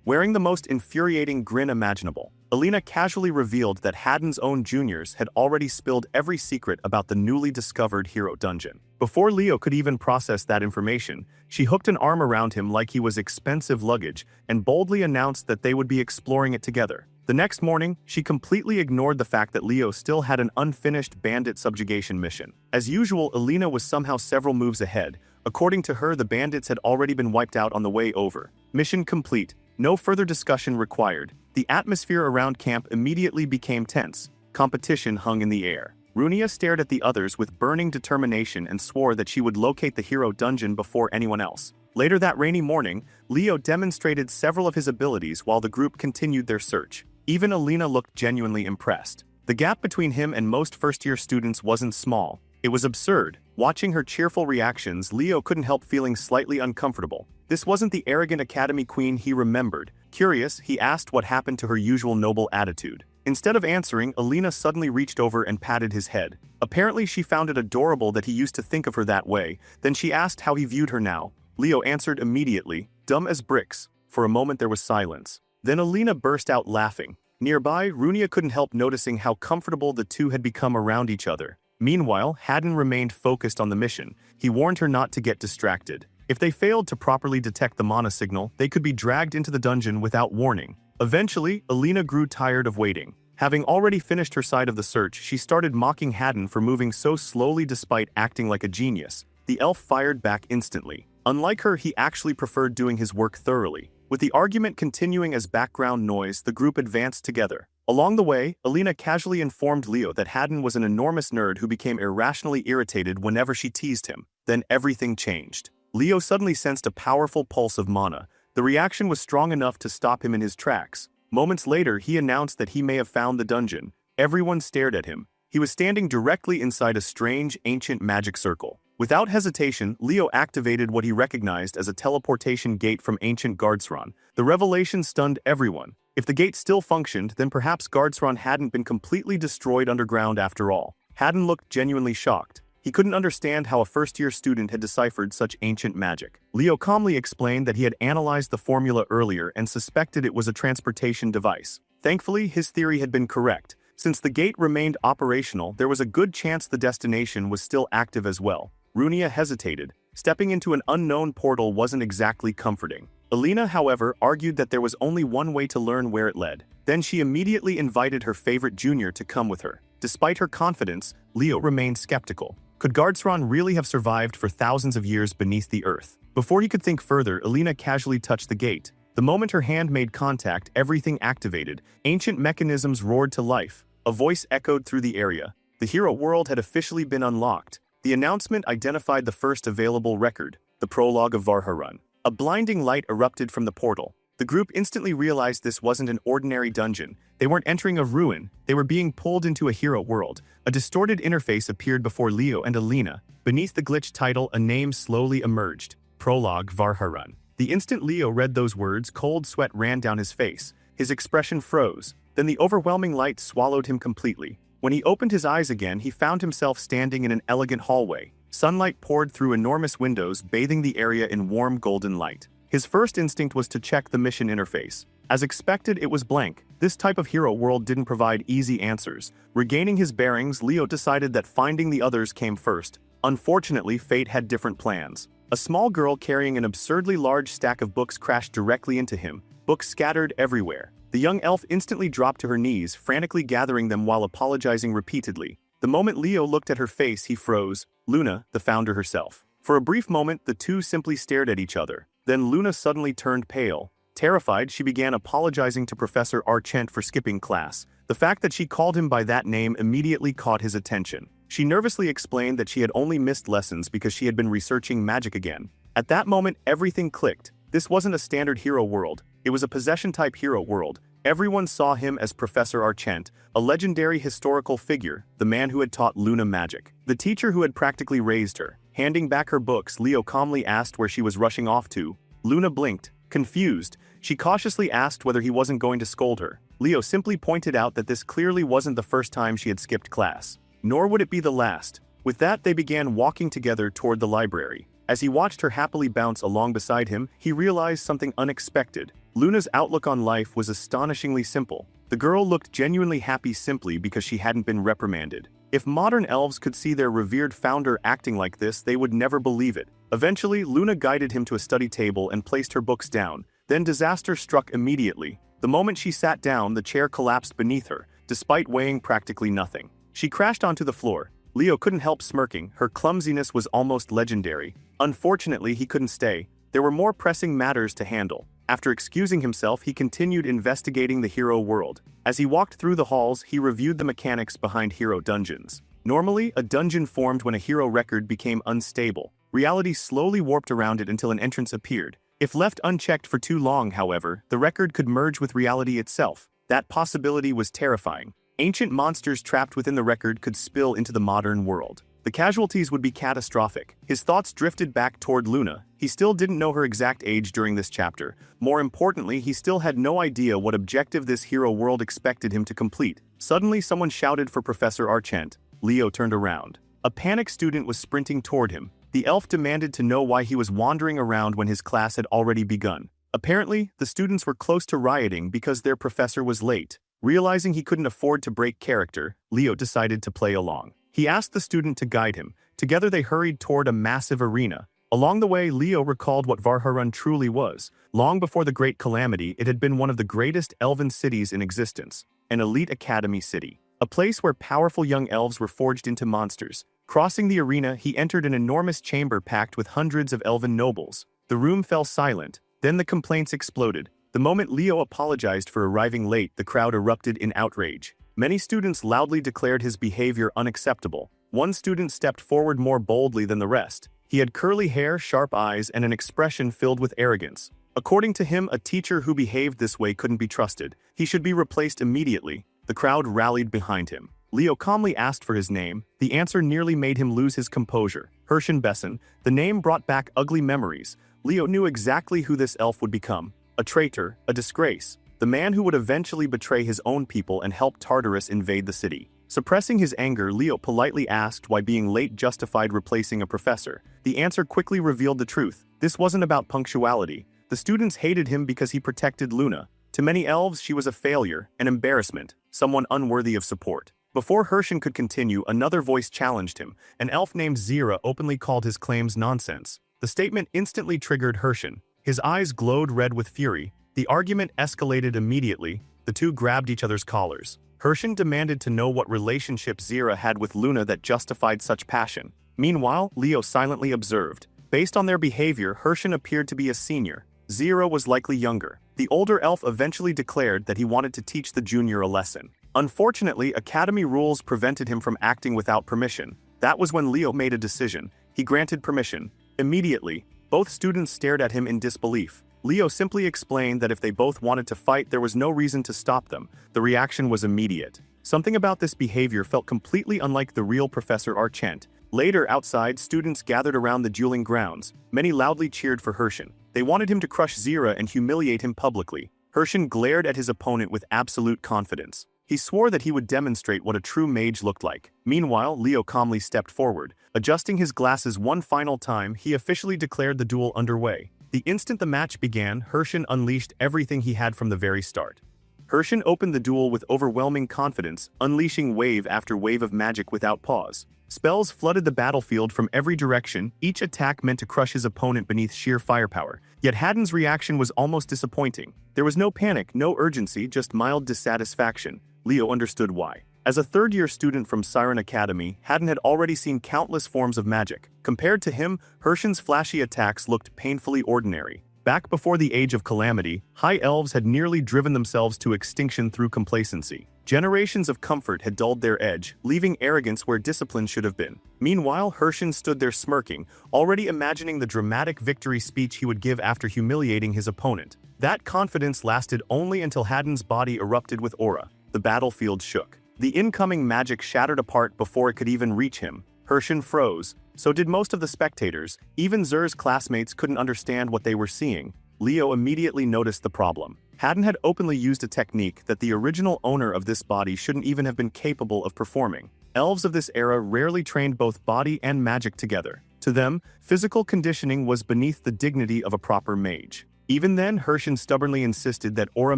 Wearing the most infuriating grin imaginable, Alina casually revealed that Hadden's own juniors had already spilled every secret about the newly discovered hero dungeon. Before Leo could even process that information, she hooked an arm around him like he was expensive luggage and boldly announced that they would be exploring it together. The next morning, she completely ignored the fact that Leo still had an unfinished bandit subjugation mission. As usual, Alina was somehow several moves ahead. According to her, the bandits had already been wiped out on the way over. Mission complete. No further discussion required. The atmosphere around camp immediately became tense. Competition hung in the air. Runia stared at the others with burning determination and swore that she would locate the hero dungeon before anyone else. Later that rainy morning, Leo demonstrated several of his abilities while the group continued their search. Even Alina looked genuinely impressed. The gap between him and most first-year students wasn't small. It was absurd. Watching her cheerful reactions, Leo couldn't help feeling slightly uncomfortable. This wasn't the arrogant academy queen he remembered. Curious, he asked what happened to her usual noble attitude. Instead of answering, Alina suddenly reached over and patted his head. Apparently she found it adorable that he used to think of her that way. Then she asked how he viewed her now. Leo answered immediately, dumb as bricks. For a moment there was silence. Then Alina burst out laughing. Nearby, Runia couldn't help noticing how comfortable the two had become around each other. Meanwhile, Haddon remained focused on the mission. He warned her not to get distracted. If they failed to properly detect the mana signal, they could be dragged into the dungeon without warning. Eventually, Alina grew tired of waiting. Having already finished her side of the search, she started mocking Haddon for moving so slowly despite acting like a genius. The elf fired back instantly. Unlike her, he actually preferred doing his work thoroughly. With the argument continuing as background noise, the group advanced together. Along the way, Alina casually informed Leo that Haddon was an enormous nerd who became irrationally irritated whenever she teased him. Then everything changed. Leo suddenly sensed a powerful pulse of mana. The reaction was strong enough to stop him in his tracks. Moments later, he announced that he may have found the dungeon. Everyone stared at him. He was standing directly inside a strange, ancient magic circle. Without hesitation, Leo activated what he recognized as a teleportation gate from ancient Gardsron. The revelation stunned everyone. If the gate still functioned, then perhaps Gardsron hadn't been completely destroyed underground after all. Haddon looked genuinely shocked. He couldn't understand how a first-year student had deciphered such ancient magic. Leo calmly explained that he had analyzed the formula earlier and suspected it was a transportation device. Thankfully, his theory had been correct. Since the gate remained operational, there was a good chance the destination was still active as well. Runia hesitated. Stepping into an unknown portal wasn't exactly comforting. Alina, however, argued that there was only one way to learn where it led. Then she immediately invited her favorite junior to come with her. Despite her confidence, Leo remained skeptical. Could Gardsron really have survived for thousands of years beneath the earth? Before he could think further, Alina casually touched the gate. The moment her hand made contact, everything activated. Ancient mechanisms roared to life. A voice echoed through the area. The hero world had officially been unlocked. The announcement identified the first available record, the prologue of Varharun. A blinding light erupted from the portal. The group instantly realized this wasn't an ordinary dungeon. They weren't entering a ruin, they were being pulled into a hero world. A distorted interface appeared before Leo and Alina. Beneath the glitch title, a name slowly emerged. Prologue Varharun. The instant Leo read those words, cold sweat ran down his face. His expression froze. Then the overwhelming light swallowed him completely. When he opened his eyes again, he found himself standing in an elegant hallway. Sunlight poured through enormous windows, bathing the area in warm golden light. His first instinct was to check the mission interface. As expected, it was blank. This type of hero world didn't provide easy answers. Regaining his bearings, Leo decided that finding the others came first. Unfortunately, fate had different plans. A small girl carrying an absurdly large stack of books crashed directly into him. Books scattered everywhere. The young elf instantly dropped to her knees, frantically gathering them while apologizing repeatedly. The moment Leo looked at her face, he froze. Luna, the founder herself. For a brief moment, the two simply stared at each other. Then Luna suddenly turned pale. Terrified, she began apologizing to Professor Archent for skipping class. The fact that she called him by that name immediately caught his attention. She nervously explained that she had only missed lessons because she had been researching magic again. At that moment, everything clicked. This wasn't a standard hero world. It was a possession-type hero world. Everyone saw him as Professor Archent, a legendary historical figure, the man who had taught Luna magic. The teacher who had practically raised her. Handing back her books, Leo calmly asked where she was rushing off to. Luna blinked. Confused, she cautiously asked whether he wasn't going to scold her. Leo simply pointed out that this clearly wasn't the first time she had skipped class. Nor would it be the last. With that, they began walking together toward the library. As he watched her happily bounce along beside him, he realized something unexpected. Luna's outlook on life was astonishingly simple. The girl looked genuinely happy simply because she hadn't been reprimanded. If modern elves could see their revered founder acting like this, they would never believe it. Eventually, Luna guided him to a study table and placed her books down. Then disaster struck immediately. The moment she sat down, the chair collapsed beneath her, despite weighing practically nothing. She crashed onto the floor. Leo couldn't help smirking. Her clumsiness was almost legendary. Unfortunately, he couldn't stay. There were more pressing matters to handle. After excusing himself, he continued investigating the hero world. As he walked through the halls, he reviewed the mechanics behind hero dungeons. Normally, a dungeon formed when a hero record became unstable. Reality slowly warped around it until an entrance appeared. If left unchecked for too long, however, the record could merge with reality itself. That possibility was terrifying. Ancient monsters trapped within the record could spill into the modern world. The casualties would be catastrophic. His thoughts drifted back toward Luna. He still didn't know her exact age during this chapter. More importantly, he still had no idea what objective this hero world expected him to complete. Suddenly, someone shouted for Professor Archent. Leo turned around. A panicked student was sprinting toward him. The elf demanded to know why he was wandering around when his class had already begun. Apparently, the students were close to rioting because their professor was late. Realizing he couldn't afford to break character, Leo decided to play along. He asked the student to guide him. Together they hurried toward a massive arena. Along the way, Leo recalled what Varharun truly was. Long before the Great Calamity, it had been one of the greatest elven cities in existence, an elite academy city. A place where powerful young elves were forged into monsters. Crossing the arena, he entered an enormous chamber packed with hundreds of elven nobles. The room fell silent. Then the complaints exploded. The moment Leo apologized for arriving late, the crowd erupted in outrage. Many students loudly declared his behavior unacceptable. One student stepped forward more boldly than the rest. He had curly hair, sharp eyes, and an expression filled with arrogance. According to him, a teacher who behaved this way couldn't be trusted. He should be replaced immediately. The crowd rallied behind him. Leo calmly asked for his name. The answer nearly made him lose his composure. Herschen Besson. The name brought back ugly memories. Leo knew exactly who this elf would become. A traitor, a disgrace. The man who would eventually betray his own people and help Tartarus invade the city. Suppressing his anger, Leo politely asked why being late justified replacing a professor. The answer quickly revealed the truth. This wasn't about punctuality. The students hated him because he protected Luna. To many elves, she was a failure, an embarrassment, someone unworthy of support. Before Herschen could continue, another voice challenged him. An elf named Zira openly called his claims nonsense. The statement instantly triggered Herschen. His eyes glowed red with fury. The argument escalated immediately. The two grabbed each other's collars. Herschen demanded to know what relationship Zira had with Luna that justified such passion. Meanwhile, Leo silently observed. Based on their behavior, Herschen appeared to be a senior. Zira was likely younger. The older elf eventually declared that he wanted to teach the junior a lesson. Unfortunately, academy rules prevented him from acting without permission. That was when Leo made a decision. He granted permission. Immediately, both students stared at him in disbelief. Leo simply explained that if they both wanted to fight, there was no reason to stop them. The reaction was immediate. Something about this behavior felt completely unlike the real Professor Archent. Later, outside, students gathered around the dueling grounds. Many loudly cheered for Herschen. They wanted him to crush Zira and humiliate him publicly. Herschen glared at his opponent with absolute confidence. He swore that he would demonstrate what a true mage looked like. Meanwhile, Leo calmly stepped forward. Adjusting his glasses one final time, he officially declared the duel underway. The instant the match began, Herschen unleashed everything he had from the very start. Herschen opened the duel with overwhelming confidence, unleashing wave after wave of magic without pause. Spells flooded the battlefield from every direction, each attack meant to crush his opponent beneath sheer firepower. Yet Haddon's reaction was almost disappointing. There was no panic, no urgency, just mild dissatisfaction. Leo understood why. As a third-year student from Siren Academy, Haddon had already seen countless forms of magic. Compared to him, Herschen's flashy attacks looked painfully ordinary. Back before the Age of Calamity, high elves had nearly driven themselves to extinction through complacency. Generations of comfort had dulled their edge, leaving arrogance where discipline should have been. Meanwhile, Herschen stood there smirking, already imagining the dramatic victory speech he would give after humiliating his opponent. That confidence lasted only until Haddon's body erupted with aura. The battlefield shook. The incoming magic shattered apart before it could even reach him. Herschen froze. So did most of the spectators. Even Zer's classmates couldn't understand what they were seeing. Leo immediately noticed the problem. Haddon had openly used a technique that the original owner of this body shouldn't even have been capable of performing. Elves of this era rarely trained both body and magic together. To them, physical conditioning was beneath the dignity of a proper mage. Even then, Herschen stubbornly insisted that aura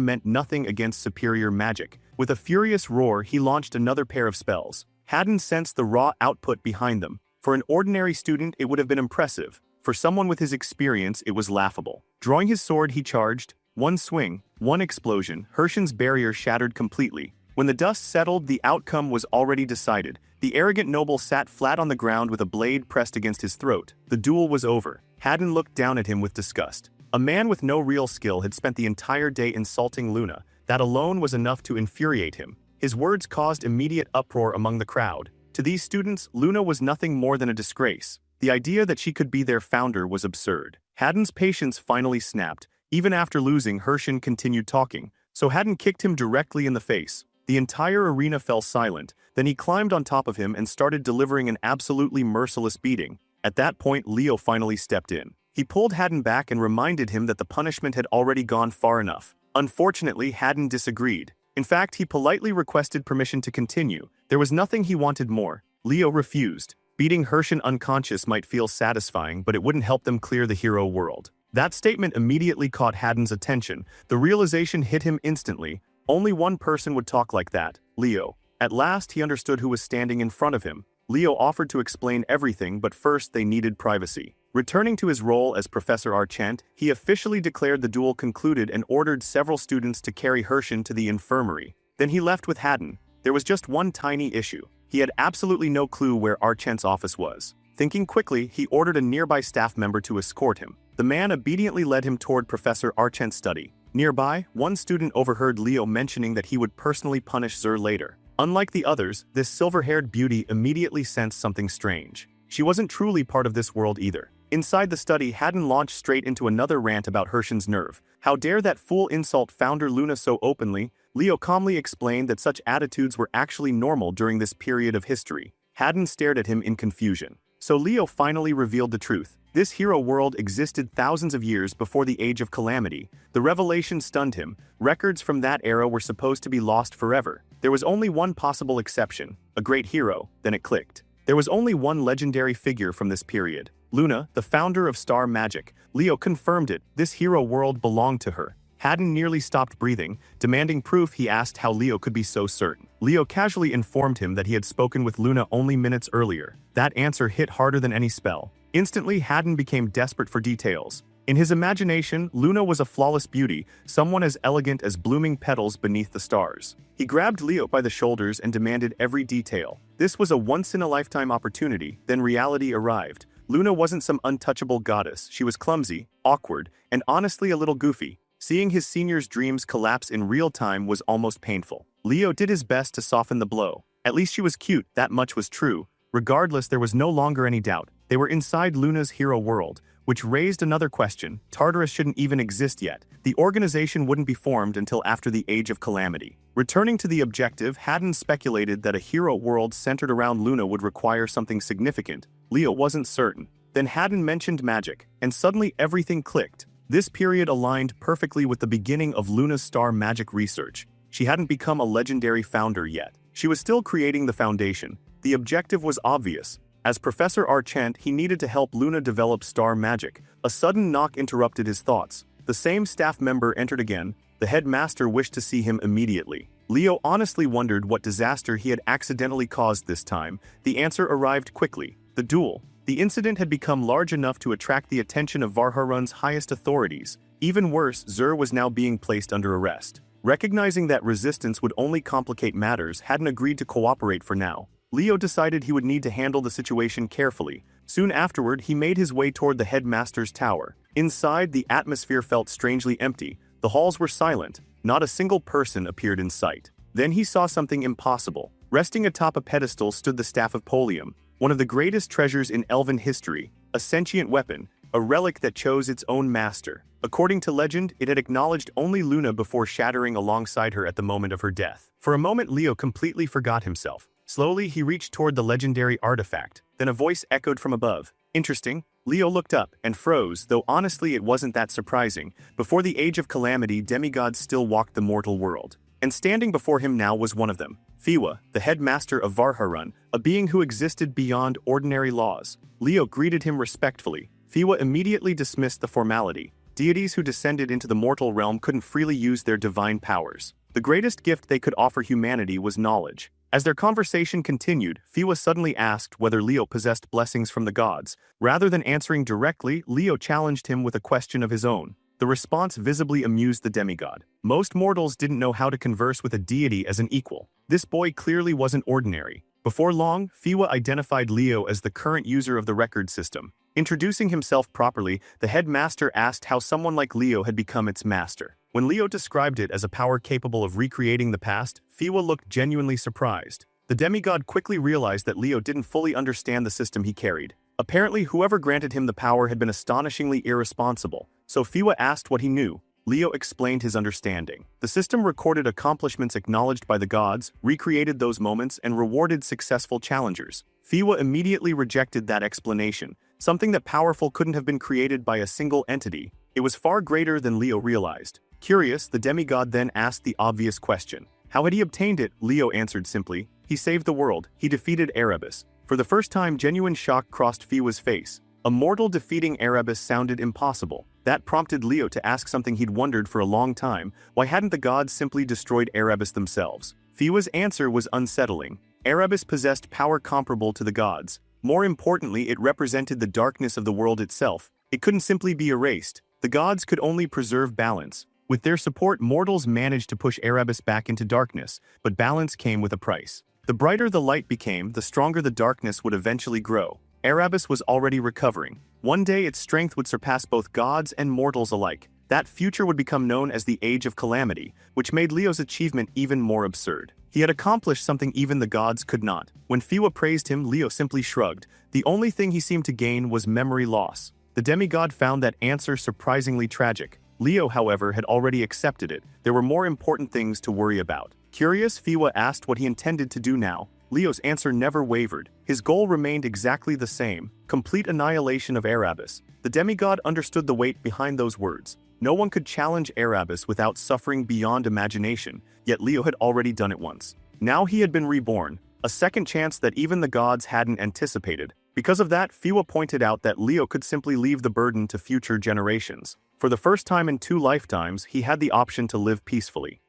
meant nothing against superior magic. With a furious roar, he launched another pair of spells. Haddon sensed the raw output behind them. For an ordinary student, it would have been impressive. For someone with his experience, it was laughable. Drawing his sword, he charged. One swing, one explosion, Hershen's barrier shattered completely. When the dust settled, the outcome was already decided. The arrogant noble sat flat on the ground with a blade pressed against his throat. The duel was over. Haddon looked down at him with disgust. A man with no real skill had spent the entire day insulting Luna. That alone was enough to infuriate him. His words caused immediate uproar among the crowd. To these students, Luna was nothing more than a disgrace. The idea that she could be their founder was absurd. Haddon's patience finally snapped. Even after losing, Hershen continued talking, so Haddon kicked him directly in the face. The entire arena fell silent. Then he climbed on top of him and started delivering an absolutely merciless beating. At that point, Leo finally stepped in. He pulled Haddon back and reminded him that the punishment had already gone far enough. Unfortunately, Haddon disagreed. In fact, he politely requested permission to continue. There was nothing he wanted more. Leo refused. Beating Hershen unconscious might feel satisfying, but it wouldn't help them clear the hero world. That statement immediately caught Haddon's attention. The realization hit him instantly. Only one person would talk like that, Leo. At last, he understood who was standing in front of him. Leo offered to explain everything, but first they needed privacy. Returning to his role as Professor Archant, he officially declared the duel concluded and ordered several students to carry Hershen to the infirmary. Then he left with Haddon. There was just one tiny issue. He had absolutely no clue where Archant's office was. Thinking quickly, he ordered a nearby staff member to escort him. The man obediently led him toward Professor Archant's study. Nearby, one student overheard Leo mentioning that he would personally punish Zur later. Unlike the others, this silver-haired beauty immediately sensed something strange. She wasn't truly part of this world either. Inside the study, Haddon launched straight into another rant about Hershen's nerve. How dare that fool insult founder Luna so openly? Leo calmly explained that such attitudes were actually normal during this period of history. Haddon stared at him in confusion. So Leo finally revealed the truth. This hero world existed thousands of years before the Age of Calamity. The revelation stunned him. Records from that era were supposed to be lost forever. There was only one possible exception, a great hero. Then it clicked. There was only one legendary figure from this period. Luna, the founder of star magic. Leo confirmed it. This hero world belonged to her. Haddon nearly stopped breathing. Demanding proof, he asked how Leo could be so certain. Leo casually informed him that he had spoken with Luna only minutes earlier. That answer hit harder than any spell. Instantly, Haddon became desperate for details. In his imagination, Luna was a flawless beauty, someone as elegant as blooming petals beneath the stars. He grabbed Leo by the shoulders and demanded every detail. This was a once-in-a-lifetime opportunity. Then reality arrived. Luna wasn't some untouchable goddess. She was clumsy, awkward, and honestly a little goofy. Seeing his senior's dreams collapse in real time was almost painful. Leo did his best to soften the blow. At least she was cute, that much was true. Regardless, there was no longer any doubt. They were inside Luna's hero world, which raised another question. Tartarus shouldn't even exist yet. The organization wouldn't be formed until after the Age of Calamity. Returning to the objective, Haddon speculated that a hero world centered around Luna would require something significant. Leo wasn't certain. Then Haddon mentioned magic, and suddenly everything clicked. This period aligned perfectly with the beginning of Luna's star magic research. She hadn't become a legendary founder yet. She was still creating the foundation. The objective was obvious. As Professor Archant, he needed to help Luna develop star magic. A sudden knock interrupted his thoughts. The same staff member entered again. The headmaster wished to see him immediately. Leo honestly wondered what disaster he had accidentally caused this time. The answer arrived quickly. The duel. The incident had become large enough to attract the attention of Varharun's highest authorities. Even worse, Zur was now being placed under arrest. Recognizing that resistance would only complicate matters, Haddon agreed to cooperate for now. Leo decided he would need to handle the situation carefully. Soon afterward, he made his way toward the headmaster's tower. Inside, the atmosphere felt strangely empty. The halls were silent. Not a single person appeared in sight. Then he saw something impossible. Resting atop a pedestal stood the Staff of Polium, one of the greatest treasures in elven history, a sentient weapon, a relic that chose its own master. According to legend, it had acknowledged only Luna before shattering alongside her at the moment of her death. For a moment, Leo completely forgot himself. Slowly, he reached toward the legendary artifact. Then a voice echoed from above. Interesting. Leo looked up and froze, though honestly it wasn't that surprising. Before the Age of Calamity, demigods still walked the mortal world. And standing before him now was one of them. Fiwa, the headmaster of Varharun, a being who existed beyond ordinary laws. Leo greeted him respectfully. Fiwa immediately dismissed the formality. Deities who descended into the mortal realm couldn't freely use their divine powers. The greatest gift they could offer humanity was knowledge. As their conversation continued, Fiwa suddenly asked whether Leo possessed blessings from the gods. Rather than answering directly, Leo challenged him with a question of his own. The response visibly amused the demigod. Most mortals didn't know how to converse with a deity as an equal. This boy clearly wasn't ordinary. Before long, Fiwa identified Leo as the current user of the record system. Introducing himself properly, the headmaster asked how someone like Leo had become its master. When Leo described it as a power capable of recreating the past, Fiwa looked genuinely surprised. The demigod quickly realized that Leo didn't fully understand the system he carried. Apparently, whoever granted him the power had been astonishingly irresponsible, so Fiwa asked what he knew. Leo explained his understanding. The system recorded accomplishments acknowledged by the gods, recreated those moments, and rewarded successful challengers. Fiwa immediately rejected that explanation. Something that powerful couldn't have been created by a single entity. It was far greater than Leo realized. Curious, the demigod then asked the obvious question. How had he obtained it? Leo answered simply. He saved the world. He defeated Erebus. For the first time, genuine shock crossed Fiwa's face. A mortal defeating Erebus sounded impossible. That prompted Leo to ask something he'd wondered for a long time. Why hadn't the gods simply destroyed Erebus themselves? Fiwa's answer was unsettling. Erebus possessed power comparable to the gods. More importantly, it represented the darkness of the world itself. It couldn't simply be erased. The gods could only preserve balance. With their support, mortals managed to push Erebus back into darkness, but balance came with a price. The brighter the light became, the stronger the darkness would eventually grow. Erebus was already recovering. One day its strength would surpass both gods and mortals alike. That future would become known as the Age of Calamity, which made Leo's achievement even more absurd. He had accomplished something even the gods could not. When Fiwa praised him, Leo simply shrugged. The only thing he seemed to gain was memory loss. The demigod found that answer surprisingly tragic. Leo, however, had already accepted it. There were more important things to worry about. Curious, Fiwa asked what he intended to do now. Leo's answer never wavered. His goal remained exactly the same: complete annihilation of Erebus. The demigod understood the weight behind those words. No one could challenge Erebus without suffering beyond imagination, yet Leo had already done it once. Now he had been reborn, a second chance that even the gods hadn't anticipated. Because of that, Fiwa pointed out that Leo could simply leave the burden to future generations. For the first time in 2 lifetimes, he had the option to live peacefully.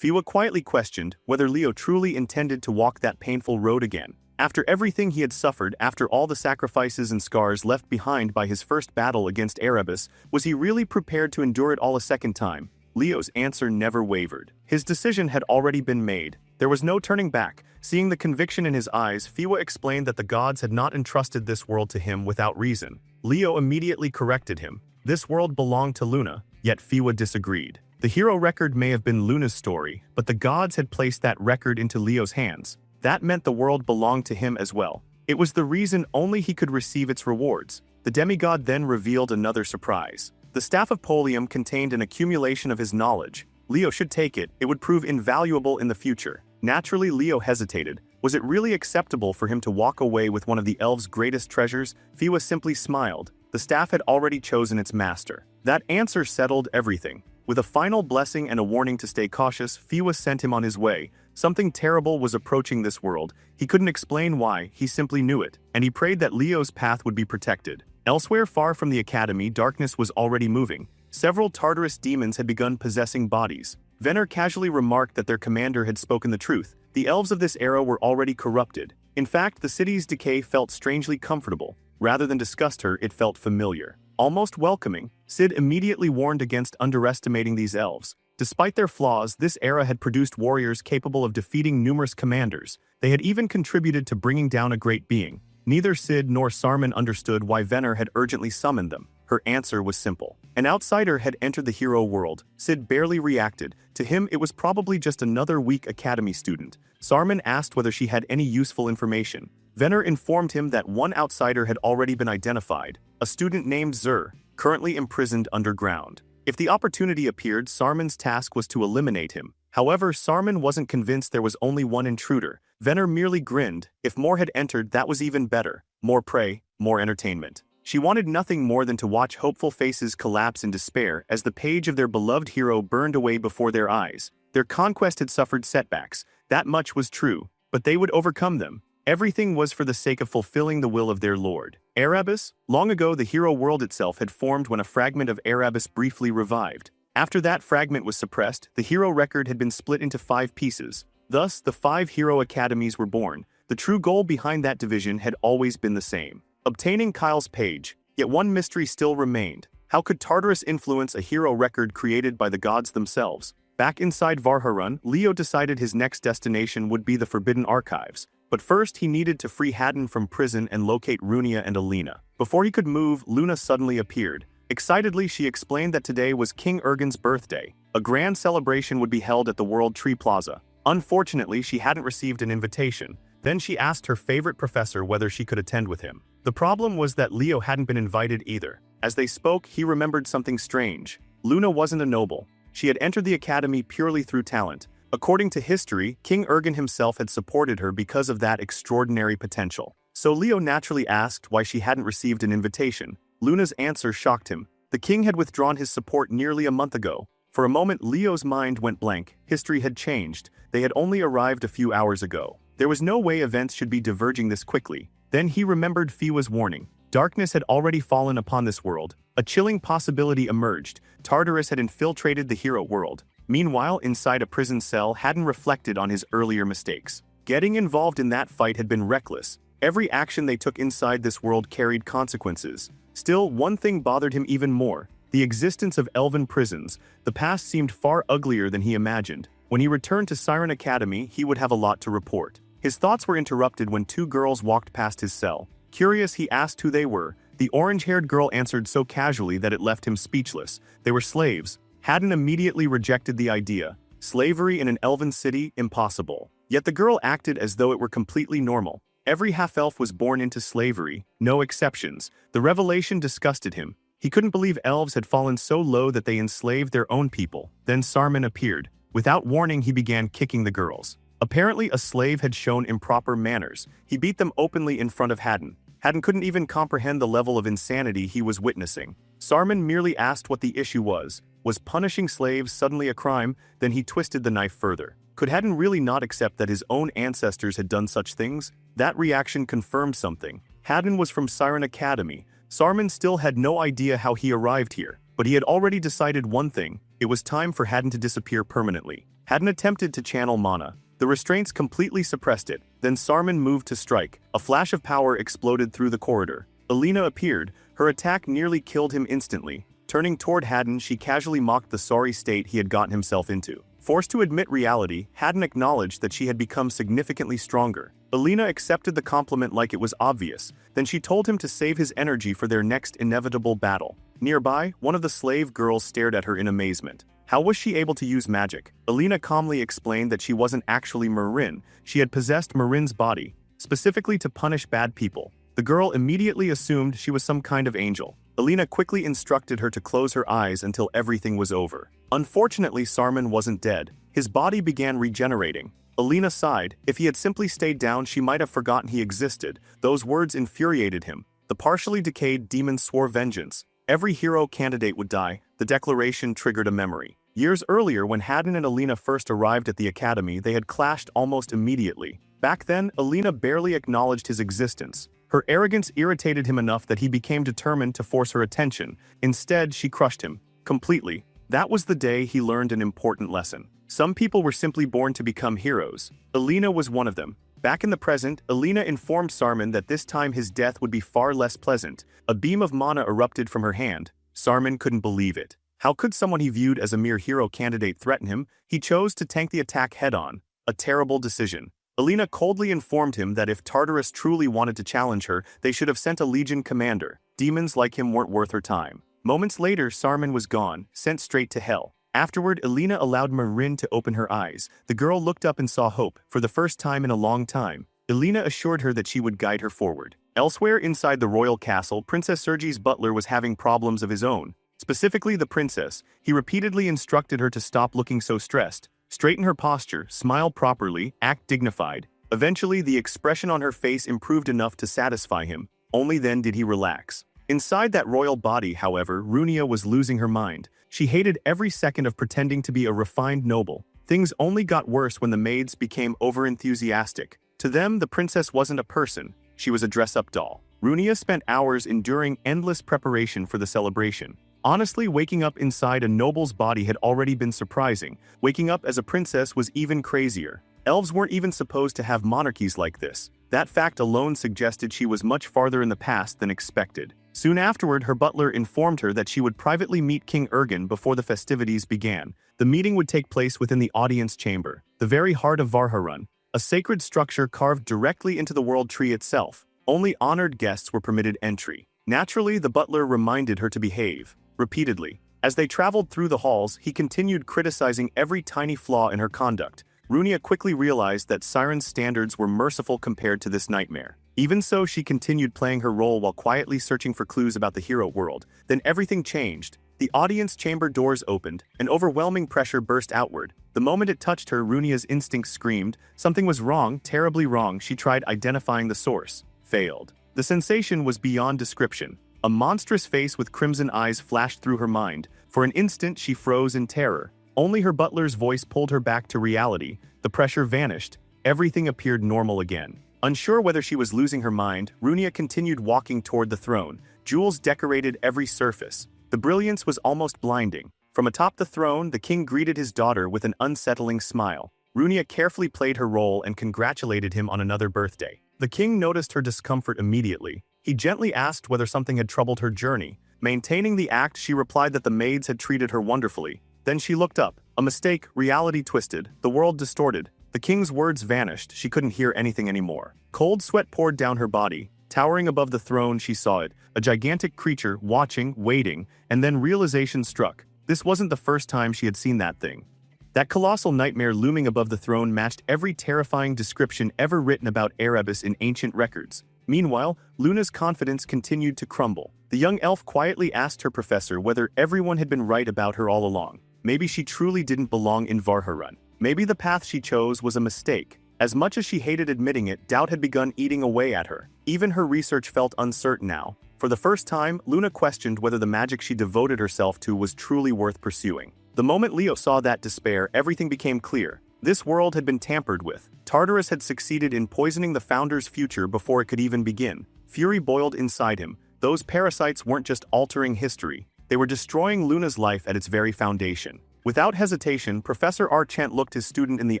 Fiwa quietly questioned whether Leo truly intended to walk that painful road again. After everything he had suffered, after all the sacrifices and scars left behind by his first battle against Erebus, was he really prepared to endure it all a second time? Leo's answer never wavered. His decision had already been made. There was no turning back. Seeing the conviction in his eyes, Fiwa explained that the gods had not entrusted this world to him without reason. Leo immediately corrected him. This world belonged to Luna, yet Fiwa disagreed. The hero record may have been Luna's story, but the gods had placed that record into Leo's hands. That meant the world belonged to him as well. It was the reason only he could receive its rewards. The demigod then revealed another surprise. The Staff of Polium contained an accumulation of his knowledge. Leo should take it. It would prove invaluable in the future. Naturally, Leo hesitated. Was it really acceptable for him to walk away with one of the elves' greatest treasures? Fiwa simply smiled. The staff had already chosen its master. That answer settled everything. With a final blessing and a warning to stay cautious, Fiwa sent him on his way. Something terrible was approaching this world. He couldn't explain why, he simply knew it, and he prayed that Leo's path would be protected. Elsewhere far from the academy, darkness was already moving. Several Tartarus demons had begun possessing bodies. Venner casually remarked that their commander had spoken the truth. The elves of this era were already corrupted. In fact, the city's decay felt strangely comfortable. Rather than disgust her, it felt familiar. Almost welcoming. Sid immediately warned against underestimating these elves. Despite their flaws, this era had produced warriors capable of defeating numerous commanders. They had even contributed to bringing down a great being. Neither Sid nor Sarman understood why Venner had urgently summoned them. Her answer was simple. An outsider had entered the hero world. Sid barely reacted. To him, it was probably just another weak academy student. Sarman asked whether she had any useful information. Venner informed him that one outsider had already been identified, a student named Zur, currently imprisoned underground. If the opportunity appeared, Sarman's task was to eliminate him. However, Sarman wasn't convinced there was only one intruder. Venner merely grinned. If more had entered, that was even better. More prey, more entertainment. She wanted nothing more than to watch hopeful faces collapse in despair as the page of their beloved hero burned away before their eyes. Their conquest had suffered setbacks. That much was true, but they would overcome them. Everything was for the sake of fulfilling the will of their lord. Erebus? Long ago, the hero world itself had formed when a fragment of Erebus briefly revived. After that fragment was suppressed, the hero record had been split into 5 pieces. Thus, the 5 hero academies were born. The true goal behind that division had always been the same: obtaining Kyle's page. Yet one mystery still remained. How could Tartarus influence a hero record created by the gods themselves? Back inside Varharun, Leo decided his next destination would be the Forbidden Archives. But first he needed to free Haddon from prison and locate Runia and Alina. Before he could move, Luna suddenly appeared. Excitedly, she explained that today was King Urgen's birthday. A grand celebration would be held at the World Tree Plaza. Unfortunately, she hadn't received an invitation. Then she asked her favorite professor whether she could attend with him. The problem was that Leo hadn't been invited either. As they spoke, he remembered something strange. Luna wasn't a noble. She had entered the academy purely through talent. According to history, King Urgen himself had supported her because of that extraordinary potential. So Leo naturally asked why she hadn't received an invitation. Luna's answer shocked him. The king had withdrawn his support nearly a month ago. For a moment, Leo's mind went blank. History had changed. They had only arrived a few hours ago. There was no way events should be diverging this quickly. Then he remembered Fiwa's warning. Darkness had already fallen upon this world. A chilling possibility emerged. Tartarus had infiltrated the hero world. Meanwhile, inside a prison cell, Haddon reflected on his earlier mistakes. Getting involved in that fight had been reckless. Every action they took inside this world carried consequences. Still, one thing bothered him even more: the existence of elven prisons. The past seemed far uglier than he imagined. When he returned to Siren Academy, he would have a lot to report. His thoughts were interrupted when two girls walked past his cell. Curious, he asked who they were. The orange-haired girl answered so casually that it left him speechless. They were slaves. Haddon immediately rejected the idea. Slavery in an elven city? Impossible. Yet the girl acted as though it were completely normal. Every half-elf was born into slavery, no exceptions. The revelation disgusted him. He couldn't believe elves had fallen so low that they enslaved their own people. Then Sarman appeared. Without warning, he began kicking the girls. Apparently, a slave had shown improper manners. He beat them openly in front of Haddon. Haddon couldn't even comprehend the level of insanity he was witnessing. Sarman merely asked what the issue was. Was punishing slaves suddenly a crime? Then he twisted the knife further. Could Haddon really not accept that his own ancestors had done such things? That reaction confirmed something. Haddon was from Siren Academy. Sarman still had no idea how he arrived here, but he had already decided one thing: it was time for Haddon to disappear permanently. Haddon attempted to channel mana. The restraints completely suppressed it. Then Sarman moved to strike. A flash of power exploded through the corridor. Alina appeared. Her attack nearly killed him instantly. Turning toward Haddon, she casually mocked the sorry state he had gotten himself into. Forced to admit reality, Haddon acknowledged that she had become significantly stronger. Alina accepted the compliment like it was obvious. Then she told him to save his energy for their next inevitable battle. Nearby, one of the slave girls stared at her in amazement. How was she able to use magic? Alina calmly explained that she wasn't actually Marin. She had possessed Marin's body, specifically to punish bad people. The girl immediately assumed she was some kind of angel. Alina quickly instructed her to close her eyes until everything was over. Unfortunately, Sarman wasn't dead. His body began regenerating. Alina sighed. If he had simply stayed down, she might have forgotten he existed. Those words infuriated him. The partially decayed demon swore vengeance. Every hero candidate would die. The declaration triggered a memory. Years earlier, when Haddon and Alina first arrived at the academy, they had clashed almost immediately. Back then, Alina barely acknowledged his existence. Her arrogance irritated him enough that he became determined to force her attention. Instead, she crushed him completely. That was the day he learned an important lesson. Some people were simply born to become heroes. Alina was one of them. Back in the present, Alina informed Sarman that this time his death would be far less pleasant. A beam of mana erupted from her hand. Sarman couldn't believe it. How could someone he viewed as a mere hero candidate threaten him? He chose to tank the attack head-on. A terrible decision. Alina coldly informed him that if Tartarus truly wanted to challenge her, they should have sent a legion commander. Demons like him weren't worth her time. Moments later, Sarman was gone, sent straight to hell. Afterward, Alina allowed Marin to open her eyes. The girl looked up and saw hope, for the first time in a long time. Alina assured her that she would guide her forward. Elsewhere inside the royal castle, Princess Sergi's butler was having problems of his own. Specifically the princess. He repeatedly instructed her to stop looking so stressed. Straighten her posture, smile properly, act dignified. Eventually, the expression on her face improved enough to satisfy him. Only then did he relax. Inside that royal body, however, Runia was losing her mind. She hated every second of pretending to be a refined noble. Things only got worse when the maids became over-enthusiastic. To them, the princess wasn't a person. She was a dress-up doll. Runia spent hours enduring endless preparation for the celebration. Honestly, waking up inside a noble's body had already been surprising. Waking up as a princess was even crazier. Elves weren't even supposed to have monarchies like this. That fact alone suggested she was much farther in the past than expected. Soon afterward, her butler informed her that she would privately meet King Ergen before the festivities began. The meeting would take place within the audience chamber, the very heart of Varharun, a sacred structure carved directly into the world tree itself. Only honored guests were permitted entry. Naturally, the butler reminded her to behave, repeatedly. As they traveled through the halls, he continued criticizing every tiny flaw in her conduct. Runia quickly realized that Siren's standards were merciful compared to this nightmare. Even so, she continued playing her role while quietly searching for clues about the hero world. Then everything changed. The audience chamber doors opened, and overwhelming pressure burst outward. The moment it touched her, Runia's instincts screamed. Something was wrong, terribly wrong. She tried identifying the source. Failed. The sensation was beyond description. A monstrous face with crimson eyes flashed through her mind. For an instant, she froze in terror. Only her butler's voice pulled her back to reality. The pressure vanished. Everything appeared normal again. Unsure whether she was losing her mind, Runia continued walking toward the throne. Jewels decorated every surface. The brilliance was almost blinding. From atop the throne, the king greeted his daughter with an unsettling smile. Runia carefully played her role and congratulated him on another birthday. The king noticed her discomfort immediately. He gently asked whether something had troubled her journey. Maintaining the act, she replied that the maids had treated her wonderfully. Then she looked up. A mistake, reality twisted, the world distorted. The king's words vanished. She couldn't hear anything anymore. Cold sweat poured down her body. Towering above the throne, she saw it, a gigantic creature, watching, waiting, and then realization struck. This wasn't the first time she had seen that thing. That colossal nightmare looming above the throne matched every terrifying description ever written about Erebus in ancient records. Meanwhile, Luna's confidence continued to crumble. The young elf quietly asked her professor whether everyone had been right about her all along. Maybe she truly didn't belong in Varharun. Maybe the path she chose was a mistake. As much as she hated admitting it, doubt had begun eating away at her. Even her research felt uncertain now. For the first time, Luna questioned whether the magic she devoted herself to was truly worth pursuing. The moment Leo saw that despair, everything became clear. This world had been tampered with. Tartarus had succeeded in poisoning the Founder's future before it could even begin. Fury boiled inside him. Those parasites weren't just altering history. They were destroying Luna's life at its very foundation. Without hesitation, Professor Archant looked his student in the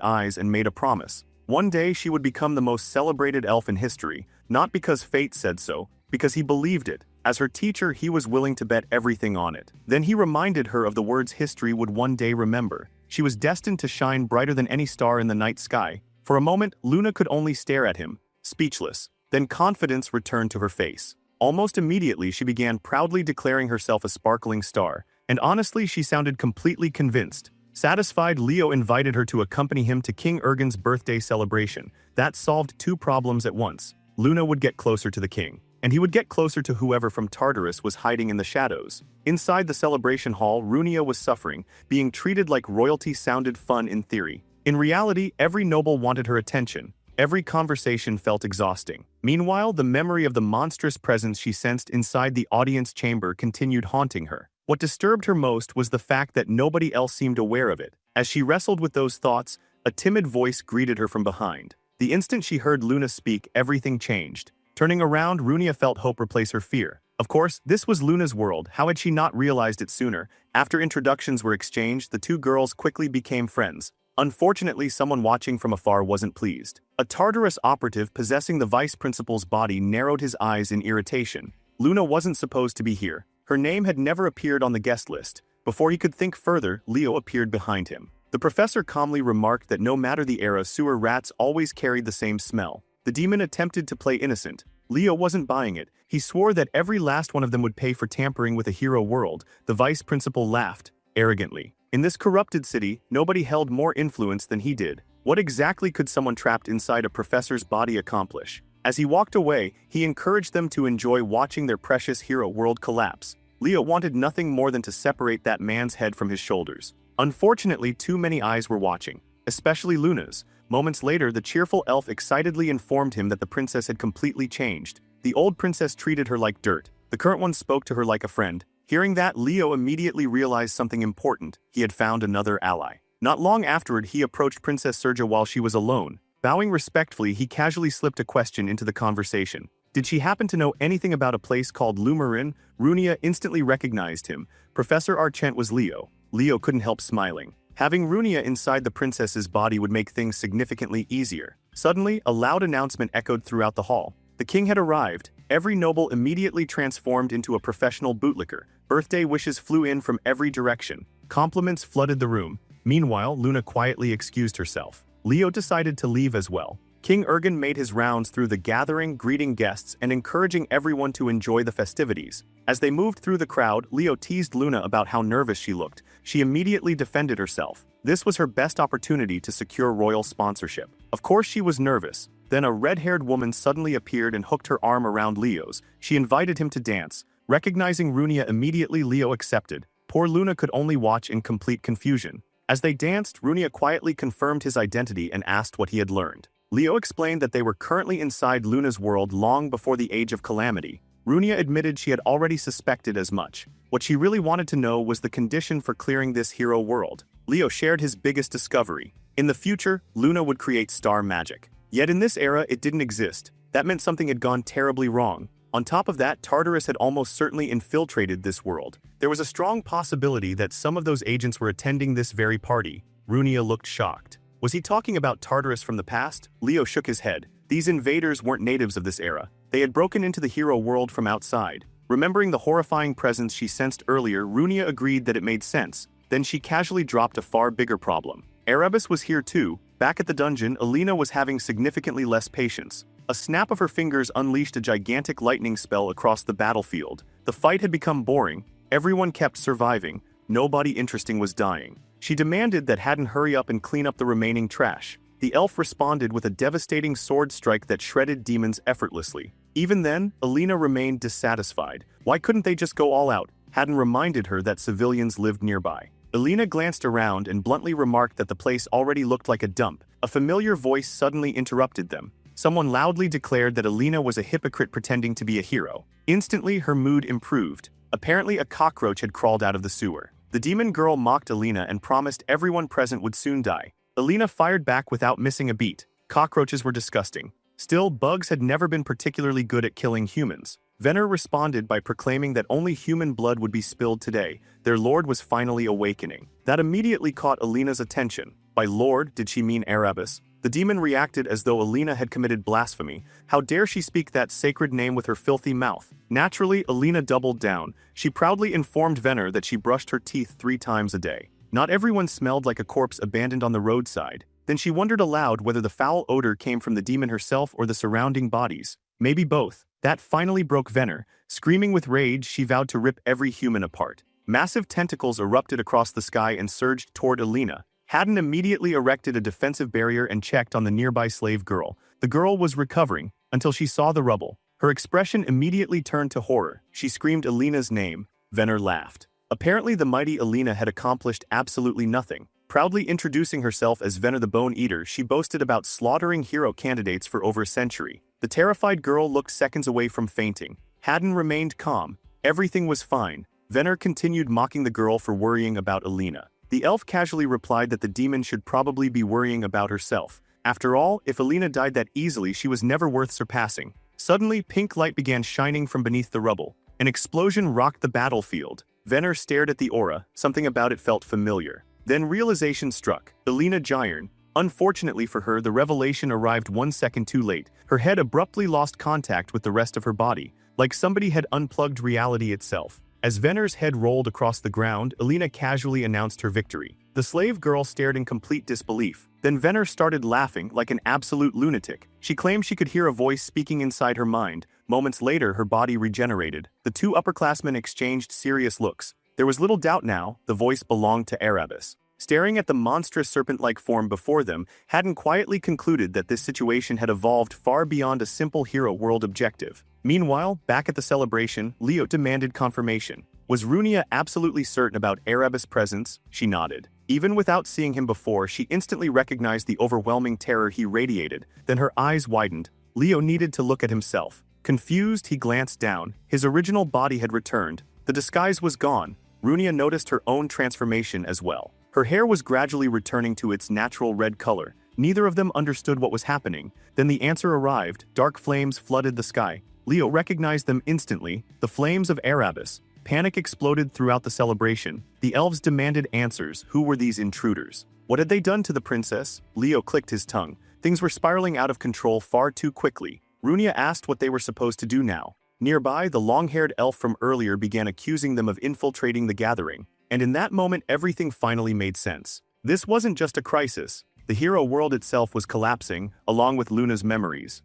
eyes and made a promise. One day she would become the most celebrated elf in history, not because fate said so, because he believed it. As her teacher, he was willing to bet everything on it. Then he reminded her of the words history would one day remember. She was destined to shine brighter than any star in the night sky. For a moment, Luna could only stare at him, speechless. Then confidence returned to her face. Almost immediately, she began proudly declaring herself a sparkling star. And honestly, she sounded completely convinced. Satisfied, Leo invited her to accompany him to King Ergen's birthday celebration. That solved two problems at once. Luna would get closer to the king, and he would get closer to whoever from Tartarus was hiding in the shadows. Inside the celebration hall, Runia was suffering. Being treated like royalty sounded fun in theory. In reality, every noble wanted her attention. Every conversation felt exhausting. Meanwhile, the memory of the monstrous presence she sensed inside the audience chamber continued haunting her. What disturbed her most was the fact that nobody else seemed aware of it. As she wrestled with those thoughts, a timid voice greeted her from behind. The instant she heard Luna speak, everything changed. Turning around, Runia felt hope replace her fear. Of course, this was Luna's world. How had she not realized it sooner? After introductions were exchanged, the two girls quickly became friends. Unfortunately, someone watching from afar wasn't pleased. A Tartarus operative possessing the vice principal's body narrowed his eyes in irritation. Luna wasn't supposed to be here. Her name had never appeared on the guest list. Before he could think further, Leo appeared behind him. The professor calmly remarked that no matter the era, sewer rats always carried the same smell. The demon attempted to play innocent. Leo wasn't buying it. He swore that every last one of them would pay for tampering with a hero world. The vice principal laughed, arrogantly. In this corrupted city, nobody held more influence than he did. What exactly could someone trapped inside a professor's body accomplish? As he walked away, he encouraged them to enjoy watching their precious hero world collapse. Leo wanted nothing more than to separate that man's head from his shoulders. Unfortunately, too many eyes were watching, especially Luna's. Moments later, the cheerful elf excitedly informed him that the princess had completely changed. The old princess treated her like dirt. The current one spoke to her like a friend. Hearing that, Leo immediately realized something important. He had found another ally. Not long afterward, he approached Princess Serja while she was alone. Bowing respectfully, he casually slipped a question into the conversation. Did she happen to know anything about a place called Lumarin? Runia instantly recognized him. Professor Archant was Leo. Leo couldn't help smiling. Having Runia inside the princess's body would make things significantly easier. Suddenly, a loud announcement echoed throughout the hall. The king had arrived. Every noble immediately transformed into a professional bootlicker. Birthday wishes flew in from every direction. Compliments flooded the room. Meanwhile, Luna quietly excused herself. Leo decided to leave as well. King Ergen made his rounds through the gathering, greeting guests and encouraging everyone to enjoy the festivities. As they moved through the crowd, Leo teased Luna about how nervous she looked. She immediately defended herself. This was her best opportunity to secure royal sponsorship. Of course she was nervous. Then a red-haired woman suddenly appeared and hooked her arm around Leo's. She invited him to dance. Recognizing Runia immediately, Leo accepted. Poor Luna could only watch in complete confusion. As they danced, Runia quietly confirmed his identity and asked what he had learned. Leo explained that they were currently inside Luna's world long before the Age of Calamity. Runia admitted she had already suspected as much. What she really wanted to know was the condition for clearing this hero world. Leo shared his biggest discovery. In the future, Luna would create star magic. Yet in this era, it didn't exist. That meant something had gone terribly wrong. On top of that, Tartarus had almost certainly infiltrated this world. There was a strong possibility that some of those agents were attending this very party. Runia looked shocked. Was he talking about Tartarus from the past? Leo shook his head. These invaders weren't natives of this era. They had broken into the hero world from outside. Remembering the horrifying presence she sensed earlier, Runia agreed that it made sense. Then she casually dropped a far bigger problem. Erebus was here too. Back at the dungeon, Alina was having significantly less patience. A snap of her fingers unleashed a gigantic lightning spell across the battlefield. The fight had become boring. Everyone kept surviving. Nobody interesting was dying. She demanded that Haddon hurry up and clean up the remaining trash. The elf responded with a devastating sword strike that shredded demons effortlessly. Even then, Alina remained dissatisfied. Why couldn't they just go all out? Haddon reminded her that civilians lived nearby. Alina glanced around and bluntly remarked that the place already looked like a dump. A familiar voice suddenly interrupted them. Someone loudly declared that Alina was a hypocrite pretending to be a hero. Instantly, her mood improved. Apparently, a cockroach had crawled out of the sewer. The demon girl mocked Alina and promised everyone present would soon die. Alina fired back without missing a beat. Cockroaches were disgusting. Still, bugs had never been particularly good at killing humans. Venner responded by proclaiming that only human blood would be spilled today. Their lord was finally awakening. That immediately caught Alina's attention. By lord, did she mean Erebus? The demon reacted as though Alina had committed blasphemy. How dare she speak that sacred name with her filthy mouth? Naturally, Alina doubled down. She proudly informed Venner that she brushed her teeth 3 times a day. Not everyone smelled like a corpse abandoned on the roadside. Then she wondered aloud whether the foul odor came from the demon herself or the surrounding bodies. Maybe both. That finally broke Venner. Screaming with rage, she vowed to rip every human apart. Massive tentacles erupted across the sky and surged toward Alina. Haddon immediately erected a defensive barrier and checked on the nearby slave girl. The girl was recovering until she saw the rubble. Her expression immediately turned to horror. She screamed Alina's name. Venner laughed. Apparently the mighty Alina had accomplished absolutely nothing. Proudly introducing herself as Venner the Bone Eater, she boasted about slaughtering hero candidates for over a century. The terrified girl looked seconds away from fainting. Haddon remained calm. Everything was fine. Venner continued mocking the girl for worrying about Alina. The elf casually replied that the demon should probably be worrying about herself. After all, if Alina died that easily, she was never worth surpassing. Suddenly, pink light began shining from beneath the rubble. An explosion rocked the battlefield. Venner stared at the aura. Something about it felt familiar. Then realization struck. Alina Gyron. Unfortunately for her, the revelation arrived 1 second too late. Her head abruptly lost contact with the rest of her body, like somebody had unplugged reality itself. As Venner's head rolled across the ground, Alina casually announced her victory. The slave girl stared in complete disbelief. Then Venner started laughing like an absolute lunatic. She claimed she could hear a voice speaking inside her mind. Moments later, her body regenerated. The 2 upperclassmen exchanged serious looks. There was little doubt now, the voice belonged to Erebus. Staring at the monstrous serpent-like form before them, Haddon quietly concluded that this situation had evolved far beyond a simple hero world objective. Meanwhile, back at the celebration, Leo demanded confirmation. Was Runia absolutely certain about Erebus' presence? She nodded. Even without seeing him before, she instantly recognized the overwhelming terror he radiated. Then her eyes widened. Leo needed to look at himself. Confused, he glanced down. His original body had returned. The disguise was gone. Runia noticed her own transformation as well. Her hair was gradually returning to its natural red color. Neither of them understood what was happening. Then the answer arrived. Dark flames flooded the sky. Leo recognized them instantly, the flames of Erebus. Panic exploded throughout the celebration. The elves demanded answers. Who were these intruders? What had they done to the princess? Leo clicked his tongue. Things were spiraling out of control far too quickly. Runia asked what they were supposed to do now. Nearby, the long-haired elf from earlier began accusing them of infiltrating the gathering, and in that moment everything finally made sense. This wasn't just a crisis. The hero world itself was collapsing, along with Luna's memories.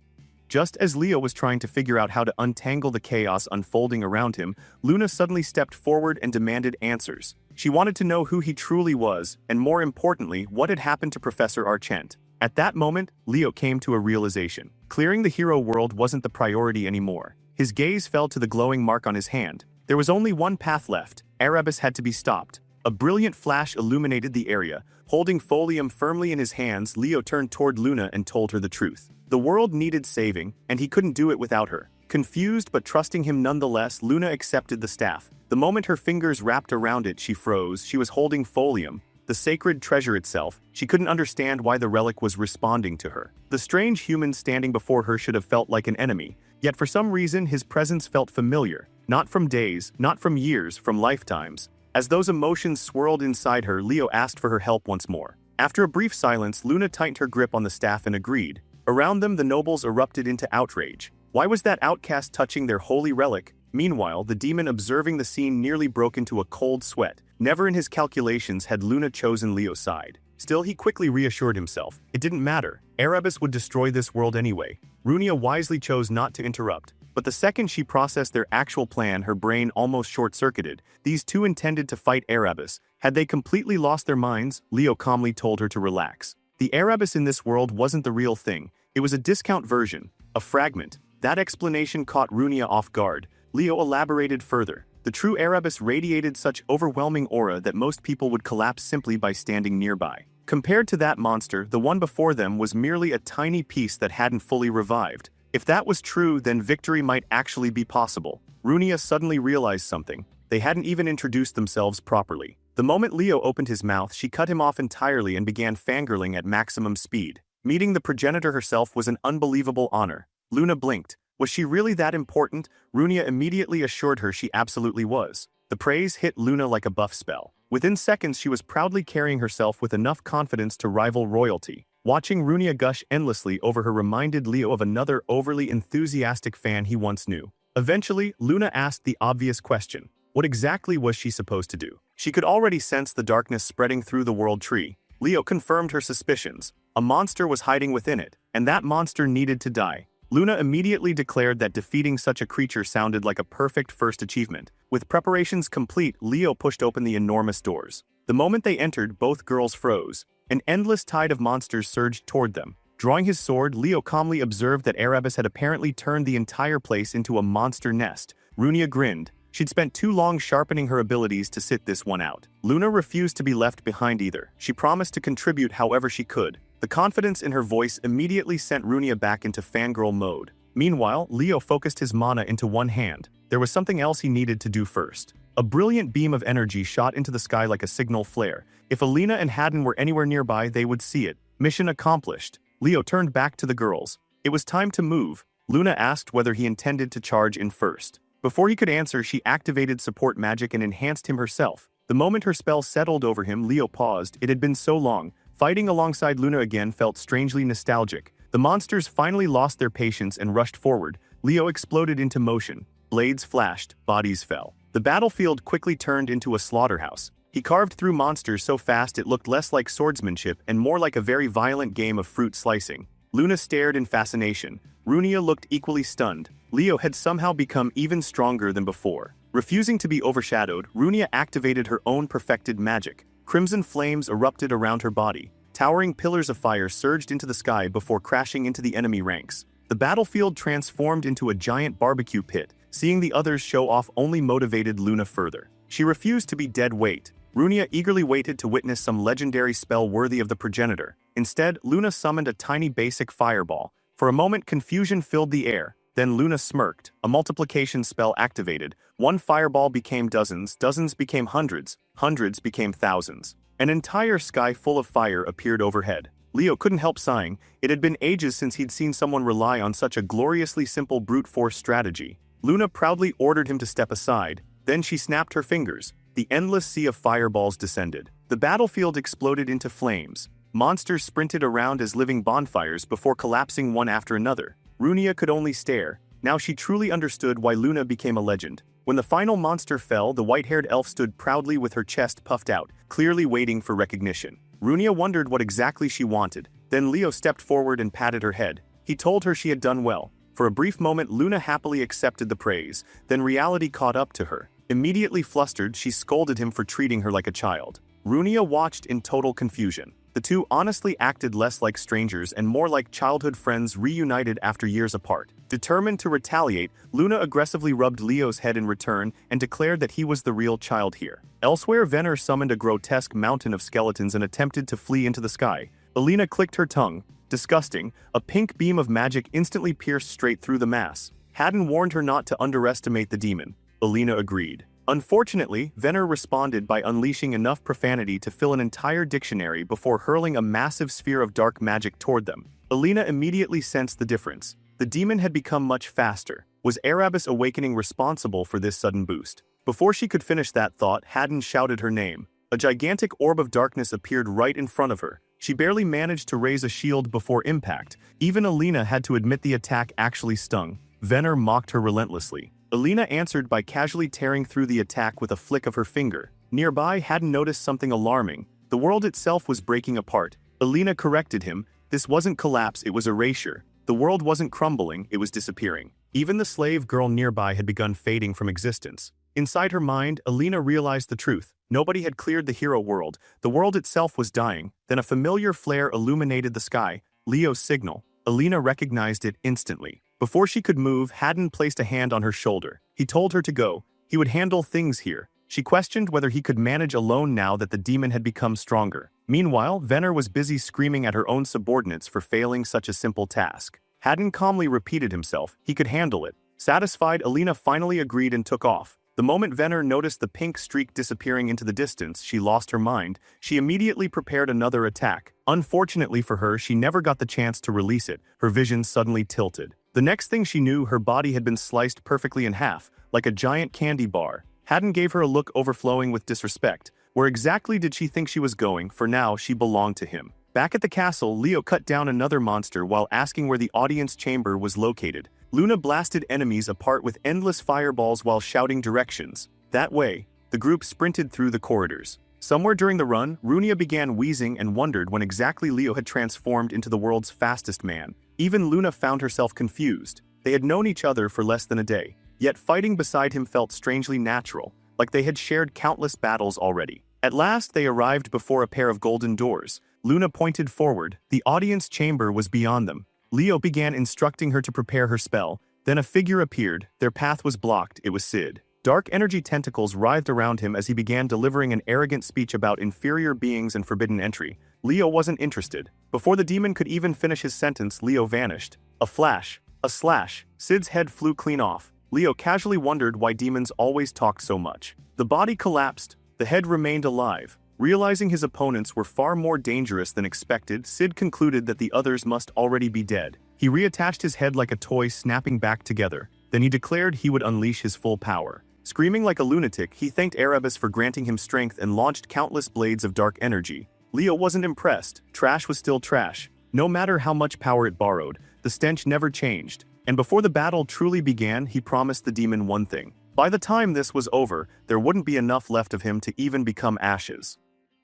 Just as Leo was trying to figure out how to untangle the chaos unfolding around him, Luna suddenly stepped forward and demanded answers. She wanted to know who he truly was, and more importantly, what had happened to Professor Archent. At that moment, Leo came to a realization. Clearing the hero world wasn't the priority anymore. His gaze fell to the glowing mark on his hand. There was only one path left. Erebus had to be stopped. A brilliant flash illuminated the area. Holding Folium firmly in his hands, Leo turned toward Luna and told her the truth. The world needed saving, and he couldn't do it without her. Confused but trusting him nonetheless, Luna accepted the staff. The moment her fingers wrapped around it, she froze. She was holding Folium, the sacred treasure itself. She couldn't understand why the relic was responding to her. The strange human standing before her should have felt like an enemy, yet for some reason his presence felt familiar. Not from days, not from years, from lifetimes. As those emotions swirled inside her, Leo asked for her help once more. After a brief silence, Luna tightened her grip on the staff and agreed. Around them, the nobles erupted into outrage. Why was that outcast touching their holy relic? Meanwhile, the demon observing the scene nearly broke into a cold sweat. Never in his calculations had Luna chosen Leo's side. Still, he quickly reassured himself. It didn't matter. Erebus would destroy this world anyway. Runia wisely chose not to interrupt. But the second she processed their actual plan, her brain almost short-circuited. These two intended to fight Erebus. Had they completely lost their minds? Leo calmly told her to relax. The Erebus in this world wasn't the real thing. It was a discount version, a fragment. That explanation caught Runia off guard. Leo elaborated further. The true Erebus radiated such overwhelming aura that most people would collapse simply by standing nearby. Compared to that monster, the one before them was merely a tiny piece that hadn't fully revived. If that was true, then victory might actually be possible. Runia suddenly realized something. They hadn't even introduced themselves properly. The moment Leo opened his mouth, she cut him off entirely and began fangirling at maximum speed. Meeting the progenitor herself was an unbelievable honor. Luna blinked. Was she really that important? Runia immediately assured her she absolutely was. The praise hit Luna like a buff spell. Within seconds, she was proudly carrying herself with enough confidence to rival royalty. Watching Runia gush endlessly over her reminded Leo of another overly enthusiastic fan he once knew. Eventually, Luna asked the obvious question. What exactly was she supposed to do? She could already sense the darkness spreading through the world tree. Leo confirmed her suspicions. A monster was hiding within it, and that monster needed to die. Luna immediately declared that defeating such a creature sounded like a perfect first achievement. With preparations complete, Leo pushed open the enormous doors. The moment they entered, both girls froze. An endless tide of monsters surged toward them. Drawing his sword, Leo calmly observed that Erebus had apparently turned the entire place into a monster nest. Runia grinned. She'd spent too long sharpening her abilities to sit this one out. Luna refused to be left behind either. She promised to contribute however she could. The confidence in her voice immediately sent Runia back into fangirl mode. Meanwhile, Leo focused his mana into one hand. There was something else he needed to do first. A brilliant beam of energy shot into the sky like a signal flare. If Alina and Haddon were anywhere nearby, they would see it. Mission accomplished. Leo turned back to the girls. It was time to move. Luna asked whether he intended to charge in first. Before he could answer, she activated support magic and enhanced him herself. The moment her spell settled over him, Leo paused. It had been so long. Fighting alongside Luna again felt strangely nostalgic. The monsters finally lost their patience and rushed forward. Leo exploded into motion. Blades flashed, bodies fell. The battlefield quickly turned into a slaughterhouse. He carved through monsters so fast it looked less like swordsmanship and more like a very violent game of fruit slicing. Luna stared in fascination. Runia looked equally stunned. Leo had somehow become even stronger than before. Refusing to be overshadowed, Runia activated her own perfected magic. Crimson flames erupted around her body. Towering pillars of fire surged into the sky before crashing into the enemy ranks. The battlefield transformed into a giant barbecue pit. Seeing the others show off only motivated Luna further. She refused to be dead weight. Runia eagerly waited to witness some legendary spell worthy of the progenitor. Instead, Luna summoned a tiny basic fireball. For a moment, confusion filled the air. Then Luna smirked. A multiplication spell activated. One fireball became dozens, dozens became hundreds, hundreds became thousands. An entire sky full of fire appeared overhead. Leo couldn't help sighing. It had been ages since he'd seen someone rely on such a gloriously simple brute force strategy. Luna proudly ordered him to step aside. Then she snapped her fingers. The endless sea of fireballs descended. The battlefield exploded into flames. Monsters sprinted around as living bonfires before collapsing one after another. Runia could only stare. Now she truly understood why Luna became a legend. When the final monster fell, the white-haired elf stood proudly with her chest puffed out, clearly waiting for recognition. Runia wondered what exactly she wanted. Then Leo stepped forward and patted her head. He told her she had done well. For a brief moment, Luna happily accepted the praise. Then reality caught up to her. Immediately flustered, she scolded him for treating her like a child. Runia watched in total confusion. The two honestly acted less like strangers and more like childhood friends reunited after years apart. Determined to retaliate, Luna aggressively rubbed Leo's head in return and declared that he was the real child here. Elsewhere, Venner summoned a grotesque mountain of skeletons and attempted to flee into the sky. Alina clicked her tongue. Disgusting, a pink beam of magic instantly pierced straight through the mass. Haddon warned her not to underestimate the demon. Alina agreed. Unfortunately, Venner responded by unleashing enough profanity to fill an entire dictionary before hurling a massive sphere of dark magic toward them. Alina immediately sensed the difference. The demon had become much faster. Was Erebus Awakening responsible for this sudden boost? Before she could finish that thought, Haddon shouted her name. A gigantic orb of darkness appeared right in front of her. She barely managed to raise a shield before impact. Even Alina had to admit the attack actually stung. Venner mocked her relentlessly. Alina answered by casually tearing through the attack with a flick of her finger. Nearby, Haddon noticed something alarming. The world itself was breaking apart. Alina corrected him. This wasn't collapse, it was erasure. The world wasn't crumbling, it was disappearing. Even the slave girl nearby had begun fading from existence. Inside her mind, Alina realized the truth. Nobody had cleared the hero world. The world itself was dying. Then a familiar flare illuminated the sky. Leo's signal. Alina recognized it instantly. Before she could move, Haddon placed a hand on her shoulder. He told her to go. He would handle things here. She questioned whether he could manage alone now that the demon had become stronger. Meanwhile, Venner was busy screaming at her own subordinates for failing such a simple task. Haddon calmly repeated himself. He could handle it. Satisfied, Alina finally agreed and took off. The moment Venner noticed the pink streak disappearing into the distance, she lost her mind. She immediately prepared another attack. Unfortunately for her, she never got the chance to release it. Her vision suddenly tilted. The next thing she knew, her body had been sliced perfectly in half, like a giant candy bar. Haddon gave her a look overflowing with disrespect. Where exactly did she think she was going? For now, she belonged to him. Back at the castle, Leo cut down another monster while asking where the audience chamber was located. Luna blasted enemies apart with endless fireballs while shouting directions. That way, the group sprinted through the corridors. Somewhere during the run, Runia began wheezing and wondered when exactly Leo had transformed into the world's fastest man. Even Luna found herself confused. They had known each other for less than a day, yet fighting beside him felt strangely natural, like they had shared countless battles already. At last, they arrived before a pair of golden doors. Luna pointed forward. The audience chamber was beyond them. Leo began instructing her to prepare her spell. Then a figure appeared. Their path was blocked. It was Sid. Dark energy tentacles writhed around him as he began delivering an arrogant speech about inferior beings and forbidden entry. Leo wasn't interested. Before the demon could even finish his sentence, Leo vanished. A flash. A slash. Sid's head flew clean off. Leo casually wondered why demons always talked so much. The body collapsed. The head remained alive. Realizing his opponents were far more dangerous than expected, Sid concluded that the others must already be dead. He reattached his head like a toy, snapping back together. Then he declared he would unleash his full power. Screaming like a lunatic, he thanked Erebus for granting him strength and launched countless blades of dark energy. Leo wasn't impressed. Trash was still trash. No matter how much power it borrowed, the stench never changed. And before the battle truly began, he promised the demon one thing. By the time this was over, there wouldn't be enough left of him to even become ashes.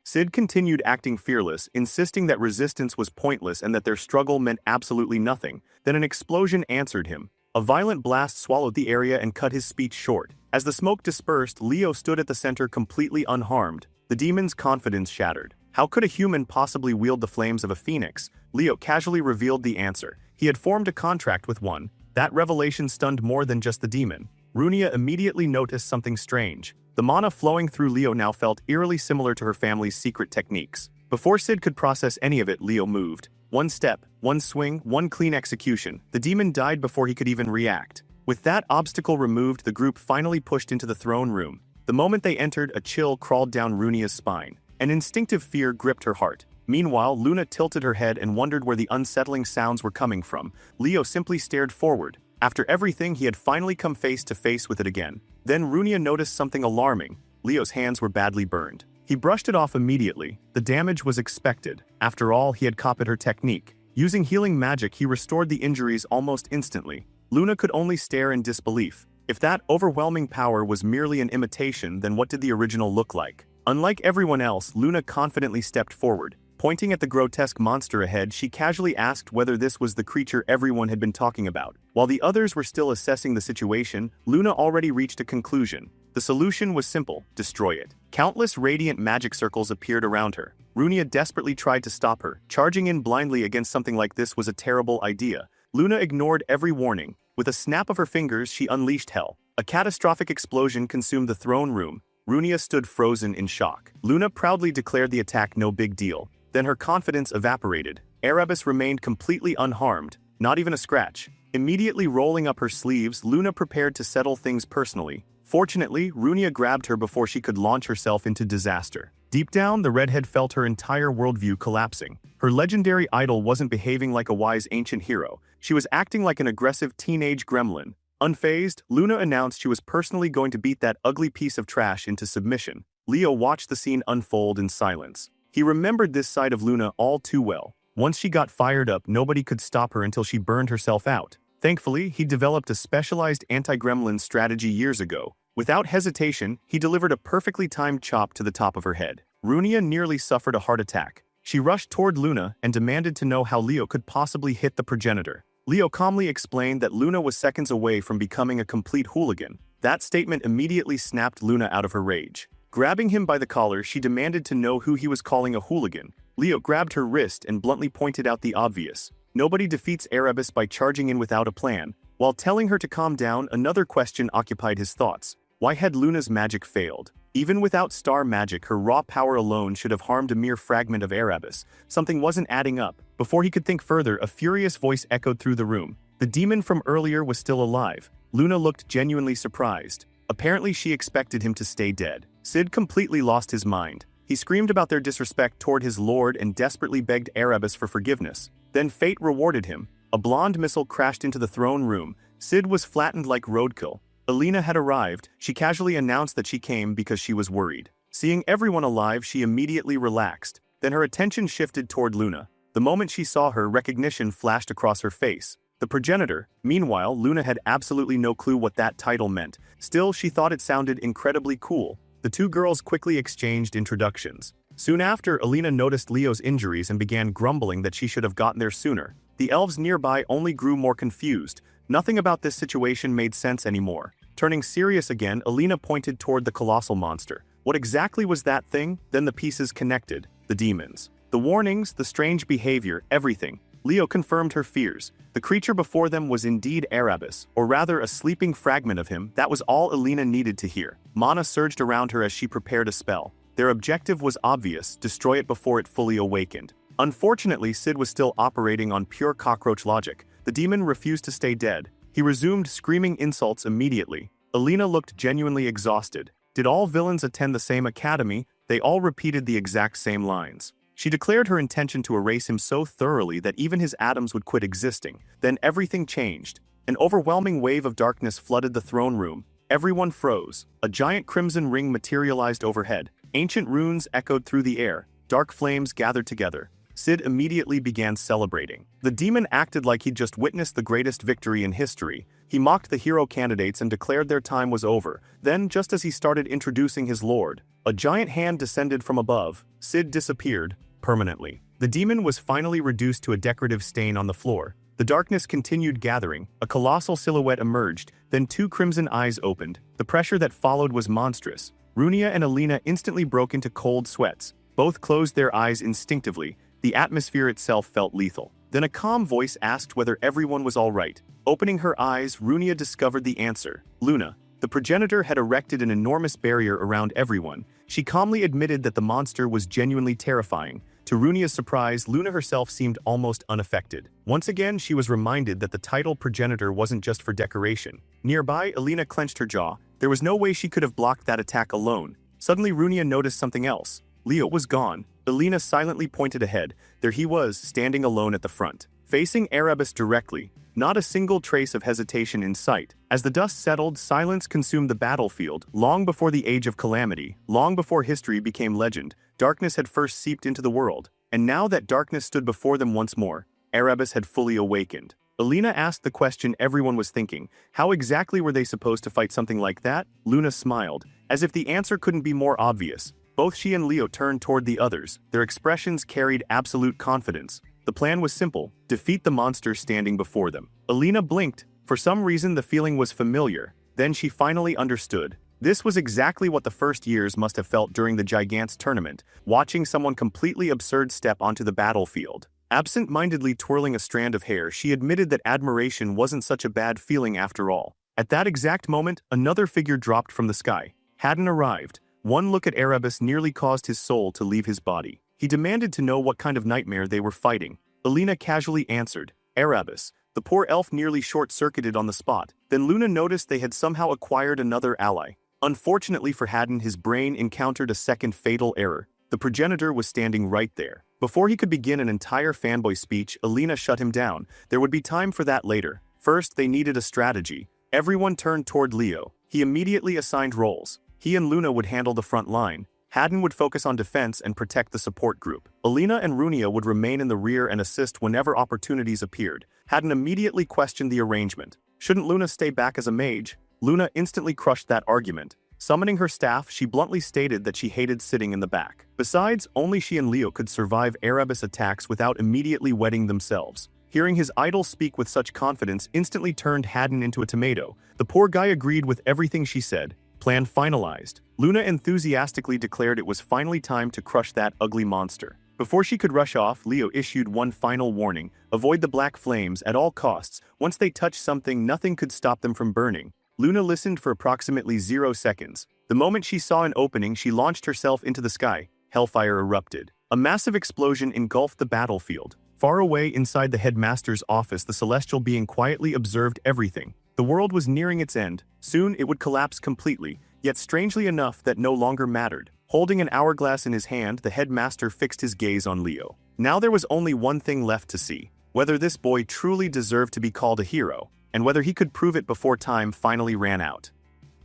Sid continued acting fearless, insisting that resistance was pointless and that their struggle meant absolutely nothing. Then an explosion answered him. A violent blast swallowed the area and cut his speech short. As the smoke dispersed, Leo stood at the center completely unharmed. The demon's confidence shattered. How could a human possibly wield the flames of a phoenix? Leo casually revealed the answer. He had formed a contract with one. That revelation stunned more than just the demon. Runia immediately noticed something strange. The mana flowing through Leo now felt eerily similar to her family's secret techniques. Before Sid could process any of it, Leo moved. One step, one swing, one clean execution. The demon died before he could even react. With that obstacle removed, the group finally pushed into the throne room. The moment they entered, a chill crawled down Runia's spine. An instinctive fear gripped her heart. Meanwhile, Luna tilted her head and wondered where the unsettling sounds were coming from. Leo simply stared forward. After everything, he had finally come face to face with it again. Then Runia noticed something alarming. Leo's hands were badly burned. He brushed it off immediately. The damage was expected. After all, he had copied her technique. Using healing magic, he restored the injuries almost instantly. Luna could only stare in disbelief. If that overwhelming power was merely an imitation, then what did the original look like? Unlike everyone else, Luna confidently stepped forward. Pointing at the grotesque monster ahead, she casually asked whether this was the creature everyone had been talking about. While the others were still assessing the situation, Luna already reached a conclusion. The solution was simple: destroy it. Countless radiant magic circles appeared around her. Runia desperately tried to stop her. Charging in blindly against something like this was a terrible idea. Luna ignored every warning. With a snap of her fingers, she unleashed hell. A catastrophic explosion consumed the throne room. Runia stood frozen in shock. Luna proudly declared the attack no big deal. Then her confidence evaporated. Erebus remained completely unharmed, not even a scratch. Immediately rolling up her sleeves, Luna prepared to settle things personally. Fortunately, Runia grabbed her before she could launch herself into disaster. Deep down, the redhead felt her entire worldview collapsing. Her legendary idol wasn't behaving like a wise ancient hero. She was acting like an aggressive teenage gremlin. Unfazed, Luna announced she was personally going to beat that ugly piece of trash into submission. Leo watched the scene unfold in silence. He remembered this side of Luna all too well. Once she got fired up, nobody could stop her until she burned herself out. Thankfully, he developed a specialized anti-gremlin strategy years ago. Without hesitation, he delivered a perfectly timed chop to the top of her head. Runia nearly suffered a heart attack. She rushed toward Luna and demanded to know how Leo could possibly hit the progenitor. Leo calmly explained that Luna was seconds away from becoming a complete hooligan. That statement immediately snapped Luna out of her rage. Grabbing him by the collar, she demanded to know who he was calling a hooligan. Leo grabbed her wrist and bluntly pointed out the obvious. Nobody defeats Erebus by charging in without a plan. While telling her to calm down, another question occupied his thoughts. Why had Luna's magic failed? Even without star magic, her raw power alone should have harmed a mere fragment of Erebus. Something wasn't adding up. Before he could think further, a furious voice echoed through the room. The demon from earlier was still alive. Luna looked genuinely surprised. Apparently, she expected him to stay dead. Sid completely lost his mind. He screamed about their disrespect toward his lord and desperately begged Erebus for forgiveness. Then fate rewarded him. A blonde missile crashed into the throne room. Sid was flattened like roadkill. Alina had arrived. She casually announced that she came because she was worried. Seeing everyone alive, she immediately relaxed. Then her attention shifted toward Luna. The moment she saw her, recognition flashed across her face. The progenitor. Meanwhile, Luna had absolutely no clue what that title meant. Still, she thought it sounded incredibly cool. The two girls quickly exchanged introductions. Soon after, Alina noticed Leo's injuries and began grumbling that she should have gotten there sooner. The elves nearby only grew more confused. Nothing about this situation made sense anymore. Turning serious again, Alina pointed toward the colossal monster. What exactly was that thing? Then the pieces connected. The demons. The warnings, the strange behavior, everything. Leo confirmed her fears. The creature before them was indeed Erebus, or rather a sleeping fragment of him. That was all Alina needed to hear. Mana surged around her as she prepared a spell. Their objective was obvious: destroy it before it fully awakened. Unfortunately, Sid was still operating on pure cockroach logic. The demon refused to stay dead. He resumed screaming insults immediately. Alina looked genuinely exhausted. Did all villains attend the same academy? They all repeated the exact same lines. She declared her intention to erase him so thoroughly that even his atoms would quit existing. Then everything changed. An overwhelming wave of darkness flooded the throne room. Everyone froze. A giant crimson ring materialized overhead. Ancient runes echoed through the air. Dark flames gathered together. Sid immediately began celebrating. The demon acted like he'd just witnessed the greatest victory in history. He mocked the hero candidates and declared their time was over. Then, just as he started introducing his lord, a giant hand descended from above. Sid disappeared permanently. The demon was finally reduced to a decorative stain on the floor. The darkness continued gathering. A colossal silhouette emerged. Then two crimson eyes opened. The pressure that followed was monstrous. Runia and Alina instantly broke into cold sweats. Both closed their eyes instinctively. The atmosphere itself felt lethal. Then a calm voice asked whether everyone was all right. Opening her eyes, Runia discovered the answer. Luna. The progenitor had erected an enormous barrier around everyone. She calmly admitted that the monster was genuinely terrifying. To Runia's surprise, Luna herself seemed almost unaffected. Once again, she was reminded that the title progenitor wasn't just for decoration. Nearby, Alina clenched her jaw. There was no way she could have blocked that attack alone. Suddenly, Runia noticed something else. Leo was gone. Alina silently pointed ahead. There he was, standing alone at the front, facing Erebus directly. Not a single trace of hesitation in sight. As the dust settled, silence consumed the battlefield. Long before the Age of Calamity, long before history became legend, darkness had first seeped into the world. And now that darkness stood before them once more. Erebus had fully awakened. Alina asked the question everyone was thinking. How exactly were they supposed to fight something like that? Luna smiled, as if the answer couldn't be more obvious. Both she and Leo turned toward the others. Their expressions carried absolute confidence. The plan was simple: defeat the monster standing before them. Alina blinked. For some reason the feeling was familiar. Then she finally understood. This was exactly what the first years must have felt during the Gigants tournament, watching someone completely absurd step onto the battlefield. Absent-mindedly twirling a strand of hair, she admitted that admiration wasn't such a bad feeling after all. At that exact moment, another figure dropped from the sky. Hadn't arrived. One look at Erebus nearly caused his soul to leave his body. He demanded to know what kind of nightmare they were fighting. Alina casually answered, Erebus. The poor elf nearly short-circuited on the spot. Then Luna noticed they had somehow acquired another ally. Unfortunately for Haddon, his brain encountered a second fatal error. The progenitor was standing right there. Before he could begin an entire fanboy speech, Alina shut him down. There would be time for that later. First, they needed a strategy. Everyone turned toward Leo. He immediately assigned roles. He and Luna would handle the front line. Haddon would focus on defense and protect the support group. Alina and Runia would remain in the rear and assist whenever opportunities appeared. Haddon immediately questioned the arrangement. Shouldn't Luna stay back as a mage? Luna instantly crushed that argument. Summoning her staff, she bluntly stated that she hated sitting in the back. Besides, only she and Leo could survive Erebus attacks without immediately wetting themselves. Hearing his idol speak with such confidence instantly turned Haddon into a tomato. The poor guy agreed with everything she said. Plan finalized. Luna enthusiastically declared it was finally time to crush that ugly monster. Before she could rush off, Leo issued one final warning. Avoid the black flames at all costs. Once they touch something, nothing could stop them from burning. Luna listened for approximately 0 seconds. The moment she saw an opening, she launched herself into the sky. Hellfire erupted. A massive explosion engulfed the battlefield. Far away inside the headmaster's office, the celestial being quietly observed everything. The world was nearing its end. Soon it would collapse completely, yet strangely enough that no longer mattered. Holding an hourglass in his hand, the headmaster fixed his gaze on Leo. Now there was only one thing left to see: whether this boy truly deserved to be called a hero, and whether he could prove it before time finally ran out.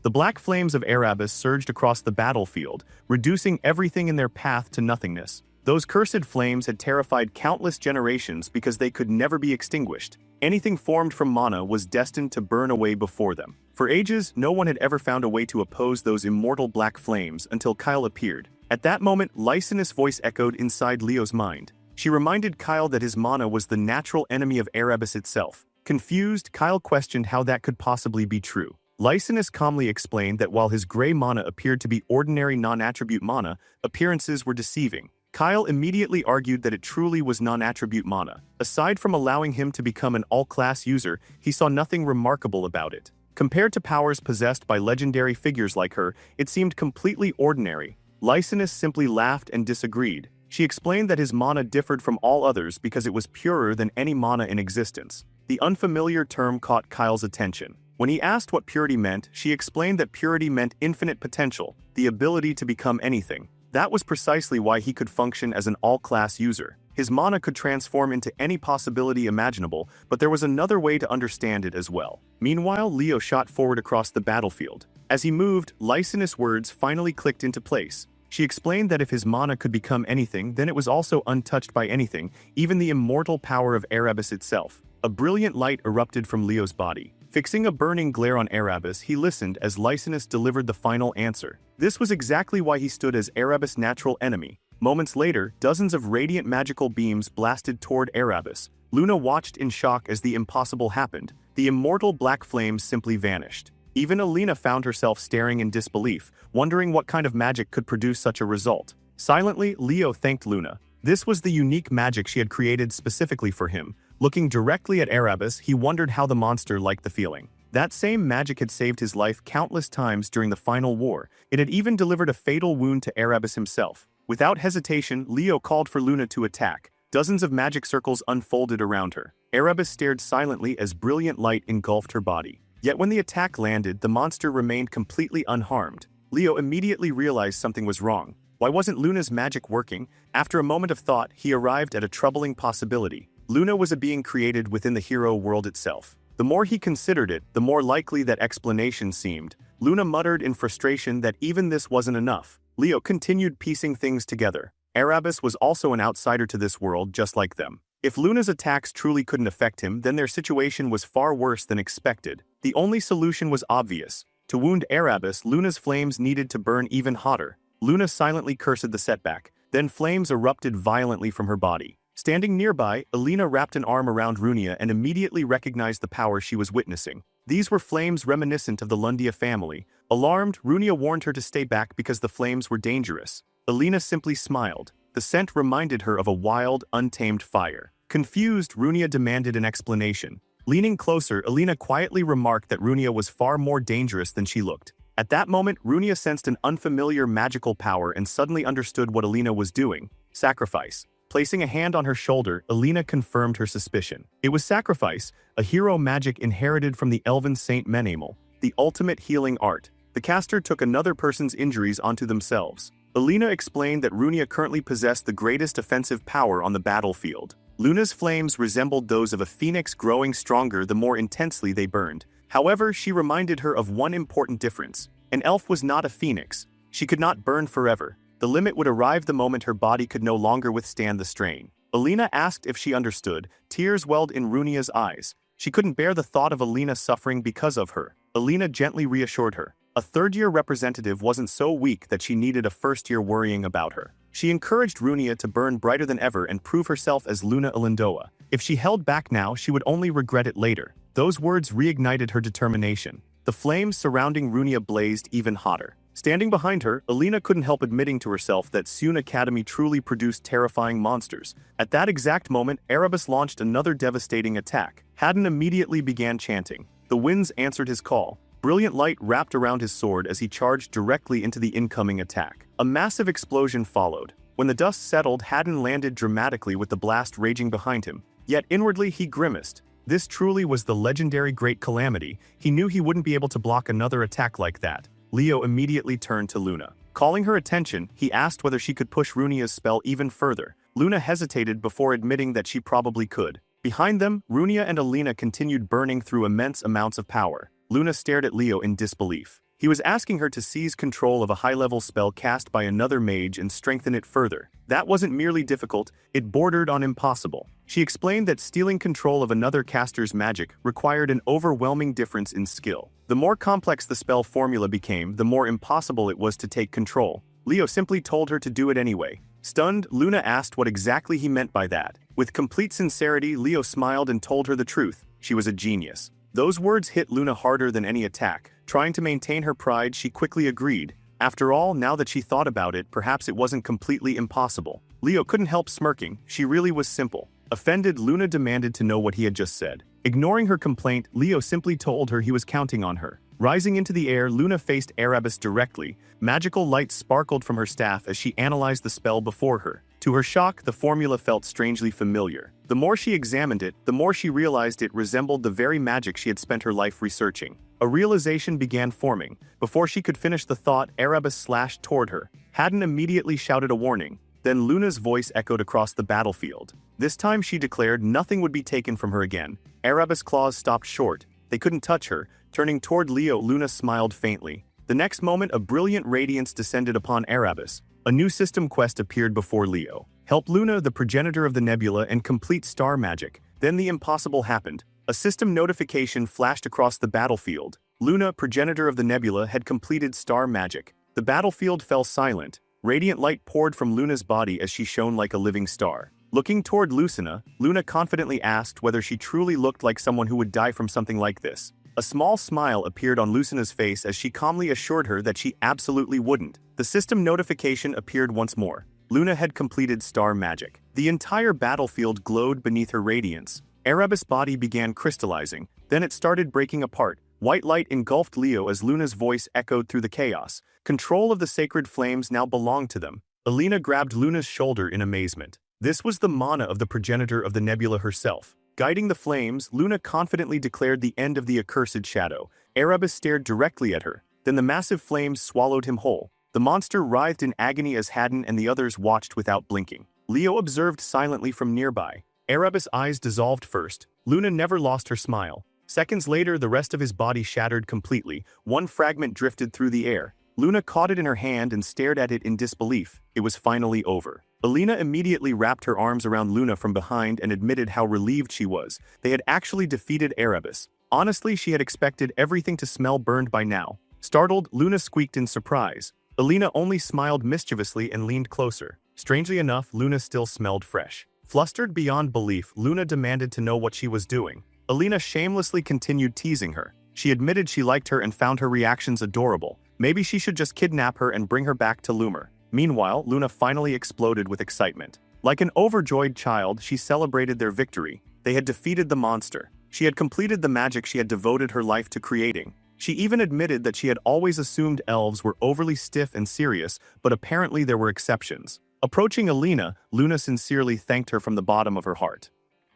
The black flames of Erebus surged across the battlefield, reducing everything in their path to nothingness. Those cursed flames had terrified countless generations because they could never be extinguished. Anything formed from mana was destined to burn away before them. For ages, no one had ever found a way to oppose those immortal black flames until Kyle appeared. At that moment, Lysanus' voice echoed inside Leo's mind. She reminded Kyle that his mana was the natural enemy of Erebus itself. Confused, Kyle questioned how that could possibly be true. Lysanus calmly explained that while his gray mana appeared to be ordinary non-attribute mana, appearances were deceiving. Kyle immediately argued that it truly was non-attribute mana. Aside from allowing him to become an all-class user, he saw nothing remarkable about it. Compared to powers possessed by legendary figures like her, it seemed completely ordinary. Lysanus simply laughed and disagreed. She explained that his mana differed from all others because it was purer than any mana in existence. The unfamiliar term caught Kyle's attention. When he asked what purity meant, she explained that purity meant infinite potential, the ability to become anything. That was precisely why he could function as an all-class user. His mana could transform into any possibility imaginable, but there was another way to understand it as well. Meanwhile, Leo shot forward across the battlefield. As he moved, Lysanus' words finally clicked into place. She explained that if his mana could become anything, then it was also untouched by anything, even the immortal power of Erebus itself. A brilliant light erupted from Leo's body. Fixing a burning glare on Erebus, he listened as Lysanus delivered the final answer. This was exactly why he stood as Erebus' natural enemy. Moments later, dozens of radiant magical beams blasted toward Erebus. Luna watched in shock as the impossible happened. The immortal black flames simply vanished. Even Alina found herself staring in disbelief, wondering what kind of magic could produce such a result. Silently, Leo thanked Luna. This was the unique magic she had created specifically for him. Looking directly at Erebus, he wondered how the monster liked the feeling. That same magic had saved his life countless times during the final war. It had even delivered a fatal wound to Erebus himself. Without hesitation, Leo called for Luna to attack. Dozens of magic circles unfolded around her. Erebus stared silently as brilliant light engulfed her body. Yet when the attack landed, the monster remained completely unharmed. Leo immediately realized something was wrong. Why wasn't Luna's magic working? After a moment of thought, he arrived at a troubling possibility. Luna was a being created within the hero world itself. The more he considered it, the more likely that explanation seemed. Luna muttered in frustration that even this wasn't enough. Leo continued piecing things together. Erebus was also an outsider to this world just like them. If Luna's attacks truly couldn't affect him, then their situation was far worse than expected. The only solution was obvious. To wound Erebus, Luna's flames needed to burn even hotter. Luna silently cursed the setback. Then flames erupted violently from her body. Standing nearby, Alina wrapped an arm around Runia and immediately recognized the power she was witnessing. These were flames reminiscent of the Lundia family. Alarmed, Runia warned her to stay back because the flames were dangerous. Alina simply smiled. The scent reminded her of a wild, untamed fire. Confused, Runia demanded an explanation. Leaning closer, Alina quietly remarked that Runia was far more dangerous than she looked. At that moment, Runia sensed an unfamiliar magical power and suddenly understood what Alina was doing. Sacrifice. Placing a hand on her shoulder, Alina confirmed her suspicion. It was sacrifice, a hero magic inherited from the elven Saint Menemal, the ultimate healing art. The caster took another person's injuries onto themselves. Alina explained that Runia currently possessed the greatest offensive power on the battlefield. Luna's flames resembled those of a phoenix, growing stronger the more intensely they burned. However, she reminded her of one important difference. An elf was not a phoenix. She could not burn forever. The limit would arrive the moment her body could no longer withstand the strain. Alina asked if she understood. Tears welled in Runia's eyes. She couldn't bear the thought of Alina suffering because of her. Alina gently reassured her. A third-year representative wasn't so weak that she needed a first-year worrying about her. She encouraged Runia to burn brighter than ever and prove herself as Luna Ilindoa. If she held back now, she would only regret it later. Those words reignited her determination. The flames surrounding Runia blazed even hotter. Standing behind her, Alina couldn't help admitting to herself that Sune Academy truly produced terrifying monsters. At that exact moment, Erebus launched another devastating attack. Haddon immediately began chanting. The winds answered his call. Brilliant light wrapped around his sword as he charged directly into the incoming attack. A massive explosion followed. When the dust settled, Haddon landed dramatically with the blast raging behind him. Yet inwardly he grimaced. This truly was the legendary Great Calamity. He knew he wouldn't be able to block another attack like that. Leo immediately turned to Luna. Calling her attention, he asked whether she could push Runia's spell even further. Luna hesitated before admitting that she probably could. Behind them, Runia and Alina continued burning through immense amounts of power. Luna stared at Leo in disbelief. He was asking her to seize control of a high-level spell cast by another mage and strengthen it further. That wasn't merely difficult, it bordered on impossible. She explained that stealing control of another caster's magic required an overwhelming difference in skill. The more complex the spell formula became, the more impossible it was to take control. Leo simply told her to do it anyway. Stunned, Luna asked what exactly he meant by that. With complete sincerity, Leo smiled and told her the truth. She was a genius. Those words hit Luna harder than any attack. Trying to maintain her pride, she quickly agreed. After all, now that she thought about it, perhaps it wasn't completely impossible. Leo couldn't help smirking. She really was simple. Offended, Luna demanded to know what he had just said. Ignoring her complaint, Leo simply told her he was counting on her. Rising into the air, Luna faced Erebus directly. Magical light sparkled from her staff as she analyzed the spell before her. To her shock, the formula felt strangely familiar. The more she examined it, the more she realized it resembled the very magic she had spent her life researching. A realization began forming. Before she could finish the thought, Erebus slashed toward her. Haddon immediately shouted a warning. Then Luna's voice echoed across the battlefield. This time she declared nothing would be taken from her again. Erebus' claws stopped short. They couldn't touch her. Turning toward Leo, Luna smiled faintly. The next moment, a brilliant radiance descended upon Erebus. A new system quest appeared before Leo. Help Luna, the progenitor of the nebula, and complete star magic. Then the impossible happened. A system notification flashed across the battlefield. Luna, progenitor of the nebula, had completed star magic. The battlefield fell silent. Radiant light poured from Luna's body as she shone like a living star. Looking toward Lucina, Luna confidently asked whether she truly looked like someone who would die from something like this. A small smile appeared on Lucina's face as she calmly assured her that she absolutely wouldn't. The system notification appeared once more. Luna had completed star magic. The entire battlefield glowed beneath her radiance. Erebus' body began crystallizing, then it started breaking apart. White light engulfed Leo as Luna's voice echoed through the chaos. Control of the sacred flames now belonged to them. Alina grabbed Luna's shoulder in amazement. This was the mana of the progenitor of the nebula herself. Guiding the flames, Luna confidently declared the end of the accursed shadow. Erebus stared directly at her. Then the massive flames swallowed him whole. The monster writhed in agony as Haddon and the others watched without blinking. Leo observed silently from nearby. Erebus' eyes dissolved first. Luna never lost her smile. Seconds later, the rest of his body shattered completely. One fragment drifted through the air. Luna caught it in her hand and stared at it in disbelief. It was finally over. Alina immediately wrapped her arms around Luna from behind and admitted how relieved she was. They had actually defeated Erebus. Honestly, she had expected everything to smell burned by now. Startled, Luna squeaked in surprise. Alina only smiled mischievously and leaned closer. Strangely enough, Luna still smelled fresh. Flustered beyond belief, Luna demanded to know what she was doing. Alina shamelessly continued teasing her. She admitted she liked her and found her reactions adorable. Maybe she should just kidnap her and bring her back to Loomer. Meanwhile, Luna finally exploded with excitement. Like an overjoyed child, she celebrated their victory. They had defeated the monster. She had completed the magic she had devoted her life to creating. She even admitted that she had always assumed elves were overly stiff and serious, but apparently there were exceptions. Approaching Alina, Luna sincerely thanked her from the bottom of her heart.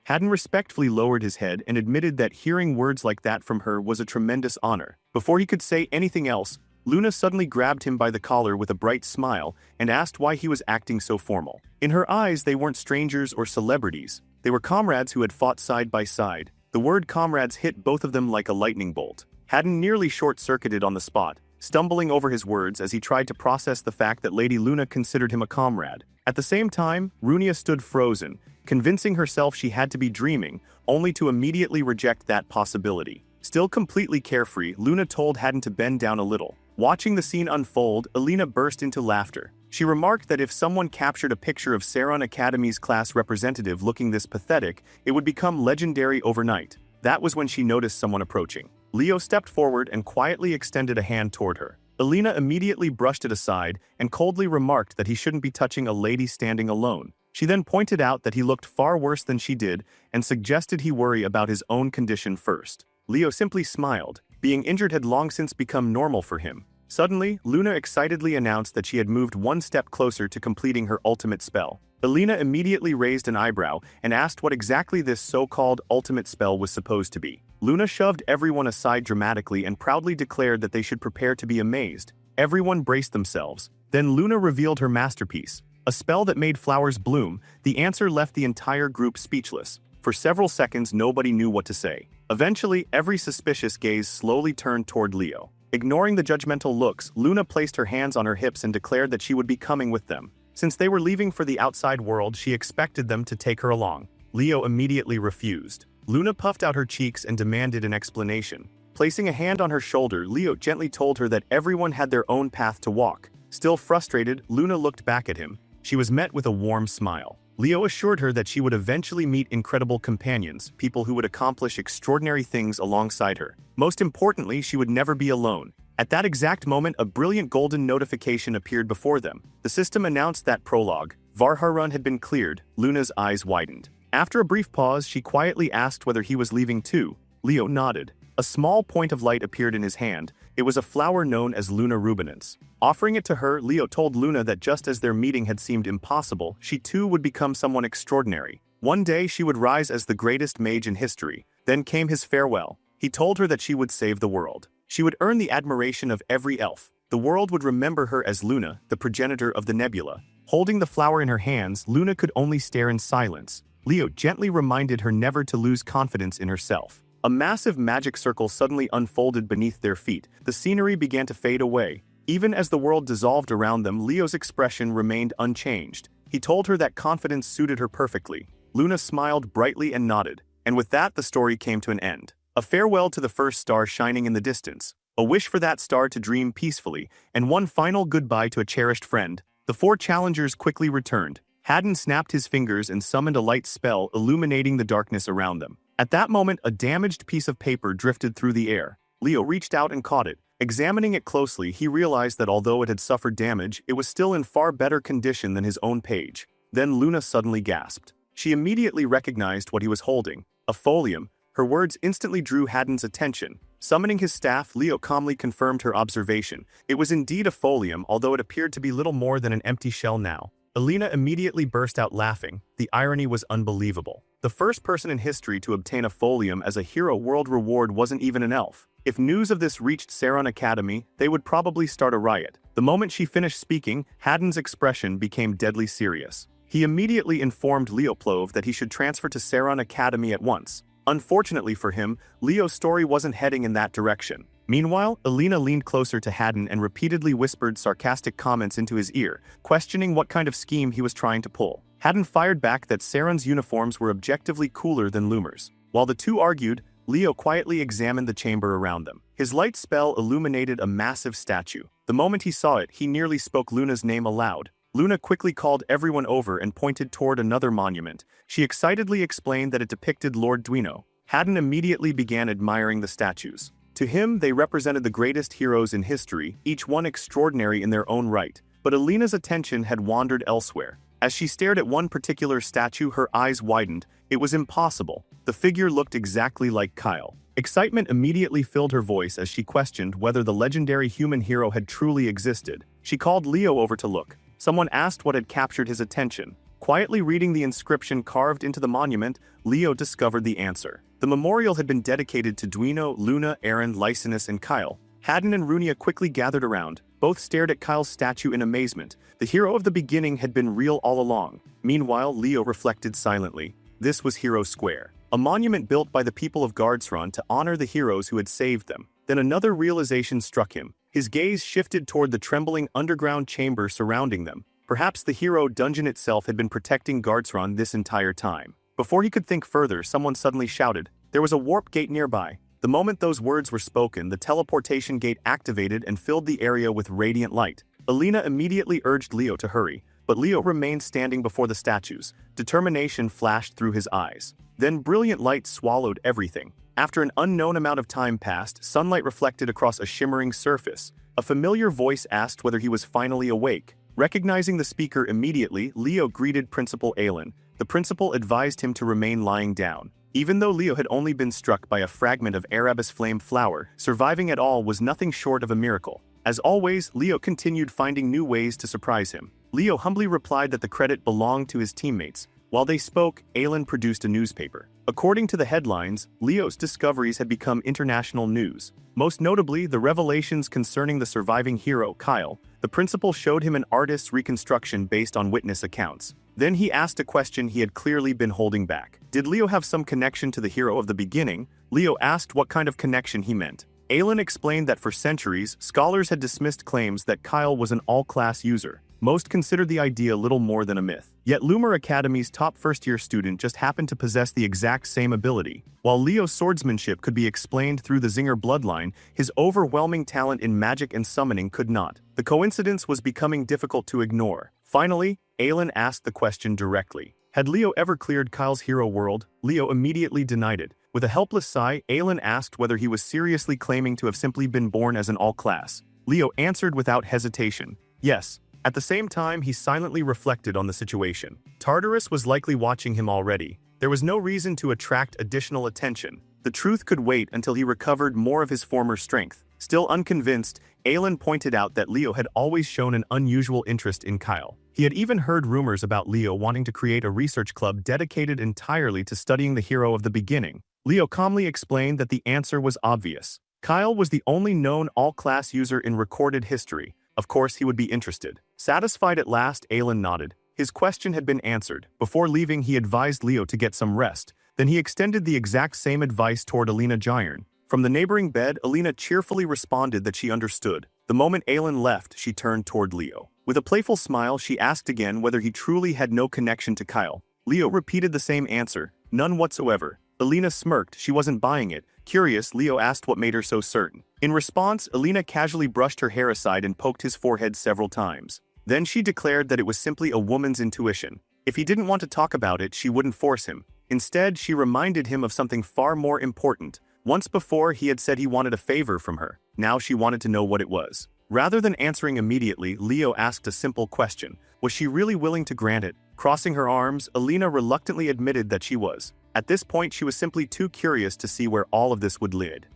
Haddon respectfully lowered his head and admitted that hearing words like that from her was a tremendous honor. Before he could say anything else, Luna suddenly grabbed him by the collar with a bright smile and asked why he was acting so formal. In her eyes, they weren't strangers or celebrities. They were comrades who had fought side by side. The word comrades hit both of them like a lightning bolt. Haddon nearly short-circuited on the spot, stumbling over his words as he tried to process the fact that Lady Luna considered him a comrade. At the same time, Runia stood frozen, convincing herself she had to be dreaming, only to immediately reject that possibility. Still completely carefree, Luna told Haddon to bend down a little. Watching the scene unfold, Alina burst into laughter. She remarked that if someone captured a picture of Saron Academy's class representative looking this pathetic, it would become legendary overnight. That was when she noticed someone approaching. Leo stepped forward and quietly extended a hand toward her. Alina immediately brushed it aside and coldly remarked that he shouldn't be touching a lady standing alone. She then pointed out that he looked far worse than she did and suggested he worry about his own condition first. Leo simply smiled. Being injured had long since become normal for him. Suddenly, Luna excitedly announced that she had moved one step closer to completing her ultimate spell. Alina immediately raised an eyebrow and asked what exactly this so-called ultimate spell was supposed to be. Luna shoved everyone aside dramatically and proudly declared that they should prepare to be amazed. Everyone braced themselves. Then Luna revealed her masterpiece, a spell that made flowers bloom. The answer left the entire group speechless. For several seconds, nobody knew what to say. Eventually, every suspicious gaze slowly turned toward Leo. Ignoring the judgmental looks, Luna placed her hands on her hips and declared that she would be coming with them. Since they were leaving for the outside world, she expected them to take her along. Leo immediately refused. Luna puffed out her cheeks and demanded an explanation. Placing a hand on her shoulder, Leo gently told her that everyone had their own path to walk. Still frustrated, Luna looked back at him. She was met with a warm smile. Leo assured her that she would eventually meet incredible companions, people who would accomplish extraordinary things alongside her. Most importantly, she would never be alone. At that exact moment, a brilliant golden notification appeared before them. The system announced that prologue, Varharun, had been cleared. Luna's eyes widened. After a brief pause, she quietly asked whether he was leaving too. Leo nodded. A small point of light appeared in his hand. It was a flower known as Luna Rubinance. Offering it to her, Leo told Luna that just as their meeting had seemed impossible, she too would become someone extraordinary. One day she would rise as the greatest mage in history. Then came his farewell. He told her that she would save the world. She would earn the admiration of every elf. The world would remember her as Luna, the progenitor of the nebula. Holding the flower in her hands, Luna could only stare in silence. Leo gently reminded her never to lose confidence in herself. A massive magic circle suddenly unfolded beneath their feet. The scenery began to fade away. Even as the world dissolved around them, Leo's expression remained unchanged. He told her that confidence suited her perfectly. Luna smiled brightly and nodded. And with that, the story came to an end. A farewell to the first star shining in the distance. A wish for that star to dream peacefully, and one final goodbye to a cherished friend. The four challengers quickly returned. Haddon snapped his fingers and summoned a light spell, illuminating the darkness around them. At that moment, a damaged piece of paper drifted through the air. Leo reached out and caught it. Examining it closely, he realized that although it had suffered damage, it was still in far better condition than his own page. Then Luna suddenly gasped. She immediately recognized what he was holding, a folium. Her words instantly drew Haddon's attention. Summoning his staff, Leo calmly confirmed her observation. It was indeed a folium, although it appeared to be little more than an empty shell now. Alina immediately burst out laughing. The irony was unbelievable. The first person in history to obtain a folium as a hero world reward wasn't even an elf. If news of this reached Saron Academy, they would probably start a riot. The moment she finished speaking, Haddon's expression became deadly serious. He immediately informed Leoplov that he should transfer to Saron Academy at once. Unfortunately for him, Leo's story wasn't heading in that direction. Meanwhile, Alina leaned closer to Haddon and repeatedly whispered sarcastic comments into his ear, questioning what kind of scheme he was trying to pull. Haddon fired back that Saren's uniforms were objectively cooler than Lumer's. While the two argued, Leo quietly examined the chamber around them. His light spell illuminated a massive statue. The moment he saw it, he nearly spoke Luna's name aloud. Luna quickly called everyone over and pointed toward another monument. She excitedly explained that it depicted Lord Duino. Haddon immediately began admiring the statues. To him, they represented the greatest heroes in history, each one extraordinary in their own right. But Alina's attention had wandered elsewhere. As she stared at one particular statue, her eyes widened. It was impossible. The figure looked exactly like Kyle. Excitement immediately filled her voice as she questioned whether the legendary human hero had truly existed. She called Leo over to look. Someone asked what had captured his attention. Quietly reading the inscription carved into the monument, Leo discovered the answer. The memorial had been dedicated to Duino, Luna, Aaron, Lysinus, and Kyle. Haddon and Runia quickly gathered around. Both stared at Kyle's statue in amazement. The hero of the beginning had been real all along. Meanwhile, Leo reflected silently. This was Hero Square, a monument built by the people of Guardsron to honor the heroes who had saved them. Then another realization struck him. His gaze shifted toward the trembling underground chamber surrounding them. Perhaps the hero dungeon itself had been protecting Guardsron this entire time. Before he could think further, someone suddenly shouted. There was a warp gate nearby. The moment those words were spoken, the teleportation gate activated and filled the area with radiant light. Alina immediately urged Leo to hurry, but Leo remained standing before the statues. Determination flashed through his eyes. Then brilliant light swallowed everything. After an unknown amount of time passed, sunlight reflected across a shimmering surface. A familiar voice asked whether he was finally awake. Recognizing the speaker immediately, Leo greeted Principal Aelin. The principal advised him to remain lying down. Even though Leo had only been struck by a fragment of Erebus flame flower, surviving at all was nothing short of a miracle. As always, Leo continued finding new ways to surprise him. Leo humbly replied that the credit belonged to his teammates. While they spoke, Aelin produced a newspaper. According to the headlines, Leo's discoveries had become international news. Most notably, the revelations concerning the surviving hero, Kyle. The principal showed him an artist's reconstruction based on witness accounts. Then he asked a question he had clearly been holding back. Did Leo have some connection to the hero of the beginning? Leo asked what kind of connection he meant. Aelin explained that for centuries, scholars had dismissed claims that Kyle was an all-class user. Most considered the idea little more than a myth. Yet Lumer Academy's top first-year student just happened to possess the exact same ability. While Leo's swordsmanship could be explained through the Zinger bloodline, his overwhelming talent in magic and summoning could not. The coincidence was becoming difficult to ignore. Finally, Aelin asked the question directly. Had Leo ever cleared Kyle's hero world? Leo immediately denied it. With a helpless sigh, Aelin asked whether he was seriously claiming to have simply been born as an all-class. Leo answered without hesitation. Yes. At the same time, he silently reflected on the situation. Tartarus was likely watching him already. There was no reason to attract additional attention. The truth could wait until he recovered more of his former strength. Still unconvinced, Aelin pointed out that Leo had always shown an unusual interest in Kyle. He had even heard rumors about Leo wanting to create a research club dedicated entirely to studying the hero of the beginning. Leo calmly explained that the answer was obvious. Kyle was the only known all-class user in recorded history. Of course, he would be interested. Satisfied at last, Aelin nodded. His question had been answered. Before leaving, he advised Leo to get some rest. Then he extended the exact same advice toward Alina Gyron. From the neighboring bed, Alina cheerfully responded that she understood. The moment Aelin left, she turned toward Leo. With a playful smile, she asked again whether he truly had no connection to Kyle. Leo repeated the same answer. None whatsoever. Alina smirked. She wasn't buying it. Curious, Leo asked what made her so certain. In response, Alina casually brushed her hair aside and poked his forehead several times. Then she declared that it was simply a woman's intuition. If he didn't want to talk about it, she wouldn't force him. Instead, she reminded him of something far more important. Once before, he had said he wanted a favor from her. Now she wanted to know what it was. Rather than answering immediately, Leo asked a simple question. Was she really willing to grant it? Crossing her arms, Alina reluctantly admitted that she was. At this point, she was simply too curious to see where all of this would lead.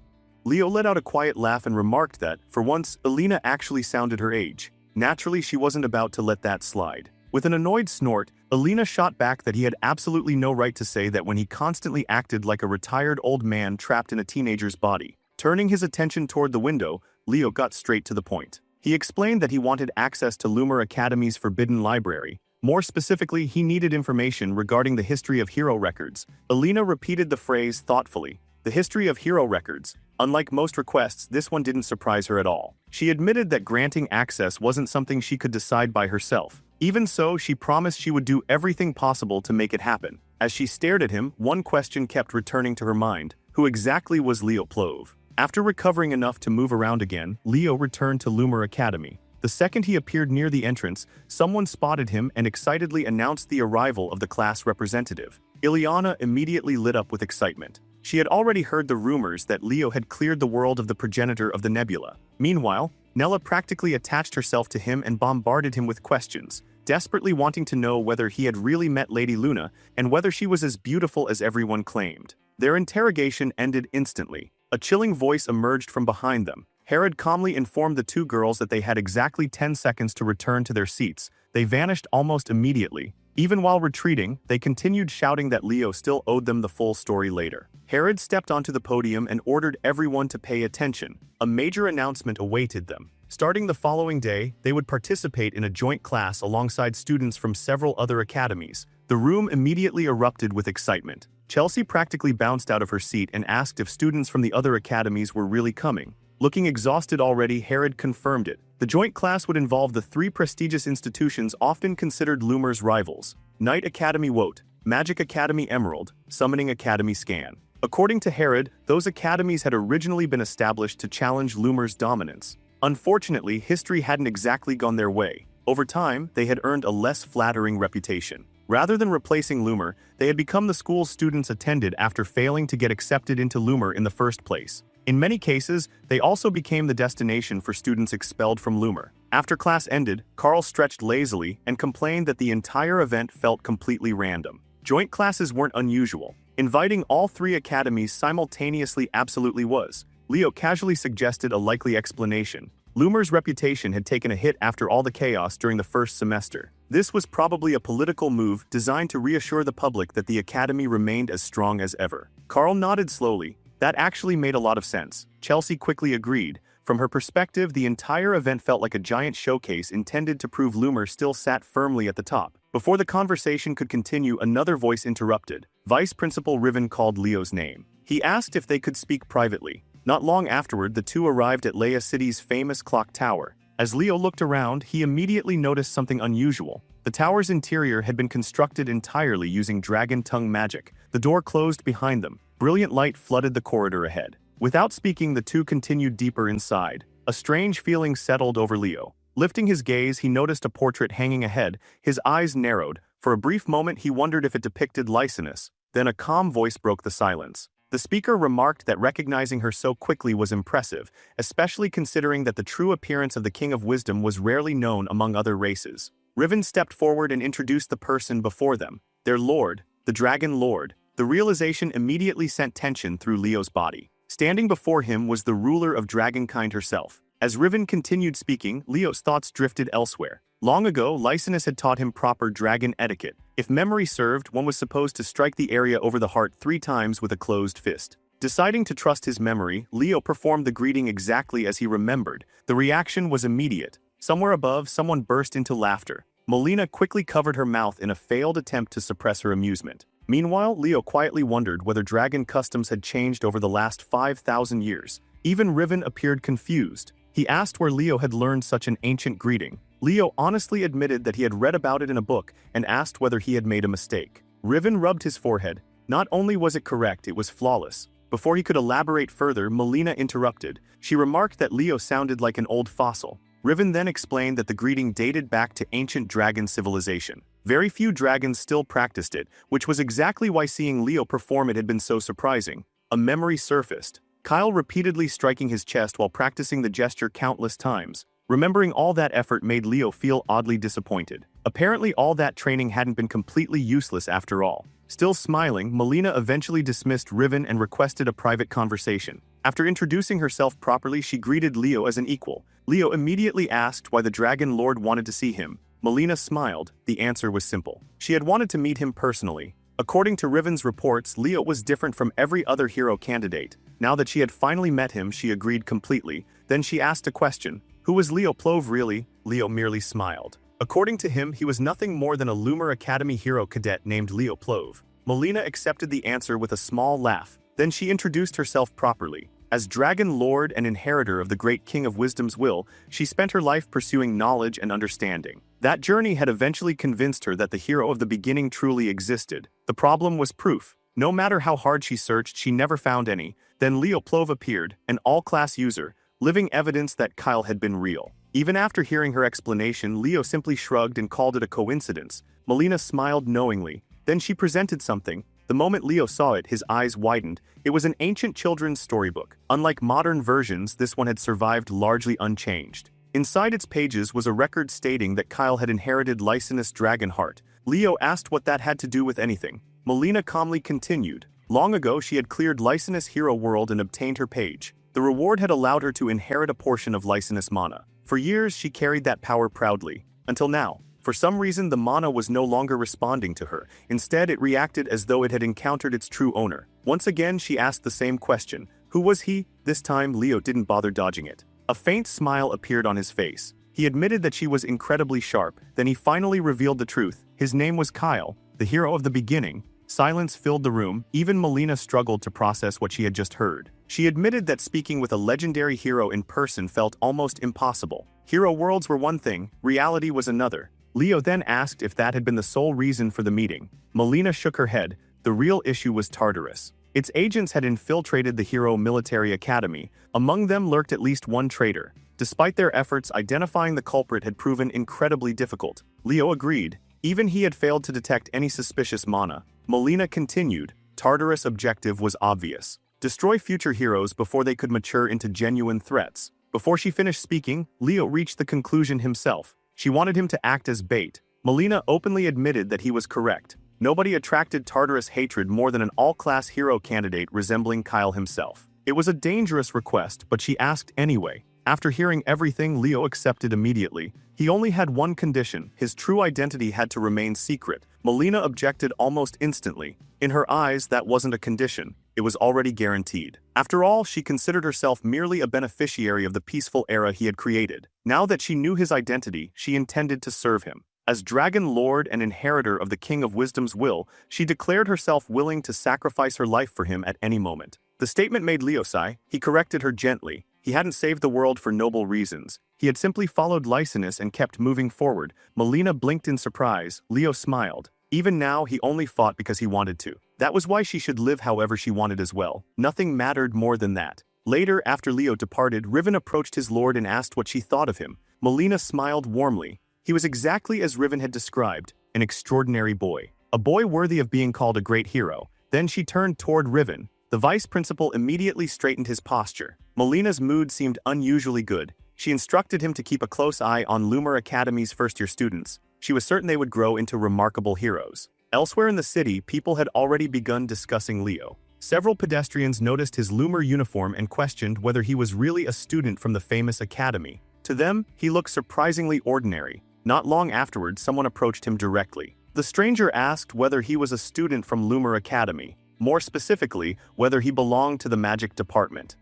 Leo let out a quiet laugh and remarked that, for once, Alina actually sounded her age. Naturally, she wasn't about to let that slide. With an annoyed snort, Alina shot back that he had absolutely no right to say that when he constantly acted like a retired old man trapped in a teenager's body. Turning his attention toward the window, Leo got straight to the point. He explained that he wanted access to Lumer Academy's forbidden library. More specifically, he needed information regarding the history of hero records. Alina repeated the phrase thoughtfully. the history of hero records. Unlike most requests, this one didn't surprise her at all. She admitted that granting access wasn't something she could decide by herself. Even so, she promised she would do everything possible to make it happen. As she stared at him, one question kept returning to her mind. Who exactly was Leo Plove? After recovering enough to move around again, Leo returned to Loomer Academy. The second he appeared near the entrance, someone spotted him and excitedly announced the arrival of the class representative. Ileana immediately lit up with excitement. She had already heard the rumors that Leo had cleared the world of the progenitor of the nebula. Meanwhile, Nella practically attached herself to him and bombarded him with questions, desperately wanting to know whether he had really met Lady Luna and whether she was as beautiful as everyone claimed. Their interrogation ended instantly. A chilling voice emerged from behind them. Herod calmly informed the two girls that they had exactly 10 seconds to return to their seats. They vanished almost immediately. Even while retreating, they continued shouting that Leo still owed them the full story later. Herod stepped onto the podium and ordered everyone to pay attention. A major announcement awaited them. Starting the following day, they would participate in a joint class alongside students from several other academies. The room immediately erupted with excitement. Chelsea practically bounced out of her seat and asked if students from the other academies were really coming. Looking exhausted already, Herod confirmed it. The joint class would involve the three prestigious institutions often considered Loomer's rivals: Knight Academy Wote, Magic Academy Emerald, Summoning Academy Scan. According to Herod, those academies had originally been established to challenge Loomer's dominance. Unfortunately, history hadn't exactly gone their way. Over time, they had earned a less flattering reputation. Rather than replacing Loomer, they had become the school students attended after failing to get accepted into Loomer in the first place. In many cases, they also became the destination for students expelled from Loomer. After class ended, Carl stretched lazily and complained that the entire event felt completely random. Joint classes weren't unusual. Inviting all three academies simultaneously absolutely was. Leo casually suggested a likely explanation. Loomer's reputation had taken a hit after all the chaos during the first semester. This was probably a political move designed to reassure the public that the academy remained as strong as ever. Carl nodded slowly. That actually made a lot of sense. Chelsea quickly agreed. From her perspective, the entire event felt like a giant showcase intended to prove Loomer still sat firmly at the top. Before the conversation could continue, another voice interrupted. Vice Principal Riven called Leo's name. He asked if they could speak privately. Not long afterward, the two arrived at Leia City's famous clock tower. As Leo looked around, he immediately noticed something unusual. The tower's interior had been constructed entirely using dragon tongue magic. The door closed behind them. Brilliant light flooded the corridor ahead. Without speaking, the two continued deeper inside. A strange feeling settled over Leo. Lifting his gaze, he noticed a portrait hanging ahead. His eyes narrowed. For a brief moment, he wondered if it depicted Lysanus. Then a calm voice broke the silence. The speaker remarked that recognizing her so quickly was impressive, especially considering that the true appearance of the King of Wisdom was rarely known among other races. Riven stepped forward and introduced the person before them. Their lord, the Dragon Lord. The realization immediately sent tension through Leo's body. Standing before him was the ruler of Dragonkind herself. As Riven continued speaking, Leo's thoughts drifted elsewhere. Long ago, Lysanus had taught him proper dragon etiquette. If memory served, one was supposed to strike the area over the heart 3 times with a closed fist. Deciding to trust his memory, Leo performed the greeting exactly as he remembered. The reaction was immediate. Somewhere above, someone burst into laughter. Molina quickly covered her mouth in a failed attempt to suppress her amusement. Meanwhile, Leo quietly wondered whether dragon customs had changed over the last 5,000 years. Even Riven appeared confused. He asked where Leo had learned such an ancient greeting. Leo honestly admitted that he had read about it in a book and asked whether he had made a mistake. Riven rubbed his forehead. Not only was it correct, it was flawless. Before he could elaborate further, Molina interrupted. She remarked that Leo sounded like an old fossil. Riven then explained that the greeting dated back to ancient dragon civilization. Very few dragons still practiced it, which was exactly why seeing Leo perform it had been so surprising. A memory surfaced. Kyle repeatedly striking his chest while practicing the gesture countless times. Remembering all that effort made Leo feel oddly disappointed. Apparently all that training hadn't been completely useless after all. Still smiling, Molina eventually dismissed Riven and requested a private conversation. After introducing herself properly, she greeted Leo as an equal. Leo immediately asked why the Dragon Lord wanted to see him. Molina smiled. The answer was simple. She had wanted to meet him personally. According to Riven's reports, Leo was different from every other hero candidate. Now that she had finally met him, she agreed completely. Then she asked a question. Who was Leo Plove really? Leo merely smiled. According to him, he was nothing more than a Loomer Academy hero cadet named Leo Plove. Molina accepted the answer with a small laugh. Then she introduced herself properly. As Dragon Lord and inheritor of the great King of Wisdom's will, she spent her life pursuing knowledge and understanding. That journey had eventually convinced her that the hero of the beginning truly existed. The problem was proof. No matter how hard she searched, she never found any. Then Leo Plove appeared, an all-class user, living evidence that Kyle had been real. Even after hearing her explanation, Leo simply shrugged and called it a coincidence. Melina smiled knowingly. Then she presented something. The moment Leo saw it, his eyes widened. It was an ancient children's storybook. Unlike modern versions, this one had survived largely unchanged. Inside its pages was a record stating that Kyle had inherited Lysanus Dragonheart. Leo asked what that had to do with anything. Melina calmly continued. Long ago, she had cleared Lysanus Hero World and obtained her page. The reward had allowed her to inherit a portion of Lysanus mana. For years, she carried that power proudly. Until now. For some reason, the mana was no longer responding to her. Instead, it reacted as though it had encountered its true owner. Once again, she asked the same question. Who was he? This time, Leo didn't bother dodging it. A faint smile appeared on his face. He admitted that she was incredibly sharp. Then he finally revealed the truth. His name was Kyle, the hero of the beginning. Silence filled the room. Even Melina struggled to process what she had just heard. She admitted that speaking with a legendary hero in person felt almost impossible. Hero worlds were one thing, reality was another. Leo then asked if that had been the sole reason for the meeting. Melina shook her head. The real issue was Tartarus. Its agents had infiltrated the Hero Military Academy. Among them lurked at least one traitor. Despite their efforts, identifying the culprit had proven incredibly difficult. Leo agreed. Even he had failed to detect any suspicious mana. Melina continued. Tartarus' objective was obvious. Destroy future heroes before they could mature into genuine threats. Before she finished speaking, Leo reached the conclusion himself. She wanted him to act as bait. Melina openly admitted that he was correct. Nobody attracted Tartarus' hatred more than an all-class hero candidate resembling Kyle himself. It was a dangerous request, but she asked anyway. After hearing everything, Leo accepted immediately. He only had one condition. His true identity had to remain secret. Melina objected almost instantly. In her eyes, that wasn't a condition. It was already guaranteed. After all, she considered herself merely a beneficiary of the peaceful era he had created. Now that she knew his identity, she intended to serve him. As Dragon Lord and inheritor of the King of Wisdom's will, she declared herself willing to sacrifice her life for him at any moment. The statement made Leo sigh. He corrected her gently. He hadn't saved the world for noble reasons. He had simply followed Lysanus and kept moving forward. Melina blinked in surprise. Leo smiled. Even now, he only fought because he wanted to. That was why she should live however she wanted as well. Nothing mattered more than that. Later, after Leo departed, Riven approached his lord and asked what she thought of him. Melina smiled warmly. He was exactly as Riven had described, an extraordinary boy. A boy worthy of being called a great hero. Then she turned toward Riven. The vice principal immediately straightened his posture. Melina's mood seemed unusually good. She instructed him to keep a close eye on Loomer Academy's first-year students. She was certain they would grow into remarkable heroes. Elsewhere in the city, people had already begun discussing Leo. Several pedestrians noticed his Loomer uniform and questioned whether he was really a student from the famous academy. To them, he looked surprisingly ordinary. Not long afterwards, someone approached him directly. The stranger asked whether he was a student from Loomer Academy. More specifically, whether he belonged to the magic department.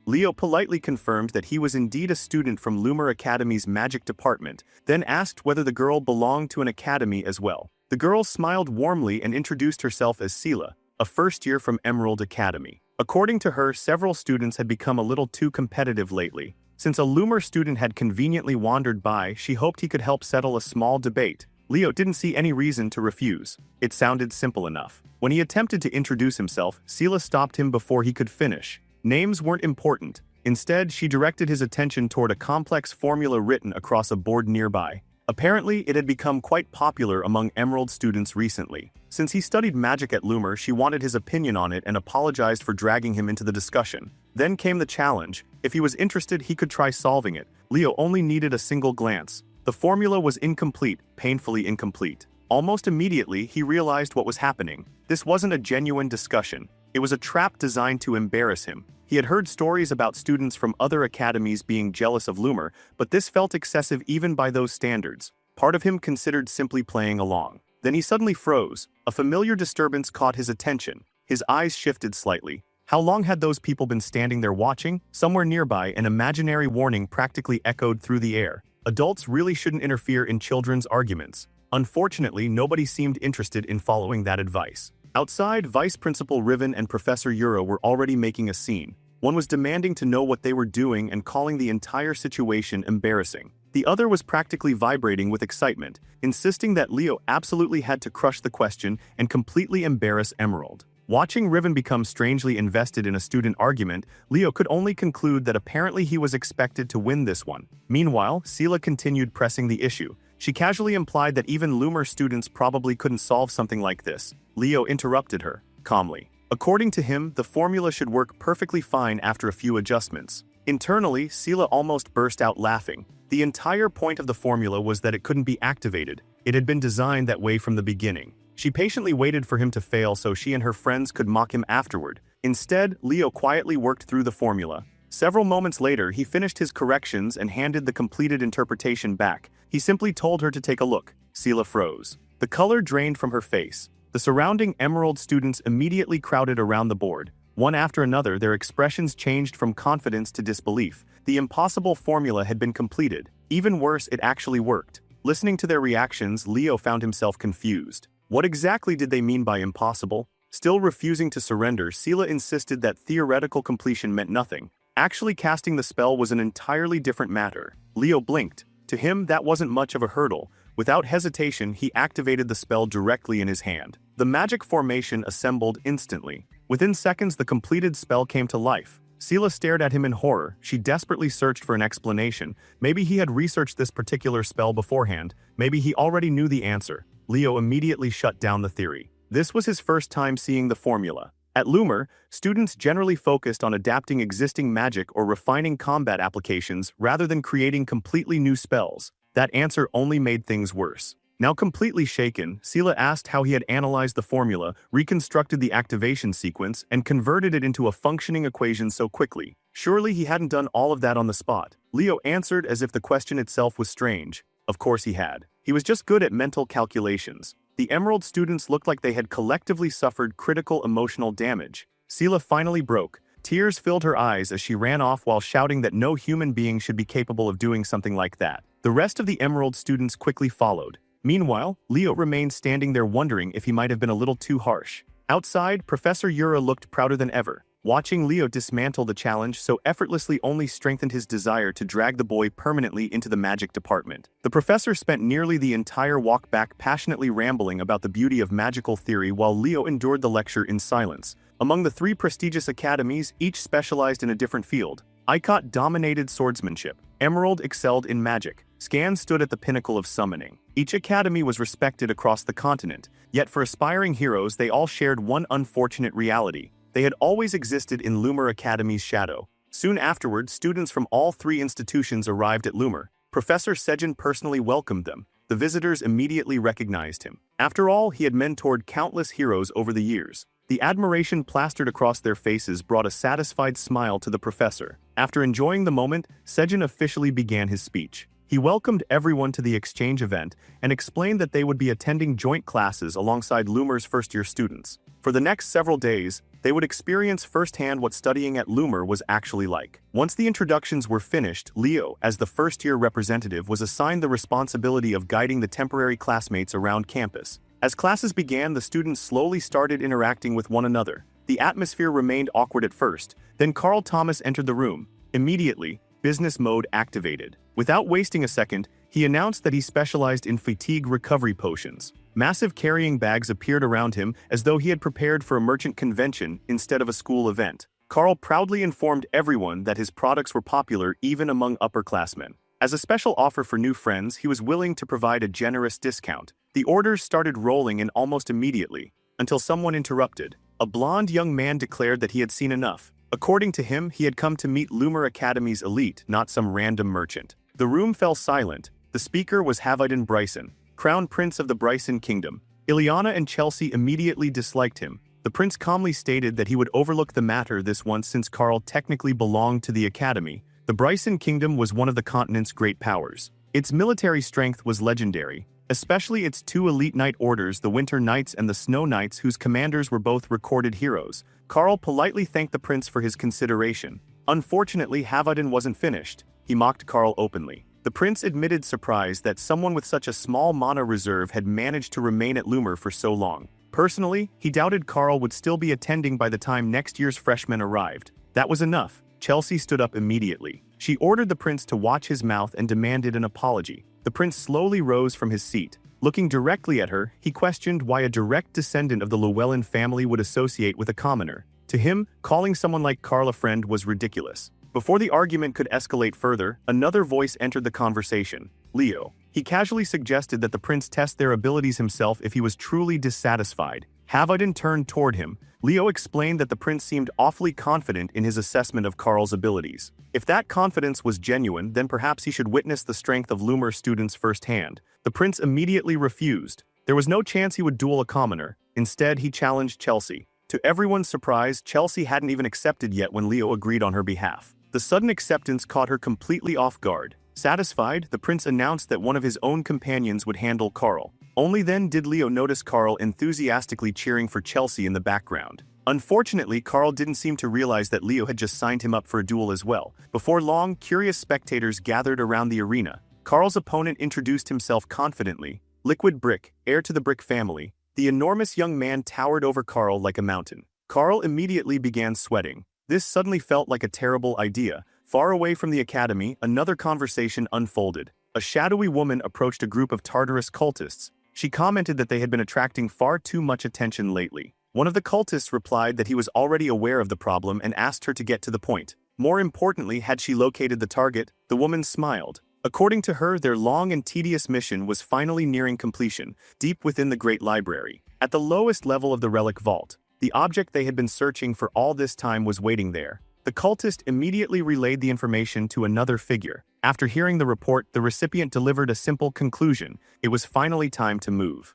Leo politely confirmed that he was indeed a student from Loomer Academy's magic department, then asked whether the girl belonged to an academy as well. The girl smiled warmly and introduced herself as Sela, a first year from Emerald Academy. According to her, several students had become a little too competitive lately. Since a Loomer student had conveniently wandered by, she hoped he could help settle a small debate. Leo didn't see any reason to refuse. It sounded simple enough. When he attempted to introduce himself, Sela stopped him before he could finish. Names weren't important. Instead, she directed his attention toward a complex formula written across a board nearby. Apparently, it had become quite popular among Emerald students recently. Since he studied magic at Loomer, she wanted his opinion on it and apologized for dragging him into the discussion. Then came the challenge. If he was interested, he could try solving it. Leo only needed a single glance. The formula was incomplete, painfully incomplete. Almost immediately, he realized what was happening. This wasn't a genuine discussion. It was a trap designed to embarrass him. He had heard stories about students from other academies being jealous of Loomer, but this felt excessive even by those standards. Part of him considered simply playing along. Then he suddenly froze. A familiar disturbance caught his attention. His eyes shifted slightly. How long had those people been standing there watching? Somewhere nearby, an imaginary warning practically echoed through the air. Adults really shouldn't interfere in children's arguments. Unfortunately, nobody seemed interested in following that advice. Outside, Vice Principal Riven and Professor Yura were already making a scene. One was demanding to know what they were doing and calling the entire situation embarrassing. The other was practically vibrating with excitement, insisting that Leo absolutely had to crush the question and completely embarrass Emerald. Watching Riven become strangely invested in a student argument, Leo could only conclude that apparently he was expected to win this one. Meanwhile, Sela continued pressing the issue. She casually implied that even Loomer students probably couldn't solve something like this. Leo interrupted her, calmly. According to him, the formula should work perfectly fine after a few adjustments. Internally, Sela almost burst out laughing. The entire point of the formula was that it couldn't be activated. It had been designed that way from the beginning. She patiently waited for him to fail so she and her friends could mock him afterward. Instead, Leo quietly worked through the formula. Several moments later, he finished his corrections and handed the completed interpretation back. He simply told her to take a look. Sela froze. The color drained from her face. The surrounding Emerald students immediately crowded around the board. One after another, their expressions changed from confidence to disbelief. The impossible formula had been completed. Even worse, it actually worked. Listening to their reactions, Leo found himself confused. What exactly did they mean by impossible? Still refusing to surrender, Sela insisted that theoretical completion meant nothing. Actually casting the spell was an entirely different matter. Leo blinked. To him, that wasn't much of a hurdle. Without hesitation, he activated the spell directly in his hand. The magic formation assembled instantly. Within seconds, the completed spell came to life. Sela stared at him in horror. She desperately searched for an explanation. Maybe he had researched this particular spell beforehand. Maybe he already knew the answer. Leo immediately shut down the theory. This was his first time seeing the formula. At Loomer, students generally focused on adapting existing magic or refining combat applications rather than creating completely new spells. That answer only made things worse. Now completely shaken, Sela asked how he had analyzed the formula, reconstructed the activation sequence, and converted it into a functioning equation so quickly. Surely he hadn't done all of that on the spot. Leo answered as if the question itself was strange. Of course he had. He was just good at mental calculations. The Emerald students looked like they had collectively suffered critical emotional damage. Sela finally broke. Tears filled her eyes as she ran off while shouting that no human being should be capable of doing something like that. The rest of the Emerald students quickly followed. Meanwhile, Leo remained standing there wondering if he might have been a little too harsh. Outside, Professor Yura looked prouder than ever. Watching Leo dismantle the challenge so effortlessly only strengthened his desire to drag the boy permanently into the magic department. The professor spent nearly the entire walk back passionately rambling about the beauty of magical theory while Leo endured the lecture in silence. Among the 3 prestigious academies, each specialized in a different field. Icot dominated swordsmanship. Emerald excelled in magic. Scan stood at the pinnacle of summoning. Each academy was respected across the continent, yet for aspiring heroes they all shared one unfortunate reality. They had always existed in Loomer Academy's shadow. Soon afterward, students from all 3 institutions arrived at Loomer. Professor Sejin personally welcomed them. The visitors immediately recognized him. After all, he had mentored countless heroes over the years. The admiration plastered across their faces brought a satisfied smile to the professor. After enjoying the moment, Sejin officially began his speech. He welcomed everyone to the exchange event and explained that they would be attending joint classes alongside Loomer's first-year students. For the next several days, they would experience firsthand what studying at Loomer was actually like. Once the introductions were finished, Leo, as the first-year representative, was assigned the responsibility of guiding the temporary classmates around campus. As classes began, the students slowly started interacting with one another. The atmosphere remained awkward at first, then Carl Thomas entered the room. Immediately, business mode activated. Without wasting a second, he announced that he specialized in fatigue recovery potions. Massive carrying bags appeared around him as though he had prepared for a merchant convention instead of a school event. Carl proudly informed everyone that his products were popular even among upperclassmen. As a special offer for new friends, he was willing to provide a generous discount. The orders started rolling in almost immediately, until someone interrupted. A blonde young man declared that he had seen enough. According to him, he had come to meet Loomer Academy's elite, not some random merchant. The room fell silent. The speaker was Havidon Bryson, Crown Prince of the Bryson Kingdom. Ileana and Chelsea immediately disliked him. The prince calmly stated that he would overlook the matter this once since Carl technically belonged to the academy. The Bryson Kingdom was one of the continent's great powers. Its military strength was legendary, especially its 2 elite knight orders, the Winter Knights and the Snow Knights, whose commanders were both recorded heroes. Carl politely thanked the prince for his consideration. Unfortunately, Havidon wasn't finished. He mocked Carl openly. The prince admitted surprise that someone with such a small mana reserve had managed to remain at Loomer for so long. Personally, he doubted Carl would still be attending by the time next year's freshmen arrived. That was enough. Chelsea stood up immediately. She ordered the prince to watch his mouth and demanded an apology. The prince slowly rose from his seat. Looking directly at her, he questioned why a direct descendant of the Llewellyn family would associate with a commoner. To him, calling someone like Carl a friend was ridiculous. Before the argument could escalate further, another voice entered the conversation. Leo. He casually suggested that the prince test their abilities himself if he was truly dissatisfied. Havardin turned toward him. Leo explained that the prince seemed awfully confident in his assessment of Carl's abilities. If that confidence was genuine, then perhaps he should witness the strength of Loomer students firsthand. The prince immediately refused. There was no chance he would duel a commoner. Instead, he challenged Chelsea. To everyone's surprise, Chelsea hadn't even accepted yet when Leo agreed on her behalf. The sudden acceptance caught her completely off guard. Satisfied, the prince announced that one of his own companions would handle Carl. Only then did Leo notice Carl enthusiastically cheering for Chelsea in the background. Unfortunately, Carl didn't seem to realize that Leo had just signed him up for a duel as well. Before long, curious spectators gathered around the arena. Carl's opponent introduced himself confidently. Liquid Brick, heir to the Brick family. The enormous young man towered over Carl like a mountain. Carl immediately began sweating. This suddenly felt like a terrible idea. Far away from the academy, another conversation unfolded. A shadowy woman approached a group of Tartarus cultists. She commented that they had been attracting far too much attention lately. One of the cultists replied that he was already aware of the problem and asked her to get to the point. More importantly, had she located the target? The woman smiled. According to her, their long and tedious mission was finally nearing completion, deep within the Great Library. At the lowest level of the relic vault, the object they had been searching for all this time was waiting there. The cultist immediately relayed the information to another figure. After hearing the report, the recipient delivered a simple conclusion. It was finally time to move.